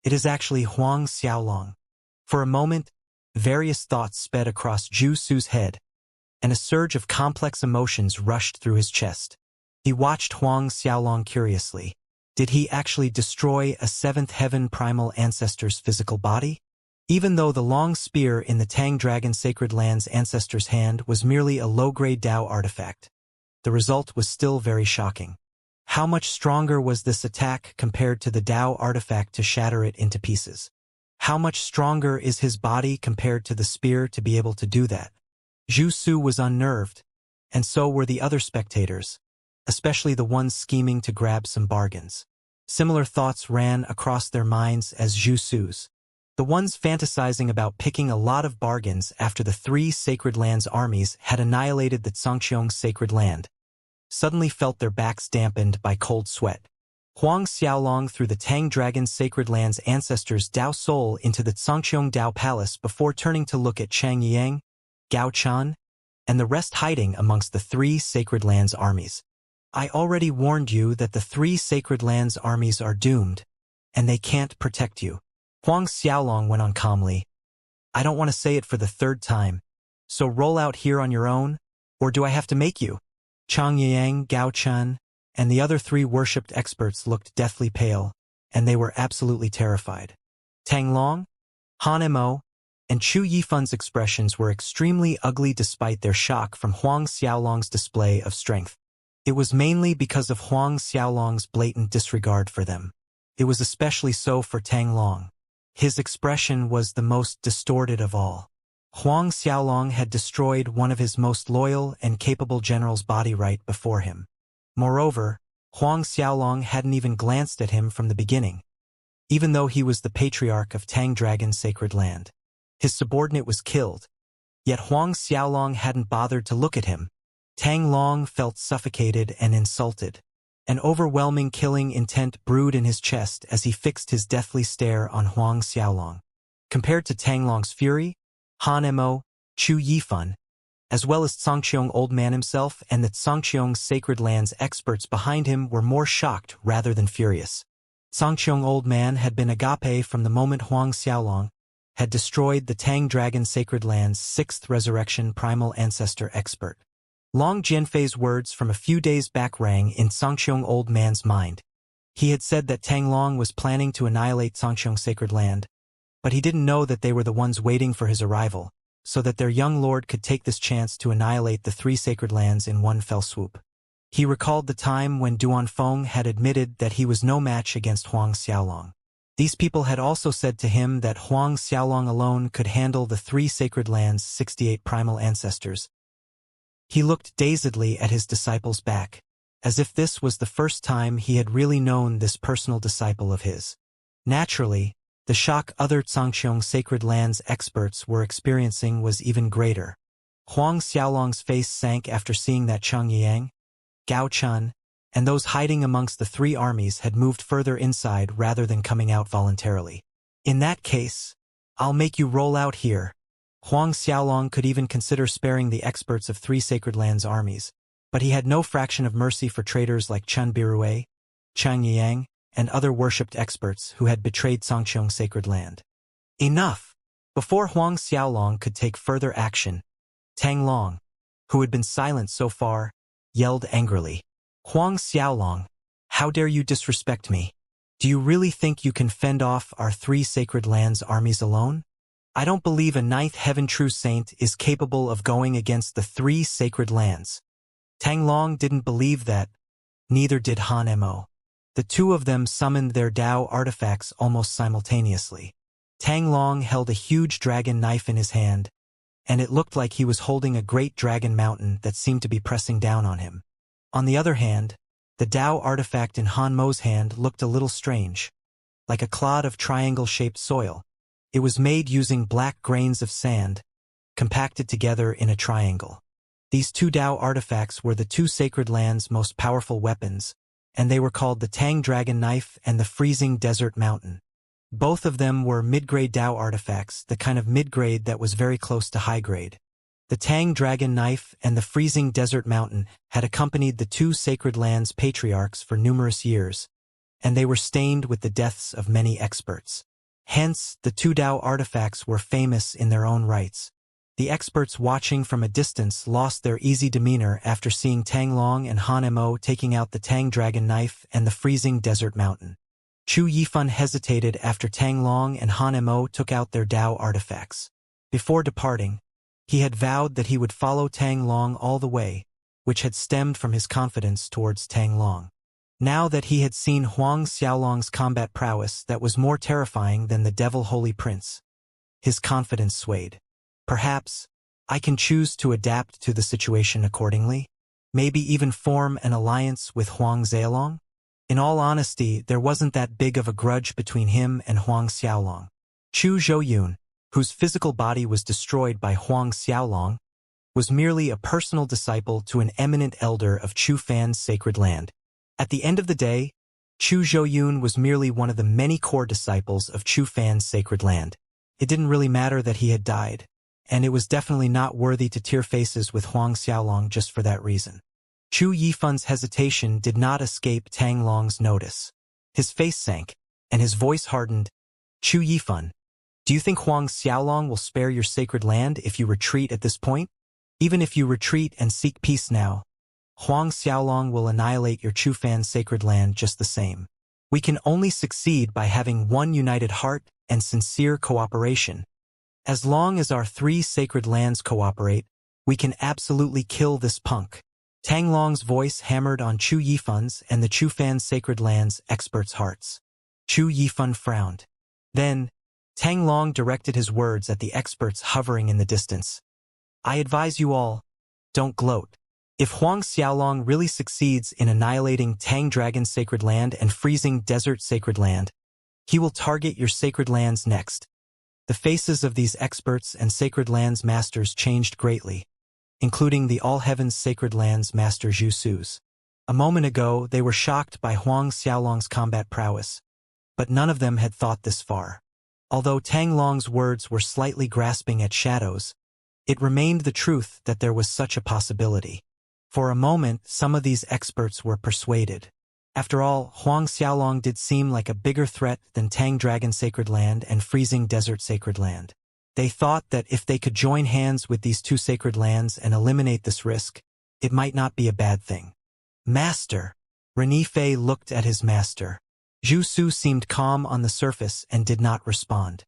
It is actually Huang Xiaolong. For a moment, various thoughts sped across Zhu Su's head, and a surge of complex emotions rushed through his chest. He watched Huang Xiaolong curiously. Did he actually destroy a 7th Heaven Primal Ancestor's physical body? Even though the long spear in the Tang Dragon Sacred Land's ancestor's hand was merely a low-grade Dao artifact, the result was still very shocking. How much stronger was this attack compared to the Dao artifact to shatter it into pieces? How much stronger is his body compared to the spear to be able to do that? Zhu Su was unnerved, and so were the other spectators, especially the ones scheming to grab some bargains. Similar thoughts ran across their minds as Zhu Su's. The ones fantasizing about picking a lot of bargains after the 3 Sacred Lands armies had annihilated the Xianxia Sacred Land suddenly felt their backs dampened by cold sweat. Huang Xiaolong threw the Tang Dragon's Sacred Land's ancestors' Dao soul into the Xianxia Dao Palace before turning to look at Chang Yang, Gao Chan, and the rest hiding amongst the 3 Sacred Lands armies. I already warned you that the 3 Sacred Lands armies are doomed, and they can't protect you. Huang Xiaolong went on calmly. I don't want to say it for the 3rd time, so roll out here on your own, or do I have to make you? Chang Yang, Gao Chan, and the other 3 worshipped experts looked deathly pale, and they were absolutely terrified. Tang Long, Han Mo, and Chu Yifun's expressions were extremely ugly despite their shock from Huang Xiaolong's display of strength. It was mainly because of Huang Xiaolong's blatant disregard for them. It was especially so for Tang Long. His expression was the most distorted of all. Huang Xiaolong had destroyed one of his most loyal and capable generals' body right before him. Moreover, Huang Xiaolong hadn't even glanced at him from the beginning, even though he was the patriarch of Tang Dragon's Sacred Land. His subordinate was killed, yet Huang Xiaolong hadn't bothered to look at him. Tang Long felt suffocated and insulted. An overwhelming killing intent brewed in his chest as he fixed his deathly stare on Huang Xiaolong. Compared to Tang Long's fury, Han Mo, Chu Yifun, as well as Xianxia Old Man himself and the Xianxia Sacred Lands experts behind him were more shocked rather than furious. Xianxia Old Man had been agape from the moment Huang Xiaolong had destroyed the Tang Dragon Sacred Land's 6th Resurrection Primal Ancestor expert. Long Jianfei's words from a few days back rang in Xianxia Old Man's mind. He had said that Tang Long was planning to annihilate Xianxia Sacred Land, but he didn't know that they were the ones waiting for his arrival, so that their young lord could take this chance to annihilate the 3 Sacred Lands in one fell swoop. He recalled the time when Duanfeng had admitted that he was no match against Huang Xiaolong. These people had also said to him that Huang Xiaolong alone could handle the 3 Sacred Lands' 68 primal ancestors. He looked dazedly at his disciple's back, as if this was the first time he had really known this personal disciple of his. Naturally, the shock other Xianxia Sacred Lands experts were experiencing was even greater. Huang Xiaolong's face sank after seeing that Chang Yang, Gao Chan, and those hiding amongst the 3 armies had moved further inside rather than coming out voluntarily. In that case, I'll make you roll out here. Huang Xiaolong could even consider sparing the experts of 3 Sacred Lands armies, but he had no fraction of mercy for traitors like Chen Birue, Chang Yang, and other worshipped experts who had betrayed Xianxia Sacred Land. Enough! Before Huang Xiaolong could take further action, Tang Long, who had been silent so far, yelled angrily. Huang Xiaolong, how dare you disrespect me? Do you really think you can fend off our 3 Sacred Lands armies alone? I don't believe a 9th Heaven True Saint is capable of going against the 3 Sacred Lands. Tang Long didn't believe that, neither did Han Mo. The 2 of them summoned their Dao artifacts almost simultaneously. Tang Long held a huge dragon knife in his hand, and it looked like he was holding a great dragon mountain that seemed to be pressing down on him. On the other hand, the Dao artifact in Han Mo's hand looked a little strange. Like a clod of triangle-shaped soil, it was made using black grains of sand, compacted together in a triangle. These 2 Dao artifacts were the 2 Sacred Lands' most powerful weapons, and they were called the Tang Dragon Knife and the Freezing Desert Mountain. Both of them were mid-grade Dao artifacts, the kind of mid-grade that was very close to high-grade. The Tang Dragon Knife and the Freezing Desert Mountain had accompanied the 2 Sacred Lands patriarchs for numerous years, and they were stained with the deaths of many experts. Hence, the 2 Dao artifacts were famous in their own rights. The experts watching from a distance lost their easy demeanor after seeing Tang Long and Han Mo taking out the Tang Dragon Knife and the Freezing Desert Mountain. Chu Yifun hesitated after Tang Long and Han Mo took out their Dao artifacts. Before departing, he had vowed that he would follow Tang Long all the way, which had stemmed from his confidence towards Tang Long. Now that he had seen Huang Xiaolong's combat prowess that was more terrifying than the Devil Holy Prince, his confidence swayed. Perhaps, I can choose to adapt to the situation accordingly? Maybe even form an alliance with Huang Xiaolong? In all honesty, there wasn't that big of a grudge between him and Huang Xiaolong. Chu Zhouyun, whose physical body was destroyed by Huang Xiaolong, was merely a personal disciple to an eminent elder of Chu Fan's sacred land. At the end of the day, Chu Zhouyun was merely one of the many core disciples of Chu Fan's sacred land. It didn't really matter that he had died, and it was definitely not worthy to tear faces with Huang Xiaolong just for that reason. Chu Yifan's hesitation did not escape Tang Long's notice. His face sank, and his voice hardened. Chu Yifan, do you think Huang Xiaolong will spare your sacred land if you retreat at this point? Even if you retreat and seek peace now, Huang Xiaolong will annihilate your Chu Fan's sacred land just the same. We can only succeed by having one united heart and sincere cooperation. As long as our 3 sacred lands cooperate, we can absolutely kill this punk. Tang Long's voice hammered on Chu Yifan's and the Chu Fan's sacred lands experts' hearts. Chu Yifan frowned. Then, Tang Long directed his words at the experts hovering in the distance. I advise you all, don't gloat. If Huang Xiaolong really succeeds in annihilating Tang Dragon's sacred land and freezing Desert sacred land, he will target your sacred lands next. The faces of these experts and sacred lands masters changed greatly, including the All Heavens Sacred Lands Master Zhu Su's. A moment ago, they were shocked by Huang Xiaolong's combat prowess, but none of them had thought this far. Although Tang Long's words were slightly grasping at shadows, it remained the truth that there was such a possibility. For a moment, some of these experts were persuaded. After all, Huang Xiaolong did seem like a bigger threat than Tang Dragon Sacred Land and Freezing Desert Sacred Land. They thought that if they could join hands with these 2 sacred lands and eliminate this risk, it might not be a bad thing. Master! Renifei looked at his master. Zhu Su seemed calm on the surface and did not respond.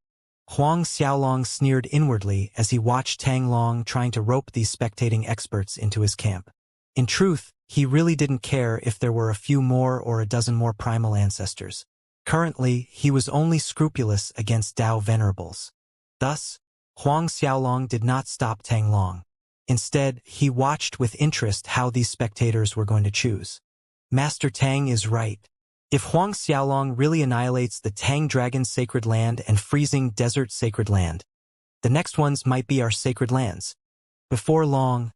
Huang Xiaolong sneered inwardly as he watched Tang Long trying to rope these spectating experts into his camp. In truth, he really didn't care if there were a few more or a dozen more primal ancestors. Currently, he was only scrupulous against Dao Venerables. Thus, Huang Xiaolong did not stop Tang Long. Instead, he watched with interest how these spectators were going to choose. Master Tang is right. If Huang Xiaolong really annihilates the Tang Dragon Sacred Land and Freezing Desert Sacred Land, the next ones might be our sacred lands. Before long,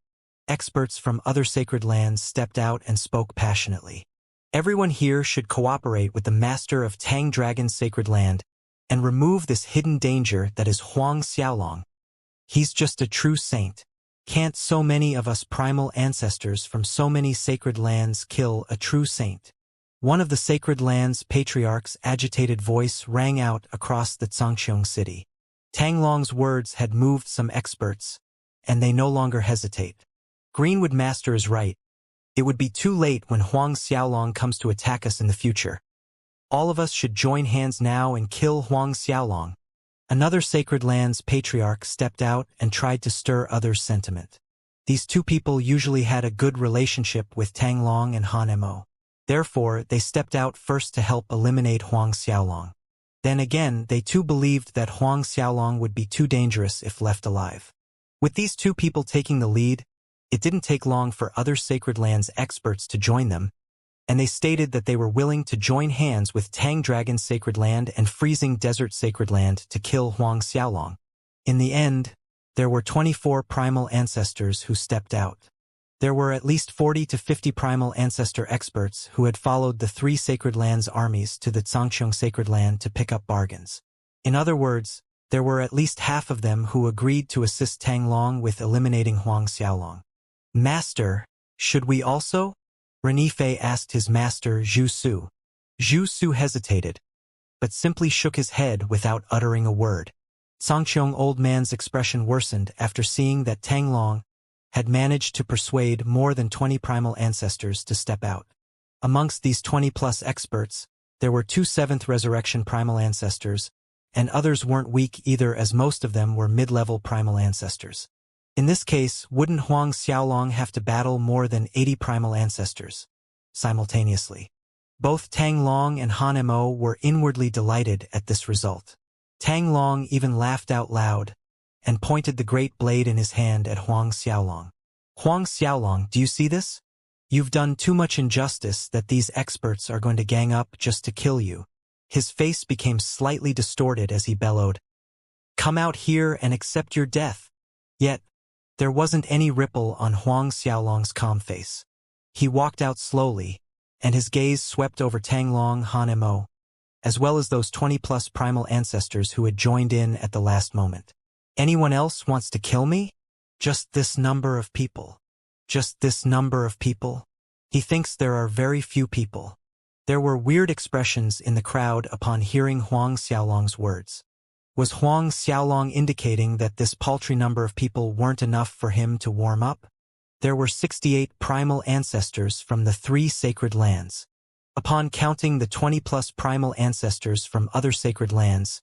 experts from other sacred lands stepped out and spoke passionately. Everyone here should cooperate with the master of Tang Dragon's sacred land and remove this hidden danger that is Huang Xiaolong. He's just a true saint. Can't so many of us primal ancestors from so many sacred lands kill a true saint? One of the sacred land's patriarch's agitated voice rang out across the Xianxia city. Tang Long's words had moved some experts, and they no longer hesitate. Greenwood Master is right. It would be too late when Huang Xiaolong comes to attack us in the future. All of us should join hands now and kill Huang Xiaolong. Another sacred land's patriarch stepped out and tried to stir others' sentiment. These 2 people usually had a good relationship with Tang Long and Han Mo. Therefore, they stepped out first to help eliminate Huang Xiaolong. Then again, they too believed that Huang Xiaolong would be too dangerous if left alive. With these 2 people taking the lead, it didn't take long for other sacred lands experts to join them, and they stated that they were willing to join hands with Tang Dragon's sacred land and Freezing Desert sacred land to kill Huang Xiaolong. In the end, there were 24 primal ancestors who stepped out. There were at least 40 to 50 primal ancestor experts who had followed the 3 sacred lands' armies to the Xianxia sacred land to pick up bargains. In other words, there were at least half of them who agreed to assist Tang Long with eliminating Huang Xiaolong. Master, should we also? Renifei asked his master Zhu Su. Zhu Su hesitated, but simply shook his head without uttering a word. Xianxia old man's expression worsened after seeing that Tang Long had managed to persuade more than 20 primal ancestors to step out. Amongst these 20-plus experts, there were 2 7th resurrection primal ancestors, and others weren't weak either as most of them were mid-level primal ancestors. In this case, wouldn't Huang Xiaolong have to battle more than 80 primal ancestors simultaneously? Both Tang Long and Han Mo were inwardly delighted at this result. Tang Long even laughed out loud and pointed the great blade in his hand at Huang Xiaolong. Huang Xiaolong, do you see this? You've done too much injustice that these experts are going to gang up just to kill you. His face became slightly distorted as he bellowed, "Come out here and accept your death." Yet, there wasn't any ripple on Huang Xiaolong's calm face. He walked out slowly, and his gaze swept over Tang Long, Han Mo, as well as those 20-plus primal ancestors who had joined in at the last moment. Anyone else wants to kill me? Just this number of people. Just this number of people? He thinks there are very few people. There were weird expressions in the crowd upon hearing Huang Xiaolong's words. Was Huang Xiaolong indicating that this paltry number of people weren't enough for him to warm up? There were 68 primal ancestors from the 3 sacred lands. Upon counting the 20-plus primal ancestors from other sacred lands,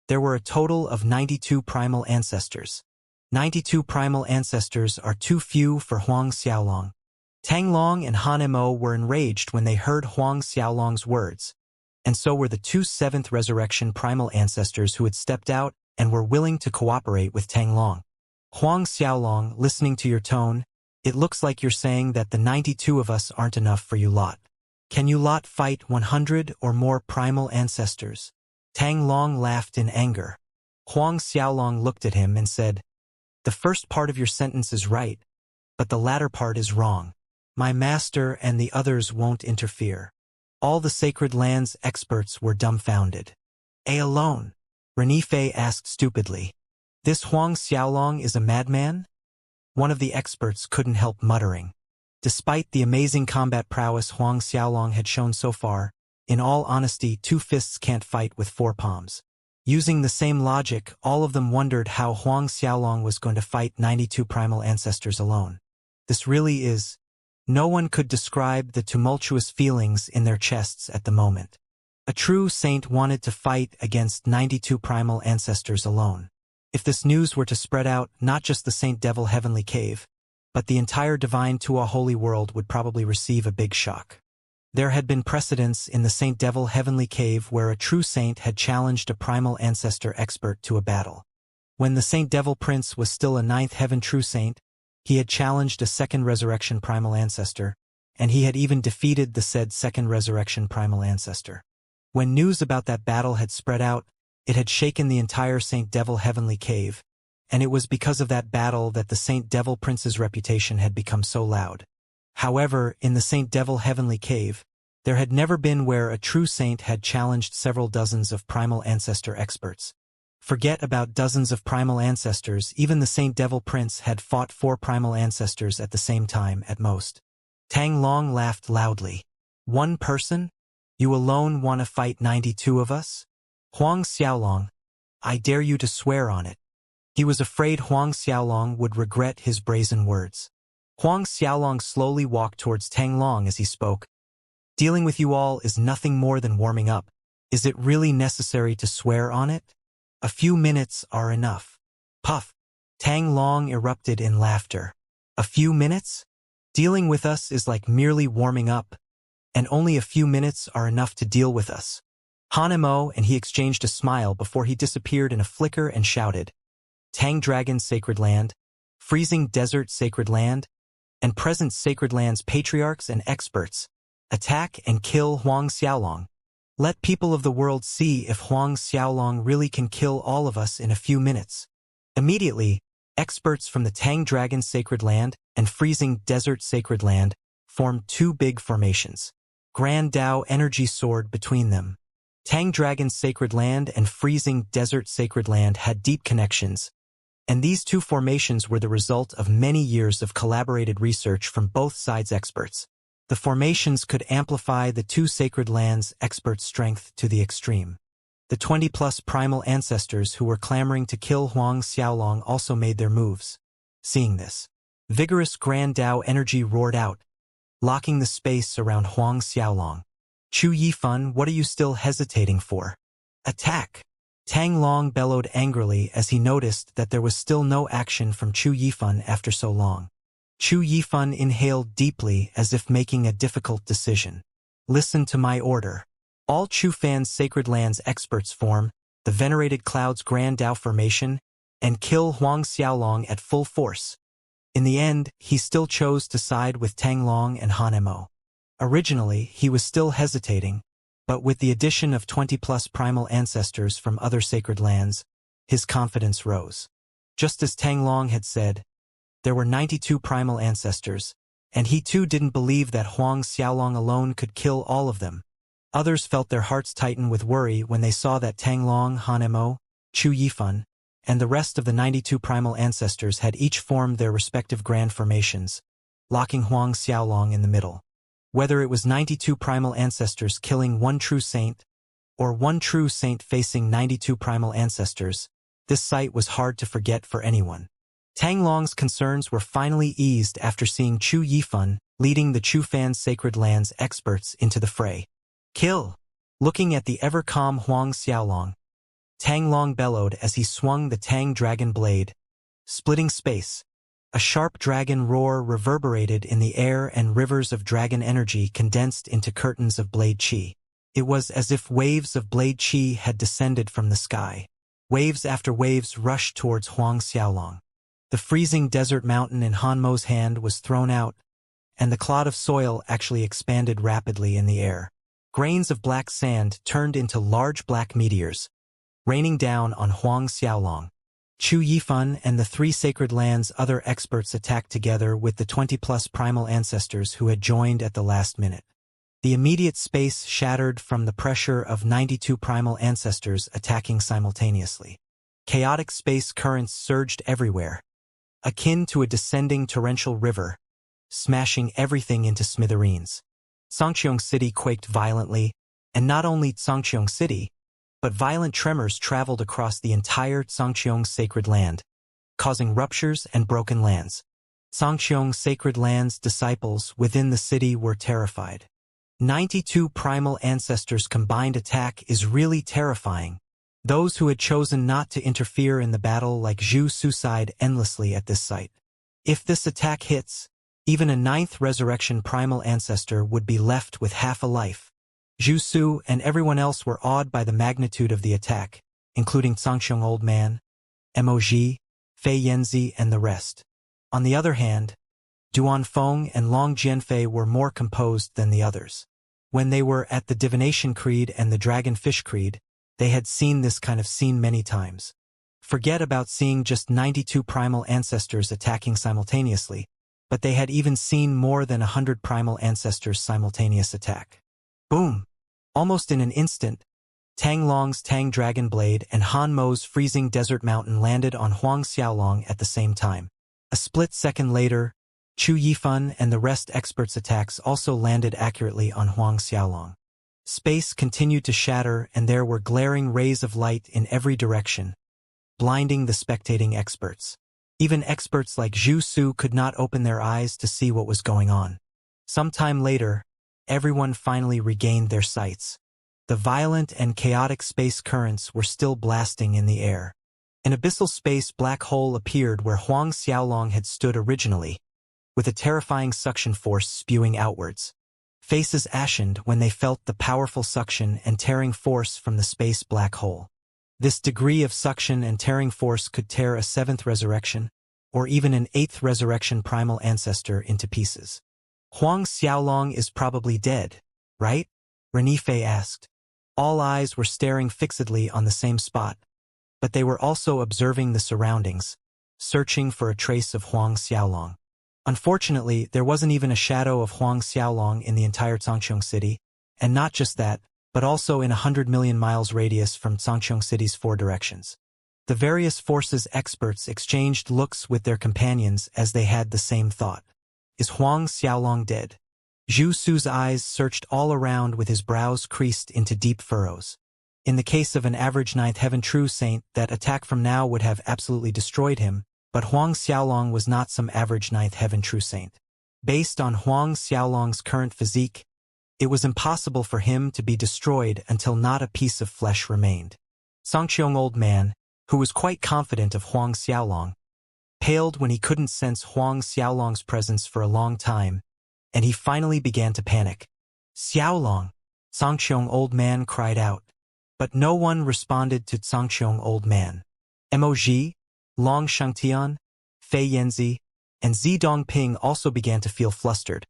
there were a total of 92 primal ancestors. 92 primal ancestors are too few for Huang Xiaolong. Tang Long and Han Mo were enraged when they heard Huang Xiaolong's words, and so were the 2 7th resurrection primal ancestors who had stepped out and were willing to cooperate with Tang Long. Huang Xiaolong, listening to your tone, it looks like you're saying that the 92 of us aren't enough for you lot. Can you lot fight 100 or more primal ancestors? Tang Long laughed in anger. Huang Xiaolong looked at him and said, "The first part of your sentence is right, but the latter part is wrong. My master and the others won't interfere." All the sacred lands experts were dumbfounded. "A alone?" Renifei asked stupidly. "This Huang Xiaolong is a madman?" One of the experts couldn't help muttering. Despite the amazing combat prowess Huang Xiaolong had shown so far, in all honesty, 2 fists can't fight with 4 palms. Using the same logic, all of them wondered how Huang Xiaolong was going to fight 92 primal ancestors alone. This really is... No one could describe the tumultuous feelings in their chests at the moment. A true saint wanted to fight against 92 primal ancestors alone. If this news were to spread out, not just the Saint Devil Heavenly Cave, but the entire Divine Tua Holy World would probably receive a big shock. There had been precedents in the Saint Devil Heavenly Cave where a true saint had challenged a primal ancestor expert to a battle. When the Saint Devil Prince was still a 9th Heaven true saint, he had challenged a 2nd Resurrection primal ancestor, and he had even defeated the said 2nd Resurrection primal ancestor. When news about that battle had spread out, it had shaken the entire Saint Devil Heavenly Cave, and it was because of that battle that the Saint Devil Prince's reputation had become so loud. However, in the Saint Devil Heavenly Cave, there had never been where a true saint had challenged several dozens of primal ancestor experts. Forget about dozens of primal ancestors, even the Saint Devil Prince had fought 4 primal ancestors at the same time at most. Tang Long laughed loudly. "One person? You alone want to fight 92 of us? Huang Xiaolong, I dare you to swear on it." He was afraid Huang Xiaolong would regret his brazen words. Huang Xiaolong slowly walked towards Tang Long as he spoke. "Dealing with you all is nothing more than warming up. Is it really necessary to swear on it? A few minutes are enough." Puff! Tang Long erupted in laughter. "A few minutes? Dealing with us is like merely warming up, and only a few minutes are enough to deal with us." Han Mo and he exchanged a smile before he disappeared in a flicker and shouted, "Tang Dragon Sacred Land, Freezing Desert Sacred Land, and present Sacred Land's patriarchs and experts, attack and kill Huang Xiaolong. Let people of the world see if Huang Xiaolong really can kill all of us in a few minutes." Immediately, experts from the Tang Dragon Sacred Land and Freezing Desert Sacred Land formed 2 big formations. Grand Dao energy soared between them. Tang Dragon Sacred Land and Freezing Desert Sacred Land had deep connections, and these 2 formations were the result of many years of collaborated research from both sides' experts. The formations could amplify the 2 sacred lands' expert strength to the extreme. The 20-plus primal ancestors who were clamoring to kill Huang Xiaolong also made their moves. Seeing this, vigorous Grand Dao energy roared out, locking the space around Huang Xiaolong. "Chu Yifan, what are you still hesitating for? Attack!" Tang Long bellowed angrily as he noticed that there was still no action from Chu Yifan after so long. Chu Yifan inhaled deeply as if making a difficult decision. Listen to my order. All Chu Fan's Sacred Lands experts form the venerated Cloud's Grand Dao formation and kill Huang Xiaolong at full force. In the end, he still chose to side with Tang Long and Han Mo. Originally, he was still hesitating, but with the addition of 20-plus primal ancestors from other sacred lands, his confidence rose. Just as Tang Long had said, there were 92 primal ancestors, and he too didn't believe that Huang Xiaolong alone could kill all of them. Others felt their hearts tighten with worry when they saw that Tang Long, Han Mo, Chu Yifan, and the rest of the 92 primal ancestors had each formed their respective grand formations, locking Huang Xiaolong in the middle. Whether it was 92 primal ancestors killing one true saint, or one true saint facing 92 primal ancestors, this sight was hard to forget for anyone. Tang Long's concerns were finally eased after seeing Chu Yifan leading the Chu Fan's Sacred Lands experts into the fray. Kill! Looking at the ever-calm Huang Xiaolong, Tang Long bellowed as he swung the Tang Dragon blade, splitting space. A sharp dragon roar reverberated in the air and rivers of dragon energy condensed into curtains of blade chi. It was as if waves of blade chi had descended from the sky. Waves after waves rushed towards Huang Xiaolong. The freezing desert mountain in Han Mo's hand was thrown out, and the clod of soil actually expanded rapidly in the air. Grains of black sand turned into large black meteors, raining down on Huang Xiaolong. Chu Yifan and the 3 Sacred Lands' other experts attacked together with the 20-plus primal ancestors who had joined at the last minute. The immediate space shattered from the pressure of 92 primal ancestors attacking simultaneously. Chaotic space currents surged everywhere, akin to a descending torrential river, smashing everything into smithereens. Xianxia City quaked violently, and not only Xianxia City, but violent tremors traveled across the entire Xianxia Sacred Land, causing ruptures and broken lands. Xianxia Sacred Land's disciples within the city were terrified. 92 primal ancestors' combined attack is really terrifying. Those who had chosen not to interfere in the battle like Zhu Su sighed endlessly at this sight. If this attack hits, even a 9th resurrection primal ancestor would be left with half a life. Zhu Su and everyone else were awed by the magnitude of the attack, including Xianxia Old Man, Mo Ji, Fei Yanzi, and the rest. On the other hand, Duan Feng and Long Jianfei were more composed than the others. When they were at the Divination Creed and the Dragonfish Creed, they had seen this kind of scene many times. Forget about seeing just 92 primal ancestors attacking simultaneously, but they had even seen more than 100 primal ancestors simultaneous attack. Boom! Almost in an instant, Tang Long's Tang Dragon Blade and Han Mo's Freezing Desert Mountain landed on Huang Xiaolong at the same time. A split second later, Chu Yifan and the rest experts' attacks also landed accurately on Huang Xiaolong. Space continued to shatter and there were glaring rays of light in every direction, blinding the spectating experts. Even experts like Zhu Su could not open their eyes to see what was going on. Sometime later, everyone finally regained their sights. The violent and chaotic space currents were still blasting in the air. An abyssal space black hole appeared where Huang Xiaolong had stood originally, with a terrifying suction force spewing outwards. Faces ashened when they felt the powerful suction and tearing force from the space black hole. This degree of suction and tearing force could tear a 7th resurrection, or even an 8th resurrection primal ancestor into pieces. Huang Xiaolong is probably dead, right? Renifei asked. All eyes were staring fixedly on the same spot, but they were also observing the surroundings, searching for a trace of Huang Xiaolong. Unfortunately, there wasn't even a shadow of Huang Xiaolong in the entire Xianxia City, and not just that, but also in 100 million miles radius from Xianxia City's 4 directions. The various forces experts exchanged looks with their companions as they had the same thought. Is Huang Xiaolong dead? Zhu Su's eyes searched all around with his brows creased into deep furrows. In the case of an average 9th Heaven True Saint, that attack from now would have absolutely destroyed him, but Huang Xiaolong was not some average 9th Heaven True Saint. Based on Huang Xiaolong's current physique, it was impossible for him to be destroyed until not a piece of flesh remained. Xianxia Old Man, who was quite confident of Huang Xiaolong, paled when he couldn't sense Huang Xiaolong's presence for a long time, and he finally began to panic. Xiaolong, Zhangqiong old man cried out. But no one responded to Zhangqiong old man. Emoji, Long Shangtian, Fei Yanzi, and Zi Dongping also began to feel flustered.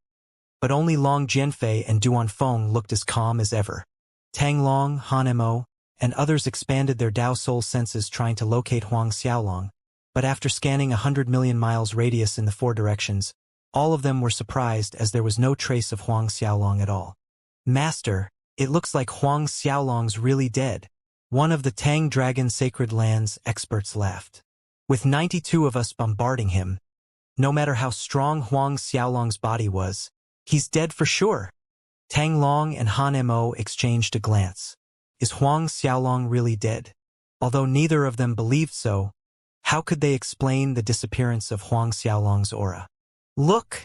But only Long Jianfei and Duan Feng looked as calm as ever. Tang Long, Han Mo, and others expanded their Dao soul senses trying to locate Huang Xiaolong, but after scanning 100 million miles radius in the 4 directions, all of them were surprised as there was no trace of Huang Xiaolong at all. Master, it looks like Huang Xiaolong's really dead. One of the Tang Dragon Sacred Lands experts laughed. With 92 of us bombarding him, no matter how strong Huang Xiaolong's body was, he's dead for sure. Tang Long and Han Mo exchanged a glance. Is Huang Xiaolong really dead? Although neither of them believed so, how could they explain the disappearance of Huang Xiaolong's aura? Look!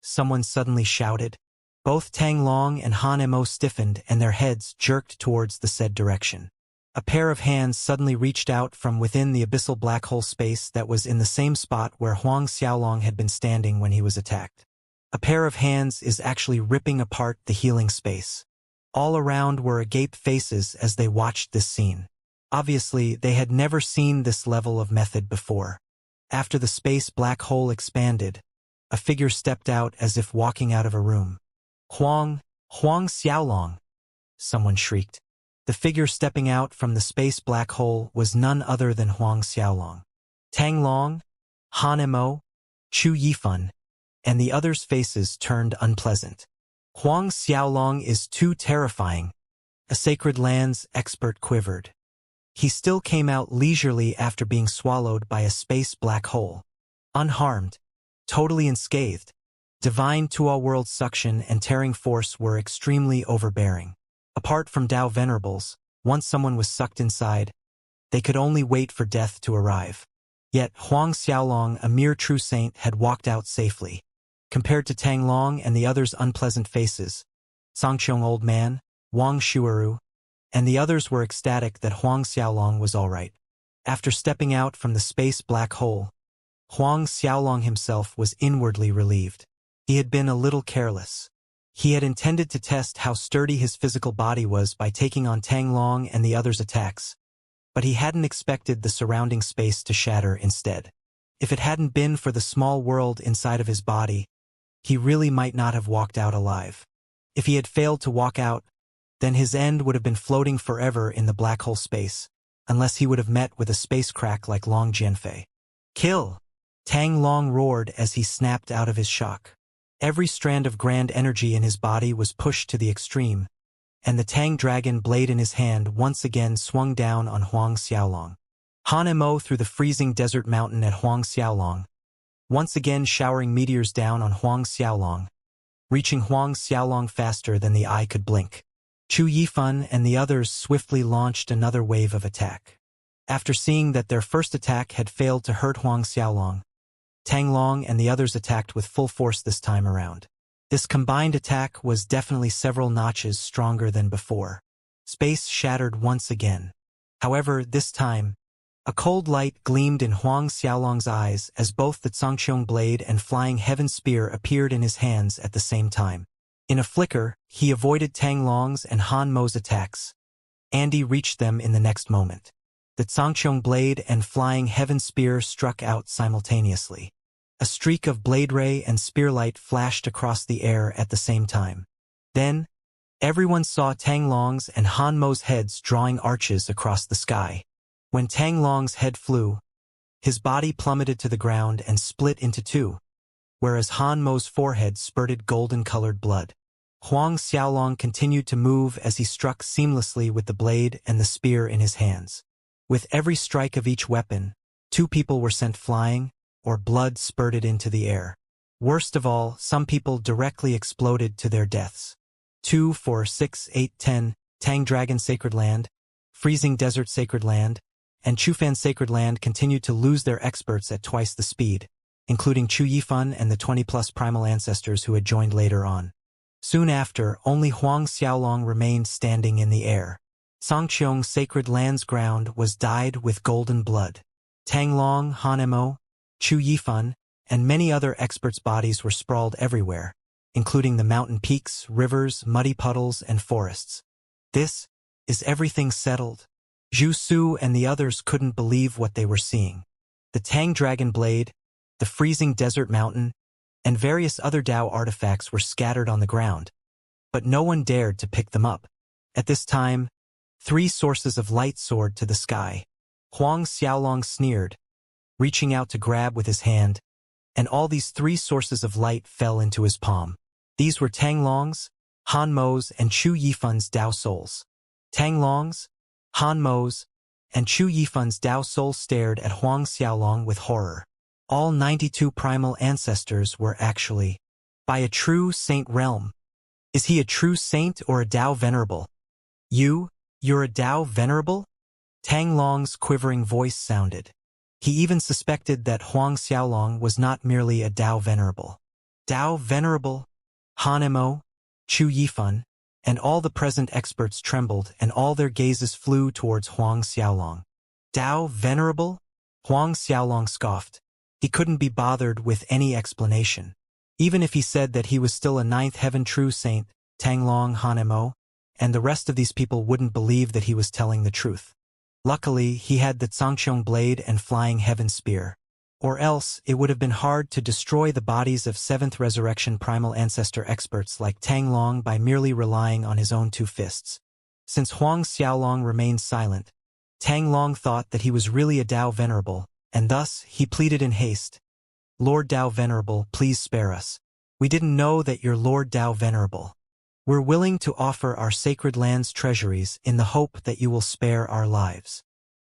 Someone suddenly shouted. Both Tang Long and Han Mo stiffened and their heads jerked towards the said direction. A pair of hands suddenly reached out from within the abyssal black hole space that was in the same spot where Huang Xiaolong had been standing when he was attacked. A pair of hands is actually ripping apart the healing space. All around were agape faces as they watched this scene. Obviously, they had never seen this level of method before. After the space black hole expanded, a figure stepped out as if walking out of a room. Huang Xiaolong! Someone shrieked. The figure stepping out from the space black hole was none other than Huang Xiaolong. Tang Long, Han Mo, Chu Yifan, and the others' faces turned unpleasant. Huang Xiaolong is too terrifying. A Sacred Lands expert quivered. He still came out leisurely after being swallowed by a space black hole. Unharmed, totally unscathed. Divine to-all-world suction and tearing force were extremely overbearing. Apart from Dao Venerables, once someone was sucked inside, they could only wait for death to arrive. Yet Huang Xiaolong, a mere true saint, had walked out safely. Compared to Tang Long and the others' unpleasant faces, Zhangqiong old man, Wang Shuaru, and the others were ecstatic that Huang Xiaolong was all right. After stepping out from the space black hole, Huang Xiaolong himself was inwardly relieved. He had been a little careless. He had intended to test how sturdy his physical body was by taking on Tang Long and the others' attacks, but he hadn't expected the surrounding space to shatter instead. If it hadn't been for the small world inside of his body, he really might not have walked out alive. If he had failed to walk out, then his end would have been floating forever in the black hole space, unless he would have met with a space crack like Long Jianfei. Kill! Tang Long roared as he snapped out of his shock. Every strand of grand energy in his body was pushed to the extreme, and the Tang Dragon blade in his hand once again swung down on Huang Xiaolong. Han Mo threw the freezing desert mountain at Huang Xiaolong, once again showering meteors down on Huang Xiaolong, reaching Huang Xiaolong faster than the eye could blink. Chu Yifan and the others swiftly launched another wave of attack. After seeing that their first attack had failed to hurt Huang Xiaolong, Tang Long and the others attacked with full force this time around. This combined attack was definitely several notches stronger than before. Space shattered once again. However, this time, a cold light gleamed in Huang Xiaolong's eyes as both the Zhangqiong blade and flying heaven spear appeared in his hands at the same time. In a flicker, he avoided Tang Long's and Han Mo's attacks. Andy reached them in the next moment. The Zhangqiong blade and flying heaven spear struck out simultaneously. A streak of blade ray and spear light flashed across the air at the same time. Then, everyone saw Tang Long's and Han Mo's heads drawing arches across the sky. When Tang Long's head flew, his body plummeted to the ground and split into two, whereas Han Mo's forehead spurted golden-colored blood. Huang Xiaolong continued to move as he struck seamlessly with the blade and the spear in his hands. With every strike of each weapon, 2 people were sent flying, or blood spurted into the air. Worst of all, some people directly exploded to their deaths. 2, 4, 6, 8, 10, Tang Dragon Sacred Land, Freezing Desert Sacred Land, and Chufan Sacred Land continued to lose their experts at twice the speed, including Chu Yifan and the 20-plus primal ancestors who had joined later on. Soon after, only Huang Xiaolong remained standing in the air. Zhangqiong Sacred Land's ground was dyed with golden blood. Tang Long, Han Mo, Chu Yifan, and many other experts' bodies were sprawled everywhere, including the mountain peaks, rivers, muddy puddles, and forests. This is everything settled. Zhu Su and the others couldn't believe what they were seeing. The Tang Dragon Blade, the freezing desert mountain, and various other Dao artifacts were scattered on the ground, but no one dared to pick them up. At this time, 3 sources of light soared to the sky. Huang Xiaolong sneered, reaching out to grab with his hand, and all these 3 sources of light fell into his palm. These were Tang Long's, Han Mo's, and Chu Yifun's Dao souls. Tang Long's, Han Mo's, and Chu Yifun's Dao soul stared at Huang Xiaolong with horror. All 92 primal ancestors were actually by a true saint realm. Is he a true saint or a Dao venerable? You're a Dao venerable? Tang Long's quivering voice sounded. He even suspected that Huang Xiaolong was not merely a Dao venerable. Dao venerable? Han Mo, Chu Yifun, and all the present experts trembled and all their gazes flew towards Huang Xiaolong. Dao venerable? Huang Xiaolong scoffed. He couldn't be bothered with any explanation. Even if he said that he was still a 9th heaven true saint, Tang Long, Han Mo, and the rest of these people wouldn't believe that he was telling the truth. Luckily, he had the Zhangqiong blade and flying heaven spear. Or else, it would have been hard to destroy the bodies of 7th resurrection primal ancestor experts like Tang Long by merely relying on his own 2 fists. Since Huang Xiaolong remained silent, Tang Long thought that he was really a Dao venerable, and thus he pleaded in haste. Lord Dao Venerable, please spare us. We didn't know that you're Lord Dao Venerable. We're willing to offer our sacred land's treasuries in the hope that you will spare our lives.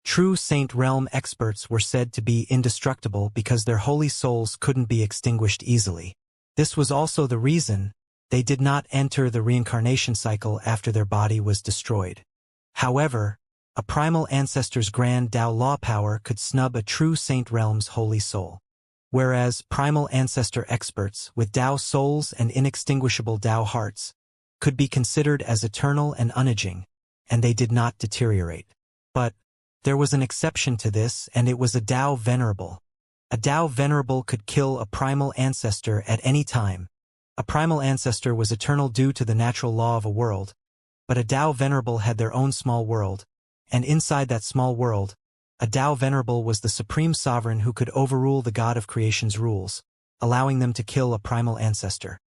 True Saint Realm experts were said to be indestructible because their holy souls couldn't be extinguished easily. This was also the reason they did not enter the reincarnation cycle after their body was destroyed. However, a primal ancestor's grand Dao law power could snub a true Saint Realm's holy soul. Whereas primal ancestor experts with Dao souls and inextinguishable Dao hearts could be considered as eternal and unaging, and they did not deteriorate. But there was an exception to this, and it was a Dao venerable. A Dao venerable could kill a primal ancestor at any time. A primal ancestor was eternal due to the natural law of a world, but a Dao venerable had their own small world, and inside that small world, a Dao venerable was the supreme sovereign who could overrule the god of creation's rules, allowing them to kill a primal ancestor.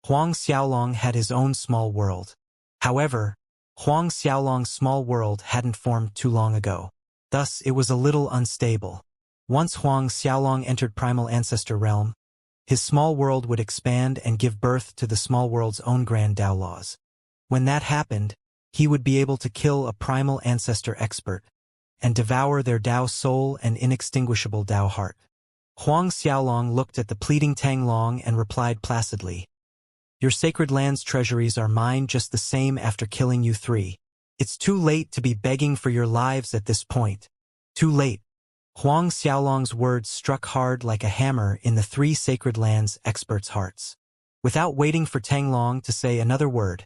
Huang Xiaolong had his own small world. However, Huang Xiaolong's small world hadn't formed too long ago. Thus, it was a little unstable. Once Huang Xiaolong entered primal ancestor realm, his small world would expand and give birth to the small world's own grand Dao laws. When that happened, he would be able to kill a primal ancestor expert and devour their Dao soul and inextinguishable Dao heart. Huang Xiaolong looked at the pleading Tang Long and replied placidly, "Your sacred land's treasuries are mine just the same after killing you 3. It's too late to be begging for your lives at this point. Too late." Huang Xiaolong's words struck hard like a hammer in the 3 sacred lands' experts' hearts. Without waiting for Tang Long to say another word,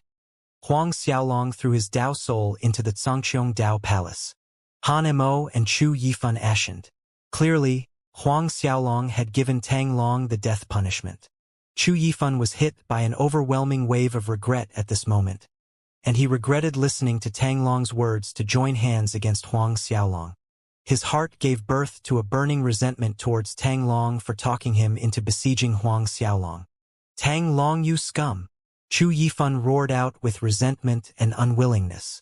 Huang Xiaolong threw his Dao soul into the Zhangqiong Dao Palace. Han Mo and Chu Yifun ashened. Clearly, Huang Xiaolong had given Tang Long the death punishment. Chu Yifun was hit by an overwhelming wave of regret at this moment, and he regretted listening to Tang Long's words to join hands against Huang Xiaolong. His heart gave birth to a burning resentment towards Tang Long for talking him into besieging Huang Xiaolong. "Tang Long, you scum!" Chu Yifun roared out with resentment and unwillingness.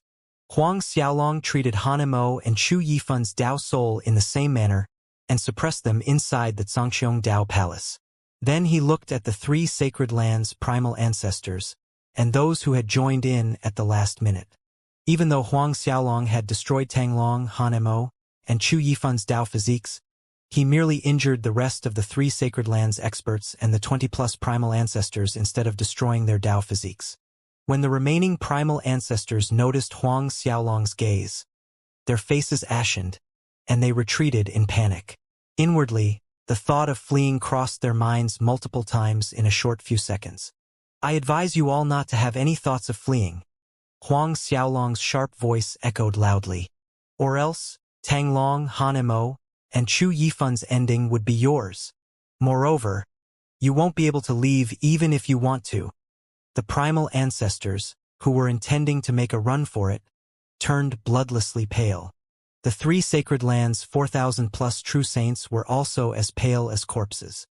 Huang Xiaolong treated Han Mo and Chu Yifun's Dao soul in the same manner and suppressed them inside the Zhangqiong Dao Palace. Then he looked at the 3 sacred lands' primal ancestors and those who had joined in at the last minute. Even though Huang Xiaolong had destroyed Tang Long, Han Mo, and Chu Yifun's Dao physiques, he merely injured the rest of the 3 sacred lands experts and the 20-plus primal ancestors instead of destroying their Dao physiques. When the remaining primal ancestors noticed Huang Xiaolong's gaze, their faces ashened, and they retreated in panic. Inwardly, the thought of fleeing crossed their minds multiple times in a short few seconds. "I advise you all not to have any thoughts of fleeing," Huang Xiaolong's sharp voice echoed loudly. "Or else, Tang Long, Han Mo, and Chu Yifun's ending would be yours. Moreover, you won't be able to leave even if you want to." The primal ancestors, who were intending to make a run for it, turned bloodlessly pale. The 3 sacred lands' 4,000+ true saints were also as pale as corpses.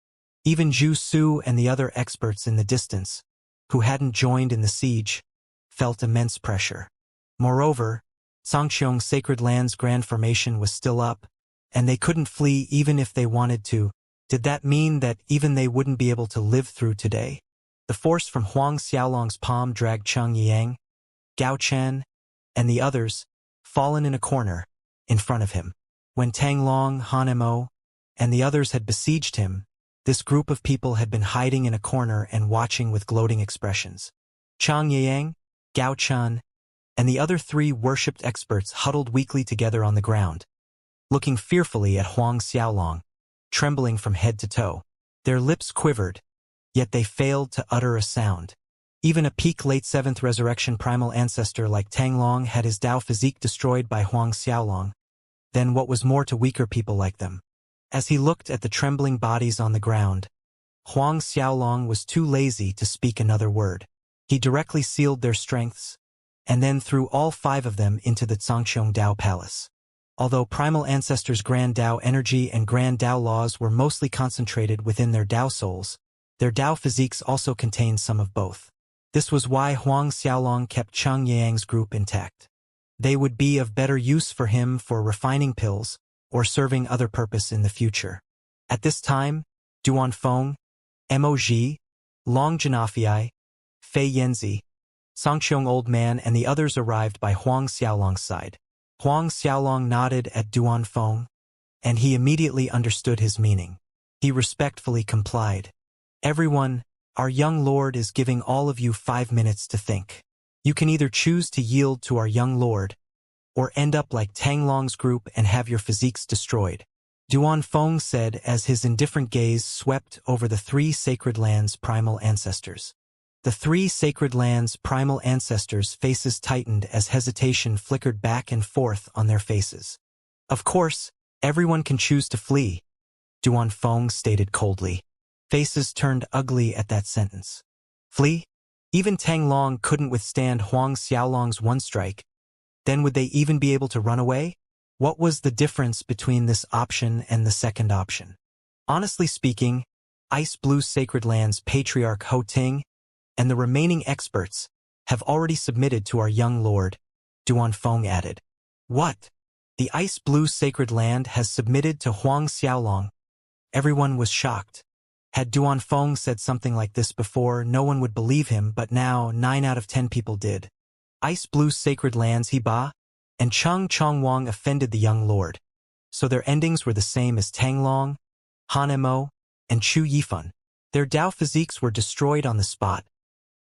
Even Zhu Su and the other experts in the distance, who hadn't joined in the siege, felt immense pressure. Moreover, Xianxia's sacred land's grand formation was still up, and they couldn't flee even if they wanted to. Did that mean that even they wouldn't be able to live through today? The force from Huang Xiaolong's palm dragged Cheng Yang, Gao Chen, and the others, fallen in a corner, in front of him. When Tang Long, Han Mo, and the others had besieged him, this group of people had been hiding in a corner and watching with gloating expressions. Cheng Yang, Gao Chen, and the other 3 worshipped experts huddled weakly together on the ground, looking fearfully at Huang Xiaolong, trembling from head to toe. Their lips quivered, yet they failed to utter a sound. Even a peak late 7th resurrection primal ancestor like Tang Long had his Dao physique destroyed by Huang Xiaolong. Then what was more to weaker people like them? As he looked at the trembling bodies on the ground, Huang Xiaolong was too lazy to speak another word. He directly sealed their strengths, and then threw all 5 of them into the Xianxia Dao Palace. Although primal ancestors' Grand Dao energy and Grand Dao laws were mostly concentrated within their Dao souls, their Dao physiques also contained some of both. This was why Huang Xiaolong kept Cheng Yang's group intact. They would be of better use for him for refining pills or serving other purpose in the future. At this time, Duan Feng, Mo Ji, Long Janafei, Fei Yanzi, Xianxiong Old Man and the others arrived by Huang Xiaolong's side. Huang Xiaolong nodded at Duan Feng, and he immediately understood his meaning. He respectfully complied. Everyone, our young lord is giving all of you 5 minutes to think. You can either choose to yield to our young lord, or end up like Tang Long's group and have your physiques destroyed. Duan Feng said as his indifferent gaze swept over the 3 sacred lands' primal ancestors. The 3 sacred lands' primal ancestors' faces tightened as hesitation flickered back and forth on their faces. Of course, everyone can choose to flee, Duan Feng stated coldly. Faces turned ugly at that sentence. Flee? Even Tang Long couldn't withstand Huang Xiaolong's one strike. Then would they even be able to run away? What was the difference between this option and the second option? Honestly speaking, Ice Blue Sacred Lands Patriarch Ho Ting and the remaining experts have already submitted to our young lord, Duan Feng added. What? The Ice Blue Sacred Land has submitted to Huang Xiaolong. Everyone was shocked. Had Duan Feng said something like this before, no one would believe him, but now 9 out of 10 people did. Ice Blue Sacred Lands Heba and Cheng Chongwang offended the young lord. So their endings were the same as Tang Long, Han Mo, and Chu Yifan. Their Dao physiques were destroyed on the spot.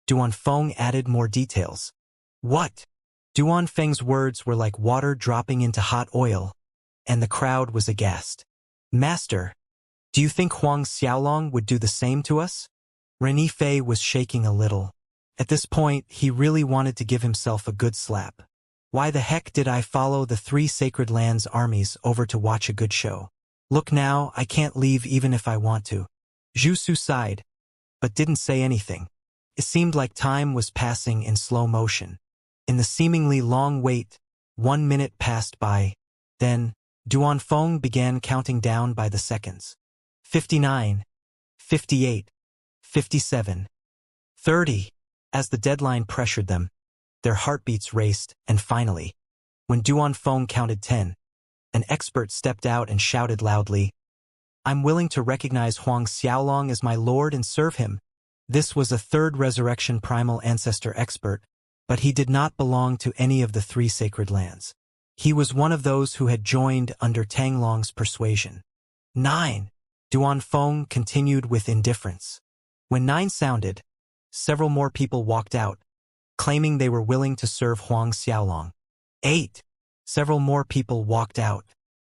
Duan Feng added more details. What? Duan Feng's words were like water dropping into hot oil, and the crowd was aghast. Master, do you think Huang Xiaolong would do the same to us? Renyi Fei was shaking a little. At this point, he really wanted to give himself a good slap. Why the heck did I follow the 3 Sacred Lands armies over to watch a good show? Look now, I can't leave even if I want to. Zhu Su sighed, but didn't say anything. It seemed like time was passing in slow motion. In the seemingly long wait, 1 minute passed by. Then, Duan Feng began counting down by the seconds. 59, 58, 57, 30. As the deadline pressured them, their heartbeats raced, and finally, when Duan Feng counted 10, an expert stepped out and shouted loudly, I'm willing to recognize Huang Xiaolong as my lord and serve him. This was a 3rd resurrection primal ancestor expert, but he did not belong to any of the 3 sacred lands. He was one of those who had joined under Tang Long's persuasion. 9. Duan Feng continued with indifference. When 9 sounded, several more people walked out, claiming they were willing to serve Huang Xiaolong. 8. Several more people walked out.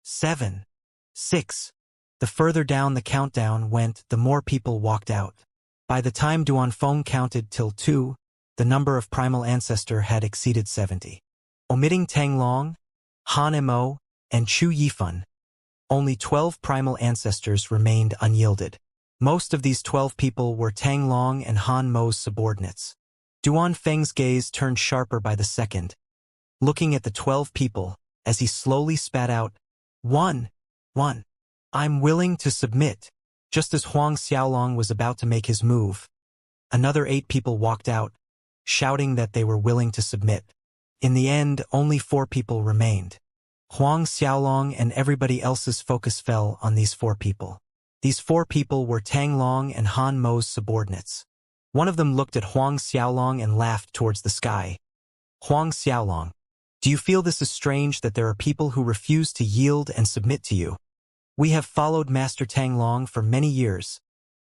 7. 6. The further down the countdown went, the more people walked out. By the time Duan Feng counted till 2, the number of primal ancestor had exceeded 70. Omitting Tang Long, Han Mo, and Chu Yifan, only 12 primal ancestors remained unyielded. Most of these 12 people were Tang Long and Han Mo's subordinates. Duan Feng's gaze turned sharper by the second, looking at the 12 people, as he slowly spat out, One. I'm willing to submit. Just as Huang Xiaolong was about to make his move, another 8 people walked out, shouting that they were willing to submit. In the end, only 4 people remained. Huang Xiaolong and everybody else's focus fell on these 4 people. These 4 people were Tang Long and Han Mo's subordinates. One of them looked at Huang Xiaolong and laughed towards the sky. Huang Xiaolong, do you feel this is strange that there are people who refuse to yield and submit to you? We have followed Master Tang Long for many years,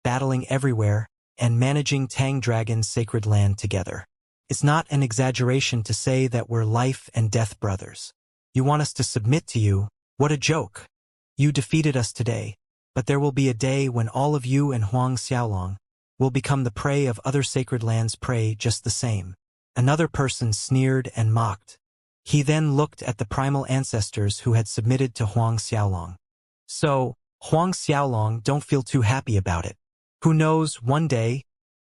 battling everywhere and managing Tang Dragon's sacred land together. It's not an exaggeration to say that we're life and death brothers. You want us to submit to you? What a joke. You defeated us today, but there will be a day when all of you and Huang Xiaolong will become the prey of other sacred lands' prey just the same. Another person sneered and mocked. He then looked at the primal ancestors who had submitted to Huang Xiaolong. So, Huang Xiaolong, don't feel too happy about it. Who knows, one day,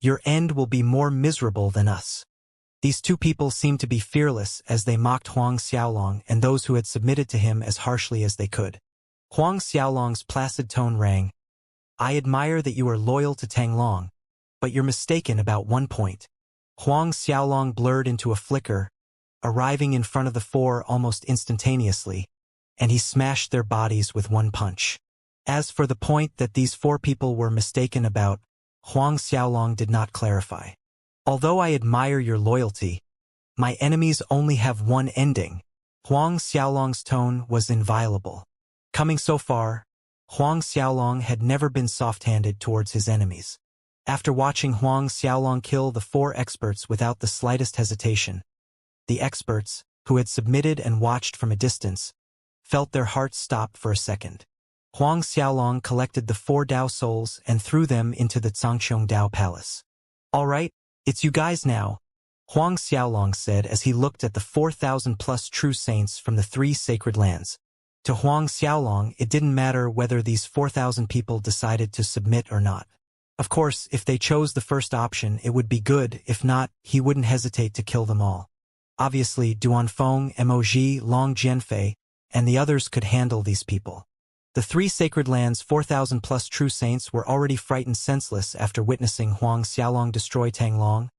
your end will be more miserable than us. These 2 people seemed to be fearless as they mocked Huang Xiaolong and those who had submitted to him as harshly as they could. Huang Xiaolong's placid tone rang. I admire that you are loyal to Tang Long, but you're mistaken about one point. Huang Xiaolong blurred into a flicker, arriving in front of the 4 almost instantaneously, and he smashed their bodies with one punch. As for the point that these 4 people were mistaken about, Huang Xiaolong did not clarify. Although I admire your loyalty, my enemies only have one ending. Huang Xiaolong's tone was inviolable. Coming so far, Huang Xiaolong had never been soft-handed towards his enemies. After watching Huang Xiaolong kill the 4 experts without the slightest hesitation, the experts, who had submitted and watched from a distance, felt their hearts stop for a second. Huang Xiaolong collected the 4 Dao souls and threw them into the Zhangqiong Dao Palace. All right, it's you guys now, Huang Xiaolong said as he looked at the 4,000+ true saints from the 3 sacred lands. To Huang Xiaolong, it didn't matter whether these 4,000 people decided to submit or not. Of course, if they chose the first option, it would be good. If not, he wouldn't hesitate to kill them all. Obviously, Duanfeng, Emoji, Long Jianfei, and the others could handle these people. The 3 sacred lands' 4,000+ true saints were already frightened senseless after witnessing Huang Xiaolong destroy Tang Long,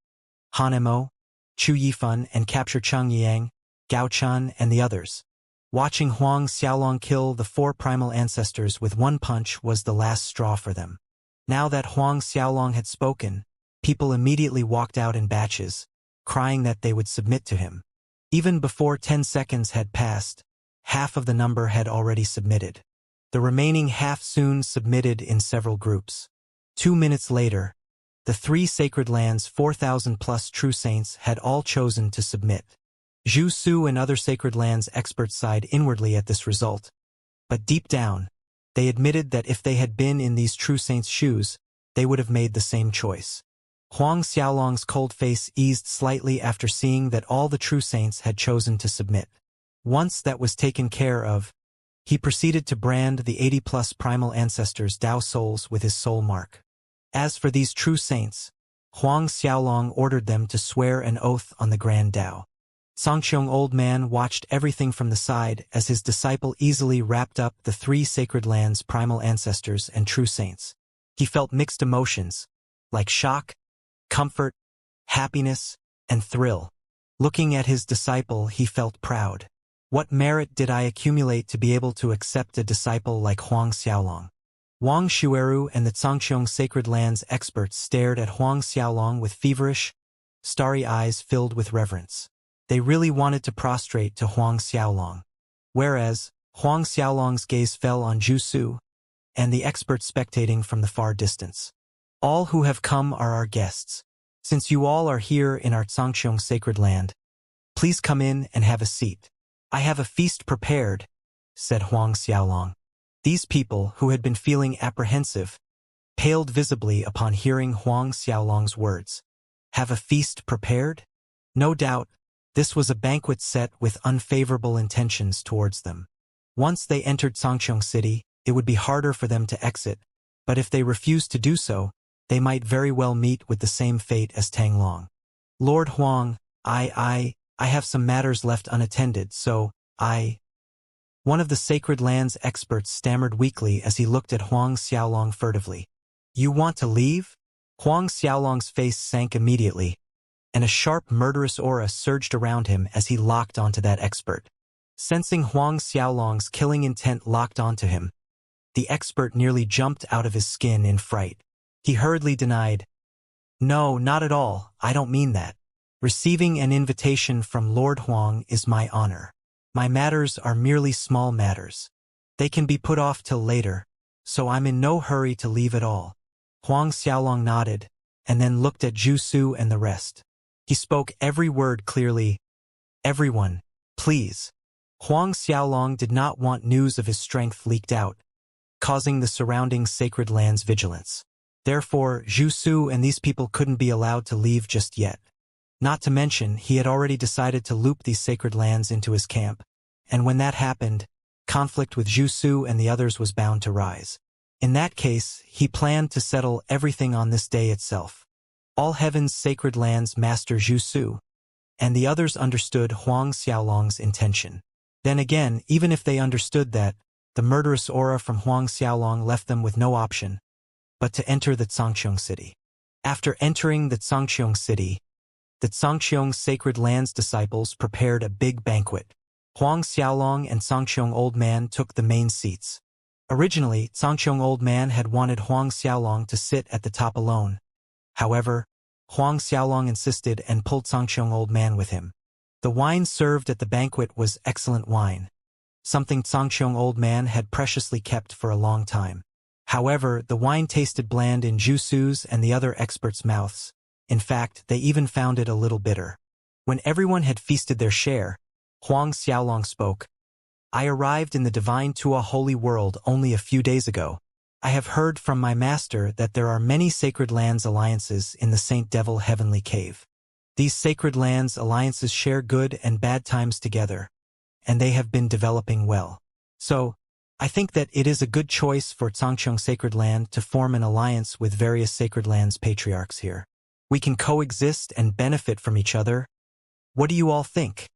Han Mo, Chu Yifan, and capture Cheng Yang, Gao Chan, and the others. Watching Huang Xiaolong kill the 4 primal ancestors with one punch was the last straw for them. Now that Huang Xiaolong had spoken, people immediately walked out in batches, crying that they would submit to him. Even before 10 seconds had passed, half of the number had already submitted. The remaining half soon submitted in several groups. 2 minutes later, the 3 sacred lands' 4,000+ true saints had all chosen to submit. Zhu Su and other sacred lands experts sighed inwardly at this result. But deep down, they admitted that if they had been in these true saints' shoes, they would have made the same choice. Huang Xiaolong's cold face eased slightly after seeing that all the true saints had chosen to submit. Once that was taken care of, he proceeded to brand the 80+ primal ancestors' Dao souls with his soul mark. As for these true saints, Huang Xiaolong ordered them to swear an oath on the Grand Dao. Zhangqiong Old Man watched everything from the side as his disciple easily wrapped up the 3 sacred lands' primal ancestors and true saints. He felt mixed emotions, like shock, comfort, happiness, and thrill. Looking at his disciple, he felt proud. What merit did I accumulate to be able to accept a disciple like Huang Xiaolong? Wang Xueru and the Zhangqiong Sacred Lands experts stared at Huang Xiaolong with feverish, starry eyes filled with reverence. They really wanted to prostrate to Huang Xiaolong. Whereas, Huang Xiaolong's gaze fell on Zhu Su and the experts spectating from the far distance. All who have come are our guests. Since you all are here in our Zhangqiong Sacred Land, please come in and have a seat. I have a feast prepared, said Huang Xiaolong. These people, who had been feeling apprehensive, paled visibly upon hearing Huang Xiaolong's words. Have a feast prepared? No doubt, this was a banquet set with unfavorable intentions towards them. Once they entered Zhangqiong City, it would be harder for them to exit, but if they refused to do so, they might very well meet with the same fate as Tang Long. Lord Huang, I have some matters left unattended, so, One of the Sacred Lands experts stammered weakly as he looked at Huang Xiaolong furtively. You want to leave? Huang Xiaolong's face sank immediately, and a sharp murderous aura surged around him as he locked onto that expert. Sensing Huang Xiaolong's killing intent locked onto him, the expert nearly jumped out of his skin in fright. He hurriedly denied, No, not at all, I don't mean that. Receiving an invitation from Lord Huang is my honor. My matters are merely small matters. They can be put off till later, so I'm in no hurry to leave at all. Huang Xiaolong nodded, and then looked at Zhu Su and the rest. He spoke every word clearly. Everyone, please. Huang Xiaolong did not want news of his strength leaked out, causing the surrounding Sacred Lands vigilance. Therefore, Zhu Su and these people couldn't be allowed to leave just yet. Not to mention, he had already decided to loop these Sacred Lands into his camp, and when that happened, conflict with Zhu Su and the others was bound to rise. In that case, he planned to settle everything on this day itself. All Heaven's Sacred Lands Master Zhu Su, and the others understood Huang Xiaolong's intention. Then again, even if they understood that, the murderous aura from Huang Xiaolong left them with no option but to enter the Zhangqiong city. After entering the Zhangqiong city, the Zhangqiong Sacred Lands disciples prepared a big banquet. Huang Xiaolong and Zhangqiong Old Man took the main seats. Originally, Zhangqiong Old Man had wanted Huang Xiaolong to sit at the top alone. However, Huang Xiaolong insisted and pulled Zhangqiong Old Man with him. The wine served at the banquet was excellent wine, something Zhangqiong Old Man had preciously kept for a long time. However, the wine tasted bland in Zhu Su's and the other experts' mouths. In fact, they even found it a little bitter. When everyone had feasted their share, Huang Xiaolong spoke. I arrived in the Divine Tua Holy World only a few days ago. I have heard from my master that there are many Sacred Lands alliances in the Saint Devil Heavenly Cave. These Sacred Lands alliances share good and bad times together, and they have been developing well. So, I think that it is a good choice for Zhangqiong Sacred Land to form an alliance with various Sacred Lands patriarchs here. We can coexist and benefit from each other. What do you all think?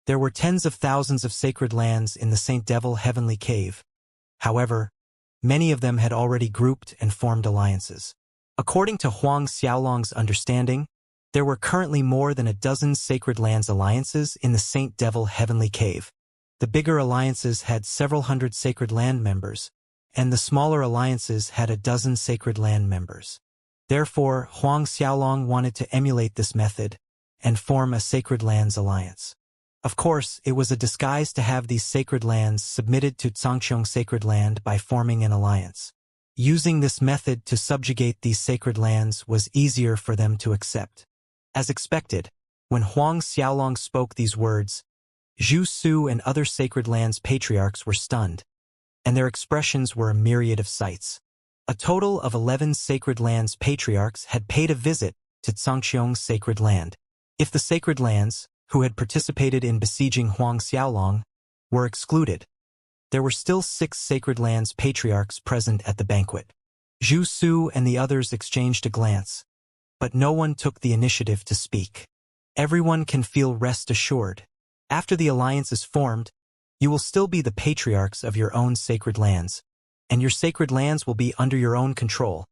There were tens of thousands of Sacred Lands in the Saint Devil Heavenly Cave. However, many of them had already grouped and formed alliances. According to Huang Xiaolong's understanding, there were currently more than a dozen Sacred Lands alliances in the Saint Devil Heavenly Cave. The bigger alliances had several hundred Sacred Land members, and the smaller alliances had a dozen Sacred Land members. Therefore, Huang Xiaolong wanted to emulate this method and form a Sacred Lands alliance. Of course, it was a disguise to have these Sacred Lands submitted to Zhangqiong Sacred Land by forming an alliance. Using this method to subjugate these Sacred Lands was easier for them to accept. As expected, when Huang Xiaolong spoke these words, Zhu Su and other Sacred Lands patriarchs were stunned, and their expressions were a myriad of sights. A total of 11 Sacred Lands patriarchs had paid a visit to Zhangqiong Sacred Land. If the Sacred Lands, who had participated in besieging Huang Xiaolong, were excluded, there were still 6 Sacred Lands patriarchs present at the banquet. Zhu Su and the others exchanged a glance, but no one took the initiative to speak. Everyone can feel rest assured. After the alliance is formed, you will still be the patriarchs of your own Sacred Lands, and your Sacred Lands will be under your own control,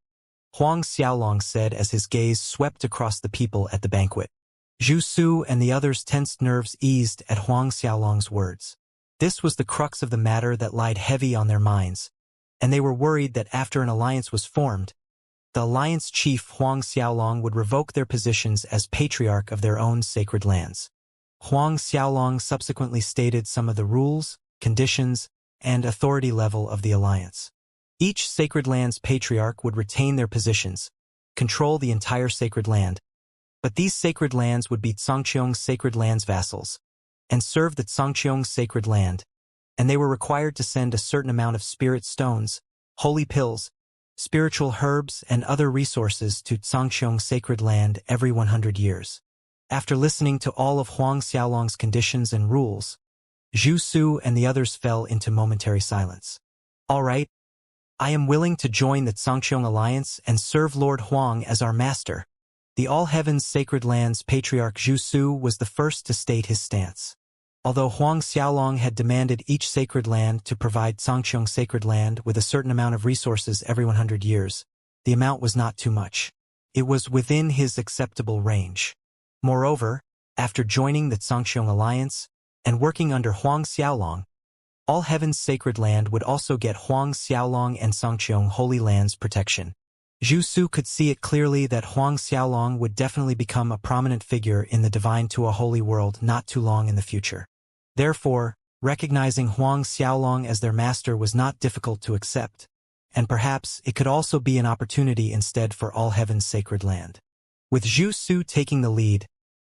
Huang Xiaolong said as his gaze swept across the people at the banquet. Zhu Su and the others' tensed nerves eased at Huang Xiaolong's words. This was the crux of the matter that lied heavy on their minds, and they were worried that after an alliance was formed, the alliance chief Huang Xiaolong would revoke their positions as patriarch of their own Sacred Lands. Huang Xiaolong subsequently stated some of the rules, conditions, and authority level of the alliance. Each Sacred Lands patriarch would retain their positions, control the entire Sacred Land, but these Sacred Lands would be Zhangqiong Sacred Land's vassals, and serve the Zhangqiong Sacred Land, and they were required to send a certain amount of spirit stones, holy pills, spiritual herbs, and other resources to Zhangqiong Sacred Land every 100 years. After listening to all of Huang Xiaolong's conditions and rules, Zhu Su and the others fell into momentary silence. All right, I am willing to join the Zhangqiong Alliance and serve Lord Huang as our master, The All Heavens Sacred Lands Patriarch Zhu Su was the first to state his stance. Although Huang Xiaolong had demanded each sacred land to provide Sangqiong Sacred Land with a certain amount of resources every 100 years, the amount was not too much. It was within his acceptable range. Moreover, after joining the Sangqiong Alliance and working under Huang Xiaolong, All Heavens Sacred Land would also get Huang Xiaolong and Sangqiong Holy Lands protection. Zhu Su could see it clearly that Huang Xiaolong would definitely become a prominent figure in the divine to a holy world not too long in the future. Therefore, recognizing Huang Xiaolong as their master was not difficult to accept, and perhaps it could also be an opportunity instead for All Heavens Sacred Land. With Zhu Su taking the lead,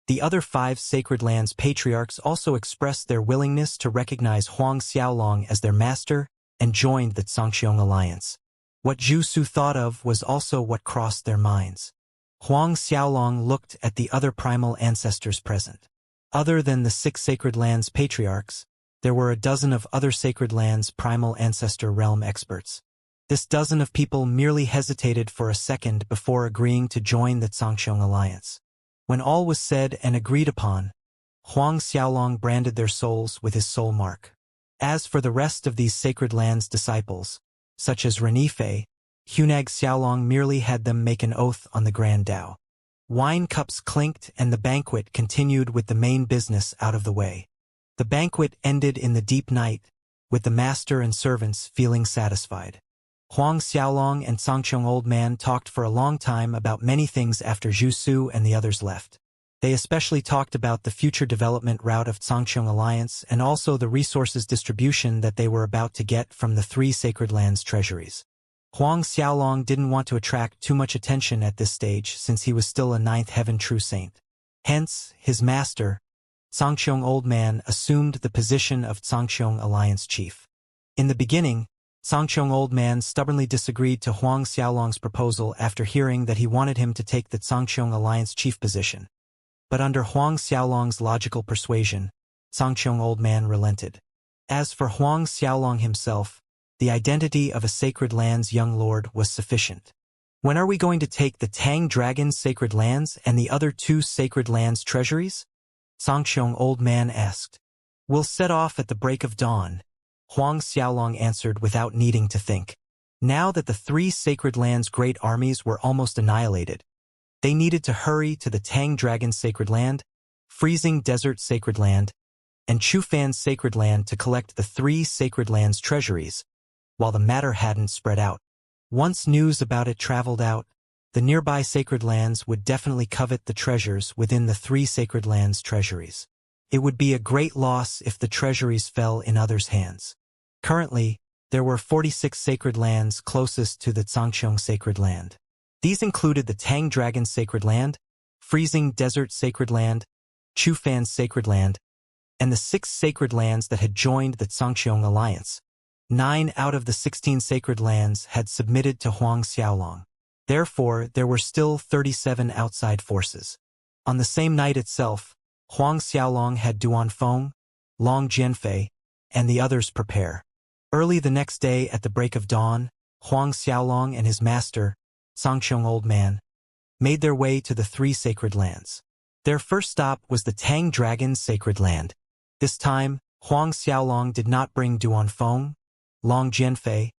the other 5 Sacred Lands patriarchs also expressed their willingness to recognize Huang Xiaolong as their master and joined the Sangqiong Alliance. What Zhu Su thought of was also what crossed their minds. Huang Xiaolong looked at the other primal ancestors present. Other than the 6 Sacred Lands patriarchs, there were a dozen of other Sacred Lands primal ancestor realm experts. This dozen of people merely hesitated for a second before agreeing to join the Sangqiong Alliance. When all was said and agreed upon, Huang Xiaolong branded their souls with his soul mark. As for the rest of these Sacred Lands disciples, such as Renifei, Hunag Xiaolong merely had them make an oath on the Grand Tao. Wine cups clinked and the banquet continued with the main business out of the way. The banquet ended in the deep night, with the master and servants feeling satisfied. Huang Xiaolong and Sangqiong Old Man talked for a long time about many things after Zhu Su and the others left. They especially talked about the future development route of Sangqiong Alliance and also the resources distribution that they were about to get from the 3 Sacred Lands treasuries. Huang Xiaolong didn't want to attract too much attention at this stage since he was still a 9th heaven true saint. Hence, his master, Sangqiong Old Man, assumed the position of Sangqiong Alliance chief. In the beginning, Sangqiong Old Man stubbornly disagreed to Huang Xiaolong's proposal after hearing that he wanted him to take the Sangqiong Alliance chief position. But under Huang Xiaolong's logical persuasion, Sangqiong Old Man relented. As for Huang Xiaolong himself, the identity of a Sacred Lands young lord was sufficient. When are we going to take the Tang Dragon Sacred Lands and the other 2 Sacred Lands treasuries? Sangqiong Old Man asked. We'll set off at the break of dawn, Huang Xiaolong answered without needing to think. Now that the 3 Sacred Lands' great armies were almost annihilated, they needed to hurry to the Tang Dragon Sacred Land, Freezing Desert Sacred Land, and Chufan Sacred Land to collect the 3 Sacred Lands treasuries, while the matter hadn't spread out. Once news about it traveled out, the nearby Sacred Lands would definitely covet the treasures within the 3 Sacred Lands treasuries. It would be a great loss if the treasuries fell in others' hands. Currently, there were 46 Sacred Lands closest to the Sangqiong Sacred Land. These included the Tang Dragon Sacred Land, Freezing Desert Sacred Land, Chufan Sacred Land, and the 6 Sacred Lands that had joined the Sangqiong Alliance. 9 out of the 16 Sacred Lands had submitted to Huang Xiaolong. Therefore, there were still 37 outside forces. On the same night itself, Huang Xiaolong had Duanfeng, Long Jianfei, and the others prepare. Early the next day at the break of dawn, Huang Xiaolong and his master, Sangqiong Old Man, made their way to the 3 Sacred Lands. Their first stop was the Tang Dragon Sacred Land. This time, Huang Xiaolong did not bring Duanfeng, Long Jianfei,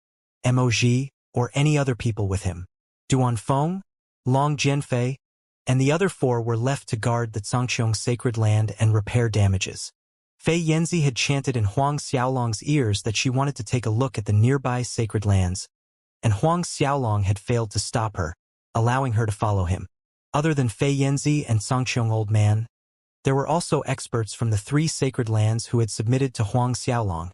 Mog, or any other people with him. Duanfeng, Long Jianfei, and the other 4 were left to guard the Sangqiong Sacred Land and repair damages. Fei Yanzi had chanted in Huang Xiaolong's ears that she wanted to take a look at the nearby Sacred Lands, and Huang Xiaolong had failed to stop her, allowing her to follow him. Other than Fei Yanzi and Sangqiong Old Man, there were also experts from the 3 Sacred Lands who had submitted to Huang Xiaolong,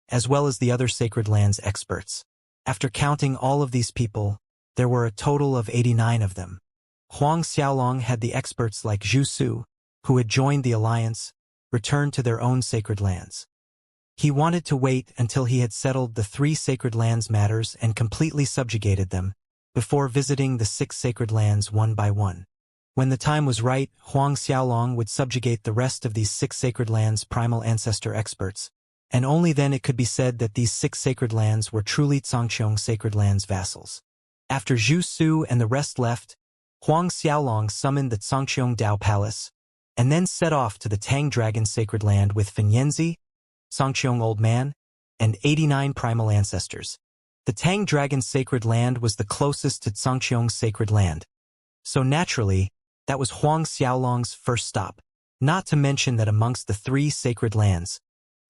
as well as the other Sacred Lands experts. After counting all of these people, there were a total of 89 of them. Huang Xiaolong had the experts like Zhu Su, who had joined the alliance, return to their own Sacred Lands. He wanted to wait until he had settled the 3 Sacred Lands matters and completely subjugated them, before visiting the 6 Sacred Lands one by one. When the time was right, Huang Xiaolong would subjugate the rest of these 6 Sacred Lands primal ancestor experts, and only then it could be said that these 6 Sacred Lands were truly Sangqiong Sacred Lands vassals. After Zhu Su and the rest left, Huang Xiaolong summoned the Cangqiong Dao Palace, and then set off to the Tang Dragon's sacred land with Fanyenzi, Cangqiong Old Man, and 89 primal ancestors. The Tang Dragon's sacred land was the closest to Cangqiong's sacred land. So naturally, that was Huang Xiaolong's first stop. Not to mention that amongst the 3 sacred lands,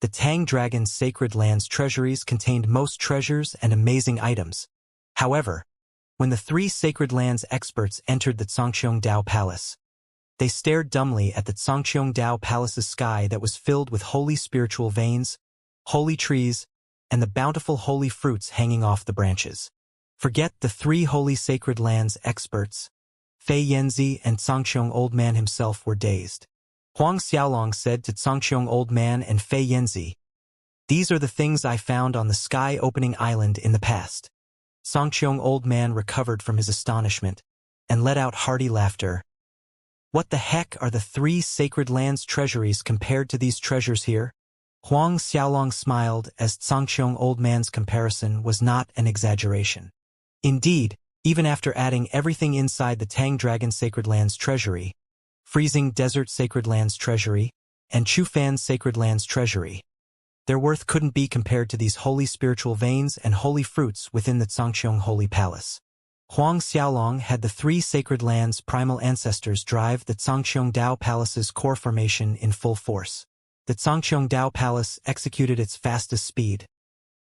the Tang Dragon's sacred land's treasuries contained most treasures and amazing items. However, when the 3 sacred lands experts entered the Cangqiong Dao Palace, they stared dumbly at the Cangqiong Dao Palace's sky that was filled with holy spiritual veins, holy trees, and the bountiful holy fruits hanging off the branches. Forget the 3 holy sacred lands experts. Fei Yanzi and Cangqiong Old Man himself were dazed. Huang Xiaolong said to Cangqiong Old Man and Fei Yanzi, "These are the things I found on the sky-opening island in the past." Cangqiong Old Man recovered from his astonishment and let out hearty laughter. "What the heck are the 3 sacred lands' treasuries compared to these treasures here?" Huang Xiaolong smiled as Cangqiong Old Man's comparison was not an exaggeration. Indeed, even after adding everything inside the Tang Dragon Sacred Lands treasury, Freezing Desert Sacred Lands treasury, and Chufan Sacred Lands treasury, their worth couldn't be compared to these holy spiritual veins and holy fruits within the Cangqiong Holy Palace. Huang Xiaolong had the 3 sacred lands' primal ancestors drive the Cangqiong Dao Palace's core formation in full force. The Cangqiong Dao Palace executed its fastest speed,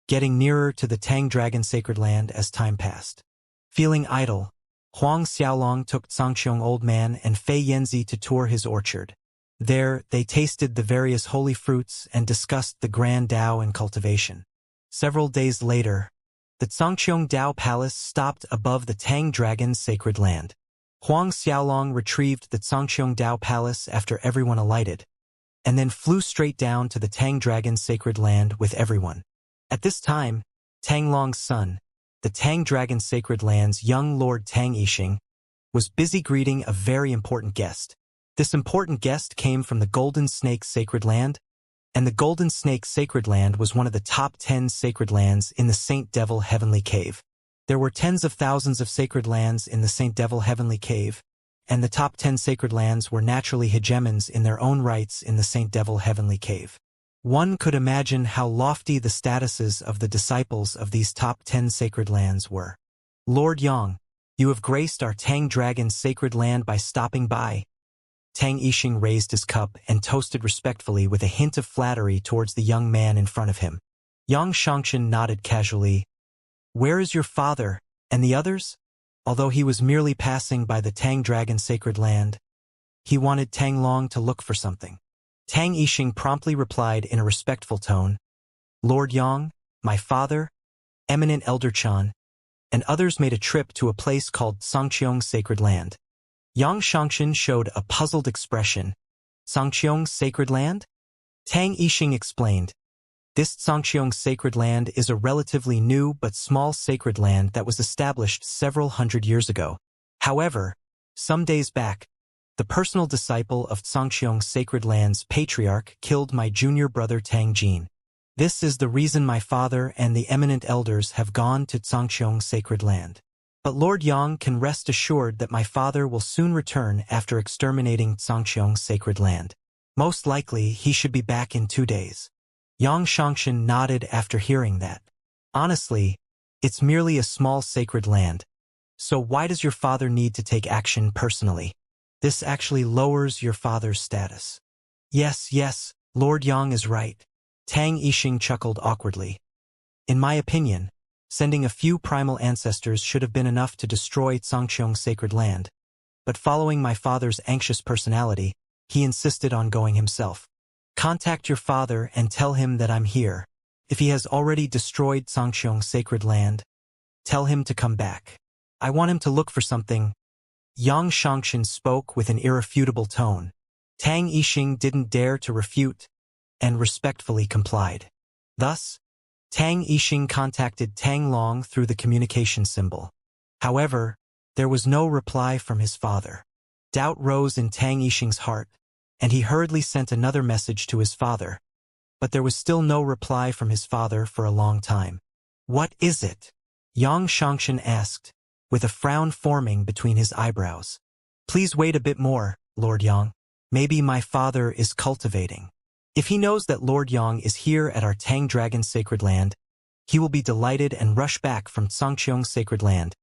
getting nearer to the Tang Dragon Sacred Land as time passed. Feeling idle, Huang Xiaolong took Cangqiong Old Man and Fei Yanzi to tour his orchard. There, they tasted the various holy fruits and discussed the grand Dao and cultivation. Several days later, the Cangqiong Dao Palace stopped above the Tang Dragon's sacred land. Huang Xiaolong retrieved the Cangqiong Dao Palace after everyone alighted, and then flew straight down to the Tang Dragon's sacred land with everyone. At this time, Tang Long's son, the Tang Dragon Sacred Land's young Lord Tang Yixing, was busy greeting a very important guest. This important guest came from the Golden Snake Sacred Land, and the Golden Snake Sacred Land was one of the top 10 sacred lands in the Saint Devil Heavenly Cave. There were tens of thousands of sacred lands in the Saint Devil Heavenly Cave, and the top 10 sacred lands were naturally hegemons in their own rights in the Saint Devil Heavenly Cave. One could imagine how lofty the statuses of the disciples of these top 10 sacred lands were. "Lord Yang, you have graced our Tang Dragon's sacred land by stopping by." Tang Yixing raised his cup and toasted respectfully with a hint of flattery towards the young man in front of him. Yang Xianxia nodded casually. "Where is your father, and the others?" Although he was merely passing by the Tang Dragon sacred land, he wanted Tang Long to look for something. Tang Yixing promptly replied in a respectful tone, "Lord Yang, my father, Eminent Elder Chan, and others made a trip to a place called Cangqiong Sacred Land." Yang Xianxia showed a puzzled expression. "Cangqiong Sacred Land?" Tang Yixing explained, "This Cangqiong Sacred Land is a relatively new but small sacred land that was established several hundred years ago. However, some days back, the personal disciple of Cangqiong Sacred Land's patriarch killed my junior brother Tang Jin. This is the reason my father and the eminent elders have gone to Cangqiong Sacred Land. But Lord Yang can rest assured that my father will soon return after exterminating Cangqiong Sacred Land. Most likely, he should be back in 2 days." Yang Xianxia nodded after hearing that. "Honestly, it's merely a small sacred land. So why does your father need to take action personally? This actually lowers your father's status." Yes, Lord Yang is right." Tang Yixing chuckled awkwardly. "In my opinion, sending a few primal ancestors should have been enough to destroy Cangqiong Sacred Land. But following my father's anxious personality, he insisted on going himself. Contact your father and tell him that I'm here. If he has already destroyed Cangqiong Sacred Land, tell him to come back. I want him to look for something." Yang Xianxia spoke with an irrefutable tone. Tang Yixing didn't dare to refute, and respectfully complied. Thus, Tang Yixing contacted Tang Long through the communication symbol. However, there was no reply from his father. Doubt rose in Tang Yixing's heart, and he hurriedly sent another message to his father. But there was still no reply from his father for a long time. "What is it?" Yang Xianxia asked. with a frown forming between his eyebrows. Please wait a bit more, Lord Yang. Maybe my father is cultivating. If he knows that Lord Yang is here at our Tang Dragon's sacred land, he will be delighted and rush back from Xianxia's sacred land.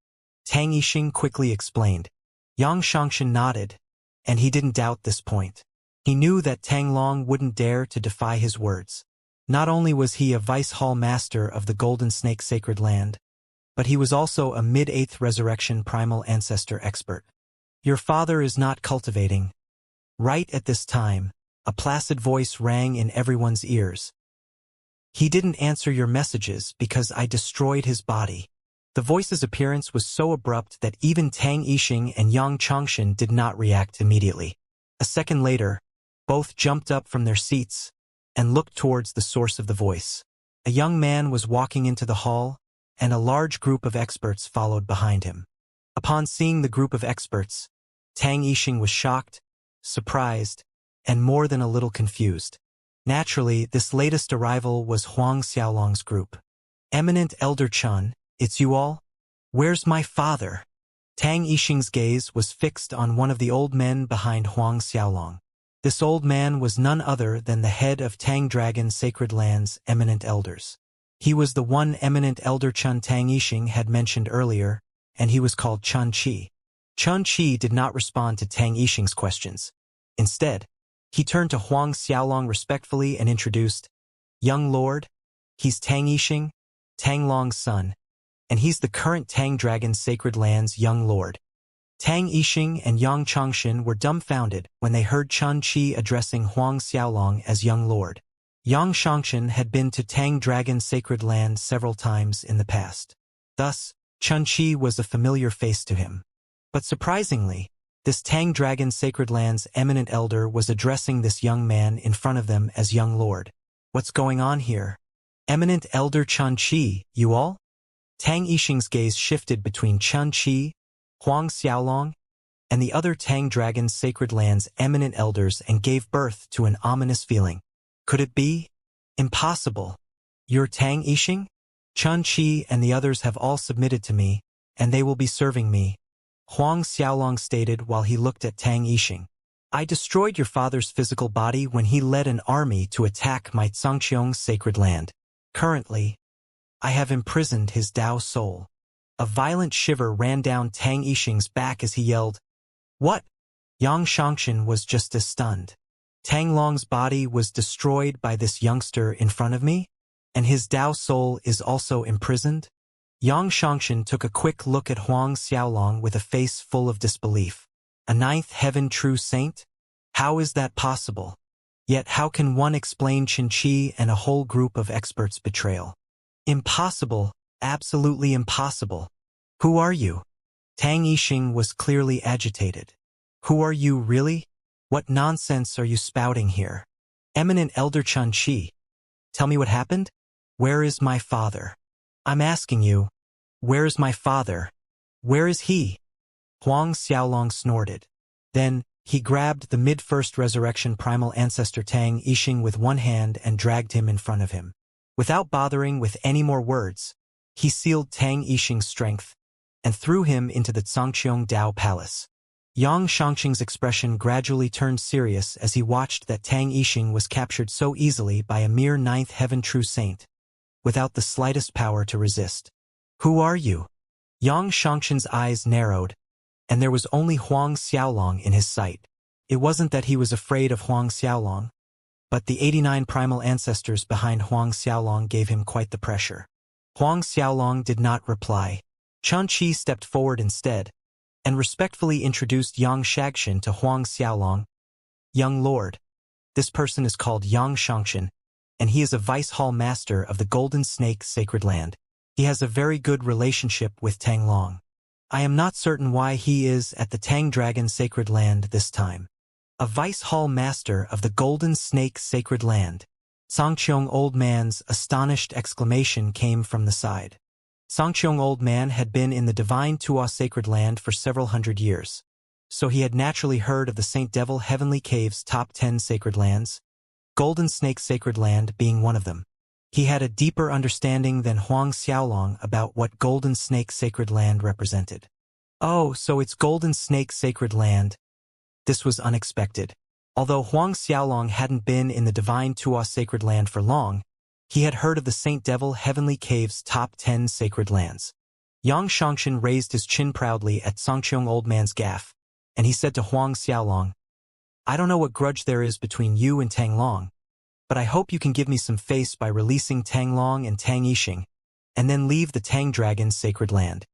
Tang Yixing quickly explained. Yang Xianxian nodded, and he didn't doubt this point. He knew that Tang Long wouldn't dare to defy his words. Not only was he a vice hall master of the Golden Snake sacred land, but he was also a mid-8th resurrection primal ancestor expert. Your father is not cultivating. Right at this time, a placid voice rang in everyone's ears. He didn't answer your messages because I destroyed his body. The voice's appearance was so abrupt that even Tang Yixing and Yang Xianxian did not react immediately. A second later, both jumped up from their seats and looked towards the source of the voice. A young man was walking into the hall, and a large group of experts followed behind him. Upon seeing the group of experts, Tang Yixing was shocked, surprised, and more than a little confused. Naturally, this latest arrival was Huang Xiaolong's group. Eminent Elder Chun, it's you all? Where's my father? Tang Yixing's gaze was fixed on one of the old men behind Huang Xiaolong. This old man was none other than the head of Tang Dragon's sacred land's eminent elders. He was the one eminent elder Chun Tang Yixing had mentioned earlier, and he was called Chun Qi. Chun Qi did not respond to Tang Yixing's questions. Instead, he turned to Huang Xiaolong respectfully and introduced, Young Lord, he's Tang Yixing, Tang Long's son, and he's the current Tang Dragon's sacred land's young lord. Tang Yixing and Yang Xianxian were dumbfounded when they heard Chun Qi addressing Huang Xiaolong as young lord. Yang Xianxian had been to Tang Dragon's sacred land several times in the past. Thus, Chun Qi was a familiar face to him. But surprisingly, this Tang Dragon's sacred land's eminent elder was addressing this young man in front of them as young lord. What's going on here? Eminent elder Chun Qi, you all? Tang Yixing's gaze shifted between Chun Qi, Huang Xiaolong, and the other Tang Dragon's sacred land's eminent elders and gave birth to an ominous feeling. Could it be? Impossible. You're Tang Yixing? Chun Qi and the others have all submitted to me, and they will be serving me, Huang Xiaolong stated while he looked at Tang Yixing. I destroyed your father's physical body when he led an army to attack my Xianxia's sacred land. Currently, I have imprisoned his Dao soul. A violent shiver ran down Tang Yixing's back as he yelled, What? Yang Xianxian was just as stunned. Tang Long's body was destroyed by this youngster in front of me? And his Dao soul is also imprisoned? Yang Xianxian took a quick look at Huang Xiaolong with a face full of disbelief. A ninth heaven true saint? How is that possible? Yet how can one explain Qin Qi and a whole group of experts' betrayal? Impossible, absolutely impossible. Who are you? Tang Yixing was clearly agitated. Who are you really? What nonsense are you spouting here? Eminent Elder Chun Qi. Tell me what happened? Where is my father? I'm asking you, where is my father? Where is he? Huang Xiaolong snorted. Then, he grabbed the mid-first resurrection primal ancestor Tang Yixing with one hand and dragged him in front of him. Without bothering with any more words, he sealed Tang Yixing's strength and threw him into the Xianxiang Dao Palace. Yang Xianxing's expression gradually turned serious as he watched that Tang Yixing was captured so easily by a mere ninth heaven true saint, without the slightest power to resist. Who are you? Yang Xianxin's eyes narrowed, and there was only Huang Xiaolong in his sight. It wasn't that he was afraid of Huang Xiaolong, but the 89 primal ancestors behind Huang Xiaolong gave him quite the pressure. Huang Xiaolong did not reply. Chun Qi stepped forward instead, and respectfully introduced Yang Xianxian to Huang Xiaolong. Young Lord, this person is called Yang Xianxian, and he is a vice hall master of the Golden Snake sacred land. He has a very good relationship with Tang Long. I am not certain why he is at the Tang Dragon sacred land this time. A vice hall master of the Golden Snake sacred land. Xianxiang old man's astonished exclamation came from the side. Xianxiang old man had been in the divine Tua sacred land for several hundred years, so he had naturally heard of the Saint Devil Heavenly Cave's top 10 sacred lands, Golden Snake sacred land being one of them. He had a deeper understanding than Huang Xiaolong about what Golden Snake sacred land represented. Oh, so it's Golden Snake Sacred Land. This was unexpected. Although Huang Xiaolong hadn't been in the Divine Tuo Sacred Land for long, he had heard of the Saint Devil Heavenly Cave's top 10 sacred lands. Yang Xianxia raised his chin proudly at Songqiong Old Man's gaffe, and he said to Huang Xiaolong, I don't know what grudge there is between you and Tang Long, but I hope you can give me some face by releasing Tang Long and Tang Yixing, and then leave the Tang Dragon's sacred land.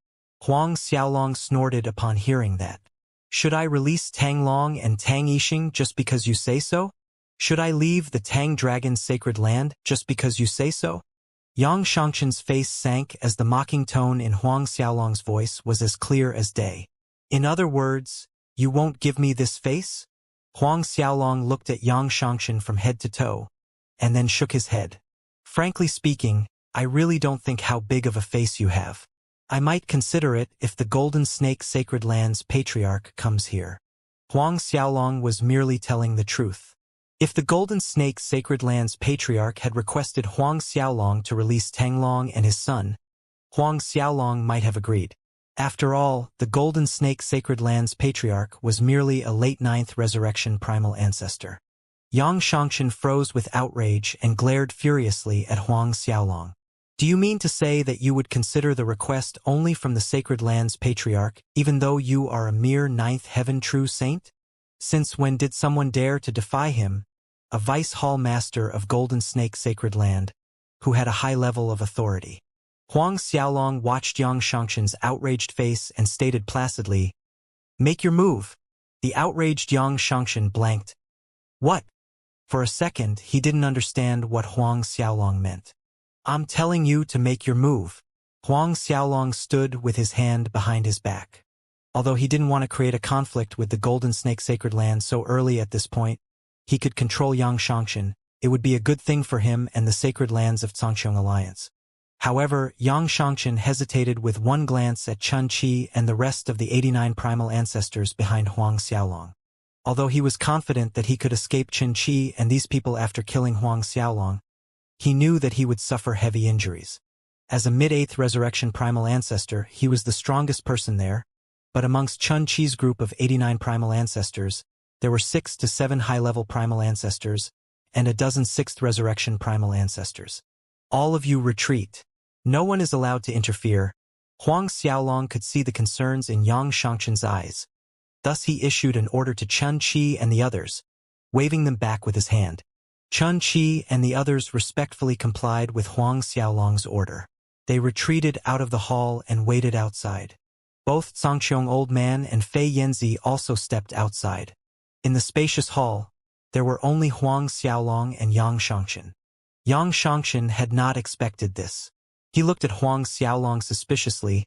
Huang Xiaolong snorted upon hearing that. Should I release Tang Long and Tang Yixing just because you say so? Should I leave the Tang Dragon's sacred land just because you say so? Yang Xianxia's face sank as the mocking tone in Huang Xiaolong's voice was as clear as day. In other words, you won't give me this face? Huang Xiaolong looked at Yang Xianxia from head to toe, and then shook his head. Frankly speaking, I really don't think how big of a face you have. I might consider it if the Golden Snake Sacred Land's patriarch comes here. Huang Xiaolong was merely telling the truth. If the Golden Snake Sacred Land's patriarch had requested Huang Xiaolong to release Tang Long and his son, Huang Xiaolong might have agreed. After all, the Golden Snake Sacred Land's patriarch was merely a late 9th resurrection primal ancestor. Yang Xianxia froze with outrage and glared furiously at Huang Xiaolong. Do you mean to say that you would consider the request only from the Sacred Land's patriarch, even though you are a mere 9th heaven true saint? Since when did someone dare to defy him, a vice hall master of Golden Snake Sacred Land, who had a high level of authority? Huang Xiaolong watched Yang Xianxia's outraged face and stated placidly, Make your move. The outraged Yang Xianxia blanked. What? For a second, he didn't understand what Huang Xiaolong meant. I'm telling you to make your move. Huang Xiaolong stood with his hand behind his back. Although he didn't want to create a conflict with the Golden Snake Sacred Land so early at this point, he could control Yang Xianxia. It would be a good thing for him and the sacred lands of Zhangqiong Alliance. However, Yang Xianxia hesitated with one glance at Chun Qi and the rest of the 89 primal ancestors behind Huang Xiaolong. Although he was confident that he could escape Chun Qi and these people after killing Huang Xiaolong, he knew that he would suffer heavy injuries. As a mid-8th resurrection primal ancestor, he was the strongest person there, but amongst Chun Qi's group of 89 primal ancestors, there were 6 to 7 high-level primal ancestors, and a dozen 6th resurrection primal ancestors. All of you retreat. No one is allowed to interfere. Huang Xiaolong could see the concerns in Yang Xianxia's eyes. Thus he issued an order to Chun Qi and the others, waving them back with his hand. Chun Qi and the others respectfully complied with Huang Xiaolong's order. They retreated out of the hall and waited outside. Both Zhangqiong Old Man and Fei Yanzi also stepped outside. In the spacious hall, there were only Huang Xiaolong and Yang Xianxia. Yang Xianxia had not expected this. He looked at Huang Xiaolong suspiciously,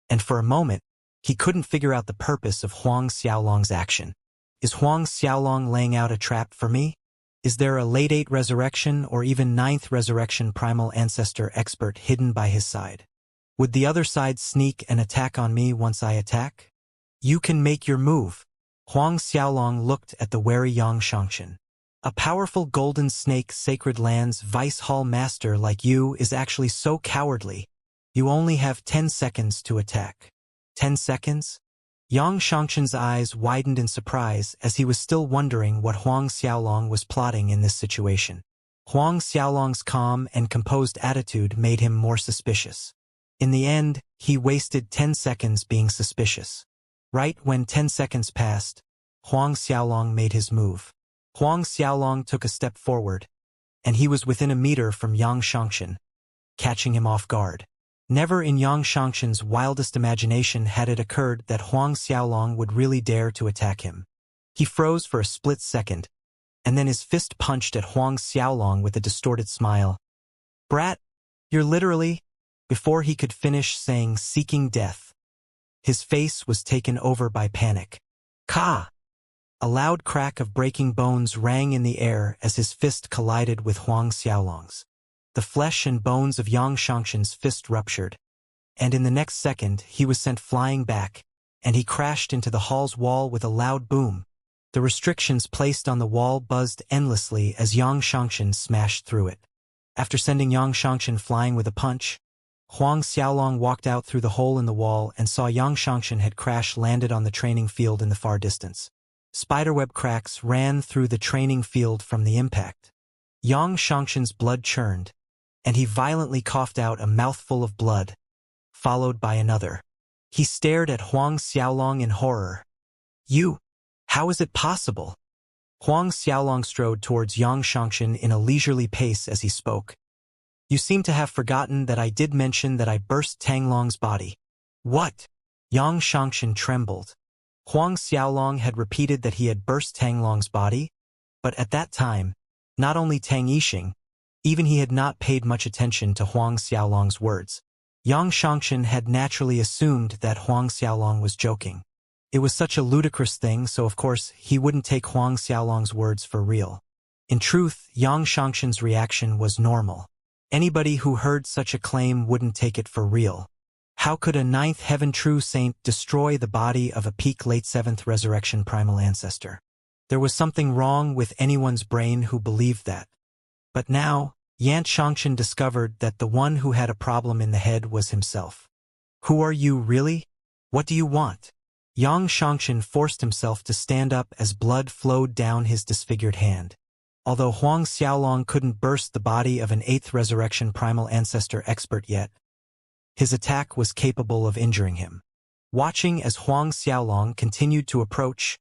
and for a moment, he couldn't figure out the purpose of Huang Xiaolong's action. Is Huang Xiaolong laying out a trap for me? Is there a late 8 resurrection or even 9th resurrection primal ancestor expert hidden by his side? Would the other side sneak and attack on me once I attack? You can make your move. Huang Xiaolong looked at the wary Yang Xianxia. A powerful Golden Snake Sacred Land's Vice Hall Master like you is actually so cowardly. You only have 10 seconds to attack. 10 seconds? Yang Xianxia's eyes widened in surprise as he was still wondering what Huang Xiaolong was plotting in this situation. Huang Xiaolong's calm and composed attitude made him more suspicious. In the end, he wasted 10 seconds being suspicious. Right when 10 seconds passed, Huang Xiaolong made his move. Huang Xiaolong took a step forward, and he was within a meter from Yang Xianxia, catching him off guard. Never in Yang Xianxia's wildest imagination had it occurred that Huang Xiaolong would really dare to attack him. He froze for a split second, and then his fist punched at Huang Xiaolong with a distorted smile. Brat, you're literally... Before he could finish saying seeking death, his face was taken over by panic. Ka! A loud crack of breaking bones rang in the air as his fist collided with Huang Xiaolong's. The flesh and bones of Yang Xianxia's fist ruptured, and in the next second he was sent flying back, and he crashed into the hall's wall with a loud boom. The restrictions placed on the wall buzzed endlessly as Yang Xianxia smashed through it. After sending Yang Xianxia flying with a punch, Huang Xiaolong walked out through the hole in the wall and saw Yang Xianxian had crash-landed on the training field in the far distance. Spiderweb cracks ran through the training field from the impact. Yang Xianxian's blood churned, and he violently coughed out a mouthful of blood, followed by another. He stared at Huang Xiaolong in horror. "You? How is it possible?" Huang Xiaolong strode towards Yang Xianxian in a leisurely pace as he spoke. "You seem to have forgotten that I did mention that I burst Tanglong's body." "What?" Yang Xianxian trembled. Huang Xiaolong had repeated that he had burst Tanglong's body, but at that time, not only Tang Yixing, even he had not paid much attention to Huang Xiaolong's words. Yang Xianxian had naturally assumed that Huang Xiaolong was joking. It was such a ludicrous thing, so of course he wouldn't take Huang Xiaolong's words for real. In truth, Yang Xianxian's reaction was normal. Anybody who heard such a claim wouldn't take it for real. How could a ninth heaven true saint destroy the body of a peak late seventh resurrection primal ancestor? There was something wrong with anyone's brain who believed that. But now, Yang Xianxian discovered that the one who had a problem in the head was himself. "Who are you really? What do you want?" Yang Xianxian forced himself to stand up as blood flowed down his disfigured hand. Although Huang Xiaolong couldn't burst the body of an 8th resurrection primal ancestor expert yet, his attack was capable of injuring him. Watching as Huang Xiaolong continued to approach,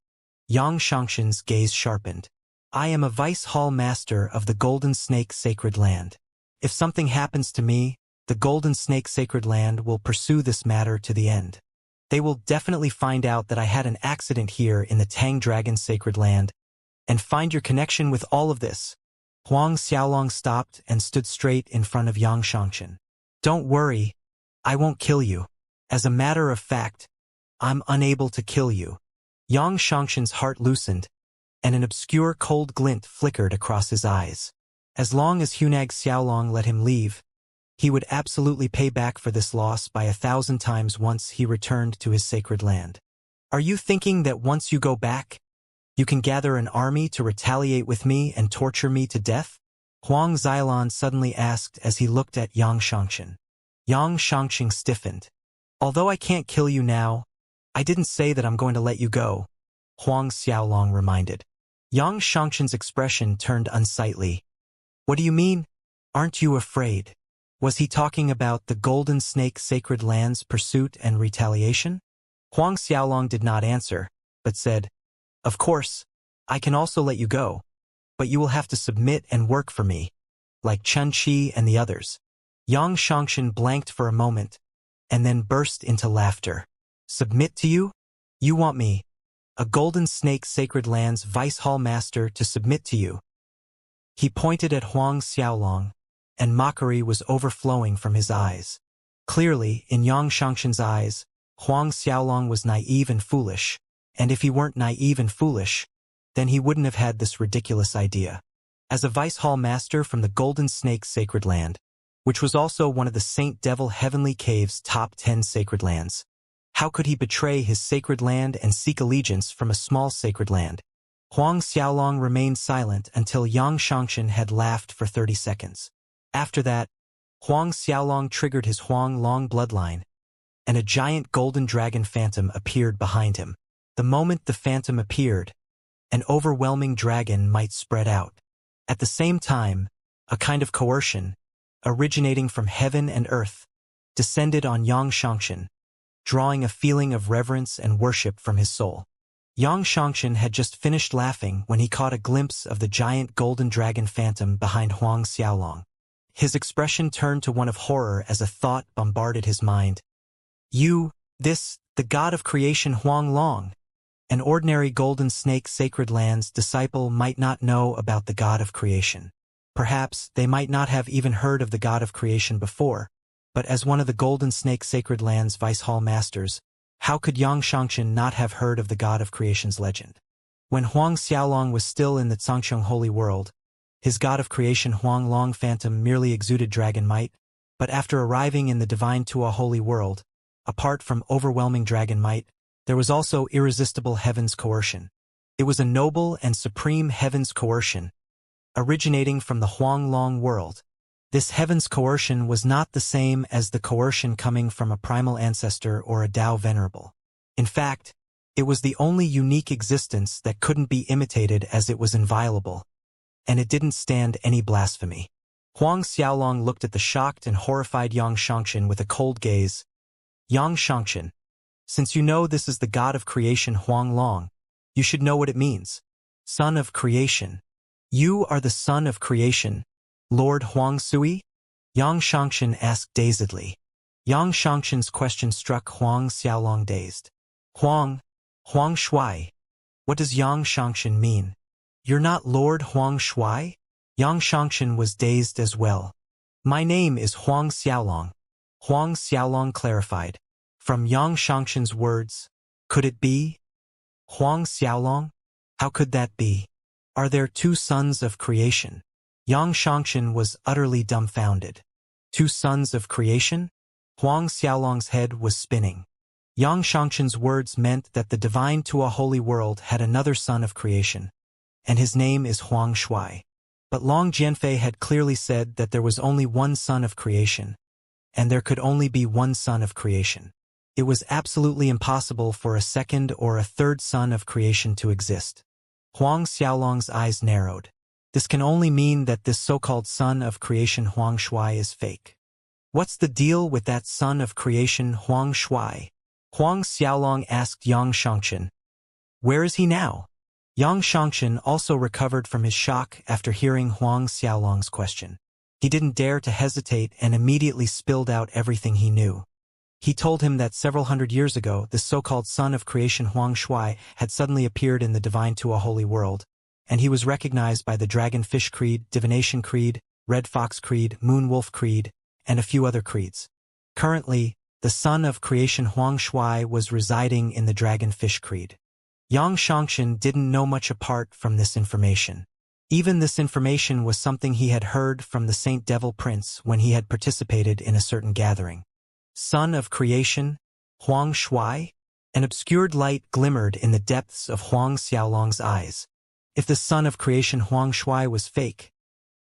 Yang Xianxian's gaze sharpened. "I am a Vice Hall Master of the Golden Snake Sacred Land. If something happens to me, the Golden Snake Sacred Land will pursue this matter to the end. They will definitely find out that I had an accident here in the Tang Dragon Sacred Land, and find your connection with all of this." Huang Xiaolong stopped and stood straight in front of Yang Xianxian. "Don't worry, I won't kill you. As a matter of fact, I'm unable to kill you." Yang Xianxian's heart loosened, and an obscure cold glint flickered across his eyes. As long as Hunag Xiaolong let him leave, he would absolutely pay back for this loss by 1,000 times once he returned to his sacred land. "Are you thinking that once you go back, you can gather an army to retaliate with me and torture me to death?" Huang Xiaolong suddenly asked as he looked at Yang Xianxian. Yang Xianxian stiffened. "Although I can't kill you now, I didn't say that I'm going to let you go," Huang Xiaolong reminded. Yang Xianxian's expression turned unsightly. "What do you mean? Aren't you afraid?" Was he talking about the Golden Snake Sacred Land's pursuit and retaliation? Huang Xiaolong did not answer, but said, "Of course, I can also let you go, but you will have to submit and work for me, like Chen Qi and the others." Yang Xianxian blanked for a moment, and then burst into laughter. "Submit to you? You want me, a Golden Snake Sacred Land's Vice Hall Master, to submit to you?" He pointed at Huang Xiaolong, and mockery was overflowing from his eyes. Clearly, in Yang Xianxian's eyes, Huang Xiaolong was naive and foolish, and if he weren't naive and foolish, then he wouldn't have had this ridiculous idea. As a Vice Hall Master from the Golden Snake Sacred Land, which was also one of the Saint Devil Heavenly Cave's top 10 sacred lands, how could he betray his sacred land and seek allegiance from a small sacred land? Huang Xiaolong remained silent until Yang Xianxian had laughed for 30 seconds. After that, Huang Xiaolong triggered his Huang Long bloodline, and a giant golden dragon phantom appeared behind him. The moment the phantom appeared, an overwhelming dragon might spread out. At the same time, a kind of coercion, originating from heaven and earth, descended on Yang Xianxian, drawing a feeling of reverence and worship from his soul. Yang Xianxian had just finished laughing when he caught a glimpse of the giant golden dragon phantom behind Huang Xiaolong. His expression turned to one of horror as a thought bombarded his mind. The god of creation Huang Long, an ordinary Golden Snake Sacred Land's disciple, might not know about the god of creation. Perhaps they might not have even heard of the god of creation before, but as one of the Golden Snake Sacred Land's Vice Hall Masters, how could Yang Xianxian not have heard of the god of creation's legend? When Huang Xiaolong was still in the Zhangqiang Holy World, his god of creation Huang Long phantom merely exuded dragon might, but after arriving in the divine Tua Holy World, apart from overwhelming dragon might, there was also irresistible heaven's coercion. It was a noble and supreme heaven's coercion, originating from the Huang Long world, This heaven's coercion was not the same as the coercion coming from a primal ancestor or a Tao venerable. In fact, it was the only unique existence that couldn't be imitated as it was inviolable, and it didn't stand any blasphemy. Huang Xiaolong looked at the shocked and horrified Yang Xianxian with a cold gaze. Yang Xianxian, since you know this is the god of creation Huang Long, you should know what it means. Son of creation. You are the son of creation, Lord Huang Sui? Yang Xianxian asked dazedly. Yang Xianxian's question struck Huang Xiaolong dazed. Huang Shui. What does Yang Xianxian mean? You're not Lord Huang Shui? Yang Xianxian was dazed as well. My name is Huang Xiaolong. Huang Xiaolong clarified. From Yang Xianxian's words, could it be? Huang Xiaolong? How could that be? Are there two sons of creation? Yang Xianxian was utterly dumbfounded. Two sons of creation? Huang Xiaolong's head was spinning. Yang Xianxian's words meant that the divine Tua holy world had another son of creation, and his name is Huang Shui. But Long Jianfei had clearly said that there was only one son of creation, and there could only be one son of creation. It was absolutely impossible for a second or a third son of creation to exist. Huang Xiaolong's eyes narrowed. This can only mean that this so-called son of creation Huang Shui is fake. What's the deal with that son of creation Huang Shui? Huang Xiaolong asked Yang Xianxian. Where is he now? Yang Xianxian also recovered from his shock after hearing Huang Xiaolong's question. He didn't dare to hesitate and immediately spilled out everything he knew. He told him that several hundred years ago, the so-called son of creation Huang Shui had suddenly appeared in the divine Tua holy world, and he was recognized by the Dragonfish Creed, Divination Creed, Red Fox Creed, Moon Wolf Creed, and a few other creeds. Currently, the son of creation Huang Shui was residing in the Dragonfish Creed. Yang Xianxian didn't know much apart from this information. Even this information was something he had heard from the Saint Devil Prince when he had participated in a certain gathering. Son of creation, Huang Shui? An obscured light glimmered in the depths of Huang Xiaolong's eyes. If the son of creation Huang Shui was fake,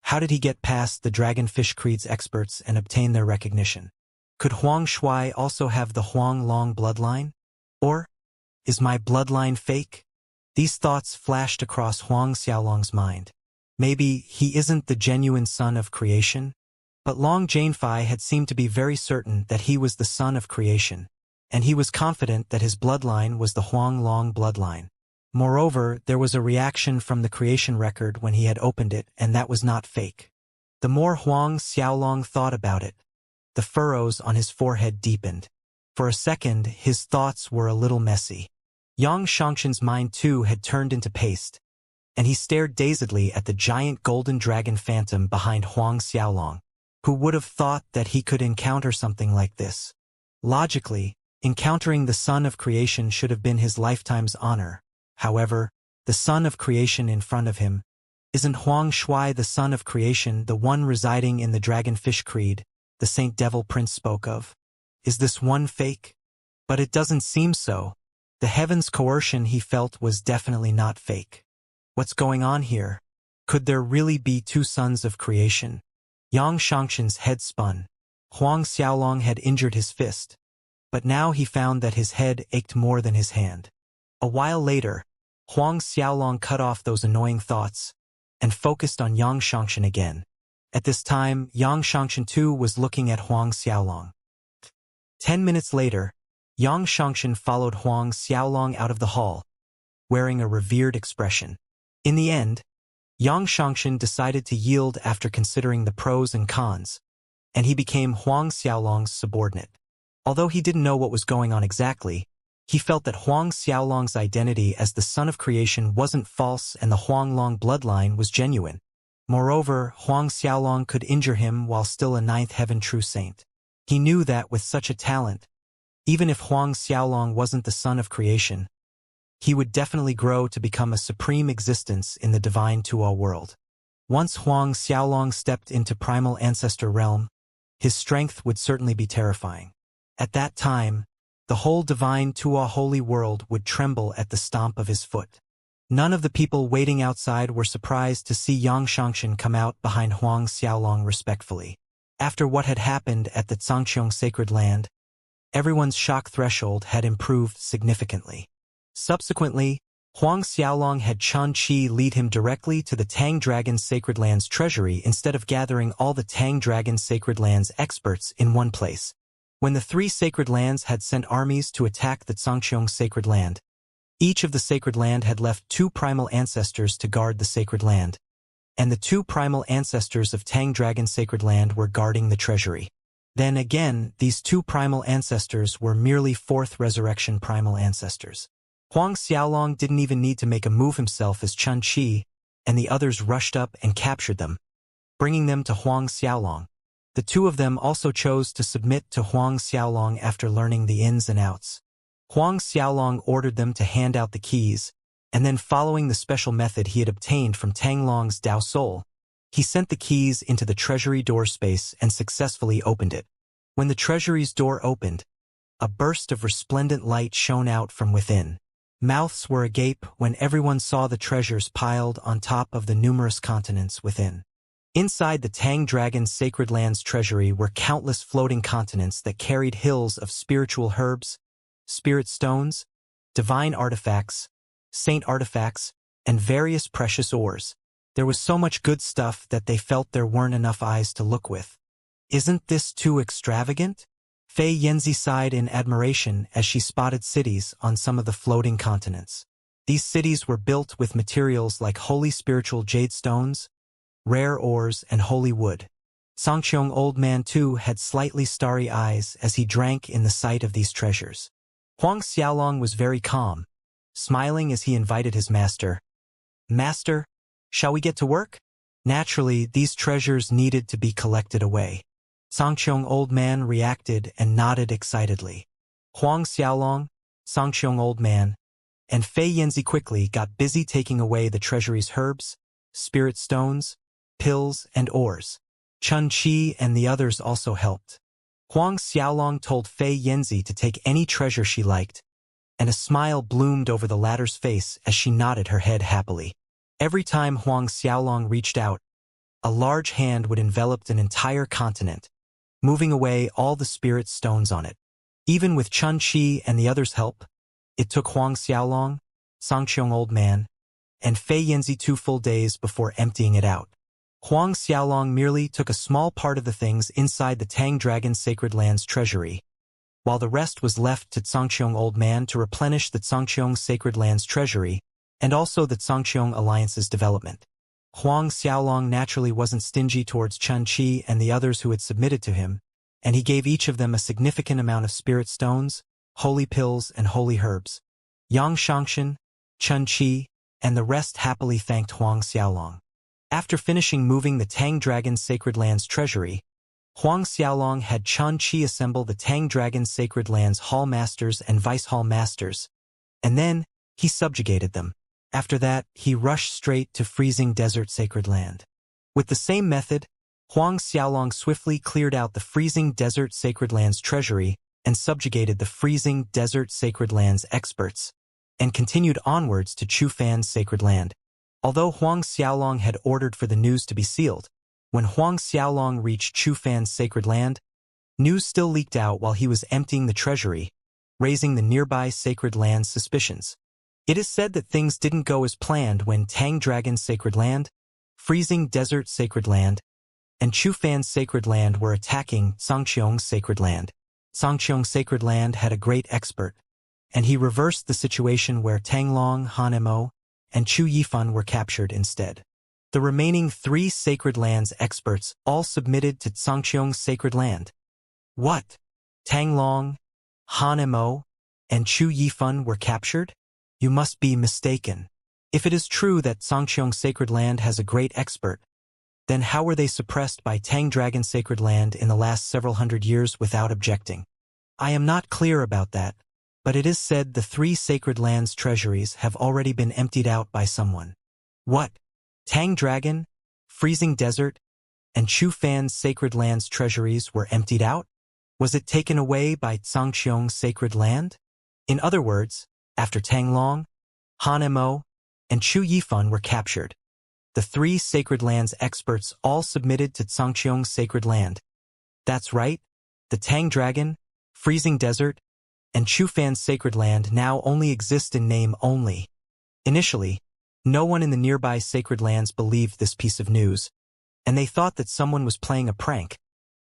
how did he get past the Dragonfish Creed's experts and obtain their recognition? Could Huang Shui also have the Huang Long bloodline? Or, is my bloodline fake? These thoughts flashed across Huang Xiaolong's mind. Maybe he isn't the genuine son of creation? But Long Jianfei had seemed to be very certain that he was the son of creation, and he was confident that his bloodline was the Huang Long bloodline. Moreover, there was a reaction from the creation record when he had opened it, and that was not fake. The more Huang Xiaolong thought about it, the furrows on his forehead deepened. For a second, his thoughts were a little messy. Yang Xianxian's mind too had turned into paste, and he stared dazedly at the giant golden dragon phantom behind Huang Xiaolong. Who would have thought that he could encounter something like this? Logically, encountering the son of creation should have been his lifetime's honor. However, the son of creation in front of him, isn't Huang Shui the son of creation, the one residing in the Dragonfish Creed, the Saint Devil Prince spoke of? Is this one fake? But it doesn't seem so. The heaven's coercion he felt was definitely not fake. What's going on here? Could there really be two sons of creation? Yang Xianxian's head spun. Huang Xiaolong had injured his fist, but now he found that his head ached more than his hand. A while later, Huang Xiaolong cut off those annoying thoughts and focused on Yang Xianxian again. At this time, Yang Xianxian too was looking at Huang Xiaolong. 10 minutes later, Yang Xianxian followed Huang Xiaolong out of the hall, wearing a revered expression. In the end, Yang Xianxian decided to yield after considering the pros and cons, and he became Huang Xiaolong's subordinate. Although he didn't know what was going on exactly, he felt that Huang Xiaolong's identity as the son of creation wasn't false and the Huang Long bloodline was genuine. Moreover, Huang Xiaolong could injure him while still a ninth heaven true saint. He knew that with such a talent, even if Huang Xiaolong wasn't the son of creation, he would definitely grow to become a supreme existence in the divine Tua world. Once Huang Xiaolong stepped into primal ancestor realm, his strength would certainly be terrifying. At that time, the whole divine Tua holy world would tremble at the stomp of his foot. None of the people waiting outside were surprised to see Yang Xianxian come out behind Huang Xiaolong respectfully. After what had happened at the Xianxia sacred land, everyone's shock threshold had improved significantly. Subsequently, Huang Xiaolong had Chen Qi lead him directly to the Tang Dragon Sacred Land's treasury instead of gathering all the Tang Dragon Sacred Land's experts in one place. When the three Sacred Lands had sent armies to attack the Xianxia Sacred Land, each of the Sacred Land had left two primal ancestors to guard the Sacred Land, and the two primal ancestors of Tang Dragon Sacred Land were guarding the treasury. Then again, these two primal ancestors were merely fourth resurrection primal ancestors. Huang Xiaolong didn't even need to make a move himself as Chen Qi, and the others rushed up and captured them, bringing them to Huang Xiaolong. The two of them also chose to submit to Huang Xiaolong after learning the ins and outs. Huang Xiaolong ordered them to hand out the keys, and then following the special method he had obtained from Tang Long's Dao Soul, he sent the keys into the treasury door space and successfully opened it. When the treasury's door opened, a burst of resplendent light shone out from within. Mouths were agape when everyone saw the treasures piled on top of the numerous continents within. Inside the Tang Dragon Sacred Land's treasury were countless floating continents that carried hills of spiritual herbs, spirit stones, divine artifacts, saint artifacts, and various precious ores. There was so much good stuff that they felt there weren't enough eyes to look with. Isn't this too extravagant? Fei Yanzi sighed in admiration as she spotted cities on some of the floating continents. These cities were built with materials like holy spiritual jade stones, rare ores, and holy wood. Xianxia Old Man too had slightly starry eyes as he drank in the sight of these treasures. Huang Xiaolong was very calm, smiling as he invited his master. Master, shall we get to work? Naturally, these treasures needed to be collected away. Xianxia Old Man reacted and nodded excitedly. Huang Xiaolong, Xianxia Old Man, and Fei Yanzi quickly got busy taking away the treasury's herbs, spirit stones, pills, and ores. Chen Qi and the others also helped. Huang Xiaolong told Fei Yanzi to take any treasure she liked, and a smile bloomed over the latter's face as she nodded her head happily. Every time Huang Xiaolong reached out, a large hand would envelop an entire continent, moving away all the spirit stones on it. Even with Chen Qi and the others' help, it took Huang Xiaolong, Xianxia Old Man, and Fei Yanzi 2 full days before emptying it out. Huang Xiaolong merely took a small part of the things inside the Tang Dragon Sacred Land's treasury, while the rest was left to Xianxia Old Man to replenish the Xianxia Sacred Land's treasury and also the Xianxia Alliance's development. Huang Xiaolong naturally wasn't stingy towards Chen Qi and the others who had submitted to him, and he gave each of them a significant amount of spirit stones, holy pills, and holy herbs. Yang Xianxian, Chen Qi, and the rest happily thanked Huang Xiaolong. After finishing moving the Tang Dragon Sacred Land's treasury, Huang Xiaolong had Chen Qi assemble the Tang Dragon Sacred Land's Hall Masters and Vice Hall Masters, and then he subjugated them. After that, he rushed straight to Freezing Desert Sacred Land. With the same method, Huang Xiaolong swiftly cleared out the Freezing Desert Sacred Land's treasury and subjugated the Freezing Desert Sacred Land's experts, and continued onwards to Chufan's Sacred Land. Although Huang Xiaolong had ordered for the news to be sealed, when Huang Xiaolong reached Chufan's Sacred Land, news still leaked out while he was emptying the treasury, raising the nearby Sacred Land's suspicions. It is said that things didn't go as planned when Tang Dragon Sacred Land, Freezing Desert Sacred Land, and Chufan's Sacred Land were attacking Xianxia Sacred Land. Xianxia Sacred Land had a great expert, and he reversed the situation where Tang Long, Han Mo, and Chu Yifan were captured instead. The remaining 3 Sacred Lands experts all submitted to Xianxia Sacred Land. What? Tang Long, Han Mo, and Chu Yifan were captured? You must be mistaken. If it is true that Xianxia Sacred Land has a great expert, then how were they suppressed by Tang Dragon Sacred Land in the last several hundred years without objecting? I am not clear about that, but it is said the 3 Sacred Lands treasuries have already been emptied out by someone. What? Tang Dragon, Freezing Desert, and Chufan's Sacred Lands treasuries were emptied out? Was it taken away by Xianxia Sacred Land? In other words, after Tang Long, Han Mo, and Chu Yifan were captured, the 3 Sacred Lands experts all submitted to Xianxia Sacred Land, That's right, the Tang Dragon, Freezing Desert, and Chufan's Sacred Land now only exist in name only. Initially, no one in the nearby sacred lands believed this piece of news, and they thought that someone was playing a prank.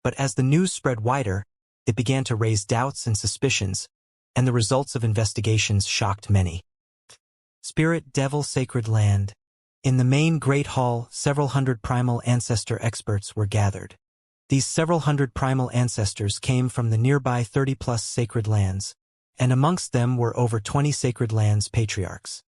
But as the news spread wider, it began to raise doubts and suspicions, and the results of investigations shocked many. Spirit Devil Sacred Land. In the main Great Hall, several hundred primal ancestor experts were gathered. These several hundred primal ancestors came from the nearby 30-plus sacred lands, and amongst them were over 20 sacred lands patriarchs.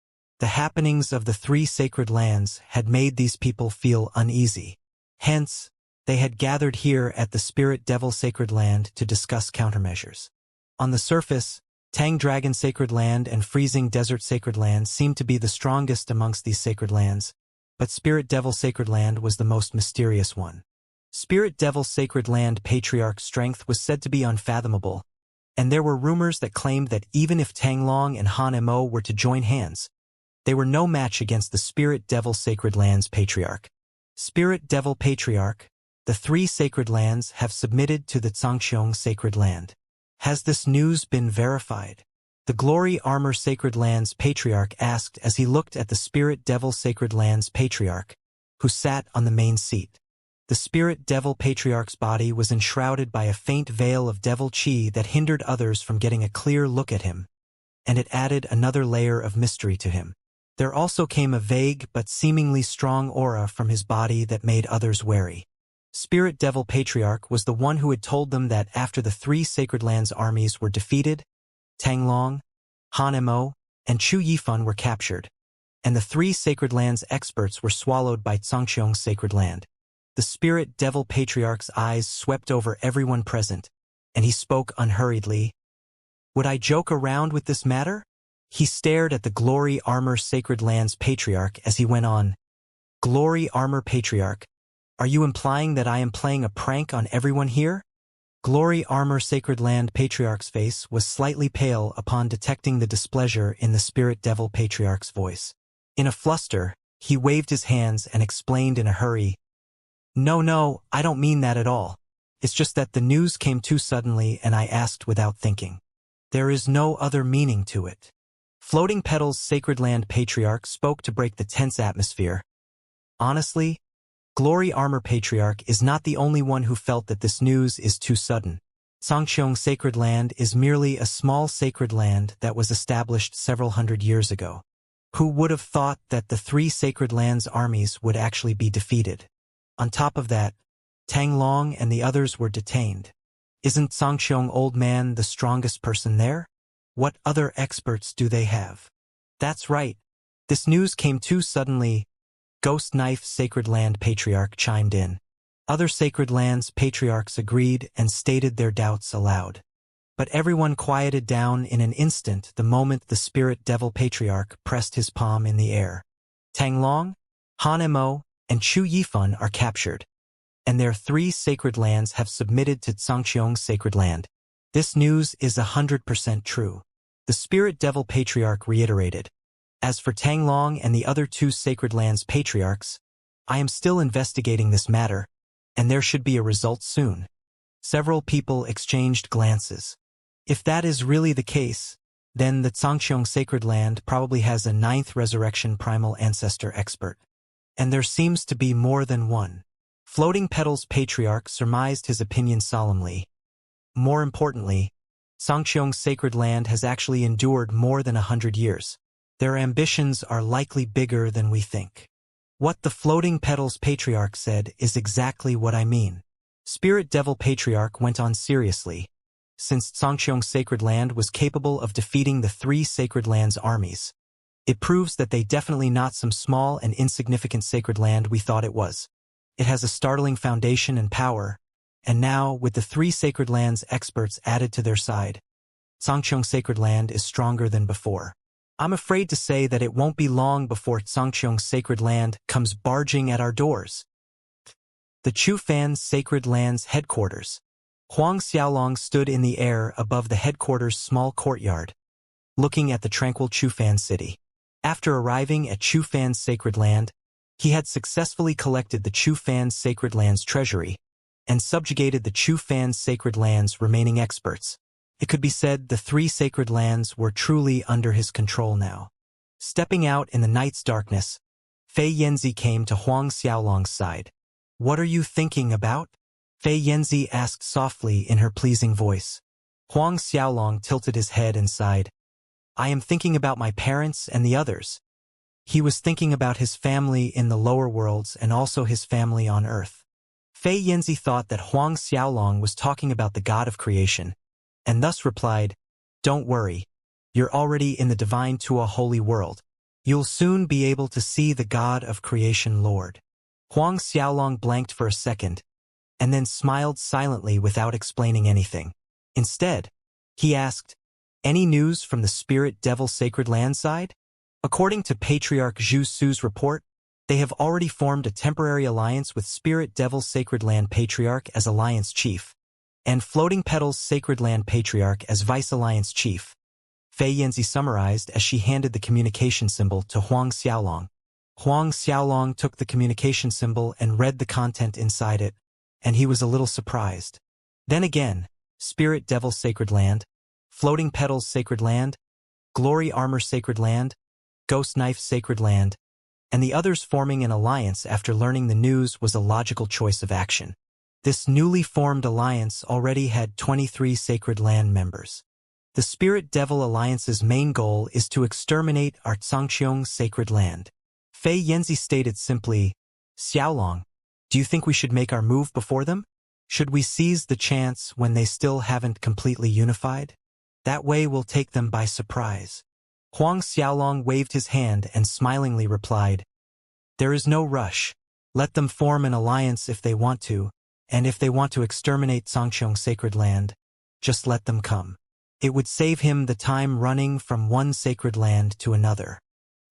The happenings of the 3 sacred lands had made these people feel uneasy. Hence, they had gathered here at the Spirit Devil Sacred Land to discuss countermeasures. On the surface, Tang Dragon Sacred Land and Freezing Desert Sacred Land seemed to be the strongest amongst these sacred lands, but Spirit Devil Sacred Land was the most mysterious one. Spirit Devil Sacred Land Patriarch's strength was said to be unfathomable, and there were rumors that claimed that even if Tanglong and Han Mo were to join hands, they were no match against the Spirit Devil Sacred Lands Patriarch. Spirit Devil Patriarch, the 3 sacred lands have submitted to the Xianxia Sacred Land. Has this news been verified? The Glory Armor Sacred Lands Patriarch asked as he looked at the Spirit Devil Sacred Lands Patriarch, who sat on the main seat. The Spirit Devil Patriarch's body was enshrouded by a faint veil of devil chi that hindered others from getting a clear look at him, and it added another layer of mystery to him. There also came a vague but seemingly strong aura from his body that made others wary. Spirit Devil Patriarch was the one who had told them that after the 3 Sacred Lands armies were defeated, Tanglong, Han Mo, and Chu Yifan were captured, and the 3 Sacred Lands experts were swallowed by Xianxia's Sacred Land. The Spirit Devil Patriarch's eyes swept over everyone present, and he spoke unhurriedly. Would I joke around with this matter? He stared at the Glory Armor Sacred Lands Patriarch as he went on. Glory Armor Patriarch, are you implying that I am playing a prank on everyone here? Glory Armor Sacred Land Patriarch's face was slightly pale upon detecting the displeasure in the Spirit Devil Patriarch's voice. In a fluster, he waved his hands and explained in a hurry, No, I don't mean that at all. It's just that the news came too suddenly and I asked without thinking. There is no other meaning to it. Floating Petals Sacred Land Patriarch spoke to break the tense atmosphere. Honestly, Glory Armor Patriarch is not the only one who felt that this news is too sudden. Xianxia Sacred Land is merely a small sacred land that was established several hundred years ago. Who would have thought that the 3 Sacred Lands armies would actually be defeated? On top of that, Tanglong and the others were detained. Isn't Xianxia Old Man the strongest person there? What other experts do they have? That's right. This news came too suddenly. Ghost Knife Sacred Land Patriarch chimed in. Other Sacred Lands Patriarchs agreed and stated their doubts aloud. But everyone quieted down in an instant the moment the Spirit Devil Patriarch pressed his palm in the air. Tanglong, Han Mo, and Chu Yifan are captured, and their 3 sacred lands have submitted to Xianxia's Sacred Land. This news is 100% true. The Spirit Devil Patriarch reiterated. As for Tanglong and the other 2 Sacred Lands Patriarchs, I am still investigating this matter, and there should be a result soon. Several people exchanged glances. If that is really the case, then the Xianxia Sacred Land probably has a 9th Resurrection Primal Ancestor expert. And there seems to be more than one. Floating Petals Patriarch surmised his opinion solemnly. More importantly, Xianxia's Sacred Land has actually endured more than 100 years. Their ambitions are likely bigger than we think. What the Floating Petals Patriarch said is exactly what I mean. Spirit Devil Patriarch went on seriously. Since Xianxia's Sacred Land was capable of defeating the 3 Sacred Lands armies, it proves that they definitely not some small and insignificant sacred land we thought it was. It has a startling foundation and power, and now, with the 3 Sacred Lands experts added to their side, Xianxia's Sacred Land is stronger than before. I'm afraid to say that it won't be long before Xianxia's Sacred Land comes barging at our doors. The Chufan's Sacred Land's headquarters. Huang Xiaolong stood in the air above the headquarters' small courtyard, looking at the tranquil Chufan city. After arriving at Chufan's Sacred Land, he had successfully collected the Chufan's Sacred Land's treasury, and subjugated the Chu Fan's sacred lands' remaining experts. It could be said the 3 sacred lands were truly under his control now. Stepping out in the night's darkness, Fei Yanzi came to Huang Xiaolong's side. "What are you thinking about?" Fei Yanzi asked softly in her pleasing voice. Huang Xiaolong tilted his head and sighed. "I am thinking about my parents and the others." He was thinking about his family in the lower worlds and also his family on Earth. Fei Yanzi thought that Huang Xiaolong was talking about the god of creation, and thus replied, "Don't worry. You're already in the divine Tua holy world. You'll soon be able to see the god of creation Lord." Huang Xiaolong blanked for a second, and then smiled silently without explaining anything. Instead, he asked, "Any news from the Spirit Devil Sacred Land side?" According to Patriarch Zhu Su's report, they have already formed a temporary alliance with Spirit Devil Sacred Land Patriarch as Alliance Chief, and Floating Petals Sacred Land Patriarch as Vice Alliance Chief. Fei Yanzi summarized as she handed the communication symbol to Huang Xiaolong. Huang Xiaolong took the communication symbol and read the content inside it, and he was a little surprised. Then again, Spirit Devil Sacred Land, Floating Petals Sacred Land, Glory Armor Sacred Land, Ghost Knife Sacred Land, and the others forming an alliance after learning the news was a logical choice of action. This newly formed alliance already had 23 Sacred Land members. The Spirit Devil Alliance's main goal is to exterminate our Xianxia Sacred Land. Fei Yanzi stated simply, "Xiaolong, do you think we should make our move before them? Should we seize the chance when they still haven't completely unified? That way we'll take them by surprise." Huang Xiaolong waved his hand and smilingly replied, "There is no rush. Let them form an alliance if they want to, and if they want to exterminate Xianxia Sacred Land, just let them come. It would save him the time running from one sacred land to another."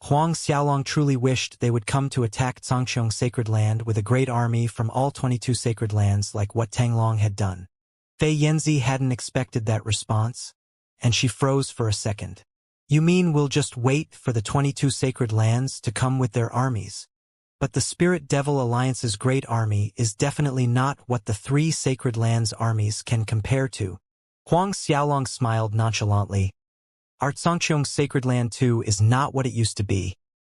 Huang Xiaolong truly wished they would come to attack Xianxia Sacred Land with a great army from all 22 sacred lands like what Tanglong had done. Fei Yanzi hadn't expected that response, and she froze for a second. "You mean we'll just wait for the 22 sacred lands to come with their armies? But the Spirit Devil Alliance's great army is definitely not what the 3 sacred lands' armies can compare to." Huang Xiaolong smiled nonchalantly. "Our Xianxia Sacred Land too is not what it used to be.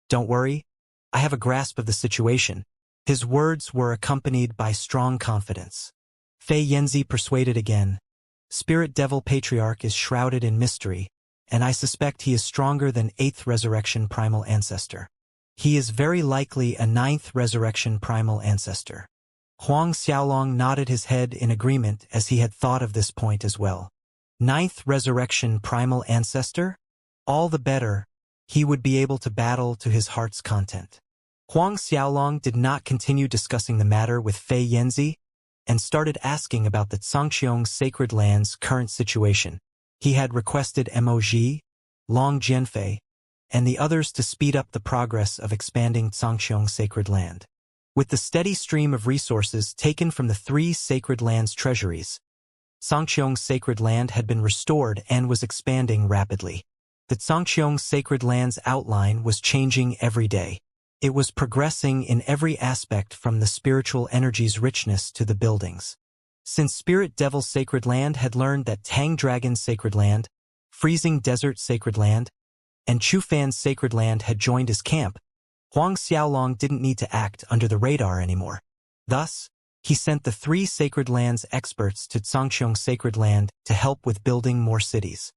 Don't worry, I have a grasp of the situation." His words were accompanied by strong confidence. Fei Yanzi persuaded again. "Spirit Devil Patriarch is shrouded in mystery, and I suspect he is stronger than 8th Resurrection Primal Ancestor. He is very likely a 9th Resurrection Primal Ancestor." Huang Xiaolong nodded his head in agreement as he had thought of this point as well. 9th Resurrection Primal Ancestor? All the better, he would be able to battle to his heart's content. Huang Xiaolong did not continue discussing the matter with Fei Yanzi, and started asking about the Xianxia Sacred Land's current situation. He had requested Mo, Long Jianfei, and the others to speed up the progress of expanding Xianxia Sacred Land. With the steady stream of resources taken from the 3 sacred lands' treasuries, Xianxia Sacred Land had been restored and was expanding rapidly. The Xianxia Sacred Land's outline was changing every day. It was progressing in every aspect from the spiritual energy's richness to the buildings. Since Spirit Devil Sacred Land had learned that Tang Dragon Sacred Land, Freezing Desert Sacred Land, and Chufan Sacred Land had joined his camp, Huang Xiaolong didn't need to act under the radar anymore. Thus, he sent the 3 Sacred Lands experts to Xianxia Sacred Land to help with building more cities.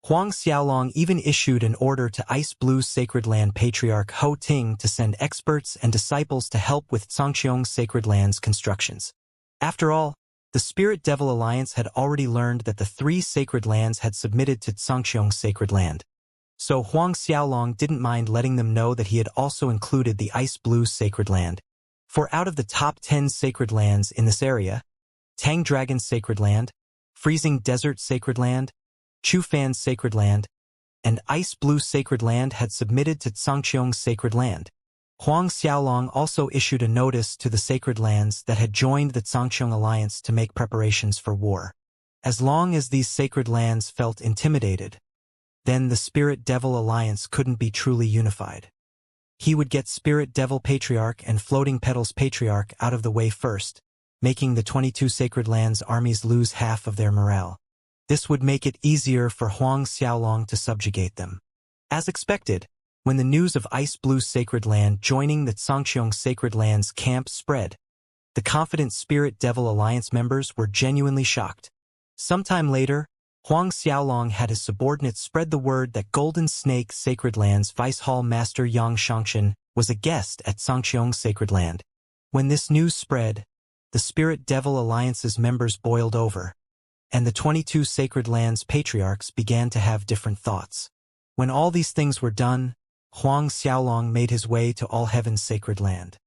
Huang Xiaolong even issued an order to Ice Blue Sacred Land Patriarch Ho Ting to send experts and disciples to help with Xianxia Sacred Land's constructions. After all, the Spirit Devil Alliance had already learned that the 3 sacred lands had submitted to Xianxia Sacred Land. So Huang Xiaolong didn't mind letting them know that he had also included the Ice Blue Sacred Land. For out of the top 10 sacred lands in this area, Tang Dragon Sacred Land, Freezing Desert Sacred Land, Chufan Sacred Land, and Ice Blue Sacred Land had submitted to Xianxia Sacred Land. Huang Xiaolong also issued a notice to the sacred lands that had joined the Xianxia Alliance to make preparations for war. As long as these sacred lands felt intimidated, then the Spirit Devil Alliance couldn't be truly unified. He would get Spirit Devil Patriarch and Floating Petals Patriarch out of the way first, making the 22 Sacred Lands armies lose half of their morale. This would make it easier for Huang Xiaolong to subjugate them. As expected, when the news of Ice Blue Sacred Land joining the Xianxia Sacred Lands camp spread, the confident Spirit Devil Alliance members were genuinely shocked. Sometime later, Huang Xiaolong had his subordinates spread the word that Golden Snake Sacred Land's Vice Hall Master Xianxia was a guest at Xianxia Sacred Land. When this news spread, the Spirit Devil Alliance's members boiled over, and the 22 Sacred Lands patriarchs began to have different thoughts. When all these things were done, Huang Xiaolong made his way to All Heaven's Sacred Land.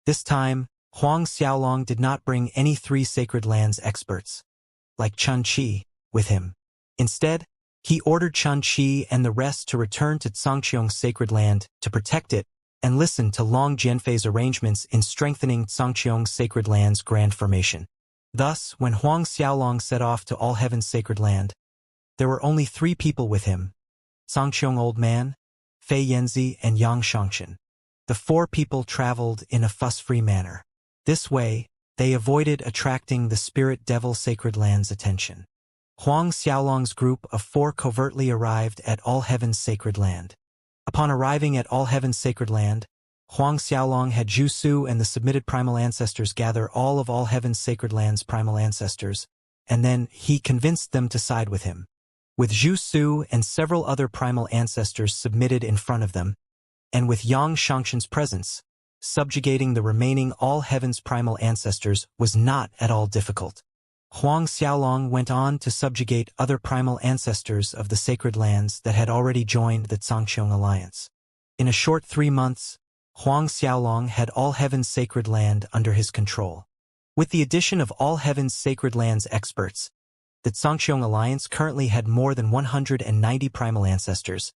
This time, Huang Xiaolong did not bring any 3 Sacred Lands experts, like Chun Qi, with him. Instead, he ordered Chun Qi and the rest to return to Xianxia Sacred Land to protect it and listen to Long Jianfei's arrangements in strengthening Xianxia Sacred Land's grand formation. Thus, when Huang Xiaolong set off to All Heaven's Sacred Land, there were only 3 people with him: Xianxia Old Man, Fei Yanzi, and Yang Xianxian. The 4 people traveled in a fuss-free manner. This way, they avoided attracting the Spirit Devil Sacred Land's attention. Huang Xiaolong's group of 4 covertly arrived at All Heaven's Sacred Land. Upon arriving at All Heaven's Sacred Land, Huang Xiaolong had Zhu Su and the submitted primal ancestors gather all of All Heaven's Sacred Land's primal ancestors, and then he convinced them to side with him. With Zhu Su and several other primal ancestors submitted in front of them, and with Yang Xianxian's presence, subjugating the remaining All Heaven's primal ancestors was not at all difficult. Huang Xiaolong went on to subjugate other primal ancestors of the Sacred Lands that had already joined the Xianxia Alliance. In a short 3 months, Huang Xiaolong had All Heaven's Sacred Land under his control. With the addition of All Heaven's Sacred Lands experts, the Xianxia Alliance currently had more than 190 primal ancestors,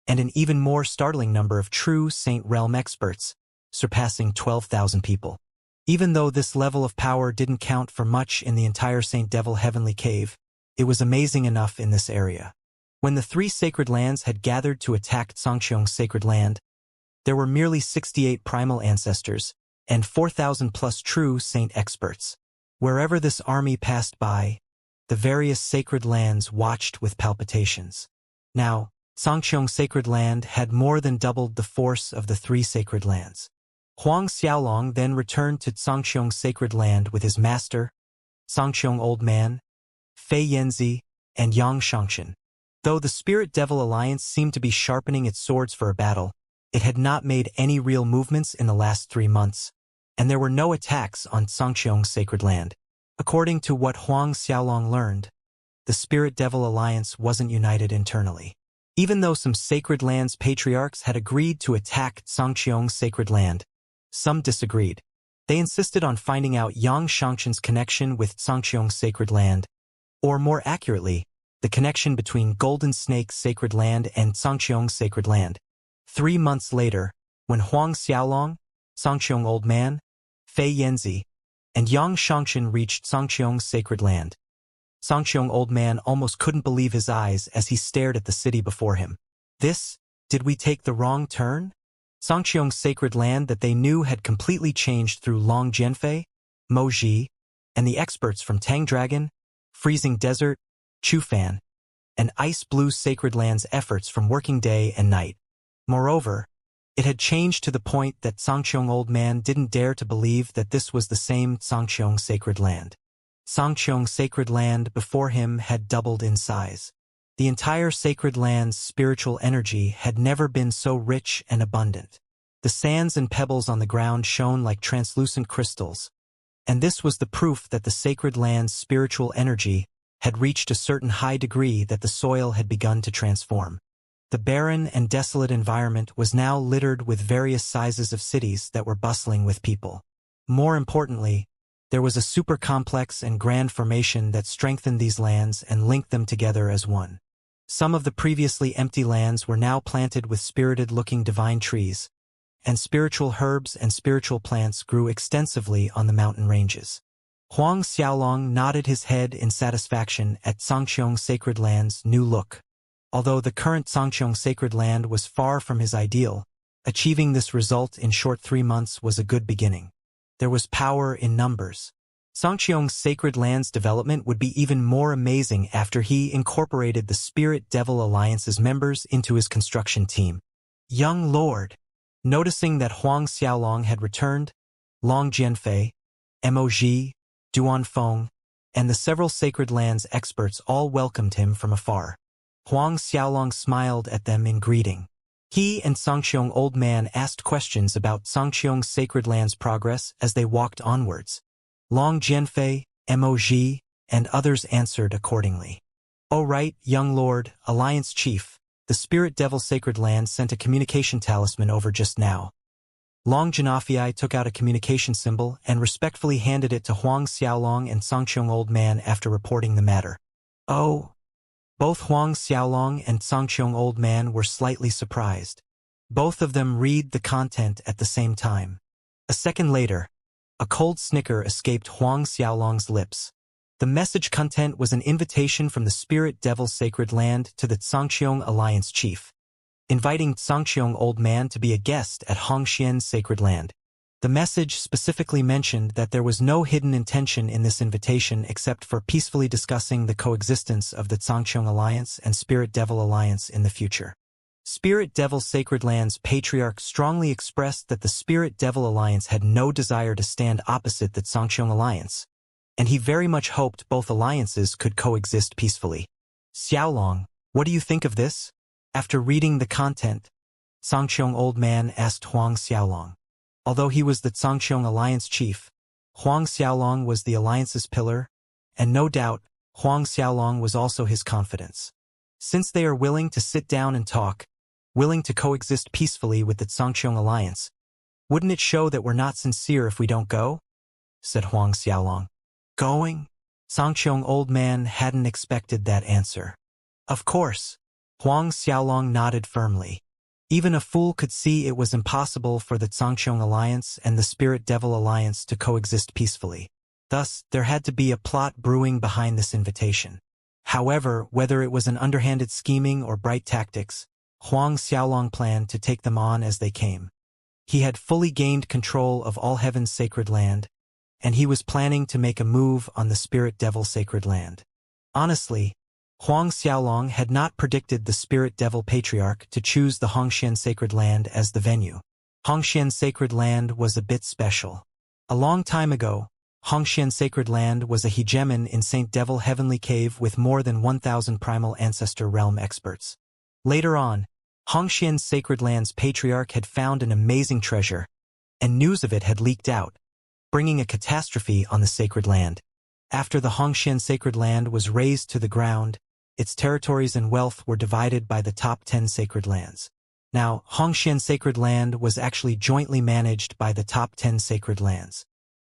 and an even more startling number of true Saint Realm experts, surpassing 12,000 people. Even though this level of power didn't count for much in the entire Saint Devil Heavenly Cave, it was amazing enough in this area. When the 3 Sacred Lands had gathered to attack Xianxia Sacred Land, there were merely 68 primal ancestors and 4,000 plus true Saint experts. Wherever this army passed by, the various Sacred Lands watched with palpitations. Now, Xianxia Sacred Land had more than doubled the force of the 3 Sacred Lands. Huang Xiaolong then returned to Xianxia Sacred Land with his master, Xianxia Old Man, Fei Yanzi, and Yang Xianxian. Though the Spirit Devil Alliance seemed to be sharpening its swords for a battle, it had not made any real movements in the last 3 months, and there were no attacks on Xianxia Sacred Land. According to what Huang Xiaolong learned, the Spirit Devil Alliance wasn't united internally. Even though some Sacred Lands patriarchs had agreed to attack Xianxia Sacred Land, some disagreed. They insisted on finding out Yang Xianxian's connection with Xianxia Sacred Land, or more accurately, the connection between Golden Snake Sacred Land and Xianxia Sacred Land. 3 months later, when Huang Xiaolong, Xianxia Old Man, Fei Yanzi, and Yang Xianxian reached Xianxia Sacred Land, Xianxia Old Man almost couldn't believe his eyes as he stared at the city before him. Did we take the wrong turn? Xianxia Sacred Land that they knew had completely changed through Long Jianfei, Mo Ji, and the experts from Tang Dragon, Freezing Desert, Chufan, and Ice Blue Sacred Land's efforts from working day and night. Moreover, it had changed to the point that Xianxia Old Man didn't dare to believe that this was the same Xianxia Sacred Land. Xianxia Sacred Land before him had doubled in size. The entire Sacred Land's spiritual energy had never been so rich and abundant. The sands and pebbles on the ground shone like translucent crystals, and this was the proof that the Sacred Land's spiritual energy had reached a certain high degree that the soil had begun to transform. The barren and desolate environment was now littered with various sizes of cities that were bustling with people. More importantly, there was a super complex and grand formation that strengthened these lands and linked them together as one. Some of the previously empty lands were now planted with spirited-looking divine trees, and spiritual herbs and spiritual plants grew extensively on the mountain ranges. Huang Xiaolong nodded his head in satisfaction at Xianxia Sacred Land's new look. Although the current Xianxia Sacred Land was far from his ideal, achieving this result in short 3 months was a good beginning. There was power in numbers. Xianxia's sacred lands development would be even more amazing after he incorporated the Spirit Devil Alliance's members into his construction team. Young Lord. Noticing that Huang Xiaolong had returned, Long Jianfei, Mog, Duan Feng, and the several sacred lands experts all welcomed him from afar. Huang Xiaolong smiled at them in greeting. He and Xianxia's old man asked questions about Xianxia's sacred lands' progress as they walked onwards. Long Jianfei, Mog, and others answered accordingly. "Oh right, young lord, Alliance Chief, the Spirit Devil Sacred Land sent a communication talisman over just now." Long Jianfei took out a communication symbol and respectfully handed it to Huang Xiaolong and Xianxia's old man after reporting the matter. "Oh." Both Huang Xiaolong and Xianxia's old man were slightly surprised. Both of them read the content at the same time. A second later, a cold snicker escaped Huang Xiaolong's lips. The message content was an invitation from the Spirit Devil Sacred Land to the Xianxiang Alliance Chief, inviting Xianxia's old man to be a guest at Hongxian's Sacred Land. The message specifically mentioned that there was no hidden intention in this invitation except for peacefully discussing the coexistence of the Xianxiang Alliance and Spirit Devil Alliance in the future. Spirit Devil Sacred Land's patriarch strongly expressed that the Spirit Devil Alliance had no desire to stand opposite the Xianxiang Alliance, and he very much hoped both alliances could coexist peacefully. "Xiaolong, what do you think of this?" After reading the content, Xianxia's old man asked Huang Xiaolong. Although he was the Xianxiang Alliance chief, Huang Xiaolong was the alliance's pillar, and no doubt, Huang Xiaolong was also his confidence. Since they are willing to sit down and talk, willing to coexist peacefully with the Xianxiang Alliance, wouldn't it show that we're not sincere if we don't go? Said Huang Xiaolong. Going? Xianxia's old man hadn't expected that answer. Of course. Huang Xiaolong nodded firmly. Even a fool could see it was impossible for the Xianxiang Alliance and the Spirit Devil Alliance to coexist peacefully. Thus, there had to be a plot brewing behind this invitation. However, whether it was an underhanded scheming or bright tactics, Huang Xiaolong planned to take them on as they came. He had fully gained control of all heaven's sacred land, and he was planning to make a move on the Spirit Devil Sacred Land. Honestly, Huang Xiaolong had not predicted the Spirit Devil Patriarch to choose the Hongxian Sacred Land as the venue. Hongxian Sacred Land was a bit special. A long time ago, Hongxian Sacred Land was a hegemon in Saint Devil Heavenly Cave with more than 1,000 primal ancestor realm experts. Later on, Hongxian Sacred Land's patriarch had found an amazing treasure, and news of it had leaked out, bringing a catastrophe on the Sacred Land. After the Hongxian Sacred Land was razed to the ground, its territories and wealth were divided by the top 10 sacred lands. Now, Hongxian Sacred Land was actually jointly managed by the top 10 sacred lands.